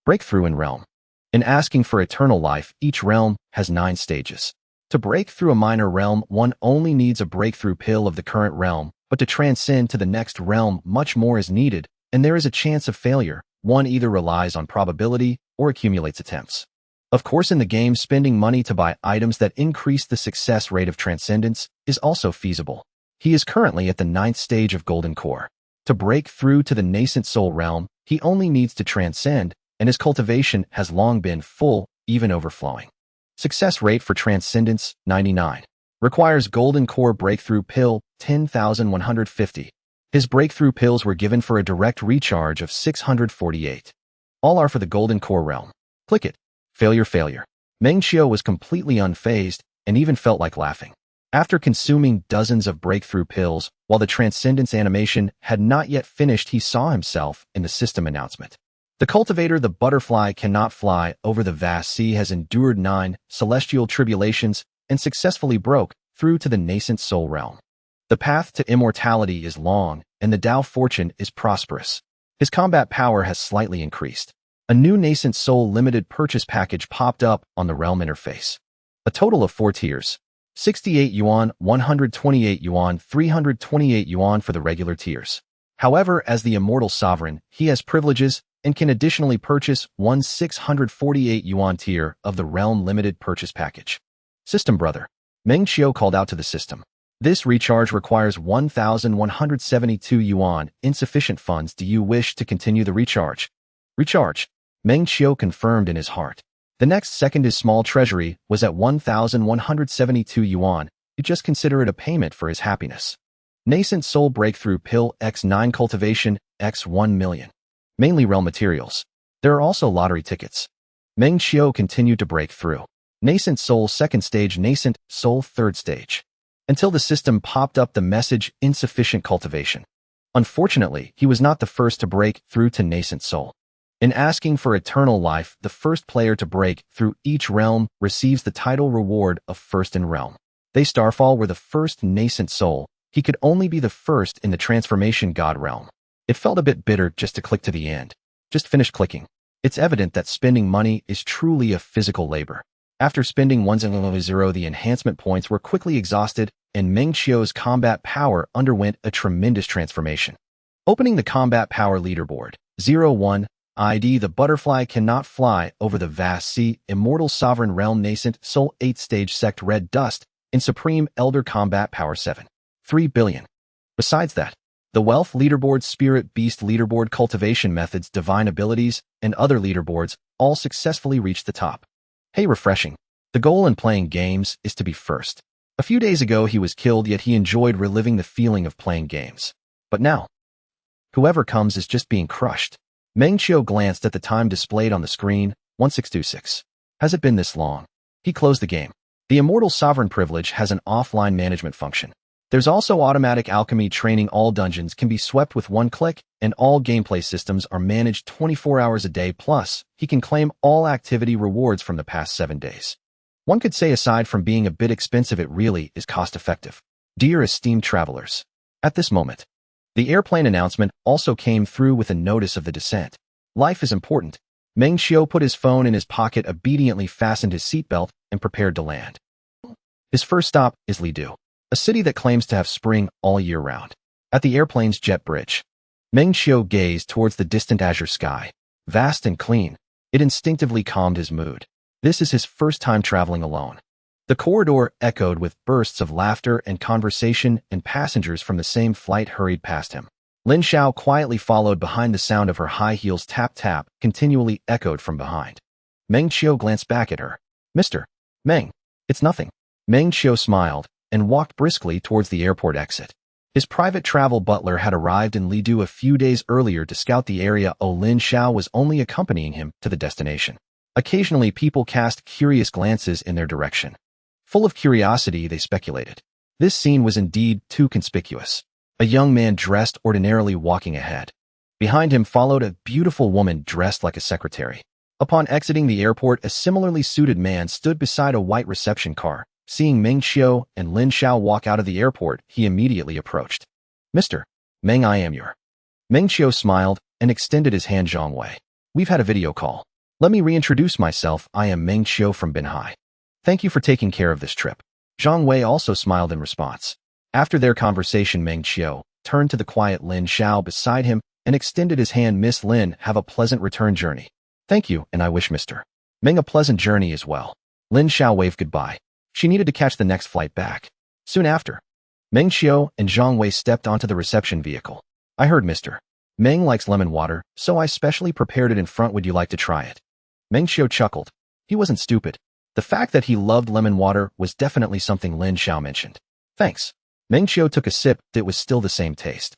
Breakthrough in realm. In asking for eternal life, each realm has 9 stages. To break through a minor realm, one only needs a breakthrough pill of the current realm, but to transcend to the next realm, much more is needed, and there is a chance of failure. One either relies on probability or accumulates attempts. Of course, in the game, spending money to buy items that increase the success rate of transcendence is also feasible. He is currently at the 9th stage of Golden Core. To break through to the nascent soul realm, he only needs to transcend, and his cultivation has long been full, even overflowing. Success rate for transcendence, 99. Requires Golden Core breakthrough pill, 10,150. His breakthrough pills were given for a direct recharge of 648. All are for the Golden Core realm. Click it. Failure. Meng Qiu was completely unfazed and even felt like laughing. After consuming dozens of breakthrough pills, while the transcendence animation had not yet finished, he saw himself in the system announcement. The cultivator, the butterfly, cannot fly over the vast sea, has endured 9 celestial tribulations and successfully broke through to the nascent soul realm. The path to immortality is long, and the Dao fortune is prosperous. His combat power has slightly increased. A new nascent soul limited purchase package popped up on the realm interface. A total of 4 tiers. 68 yuan, 128 yuan, 328 yuan for the regular tiers. However, as the Immortal Sovereign, he has privileges and can additionally purchase 648 yuan tier of the realm limited purchase package. System brother. Meng Qiu called out to the system. This recharge requires 1,172 yuan, insufficient funds. Do you wish to continue the recharge? Recharge. Meng Qiu confirmed in his heart. The next second his small treasury was at 1,172 yuan. You just consider it a payment for his happiness. Nascent Soul Breakthrough Pill X9 Cultivation X 1 million. Mainly realm materials. There are also lottery tickets. Meng Qiu continued to break through. Nascent Soul 2nd stage, Nascent Soul 3rd stage. Until the system popped up the message, insufficient cultivation. Unfortunately, he was not the first to break through to Nascent Soul. In asking for eternal life, the first player to break through each realm receives the title reward of first in realm. They Starfall were the first nascent soul. He could only be the first in the transformation god realm. It felt a bit bitter just to click to the end. Just finish clicking. It's evident that spending money is truly a physical labor. After spending 100, the enhancement points were quickly exhausted, and Meng Qiu's combat power underwent a tremendous transformation. Opening the combat power leaderboard, 01, ID the butterfly cannot fly over the vast sea, immortal sovereign realm nascent soul 8th stage sect red dust, in supreme elder combat power 7. 3 billion. Besides that, the wealth leaderboard, spirit beast leaderboard, cultivation methods, divine abilities, and other leaderboards all successfully reached the top. Hey, refreshing. The goal in playing games is to be first. A few days ago he was killed, yet he enjoyed reliving the feeling of playing games. But now, whoever comes is just being crushed. Meng Qiu glanced at the time displayed on the screen, 1626. Has it been this long? He closed the game. The Immortal Sovereign privilege has an offline management function. There's also automatic alchemy training. All dungeons can be swept with one click, and all gameplay systems are managed 24 hours a day. Plus, he can claim all activity rewards from the past 7 days. One could say aside from being a bit expensive, it really is cost-effective. Dear esteemed travelers, at this moment, the airplane announcement also came through with a notice of the descent. Life is important. Meng Qiu put his phone in his pocket, obediently fastened his seatbelt, and prepared to land. His first stop is Lidu, a city that claims to have spring all year round. At the airplane's jet bridge, Meng Qiu gazed towards the distant azure sky. Vast and clean, it instinctively calmed his mood. This is his first time traveling alone. The corridor echoed with bursts of laughter and conversation, and passengers from the same flight hurried past him. Lin Xiao quietly followed behind. The sound of her high heels tap-tap continually echoed from behind. Meng Qiu glanced back at her. Mr. Meng, it's nothing. Meng Qiu smiled and walked briskly towards the airport exit. His private travel butler had arrived in Lidu a few days earlier to scout the area. Lin Xiao was only accompanying him to the destination. Occasionally people cast curious glances in their direction. Full of curiosity, they speculated. This scene was indeed too conspicuous. A young man dressed ordinarily walking ahead. Behind him followed a beautiful woman dressed like a secretary. Upon exiting the airport, a similarly suited man stood beside a white reception car. Seeing Meng Qiu and Lin Xiao walk out of the airport, he immediately approached. Mr. Meng, I am your. Meng Qiu smiled and extended his hand. Zhang Wei. We've had a video call. Let me reintroduce myself. I am Meng Qiu from Binhai. Thank you for taking care of this trip. Zhang Wei also smiled in response. After their conversation, Meng Qiu turned to the quiet Lin Xiao beside him and extended his hand. Miss Lin, have a pleasant return journey. Thank you, and I wish Mr. Meng a pleasant journey as well. Lin Xiao waved goodbye. She needed to catch the next flight back. Soon after, Meng Qiu and Zhang Wei stepped onto the reception vehicle. I heard Mr. Meng likes lemon water, so I specially prepared it in front. Would you like to try it? Meng Qiu chuckled. He wasn't stupid. The fact that he loved lemon water was definitely something Lin Xiao mentioned. Thanks. Meng Qiu took a sip. It was still the same taste.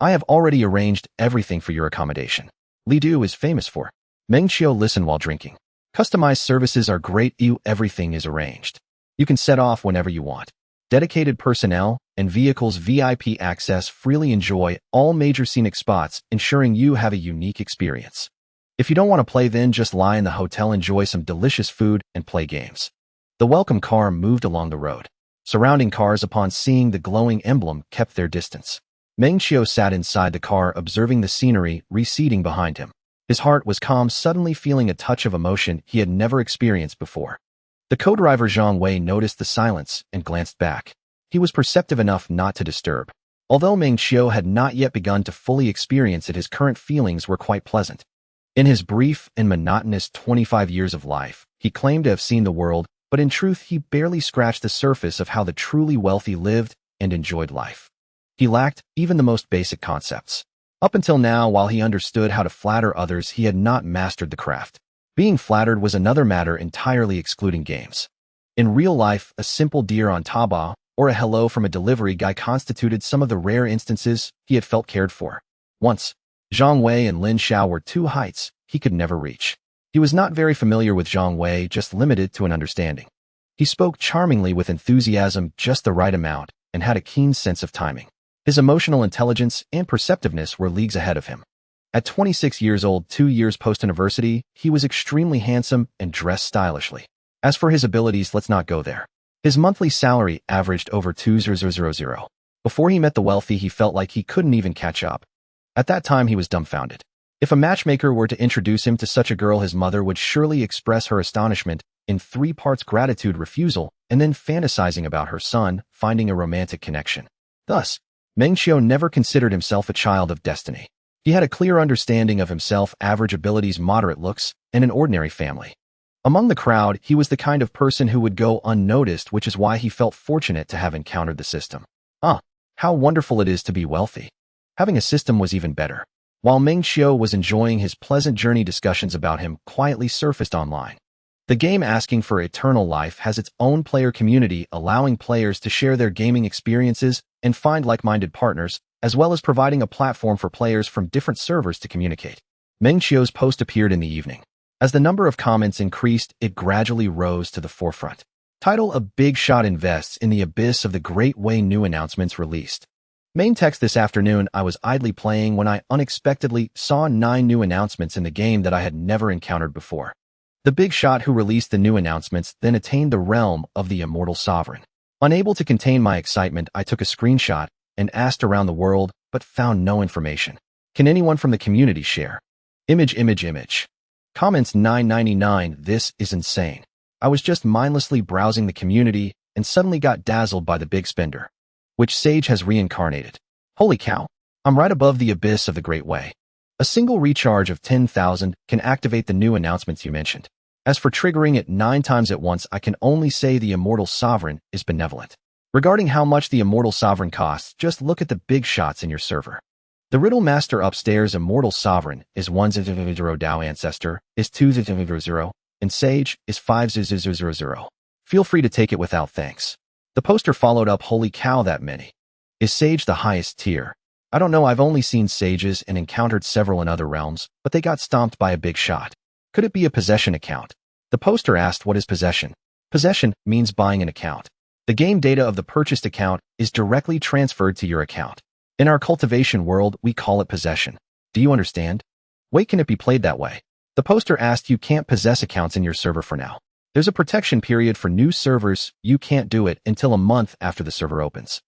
I have already arranged everything for your accommodation. Lidu is famous for. Meng Qiu listened while drinking. Customized services are great. Everything is arranged. You can set off whenever you want. Dedicated personnel and vehicles, VIP access, freely enjoy all major scenic spots, ensuring you have a unique experience. If you don't want to play, then just lie in the hotel, enjoy some delicious food, and play games. The welcome car moved along the road. Surrounding cars, upon seeing the glowing emblem, kept their distance. Meng Qiu sat inside the car, observing the scenery receding behind him. His heart was calm, suddenly feeling a touch of emotion he had never experienced before. The co-driver Zhang Wei noticed the silence and glanced back. He was perceptive enough not to disturb. Although Meng Qiu had not yet begun to fully experience it, his current feelings were quite pleasant. In his brief and monotonous 25 years of life, he claimed to have seen the world, but in truth he barely scratched the surface of how the truly wealthy lived and enjoyed life. He lacked even the most basic concepts. Up until now, while he understood how to flatter others, he had not mastered the craft. Being flattered was another matter entirely, excluding games. In real life, a simple dear on Taobao or a hello from a delivery guy constituted some of the rare instances he had felt cared for. Once, Zhang Wei and Lin Xiao were two heights he could never reach. He was not very familiar with Zhang Wei, just limited to an understanding. He spoke charmingly with enthusiasm, just the right amount, and had a keen sense of timing. His emotional intelligence and perceptiveness were leagues ahead of him. At 26 years old, 2 years post-university, he was extremely handsome and dressed stylishly. As for his abilities, let's not go there. His monthly salary averaged over 2,000. Before he met the wealthy, he felt like he couldn't even catch up. At that time, he was dumbfounded. If a matchmaker were to introduce him to such a girl, his mother would surely express her astonishment in 3 parts: gratitude, refusal, and then fantasizing about her son finding a romantic connection. Thus, Meng Qiu never considered himself a child of destiny. He had a clear understanding of himself, average abilities, moderate looks, and an ordinary family. Among the crowd, he was the kind of person who would go unnoticed, which is why he felt fortunate to have encountered the system. How wonderful it is to be wealthy. Having a system was even better. While Meng Qiu was enjoying his pleasant journey, discussions about him quietly surfaced online. The game Asking for Eternal Life has its own player community, allowing players to share their gaming experiences and find like-minded partners, as well as providing a platform for players from different servers to communicate. Meng Qiu's post appeared in the evening. As the number of comments increased, it gradually rose to the forefront. Title: A Big Shot invests in the abyss of the Great Way. New announcements released. Main text: This afternoon, I was idly playing when I unexpectedly saw 9 new announcements in the game that I had never encountered before. The big shot who released the new announcements then attained the realm of the immortal sovereign. Unable to contain my excitement, I took a screenshot and asked around the world, but found no information. Can anyone from the community share? Image. Comments: 999. This is insane. I was just mindlessly browsing the community and suddenly got dazzled by the big spender. Which sage has reincarnated? Holy cow. I'm right above the abyss of the Great Way. A single recharge of 10,000 can activate the new announcements you mentioned. As for triggering it 9 times at once, I can only say the Immortal Sovereign is benevolent. Regarding how much the Immortal Sovereign costs, just look at the big shots in your server. The Riddle Master upstairs: Immortal Sovereign is 1,000, Dao Ancestor is 2,000, and Sage is 5,000. Feel free to take it without thanks. The poster followed up: Holy cow, that many. Is Sage the highest tier? I don't know, I've only seen Sages and encountered several in other realms, but they got stomped by a big shot. Could it be a possession account? The poster asked, what is possession? Possession means buying an account. The game data of the purchased account is directly transferred to your account. In our cultivation world, we call it possession. Do you understand? Wait, can it be played that way? The poster asked, you can't possess accounts in your server for now. There's a protection period for new servers. You can't do it until a month after the server opens.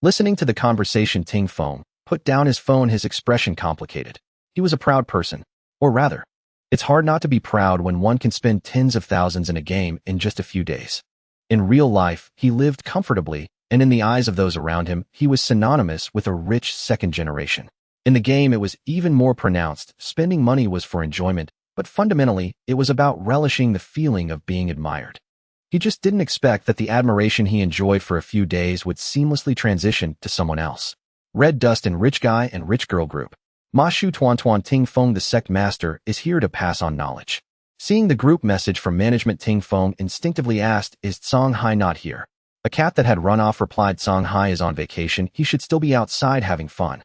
Listening to the conversation, Ting Feng put down his phone, his expression complicated. He was a proud person. Or rather, it's hard not to be proud when one can spend tens of thousands in a game in just a few days. In real life, he lived comfortably, and in the eyes of those around him, he was synonymous with a rich second generation. In the game, it was even more pronounced. Spending money was for enjoyment, but fundamentally, it was about relishing the feeling of being admired. He just didn't expect that the admiration he enjoyed for a few days would seamlessly transition to someone else. Red Dust and Rich Guy and Rich Girl Group. Ma Shu Tuan Ting Feng, the sect master, is here to pass on knowledge. Seeing the group message from management, Ting Feng instinctively asked, is Song Hai not here? A cat that had run off replied, Song Hai is on vacation, he should still be outside having fun.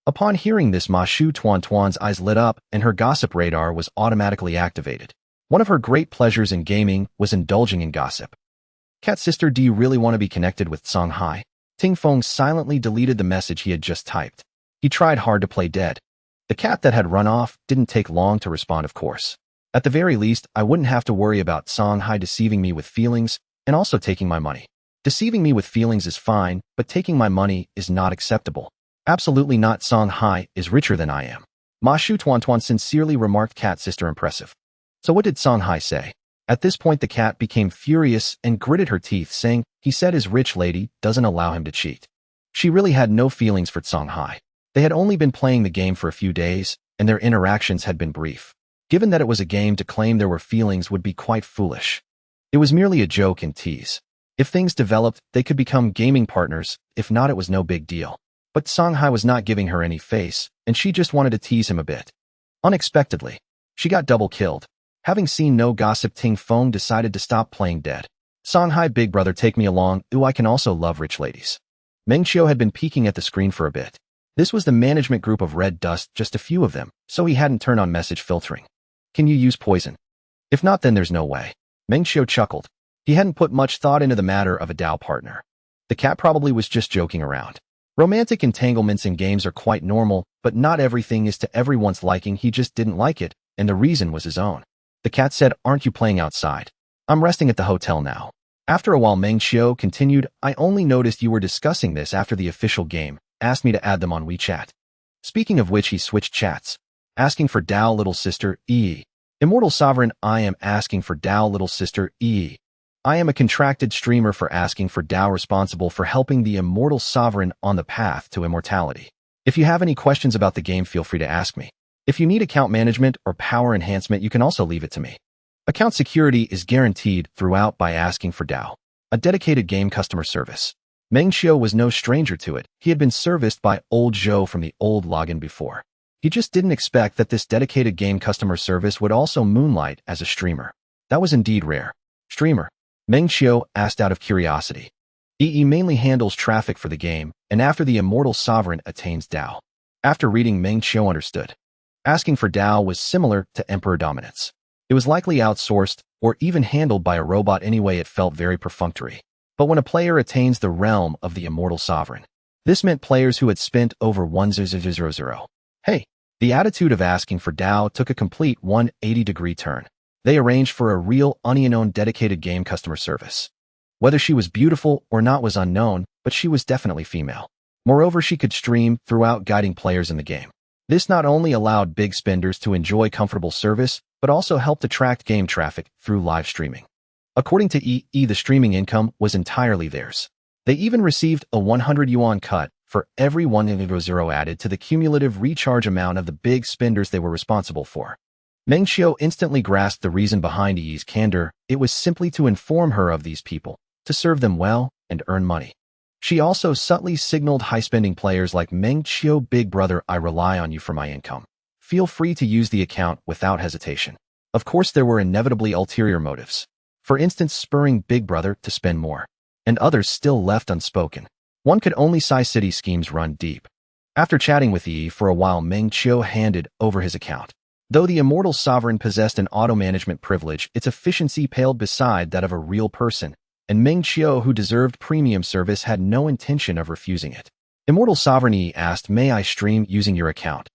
Upon hearing this, Ma Shu Tuan's eyes lit up and her gossip radar was automatically activated. One of her great pleasures in gaming was indulging in gossip. Cat sister, do you really want to be connected with Song Hai? Ting Feng silently deleted the message he had just typed. He tried hard to play dead. The cat that had run off didn't take long to respond, of course. At the very least, I wouldn't have to worry about Song Hai deceiving me with feelings and also taking my money. Deceiving me with feelings is fine, but taking my money is not acceptable. Absolutely not. Song Hai is richer than I am. Ma Shu Tuan sincerely remarked, cat sister, impressive. So what did Song Hai say? At this point, the cat became furious and gritted her teeth, saying, he said his rich lady doesn't allow him to cheat. She really had no feelings for Song Hai. They had only been playing the game for a few days, and their interactions had been brief. Given that it was a game, to claim there were feelings would be quite foolish. It was merely a joke and tease. If things developed, they could become gaming partners. If not, it was no big deal. But Song Hai was not giving her any face, and she just wanted to tease him a bit. Unexpectedly, she got double killed. Having seen no gossip, Ting Feng decided to stop playing dead. Song Hai, big brother, take me along. Ooh, I can also love rich ladies. Meng Qiu had been peeking at the screen for a bit. This was the management group of Red Dust, just a few of them, so he hadn't turned on message filtering. Can you use poison? If not, then there's no way. Meng Qiu chuckled. He hadn't put much thought into the matter of a Dao partner. The cat probably was just joking around. Romantic entanglements in games are quite normal, but not everything is to everyone's liking. He just didn't like it, and the reason was his own. The cat said, "Aren't you playing outside? I'm resting at the hotel now." After a while, Meng Qiu continued, "I only noticed you were discussing this after the official game, asked me to add them on WeChat." Speaking of which, he switched chats. Asking for Dao little sister, E. Immortal Sovereign, I am asking for Dao little sister, E. I am a contracted streamer for asking for Dao, responsible for helping the Immortal Sovereign on the path to immortality. If you have any questions about the game, feel free to ask me. If you need account management or power enhancement, you can also leave it to me. Account security is guaranteed throughout by asking for Dao, a dedicated game customer service. Meng Qiu was no stranger to it. He had been serviced by old Zhou from the old login before. He just didn't expect that this dedicated game customer service would also moonlight as a streamer. That was indeed rare. Streamer? Meng Qiu asked out of curiosity. EE mainly handles traffic for the game, and after the Immortal Sovereign attains Dao. After reading, Meng Qiu understood. Asking for Dao was similar to Emperor Dominance. It was likely outsourced, or even handled by a robot anyway. It felt very perfunctory. But when a player attains the realm of the Immortal Sovereign, this meant players who had spent over 1000. Hey, the attitude of asking for Dao took a complete 180-degree turn. They arranged for a real, unknown dedicated game customer service. Whether she was beautiful or not was unknown, but she was definitely female. Moreover, she could stream throughout, guiding players in the game. This not only allowed big spenders to enjoy comfortable service, but also helped attract game traffic through live streaming. According to EE, the streaming income was entirely theirs. They even received a 100 yuan cut for every 100 added to the cumulative recharge amount of the big spenders they were responsible for. Meng Qiu instantly grasped the reason behind EE's candor. It was simply to inform her of these people, to serve them well, and earn money. She also subtly signaled high-spending players like Meng Qiu, "Big brother, I rely on you for my income. Feel free to use the account without hesitation." Of course, there were inevitably ulterior motives. For instance, spurring Big brother to spend more. And others still left unspoken. One could only sigh. City schemes run deep. After chatting with EE for a while, Meng Qiu handed over his account. Though the Immortal Sovereign possessed an auto-management privilege, its efficiency paled beside that of a real person, and Meng Qiu, who deserved premium service, had no intention of refusing it. Immortal Sovereign EE asked, "May I stream using your account?"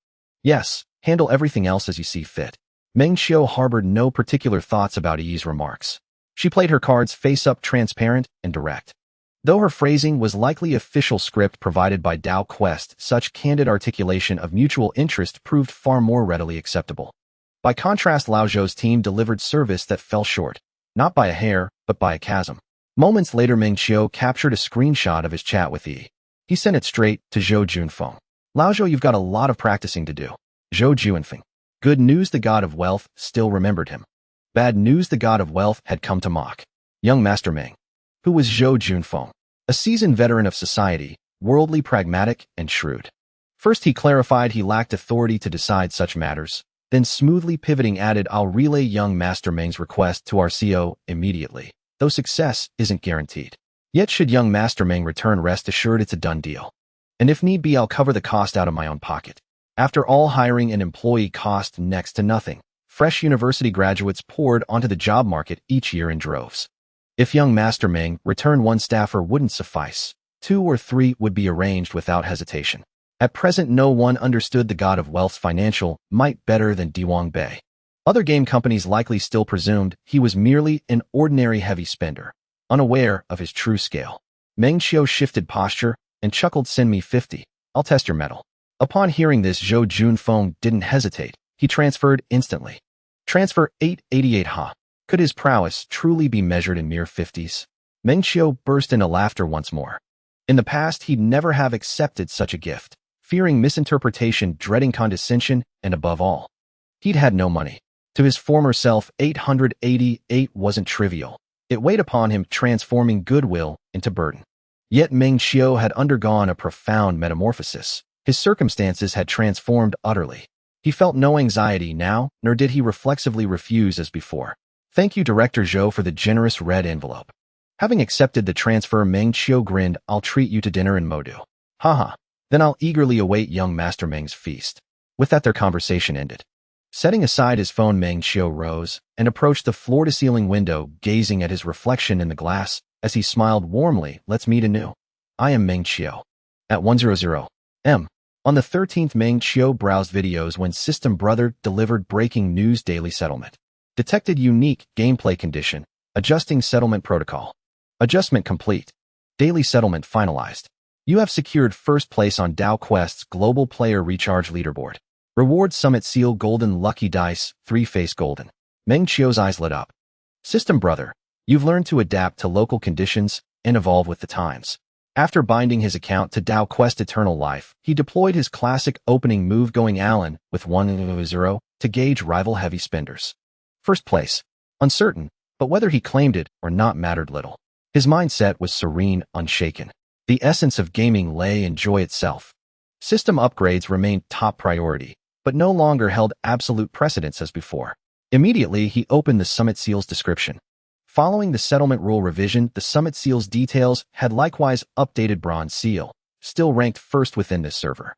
"Yes, handle everything else as you see fit." Meng Qiu harbored no particular thoughts about EE's remarks. She played her cards face-up, transparent and direct. Though her phrasing was likely official script provided by Dao Quest, such candid articulation of mutual interest proved far more readily acceptable. By contrast, Lao Zhou's team delivered service that fell short, not by a hair, but by a chasm. Moments later, Meng Qiu captured a screenshot of his chat with EE. He sent it straight to Zhou Junfeng. "Lao Zhou, you've got a lot of practicing to do." Zhou Junfeng. Good news, the god of wealth still remembered him. Bad news, the god of wealth had come to mock. Young Master Meng. Who was Zhou Junfeng? A seasoned veteran of society, worldly, pragmatic, and shrewd. First, he clarified he lacked authority to decide such matters, then smoothly pivoting added, "I'll relay young Master Meng's request to our CO immediately, though success isn't guaranteed. Yet should young Master Meng return, rest assured it's a done deal. And if need be, I'll cover the cost out of my own pocket." After all, hiring an employee cost next to nothing. Fresh university graduates poured onto the job market each year in droves. If young Master Meng returned, one staffer wouldn't suffice. 2 or 3 would be arranged without hesitation. At present, no one understood the god of wealth's financial might better than Diwang Bei. Other game companies likely still presumed he was merely an ordinary heavy spender, unaware of his true scale. Meng Qiu shifted posture and chuckled, "Send me 50. I'll test your mettle." Upon hearing this, Zhou Junfeng didn't hesitate. He transferred instantly. Transfer 888 ha. Could his prowess truly be measured in mere 50s? Meng Qiu burst into laughter once more. In the past, he'd never have accepted such a gift, fearing misinterpretation, dreading condescension, and above all, he'd had no money. To his former self, 888 wasn't trivial. It weighed upon him, transforming goodwill into burden. Yet Meng Qiu had undergone a profound metamorphosis. His circumstances had transformed utterly. He felt no anxiety now, nor did he reflexively refuse as before. "Thank you, Director Zhou, for the generous red envelope." Having accepted the transfer, Meng Qiu grinned, "I'll treat you to dinner in Modu." Haha. Then I'll eagerly await young Master Meng's feast. With that, their conversation ended. Setting aside his phone, Meng Qiu rose and approached the floor-to-ceiling window, gazing at his reflection in the glass as he smiled warmly. "Let's meet anew. I am Meng Qiu." At 100 m. On the 13th, Meng Qiu browsed videos when System Brother delivered breaking news: daily settlement. Detected unique gameplay condition. Adjusting settlement protocol. Adjustment complete. Daily settlement finalized. You have secured first place on Dow Quest's Global Player Recharge Leaderboard. Reward Summit Seal Golden Lucky Dice, 3-Face Golden. Meng Qiu's eyes lit up. System Brother, you've learned to adapt to local conditions and evolve with the times. After binding his account to Dow Quest Eternal Life, he deployed his classic opening move going Allen with 1-0 to gauge rival heavy spenders. First place. Uncertain, but whether he claimed it or not mattered little. His mindset was serene, unshaken. The essence of gaming lay in joy itself. System upgrades remained top priority, but no longer held absolute precedence as before. Immediately, he opened the Summit Seal's description. Following the settlement rule revision, the Summit Seal's details had likewise updated. Bronze Seal, still ranked first within this server.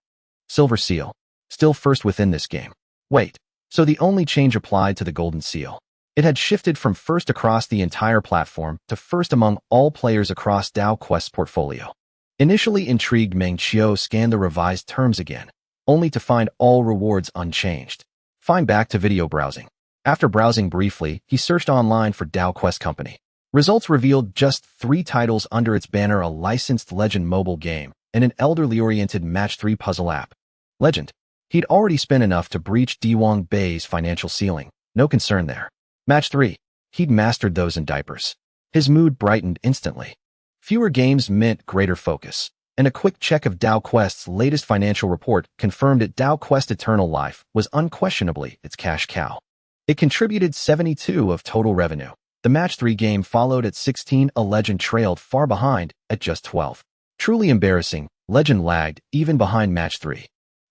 Silver Seal, still first within this game. Wait, so the only change applied to the Golden Seal. It had shifted from first across the entire platform to first among all players across Dow Quest's portfolio. Initially intrigued, Meng Qiu scanned the revised terms again, only to find all rewards unchanged. Fine, back to video browsing. After browsing briefly, he searched online for Dow Quest Company. Results revealed just 3 titles under its banner: a licensed Legend mobile game and an elderly-oriented Match 3 puzzle app. Legend. He'd already spent enough to breach Diwang Bei's financial ceiling. No concern there. Match 3. He'd mastered those in diapers. His mood brightened instantly. Fewer games meant greater focus, and a quick check of Dow Quest's latest financial report confirmed that Dow Quest Eternal Life was unquestionably its cash cow. It contributed 72% of total revenue. The Match 3 game followed at 16%. A Legend trailed far behind at just 12%. Truly embarrassing, Legend lagged even behind Match 3.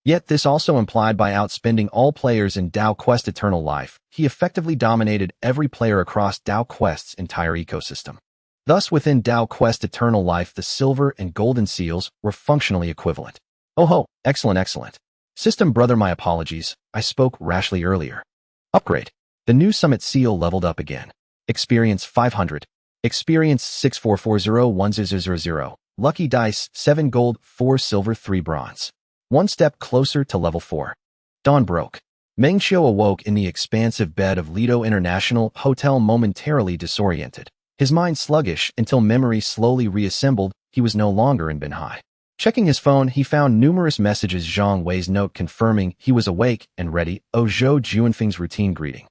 Yet this also implied by outspending all players in Dow Quest Eternal Life, he effectively dominated every player across Dow Quest's entire ecosystem. Thus, within Dow Quest Eternal Life, the silver and golden seals were functionally equivalent. Oh ho, excellent. System Brother, my apologies, I spoke rashly earlier. Upgrade. The new Summit Seal leveled up again. Experience 500. Experience 6440100. Lucky Dice 7 gold, 4 silver, 3 bronze. One step closer to level 4. Dawn broke. Meng Qiu awoke in the expansive bed of Lido International Hotel, momentarily disoriented. His mind sluggish until memory slowly reassembled. He was no longer in Binhai. Checking his phone, he found numerous messages. Zhang Wei's note confirming he was awake and ready. Zhou Juanfeng's routine greeting.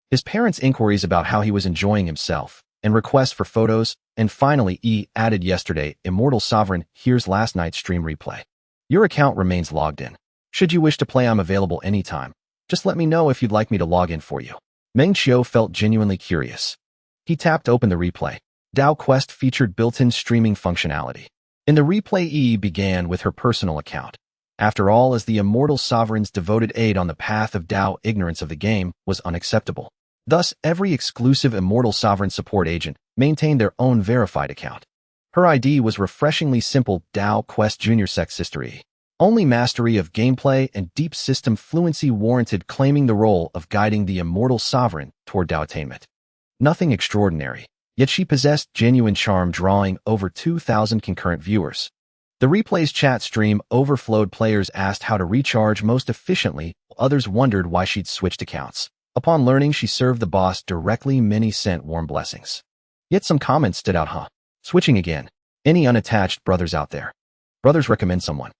His parents' inquiries about how he was enjoying himself, and requests for photos, and finally added yesterday, Immortal Sovereign, here's last night's stream replay. Your account remains logged in. Should you wish to play, I'm available anytime. Just let me know if you'd like me to log in for you. Meng Qiu felt genuinely curious. He tapped open the replay. Dow Quest featured built-in streaming functionality. In the replay, began with her personal account. After all, as the Immortal Sovereign's devoted aid on the path of Dow, ignorance of the game was unacceptable. Thus, every exclusive Immortal Sovereign support agent maintained their own verified account. Her ID was refreshingly simple: Dow Quest Junior Sex History. Only mastery of gameplay and deep system fluency warranted claiming the role of guiding the Immortal Sovereign toward Dow attainment. Nothing extraordinary, yet she possessed genuine charm, drawing over 2,000 concurrent viewers. The replay's chat stream overflowed. Players asked how to recharge most efficiently, while others wondered why she'd switched accounts. Upon learning she served the boss directly, many sent warm blessings. Yet some comments stood out. Switching again. Any unattached brothers out there? Brothers recommend someone.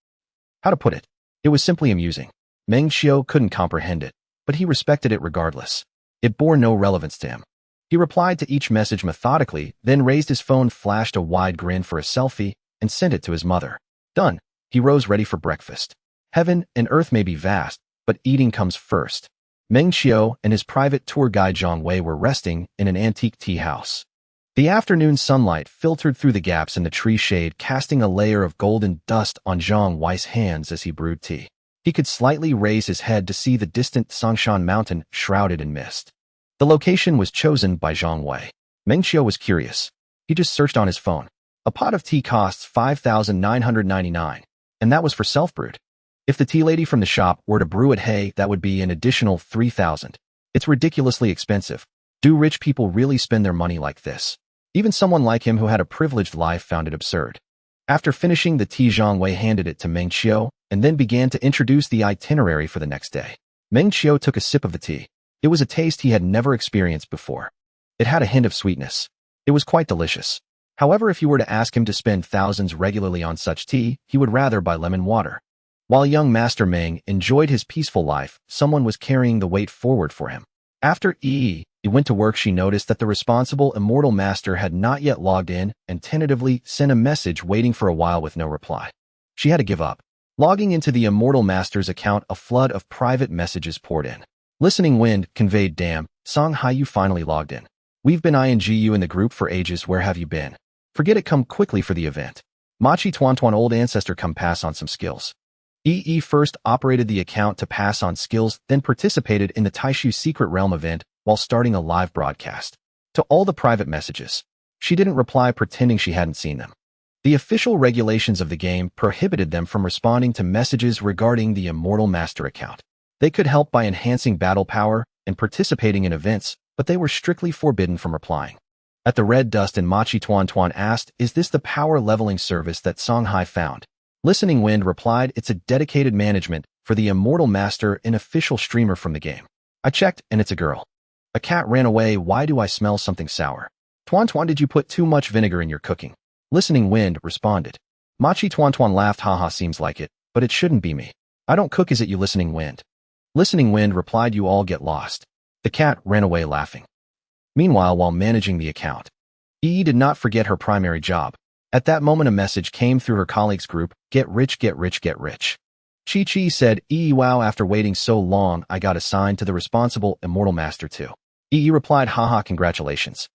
How to put it? It was simply amusing. Meng Qiu couldn't comprehend it, but he respected it regardless. It bore no relevance to him. He replied to each message methodically, then raised his phone, flashed a wide grin for a selfie, and sent it to his mother. Done. He rose ready for breakfast. Heaven and earth may be vast, but eating comes first. Meng Qiu and his private tour guide Zhang Wei were resting in an antique tea house. The afternoon sunlight filtered through the gaps in the tree shade, casting a layer of golden dust on Zhang Wei's hands as he brewed tea. He could slightly raise his head to see the distant Songshan mountain shrouded in mist. The location was chosen by Zhang Wei. Meng Qiu was curious. He just searched on his phone. A pot of tea costs 5,999, and that was for self-brewed. If the tea lady from the shop were to brew it, hey, that would be an additional 3,000. It's ridiculously expensive. Do rich people really spend their money like this? Even someone like him who had a privileged life found it absurd. After finishing the tea, Zhang Wei handed it to Meng Qiu and then began to introduce the itinerary for the next day. Meng Qiu took a sip of the tea. It was a taste he had never experienced before. It had a hint of sweetness. It was quite delicious. However, if you were to ask him to spend thousands regularly on such tea, he would rather buy lemon water. While young Master Meng enjoyed his peaceful life, someone was carrying the weight forward for him. After he went to work, she noticed that the responsible immortal master had not yet logged in and tentatively sent a message, waiting for a while with no reply. She had to give up. Logging into the immortal master's account, a flood of private messages poured in. Listening Wind conveyed, "Damn, Song Hai, you finally logged in. We've been you in the group for ages. Where have you been? Forget it, come quickly for the event. Machi Tuan old ancestor, come pass on some skills." First operated the account to pass on skills, then participated in the Taishu Secret Realm event while starting a live broadcast. To all the private messages, she didn't reply, pretending she hadn't seen them. The official regulations of the game prohibited them from responding to messages regarding the Immortal Master account. They could help by enhancing battle power and participating in events, but they were strictly forbidden from replying. At the Red Dust, and Machi Tuan asked, "Is this the power leveling service that Song Hai found?" Listening Wind replied, "It's a dedicated management for the Immortal Master, an official streamer from the game. I checked, and it's a girl. A cat ran away. Why do I smell something sour? Tuan, did you put too much vinegar in your cooking?" Listening Wind responded. Machi Tuan laughed, "Haha, seems like it, but it shouldn't be me. I don't cook, is it you, Listening Wind?" Listening Wind replied, "You all get lost." The cat ran away laughing. Meanwhile, while managing the account, did not forget her primary job. At that moment, a message came through her colleagues group, "Get rich, get rich, get rich." Chi said, "Wow, after waiting so long, I got assigned to the responsible Immortal Master too." Replied, "Haha, congratulations."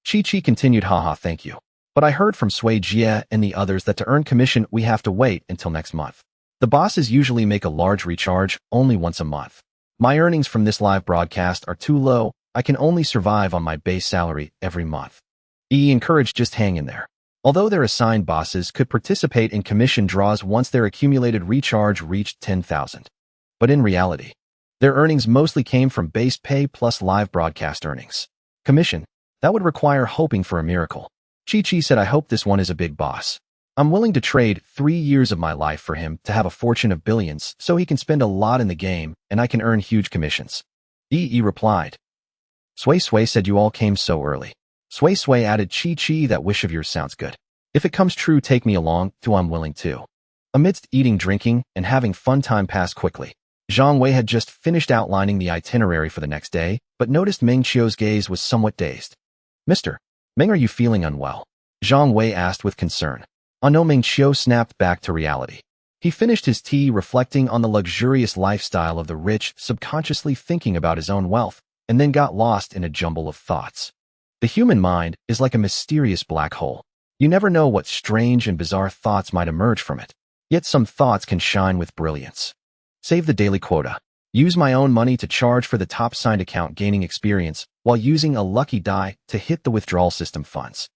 Chi continued, "Haha, thank you. But I heard from Sui Jie and the others that to earn commission, we have to wait until next month. The bosses usually make a large recharge only once a month. My earnings from this live broadcast are too low. I can only survive on my base salary every month." Encouraged, "Just hang in there." Although their assigned bosses could participate in commission draws once their accumulated recharge reached 10,000. But in reality, their earnings mostly came from base pay plus live broadcast earnings. Commission, that would require hoping for a miracle. Chi said, "I hope this one is a big boss. I'm willing to trade 3 years of my life for him to have a fortune of billions so he can spend a lot in the game and I can earn huge commissions." Replied. Sui said, "You all came so early." Sui added, "Chi, that wish of yours sounds good. If it comes true, take me along, too, I'm willing to." Amidst eating, drinking, and having fun, time passed quickly. Zhang Wei had just finished outlining the itinerary for the next day, but noticed Meng Qiu's gaze was somewhat dazed. "Mr. Meng, are you feeling unwell?" Zhang Wei asked with concern. "Oh no," Meng Qiu snapped back to reality. He finished his tea, reflecting on the luxurious lifestyle of the rich, subconsciously thinking about his own wealth, and then got lost in a jumble of thoughts. The human mind is like a mysterious black hole. You never know what strange and bizarre thoughts might emerge from it. Yet some thoughts can shine with brilliance. Save the daily quota. Use my own money to charge for the top signed account, gaining experience, while using a lucky die to hit the withdrawal system funds.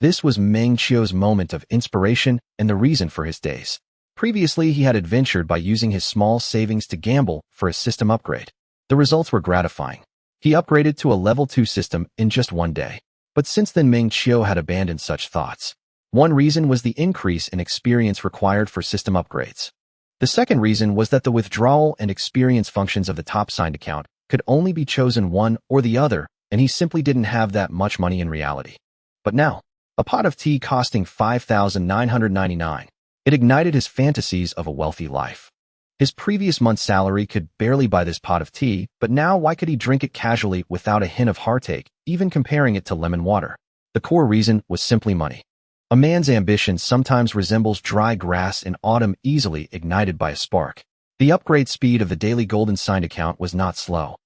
This was Meng Qiu's moment of inspiration and the reason for his days. Previously, he had adventured by using his small savings to gamble for a system upgrade. The results were gratifying. He upgraded to a level 2 system in just one day. But since then, Meng Qiu had abandoned such thoughts. One reason was the increase in experience required for system upgrades. The second reason was that the withdrawal and experience functions of the top signed account could only be chosen one or the other, and he simply didn't have that much money in reality. But now, a pot of tea costing 5,999. It ignited his fantasies of a wealthy life. His previous month's salary could barely buy this pot of tea, but now why could he drink it casually without a hint of heartache, even comparing it to lemon water? The core reason was simply money. A man's ambition sometimes resembles dry grass in autumn, easily ignited by a spark. The upgrade speed of the daily golden signed account was not slow.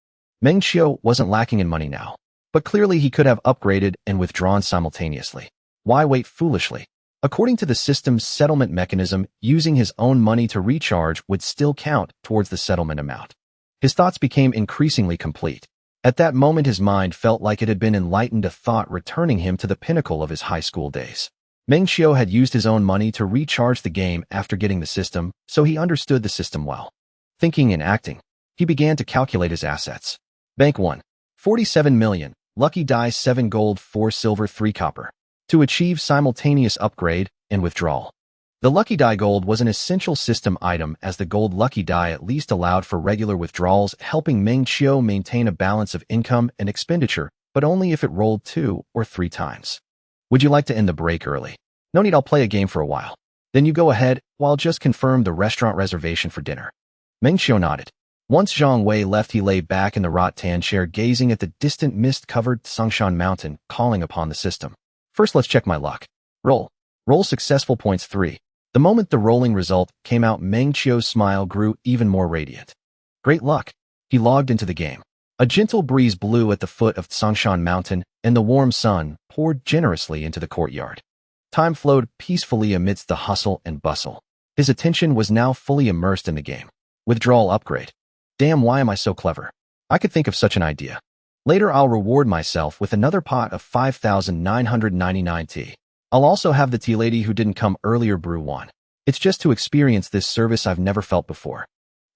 Meng Qiu wasn't lacking in money now, but clearly he could have upgraded and withdrawn simultaneously. Why wait foolishly? According to the system's settlement mechanism, using his own money to recharge would still count towards the settlement amount. His thoughts became increasingly complete. At that moment, his mind felt like it had been enlightened, a thought returning him to the pinnacle of his high school days. Meng Qiu had used his own money to recharge the game after getting the system, so he understood the system well. Thinking and acting, he began to calculate his assets. Bank 1. 47 million. Lucky die 7 gold, 4 silver, 3 copper. To achieve simultaneous upgrade and withdrawal. The Lucky Die Gold was an essential system item as the gold Lucky Die at least allowed for regular withdrawals, helping Meng Qiu maintain a balance of income and expenditure, but only if it rolled 2 or 3 times. Would you like to end the break early? No need, I'll play a game for a while. Then you go ahead, while just confirm the restaurant reservation for dinner. Meng Qiu nodded. Once Zhang Wei left, he lay back in the rattan chair gazing at the distant mist-covered Songshan Mountain, calling upon the system. First, let's check my luck. Roll. Roll successful. Points 3. The moment the rolling result came out, Meng Qiu's smile grew even more radiant. Great luck. He logged into the game. A gentle breeze blew at the foot of Songshan Mountain, and the warm sun poured generously into the courtyard. Time flowed peacefully amidst the hustle and bustle. His attention was now fully immersed in the game. Withdrawal upgrade. Damn, why am I so clever? I could think of such an idea. Later I'll reward myself with another pot of 5,999 tea. I'll also have the tea lady who didn't come earlier brew one. It's just to experience this service I've never felt before.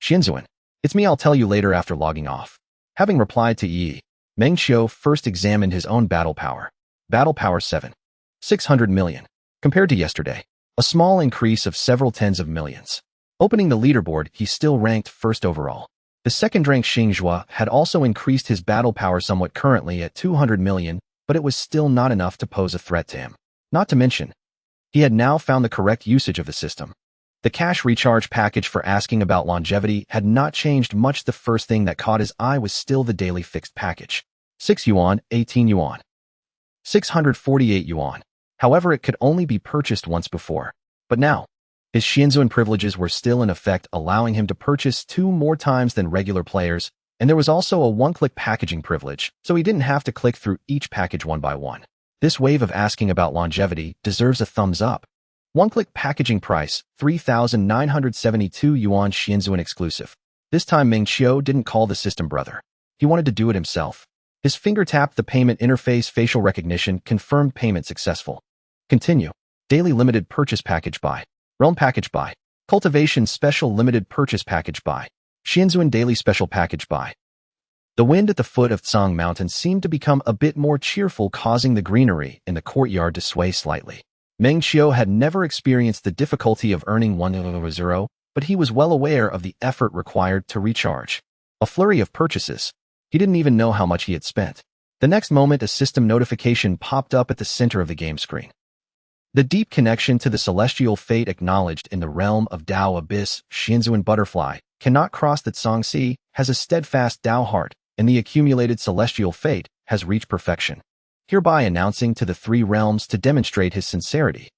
Xianzuan. It's me, I'll tell you later after logging off. Having replied to Yi, Meng Qiu first examined his own battle power. Battle power 7. 600 million. Compared to yesterday, a small increase of several tens of millions. Opening the leaderboard, he still ranked first overall. The second-ranked Xingjua had also increased his battle power somewhat, currently at 200 million, but it was still not enough to pose a threat to him. Not to mention, he had now found the correct usage of the system. The cash recharge package for asking about longevity had not changed much. The first thing that caught his eye was still the daily fixed package. 6 yuan, 18 yuan. 648 yuan. However, it could only be purchased once before. But now, his Xianzuan privileges were still in effect, allowing him to purchase 2 more times than regular players, and there was also a one-click packaging privilege, so he didn't have to click through each package one by one. This wave of asking about longevity deserves a thumbs up. One-click packaging price, 3,972 yuan, Xianzuan exclusive. This time Meng Qiu didn't call the system brother. He wanted to do it himself. His finger tapped the payment interface. Facial recognition confirmed payment successful. Continue. Daily limited purchase package buy. Realm package buy. Cultivation special limited purchase package buy. Xianzuan daily special package buy. The wind at the foot of Tsang Mountain seemed to become a bit more cheerful, causing the greenery in the courtyard to sway slightly. Meng Qiu had never experienced the difficulty of earning 100, but he was well aware of the effort required to recharge. A flurry of purchases. He didn't even know how much he had spent. The next moment, a system notification popped up at the center of the game screen. The deep connection to the celestial fate acknowledged in the realm of Dao Abyss. Xianzuan butterfly cannot cross the Tsang Sea, has a steadfast Dao heart, and the accumulated celestial fate has reached perfection, hereby announcing to the 3 realms to demonstrate his sincerity.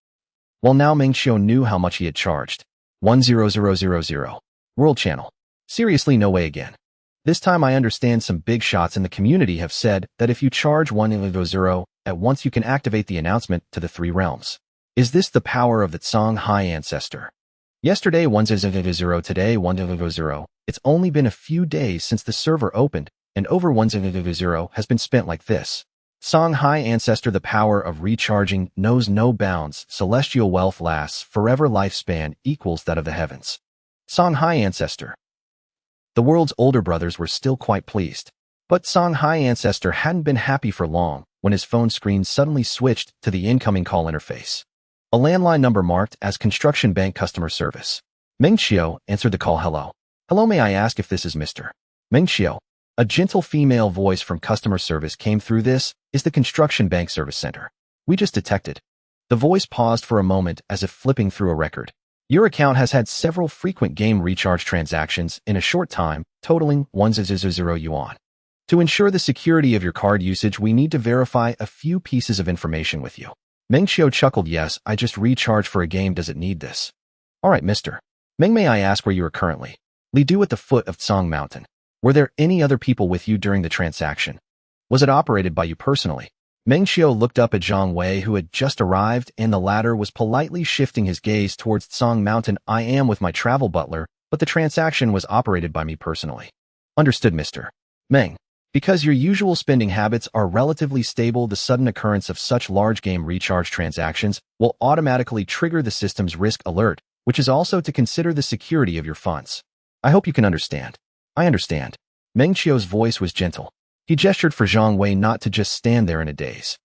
Well, now Meng Qiu knew how much he had charged. 100,000. World channel. Seriously, no way again. This time I understand some big shots in the community have said that if you charge 100 at once you can activate the announcement to the 3 realms. Is this the power of the Tsang High Ancestor? Yesterday 100, today 100. It's only been a few days since the server opened, and over 100 has been spent like this. Tsang High Ancestor, the power of recharging knows no bounds. Celestial wealth lasts forever. Lifespan equals that of the heavens. Tsang High Ancestor. The world's older brothers were still quite pleased. But Tsang High Ancestor hadn't been happy for long when his phone screen suddenly switched to the incoming call interface. A landline number marked as Construction Bank Customer Service. Meng Qiu answered the call. Hello. Hello, may I ask if this is Mr. Meng Qiu? A gentle female voice from customer service came through. This is the Construction Bank Service Center. We just detected. The voice paused for a moment as if flipping through a record. Your account has had several frequent game recharge transactions in a short time, totaling 100 yuan. To ensure the security of your card usage, we need to verify a few pieces of information with you. Meng Qiu chuckled. Yes, I just recharged for a game. Does it need this? All right, Mr. Meng, may I ask where you are currently? Li Du at the foot of Tsang Mountain. Were there any other people with you during the transaction? Was it operated by you personally? Meng Qiu looked up at Zhang Wei, who had just arrived, and the latter was politely shifting his gaze towards Tsang Mountain. I am with my travel butler, but the transaction was operated by me personally. Understood, Mr. Meng. Because your usual spending habits are relatively stable, the sudden occurrence of such large game recharge transactions will automatically trigger the system's risk alert, which is also to consider the security of your funds. I hope you can understand. I understand. Meng Qiu's voice was gentle. He gestured for Zhang Wei not to just stand there in a daze.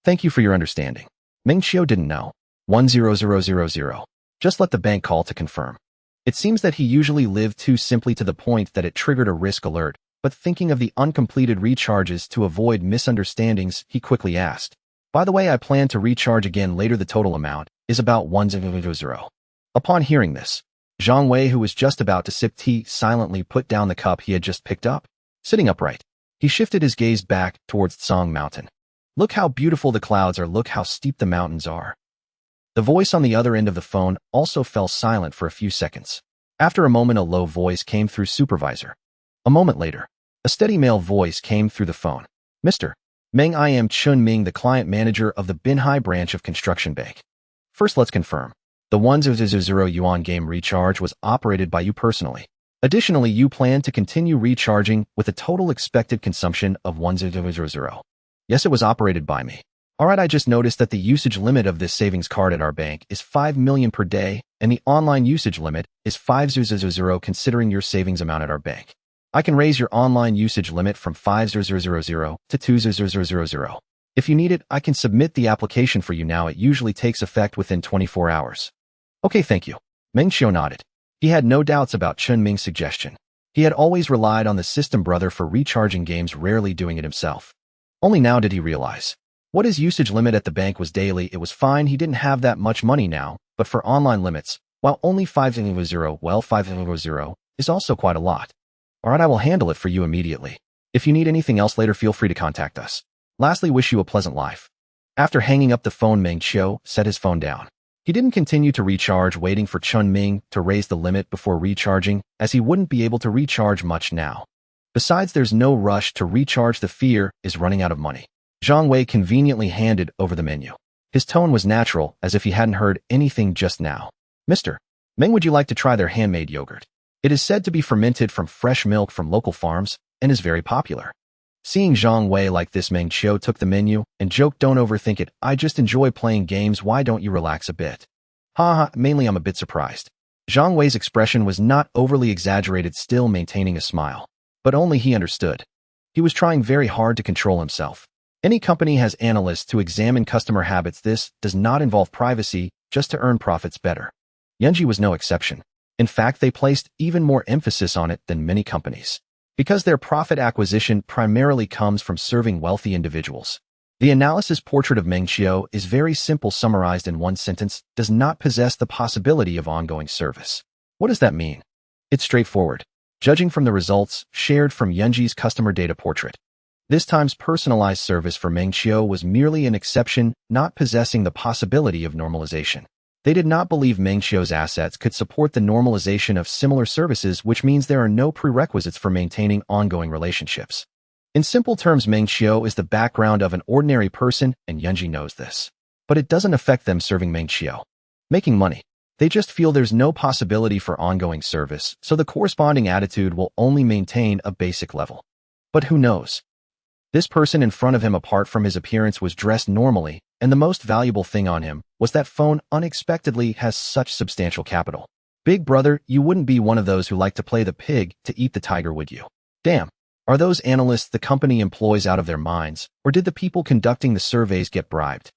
Thank you for your understanding. Meng Qiu didn't know. 100,000. Just let the bank call to confirm. It seems that he usually lived too simply to the point that it triggered a risk alert, but thinking of the uncompleted recharges to avoid misunderstandings, he quickly asked, "By the way, I plan to recharge again later. The total amount is about 100." Upon hearing this, Zhang Wei, who was just about to sip tea, silently put down the cup he had just picked up. Sitting upright, he shifted his gaze back towards Tsang Mountain. "Look how beautiful the clouds are. Look how steep the mountains are." The voice on the other end of the phone also fell silent for a few seconds. After a moment, a low voice came through supervisor. A moment later, a steady male voice came through the phone. "Mr. Meng, I am Chun Ming, the client manager of the Binhai branch of Construction Bank. First, let's confirm. The 100 yuan game recharge was operated by you personally. Additionally, you plan to continue recharging with a total expected consumption of 100. Yes, it was operated by me. Alright, I just noticed that the usage limit of this savings card at our bank is 5 million per day, and the online usage limit is 500 considering your savings amount at our bank. I can raise your online usage limit from 500 to 200. If you need it, I can submit the application for you now. It usually takes effect within 24 hours. Okay, thank you. Meng Qiu nodded. He had no doubts about Chun Ming's suggestion. He had always relied on the system brother for recharging games, rarely doing it himself. Only now did he realize what his usage limit at the bank was daily. It was fine, he didn't have that much money now, but for online limits, while only 500, well, 500 is also quite a lot. Alright, I will handle it for you immediately. If you need anything else later, feel free to contact us. Lastly, wish you a pleasant life. After hanging up the phone, Meng Qiu set his phone down. He didn't continue to recharge, waiting for Chun Ming to raise the limit before recharging, as he wouldn't be able to recharge much now. Besides, there's no rush to recharge. The fear is running out of money. Zhang Wei conveniently handed over the menu. His tone was natural, as if he hadn't heard anything just now. "Mr. Meng, would you like to try their handmade yogurt? It is said to be fermented from fresh milk from local farms and is very popular." Seeing Zhang Wei like this, Meng Qiu took the menu and joked, "Don't overthink it. I just enjoy playing games. Why don't you relax a bit?" "Ha, mainly I'm a bit surprised." Zhang Wei's expression was not overly exaggerated, still maintaining a smile. But only he understood. He was trying very hard to control himself. Any company has analysts to examine customer habits. This does not involve privacy, just to earn profits better. Yanji was no exception. In fact, they placed even more emphasis on it than many companies, because their profit acquisition primarily comes from serving wealthy individuals. The analysis portrait of Meng Qiu is very simple, summarized in one sentence: does not possess the possibility of ongoing service. What does that mean? It's straightforward. Judging from the results shared from Yanji's customer data portrait, this time's personalized service for Meng Qiu was merely an exception, not possessing the possibility of normalization. They did not believe Meng Qiu's assets could support the normalization of similar services, which means there are no prerequisites for maintaining ongoing relationships. In simple terms, Meng Qiu is the background of an ordinary person, and Yanji knows this. But it doesn't affect them serving Meng Qiu, making money. They just feel there's no possibility for ongoing service, so the corresponding attitude will only maintain a basic level. But who knows? This person in front of him, apart from his appearance, was dressed normally, and the most valuable thing on him was that phone. Unexpectedly has such substantial capital. Big brother, you wouldn't be one of those who like to play the pig to eat the tiger, would you? Damn. Are those analysts the company employs out of their minds, or did the people conducting the surveys get bribed?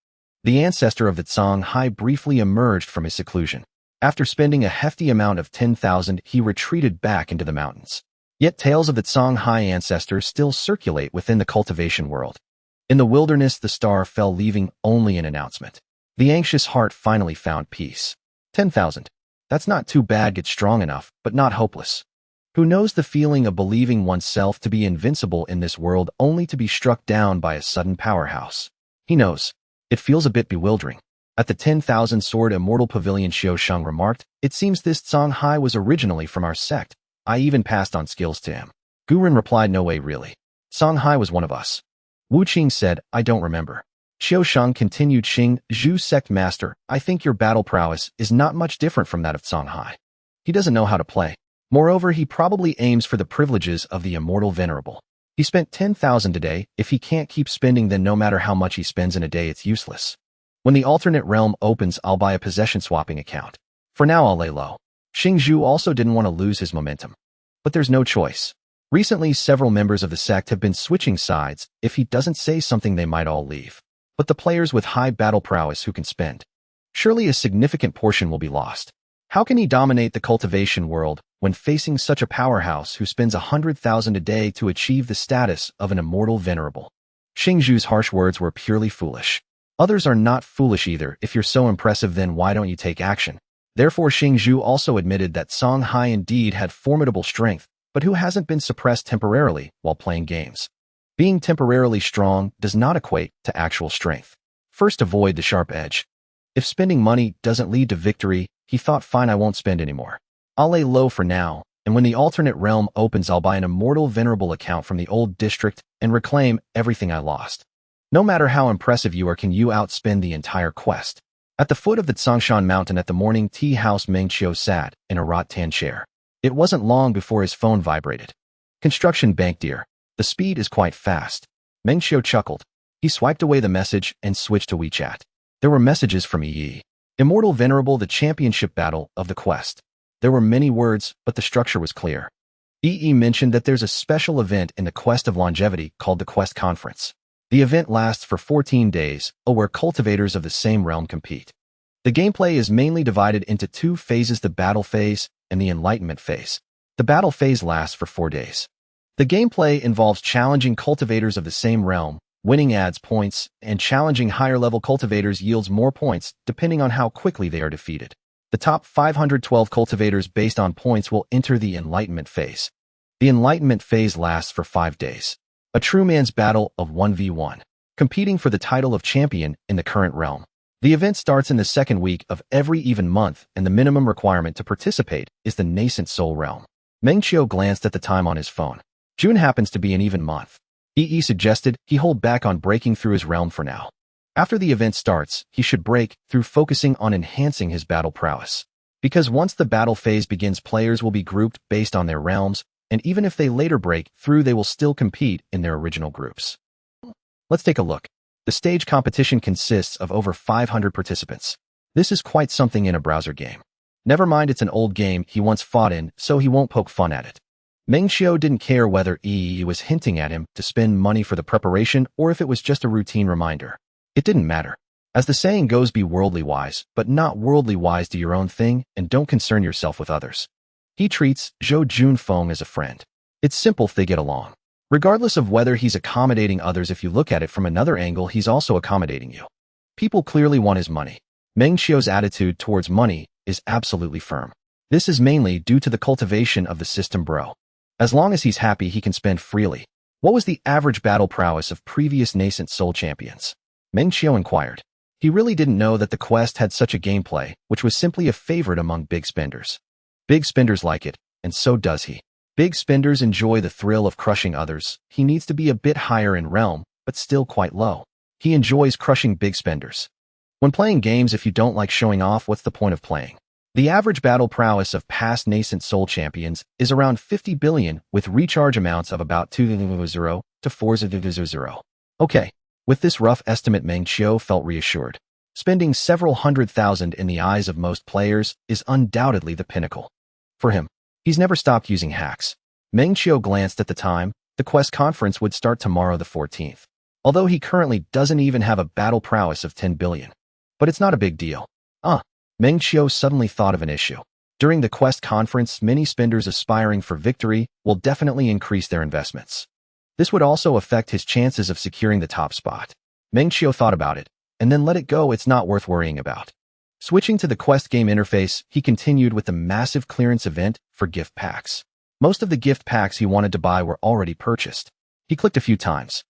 The ancestor of the Tsang Hai briefly emerged from his seclusion. After spending a hefty amount of 10,000, he retreated back into the mountains. Yet tales of the Tsang Hai ancestors still circulate within the cultivation world. In the wilderness, the star fell, leaving only an announcement. The anxious heart finally found peace. 10,000. That's not too bad. Get strong enough, but not hopeless. Who knows the feeling of believing oneself to be invincible in this world only to be struck down by a sudden powerhouse? He knows. It feels a bit bewildering. At the 10,000 Sword Immortal Pavilion, Xiao Sheng remarked, "It seems this Tsang Hai was originally from our sect. I even passed on skills to him." Guren replied, "No way, really. Tsang Hai was one of us." Wu Qing said, "I don't remember." Xiao Sheng continued, "Xing, Zhu sect master, I think your battle prowess is not much different from that of Tsang Hai. He doesn't know how to play. Moreover, he probably aims for the privileges of the immortal venerable. He spent 10,000 a day. If he can't keep spending, then no matter how much he spends in a day, it's useless. When the alternate realm opens, I'll buy a possession swapping account. For now, I'll lay low." Xing Zhu also didn't want to lose his momentum. But there's no choice. Recently, several members of the sect have been switching sides. If he doesn't say something, they might all leave. But the players with high battle prowess who can spend. Surely a significant portion will be lost. How can he dominate the cultivation world when facing such a powerhouse who spends 100,000 a day to achieve the status of an immortal venerable? Xing Zhu's harsh words were purely foolish. Others are not foolish either. If you're so impressive, then why don't you take action? Therefore, Xing Zhu also admitted that Song Hai indeed had formidable strength, but who hasn't been suppressed temporarily while playing games. Being temporarily strong does not equate to actual strength. First, avoid the sharp edge. If spending money doesn't lead to victory, he thought, fine, I won't spend anymore. I'll lay low for now, and when the alternate realm opens, I'll buy an immortal venerable account from the old district and reclaim everything I lost. No matter how impressive you are, can you outspend the entire quest? At the foot of the Tsongshan mountain at the morning tea house, Meng Qiu sat in a rattan chair. It wasn't long before his phone vibrated. Construction bank, dear. The speed is quite fast. Meng Qiu chuckled. He swiped away the message and switched to WeChat. There were messages from Yi. Immortal Venerable, the championship battle of the quest. There were many words, but the structure was clear. Yi mentioned that there's a special event in the quest of longevity called the Quest Conference. The event lasts for 14 days, where cultivators of the same realm compete. The gameplay is mainly divided into two phases, the battle phase and the enlightenment phase. The battle phase lasts for 4 days. The gameplay involves challenging cultivators of the same realm. Winning adds points, and challenging higher-level cultivators yields more points depending on how quickly they are defeated. The top 512 cultivators based on points will enter the enlightenment phase. The enlightenment phase lasts for 5 days. A true man's battle of 1v1, competing for the title of champion in the current realm. The event starts in the second week of every even month, and the minimum requirement to participate is the nascent soul realm. Meng Qiu glanced at the time on his phone. June happens to be an even month. Yi suggested he hold back on breaking through his realm for now. After the event starts, he should break through, focusing on enhancing his battle prowess. Because once the battle phase begins, players will be grouped based on their realms, and even if they later break through, they will still compete in their original groups. Let's take a look. The stage competition consists of over 500 participants. This is quite something in a browser game. Never mind, it's an old game he once fought in, so he won't poke fun at it. Meng Qiu didn't care whether Yi was hinting at him to spend money for the preparation or if it was just a routine reminder. It didn't matter. As the saying goes, be worldly wise, but not worldly wise. Do your own thing and don't concern yourself with others. He treats Zhou Junfeng as a friend. It's simple, they get along. Regardless of whether he's accommodating others, if you look at it from another angle, he's also accommodating you. People clearly want his money. Meng Qiu's attitude towards money is absolutely firm. This is mainly due to the cultivation of the system, bro. As long as he's happy, he can spend freely. What was the average battle prowess of previous nascent soul champions? Meng Qiu inquired. He really didn't know that the quest had such a gameplay, which was simply a favorite among big spenders. Big spenders like it, and so does he. Big spenders enjoy the thrill of crushing others. He needs to be a bit higher in realm, but still quite low. He enjoys crushing big spenders. When playing games, if you don't like showing off, what's the point of playing? The average battle prowess of past nascent soul champions is around 50 billion, with recharge amounts of about 2.0 to 4.0. Okay, with this rough estimate, Meng Qiu felt reassured. Spending several 100,000 in the eyes of most players is undoubtedly the pinnacle. For him, he's never stopped using hacks. Meng Qiu glanced at the time. The quest conference would start tomorrow the 14th. Although he currently doesn't even have a battle prowess of 10 billion. But it's not a big deal. Meng Qiu suddenly thought of an issue. During the quest conference, many spenders aspiring for victory will definitely increase their investments. This would also affect his chances of securing the top spot. Meng Qiu thought about it, and then let it go. It's not worth worrying about. Switching to the quest game interface, he continued with the massive clearance event for gift packs. Most of the gift packs he wanted to buy were already purchased. He clicked a few times.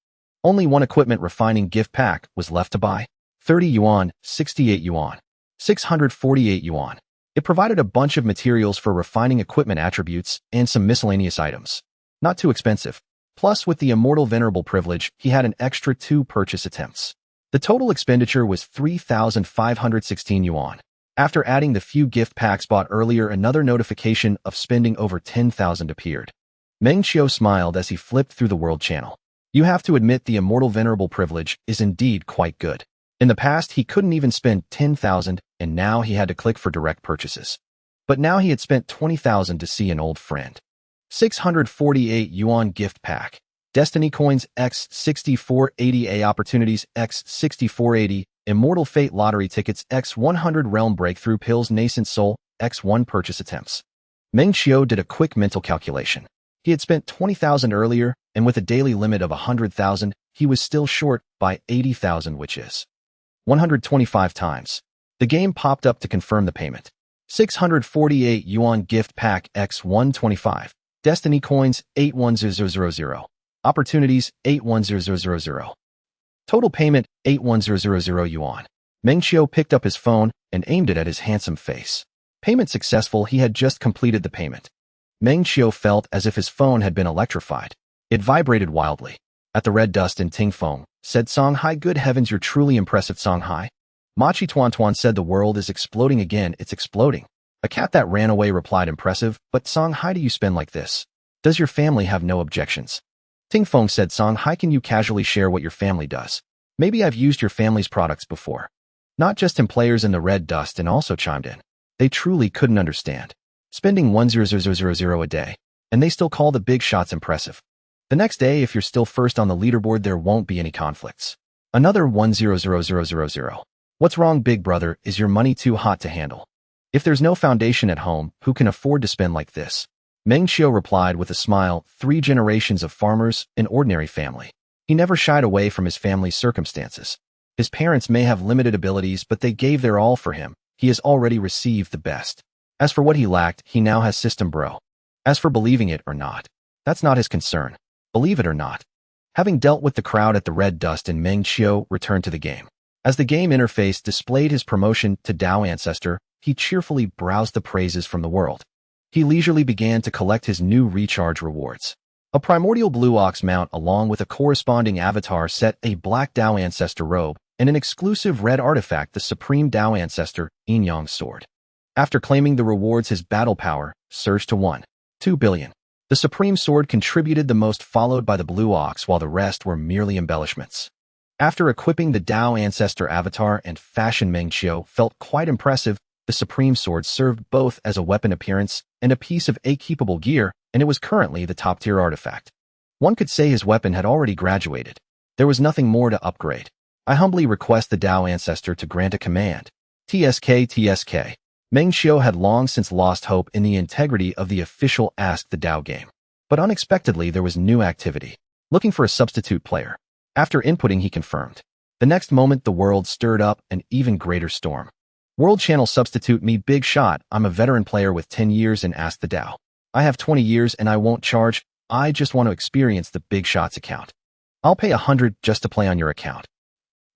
Only one equipment refining gift pack was left to buy. 30 yuan, 68 yuan. 648 yuan. It provided a bunch of materials for refining equipment attributes and some miscellaneous items. Not too expensive. Plus, with the Immortal Venerable privilege, he had an extra 2 purchase attempts. The total expenditure was 3,516 yuan. After adding the few gift packs bought earlier, another notification of spending over 10,000 appeared. Meng Qiu smiled as he flipped through the world channel. You have to admit the Immortal Venerable privilege is indeed quite good. In the past, he couldn't even spend 10,000, and now he had to click for direct purchases. But now he had spent 20,000 to see an old friend. 648 yuan gift pack. Destiny coins X6480A opportunities X6480 Immortal Fate Lottery Tickets x 100 Realm Breakthrough Pills Nascent Soul x 1 Purchase Attempts. Meng Qiu did a quick mental calculation. He had spent 20,000 earlier, and with a daily limit of 100,000, he was still short by 80,000, which is 125 times. The game popped up to confirm the payment. 648 yuan gift pack x 125. Destiny coins 81000. Opportunities 81000. Total payment 81000 yuan. Meng Qiu picked up his phone and aimed it at his handsome face. Payment successful. He had just completed the payment. Meng Qiu felt as if his phone had been electrified. It vibrated wildly. At the red dust in Ting Feng, said Song Hai, good heavens, you're truly impressive, Song Hai. Machi Tuan Tuan said, the world is exploding again, it's exploding. A cat that ran away replied, impressive, but Song Hai, do you spend like this? Does your family have no objections? Ting Feng said, Song Hai, can you casually share what your family does? Maybe I've used your family's products before. Not just him. Players in the red dust and also chimed in. They truly couldn't understand. Spending 10000 a day, and they still call the big shots impressive. The next day, if you're still first on the leaderboard, there won't be any conflicts. Another 1000000. What's wrong, big brother? Is your money too hot to handle? If there's no foundation at home, who can afford to spend like this? Meng Qiu replied with a smile, 3 generations of farmers, an ordinary family. He never shied away from his family's circumstances. His parents may have limited abilities, but they gave their all for him. He has already received the best. As for what he lacked, he now has system bro. As for believing it or not, that's not his concern. Believe it or not. Having dealt with the crowd at the red dust, and Meng Qiu returned to the game. As the game interface displayed his promotion to Dao Ancestor, he cheerfully browsed the praises from the world. He leisurely began to collect his new recharge rewards. A primordial blue ox mount along with a corresponding avatar set, a black Dao Ancestor robe, and an exclusive red artifact, the Supreme Dao Ancestor, Yin Yang Sword. After claiming the rewards, his battle power surged to 1.2 billion. The Supreme Sword contributed the most, followed by the Blue Ox, while the rest were merely embellishments. After equipping the Dao Ancestor avatar and fashion, Meng Qiu felt quite impressive. The Supreme Sword served both as a weapon appearance and a piece of keepable gear, and it was currently the top-tier artifact. One could say his weapon had already graduated. There was nothing more to upgrade. I humbly request the Dao Ancestor to grant a command. TSK. Meng Qiu had long since lost hope in the integrity of the official Ask the Dao game. But unexpectedly, there was new activity. Looking for a substitute player. After inputting, he confirmed. The next moment, the world stirred up an even greater storm. World Channel substitute me, big shot. I'm a veteran player with 10 years in Ask the Dao. I have 20 years and I won't charge. I just want to experience the big shots account. I'll pay 100 just to play on your account.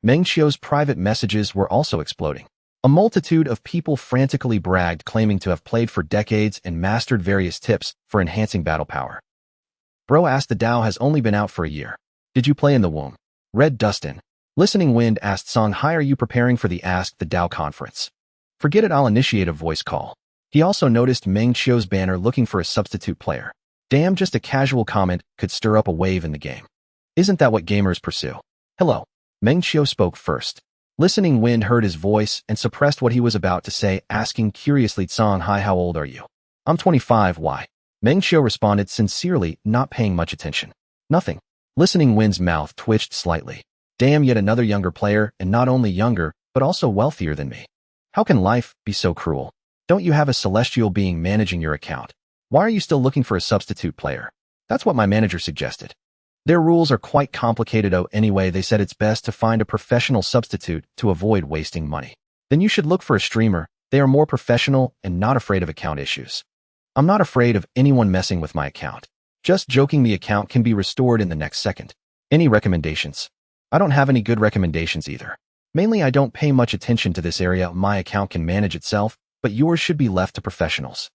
Meng Qiu's private messages were also exploding. A multitude of people frantically bragged, claiming to have played for decades and mastered various tips for enhancing battle power. Bro, Ask the Dao has only been out for a year. Did you play in the womb? Red Dustin. Listening Wind asked Song Hai, are you preparing for the Ask the Dao conference? Forget it, I'll initiate a voice call. He also noticed Meng Qiu's banner looking for a substitute player. Damn, just a casual comment could stir up a wave in the game. Isn't that what gamers pursue? Hello. Meng Qiu spoke first. Listening Wind heard his voice and suppressed what he was about to say, asking curiously, Song Hai, how old are you? I'm 25, why? Meng Qiu responded sincerely, not paying much attention. Nothing. Listening Wind's mouth twitched slightly. Damn, yet another younger player, and not only younger, but also wealthier than me. How can life be so cruel? Don't you have a celestial being managing your account? Why are you still looking for a substitute player? That's what my manager suggested. Their rules are quite complicated. Oh, anyway, they said it's best to find a professional substitute to avoid wasting money. Then you should look for a streamer. They are more professional and not afraid of account issues. I'm not afraid of anyone messing with my account. Just joking, the account can be restored in the next second. Any recommendations? I don't have any good recommendations either. Mainly, I don't pay much attention to this area. My account can manage itself, but yours should be left to professionals.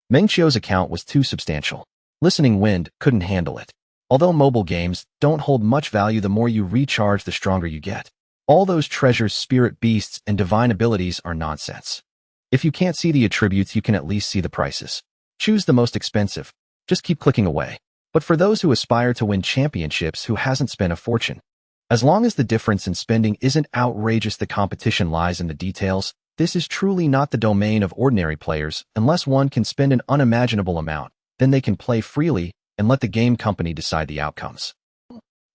Meng Qiu's account was too substantial. Listening Wind couldn't handle it. Although mobile games don't hold much value, the more you recharge, the stronger you get. All those treasures, spirit beasts, and divine abilities are nonsense. If you can't see the attributes, you can at least see the prices. Choose the most expensive. Just keep clicking away. But for those who aspire to win championships, who hasn't spent a fortune? As long as the difference in spending isn't outrageous, the competition lies in the details. This is truly not the domain of ordinary players. Unless one can spend an unimaginable amount, then they can play freely and let the game company decide the outcomes.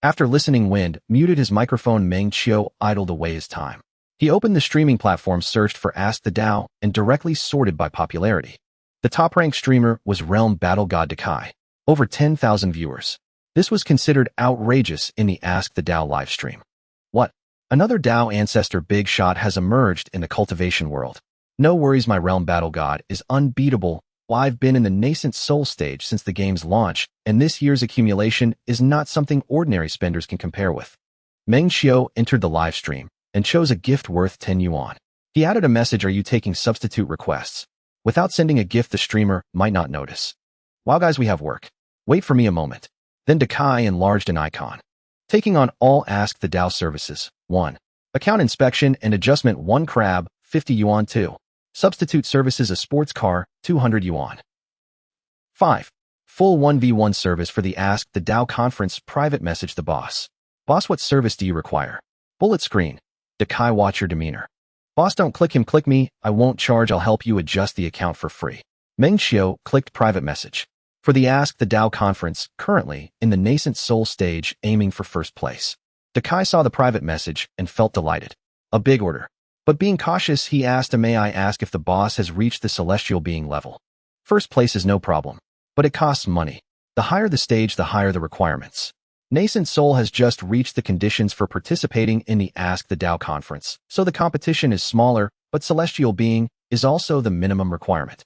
After Listening Wind muted his microphone, Meng Qiu idled away his time. He opened the streaming platform, searched for Ask the Dao, and directly sorted by popularity. The top-ranked streamer was Realm Battle God Dakai, over 10,000 viewers. This was considered outrageous in the Ask the Dao livestream. What? Another Dao ancestor big shot has emerged in the cultivation world. No worries, my Realm Battle God is unbeatable. I've been in the nascent soul stage since the game's launch, and this year's accumulation is not something ordinary spenders can compare with. Meng Qiu entered the livestream and chose a gift worth 10 yuan. He added a message, "Are you taking substitute requests?" Without sending a gift, the streamer might not notice. "Wow guys, we have work. Wait for me a moment." Then Dakai enlarged an icon. Taking on all Ask the Dao services. 1. Account inspection and adjustment 1 crab, 50 yuan 2. Substitute services a sports car, 200 yuan. 5. Full 1v1 service for the Ask the Dao conference private message the boss. Boss, what service do you require? Bullet screen. Dakai, watch your demeanor. Boss, don't click him, click me. I won't charge, I'll help you adjust the account for free. Meng Qiu clicked private message. For the Ask the Dao conference, currently in the nascent soul stage, aiming for first place. Dakai saw the private message and felt delighted. A big order. But being cautious, he asked, "May I ask if the boss has reached the celestial being level?" First place is no problem, but it costs money. The higher the stage, the higher the requirements. Nascent Soul has just reached the conditions for participating in the Ask the Dao conference, so the competition is smaller, but celestial being is also the minimum requirement.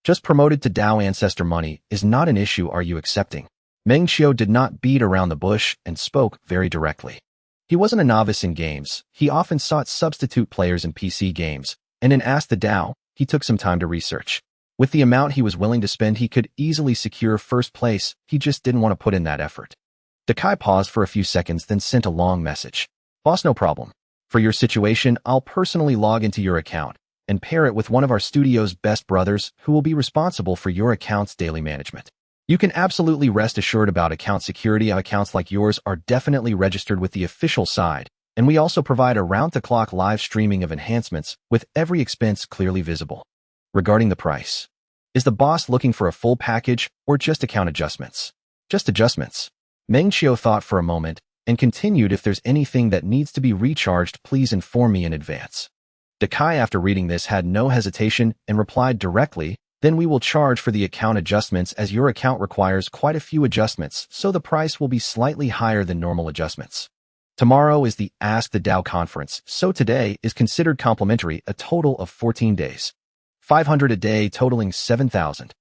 Just promoted to Dao ancestor money is not an issue. Are you accepting? Meng Qiu did not beat around the bush and spoke very directly. He wasn't a novice in games. He often sought substitute players in PC games, and in Ask the Dao, he took some time to research. With the amount he was willing to spend, he could easily secure first place. He just didn't want to put in that effort. Dakai paused for a few seconds, then sent a long message. "Boss, no problem. For your situation, I'll personally log into your account and pair it with one of our studio's best brothers who will be responsible for your account's daily management. You can absolutely rest assured about account security. Accounts like yours are definitely registered with the official side, and we also provide around-the-clock live streaming of enhancements with every expense clearly visible." Regarding the price, is the boss looking for a full package or just account adjustments? Just adjustments. Meng Qiu thought for a moment and continued, "If there's anything that needs to be recharged, please inform me in advance." Dakai, after reading this, had no hesitation and replied directly, "Then we will charge for the account adjustments, as your account requires quite a few adjustments, so the price will be slightly higher than normal adjustments. Tomorrow is the Ask the Dao conference, so today is considered complimentary, a total of 14 days. 500 a day, totaling 7,000.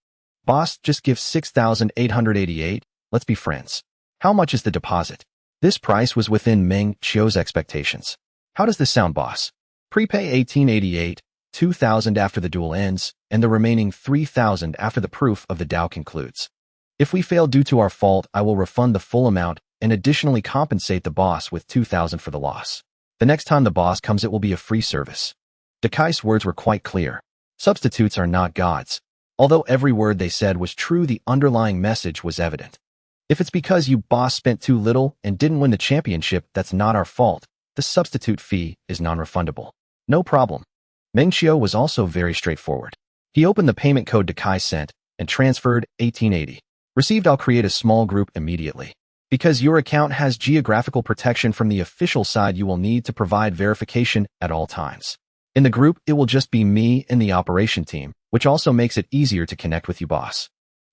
Boss, just give 6,888. Let's be friends. How much is the deposit?" This price was within Meng Qiu's expectations. "How does this sound, boss? Prepay 1888, 2,000 after the duel ends, and the remaining 3,000 after the proof of the Dao concludes. If we fail due to our fault, I will refund the full amount and additionally compensate the boss with 2,000 for the loss. The next time the boss comes, it will be a free service." Dakai's words were quite clear. Substitutes are not gods. Although every word they said was true, the underlying message was evident. If it's because you boss spent too little and didn't win the championship, that's not our fault. The substitute fee is non-refundable. No problem. Meng Qiu was also very straightforward. He opened the payment code Dakai sent and transferred 1880. Received, I'll create a small group immediately. Because your account has geographical protection from the official side, you will need to provide verification at all times. In the group, it will just be me and the operation team, which also makes it easier to connect with you, boss.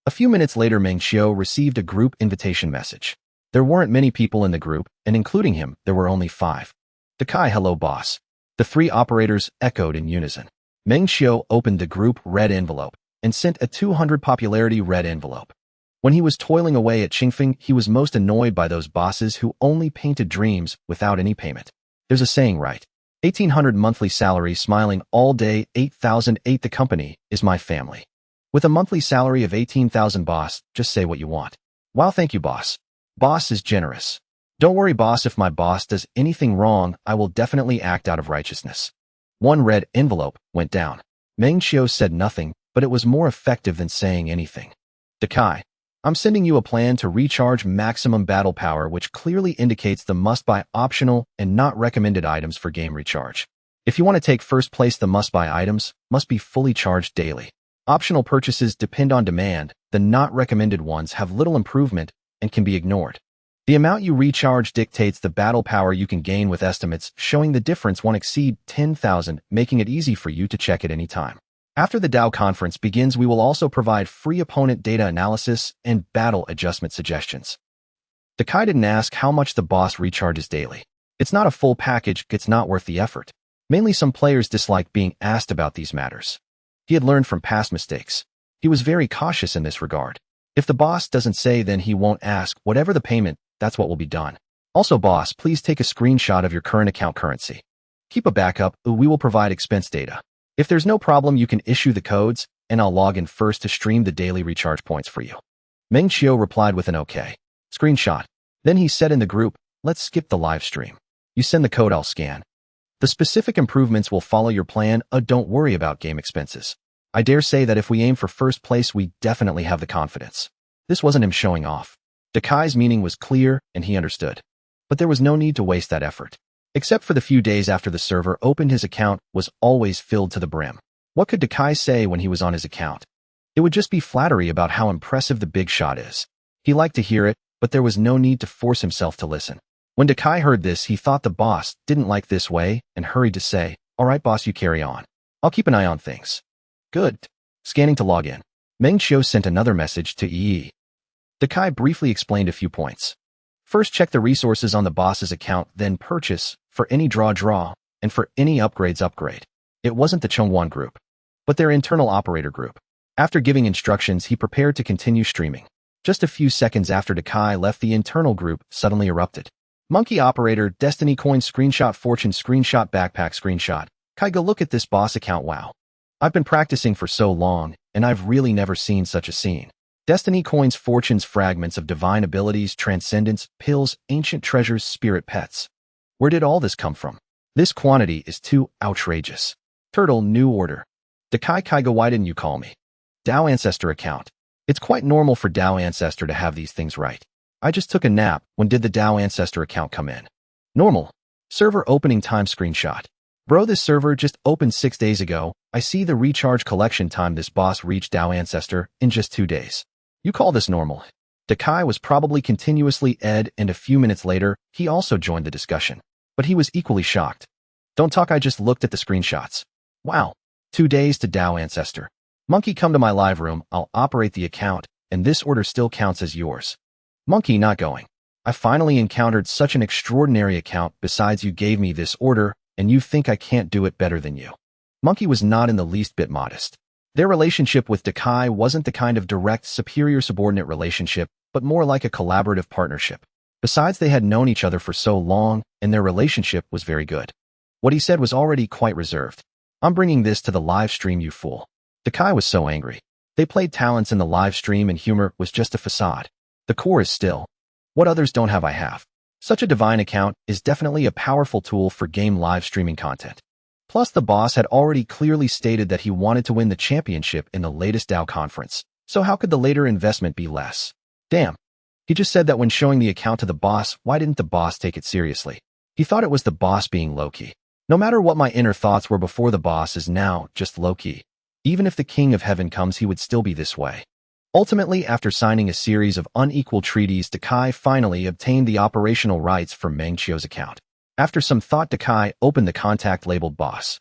A few minutes later, Meng Qiu received a group invitation message. There weren't many people in the group, and including him, there were only 5. Dakai, hello, boss. The 3 operators echoed in unison. Meng Qiu opened the group red envelope and sent a 200 popularity red envelope. When he was toiling away at Qingfeng, he was most annoyed by those bosses who only painted dreams without any payment. There's a saying, right? 1,800 monthly salary, smiling all day, 8,008. The company is my family. With a monthly salary of 18,000, boss, just say what you want. Wow, thank you, boss. Boss is generous. Don't worry, boss, if my boss does anything wrong, I will definitely act out of righteousness. 1 red envelope went down. Meng Qiu said nothing, but it was more effective than saying anything. Dakai, I'm sending you a plan to recharge maximum battle power, which clearly indicates the must-buy optional and not recommended items for game recharge. If you want to take first place, the must-buy items must be fully charged daily. Optional purchases depend on demand. The not recommended ones have little improvement and can be ignored. The amount you recharge dictates the battle power you can gain with estimates, showing the difference won't exceed 10,000, making it easy for you to check at any time. After the DAO conference begins, we will also provide free opponent data analysis and battle adjustment suggestions. Dakai didn't ask how much the boss recharges daily. It's not a full package, it's not worth the effort. Mainly some players dislike being asked about these matters. He had learned from past mistakes. He was very cautious in this regard. If the boss doesn't say, then he won't ask. Whatever the payment, that's what will be done. Also, boss, please take a screenshot of your current account currency. Keep a backup, we will provide expense data. If there's no problem, you can issue the codes, and I'll log in first to stream the daily recharge points for you. Meng Qiu replied with an okay. Screenshot. Then he said in the group, let's skip the live stream. You send the code, I'll scan. The specific improvements will follow your plan. Don't worry about game expenses. I dare say that if we aim for first place, we definitely have the confidence. This wasn't him showing off. Dakai's meaning was clear, and he understood. But there was no need to waste that effort. Except for the few days after the server opened, his account was always filled to the brim. What could Dakai say when he was on his account? It would just be flattery about how impressive the big shot is. He liked to hear it, but there was no need to force himself to listen. When Dakai heard this, he thought the boss didn't like this way and hurried to say, all right, boss, you carry on. I'll keep an eye on things. Good. Scanning to log in. Meng Qiu sent another message to Yi. Dakai briefly explained a few points. First, check the resources on the boss's account, then purchase, for any draw, and for any upgrade. It wasn't the Chongwan group, but their internal operator group. After giving instructions, he prepared to continue streaming. Just a few seconds after Dakai left, the internal group suddenly erupted. Monkey operator, Destiny coin screenshot, fortune screenshot, backpack screenshot. Kai, go look at this boss account, wow. I've been practicing for so long, and I've really never seen such a scene. Destiny coins, fortunes, fragments of divine abilities, transcendence, pills, ancient treasures, spirit pets. Where did all this come from? This quantity is too outrageous. Turtle, new order. Dakai Kaiga, why didn't you call me? DAO Ancestor account. It's quite normal for DAO Ancestor to have these things right. I just took a nap. When did the DAO Ancestor account come in? Normal. Server opening time screenshot. Bro, this server just opened 6 days ago. I see the recharge collection time. This boss reached DAO Ancestor in just 2 days. You call this normal? Dakai was probably continuously ed, and a few minutes later, he also joined the discussion. But he was equally shocked. Don't talk, I just looked at the screenshots. Wow. 2 days to DAO Ancestor. Monkey, come to my live room. I'll operate the account, and this order still counts as yours. Monkey, not going. I finally encountered such an extraordinary account. Besides, you gave me this order, and you think I can't do it better than you. Monkey was not in the least bit modest. Their relationship with Dakai wasn't the kind of direct superior-subordinate relationship, but more like a collaborative partnership. Besides, they had known each other for so long, and their relationship was very good. What he said was already quite reserved. I'm bringing this to the live stream, you fool. Dakai was so angry. They played talents in the live stream, and humor was just a facade. The core is still. What others don't have, I have. Such a divine account is definitely a powerful tool for game live streaming content. Plus, the boss had already clearly stated that he wanted to win the championship in the latest DAO conference. So how could the later investment be less? Damn. He just said that when showing the account to the boss. Why didn't the boss take it seriously? He thought it was the boss being low-key. No matter what my inner thoughts were before, the boss is now just low-key. Even if the King of Heaven comes, he would still be this way. Ultimately, after signing a series of unequal treaties, Dakai finally obtained the operational rights for Meng Qiu's account. After some thought, Dakai opened the contact labeled boss.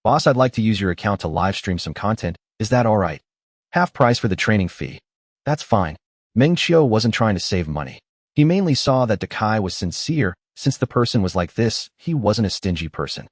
Boss, I'd like to use your account to live stream some content. Is that all right? Half price for the training fee. That's fine. Meng Qiu wasn't trying to save money. He mainly saw that Dakai was sincere. Since the person was like this, he wasn't a stingy person.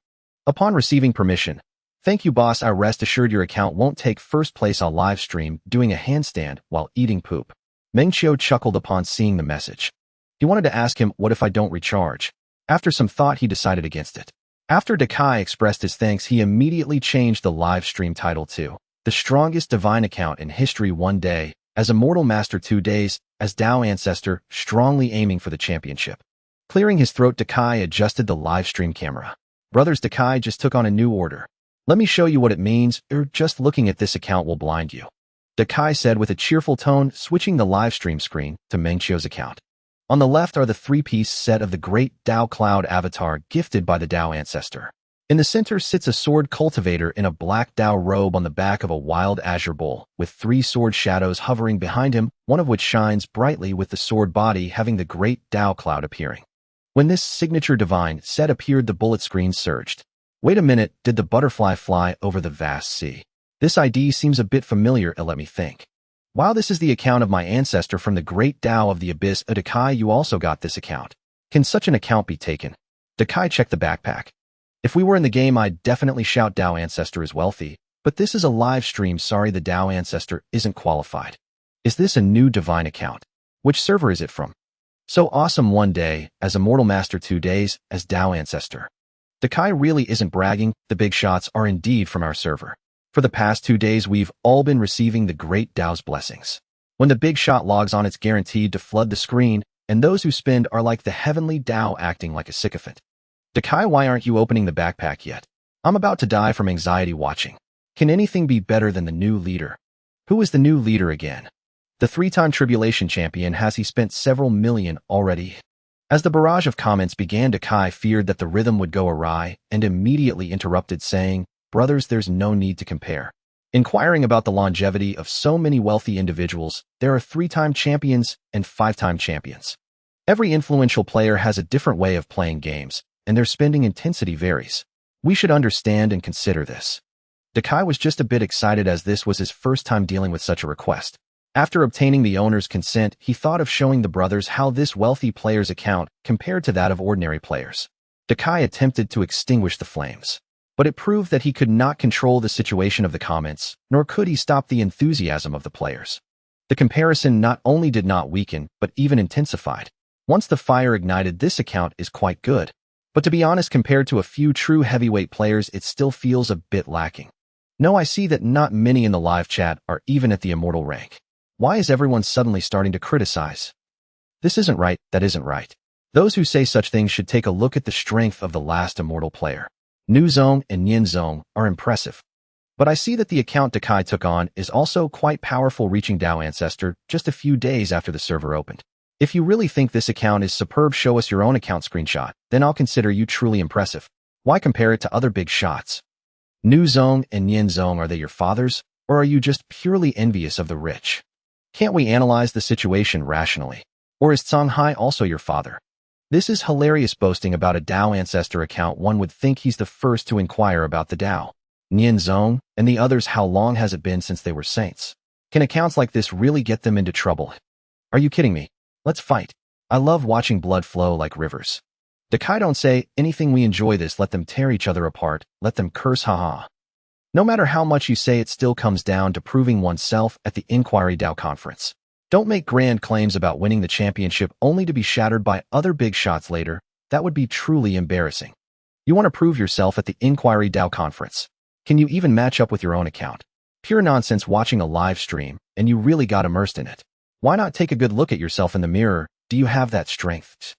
Upon receiving permission, thank you, boss. I rest assured your account won't take first place. I'll live stream doing a handstand while eating poop. Meng Qiu chuckled upon seeing the message. He wanted to ask him, what if I don't recharge? After some thought, he decided against it. After Dakai expressed his thanks, he immediately changed the live stream title to The Strongest Divine Account in History, 1 day, as Immortal Master, 2 days, as DAO Ancestor, strongly aiming for the championship. Clearing his throat, Dakai adjusted the live stream camera. Brothers, Dakai just took on a new order. Let me show you what it means, or just looking at this account will blind you. Dakai said with a cheerful tone, switching the live stream screen to Meng Qiu's account. On the left are the 3-piece set of the great DAO Cloud avatar gifted by the DAO Ancestor. In the center sits a sword cultivator in a black Dao robe on the back of a wild azure bull, with 3 sword shadows hovering behind him, one of which shines brightly with the sword body having the great Dao cloud appearing. When this signature divine set appeared, the bullet screen surged. Wait a minute, did the butterfly fly over the vast sea? This ID seems a bit familiar, let me think. Wow, this is the account of my ancestor from the great Dao of the Abyss. Dakai, you also got this account. Can such an account be taken? Dakai checked the backpack. If we were in the game, I'd definitely shout Dao Ancestor is wealthy, but this is a live stream. Sorry, the Dao Ancestor isn't qualified. Is this a new divine account? Which server is it from? So awesome, 1 day as Immortal Master, 2 days as Dao Ancestor. Dakai really isn't bragging, the big shots are indeed from our server. For the past 2 days, we've all been receiving the great Dao's blessings. When the big shot logs on, it's guaranteed to flood the screen, and those who spend are like the heavenly Dao acting like a sycophant. Dakai, why aren't you opening the backpack yet? I'm about to die from anxiety watching. Can anything be better than the new leader? Who is the new leader again? The 3-time Tribulation Champion. Has he spent several million already? As the barrage of comments began, Dakai feared that the rhythm would go awry and immediately interrupted, saying, "Brothers, there's no need to compare." Inquiring about the longevity of so many wealthy individuals, there are 3-time champions and 5-time champions. Every influential player has a different way of playing games, and their spending intensity varies. We should understand and consider this. Dakai was just a bit excited as this was his first time dealing with such a request. After obtaining the owner's consent, he thought of showing the brothers how this wealthy player's account compared to that of ordinary players. Dakai attempted to extinguish the flames, but it proved that he could not control the situation of the comments, nor could he stop the enthusiasm of the players. The comparison not only did not weaken, but even intensified. Once the fire ignited, this account is quite good. But to be honest, compared to a few true heavyweight players, it still feels a bit lacking. No, I see that not many in the live chat are even at the immortal rank. Why is everyone suddenly starting to criticize? This isn't right, that isn't right. Those who say such things should take a look at the strength of the last immortal player. Nu Zong and Nian Zong are impressive. But I see that the account Dakai took on is also quite powerful, reaching Dao Ancestor just a few days after the server opened. If you really think this account is superb, show us your own account screenshot, then I'll consider you truly impressive. Why compare it to other big shots? Nu Zong and Nian Zong, are they your fathers, or are you just purely envious of the rich? Can't we analyze the situation rationally? Or is Songhai also your father? This is hilarious, boasting about a Dao Ancestor account. One would think he's the first to inquire about the Dao. Nian Zong and the others, how long has it been since they were saints? Can accounts like this really get them into trouble? Are you kidding me? Let's fight. I love watching blood flow like rivers. Dakai, don't say anything, we enjoy this. Let them tear each other apart, let them curse, haha. No matter how much you say, it still comes down to proving oneself at the Inquiry Dao Conference. Don't make grand claims about winning the championship only to be shattered by other big shots later. That would be truly embarrassing. You want to prove yourself at the Inquiry Dao Conference. Can you even match up with your own account? Pure nonsense watching a live stream, and you really got immersed in it. Why not take a good look at yourself in the mirror? Do you have that strength?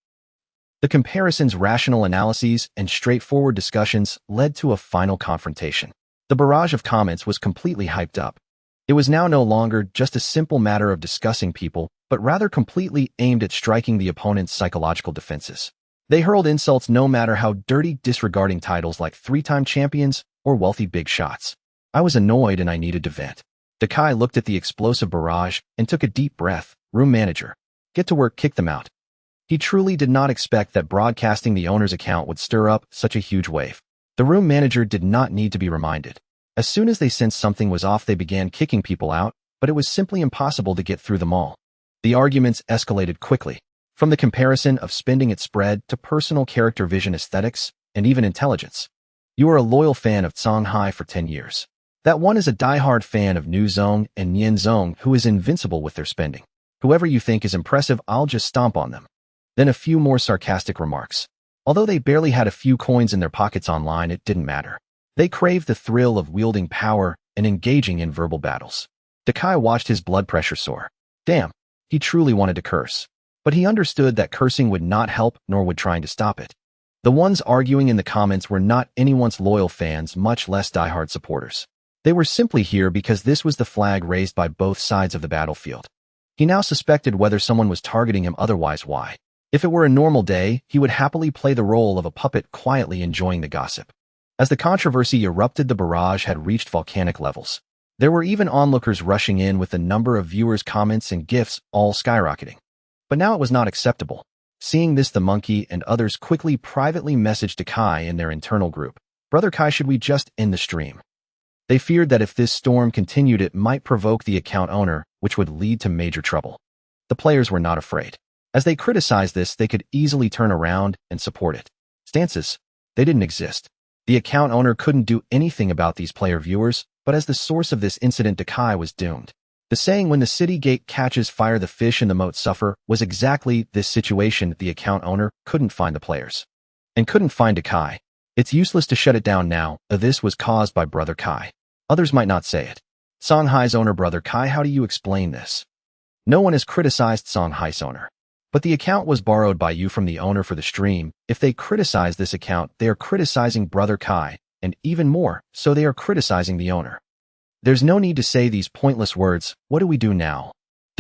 The comparisons, rational analyses, and straightforward discussions led to a final confrontation. The barrage of comments was completely hyped up. It was now no longer just a simple matter of discussing people, but rather completely aimed at striking the opponent's psychological defenses. They hurled insults no matter how dirty, disregarding titles like 3-time champions or wealthy big shots. I was annoyed and I needed to vent. Dakai looked at the explosive barrage and took a deep breath. Room manager, get to work, kick them out. He truly did not expect that broadcasting the owner's account would stir up such a huge wave. The room manager did not need to be reminded. As soon as they sensed something was off, they began kicking people out, but it was simply impossible to get through them all. The arguments escalated quickly. From the comparison of spending, it spread to personal character vision, aesthetics, and even intelligence. You are a loyal fan of Songhai for 10 years. That one is a die-hard fan of Nu Zong and Nian Zong, who is invincible with their spending. Whoever you think is impressive, I'll just stomp on them. Then a few more sarcastic remarks. Although they barely had a few coins in their pockets online, it didn't matter. They craved the thrill of wielding power and engaging in verbal battles. Dakai watched his blood pressure soar. Damn, he truly wanted to curse. But he understood that cursing would not help, nor would trying to stop it. The ones arguing in the comments were not anyone's loyal fans, much less diehard supporters. They were simply here because this was the flag raised by both sides of the battlefield. He now suspected whether someone was targeting him, otherwise why. If it were a normal day, he would happily play the role of a puppet, quietly enjoying the gossip. As the controversy erupted, the barrage had reached volcanic levels. There were even onlookers rushing in with the number of viewers' comments and GIFs all skyrocketing. But now it was not acceptable. Seeing this, the monkey and others quickly privately messaged Kai in their internal group. "Brother Kai, should we just end the stream?" They feared that if this storm continued, it might provoke the account owner, which would lead to major trouble. The players were not afraid. As they criticized this, they could easily turn around and support it. Stances, they didn't exist. The account owner couldn't do anything about these player viewers, but as the source of this incident, Kai was doomed. The saying, "when the city gate catches fire, the fish in the moat suffer," was exactly this situation. The account owner couldn't find the players and couldn't find Kai. It's useless to shut it down now. This was caused by Brother Kai. Others might not say it. Songhai's owner, Brother Kai, how do you explain this? No one has criticized Songhai's owner. But the account was borrowed by you from the owner for the stream. If they criticize this account, they are criticizing Brother Kai, and even more, so they are criticizing the owner. There's no need to say these pointless words. What do we do now?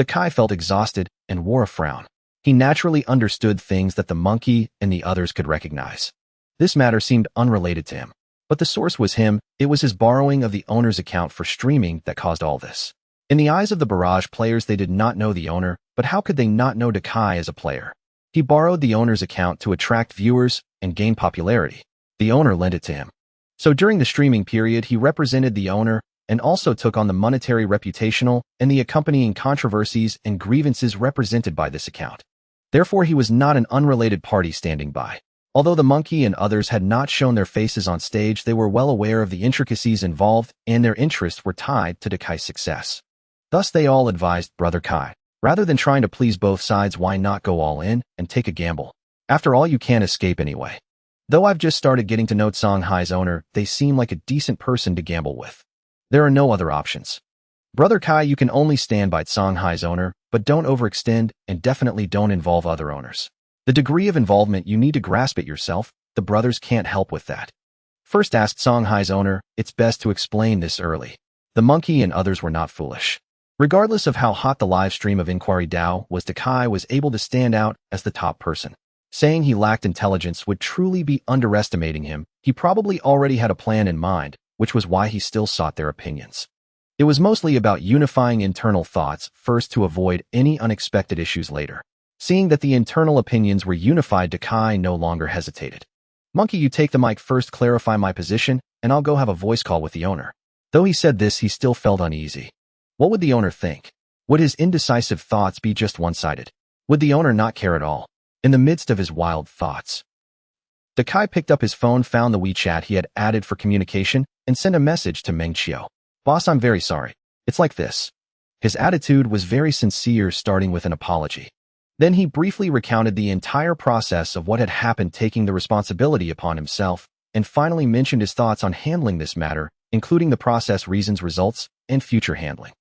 Kai felt exhausted and wore a frown. He naturally understood things that the monkey and the others could recognize. This matter seemed unrelated to him. But the source was him. It was his borrowing of the owner's account for streaming that caused all this. In the eyes of the barrage players, they did not know the owner, but how could they not know Kai as a player? He borrowed the owner's account to attract viewers and gain popularity. The owner lent it to him. So during the streaming period, he represented the owner and also took on the monetary, reputational, and the accompanying controversies and grievances represented by this account. Therefore, he was not an unrelated party standing by. Although the monkey and others had not shown their faces on stage, they were well aware of the intricacies involved, and their interests were tied to Kai's success. Thus, they all advised Brother Kai, rather than trying to please both sides, why not go all in and take a gamble? After all, you can't escape anyway. Though I've just started getting to know Songhai's owner, they seem like a decent person to gamble with. There are no other options. Brother Kai, you can only stand by Songhai's owner, but don't overextend and definitely don't involve other owners. The degree of involvement, you need to grasp it yourself. The brothers can't help with that. First asked Songhai's owner, it's best to explain this early. The monkey and others were not foolish. Regardless of how hot the live stream of Inquiry DAO was, Kai was able to stand out as the top person. Saying he lacked intelligence would truly be underestimating him. He probably already had a plan in mind, which was why he still sought their opinions. It was mostly about unifying internal thoughts first to avoid any unexpected issues later. Seeing that the internal opinions were unified, Kai no longer hesitated. Monkey, you take the mic first, clarify my position, and I'll go have a voice call with the owner. Though he said this, he still felt uneasy. What would the owner think? Would his indecisive thoughts be just one-sided? Would the owner not care at all? In the midst of his wild thoughts, Kai picked up his phone, found the WeChat he had added for communication, and sent a message to Meng Qiu. Boss, I'm very sorry. It's like this. His attitude was very sincere, starting with an apology. Then he briefly recounted the entire process of what had happened, taking the responsibility upon himself, and finally mentioned his thoughts on handling this matter, including the process, reasons, results, and future handling.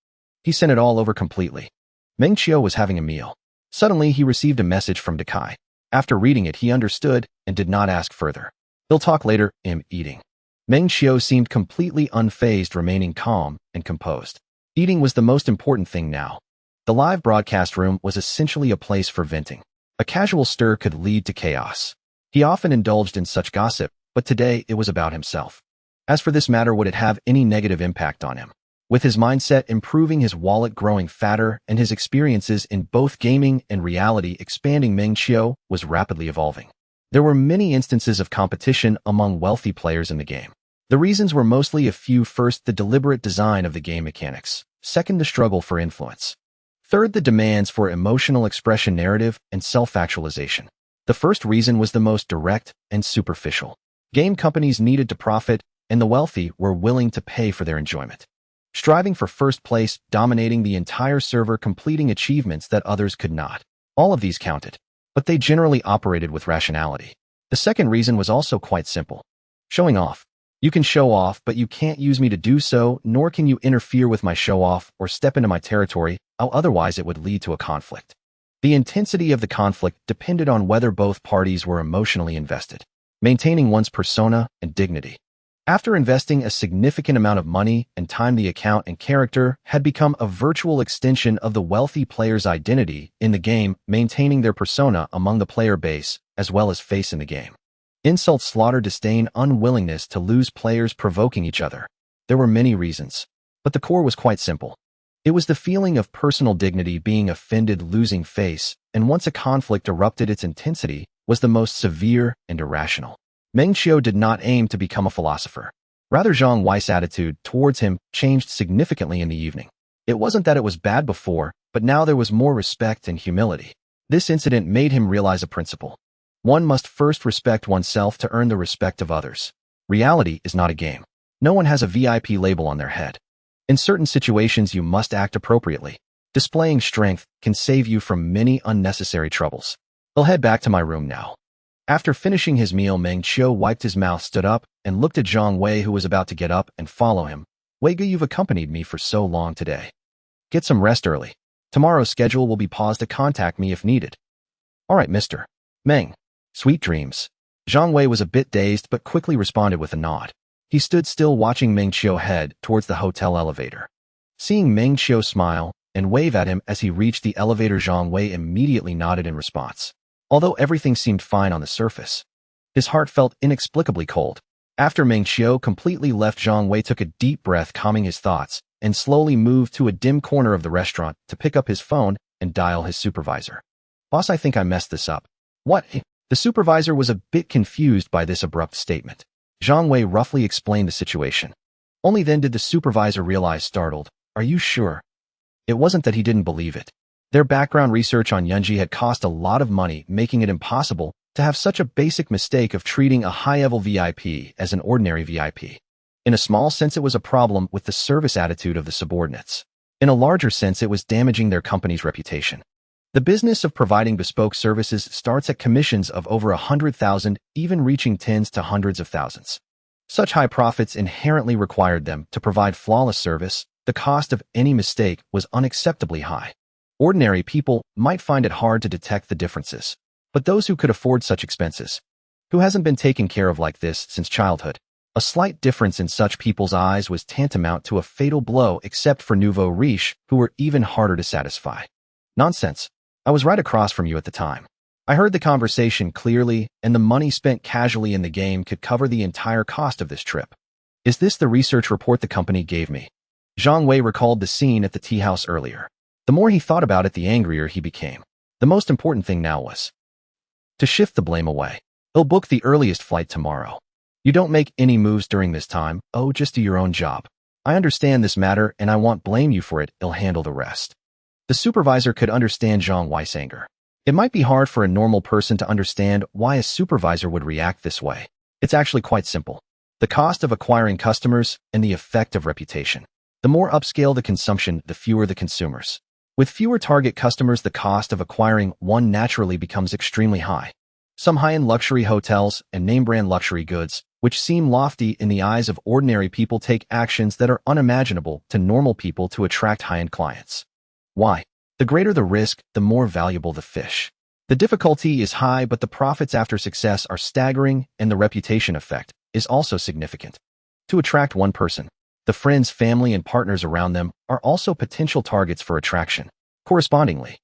He sent it all over completely. Meng Qiu was having a meal. Suddenly, he received a message from Kai. After reading it, he understood and did not ask further. He'll talk later. Eating. Meng Qiu seemed completely unfazed, remaining calm and composed. Eating was the most important thing now. The live broadcast room was essentially a place for venting. A casual stir could lead to chaos. He often indulged in such gossip, but today it was about himself. As for this matter, would it have any negative impact on him? With his mindset improving, his wallet growing fatter, and his experiences in both gaming and reality expanding, Meng Qiu was rapidly evolving. There were many instances of competition among wealthy players in the game. The reasons were mostly a few. First, the deliberate design of the game mechanics. Second, the struggle for influence. Third, the demands for emotional expression, narrative, and self-actualization. The first reason was the most direct and superficial. Game companies needed to profit, and the wealthy were willing to pay for their enjoyment. Striving for first place, dominating the entire server, completing achievements that others could not. All of these counted, but they generally operated with rationality. The second reason was also quite simple. Showing off. You can show off, but you can't use me to do so, nor can you interfere with my show-off or step into my territory, otherwise it would lead to a conflict. The intensity of the conflict depended on whether both parties were emotionally invested, maintaining one's persona and dignity. After investing a significant amount of money and time, the account and character had become a virtual extension of the wealthy player's identity in the game, maintaining their persona among the player base as well as face in the game. Insult, slaughter, disdain, unwillingness to lose, players provoking each other. There were many reasons, but the core was quite simple. It was the feeling of personal dignity being offended, losing face, and once a conflict erupted, its intensity was the most severe and irrational. Meng Qiu did not aim to become a philosopher. Rather, Zhang Wei's attitude towards him changed significantly in the evening. It wasn't that it was bad before, but now there was more respect and humility. This incident made him realize a principle. One must first respect oneself to earn the respect of others. Reality is not a game. No one has a VIP label on their head. In certain situations, you must act appropriately. Displaying strength can save you from many unnecessary troubles. I'll head back to my room now. After finishing his meal, Meng Qiu wiped his mouth, stood up, and looked at Zhang Wei, who was about to get up and follow him. Weiga, you've accompanied me for so long today. Get some rest early. Tomorrow's schedule will be paused to contact me if needed. All right, Mr. Meng. Sweet dreams. Zhang Wei was a bit dazed but quickly responded with a nod. He stood still, watching Meng Qiu head towards the hotel elevator. Seeing Meng Qiu smile and wave at him as he reached the elevator, Zhang Wei immediately nodded in response. Although everything seemed fine on the surface, his heart felt inexplicably cold. After Meng Qiu completely left, Zhang Wei took a deep breath, calming his thoughts, and slowly moved to a dim corner of the restaurant to pick up his phone and dial his supervisor. Boss, I think I messed this up. What? The supervisor was a bit confused by this abrupt statement. Zhang Wei roughly explained the situation. Only then did the supervisor realize, startled. Are you sure? It wasn't that he didn't believe it. Their background research on Yunji had cost a lot of money, making it impossible to have such a basic mistake of treating a high-level VIP as an ordinary VIP. In a small sense, it was a problem with the service attitude of the subordinates. In a larger sense, it was damaging their company's reputation. The business of providing bespoke services starts at commissions of over 100,000, even reaching tens to hundreds of thousands. Such high profits inherently required them to provide flawless service. The cost of any mistake was unacceptably high. Ordinary people might find it hard to detect the differences, but those who could afford such expenses, who hasn't been taken care of like this since childhood, a slight difference in such people's eyes was tantamount to a fatal blow, except for nouveau riche, who were even harder to satisfy. Nonsense. I was right across from you at the time. I heard the conversation clearly, and the money spent casually in the game could cover the entire cost of this trip. Is this the research report the company gave me? Zhang Wei recalled the scene at the tea house earlier. The more he thought about it, the angrier he became. The most important thing now was to shift the blame away. He'll book the earliest flight tomorrow. You don't make any moves during this time. Oh, just do your own job. I understand this matter, and I won't blame you for it. He'll handle the rest. The supervisor could understand Zhang Wei's anger. It might be hard for a normal person to understand why a supervisor would react this way. It's actually quite simple. The cost of acquiring customers and the effect of reputation. The more upscale the consumption, the fewer the consumers. With fewer target customers, the cost of acquiring one naturally becomes extremely high. Some high-end luxury hotels and name-brand luxury goods, which seem lofty in the eyes of ordinary people, take actions that are unimaginable to normal people to attract high-end clients. Why? The greater the risk, the more valuable the fish. The difficulty is high, but the profits after success are staggering, and the reputation effect is also significant. To attract one person, the friends, family, and partners around them are also potential targets for attraction. Correspondingly,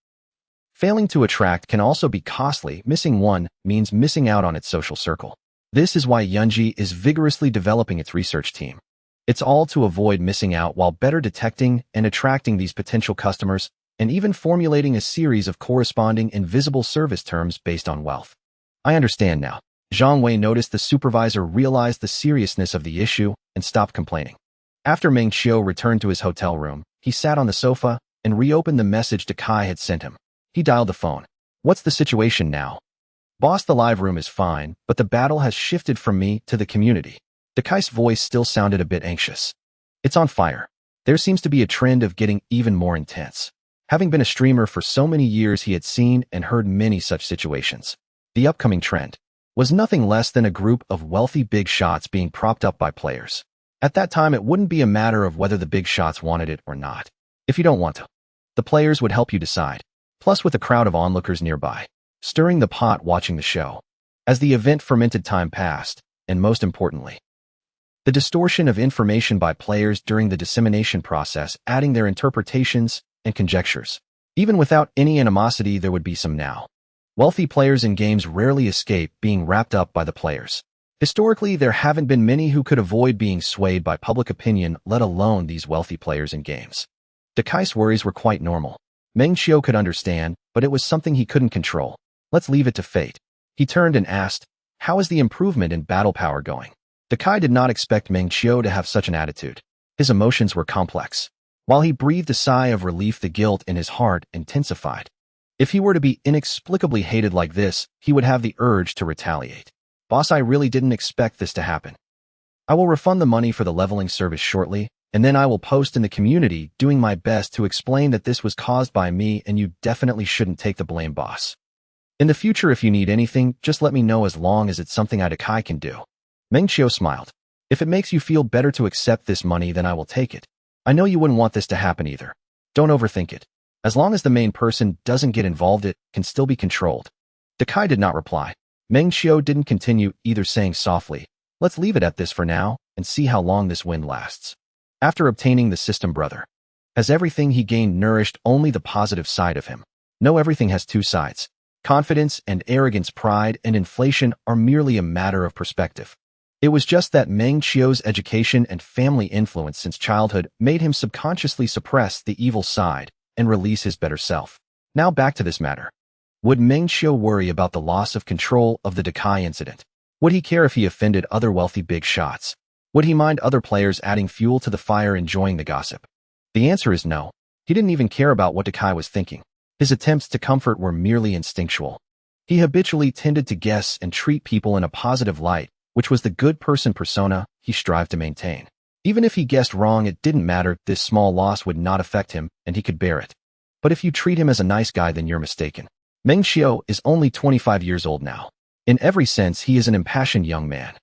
failing to attract can also be costly. Missing one means missing out on its social circle. This is why Yunji is vigorously developing its research team. It's all to avoid missing out while better detecting and attracting these potential customers, and even formulating a series of corresponding invisible service terms based on wealth. I understand now. Zhang Wei noticed the supervisor realized the seriousness of the issue and stopped complaining. After Meng Qiu returned to his hotel room, he sat on the sofa and reopened the message Kai had sent him. He dialed the phone. What's the situation now? Boss, the live room is fine, but the battle has shifted from me to the community. Kai's voice still sounded a bit anxious. It's on fire. There seems to be a trend of getting even more intense. Having been a streamer for so many years, he had seen and heard many such situations. The upcoming trend was nothing less than a group of wealthy big shots being propped up by players. At that time, it wouldn't be a matter of whether the big shots wanted it or not. If you don't want to, the players would help you decide. Plus, with a crowd of onlookers nearby, stirring the pot, watching the show. As the event fermented, time passed, and most importantly, the distortion of information by players during the dissemination process, adding their interpretations and conjectures. Even without any animosity, there would be some now. Wealthy players in games rarely escape being wrapped up by the players. Historically, there haven't been many who could avoid being swayed by public opinion, let alone these wealthy players in games. Dakai's worries were quite normal. Meng Qiu could understand, but it was something he couldn't control. Let's leave it to fate. He turned and asked, how is the improvement in battle power going? Dakai did not expect Meng Qiu to have such an attitude. His emotions were complex. While he breathed a sigh of relief, the guilt in his heart intensified. If he were to be inexplicably hated like this, he would have the urge to retaliate. Boss, I really didn't expect this to happen. I will refund the money for the leveling service shortly, and then I will post in the community doing my best to explain that this was caused by me and you definitely shouldn't take the blame, boss. In the future, if you need anything, just let me know as long as it's something Dakai can do. Meng Qiu smiled. If it makes you feel better to accept this money, then I will take it. I know you wouldn't want this to happen either. Don't overthink it. As long as the main person doesn't get involved, it can still be controlled. Dakai did not reply. Meng Qiu didn't continue either, saying softly, let's leave it at this for now and see how long this wind lasts. After obtaining the system, brother, has everything he gained nourished only the positive side of him? No, everything has two sides. Confidence and arrogance, pride and inflation are merely a matter of perspective. It was just that Meng Qiu's education and family influence since childhood made him subconsciously suppress the evil side and release his better self. Now back to this matter. Would Meng Qiu worry about the loss of control of the Dakai incident? Would he care if he offended other wealthy big shots? Would he mind other players adding fuel to the fire, enjoying the gossip? The answer is no. He didn't even care about what Dakai was thinking. His attempts to comfort were merely instinctual. He habitually tended to guess and treat people in a positive light, which was the good person persona he strived to maintain. Even if he guessed wrong, it didn't matter. This small loss would not affect him, and he could bear it. But if you treat him as a nice guy, then you're mistaken. Meng Qiu is only 25 years old now. In every sense, he is an impassioned young man.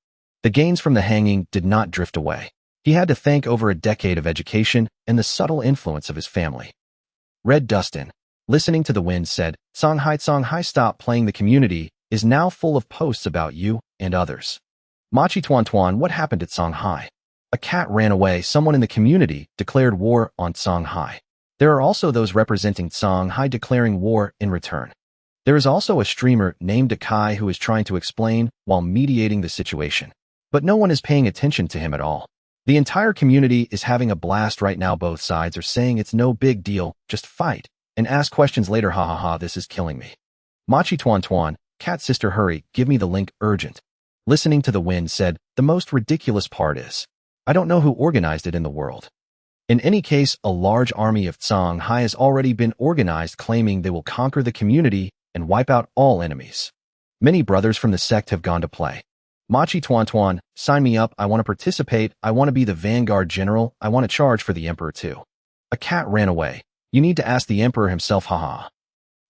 The gains from the hanging did not drift away. He had to thank over a decade of education and the subtle influence of his family. Red Dustin, listening to the wind, said, Songhai, stop playing. The community is now full of posts about you and others. Machi Tuan, what happened at Songhai? A cat ran away. Someone in the community declared war on Songhai. There are also those representing Songhai declaring war in return. There is also a streamer named Dakai who is trying to explain while mediating the situation. But no one is paying attention to him at all. The entire community is having a blast right now. Both sides are saying it's no big deal, just fight, and ask questions later. This is killing me. Machi Tuan, cat sister, hurry, give me the link, urgent. Listening to the wind, said, the most ridiculous part is, I don't know who organized it in the world. In any case, a large army of Songhai has already been organized, claiming they will conquer the community and wipe out all enemies. Many brothers from the sect have gone to play. Machi Tuan, sign me up. I want to participate. I want to be the vanguard general. I want to charge for the emperor too. A cat ran away. You need to ask the emperor himself.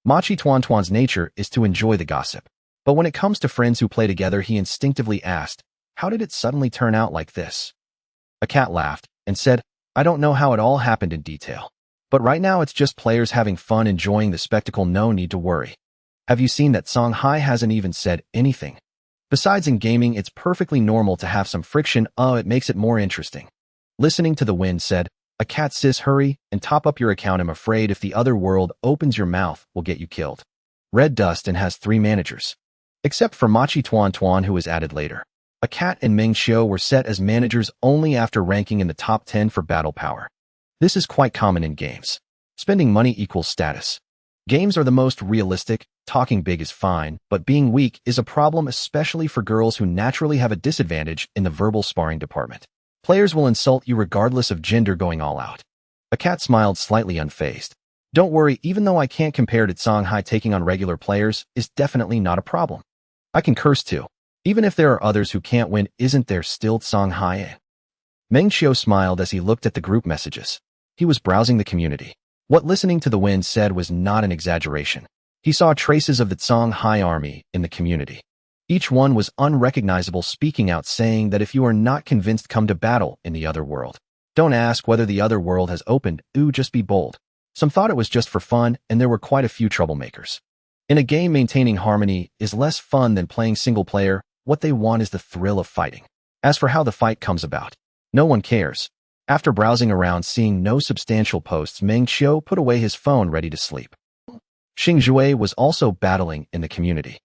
Machi Tuan's nature is to enjoy the gossip. But when it comes to friends who play together, he instinctively asked, how did it suddenly turn out like this? A cat laughed and said, I don't know how it all happened in detail. But right now it's just players having fun, enjoying the spectacle. No need to worry. Have you seen that Songhai hasn't even said anything? Besides, in gaming, it's perfectly normal to have some friction. It makes it more interesting. Listening to the wind, said, a cat, sis, hurry and top up your account. I'm afraid if the other world opens your mouth, we'll get you killed. Red Dustin has 3 managers. Except for Machi Tuan, who was added later. A cat and Meng Qiu were set as managers only after ranking in the top 10 for battle power. This is quite common in games. Spending money equals status. Games are the most realistic. Talking big is fine, but being weak is a problem, especially for girls who naturally have a disadvantage in the verbal sparring department. Players will insult you regardless of gender. Going all out. A cat smiled, slightly unfazed. Don't worry, even though I can't compare to Songhai, taking on regular players is definitely not a problem. I can curse too. Even if there are others who can't win, isn't there still Songhai? Meng Qiu smiled as he looked at the group messages. He was browsing the community. What listening to the wind said was not an exaggeration. He saw traces of the Songhai army in the community. Each one was unrecognizable, speaking out, saying that if you are not convinced, come to battle in the other world. Don't ask whether the other world has opened. Just be bold. Some thought it was just for fun, and there were quite a few troublemakers. In a game, maintaining harmony is less fun than playing single player. What they want is the thrill of fighting. As for how the fight comes about, no one cares. After browsing around, seeing no substantial posts, Meng Qiu put away his phone, ready to sleep. Xing Jue was also battling in the community.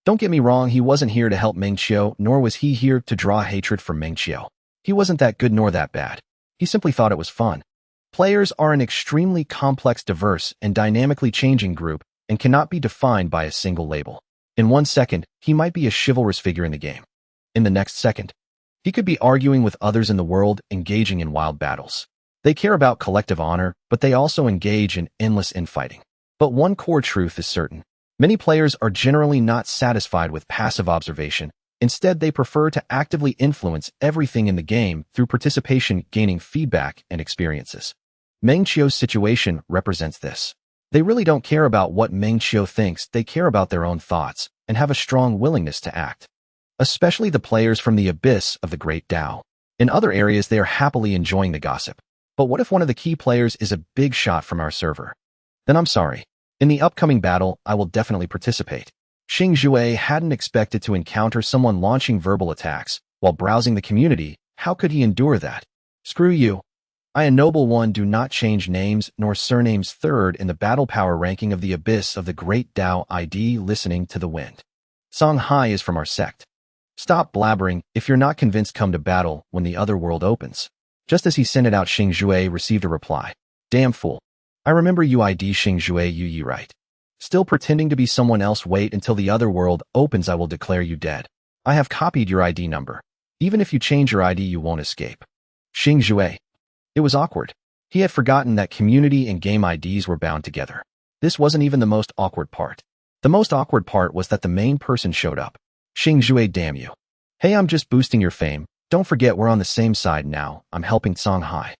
Don't get me wrong, he wasn't here to help Meng Qiu, nor was he here to draw hatred from Meng Qiu. He wasn't that good nor that bad. He simply thought it was fun. Players are an extremely complex, diverse, and dynamically changing group and cannot be defined by a single label. In 1 second, he might be a chivalrous figure in the game. In the next second, he could be arguing with others in the world, engaging in wild battles. They care about collective honor, but they also engage in endless infighting. But one core truth is certain. Many players are generally not satisfied with passive observation. Instead, they prefer to actively influence everything in the game through participation, gaining feedback and experiences. Meng Qiu's situation represents this. They really don't care about what Meng Qiu thinks, they care about their own thoughts and have a strong willingness to act. Especially the players from the abyss of the Great Dao. In other areas, they are happily enjoying the gossip. But what if one of the key players is a big shot from our server? Then I'm sorry. In the upcoming battle, I will definitely participate. Xing Jue hadn't expected to encounter someone launching verbal attacks while browsing the community. How could he endure that? Screw you. I, a noble one, do not change names nor surnames. Third in the battle power ranking of the abyss of the Great Dao ID, listening to the wind. Song Hai is from our sect. Stop blabbering. If you're not convinced, come to battle when the other world opens. Just as he sent it out, Xing Jue received a reply. Damn fool. I remember you, ID Xing Jue yu right. Still pretending to be someone else. Wait until the other world opens, I will declare you dead. I have copied your ID number. Even if you change your ID, you won't escape. Xing Jue. It was awkward. He had forgotten that community and game IDs were bound together. This wasn't even the most awkward part. The most awkward part was that the main person showed up. Xing Jue, damn you. Hey, I'm just boosting your fame. Don't forget we're on the same side now. I'm helping Song Hai.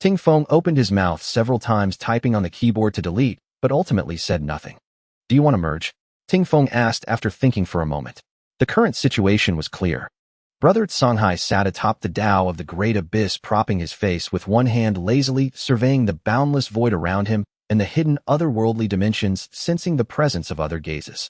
Ting Feng opened his mouth several times, typing on the keyboard to delete, but ultimately said nothing. Do you want to merge? Ting Feng asked after thinking for a moment. The current situation was clear. Brother Song Hai sat atop the Dao of the Great Abyss, propping his face with one hand, lazily surveying the boundless void around him and the hidden otherworldly dimensions, sensing the presence of other gazes.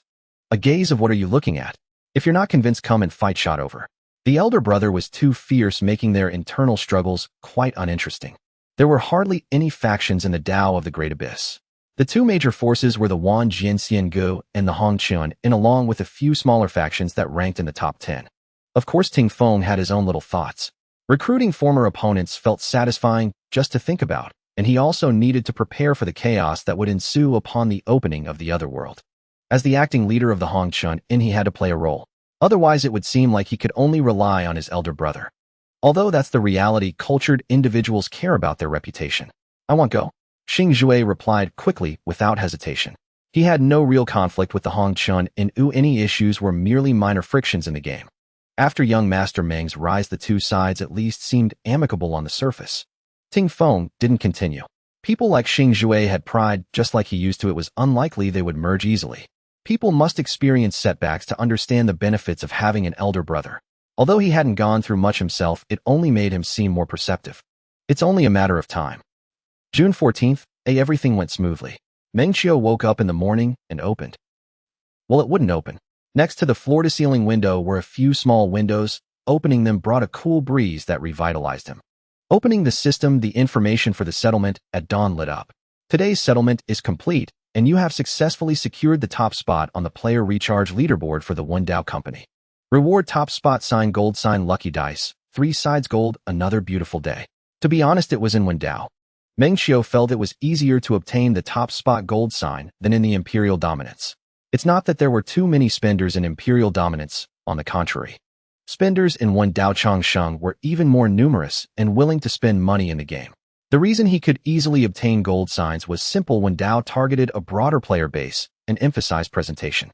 A gaze of what are you looking at? If you're not convinced, come and fight. Shot over. The elder brother was too fierce, making their internal struggles quite uninteresting. There were hardly any factions in the Dao of the Great Abyss. The two major forces were the Wan Jianxiangu and the Hongchuan, and along with a few smaller factions that ranked in the top 10. Of course, Ting Feng had his own little thoughts. Recruiting former opponents felt satisfying just to think about, and he also needed to prepare for the chaos that would ensue upon the opening of the other world. As the acting leader of the Hongchuan, he had to play a role. Otherwise, it would seem like he could only rely on his elder brother. Although that's the reality, cultured individuals care about their reputation. I won't go. Xing Jue replied quickly, without hesitation. He had no real conflict with the Hongchuan, and any issues were merely minor frictions in the game. After young Master Meng's rise, the two sides at least seemed amicable on the surface. Ting Feng didn't continue. People like Xing Jue had pride, just like he used to. It was unlikely they would merge easily. People must experience setbacks to understand the benefits of having an elder brother. Although he hadn't gone through much himself, it only made him seem more perceptive. It's only a matter of time. June 14th, everything went smoothly. Meng Qiu woke up in the morning and opened. Well, it wouldn't open. Next to the floor-to-ceiling window were a few small windows. Opening them brought a cool breeze that revitalized him. Opening the system, the information for the settlement at dawn lit up. Today's settlement is complete, and you have successfully secured the top spot on the player recharge leaderboard for the One Dao Company. Reward: top spot, sign gold, sign lucky dice, 3 sides gold. Another beautiful day. To be honest, it was in One Dao. Meng Qiu felt it was easier to obtain the top spot gold sign than in the Imperial Dominance. It's not that there were too many spenders in Imperial Dominance, on the contrary. Spenders in One Dao Changsheng were even more numerous and willing to spend money in the game. The reason he could easily obtain gold signs was simple: One Dao targeted a broader player base and emphasized presentation.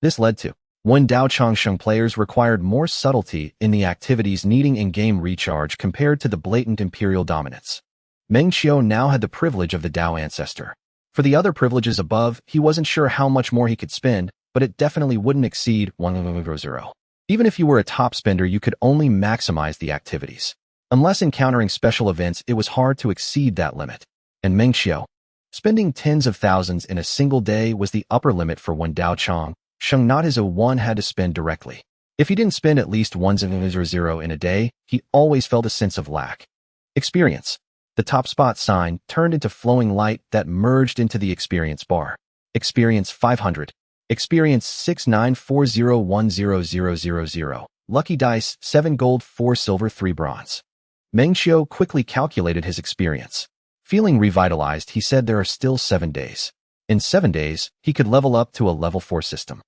This led to One Dao Changsheng players required more subtlety in the activities needing in-game recharge compared to the blatant Imperial Dominance. Meng Qiu now had the privilege of the Dao Ancestor. For the other privileges above, he wasn't sure how much more he could spend, but it definitely wouldn't exceed 100. Even if you were a top spender, you could only maximize the activities. Unless encountering special events, it was hard to exceed that limit. And Meng Qiu, spending tens of thousands in a single day was the upper limit for One Dao Changsheng. Not his one had to spend directly. If he didn't spend at least 100 in a day, he always felt a sense of lack. Experience. The top spot sign turned into flowing light that merged into the experience bar. Experience 500. Experience 6940100000. Lucky dice 7 gold 4 silver 3 bronze. Meng Qiu quickly calculated his experience. Feeling revitalized, he said there are still 7 days. In 7 days, he could level up to a level 4 system.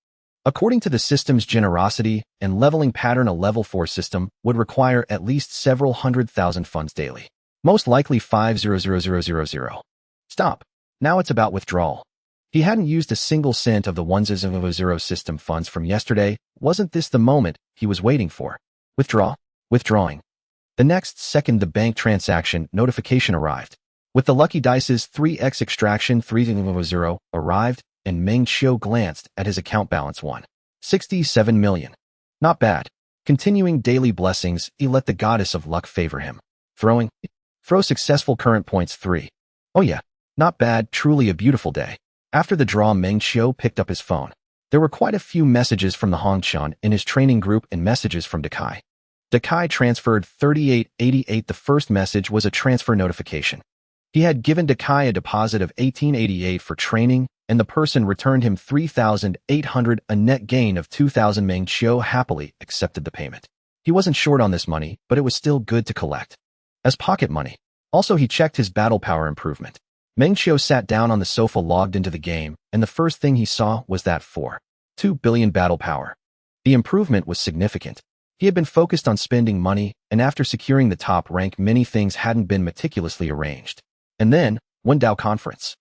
According to the system's generosity and leveling pattern, a level 4 system would require at least several 100,000 funds daily. Most likely 500,000. Stop. Now it's about withdrawal. He hadn't used a single cent of the 100 system funds from yesterday. Wasn't this the moment he was waiting for? Withdraw. Withdrawing. The next second, the bank transaction notification arrived. With the lucky dice's 3x extraction 300 arrived, and Meng Qiu glanced at his account balance 167 million. Not bad. Continuing daily blessings, he let the goddess of luck favor him. Throw successful current points 3. Oh yeah, not bad, truly a beautiful day. After the draw, Meng Qiu picked up his phone. There were quite a few messages from the Hongchuan in his training group and messages from Dakai. Dakai transferred 3888. The first message was a transfer notification. He had given Dakai a deposit of 1888 for training, and the person returned him 3,800, a net gain of 2,000. Meng Qiu happily accepted the payment. He wasn't short on this money, but it was still good to collect as pocket money. Also, he checked his battle power improvement. Meng Qiu sat down on the sofa, logged into the game, and the first thing he saw was that 4.2 billion battle power. The improvement was significant. He had been focused on spending money, and after securing the top rank, many things hadn't been meticulously arranged. And then, one Dao conference.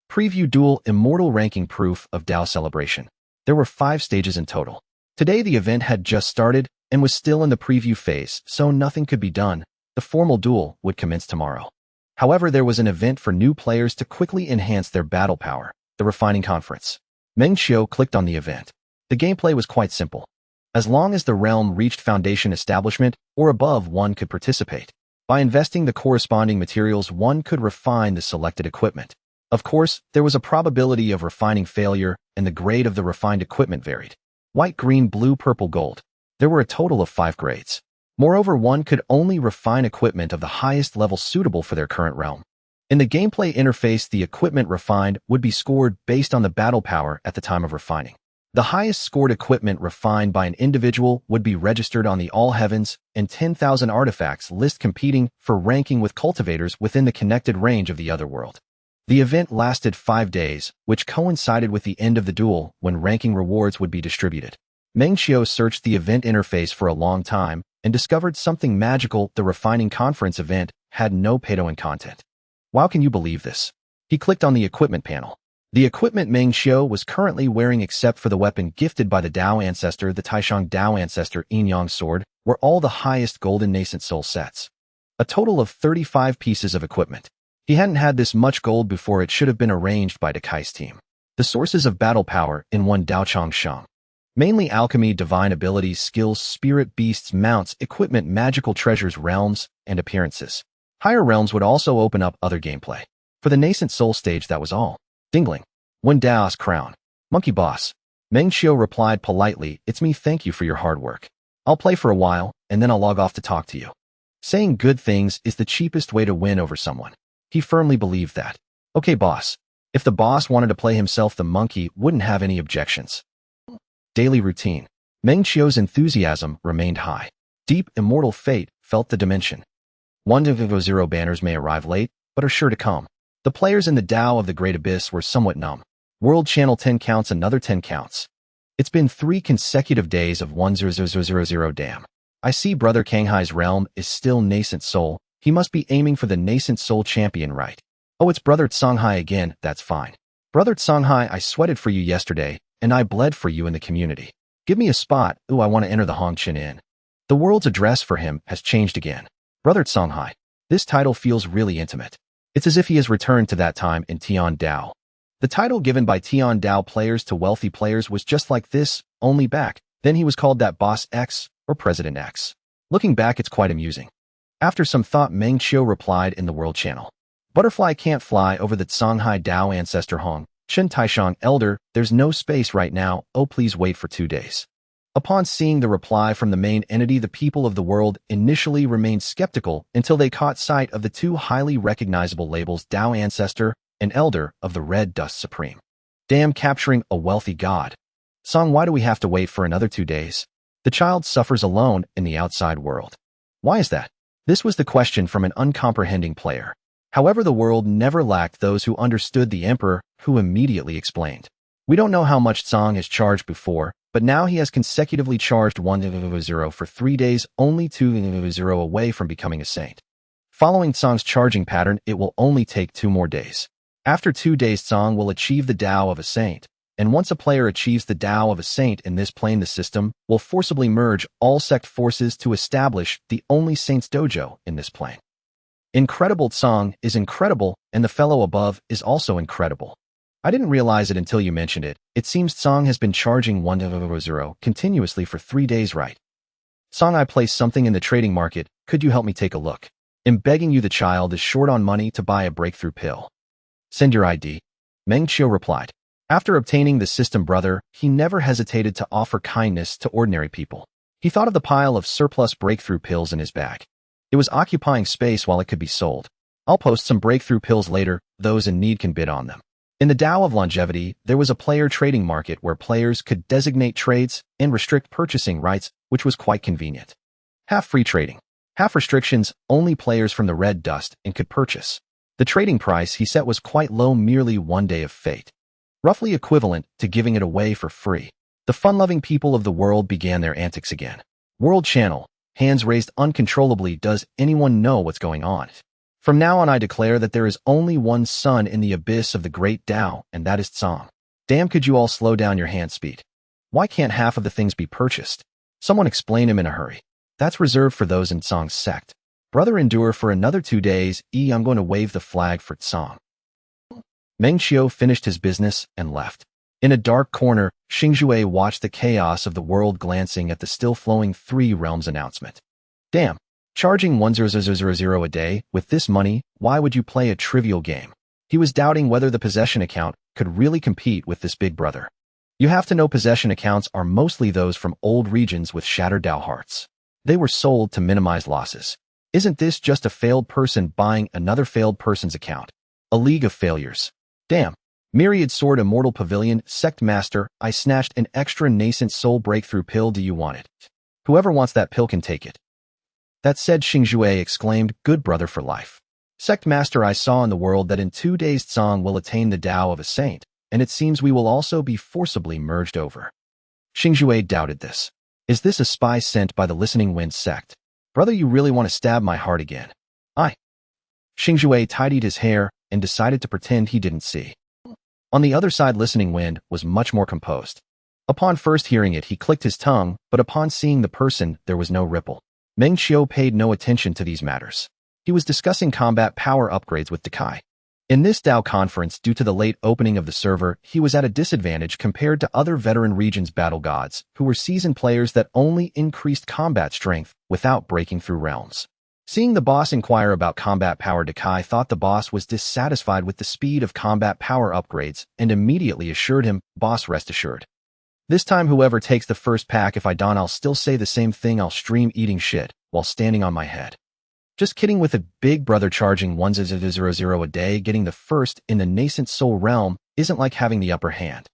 Preview duel immortal ranking proof of Dao celebration. There were 5 stages in total. Today the event had just started and was still in the preview phase, so nothing could be done. The formal duel would commence tomorrow. However, there was an event for new players to quickly enhance their battle power, the refining conference. Meng Qiu clicked on the event. The gameplay was quite simple. As long as the realm reached foundation establishment or above, one could participate. By investing the corresponding materials, one could refine the selected equipment. Of course, there was a probability of refining failure, and the grade of the refined equipment varied. White, green, blue, purple, gold. There were a total of 5 grades. Moreover, one could only refine equipment of the highest level suitable for their current realm. In the gameplay interface, the equipment refined would be scored based on the battle power at the time of refining. The highest scored equipment refined by an individual would be registered on the All Heavens and 10,000 artifacts list, competing for ranking with cultivators within the connected range of the other world. The event lasted 5 days, which coincided with the end of the duel when ranking rewards would be distributed. Meng Qiu searched the event interface for a long time and discovered something magical. The refining conference event had no pay-to-win content. Wow, can you believe this? He clicked on the equipment panel. The equipment Meng Qiu was currently wearing, except for the weapon gifted by the Dao Ancestor, the Taishang Dao Ancestor Yin-Yang Sword, were all the highest golden nascent soul sets. A total of 35 pieces of equipment. He hadn't had this much gold before. It should have been arranged by Dakai's team. The sources of battle power in one Dao Chong Shang. Mainly alchemy, divine abilities, skills, spirit beasts, mounts, equipment, magical treasures, realms, and appearances. Higher realms would also open up other gameplay. For the nascent soul stage, that was all. Dingling. One Dao's crown. Monkey boss. Meng Qiu replied politely, "It's me, thank you for your hard work. I'll play for a while, and then I'll log off to talk to you." Saying good things is the cheapest way to win over someone. He firmly believed that. Okay, boss. If the boss wanted to play himself, the monkey wouldn't have any objections. Daily routine. Meng Qiu's enthusiasm remained high. Deep, immortal fate felt the dimension. 100 banners may arrive late, but are sure to come. The players in the Dao of the Great Abyss were somewhat numb. World Channel 10 counts, another 10 counts. It's been 3 consecutive days of 10000. Damn. I see Brother Kanghai's realm is still nascent soul. He must be aiming for the nascent soul champion, right? Oh, it's Brother Tsanghai again. That's fine. Brother Tsanghai, I sweated for you yesterday, and I bled for you in the community. Give me a spot. Ooh, I want to enter the Hongqin Inn. The world's address for him has changed again. Brother Tsanghai. This title feels really intimate. It's as if he has returned to that time in Tian Dao. The title given by Tian Dao players to wealthy players was just like this, only back then he was called that Boss X or President X. Looking back, it's quite amusing. After some thought, Meng Qiu replied in the World Channel. Butterfly can't fly over the Tsanghai Dao Ancestor Hong. Chen Taishang Elder, there's no space right now. Oh, please wait for 2 days. Upon seeing the reply from the main entity, the people of the world initially remained skeptical until they caught sight of the 2 highly recognizable labels, Dao Ancestor and Elder of the Red Dust Supreme. Damn, capturing a wealthy god. Song, why do we have to wait for another 2 days? The child suffers alone in the outside world. Why is that? This was the question from an uncomprehending player. However, the world never lacked those who understood the emperor, who immediately explained. We don't know how much Song has charged before, but now he has consecutively charged 100 for 3 days, only 200 away from becoming a saint. Following Song's charging pattern, it will only take 2 more days. After 2 days, Song will achieve the Tao of a saint. And once a player achieves the Tao of a saint in this plane, the system will forcibly merge all sect forces to establish the only saint's dojo in this plane. Incredible. Song is incredible, and the fellow above is also incredible. I didn't realize it until you mentioned it. It seems Song has been charging 100 continuously for 3 days, right? Song, I placed something in the trading market. Could you help me take a look? I'm begging you, the child is short on money to buy a breakthrough pill. Send your ID. Meng Qiu replied. After obtaining the system brother, he never hesitated to offer kindness to ordinary people. He thought of the pile of surplus breakthrough pills in his bag. It was occupying space while it could be sold. I'll post some breakthrough pills later, those in need can bid on them. In the Tao of longevity, there was a player trading market where players could designate trades and restrict purchasing rights, which was quite convenient. Half free trading. Half restrictions, only players from the red dust and could purchase. The trading price he set was quite low, merely 1 day of fate. Roughly equivalent to giving it away for free. The fun-loving people of the world began their antics again. World channel, hands raised uncontrollably. Does anyone know what's going on? From now on, I declare that there is only one sun in the abyss of the great Tao, and that is Song. Damn, could you all slow down your hand speed? Why can't half of the things be purchased? Someone explain him in a hurry. That's reserved for those in Song's sect. Brother, endure for another 2 days. I'm going to wave the flag for Song. Meng Qiu finished his business and left. In a dark corner, Xingzhui watched the chaos of the world, glancing at the still-flowing 3 realms announcement. Damn, charging 100 a day, with this money, why would you play a trivial game? He was doubting whether the possession account could really compete with this big brother. You have to know possession accounts are mostly those from old regions with shattered Tao hearts. They were sold to minimize losses. Isn't this just a failed person buying another failed person's account? A league of failures. Damn. Myriad Sword Immortal Pavilion, Sect Master, I snatched an extra nascent soul breakthrough pill. Do you want it? Whoever wants that pill can take it. That said, Xingzhui exclaimed, good brother for life. Sect Master, I saw in the world that in 2 days Song will attain the Tao of a saint, and it seems we will also be forcibly merged over. Xingzhui doubted this. Is this a spy sent by the Listening Wind sect? Brother, you really want to stab my heart again? Xingzhui tidied his hair and decided to pretend he didn't see. On the other side, Listening Wind was much more composed. Upon first hearing it, he clicked his tongue, but upon seeing the person, there was no ripple. Meng Qiu paid no attention to these matters. He was discussing combat power upgrades with Dakai. In this Tao conference, due to the late opening of the server, he was at a disadvantage compared to other veteran regions battle gods, who were seasoned players that only increased combat strength without breaking through realms. Seeing the boss inquire about combat power, Dakai thought the boss was dissatisfied with the speed of combat power upgrades and immediately assured him, boss, rest assured. This time, whoever takes the first pack, if I don't, I'll still say the same thing. I'll stream eating shit while standing on my head. Just kidding. With a big brother charging 100 a day, getting the first in the nascent soul realm isn't like having the upper hand.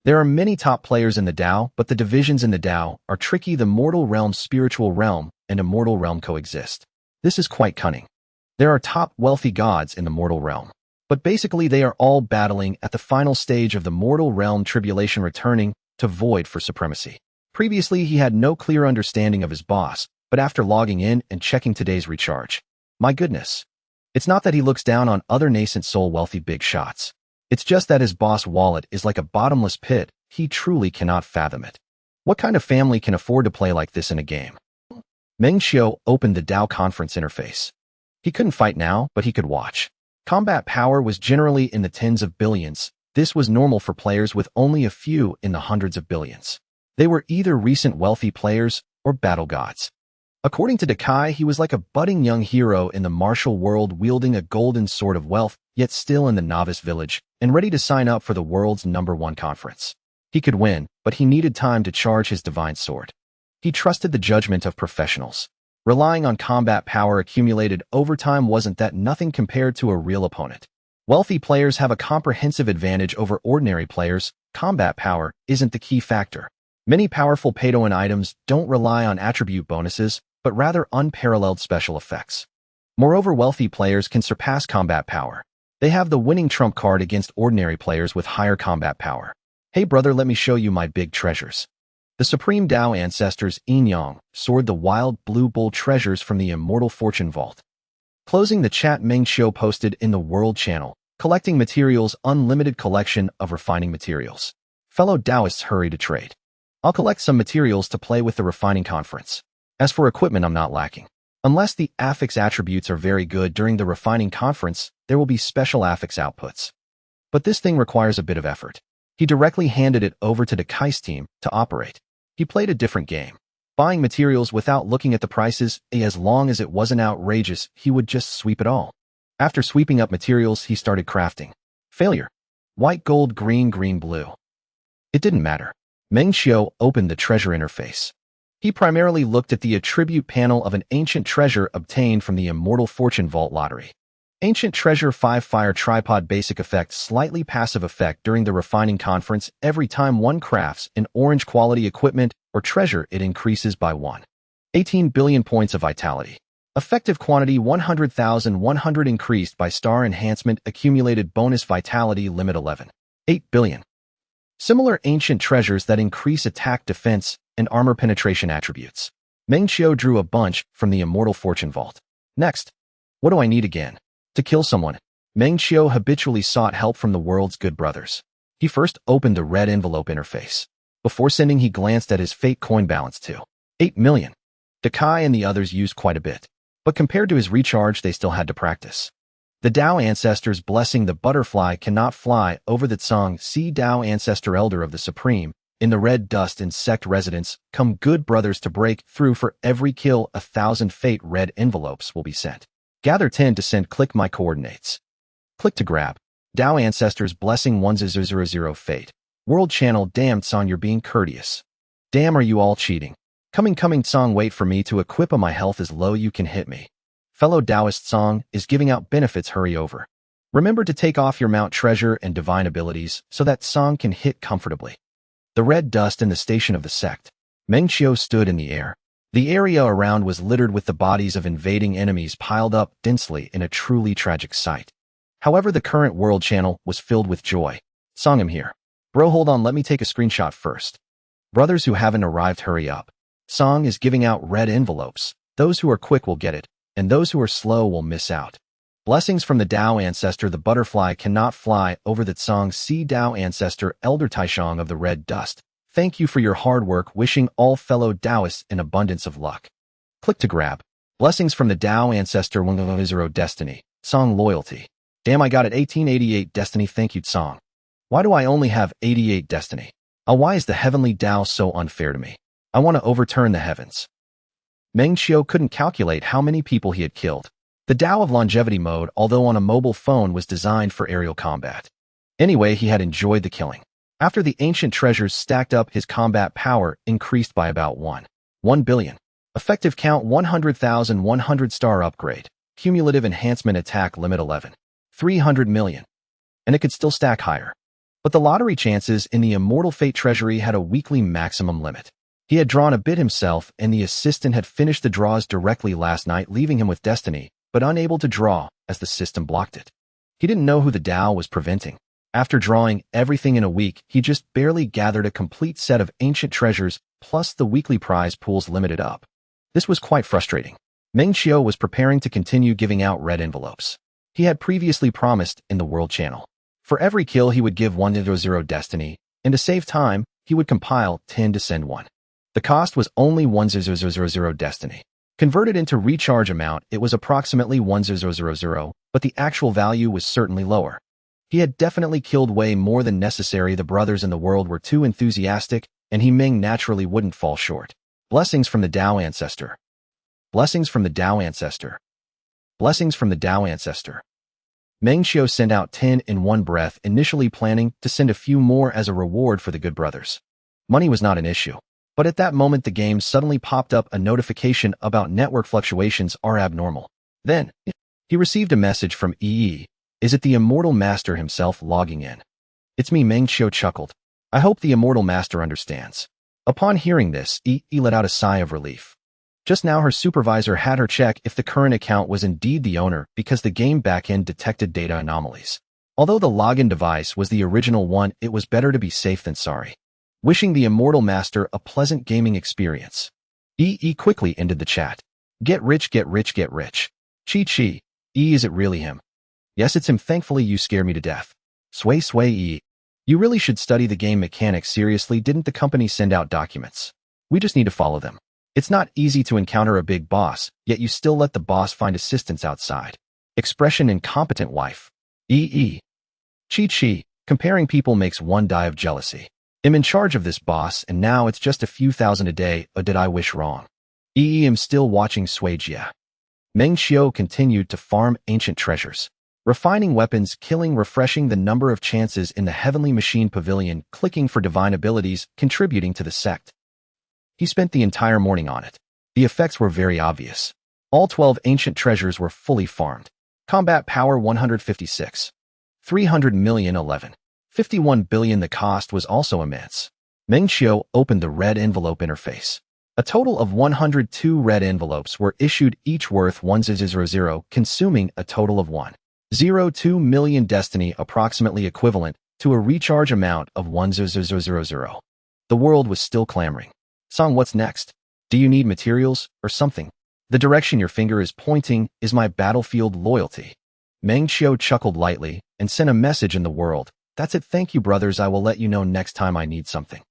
There are many top players in the Tao, but the divisions in the Tao are tricky. The mortal realm, spiritual realm, and immortal realm coexist. This is quite cunning. There are top wealthy gods in the mortal realm, but basically they are all battling at the final stage of the mortal realm tribulation, returning to void for supremacy. Previously, he had no clear understanding of his boss, but after logging in and checking today's recharge, my goodness. It's not that he looks down on other nascent soul wealthy big shots. It's just that his boss wallet is like a bottomless pit. He truly cannot fathom it. What kind of family can afford to play like this in a game? Meng Qiu opened the Tao conference interface. He couldn't fight now, but he could watch. Combat power was generally in the tens of billions. This was normal for players with only a few in the hundreds of billions. They were either recent wealthy players or battle gods. According to Dakai, he was like a budding young hero in the martial world, wielding a golden sword of wealth, yet still in the novice village, and ready to sign up for the world's #1 conference. He could win, but he needed time to charge his divine sword. He trusted the judgment of professionals. Relying on combat power accumulated over time wasn't that nothing compared to a real opponent. Wealthy players have a comprehensive advantage over ordinary players. Combat power isn't the key factor. Many powerful pay-to-win items don't rely on attribute bonuses, but rather unparalleled special effects. Moreover, wealthy players can surpass combat power. They have the winning trump card against ordinary players with higher combat power. Hey brother, let me show you my big treasures. The Supreme Dao ancestors Yin Yang soared the wild blue bull treasures from the immortal fortune vault. Closing the chat, Meng Qiu posted in the World Channel, collecting materials, unlimited collection of refining materials. Fellow Daoists hurry to trade. I'll collect some materials to play with the refining conference. As for equipment, I'm not lacking. Unless the affix attributes are very good during the refining conference, there will be special affix outputs. But this thing requires a bit of effort. He directly handed it over to the Kai's team to operate. He played a different game. Buying materials without looking at the prices, as long as it wasn't outrageous, he would just sweep it all. After sweeping up materials, he started crafting. Failure. White, gold, green, blue. It didn't matter. Meng Qiu opened the treasure interface. He primarily looked at the attribute panel of an ancient treasure obtained from the Immortal Fortune Vault lottery. Ancient Treasure 5 Fire Tripod Basic Effect, slightly passive effect during the refining conference. Every time one crafts an orange quality equipment or treasure, it increases by 18 billion points of vitality. Effective quantity 100,100 increased by star enhancement. Accumulated bonus vitality limit 8 billion. Similar ancient treasures that increase attack, defense, and armor penetration attributes. Meng Qiu drew a bunch from the Immortal Fortune Vault. Next, what do I need again? To kill someone, Meng Qiu habitually sought help from the world's good brothers. He first opened the red envelope interface. Before sending, he glanced at his fate coin balance too. 8 million. Dakai and the others used quite a bit. But compared to his recharge, they still had to practice. The Dao ancestors blessing the butterfly cannot fly over the Tsang. See Dao ancestor elder of the Supreme. In the red dust insect residence, come good brothers to break through. For every kill, 1,000 fate red envelopes will be sent. Gather 10 to send. Click my coordinates. Click to grab. Dao ancestors blessing 1000 fate. World channel. Damn Tsang, you're being courteous. Damn, are you all cheating? Coming Tsang, wait for me to equip. My health is low, you can hit me. Fellow Taoist Tsang is giving out benefits, hurry over. Remember to take off your mount treasure and divine abilities so that Tsang can hit comfortably. The red dust in the station of the sect. Meng Qiu stood in the air. The area around was littered with the bodies of invading enemies piled up densely in a truly tragic sight. However, the current world channel was filled with joy. Tsang, I'm here. Bro, hold on, let me take a screenshot first. Brothers who haven't arrived, hurry up. Tsang is giving out red envelopes. Those who are quick will get it, and those who are slow will miss out. Blessings from the Dao ancestor. The butterfly cannot fly over the Tsang. See Dao ancestor Elder Taishang of the red dust. Thank you for your hard work. Wishing all fellow Taoists an abundance of luck. Click to grab. Blessings from the Dao ancestor 100 destiny. Tsang loyalty. Damn, I got it. 1888 destiny. Thank you, Tsang. Why do I only have 88 destiny? Why is the heavenly Dao so unfair to me? I want to overturn the heavens. Meng Qiu couldn't calculate how many people he had killed. The Dao of longevity mode, although on a mobile phone, was designed for aerial combat. Anyway, he had enjoyed the killing. After the ancient treasures stacked up, his combat power increased by about 1 billion. Effective count 100,100 star upgrade. Cumulative enhancement attack limit 300 million. And it could still stack higher. But the lottery chances in the Immortal Fate Treasury had a weekly maximum limit. He had drawn a bit himself, and the assistant had finished the draws directly last night, leaving him with destiny, but unable to draw as the system blocked it. He didn't know who the Dao was preventing. After drawing everything in a week, he just barely gathered a complete set of ancient treasures, plus the weekly prize pools limited up. This was quite frustrating. Meng Qiu was preparing to continue giving out red envelopes. He had previously promised in the World Channel. For every kill, he would give 100 destiny, and to save time, he would compile 10 to send 1. The cost was only 1000 destiny. Converted into recharge amount, it was approximately 1000, but the actual value was certainly lower. He had definitely killed way more than necessary. The brothers in the world were too enthusiastic, and he Meng naturally wouldn't fall short. Blessings from the Dao ancestor. Blessings from the Dao ancestor. Blessings from the Dao ancestor. Meng Qiu sent out 10 in one breath, initially planning to send a few more as a reward for the good brothers. Money was not an issue. But at that moment, the game suddenly popped up a notification about network fluctuations are abnormal. Then, he received a message from EE. Is it the immortal master himself logging in? It's me, Meng Qiu chuckled. I hope the immortal master understands. Upon hearing this, Yi let out a sigh of relief. Just now her supervisor had her check if the current account was indeed the owner because the game backend detected data anomalies. Although the login device was the original one, it was better to be safe than sorry. Wishing the immortal master a pleasant gaming experience. Yi quickly ended the chat. Get rich, get rich, get rich. Chi. Is it really him? Yes, it's him. Thankfully you scare me to death. Sway Yi. You really should study the game mechanics seriously. Didn't the company send out documents? We just need to follow them. It's not easy to encounter a big boss, yet you still let the boss find assistance outside. Expression incompetent wife. Chi. Comparing people makes one die of jealousy. I'm in charge of this boss and now it's just a few thousand a day, or did I wish wrong? I'm still watching Sway Jia. Meng Qiu continued to farm ancient treasures. Refining weapons, killing, refreshing the number of chances in the Heavenly Machine Pavilion, clicking for divine abilities, contributing to the sect. He spent the entire morning on it. The effects were very obvious. All 12 ancient treasures were fully farmed. Combat power 156. 300 million 11. 51 billion. The cost was also immense. Meng Qiu opened the red envelope interface. A total of 102 red envelopes were issued, each worth 1,000, consuming a total of 1.02 million destiny, approximately equivalent to a recharge amount of 1,000. The world was still clamoring. Song, what's next? Do you need materials or something? The direction your finger is pointing is my battlefield loyalty. Meng Qiu chuckled lightly and sent a message in the world. That's it. Thank you, brothers. I will let you know next time I need something.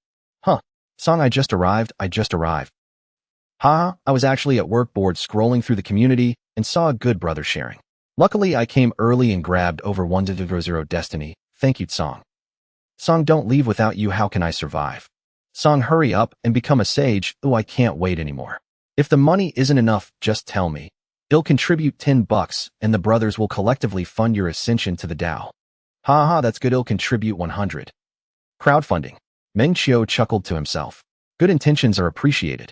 Song, I just arrived. I was actually at work, bored, scrolling through the community and saw a good brother sharing. Luckily, I came early and grabbed over 1,000 destiny. Thank you, Song. Song, don't leave without you. How can I survive? Song, hurry up and become a sage. Oh, I can't wait anymore. If the money isn't enough, just tell me. I'll contribute $10 and the brothers will collectively fund your ascension to the Tao. That's good. I'll contribute 100. Crowdfunding. Meng Qiu chuckled to himself. Good intentions are appreciated.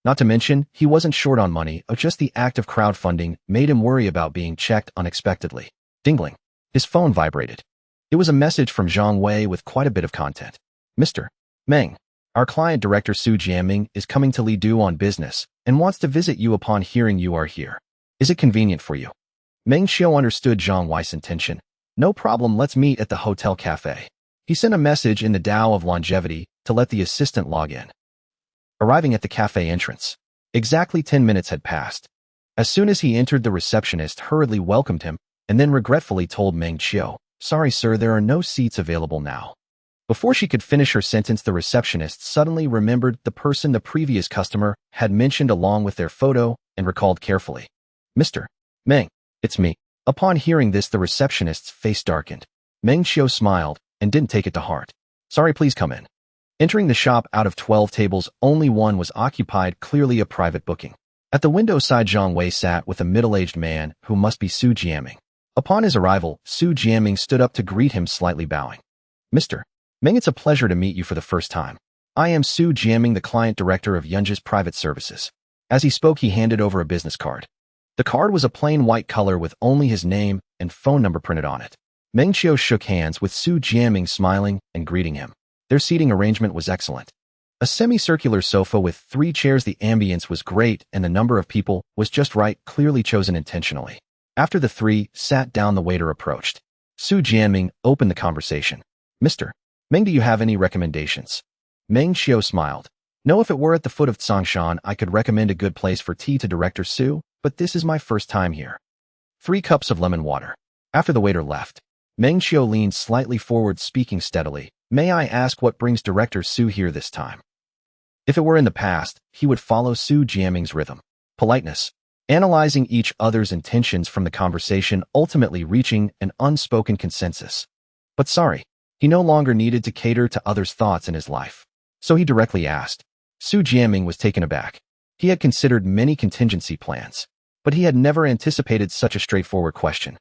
Not to mention, he wasn't short on money, just the act of crowdfunding made him worry about being checked unexpectedly. Dingling. His phone vibrated. It was a message from Zhang Wei with quite a bit of content. Mr. Meng, our client director Su Jianming is coming to Lidu on business and wants to visit you upon hearing you are here. Is it convenient for you? Meng Qiu understood Zhang Wei's intention. No problem, let's meet at the hotel cafe. He sent a message in the Tao of Longevity to let the assistant log in. Arriving at the cafe entrance. Exactly 10 minutes had passed. As soon as he entered, the receptionist hurriedly welcomed him and then regretfully told Meng Qiu, "Sorry sir, there are no seats available now." Before she could finish her sentence, the receptionist suddenly remembered the person the previous customer had mentioned along with their photo and recalled carefully. "Mr. Meng, it's me." Upon hearing this, the receptionist's face darkened. Meng Qiu smiled and didn't take it to heart. "Sorry, please come in." Entering the shop, out of 12 tables, only one was occupied, clearly a private booking. At the window side, Zhang Wei sat with a middle-aged man who must be Su Jianming. Upon his arrival, Su Jianming stood up to greet him, slightly bowing. "Mr. Meng, it's a pleasure to meet you for the first time. I am Su Jianming, the client director of Yunji's private services." As he spoke, he handed over a business card. The card was a plain white color with only his name and phone number printed on it. Meng Qiu shook hands with Su Jianming, smiling and greeting him. Their seating arrangement was excellent. A semicircular sofa with 3 chairs. The ambience was great and the number of people was just right, clearly chosen intentionally. After the 3 sat down, the waiter approached. Su Jianming opened the conversation. "Mr. Meng, do you have any recommendations?" Meng Qiu smiled. "No, if it were at the foot of Tsongshan, I could recommend a good place for tea to Director Su, but this is my first time here." 3 cups of lemon water. After the waiter left, Meng Qiu leaned slightly forward, speaking steadily. "May I ask what brings Director Su here this time?" If it were in the past, he would follow Su Jianming's rhythm. Politeness. Analyzing each other's intentions from the conversation, ultimately reaching an unspoken consensus. But sorry, he no longer needed to cater to others' thoughts in his life. So he directly asked. Su Jianming was taken aback. He had considered many contingency plans, but he had never anticipated such a straightforward question.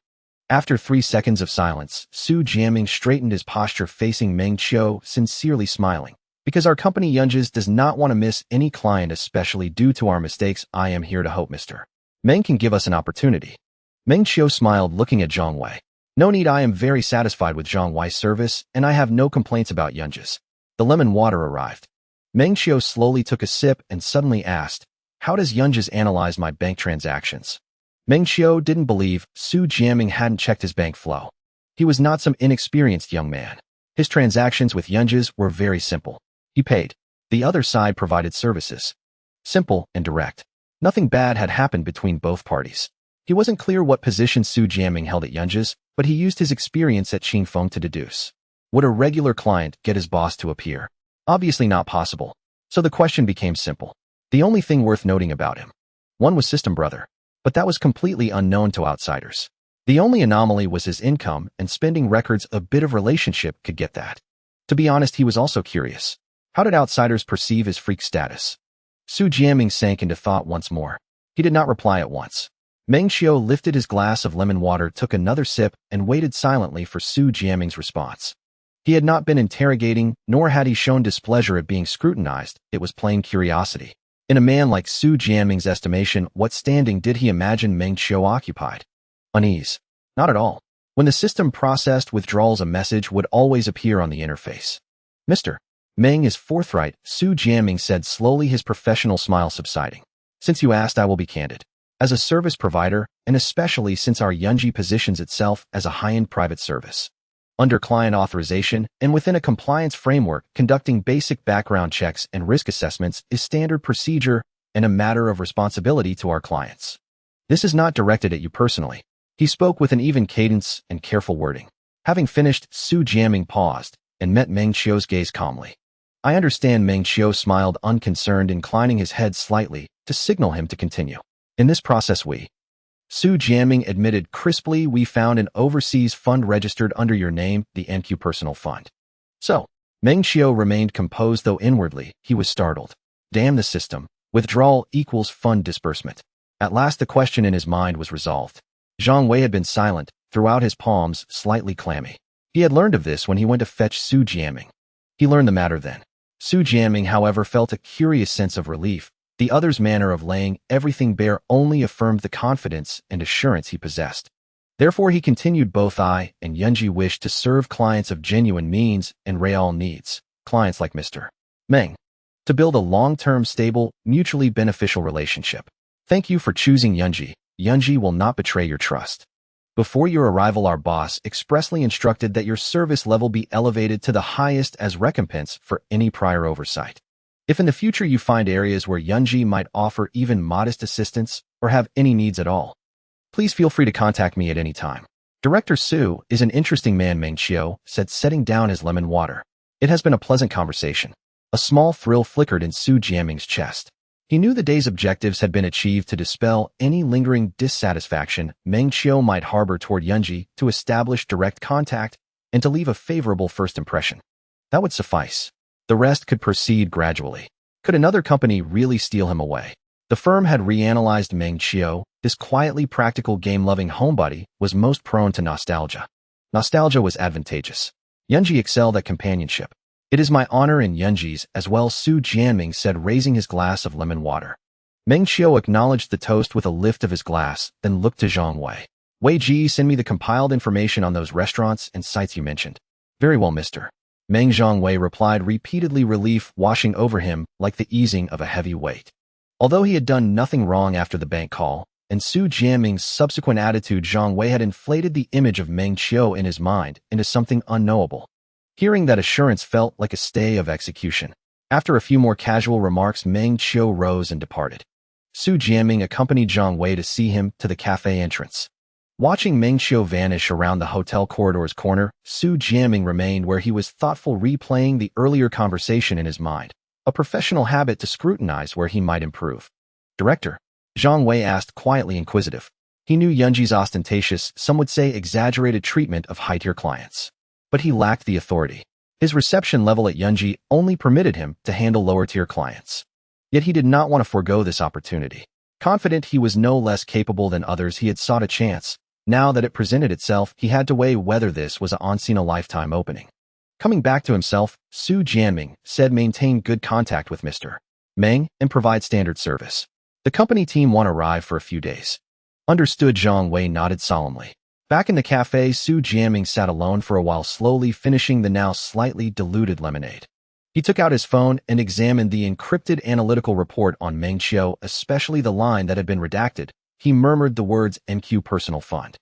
After 3 seconds of silence, Su Jianming straightened his posture, facing Meng Qiu, sincerely smiling. "Because our company Yunji's does not want to miss any client, especially due to our mistakes. I am here to hope Mr. Meng can give us an opportunity." Meng Qiu smiled, looking at Zhang Wei. No need, I am very satisfied with Zhang Wei's service, and I have no complaints about Yunji's. The lemon water arrived. Meng Qiu slowly took a sip and suddenly asked, how does Yunji's analyze my bank transactions? Meng Qiu didn't believe Su Jiaming hadn't checked his bank flow. He was not some inexperienced young man. His transactions with Yunji's were very simple. He paid. The other side provided services. Simple and direct. Nothing bad had happened between both parties. He wasn't clear what position Su Jiaming held at Yunji's, but he used his experience at Qingfeng to deduce. Would a regular client get his boss to appear? Obviously not possible. So the question became simple. The only thing worth noting about him. One was system brother, but that was completely unknown to outsiders. The only anomaly was his income and spending records. A bit of relationship could get that. To be honest, he was also curious. How did outsiders perceive his freak status? Su Jiaming sank into thought once more. He did not reply at once. Meng Qiu lifted his glass of lemon water, took another sip, and waited silently for Su Jiaming's response. He had not been interrogating, nor had he shown displeasure at being scrutinized. It was plain curiosity. In a man like Su Jiaming's estimation, what standing did he imagine Meng Qiu occupied? Unease. Not at all. When the system processed withdrawals, a message would always appear on the interface. Mr. Meng is forthright, Su Jiaming said slowly, his professional smile subsiding. Since you asked, I will be candid. As a service provider, and especially since our Yunji positions itself as a high-end private service, under client authorization and within a compliance framework, conducting basic background checks and risk assessments is standard procedure and a matter of responsibility to our clients. This is not directed at you personally. He spoke with an even cadence and careful wording. Having finished, Su Jiaming paused and met Meng Qiu's gaze calmly. I understand. Meng Qiu smiled unconcerned, inclining his head slightly to signal him to continue. In this process Su Jiaming admitted crisply, we found an overseas fund registered under your name, the MQ Personal Fund. So, Meng Qiu remained composed, though inwardly he was startled. Damn the system. Withdrawal equals fund disbursement. At last the question in his mind was resolved. Zhang Wei had been silent, throughout his palms slightly clammy. He had learned of this when he went to fetch Su Jiaming. He learned the matter then. Su Jiaming, however, felt a curious sense of relief. The other's manner of laying everything bare only affirmed the confidence and assurance he possessed. Therefore he continued, both I and Yunji wish to serve clients of genuine means and real needs, clients like Mr. Meng, to build a long-term, stable, mutually beneficial relationship. Thank you for choosing Yunji. Yunji will not betray your trust. Before your arrival, our boss expressly instructed that your service level be elevated to the highest as recompense for any prior oversight. If in the future you find areas where Yunji might offer even modest assistance or have any needs at all, please feel free to contact me at any time. Director Su is an interesting man, Meng Qiu said, setting down his lemon water. It has been a pleasant conversation. A small thrill flickered in Su Jiaming's chest. He knew the day's objectives had been achieved to dispel any lingering dissatisfaction Meng Qiu might harbor toward Yunji, to establish direct contact, and to leave a favorable first impression. That would suffice. The rest could proceed gradually. Could another company really steal him away? The firm had reanalyzed Meng Qiu. This quietly practical, game-loving homebody was most prone to nostalgia. Nostalgia was advantageous. Yunji excelled at companionship. It is my honor in Yunji's as well, Su Jiaming said, raising his glass of lemon water. Meng Qiu acknowledged the toast with a lift of his glass, then looked to Zhang Wei. Wei Ji, send me the compiled information on those restaurants and sites you mentioned. Very well, Mr. Meng. Zhang Wei replied, repeatedly, relief washing over him like the easing of a heavy weight. Although he had done nothing wrong after the bank call and Su Jiaming's subsequent attitude, Zhang Wei had inflated the image of Meng Qiu in his mind into something unknowable. Hearing that assurance felt like a stay of execution. After a few more casual remarks, Meng Qiu rose and departed. Su Jiaming accompanied Zhang Wei to see him to the cafe entrance. Watching Meng Qiu vanish around the hotel corridor's corner, Su Jiaming remained where he was, thoughtful, replaying the earlier conversation in his mind, a professional habit to scrutinize where he might improve. Director? Zhang Wei asked, quietly inquisitive. He knew Yunji's ostentatious, some would say exaggerated, treatment of high-tier clients. But he lacked the authority. His reception level at Yunji only permitted him to handle lower-tier clients. Yet he did not want to forego this opportunity. Confident he was no less capable than others, he had sought a chance. Now that it presented itself, he had to weigh whether this was a once-in-a-lifetime opening. Coming back to himself, Su Jiaming said, maintain good contact with Mr. Meng and provide standard service. The company team won't arrive for a few days. Understood. Zhang Wei nodded solemnly. Back in the cafe, Su Jianming sat alone for a while, slowly finishing the now slightly diluted lemonade. He took out his phone and examined the encrypted analytical report on Meng Qiu, especially the line that had been redacted. He murmured the words MQ Personal Fund.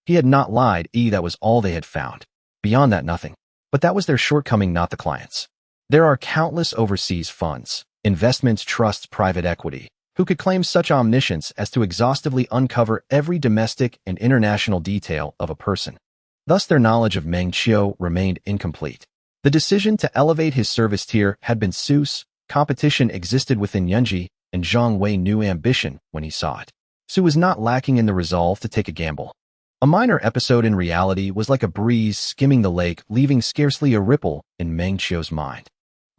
He had not lied, that was all they had found. Beyond that, nothing. But that was their shortcoming, not the clients. There are countless overseas funds, investments, trusts, private equity, who could claim such omniscience as to exhaustively uncover every domestic and international detail of a person. Thus, their knowledge of Meng Qiu remained incomplete. The decision to elevate his service tier had been Su's. Competition existed within Yunji, and Zhang Wei knew ambition when he saw it. Su was not lacking in the resolve to take a gamble. A minor episode in reality was like a breeze skimming the lake, leaving scarcely a ripple in Meng Qiu's mind.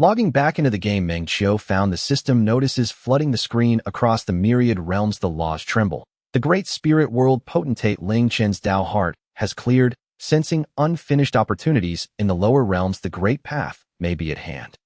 Logging back into the game, Meng Qiu found the system notices flooding the screen across the myriad realms. The laws tremble. The great spirit world potentate Ling Chen's Dao heart has cleared, sensing unfinished opportunities in the lower realms. The great path may be at hand.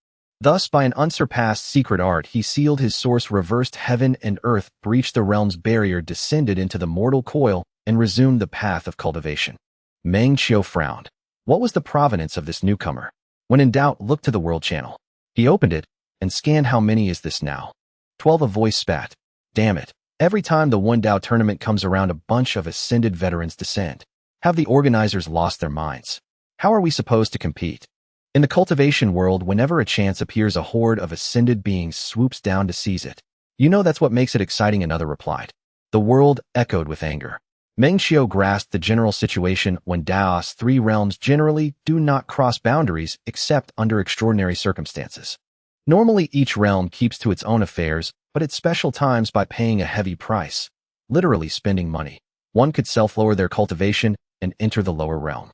Thus, by an unsurpassed secret art, he sealed his source, reversed heaven and earth, breached the realm's barrier, descended into the mortal coil, and resumed the path of cultivation. Meng Qiu frowned. What was the provenance of this newcomer? When in doubt, look to the world channel. He opened it and scanned. How many is this now? 12. A voice spat. Damn it. Every time the One Dao tournament comes around, a bunch of ascended veterans descend. Have the organizers lost their minds? How are we supposed to compete? In the cultivation world, whenever a chance appears, a horde of ascended beings swoops down to seize it. You know that's what makes it exciting, another replied. The world echoed with anger. Meng Qiu grasped the general situation. When Dao's three realms generally do not cross boundaries except under extraordinary circumstances. Normally, each realm keeps to its own affairs, but at special times, by paying a heavy price, literally spending money, one could self-lower their cultivation and enter the lower realm.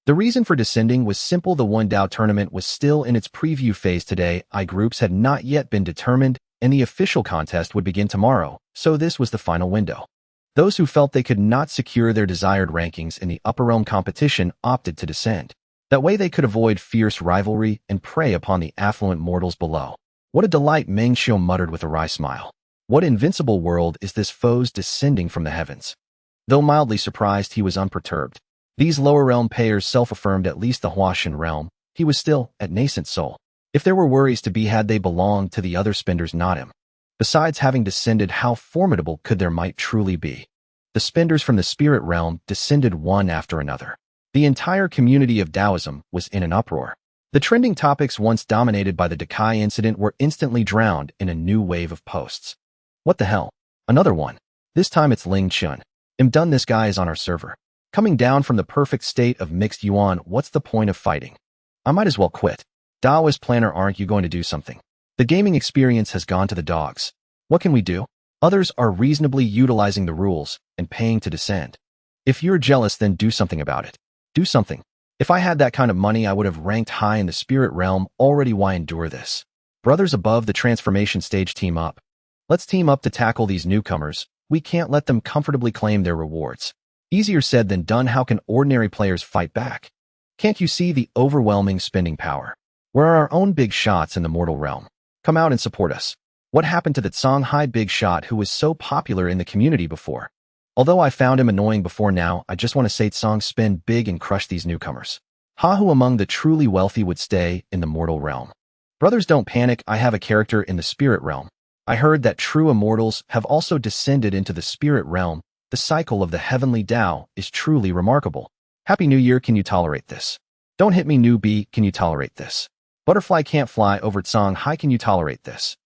The reason for descending was simple. The One Dao tournament was still in its preview phase today. Groups had not yet been determined, and the official contest would begin tomorrow, so this was the final window. Those who felt they could not secure their desired rankings in the upper realm competition opted to descend. That way they could avoid fierce rivalry and prey upon the affluent mortals below. What a delight, Meng Qiu muttered with a wry smile. What invincible world is this, foes descending from the heavens? Though mildly surprised, he was unperturbed. These lower realm payers self-affirmed, at least the Huashan realm. He was still at nascent soul. If there were worries to be had, they belonged to the other spenders, not him. Besides, having descended, how formidable could their might truly be? The spenders from the spirit realm descended one after another. The entire community of Taoism was in an uproar. The trending topics once dominated by the Decai incident were instantly drowned in a new wave of posts. What the hell? Another one. This time it's Ling Chun. Done, this guy is on our server. Coming down from the perfect state of mixed yuan, what's the point of fighting? I might as well quit. Daoist planner, aren't you going to do something? The gaming experience has gone to the dogs. What can we do? Others are reasonably utilizing the rules and paying to descend. If you're jealous, then do something about it. Do something. If I had that kind of money, I would have ranked high in the spirit realm already. Why endure this? Brothers above the transformation stage, team up. Let's team up to tackle these newcomers. We can't let them comfortably claim their rewards. Easier said than done. How can ordinary players fight back? Can't you see the overwhelming spending power? We're our own big shots in the mortal realm. Come out and support us. What happened to that Songhai big shot who was so popular in the community before? Although I found him annoying before, now I just want to say Song spend big and crush these newcomers. Who among the truly wealthy would stay in the mortal realm? Brothers, don't panic. I have a character in the spirit realm. I heard that true immortals have also descended into the spirit realm. The cycle of the heavenly Tao is truly remarkable. Happy New Year. Can you tolerate this? Don't hit me, newbie. Can you tolerate this? Butterfly can't fly over Songhai. Can you tolerate this?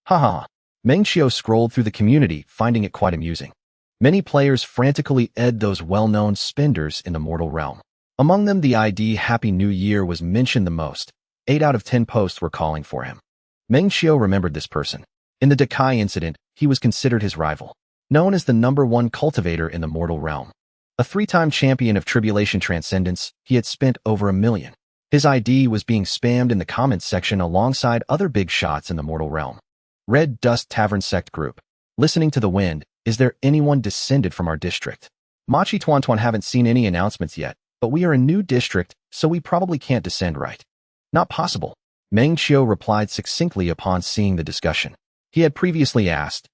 Haha. Meng Qiu scrolled through the community, finding it quite amusing. Many players frantically ed those well-known spenders in the mortal realm. Among them, the ID Happy New Year was mentioned the most. 8 out of 10 posts were calling for him. Meng Qiu remembered this person. In the Decai incident, he was considered his rival. Known as the #1 cultivator in the mortal realm. A 3-time champion of Tribulation Transcendence, he had spent over $1 million. His ID was being spammed in the comments section alongside other big shots in the mortal realm. Red Dust Tavern Sect Group. Listening to the wind, is there anyone descended from our district? Machi Tuan haven't seen any announcements yet, but we are a new district, so we probably can't descend, right? Not possible. Meng Qiu replied succinctly upon seeing the discussion. He had previously asked,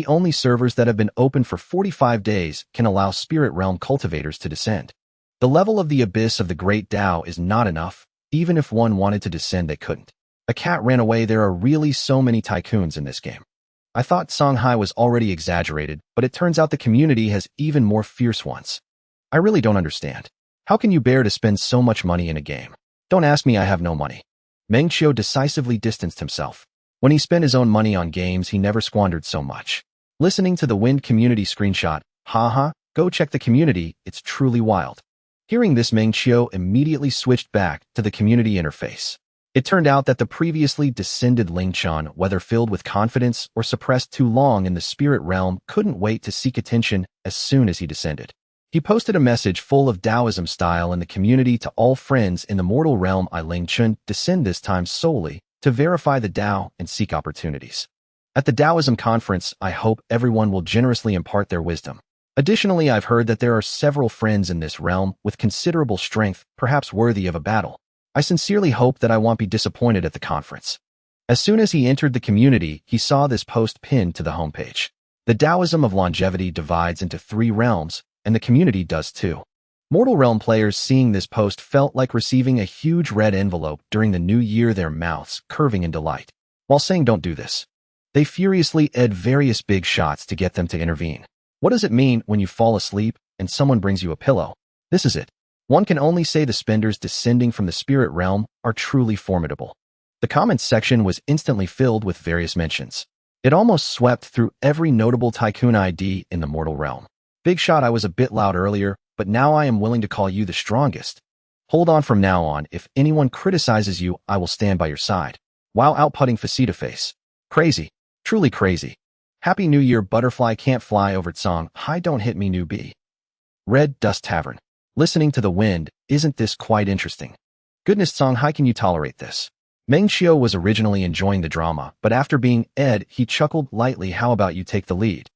Only servers that have been open for 45 days can allow Spirit Realm cultivators to descend. The level of the abyss of the Great Tao is not enough. Even if one wanted to descend, they couldn't. A cat ran away. There are really so many tycoons in this game. I thought Songhai was already exaggerated, but it turns out the community has even more fierce ones. I really don't understand. How can you bear to spend so much money in a game? Don't ask me, I have no money. Meng Qiu decisively distanced himself. When he spent his own money on games, he never squandered so much. Listening to the Wind community screenshot, haha, go check the community, it's truly wild. Hearing this, Meng Qiu immediately switched back to the community interface. It turned out that the previously descended Ling Chan, whether filled with confidence or suppressed too long in the spirit realm, couldn't wait to seek attention as soon as he descended. He posted a message full of Taoism style in the community to all friends in the mortal realm. I Ling Chun descend this time solely to verify the Tao and seek opportunities. At the Taoism conference, I hope everyone will generously impart their wisdom. Additionally, I've heard that there are several friends in this realm with considerable strength, perhaps worthy of a battle. I sincerely hope that I won't be disappointed at the conference. As soon as he entered the community, he saw this post pinned to the homepage. The Taoism of longevity divides into 3 realms, and the community does too. Mortal Realm players seeing this post felt like receiving a huge red envelope during the new year, their mouths curving in delight. While saying don't do this, they furiously ed various big shots to get them to intervene. What does it mean when you fall asleep and someone brings you a pillow? This is it. One can only say the spenders descending from the spirit realm are truly formidable. The comments section was instantly filled with various mentions. It almost swept through every notable tycoon ID in the mortal realm. Big shot, I was a bit loud earlier, but now I am willing to call you the strongest. Hold on, from now on, if anyone criticizes you, I will stand by your side. Wow, outputting Faceta face. Crazy. Truly crazy. Happy New Year, butterfly can't fly over Tsong. Hi, don't hit me, newbie. Red Dust Tavern. Listening to the wind, isn't this quite interesting? Goodness, Tsong, how can you tolerate this? Meng Qiu was originally enjoying the drama, but after being ed, he chuckled lightly. How about you take the lead?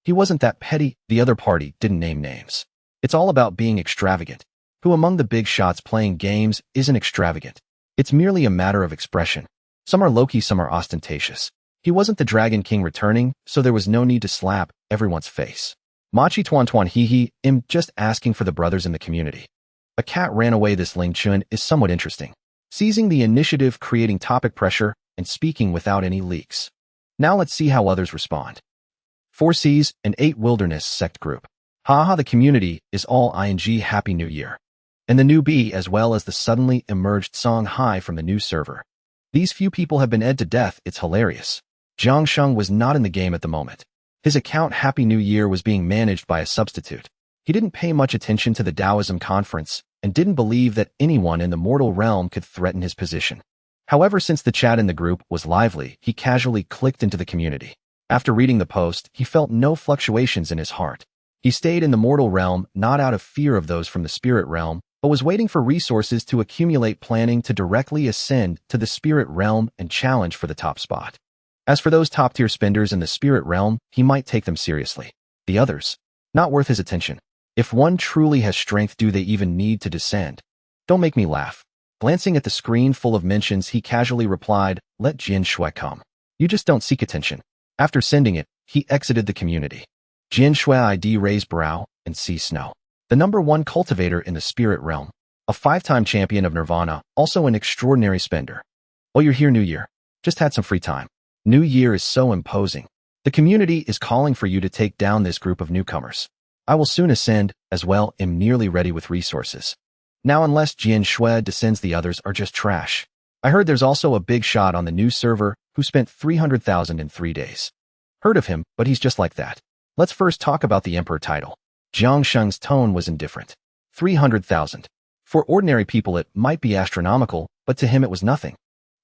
He wasn't that petty. The other party didn't name names. It's all about being extravagant. Who among the big shots playing games isn't extravagant? It's merely a matter of expression. Some are low-key, some are ostentatious. He wasn't the Dragon King returning, so there was no need to slap everyone's face. Machi Tuan Tuan hee I'm just asking for the brothers in the community. A cat ran away. This Ling Chun is somewhat interesting. Seizing the initiative, creating topic pressure, and speaking without any leaks. Now let's see how others respond. 4 Cs and 8 Wilderness Sect Group. Haha, the community is all ing Happy New Year. And the newbie as well as the suddenly emerged Songhai from the new server. These few people have been ed to death, it's hilarious. Jiang Sheng was not in the game at the moment. His account Happy New Year was being managed by a substitute. He didn't pay much attention to the Taoism conference and didn't believe that anyone in the mortal realm could threaten his position. However, since the chat in the group was lively, he casually clicked into the community. After reading the post, he felt no fluctuations in his heart. He stayed in the mortal realm not out of fear of those from the spirit realm, but was waiting for resources to accumulate, planning to directly ascend to the spirit realm and challenge for the top spot. As for those top-tier spenders in the spirit realm, he might take them seriously. The others, not worth his attention. If one truly has strength, do they even need to descend? Don't make me laugh. Glancing at the screen full of mentions, he casually replied, let Jian Shui come. You just don't seek attention. After sending it, he exited the community. Jian Shui ID raised brow and sees snow. The #1 cultivator in the spirit realm. A 5-time champion of Nirvana, also an extraordinary spender. Oh, you're here, New Year. Just had some free time. New Year is so imposing. The community is calling for you to take down this group of newcomers. I will soon ascend, as well, am nearly ready with resources. Now unless Jian Shui descends, the others are just trash. I heard there's also a big shot on the new server who spent 300,000 in 3 days. Heard of him, but he's just like that. Let's first talk about the Emperor title. Jiang Sheng's tone was indifferent. 300,000. For ordinary people it might be astronomical, but to him it was nothing.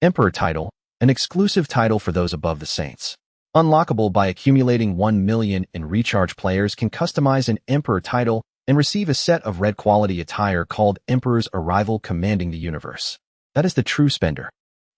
Emperor title, an exclusive title for those above the saints. Unlockable by accumulating 1 million in recharge. Players can customize an Emperor title and receive a set of red quality attire called Emperor's Arrival, commanding the universe. That is the true spender.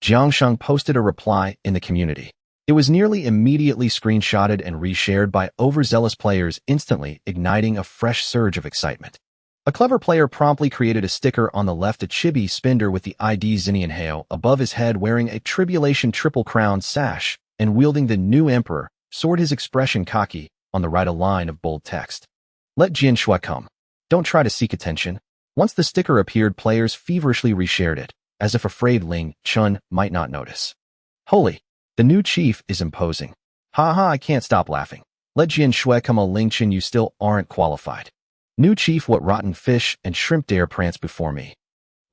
Jiang Sheng posted a reply in the community. It was nearly immediately screenshotted and reshared by overzealous players, instantly igniting a fresh surge of excitement. A clever player promptly created a sticker on the left, a chibi spender with the ID Xinian Heo above his head, wearing a Tribulation triple crown sash and wielding the new Emperor soared his expression cocky, on the right a line of bold text. Let Jian Shui come. Don't try to seek attention. Once the sticker appeared, players feverishly reshared it, as if afraid Ling Chun might not notice. Holy! The new chief is imposing. Ha ha, I can't stop laughing. Let Jian Shui come. Ling Chun, you still aren't qualified. New chief, what rotten fish and shrimp dare prance before me?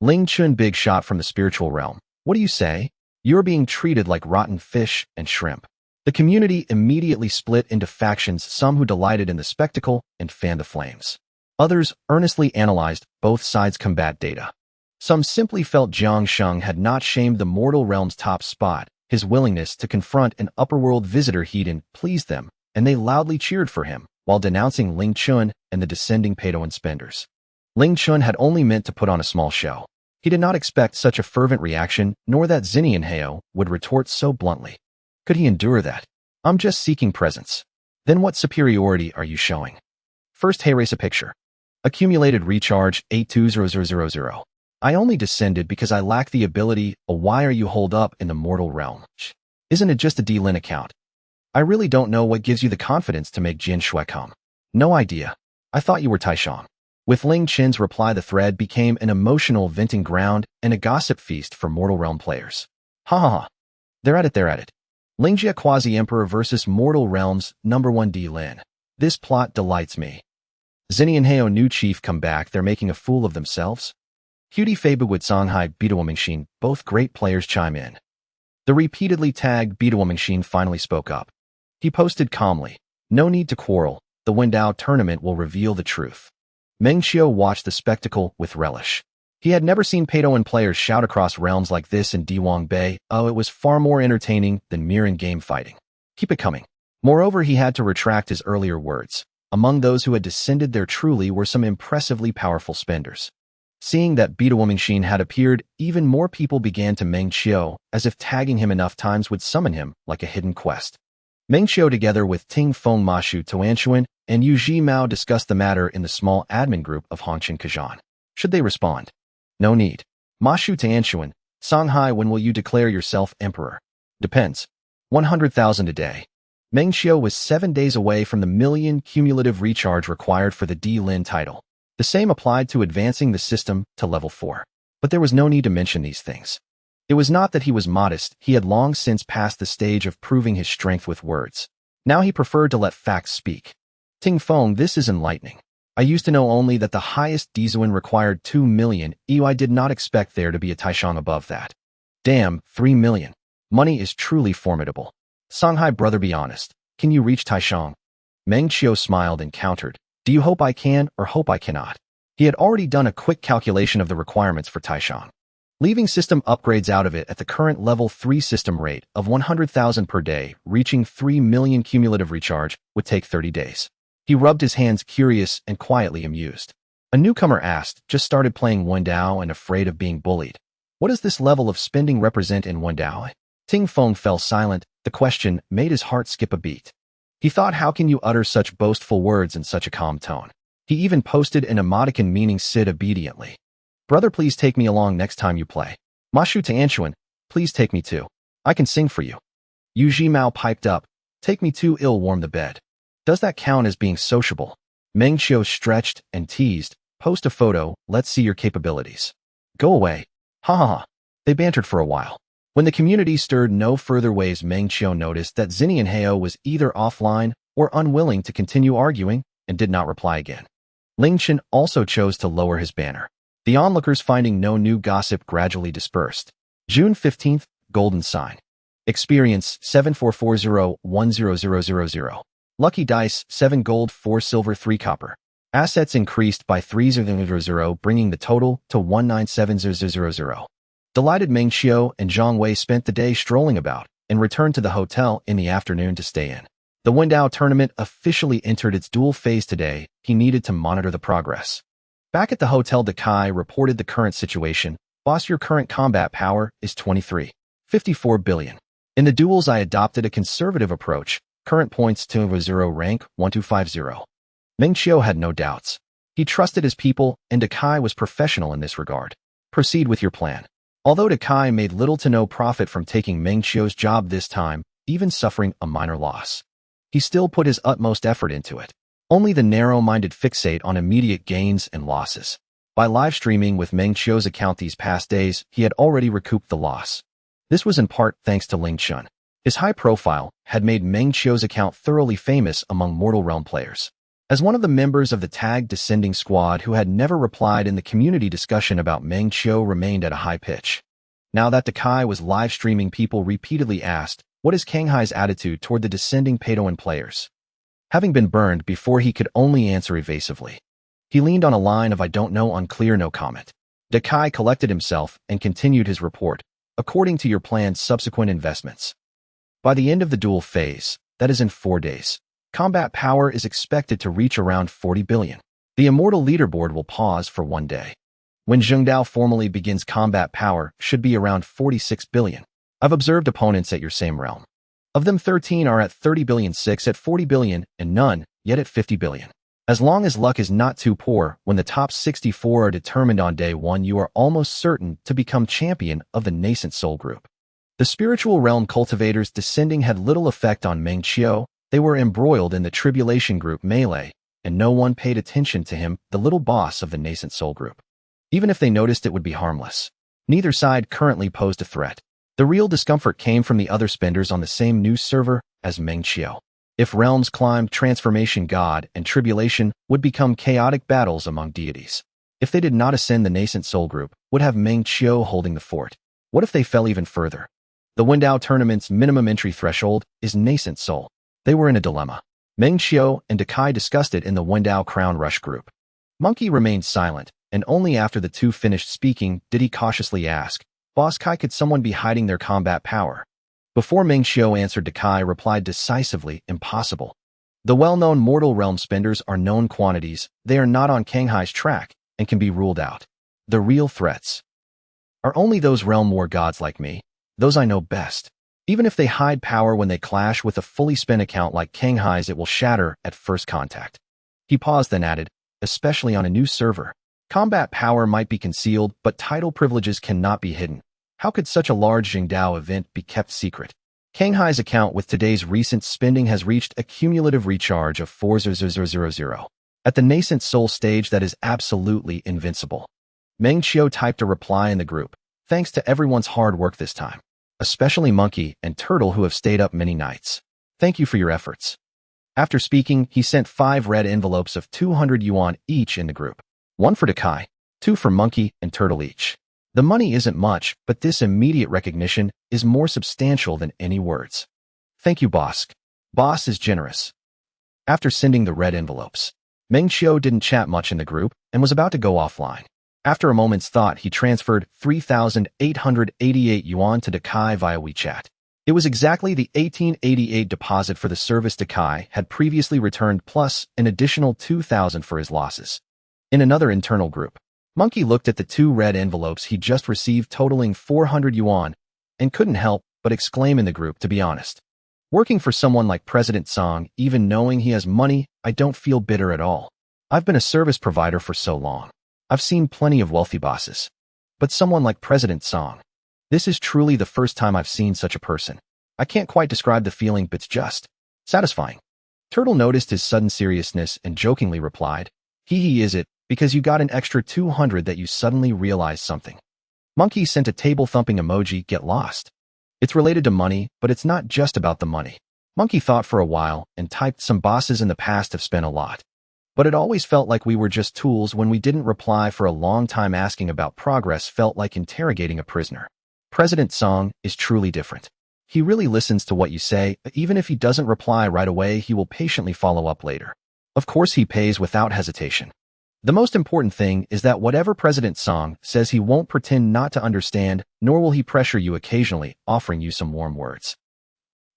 Ling Chun, big shot from the spiritual realm. What do you say? You're being treated like rotten fish and shrimp. The community immediately split into factions, some who delighted in the spectacle and fanned the flames. Others earnestly analyzed both sides' combat data. Some simply felt Jiang Sheng had not shamed the mortal realm's top spot. His willingness to confront an upperworld visitor heathen pleased them, and they loudly cheered for him, while denouncing Ling Chun and the descending Peidoan spenders. Ling Chun had only meant to put on a small show. He did not expect such a fervent reaction, nor that Xinian Heo would retort so bluntly. Could he endure that? I'm just seeking presence. Then what superiority are you showing? First, erase a picture. Accumulated recharge 820000. I only descended because I lack the ability. Why are you holed up in the mortal realm? Isn't it just a D-Lin account? I really don't know what gives you the confidence to make Jian Shui come. No idea. I thought you were Taishang. With Ling Chin's reply, the thread became an emotional venting ground and a gossip feast for mortal realm players. Ha ha ha. They're at it. Lingjia Quasi-Emperor versus Mortal Realms, #1 D-Lin. This plot delights me. Xinian Heo new chief come back, they're making a fool of themselves? Hudi Feibu with Songhai Mengxian, both great players chime in. The repeatedly tagged Mengxian finally spoke up. He posted calmly, no need to quarrel, the Wendao tournament will reveal the truth. Meng Qiu watched the spectacle with relish. He had never seen Peidoan players shout across realms like this in Diwang Bay. Oh, it was far more entertaining than mere in-game fighting. Keep it coming. Moreover, he had to retract his earlier words. Among those who had descended there truly were some impressively powerful spenders. Seeing that Mengxian had appeared, even more people began to Meng Qiu, as if tagging him enough times would summon him like a hidden quest. Meng Qiu together with Ting Feng Mashu Tuanshuan and Yu Ji Mao discussed the matter in the small admin group of Hongqin Kazan. Should they respond? No need. Mashu Tuanshuan, Songhai, when will you declare yourself emperor? Depends. 100,000 a day. Meng Qiu was 7 days away from the million cumulative recharge required for the D-Lin title. The same applied to advancing the system to level 4. But there was no need to mention these things. It was not that he was modest, he had long since passed the stage of proving his strength with words. Now he preferred to let facts speak. Ting Feng, this is enlightening. I used to know only that the highest Dizuan required 2 million, I did not expect there to be a Taishang above that. Damn, 3 million. Money is truly formidable. Songhai brother, be honest. Can you reach Taishang? Meng Qiu smiled and countered. Do you hope I can or hope I cannot? He had already done a quick calculation of the requirements for Taishang. Leaving system upgrades out of it at the current level 3 system rate of 100,000 per day, reaching 3 million cumulative recharge would take 30 days. He rubbed his hands, curious and quietly amused. A newcomer asked, just started playing Wendao and afraid of being bullied. What does this level of spending represent in Wendao? Ting Feng fell silent. The question made his heart skip a beat. He thought, how can you utter such boastful words in such a calm tone? He even posted an emoticon meaning sit obediently. Brother, please take me along next time you play. Mashu Tuanshuan, please take me too. I can sing for you. Yu Ji Mao piped up. Take me too, it'll warm the bed. Does that count as being sociable? Meng Qiu stretched and teased. Post a photo, let's see your capabilities. Go away. Ha ha ha. They bantered for a while. When the community stirred no further ways, Meng Qiu noticed that Xinian Heo was either offline or unwilling to continue arguing and did not reply again. Ling Chen also chose to lower his banner. The onlookers, finding no new gossip, gradually dispersed. June 15th, Golden Sign. Experience 74401000. Lucky dice 7 gold 4 silver 3 copper. Assets increased by 300, bringing the total to 197000. Delighted Meng Qiu and Zhang Wei spent the day strolling about and returned to the hotel in the afternoon to stay in. The Wendao tournament officially entered its duel phase today. He needed to monitor the progress. Back at the hotel, Dakai reported the current situation. Boss, your current combat power is 23.54 billion. In the duels, I adopted a conservative approach. Current points to 0 rank 1250. Meng Qiu had no doubts. He trusted his people, and Dakai was professional in this regard. Proceed with your plan. Although Dakai made little to no profit from taking Meng Qiu's job this time, even suffering a minor loss. he still put his utmost effort into it. Only the narrow-minded fixate on immediate gains and losses. By live streaming with Meng Qiu's account these past days, he had already recouped the loss. This was in part thanks to Ling Chun. His high profile had made Meng Qiu's account thoroughly famous among Mortal Realm players. As one of the members of the tagged descending squad who had never replied in the community discussion about Meng Qiu remained at a high pitch. Now that Tycoon was live streaming, people repeatedly asked, what is Shanghai's attitude toward the descending Padawan players? Having been burned before, he could only answer evasively. He leaned on a line of I don't know, unclear, no comment. Tycoon collected himself and continued his report, according to your planned subsequent investments. By the end of the duel phase, that is in 4 days, combat power is expected to reach around 40 billion. The immortal leaderboard will pause for 1 day. When Zhengdao formally begins, combat power should be around 46 billion. I've observed opponents at your same realm. Of them, 13 are at 30 billion, 6 at 40 billion, and none yet at 50 billion. As long as luck is not too poor, when the top 64 are determined on day 1, you are almost certain to become champion of the nascent soul group. The spiritual realm cultivators descending had little effect on Meng Qiu. They were embroiled in the tribulation group melee, and no one paid attention to him, the little boss of the nascent soul group. Even if they noticed, it would be harmless. Neither side currently posed a threat. The real discomfort came from the other spenders on the same news server as Meng Qiu. If realms climbed, transformation god and tribulation would become chaotic battles among deities. If they did not ascend, the nascent soul group would have Meng Qiu holding the fort. What if they fell even further? The Wendao tournament's minimum entry threshold is nascent soul. They were in a dilemma. Meng Qiu and Tycoon discussed it in the Wendao Crown Rush group. Monkey remained silent, and only after the two finished speaking did he cautiously ask, Boss Kai, could someone be hiding their combat power? Before Meng Qiu answered, Tycoon replied decisively, impossible. The well-known mortal realm spenders are known quantities. They are not on Shanghai's track and can be ruled out. The real threats are only those realm war gods like me, those I know best. Even if they hide power, when they clash with a fully spent account like Shanghai's, it will shatter at first contact. He paused, then added, especially on a new server. Combat power might be concealed, but title privileges cannot be hidden. How could such a large Zhengdao event be kept secret? Shanghai's account with today's recent spending has reached a cumulative recharge of 4,000. At the nascent soul stage, that is absolutely invincible. Meng Qiu typed a reply in the group. Thanks to everyone's hard work this time, especially Monkey and Turtle, who have stayed up many nights. Thank you for your efforts. After speaking, he sent 5 red envelopes of 200 yuan each in the group. 1 for Tycoon, 2 for Monkey and Turtle each. The money isn't much, but this immediate recognition is more substantial than any words. Thank you, boss. Boss is generous. After sending the red envelopes, Meng Qiu didn't chat much in the group and was about to go offline. After a moment's thought, he transferred 3,888 yuan to Tycoon via WeChat. It was exactly the 1888 deposit for the service Tycoon had previously returned, plus an additional 2,000 for his losses. In another internal group, Monkey looked at the 2 red envelopes he just received, totaling 400 yuan, and couldn't help but exclaim in the group, to be honest. Working for someone like President Song, even knowing he has money, I don't feel bitter at all. I've been a service provider for so long. I've seen plenty of wealthy bosses. But someone like President Song, this is truly the first time I've seen such a person. I can't quite describe the feeling, but it's just satisfying. Turtle noticed his sudden seriousness and jokingly replied, He is it, because you got an extra 200 that you suddenly realized something. Monkey sent a table-thumping emoji, get lost. It's related to money, but it's not just about the money. Monkey thought for a while and typed, some bosses in the past have spent a lot. But it always felt like we were just tools. When we didn't reply for a long time, asking about progress felt like interrogating a prisoner. President Song is truly different. He really listens to what you say. Even if he doesn't reply right away, he will patiently follow up later. Of course, he pays without hesitation. The most important thing is that whatever President Song says, he won't pretend not to understand, nor will he pressure you occasionally, offering you some warm words.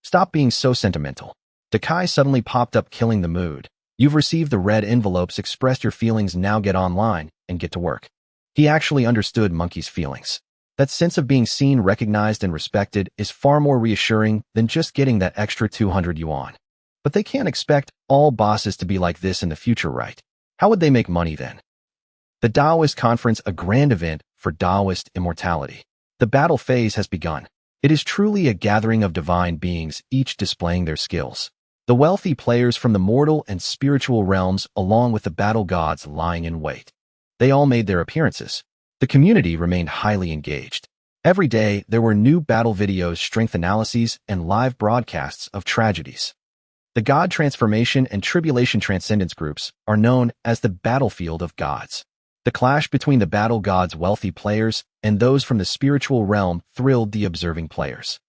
Stop being so sentimental. Tycoon suddenly popped up, killing the mood. You've received the red envelopes, expressed your feelings, now get online and get to work. He actually understood Monkey's feelings. That sense of being seen, recognized, and respected is far more reassuring than just getting that extra 200 yuan. But they can't expect all bosses to be like this in the future, right? How would they make money then? The Taoist Conference, a grand event for Taoist immortality. The battle phase has begun. It is truly a gathering of divine beings, each displaying their skills. The wealthy players from the mortal and spiritual realms along with the battle gods lying in wait. They all made their appearances. The community remained highly engaged. Every day, there were new battle videos, strength analyses, and live broadcasts of tragedies. The God Transformation and Tribulation Transcendence groups are known as the battlefield of gods. The clash between the battle gods' wealthy players and those from the spiritual realm thrilled the observing players.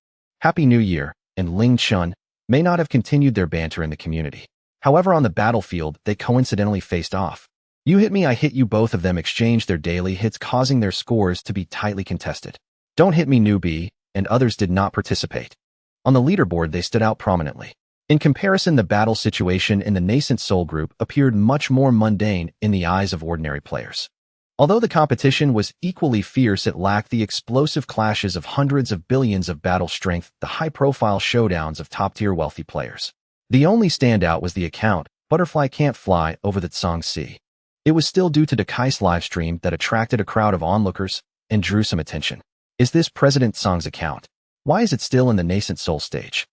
Happy New Year and Ling Chun may not have continued their banter in the community. However, on the battlefield, they coincidentally faced off. You hit me, I hit you. Both of them exchanged their daily hits, causing their scores to be tightly contested. Don't hit me, newbie, and others did not participate. On the leaderboard, they stood out prominently. In comparison, the battle situation in the nascent soul group appeared much more mundane in the eyes of ordinary players. Although the competition was equally fierce, it lacked the explosive clashes of hundreds of billions of battle strength, the high-profile showdowns of top-tier wealthy players. The only standout was the account, Butterfly Can't Fly Over the Tsang Sea. It was still due to Dakai's livestream that attracted a crowd of onlookers and drew some attention. Is this President Tsang's account? Why is it still in the nascent soul stage?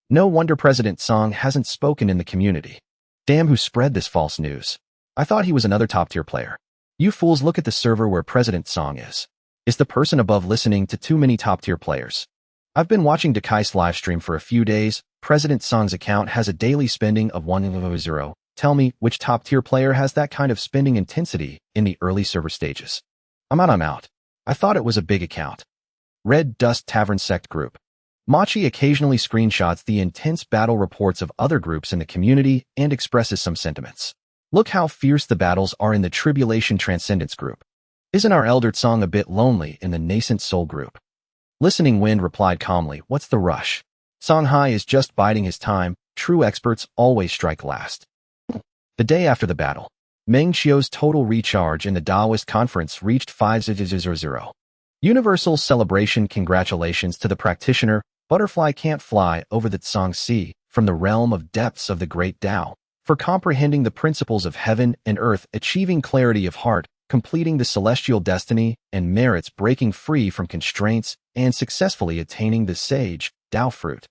No wonder President Tsang hasn't spoken in the community. Damn, who spread this false news? I thought he was another top-tier player. You fools, look at the server where President Tsang is. Is the person above listening to too many top-tier players? I've been watching Dakai's livestream for a few days. President Tsang's account has a daily spending of 100. Tell me, which top-tier player has that kind of spending intensity in the early server stages? I'm out. I thought it was a big account. Red Dust Tavern Sect Group. Machi occasionally screenshots the intense battle reports of other groups in the community and expresses some sentiments. Look how fierce the battles are in the Tribulation Transcendence group. Isn't our Elder Tsang a bit lonely in the nascent soul group? Listening Wind replied calmly, what's the rush? Songhai is just biding his time. True experts always strike last. The day after the battle, Meng Qiu's total recharge in the Taoist conference reached 500. Universal celebration. Congratulations to the practitioner. Butterfly Can't Fly Over the Tsang Sea from the realm of depths of the great Tao, for comprehending the principles of heaven and earth, achieving clarity of heart, completing the celestial destiny and merits, breaking free from constraints, and successfully attaining the sage, Tao fruit.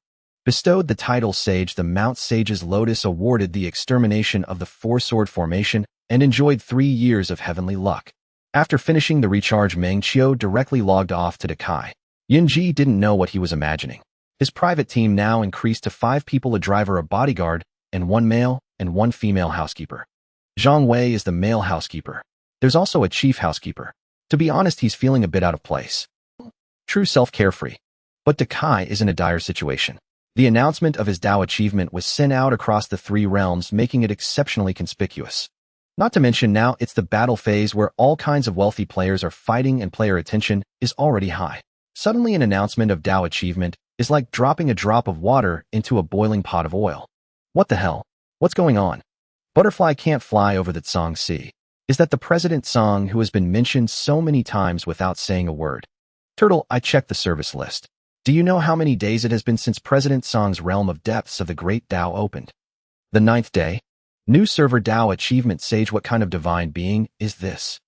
Bestowed the title Sage, the Mount Sage's Lotus awarded the extermination of the Four-Sword Formation and enjoyed 3 years of heavenly luck. After finishing the recharge, Meng Qiu directly logged off to Dakai. Yunji didn't know what he was imagining. His private team now increased to 5 people, a driver, a bodyguard, and 1 male and 1 female housekeeper. Zhang Wei is the male housekeeper. There's also a chief housekeeper. To be honest, he's feeling a bit out of place. True self-carefree. But Dakai is in a dire situation. The announcement of his Tao achievement was sent out across the 3 realms, making it exceptionally conspicuous. Not to mention now it's the battle phase where all kinds of wealthy players are fighting and player attention is already high. Suddenly an announcement of Tao achievement is like dropping a drop of water into a boiling pot of oil. What the hell? What's going on? Butterfly Can't Fly Over the Tsang Sea. Is that the President Tsang who has been mentioned so many times without saying a word? Turtle, I checked the service list. Do you know how many days it has been since President Tsang's realm of depths of the great Tao opened? The 9th day. New server Tao achievement Sage. What kind of divine being is this?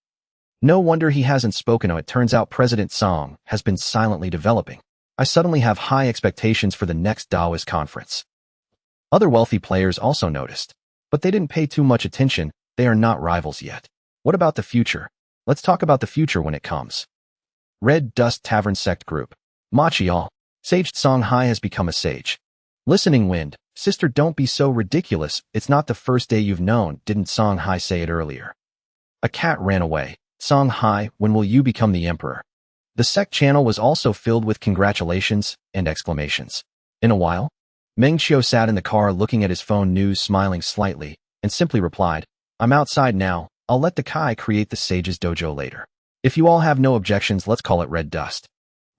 No wonder he hasn't spoken. Oh, it turns out President Tsang has been silently developing. I suddenly have high expectations for the next Taoist conference. Other wealthy players also noticed, but they didn't pay too much attention. They are not rivals yet. What about the future? Let's talk about the future when it comes. Red Dust Tavern Sect Group. Machi all. Sage Songhai has become a sage. Listening Wind. Sister, don't be so ridiculous. It's not the first day you've known. Didn't Songhai say it earlier? A cat ran away. Songhai, when will you become the emperor? The sect channel was also filled with congratulations and exclamations. In a while, Meng Qiu sat in the car looking at his phone news, smiling slightly, and simply replied, I'm outside now. I'll let Dakai create the Sage's dojo later. If you all have no objections, let's call it Red Dust.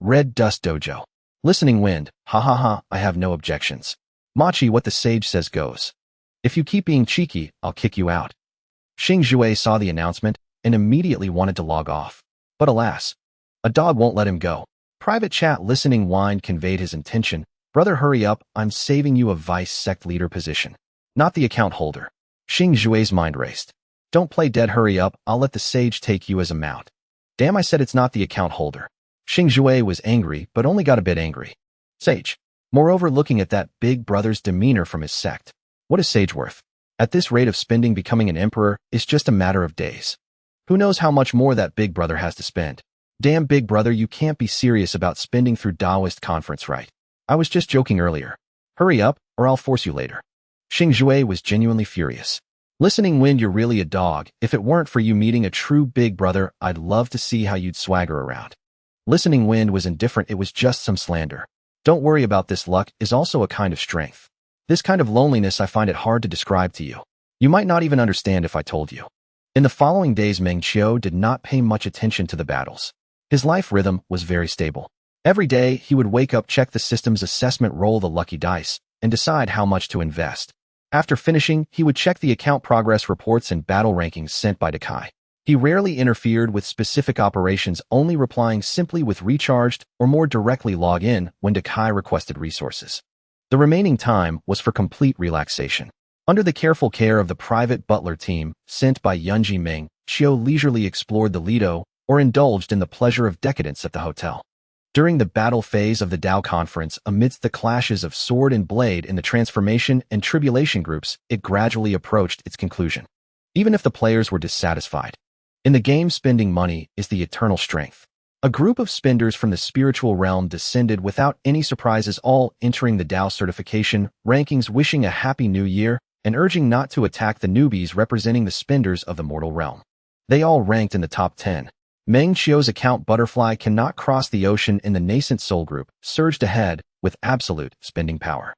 Red Dust Dojo. Listening Wind. Ha ha ha, I have no objections. Machi, what the sage says goes. If you keep being cheeky, I'll kick you out. Xing Zhui saw the announcement and immediately wanted to log off. But alas, a dog won't let him go. Private chat. Listening Wind conveyed his intention. Brother, hurry up, I'm saving you a vice sect leader position. Not the account holder. Xing Zhui's mind raced. Don't play dead, hurry up, I'll let the sage take you as a mount. Damn, I said it's not the account holder. Xing Zhui was angry, but only got a bit angry. Sage. Moreover, looking at that big brother's demeanor from his sect, What is sage worth? At this rate of spending, becoming an emperor is just a matter of days. Who knows how much more that big brother has to spend? Damn, big brother, you can't be serious about spending through Taoist conference, right? I was just joking earlier. Hurry up, or I'll force you later. Xing Jue was genuinely furious. Listening Wind, you're really a dog. If it weren't for you meeting a true big brother, I'd love to see how you'd swagger around. Listening Wind was indifferent. It was just some slander. Don't worry about this. Luck is also a kind of strength. This kind of loneliness, I find it hard to describe to you. You might not even understand if I told you. In the following days, Meng Qiu did not pay much attention to the battles. His life rhythm was very stable. Every day, he would wake up, check the system's assessment, roll the lucky dice, and decide how much to invest. After finishing, he would check the account progress reports and battle rankings sent by Tycoon. He rarely interfered with specific operations, only replying simply with recharged or more directly log in when Tycoon requested resources. The remaining time was for complete relaxation. Under the careful care of the private butler team sent by Yunji, Meng Qiu leisurely explored the Lido or indulged in the pleasure of decadence at the hotel. During the battle phase of the Tao conference, amidst the clashes of sword and blade in the transformation and tribulation groups, it gradually approached its conclusion. Even if the players were dissatisfied. In the game, spending money is the eternal strength. A group of spenders from the spiritual realm descended without any surprises, all entering the Tao certification rankings, wishing a happy new year and urging not to attack the newbies representing the spenders of the mortal realm. They all ranked in the top 10. Meng Qiu's account Butterfly cannot cross the ocean in the nascent soul group, surged ahead with absolute spending power,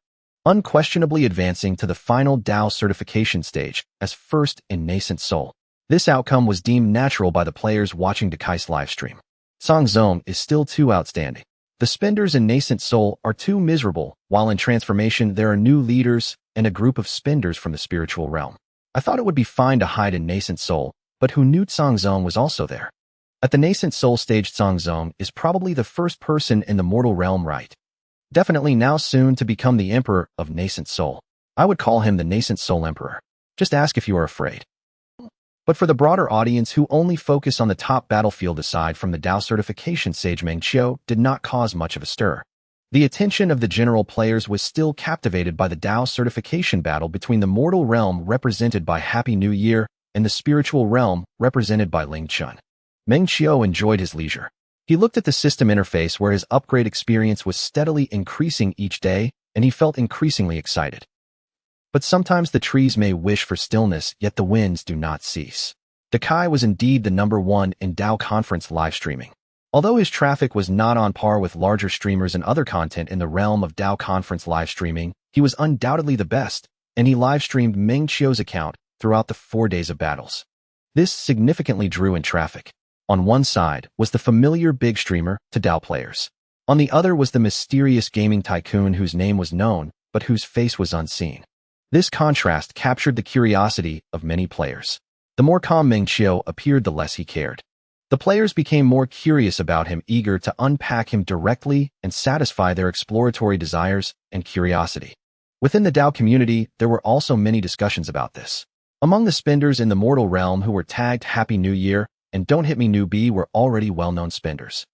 unquestionably advancing to the final Tao certification stage as first in nascent soul. This outcome was deemed natural by the players watching Takai's livestream. Songzong is still too outstanding. The spenders in nascent soul are too miserable, while in transformation there are new leaders and a group of spenders from the spiritual realm. I thought it would be fine to hide in nascent soul, but who knew Songzong was also there? At the nascent soul stage, Songzong is probably the first person in the mortal realm, right? Definitely now soon to become the emperor of nascent soul. I would call him the nascent soul emperor. Just ask if you are afraid. But for the broader audience who only focus on the top battlefield, aside from the Tao certification, sage Meng Qiu did not cause much of a stir. The attention of the general players was still captivated by the Tao certification battle between the mortal realm represented by Happy New Year and the spiritual realm represented by Ling Chun. Meng Qiu enjoyed his leisure. He looked at the system interface where his upgrade experience was steadily increasing each day, and he felt increasingly excited. But sometimes the trees may wish for stillness, yet the winds do not cease. Tycoon was indeed the #1 in Tao conference live streaming. Although his traffic was not on par with larger streamers and other content in the realm of Tao conference live streaming, he was undoubtedly the best, and he live streamed Meng Qiu's account throughout the 4 days of battles. This significantly drew in traffic. On one side was the familiar big streamer to Tao players. On the other was the mysterious gaming tycoon whose name was known, but whose face was unseen. This contrast captured the curiosity of many players. The more calm Meng Qiu appeared, the less he cared. The players became more curious about him, eager to unpack him directly and satisfy their exploratory desires and curiosity. Within the Tao community, there were also many discussions about this. Among the spenders in the mortal realm who were tagged Happy New Year and Don't Hit Me Newbie were already well-known spenders.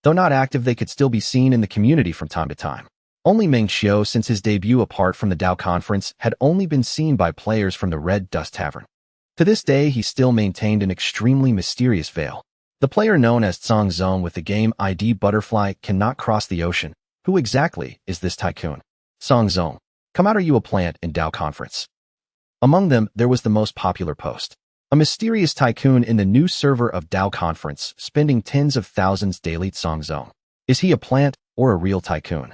Though not active, they could still be seen in the community from time to time. Only Meng Qiu, since his debut apart from the Tao conference, had only been seen by players from the Red Dust Tavern. To this day, he still maintained an extremely mysterious veil. The player known as Songzong with the game ID Butterfly cannot cross the ocean. Who exactly is this tycoon? Songzong. Come out, are you a plant in Tao conference? Among them, there was the most popular post. A mysterious tycoon in the new server of Tao conference, spending tens of thousands daily. Songzong. Is he a plant or a real tycoon?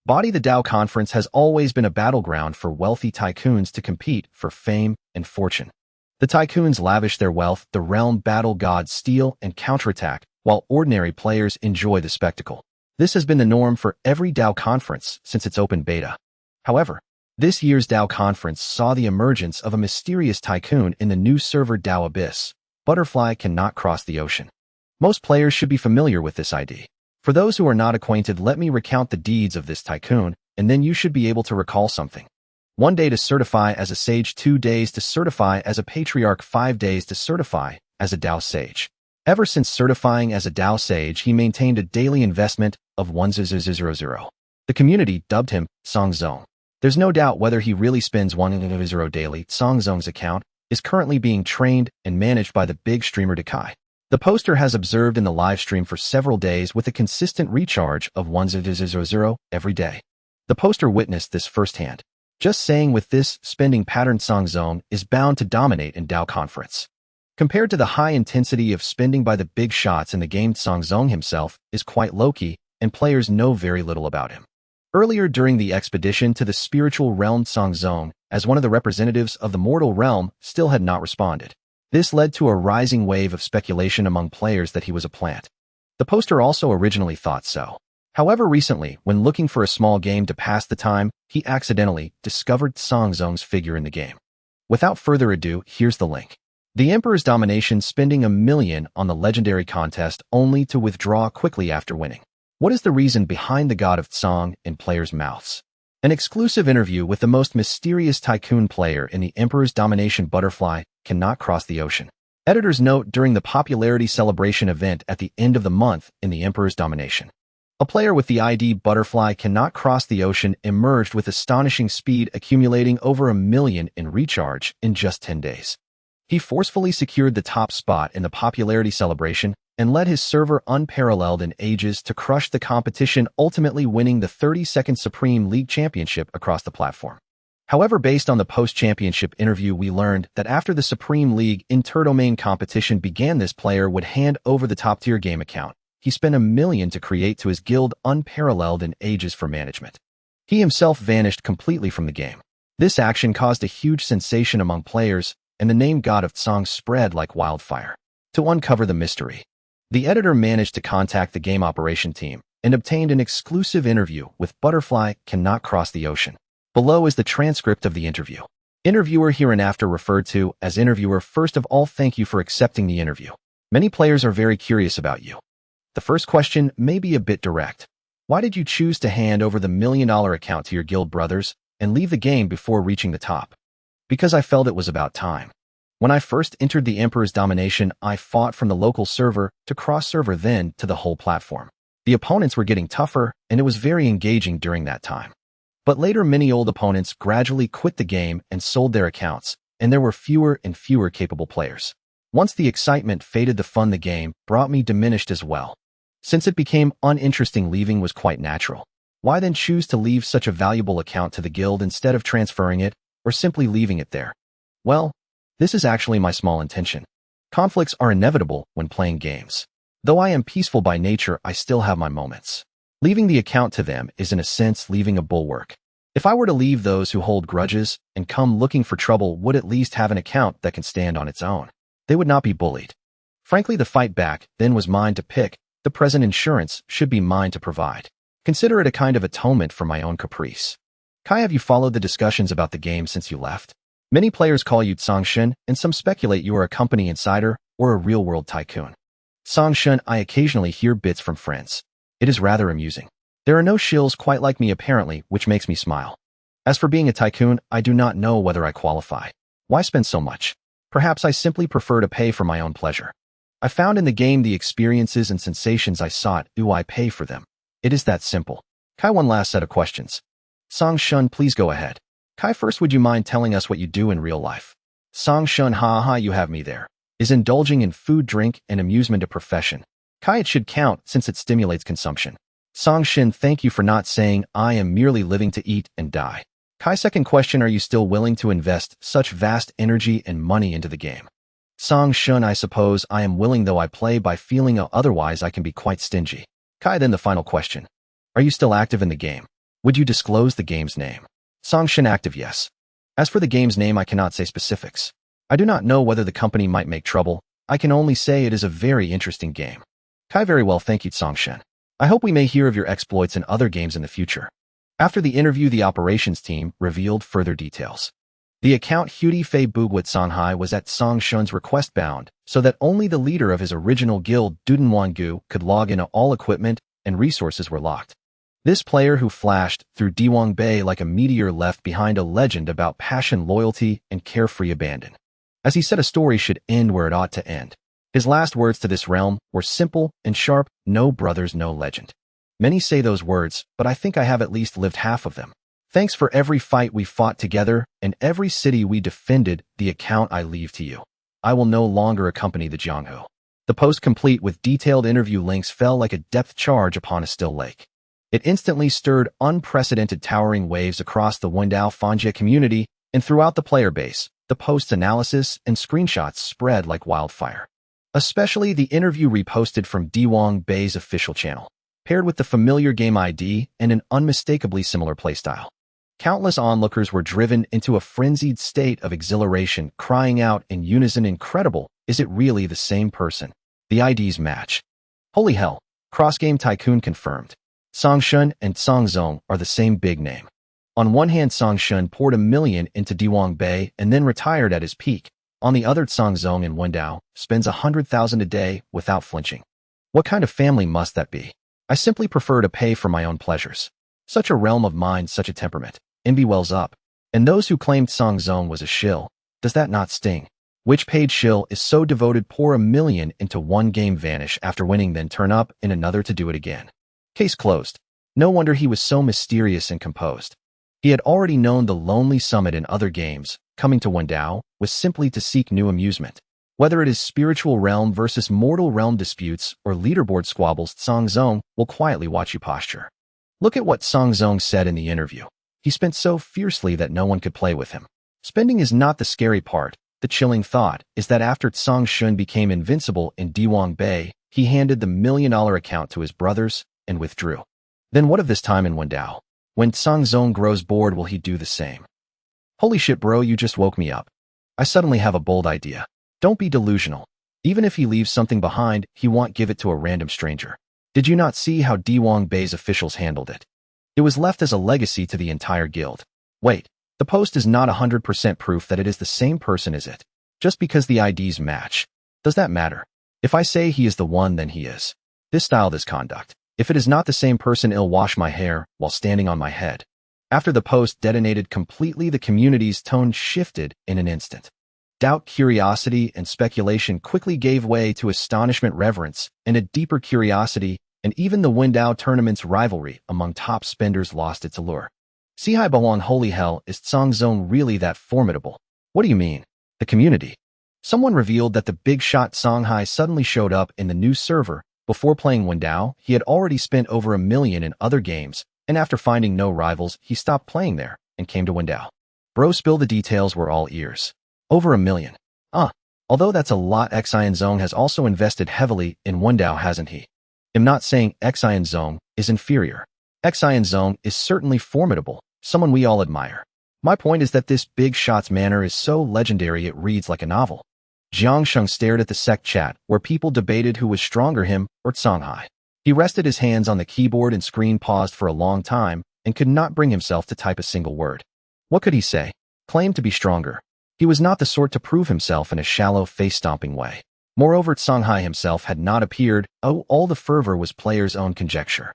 The Tao conference has always been a battleground for wealthy tycoons to compete for fame and fortune. The tycoons lavish their wealth, the realm battle gods steal and counterattack, while ordinary players enjoy the spectacle. This has been the norm for every Tao conference since its open beta. However, this year's Tao conference saw the emergence of a mysterious tycoon in the new server Tao Abyss. Butterfly cannot cross the ocean. Most players should be familiar with this ID. For those who are not acquainted, let me recount the deeds of this tycoon, and then you should be able to recall something. 1 day to certify as a sage, 2 days to certify as a patriarch, 5 days to certify as a Tao sage. Ever since certifying as a Tao sage, he maintained a daily investment of 1000. The community dubbed him Songzong. There's no doubt whether he really spends 1.0 daily. Song Zong's account is currently being trained and managed by the big streamer Tycoon. The poster has observed in the live stream for several days with a consistent recharge of 1.0 every day. The poster witnessed this firsthand. Just saying, with this spending pattern, Song Zong is bound to dominate in DAO conference. Compared to the high intensity of spending by the big shots in the game, Song Zong himself is quite low-key, and players know very little about him. Earlier during the expedition to the spiritual realm, Song Zong, as one of the representatives of the mortal realm, still had not responded. This led to a rising wave of speculation among players that he was a plant. The poster also originally thought so. However, recently, when looking for a small game to pass the time, he accidentally discovered Song Zong's figure in the game. Without further ado, here's the link. The Emperor's Domination, spending $1 million on the legendary contest only to withdraw quickly after winning. What is the reason behind the God of Song in players' mouths? An exclusive interview with the most mysterious Tycoon player in the Emperor's Domination. Butterfly cannot cross the ocean. Editor's note: during the popularity celebration event at the end of the month in the Emperor's Domination, a player with the ID Butterfly cannot cross the ocean emerged with astonishing speed, accumulating over $1 million in recharge in just 10 days. He forcefully secured the top spot in the popularity celebration and led his server unparalleled in ages to crush the competition, ultimately winning the 32nd Supreme League Championship across the platform. However, based on the post-championship interview, we learned that after the Supreme League Interdomain competition began, this player would hand over the top-tier game account he spent $1 million to create to his guild, unparalleled in ages, for management. He himself vanished completely from the game. This action caused a huge sensation among players, and the name God of Song spread like wildfire. To uncover the mystery, the editor managed to contact the game operation team and obtained an exclusive interview with Butterfly cannot cross the ocean. Below is the transcript of the interview. Interviewer, hereinafter referred to as interviewer. First of all, thank you for accepting the interview. Many players are very curious about you. The first question may be a bit direct. Why did you choose to hand over the $1 million account to your guild brothers and leave the game before reaching the top? Because I felt it was about time. When I first entered the Emperor's Domination, I fought from the local server to cross-server, then to the whole platform. The opponents were getting tougher, and it was very engaging during that time. But later, many old opponents gradually quit the game and sold their accounts, and there were fewer and fewer capable players. Once the excitement faded, the fun the game brought me diminished as well. Since it became uninteresting, leaving was quite natural. Why then choose to leave such a valuable account to the guild instead of transferring it, or simply leaving it there? Well, this is actually my small intention. Conflicts are inevitable when playing games. Though I am peaceful by nature, I still have my moments. Leaving the account to them is, in a sense, leaving a bulwark. If I were to leave, those who hold grudges and come looking for trouble would at least have an account that can stand on its own. They would not be bullied. Frankly, the fight back then was mine to pick. The present insurance should be mine to provide. Consider it a kind of atonement for my own caprice. Kai, have you followed the discussions about the game since you left? Many players call you Song Shun, and some speculate you are a company insider or a real-world tycoon. Song Shun, I occasionally hear bits from friends. It is rather amusing. There are no shills quite like me apparently, which makes me smile. As for being a tycoon, I do not know whether I qualify. Why spend so much? Perhaps I simply prefer to pay for my own pleasure. I found in the game the experiences and sensations I sought. Do I pay for them? It is that simple. Kai, one last set of questions. Song Shun, please go ahead. Kai, first, would you mind telling us what you do in real life? Song Shun, ha, you have me there. Is indulging in food, drink, and amusement a profession? Kai, it should count since it stimulates consumption. Song Shin, thank you for not saying I am merely living to eat and die. Kai, second question, are you still willing to invest such vast energy and money into the game? Song Shun, I suppose I am willing, though I play by feeling, otherwise I can be quite stingy. Kai, then the final question. Are you still active in the game? Would you disclose the game's name? Song Shin, active, yes. As for the game's name, I cannot say specifics. I do not know whether the company might make trouble. I can only say it is a very interesting game. Kai, very well, thank you, Song Shin. I hope we may hear of your exploits in other games in the future. After the interview, the operations team revealed further details. The account Hudi Fei Bugwat Songhai was at Song Shun's request bound, so that only the leader of his original guild, Dudenwangu, could log in. All equipment and resources were locked. This player, who flashed through Diwang Bay like a meteor, left behind a legend about passion, loyalty, and carefree abandon. As he said, a story should end where it ought to end. His last words to this realm were simple and sharp: no brothers, no legend. Many say those words, but I think I have at least lived half of them. Thanks for every fight we fought together and every city we defended. The account I leave to you. I will no longer accompany the Jianghu. The post, complete with detailed interview links, fell like a depth charge upon a still lake. It instantly stirred unprecedented towering waves across the Wendao Fanja community and throughout the player base. The post's analysis and screenshots spread like wildfire. Especially the interview reposted from Diwang Bei's official channel, paired with the familiar game ID and an unmistakably similar playstyle. Countless onlookers were driven into a frenzied state of exhilaration, crying out in unison, "Incredible! Is it really the same person? The IDs match. Holy hell! Cross-game Tycoon confirmed. Song Shun and Song Zong are the same big name." On one hand, Song Shun poured $1 million into Diwang Bei and then retired at his peak. On the other, Song Zong in Wendao spends $100,000 a day without flinching. What kind of family must that be? I simply prefer to pay for my own pleasures. Such a realm of mind, such a temperament. Envy wells up. And those who claimed Song Zong was a shill, does that not sting? Which paid shill is so devoted, pour $1 million into one game, vanish after winning, then turn up in another to do it again? Case closed. No wonder he was so mysterious and composed. He had already known the lonely summit in other games. Coming to Wendao was simply to seek new amusement. Whether it is spiritual realm versus mortal realm disputes or leaderboard squabbles, Song Zong will quietly watch you posture. Look at what Song Zong said in the interview. He spent so fiercely that no one could play with him. Spending is not the scary part. The chilling thought is that after Song Shun became invincible in Diwang Bei, he handed the $1 million account to his brothers and withdrew. Then what of this time in Wendao? When Song Zong grows bored, will he do the same? Holy shit, bro, you just woke me up. I suddenly have a bold idea. Don't be delusional. Even if he leaves something behind, he won't give it to a random stranger. Did you not see how Diwang Bei's officials handled it? It was left as a legacy to the entire guild. Wait, the post is not 100% proof that it is the same person, is it? Just because the IDs match. Does that matter? If I say he is the one, then he is. This style, this conduct. If it is not the same person, I'll wash my hair while standing on my head. After the post detonated completely, the community's tone shifted in an instant. Doubt, curiosity, and speculation quickly gave way to astonishment, reverence, and a deeper curiosity, and even the Wendao tournament's rivalry among top spenders lost its allure. Sihai Bawang, holy hell, is Song Zong really that formidable? What do you mean? The community. Someone revealed that the big shot Songhai suddenly showed up in the new server. Before playing Wendao, he had already spent over $1 million in other games, and after finding no rivals, he stopped playing there and came to Wendao. Bro, spill the details, we're all ears. Over $1 million. Although that's a lot. Xian Zong has also invested heavily in Wendao, hasn't he? I'm not saying Xian Zong is inferior. Xian Zong is certainly formidable, someone we all admire. My point is that this big shot's manner is so legendary it reads like a novel. Jiang Sheng stared at the sect chat, where people debated who was stronger, him or Songhai. He rested his hands on the keyboard and screen, paused for a long time, and could not bring himself to type a single word. What could he say? Claim to be stronger. He was not the sort to prove himself in a shallow, face-stomping way. Moreover, Songhai himself had not appeared. All the fervor was players' own conjecture.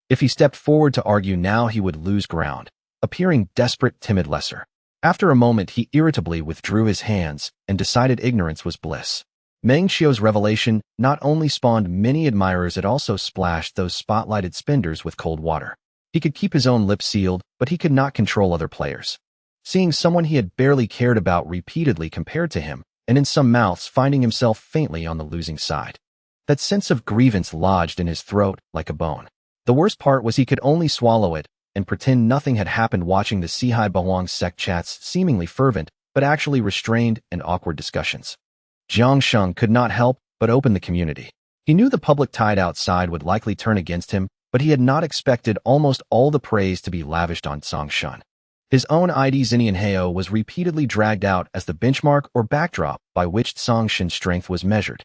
If he stepped forward to argue now, he would lose ground, appearing desperate, timid, lesser. After a moment, he irritably withdrew his hands and decided ignorance was bliss. Meng Qiu's revelation not only spawned many admirers, it also splashed those spotlighted spenders with cold water. He could keep his own lips sealed, but he could not control other players. Seeing someone he had barely cared about repeatedly compared to him, and in some mouths finding himself faintly on the losing side. That sense of grievance lodged in his throat like a bone. The worst part was he could only swallow it and pretend nothing had happened, watching the Sihai Bawang sect chat's seemingly fervent, but actually restrained and awkward discussions. Jiang Sheng could not help but open the community. He knew the public tide outside would likely turn against him, but he had not expected almost all the praise to be lavished on Song Shun. His own ID Xinian Heo was repeatedly dragged out as the benchmark or backdrop by which Song Shun's strength was measured.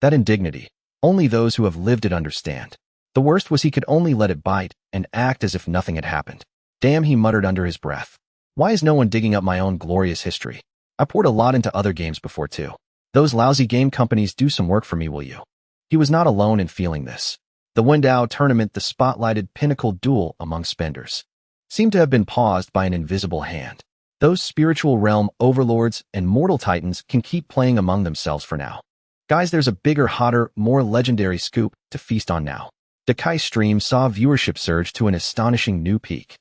That indignity, only those who have lived it understand. The worst was he could only let it bite and act as if nothing had happened. Damn, he muttered under his breath. Why is no one digging up my own glorious history? I poured a lot into other games before too. Those lousy game companies, do some work for me, will you? He was not alone in feeling this. The Wendao tournament, the spotlighted pinnacle duel among spenders, seemed to have been paused by an invisible hand. Those spiritual realm overlords and mortal titans can keep playing among themselves for now. Guys, there's a bigger, hotter, more legendary scoop to feast on now. The Kai stream saw viewership surge to an astonishing new peak.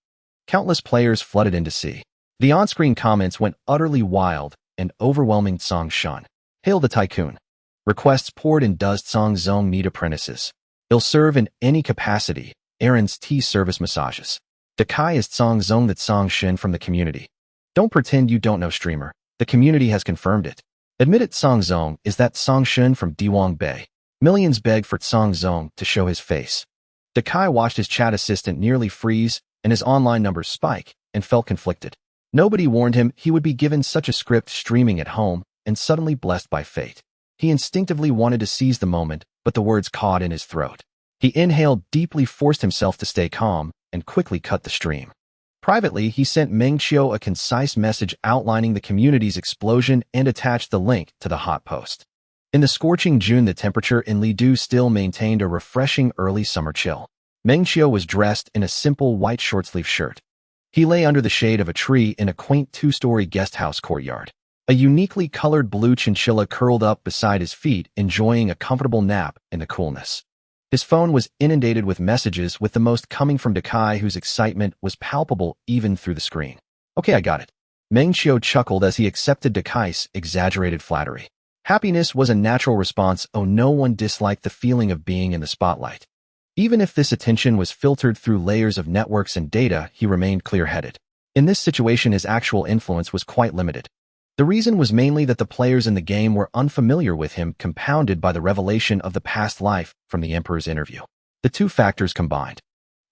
Countless players flooded in to see. The on-screen comments went utterly wild and overwhelming. Song Shun. Hail the Tycoon. Requests poured in. Does Song Zong need apprentices? He'll serve in any capacity. Aaron's tea service massages. Dakai is Song Zong that Song Shin from the community. Don't pretend you don't know streamer. The community has confirmed it. Admit it. Song Zong is that Song Shin from Diwang Bay. Millions beg for Song Zong to show his face. Dakai watched his chat assistant nearly freeze and his online numbers spike and felt conflicted. Nobody warned him he would be given such a script streaming at home and suddenly blessed by fate. He instinctively wanted to seize the moment, but the words caught in his throat. He inhaled deeply, forced himself to stay calm, and quickly cut the stream. Privately, he sent Meng Qiu a concise message outlining the community's explosion and attached the link to the hot post. In the scorching June, the temperature in Lidu still maintained a refreshing early summer chill. Meng Qiu was dressed in a simple white short-sleeve shirt. He lay under the shade of a tree in a quaint two-story guest house courtyard. A uniquely colored blue chinchilla curled up beside his feet, enjoying a comfortable nap in the coolness. His phone was inundated with messages, with the most coming from Dakai, whose excitement was palpable even through the screen. Okay, I got it. Meng Qiu chuckled as he accepted Dakai's exaggerated flattery. Happiness was a natural response. Oh, no one disliked the feeling of being in the spotlight. Even if this attention was filtered through layers of networks and data, he remained clear-headed. In this situation, his actual influence was quite limited. The reason was mainly that the players in the game were unfamiliar with him, compounded by the revelation of the past life from the Emperor's interview. The two factors combined.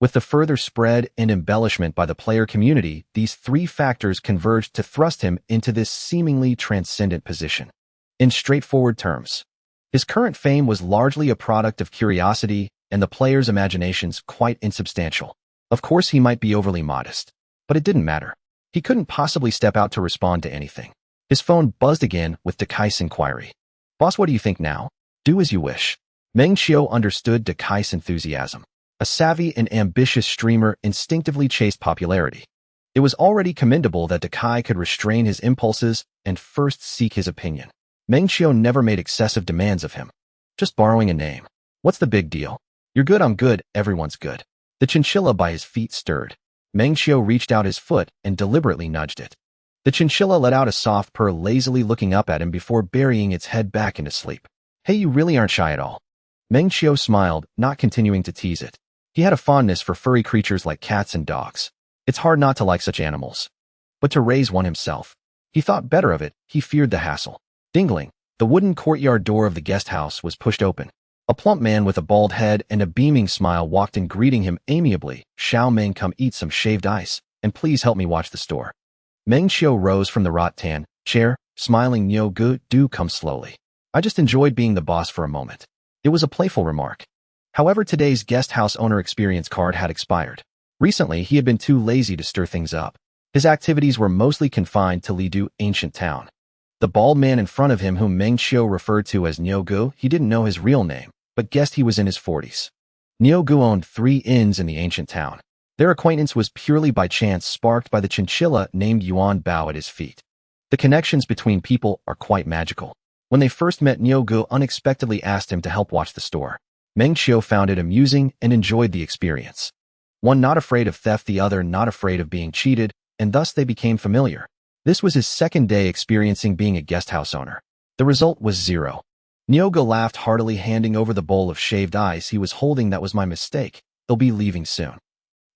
With the further spread and embellishment by the player community, these three factors converged to thrust him into this seemingly transcendent position. In straightforward terms, his current fame was largely a product of curiosity and the players' imaginations, quite insubstantial. Of course, he might be overly modest, but it didn't matter. He couldn't possibly step out to respond to anything. His phone buzzed again with Dakai's inquiry. Boss, what do you think now? Do as you wish. Meng Qiu understood Dakai's enthusiasm. A savvy and ambitious streamer instinctively chased popularity. It was already commendable that Dakai could restrain his impulses and first seek his opinion. Meng Qiu never made excessive demands of him. Just borrowing a name. What's the big deal? You're good, I'm good, everyone's good. The chinchilla by his feet stirred. Meng Qiu reached out his foot and deliberately nudged it. The chinchilla let out a soft purr, lazily looking up at him before burying its head back into sleep. Hey, you really aren't shy at all. Meng Qiu smiled, not continuing to tease it. He had a fondness for furry creatures like cats and dogs. It's hard not to like such animals. But to raise one himself. He thought better of it. He feared the hassle. Dingling. The wooden courtyard door of the guest house was pushed open. A plump man with a bald head and a beaming smile walked in, greeting him amiably. Xiao Meng, come eat some shaved ice, and please help me watch the store. Meng Qiu rose from the rattan chair, smiling. Niu gu, do come slowly. I just enjoyed being the boss for a moment. It was a playful remark. However, today's guest house owner experience card had expired. Recently, he had been too lazy to stir things up. His activities were mostly confined to Lidu ancient town. The bald man in front of him, whom Meng Qiu referred to as Niu gu, he didn't know his real name, but guessed he was in his 40s. Niu gu owned 3 inns in the ancient town. Their acquaintance was purely by chance, sparked by the chinchilla named Yuan Bao at his feet. The connections between people are quite magical. When they first met, Niu gu unexpectedly asked him to help watch the store. Meng Qiu found it amusing and enjoyed the experience. One not afraid of theft, the other not afraid of being cheated, and thus they became familiar. This was his second day experiencing being a guest house owner. The result was 0. Niu gu laughed heartily, handing over the bowl of shaved ice he was holding. That was my mistake. They'll be leaving soon.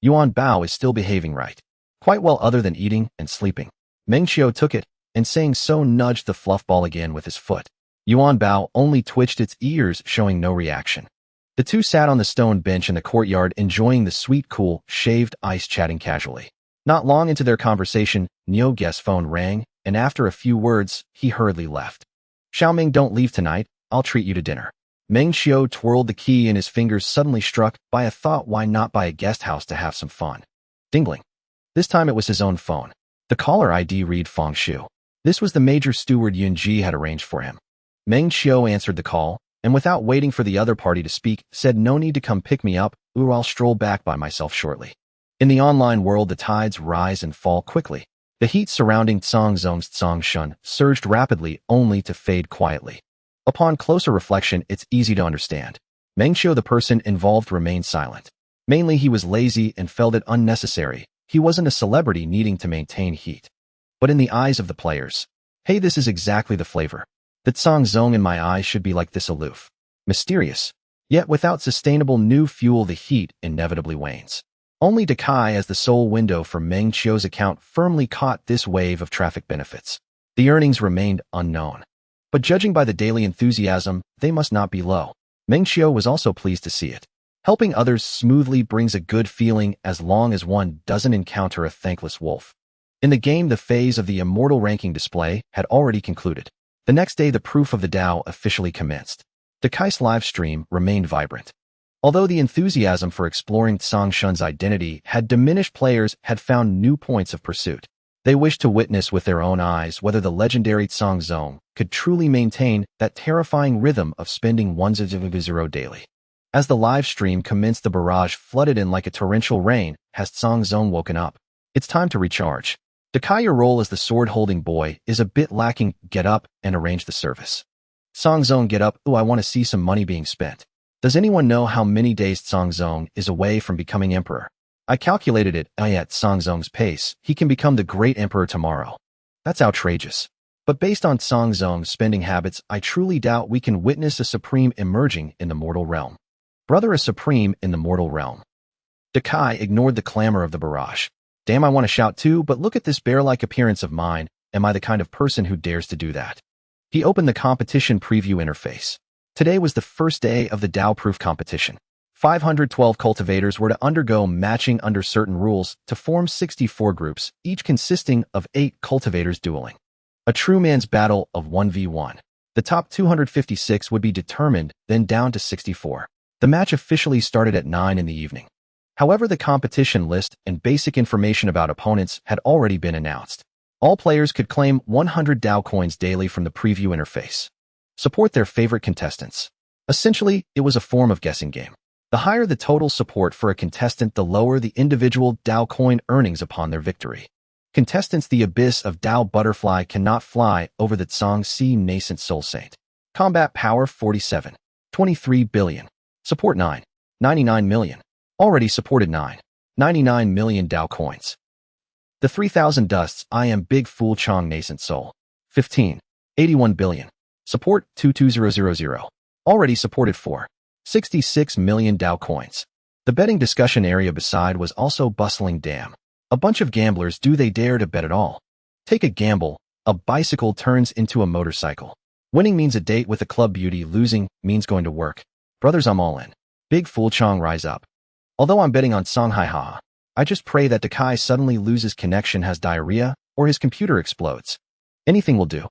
Yuan Bao is still behaving right. Quite well, other than eating and sleeping. Meng Qiu took it, and saying so nudged the fluff ball again with his foot. Yuan Bao only twitched its ears, showing no reaction. The two sat on the stone bench in the courtyard, enjoying the sweet, cool, shaved ice, chatting casually. Not long into their conversation, Niu gu's phone rang, and after a few words, he hurriedly left. Xiaoming, don't leave tonight. I'll treat you to dinner. Meng Qiu twirled the key in his fingers, suddenly struck by a thought. Why not buy a guest house to have some fun? Dingling. This time it was his own phone. The caller ID read Feng Shu. This was the major steward Yun Ji had arranged for him. Meng Qiu answered the call, and without waiting for the other party to speak, said, no need to come pick me up, or I'll stroll back by myself shortly. In the online world, the tides rise and fall quickly. The heat surrounding Song Zong's Song Shun surged rapidly, only to fade quietly. Upon closer reflection, it's easy to understand. Meng Qiu, the person involved, remained silent. Mainly he was lazy and felt it unnecessary. He wasn't a celebrity needing to maintain heat. But in the eyes of the players, hey, this is exactly the flavor. That Song Zong in my eyes should be like this, aloof, mysterious, yet without sustainable new fuel. The heat inevitably wanes. Only Tycoon as the sole window for Meng Qiu's account firmly caught this wave of traffic benefits. The earnings remained unknown. But judging by the daily enthusiasm, they must not be low. Meng Qiu was also pleased to see it. Helping others smoothly brings a good feeling as long as one doesn't encounter a thankless wolf. In the game, the phase of the immortal ranking display had already concluded. The next day, the proof of the Tao officially commenced. Tycoon's live stream remained vibrant. Although the enthusiasm for exploring Song Shun's identity had diminished, players had found new points of pursuit. They wished to witness with their own eyes whether the legendary Song Zong could truly maintain that terrifying rhythm of spending 100 daily. As the live stream commenced, the barrage flooded in like a torrential rain. Has Song Zong woken up? It's time to recharge. Tycoon, your role as the sword-holding boy is a bit lacking. Get up and arrange the service. Song Zong, get up. Ooh, I want to see some money being spent. Does anyone know how many days Song Zong is away from becoming emperor? I calculated it. At Song Zong's pace, he can become the great emperor tomorrow. That's outrageous. But based on Song Zong's spending habits, I truly doubt we can witness a supreme emerging in the mortal realm. Brother, a supreme in the mortal realm. Tycoon ignored the clamor of the barrage. Damn, I want to shout too, but look at this bear-like appearance of mine. Am I the kind of person who dares to do that? He opened the competition preview interface. Today was the first day of the Tao-proof competition. 512 cultivators were to undergo matching under certain rules to form 64 groups, each consisting of 8 cultivators dueling. A true man's battle of 1v1. The top 256 would be determined, then down to 64. The match officially started at 9 in the evening. However, the competition list and basic information about opponents had already been announced. All players could claim 100 Tao coins daily from the preview interface. Support their favorite contestants. Essentially, it was a form of guessing game. The higher the total support for a contestant, the lower the individual Tao coin earnings upon their victory. Contestants, the abyss of Tao butterfly cannot fly over the Tsang Si nascent soul saint. Combat power 47. 23 billion. Support 9. 99 million. Already supported 9. 99 million Tao coins. The 3000 dusts, I am Big Fool Chong nascent soul. 15. 81 billion. Support 22000. Already supported 4. 66 million Tao coins. The betting discussion area beside was also bustling. Damn. A bunch of gamblers, do they dare to bet at all? Take a gamble. A bicycle turns into a motorcycle. Winning means a date with a club beauty. Losing means going to work. Brothers, I'm all in. Big Fool Chong, rise up. Although I'm betting on Songhai Ha, I just pray that Tycoon suddenly loses connection, has diarrhea, or his computer explodes. Anything will do.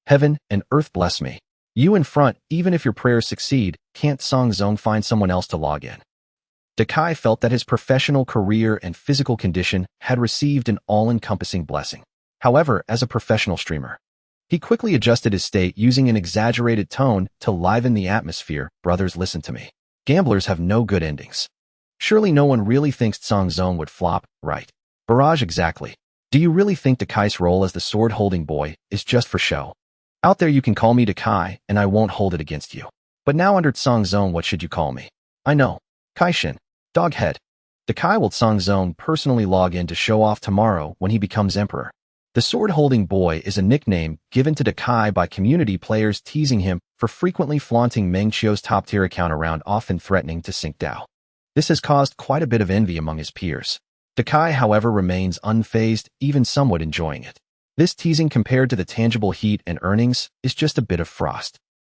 Heaven and earth bless me. You in front, even if your prayers succeed, can't Song Zong find someone else to log in? Tycoon felt that his professional career and physical condition had received an all-encompassing blessing. However, as a professional streamer, he quickly adjusted his state using an exaggerated tone to liven the atmosphere. Brothers, listen to me. Gamblers have no good endings. Surely no one really thinks Song Zong would flop, right? Barrage, exactly. Do you really think Tycoon's role as the sword-holding boy is just for show? Out there you can call me Tycoon, and I won't hold it against you. But now under Song Zong, what should you call me? I know. Kaishin. Doghead. Tycoon will Song Zong personally log in to show off tomorrow when he becomes emperor. The sword-holding boy is a nickname given to Tycoon by community players, teasing him for frequently flaunting Meng Qiu's top-tier account around, often threatening to sink Tao. This has caused quite a bit of envy among his peers. Tycoon, however, remains unfazed, even somewhat enjoying it. This teasing, compared to the tangible heat and earnings, is just a bit of frost.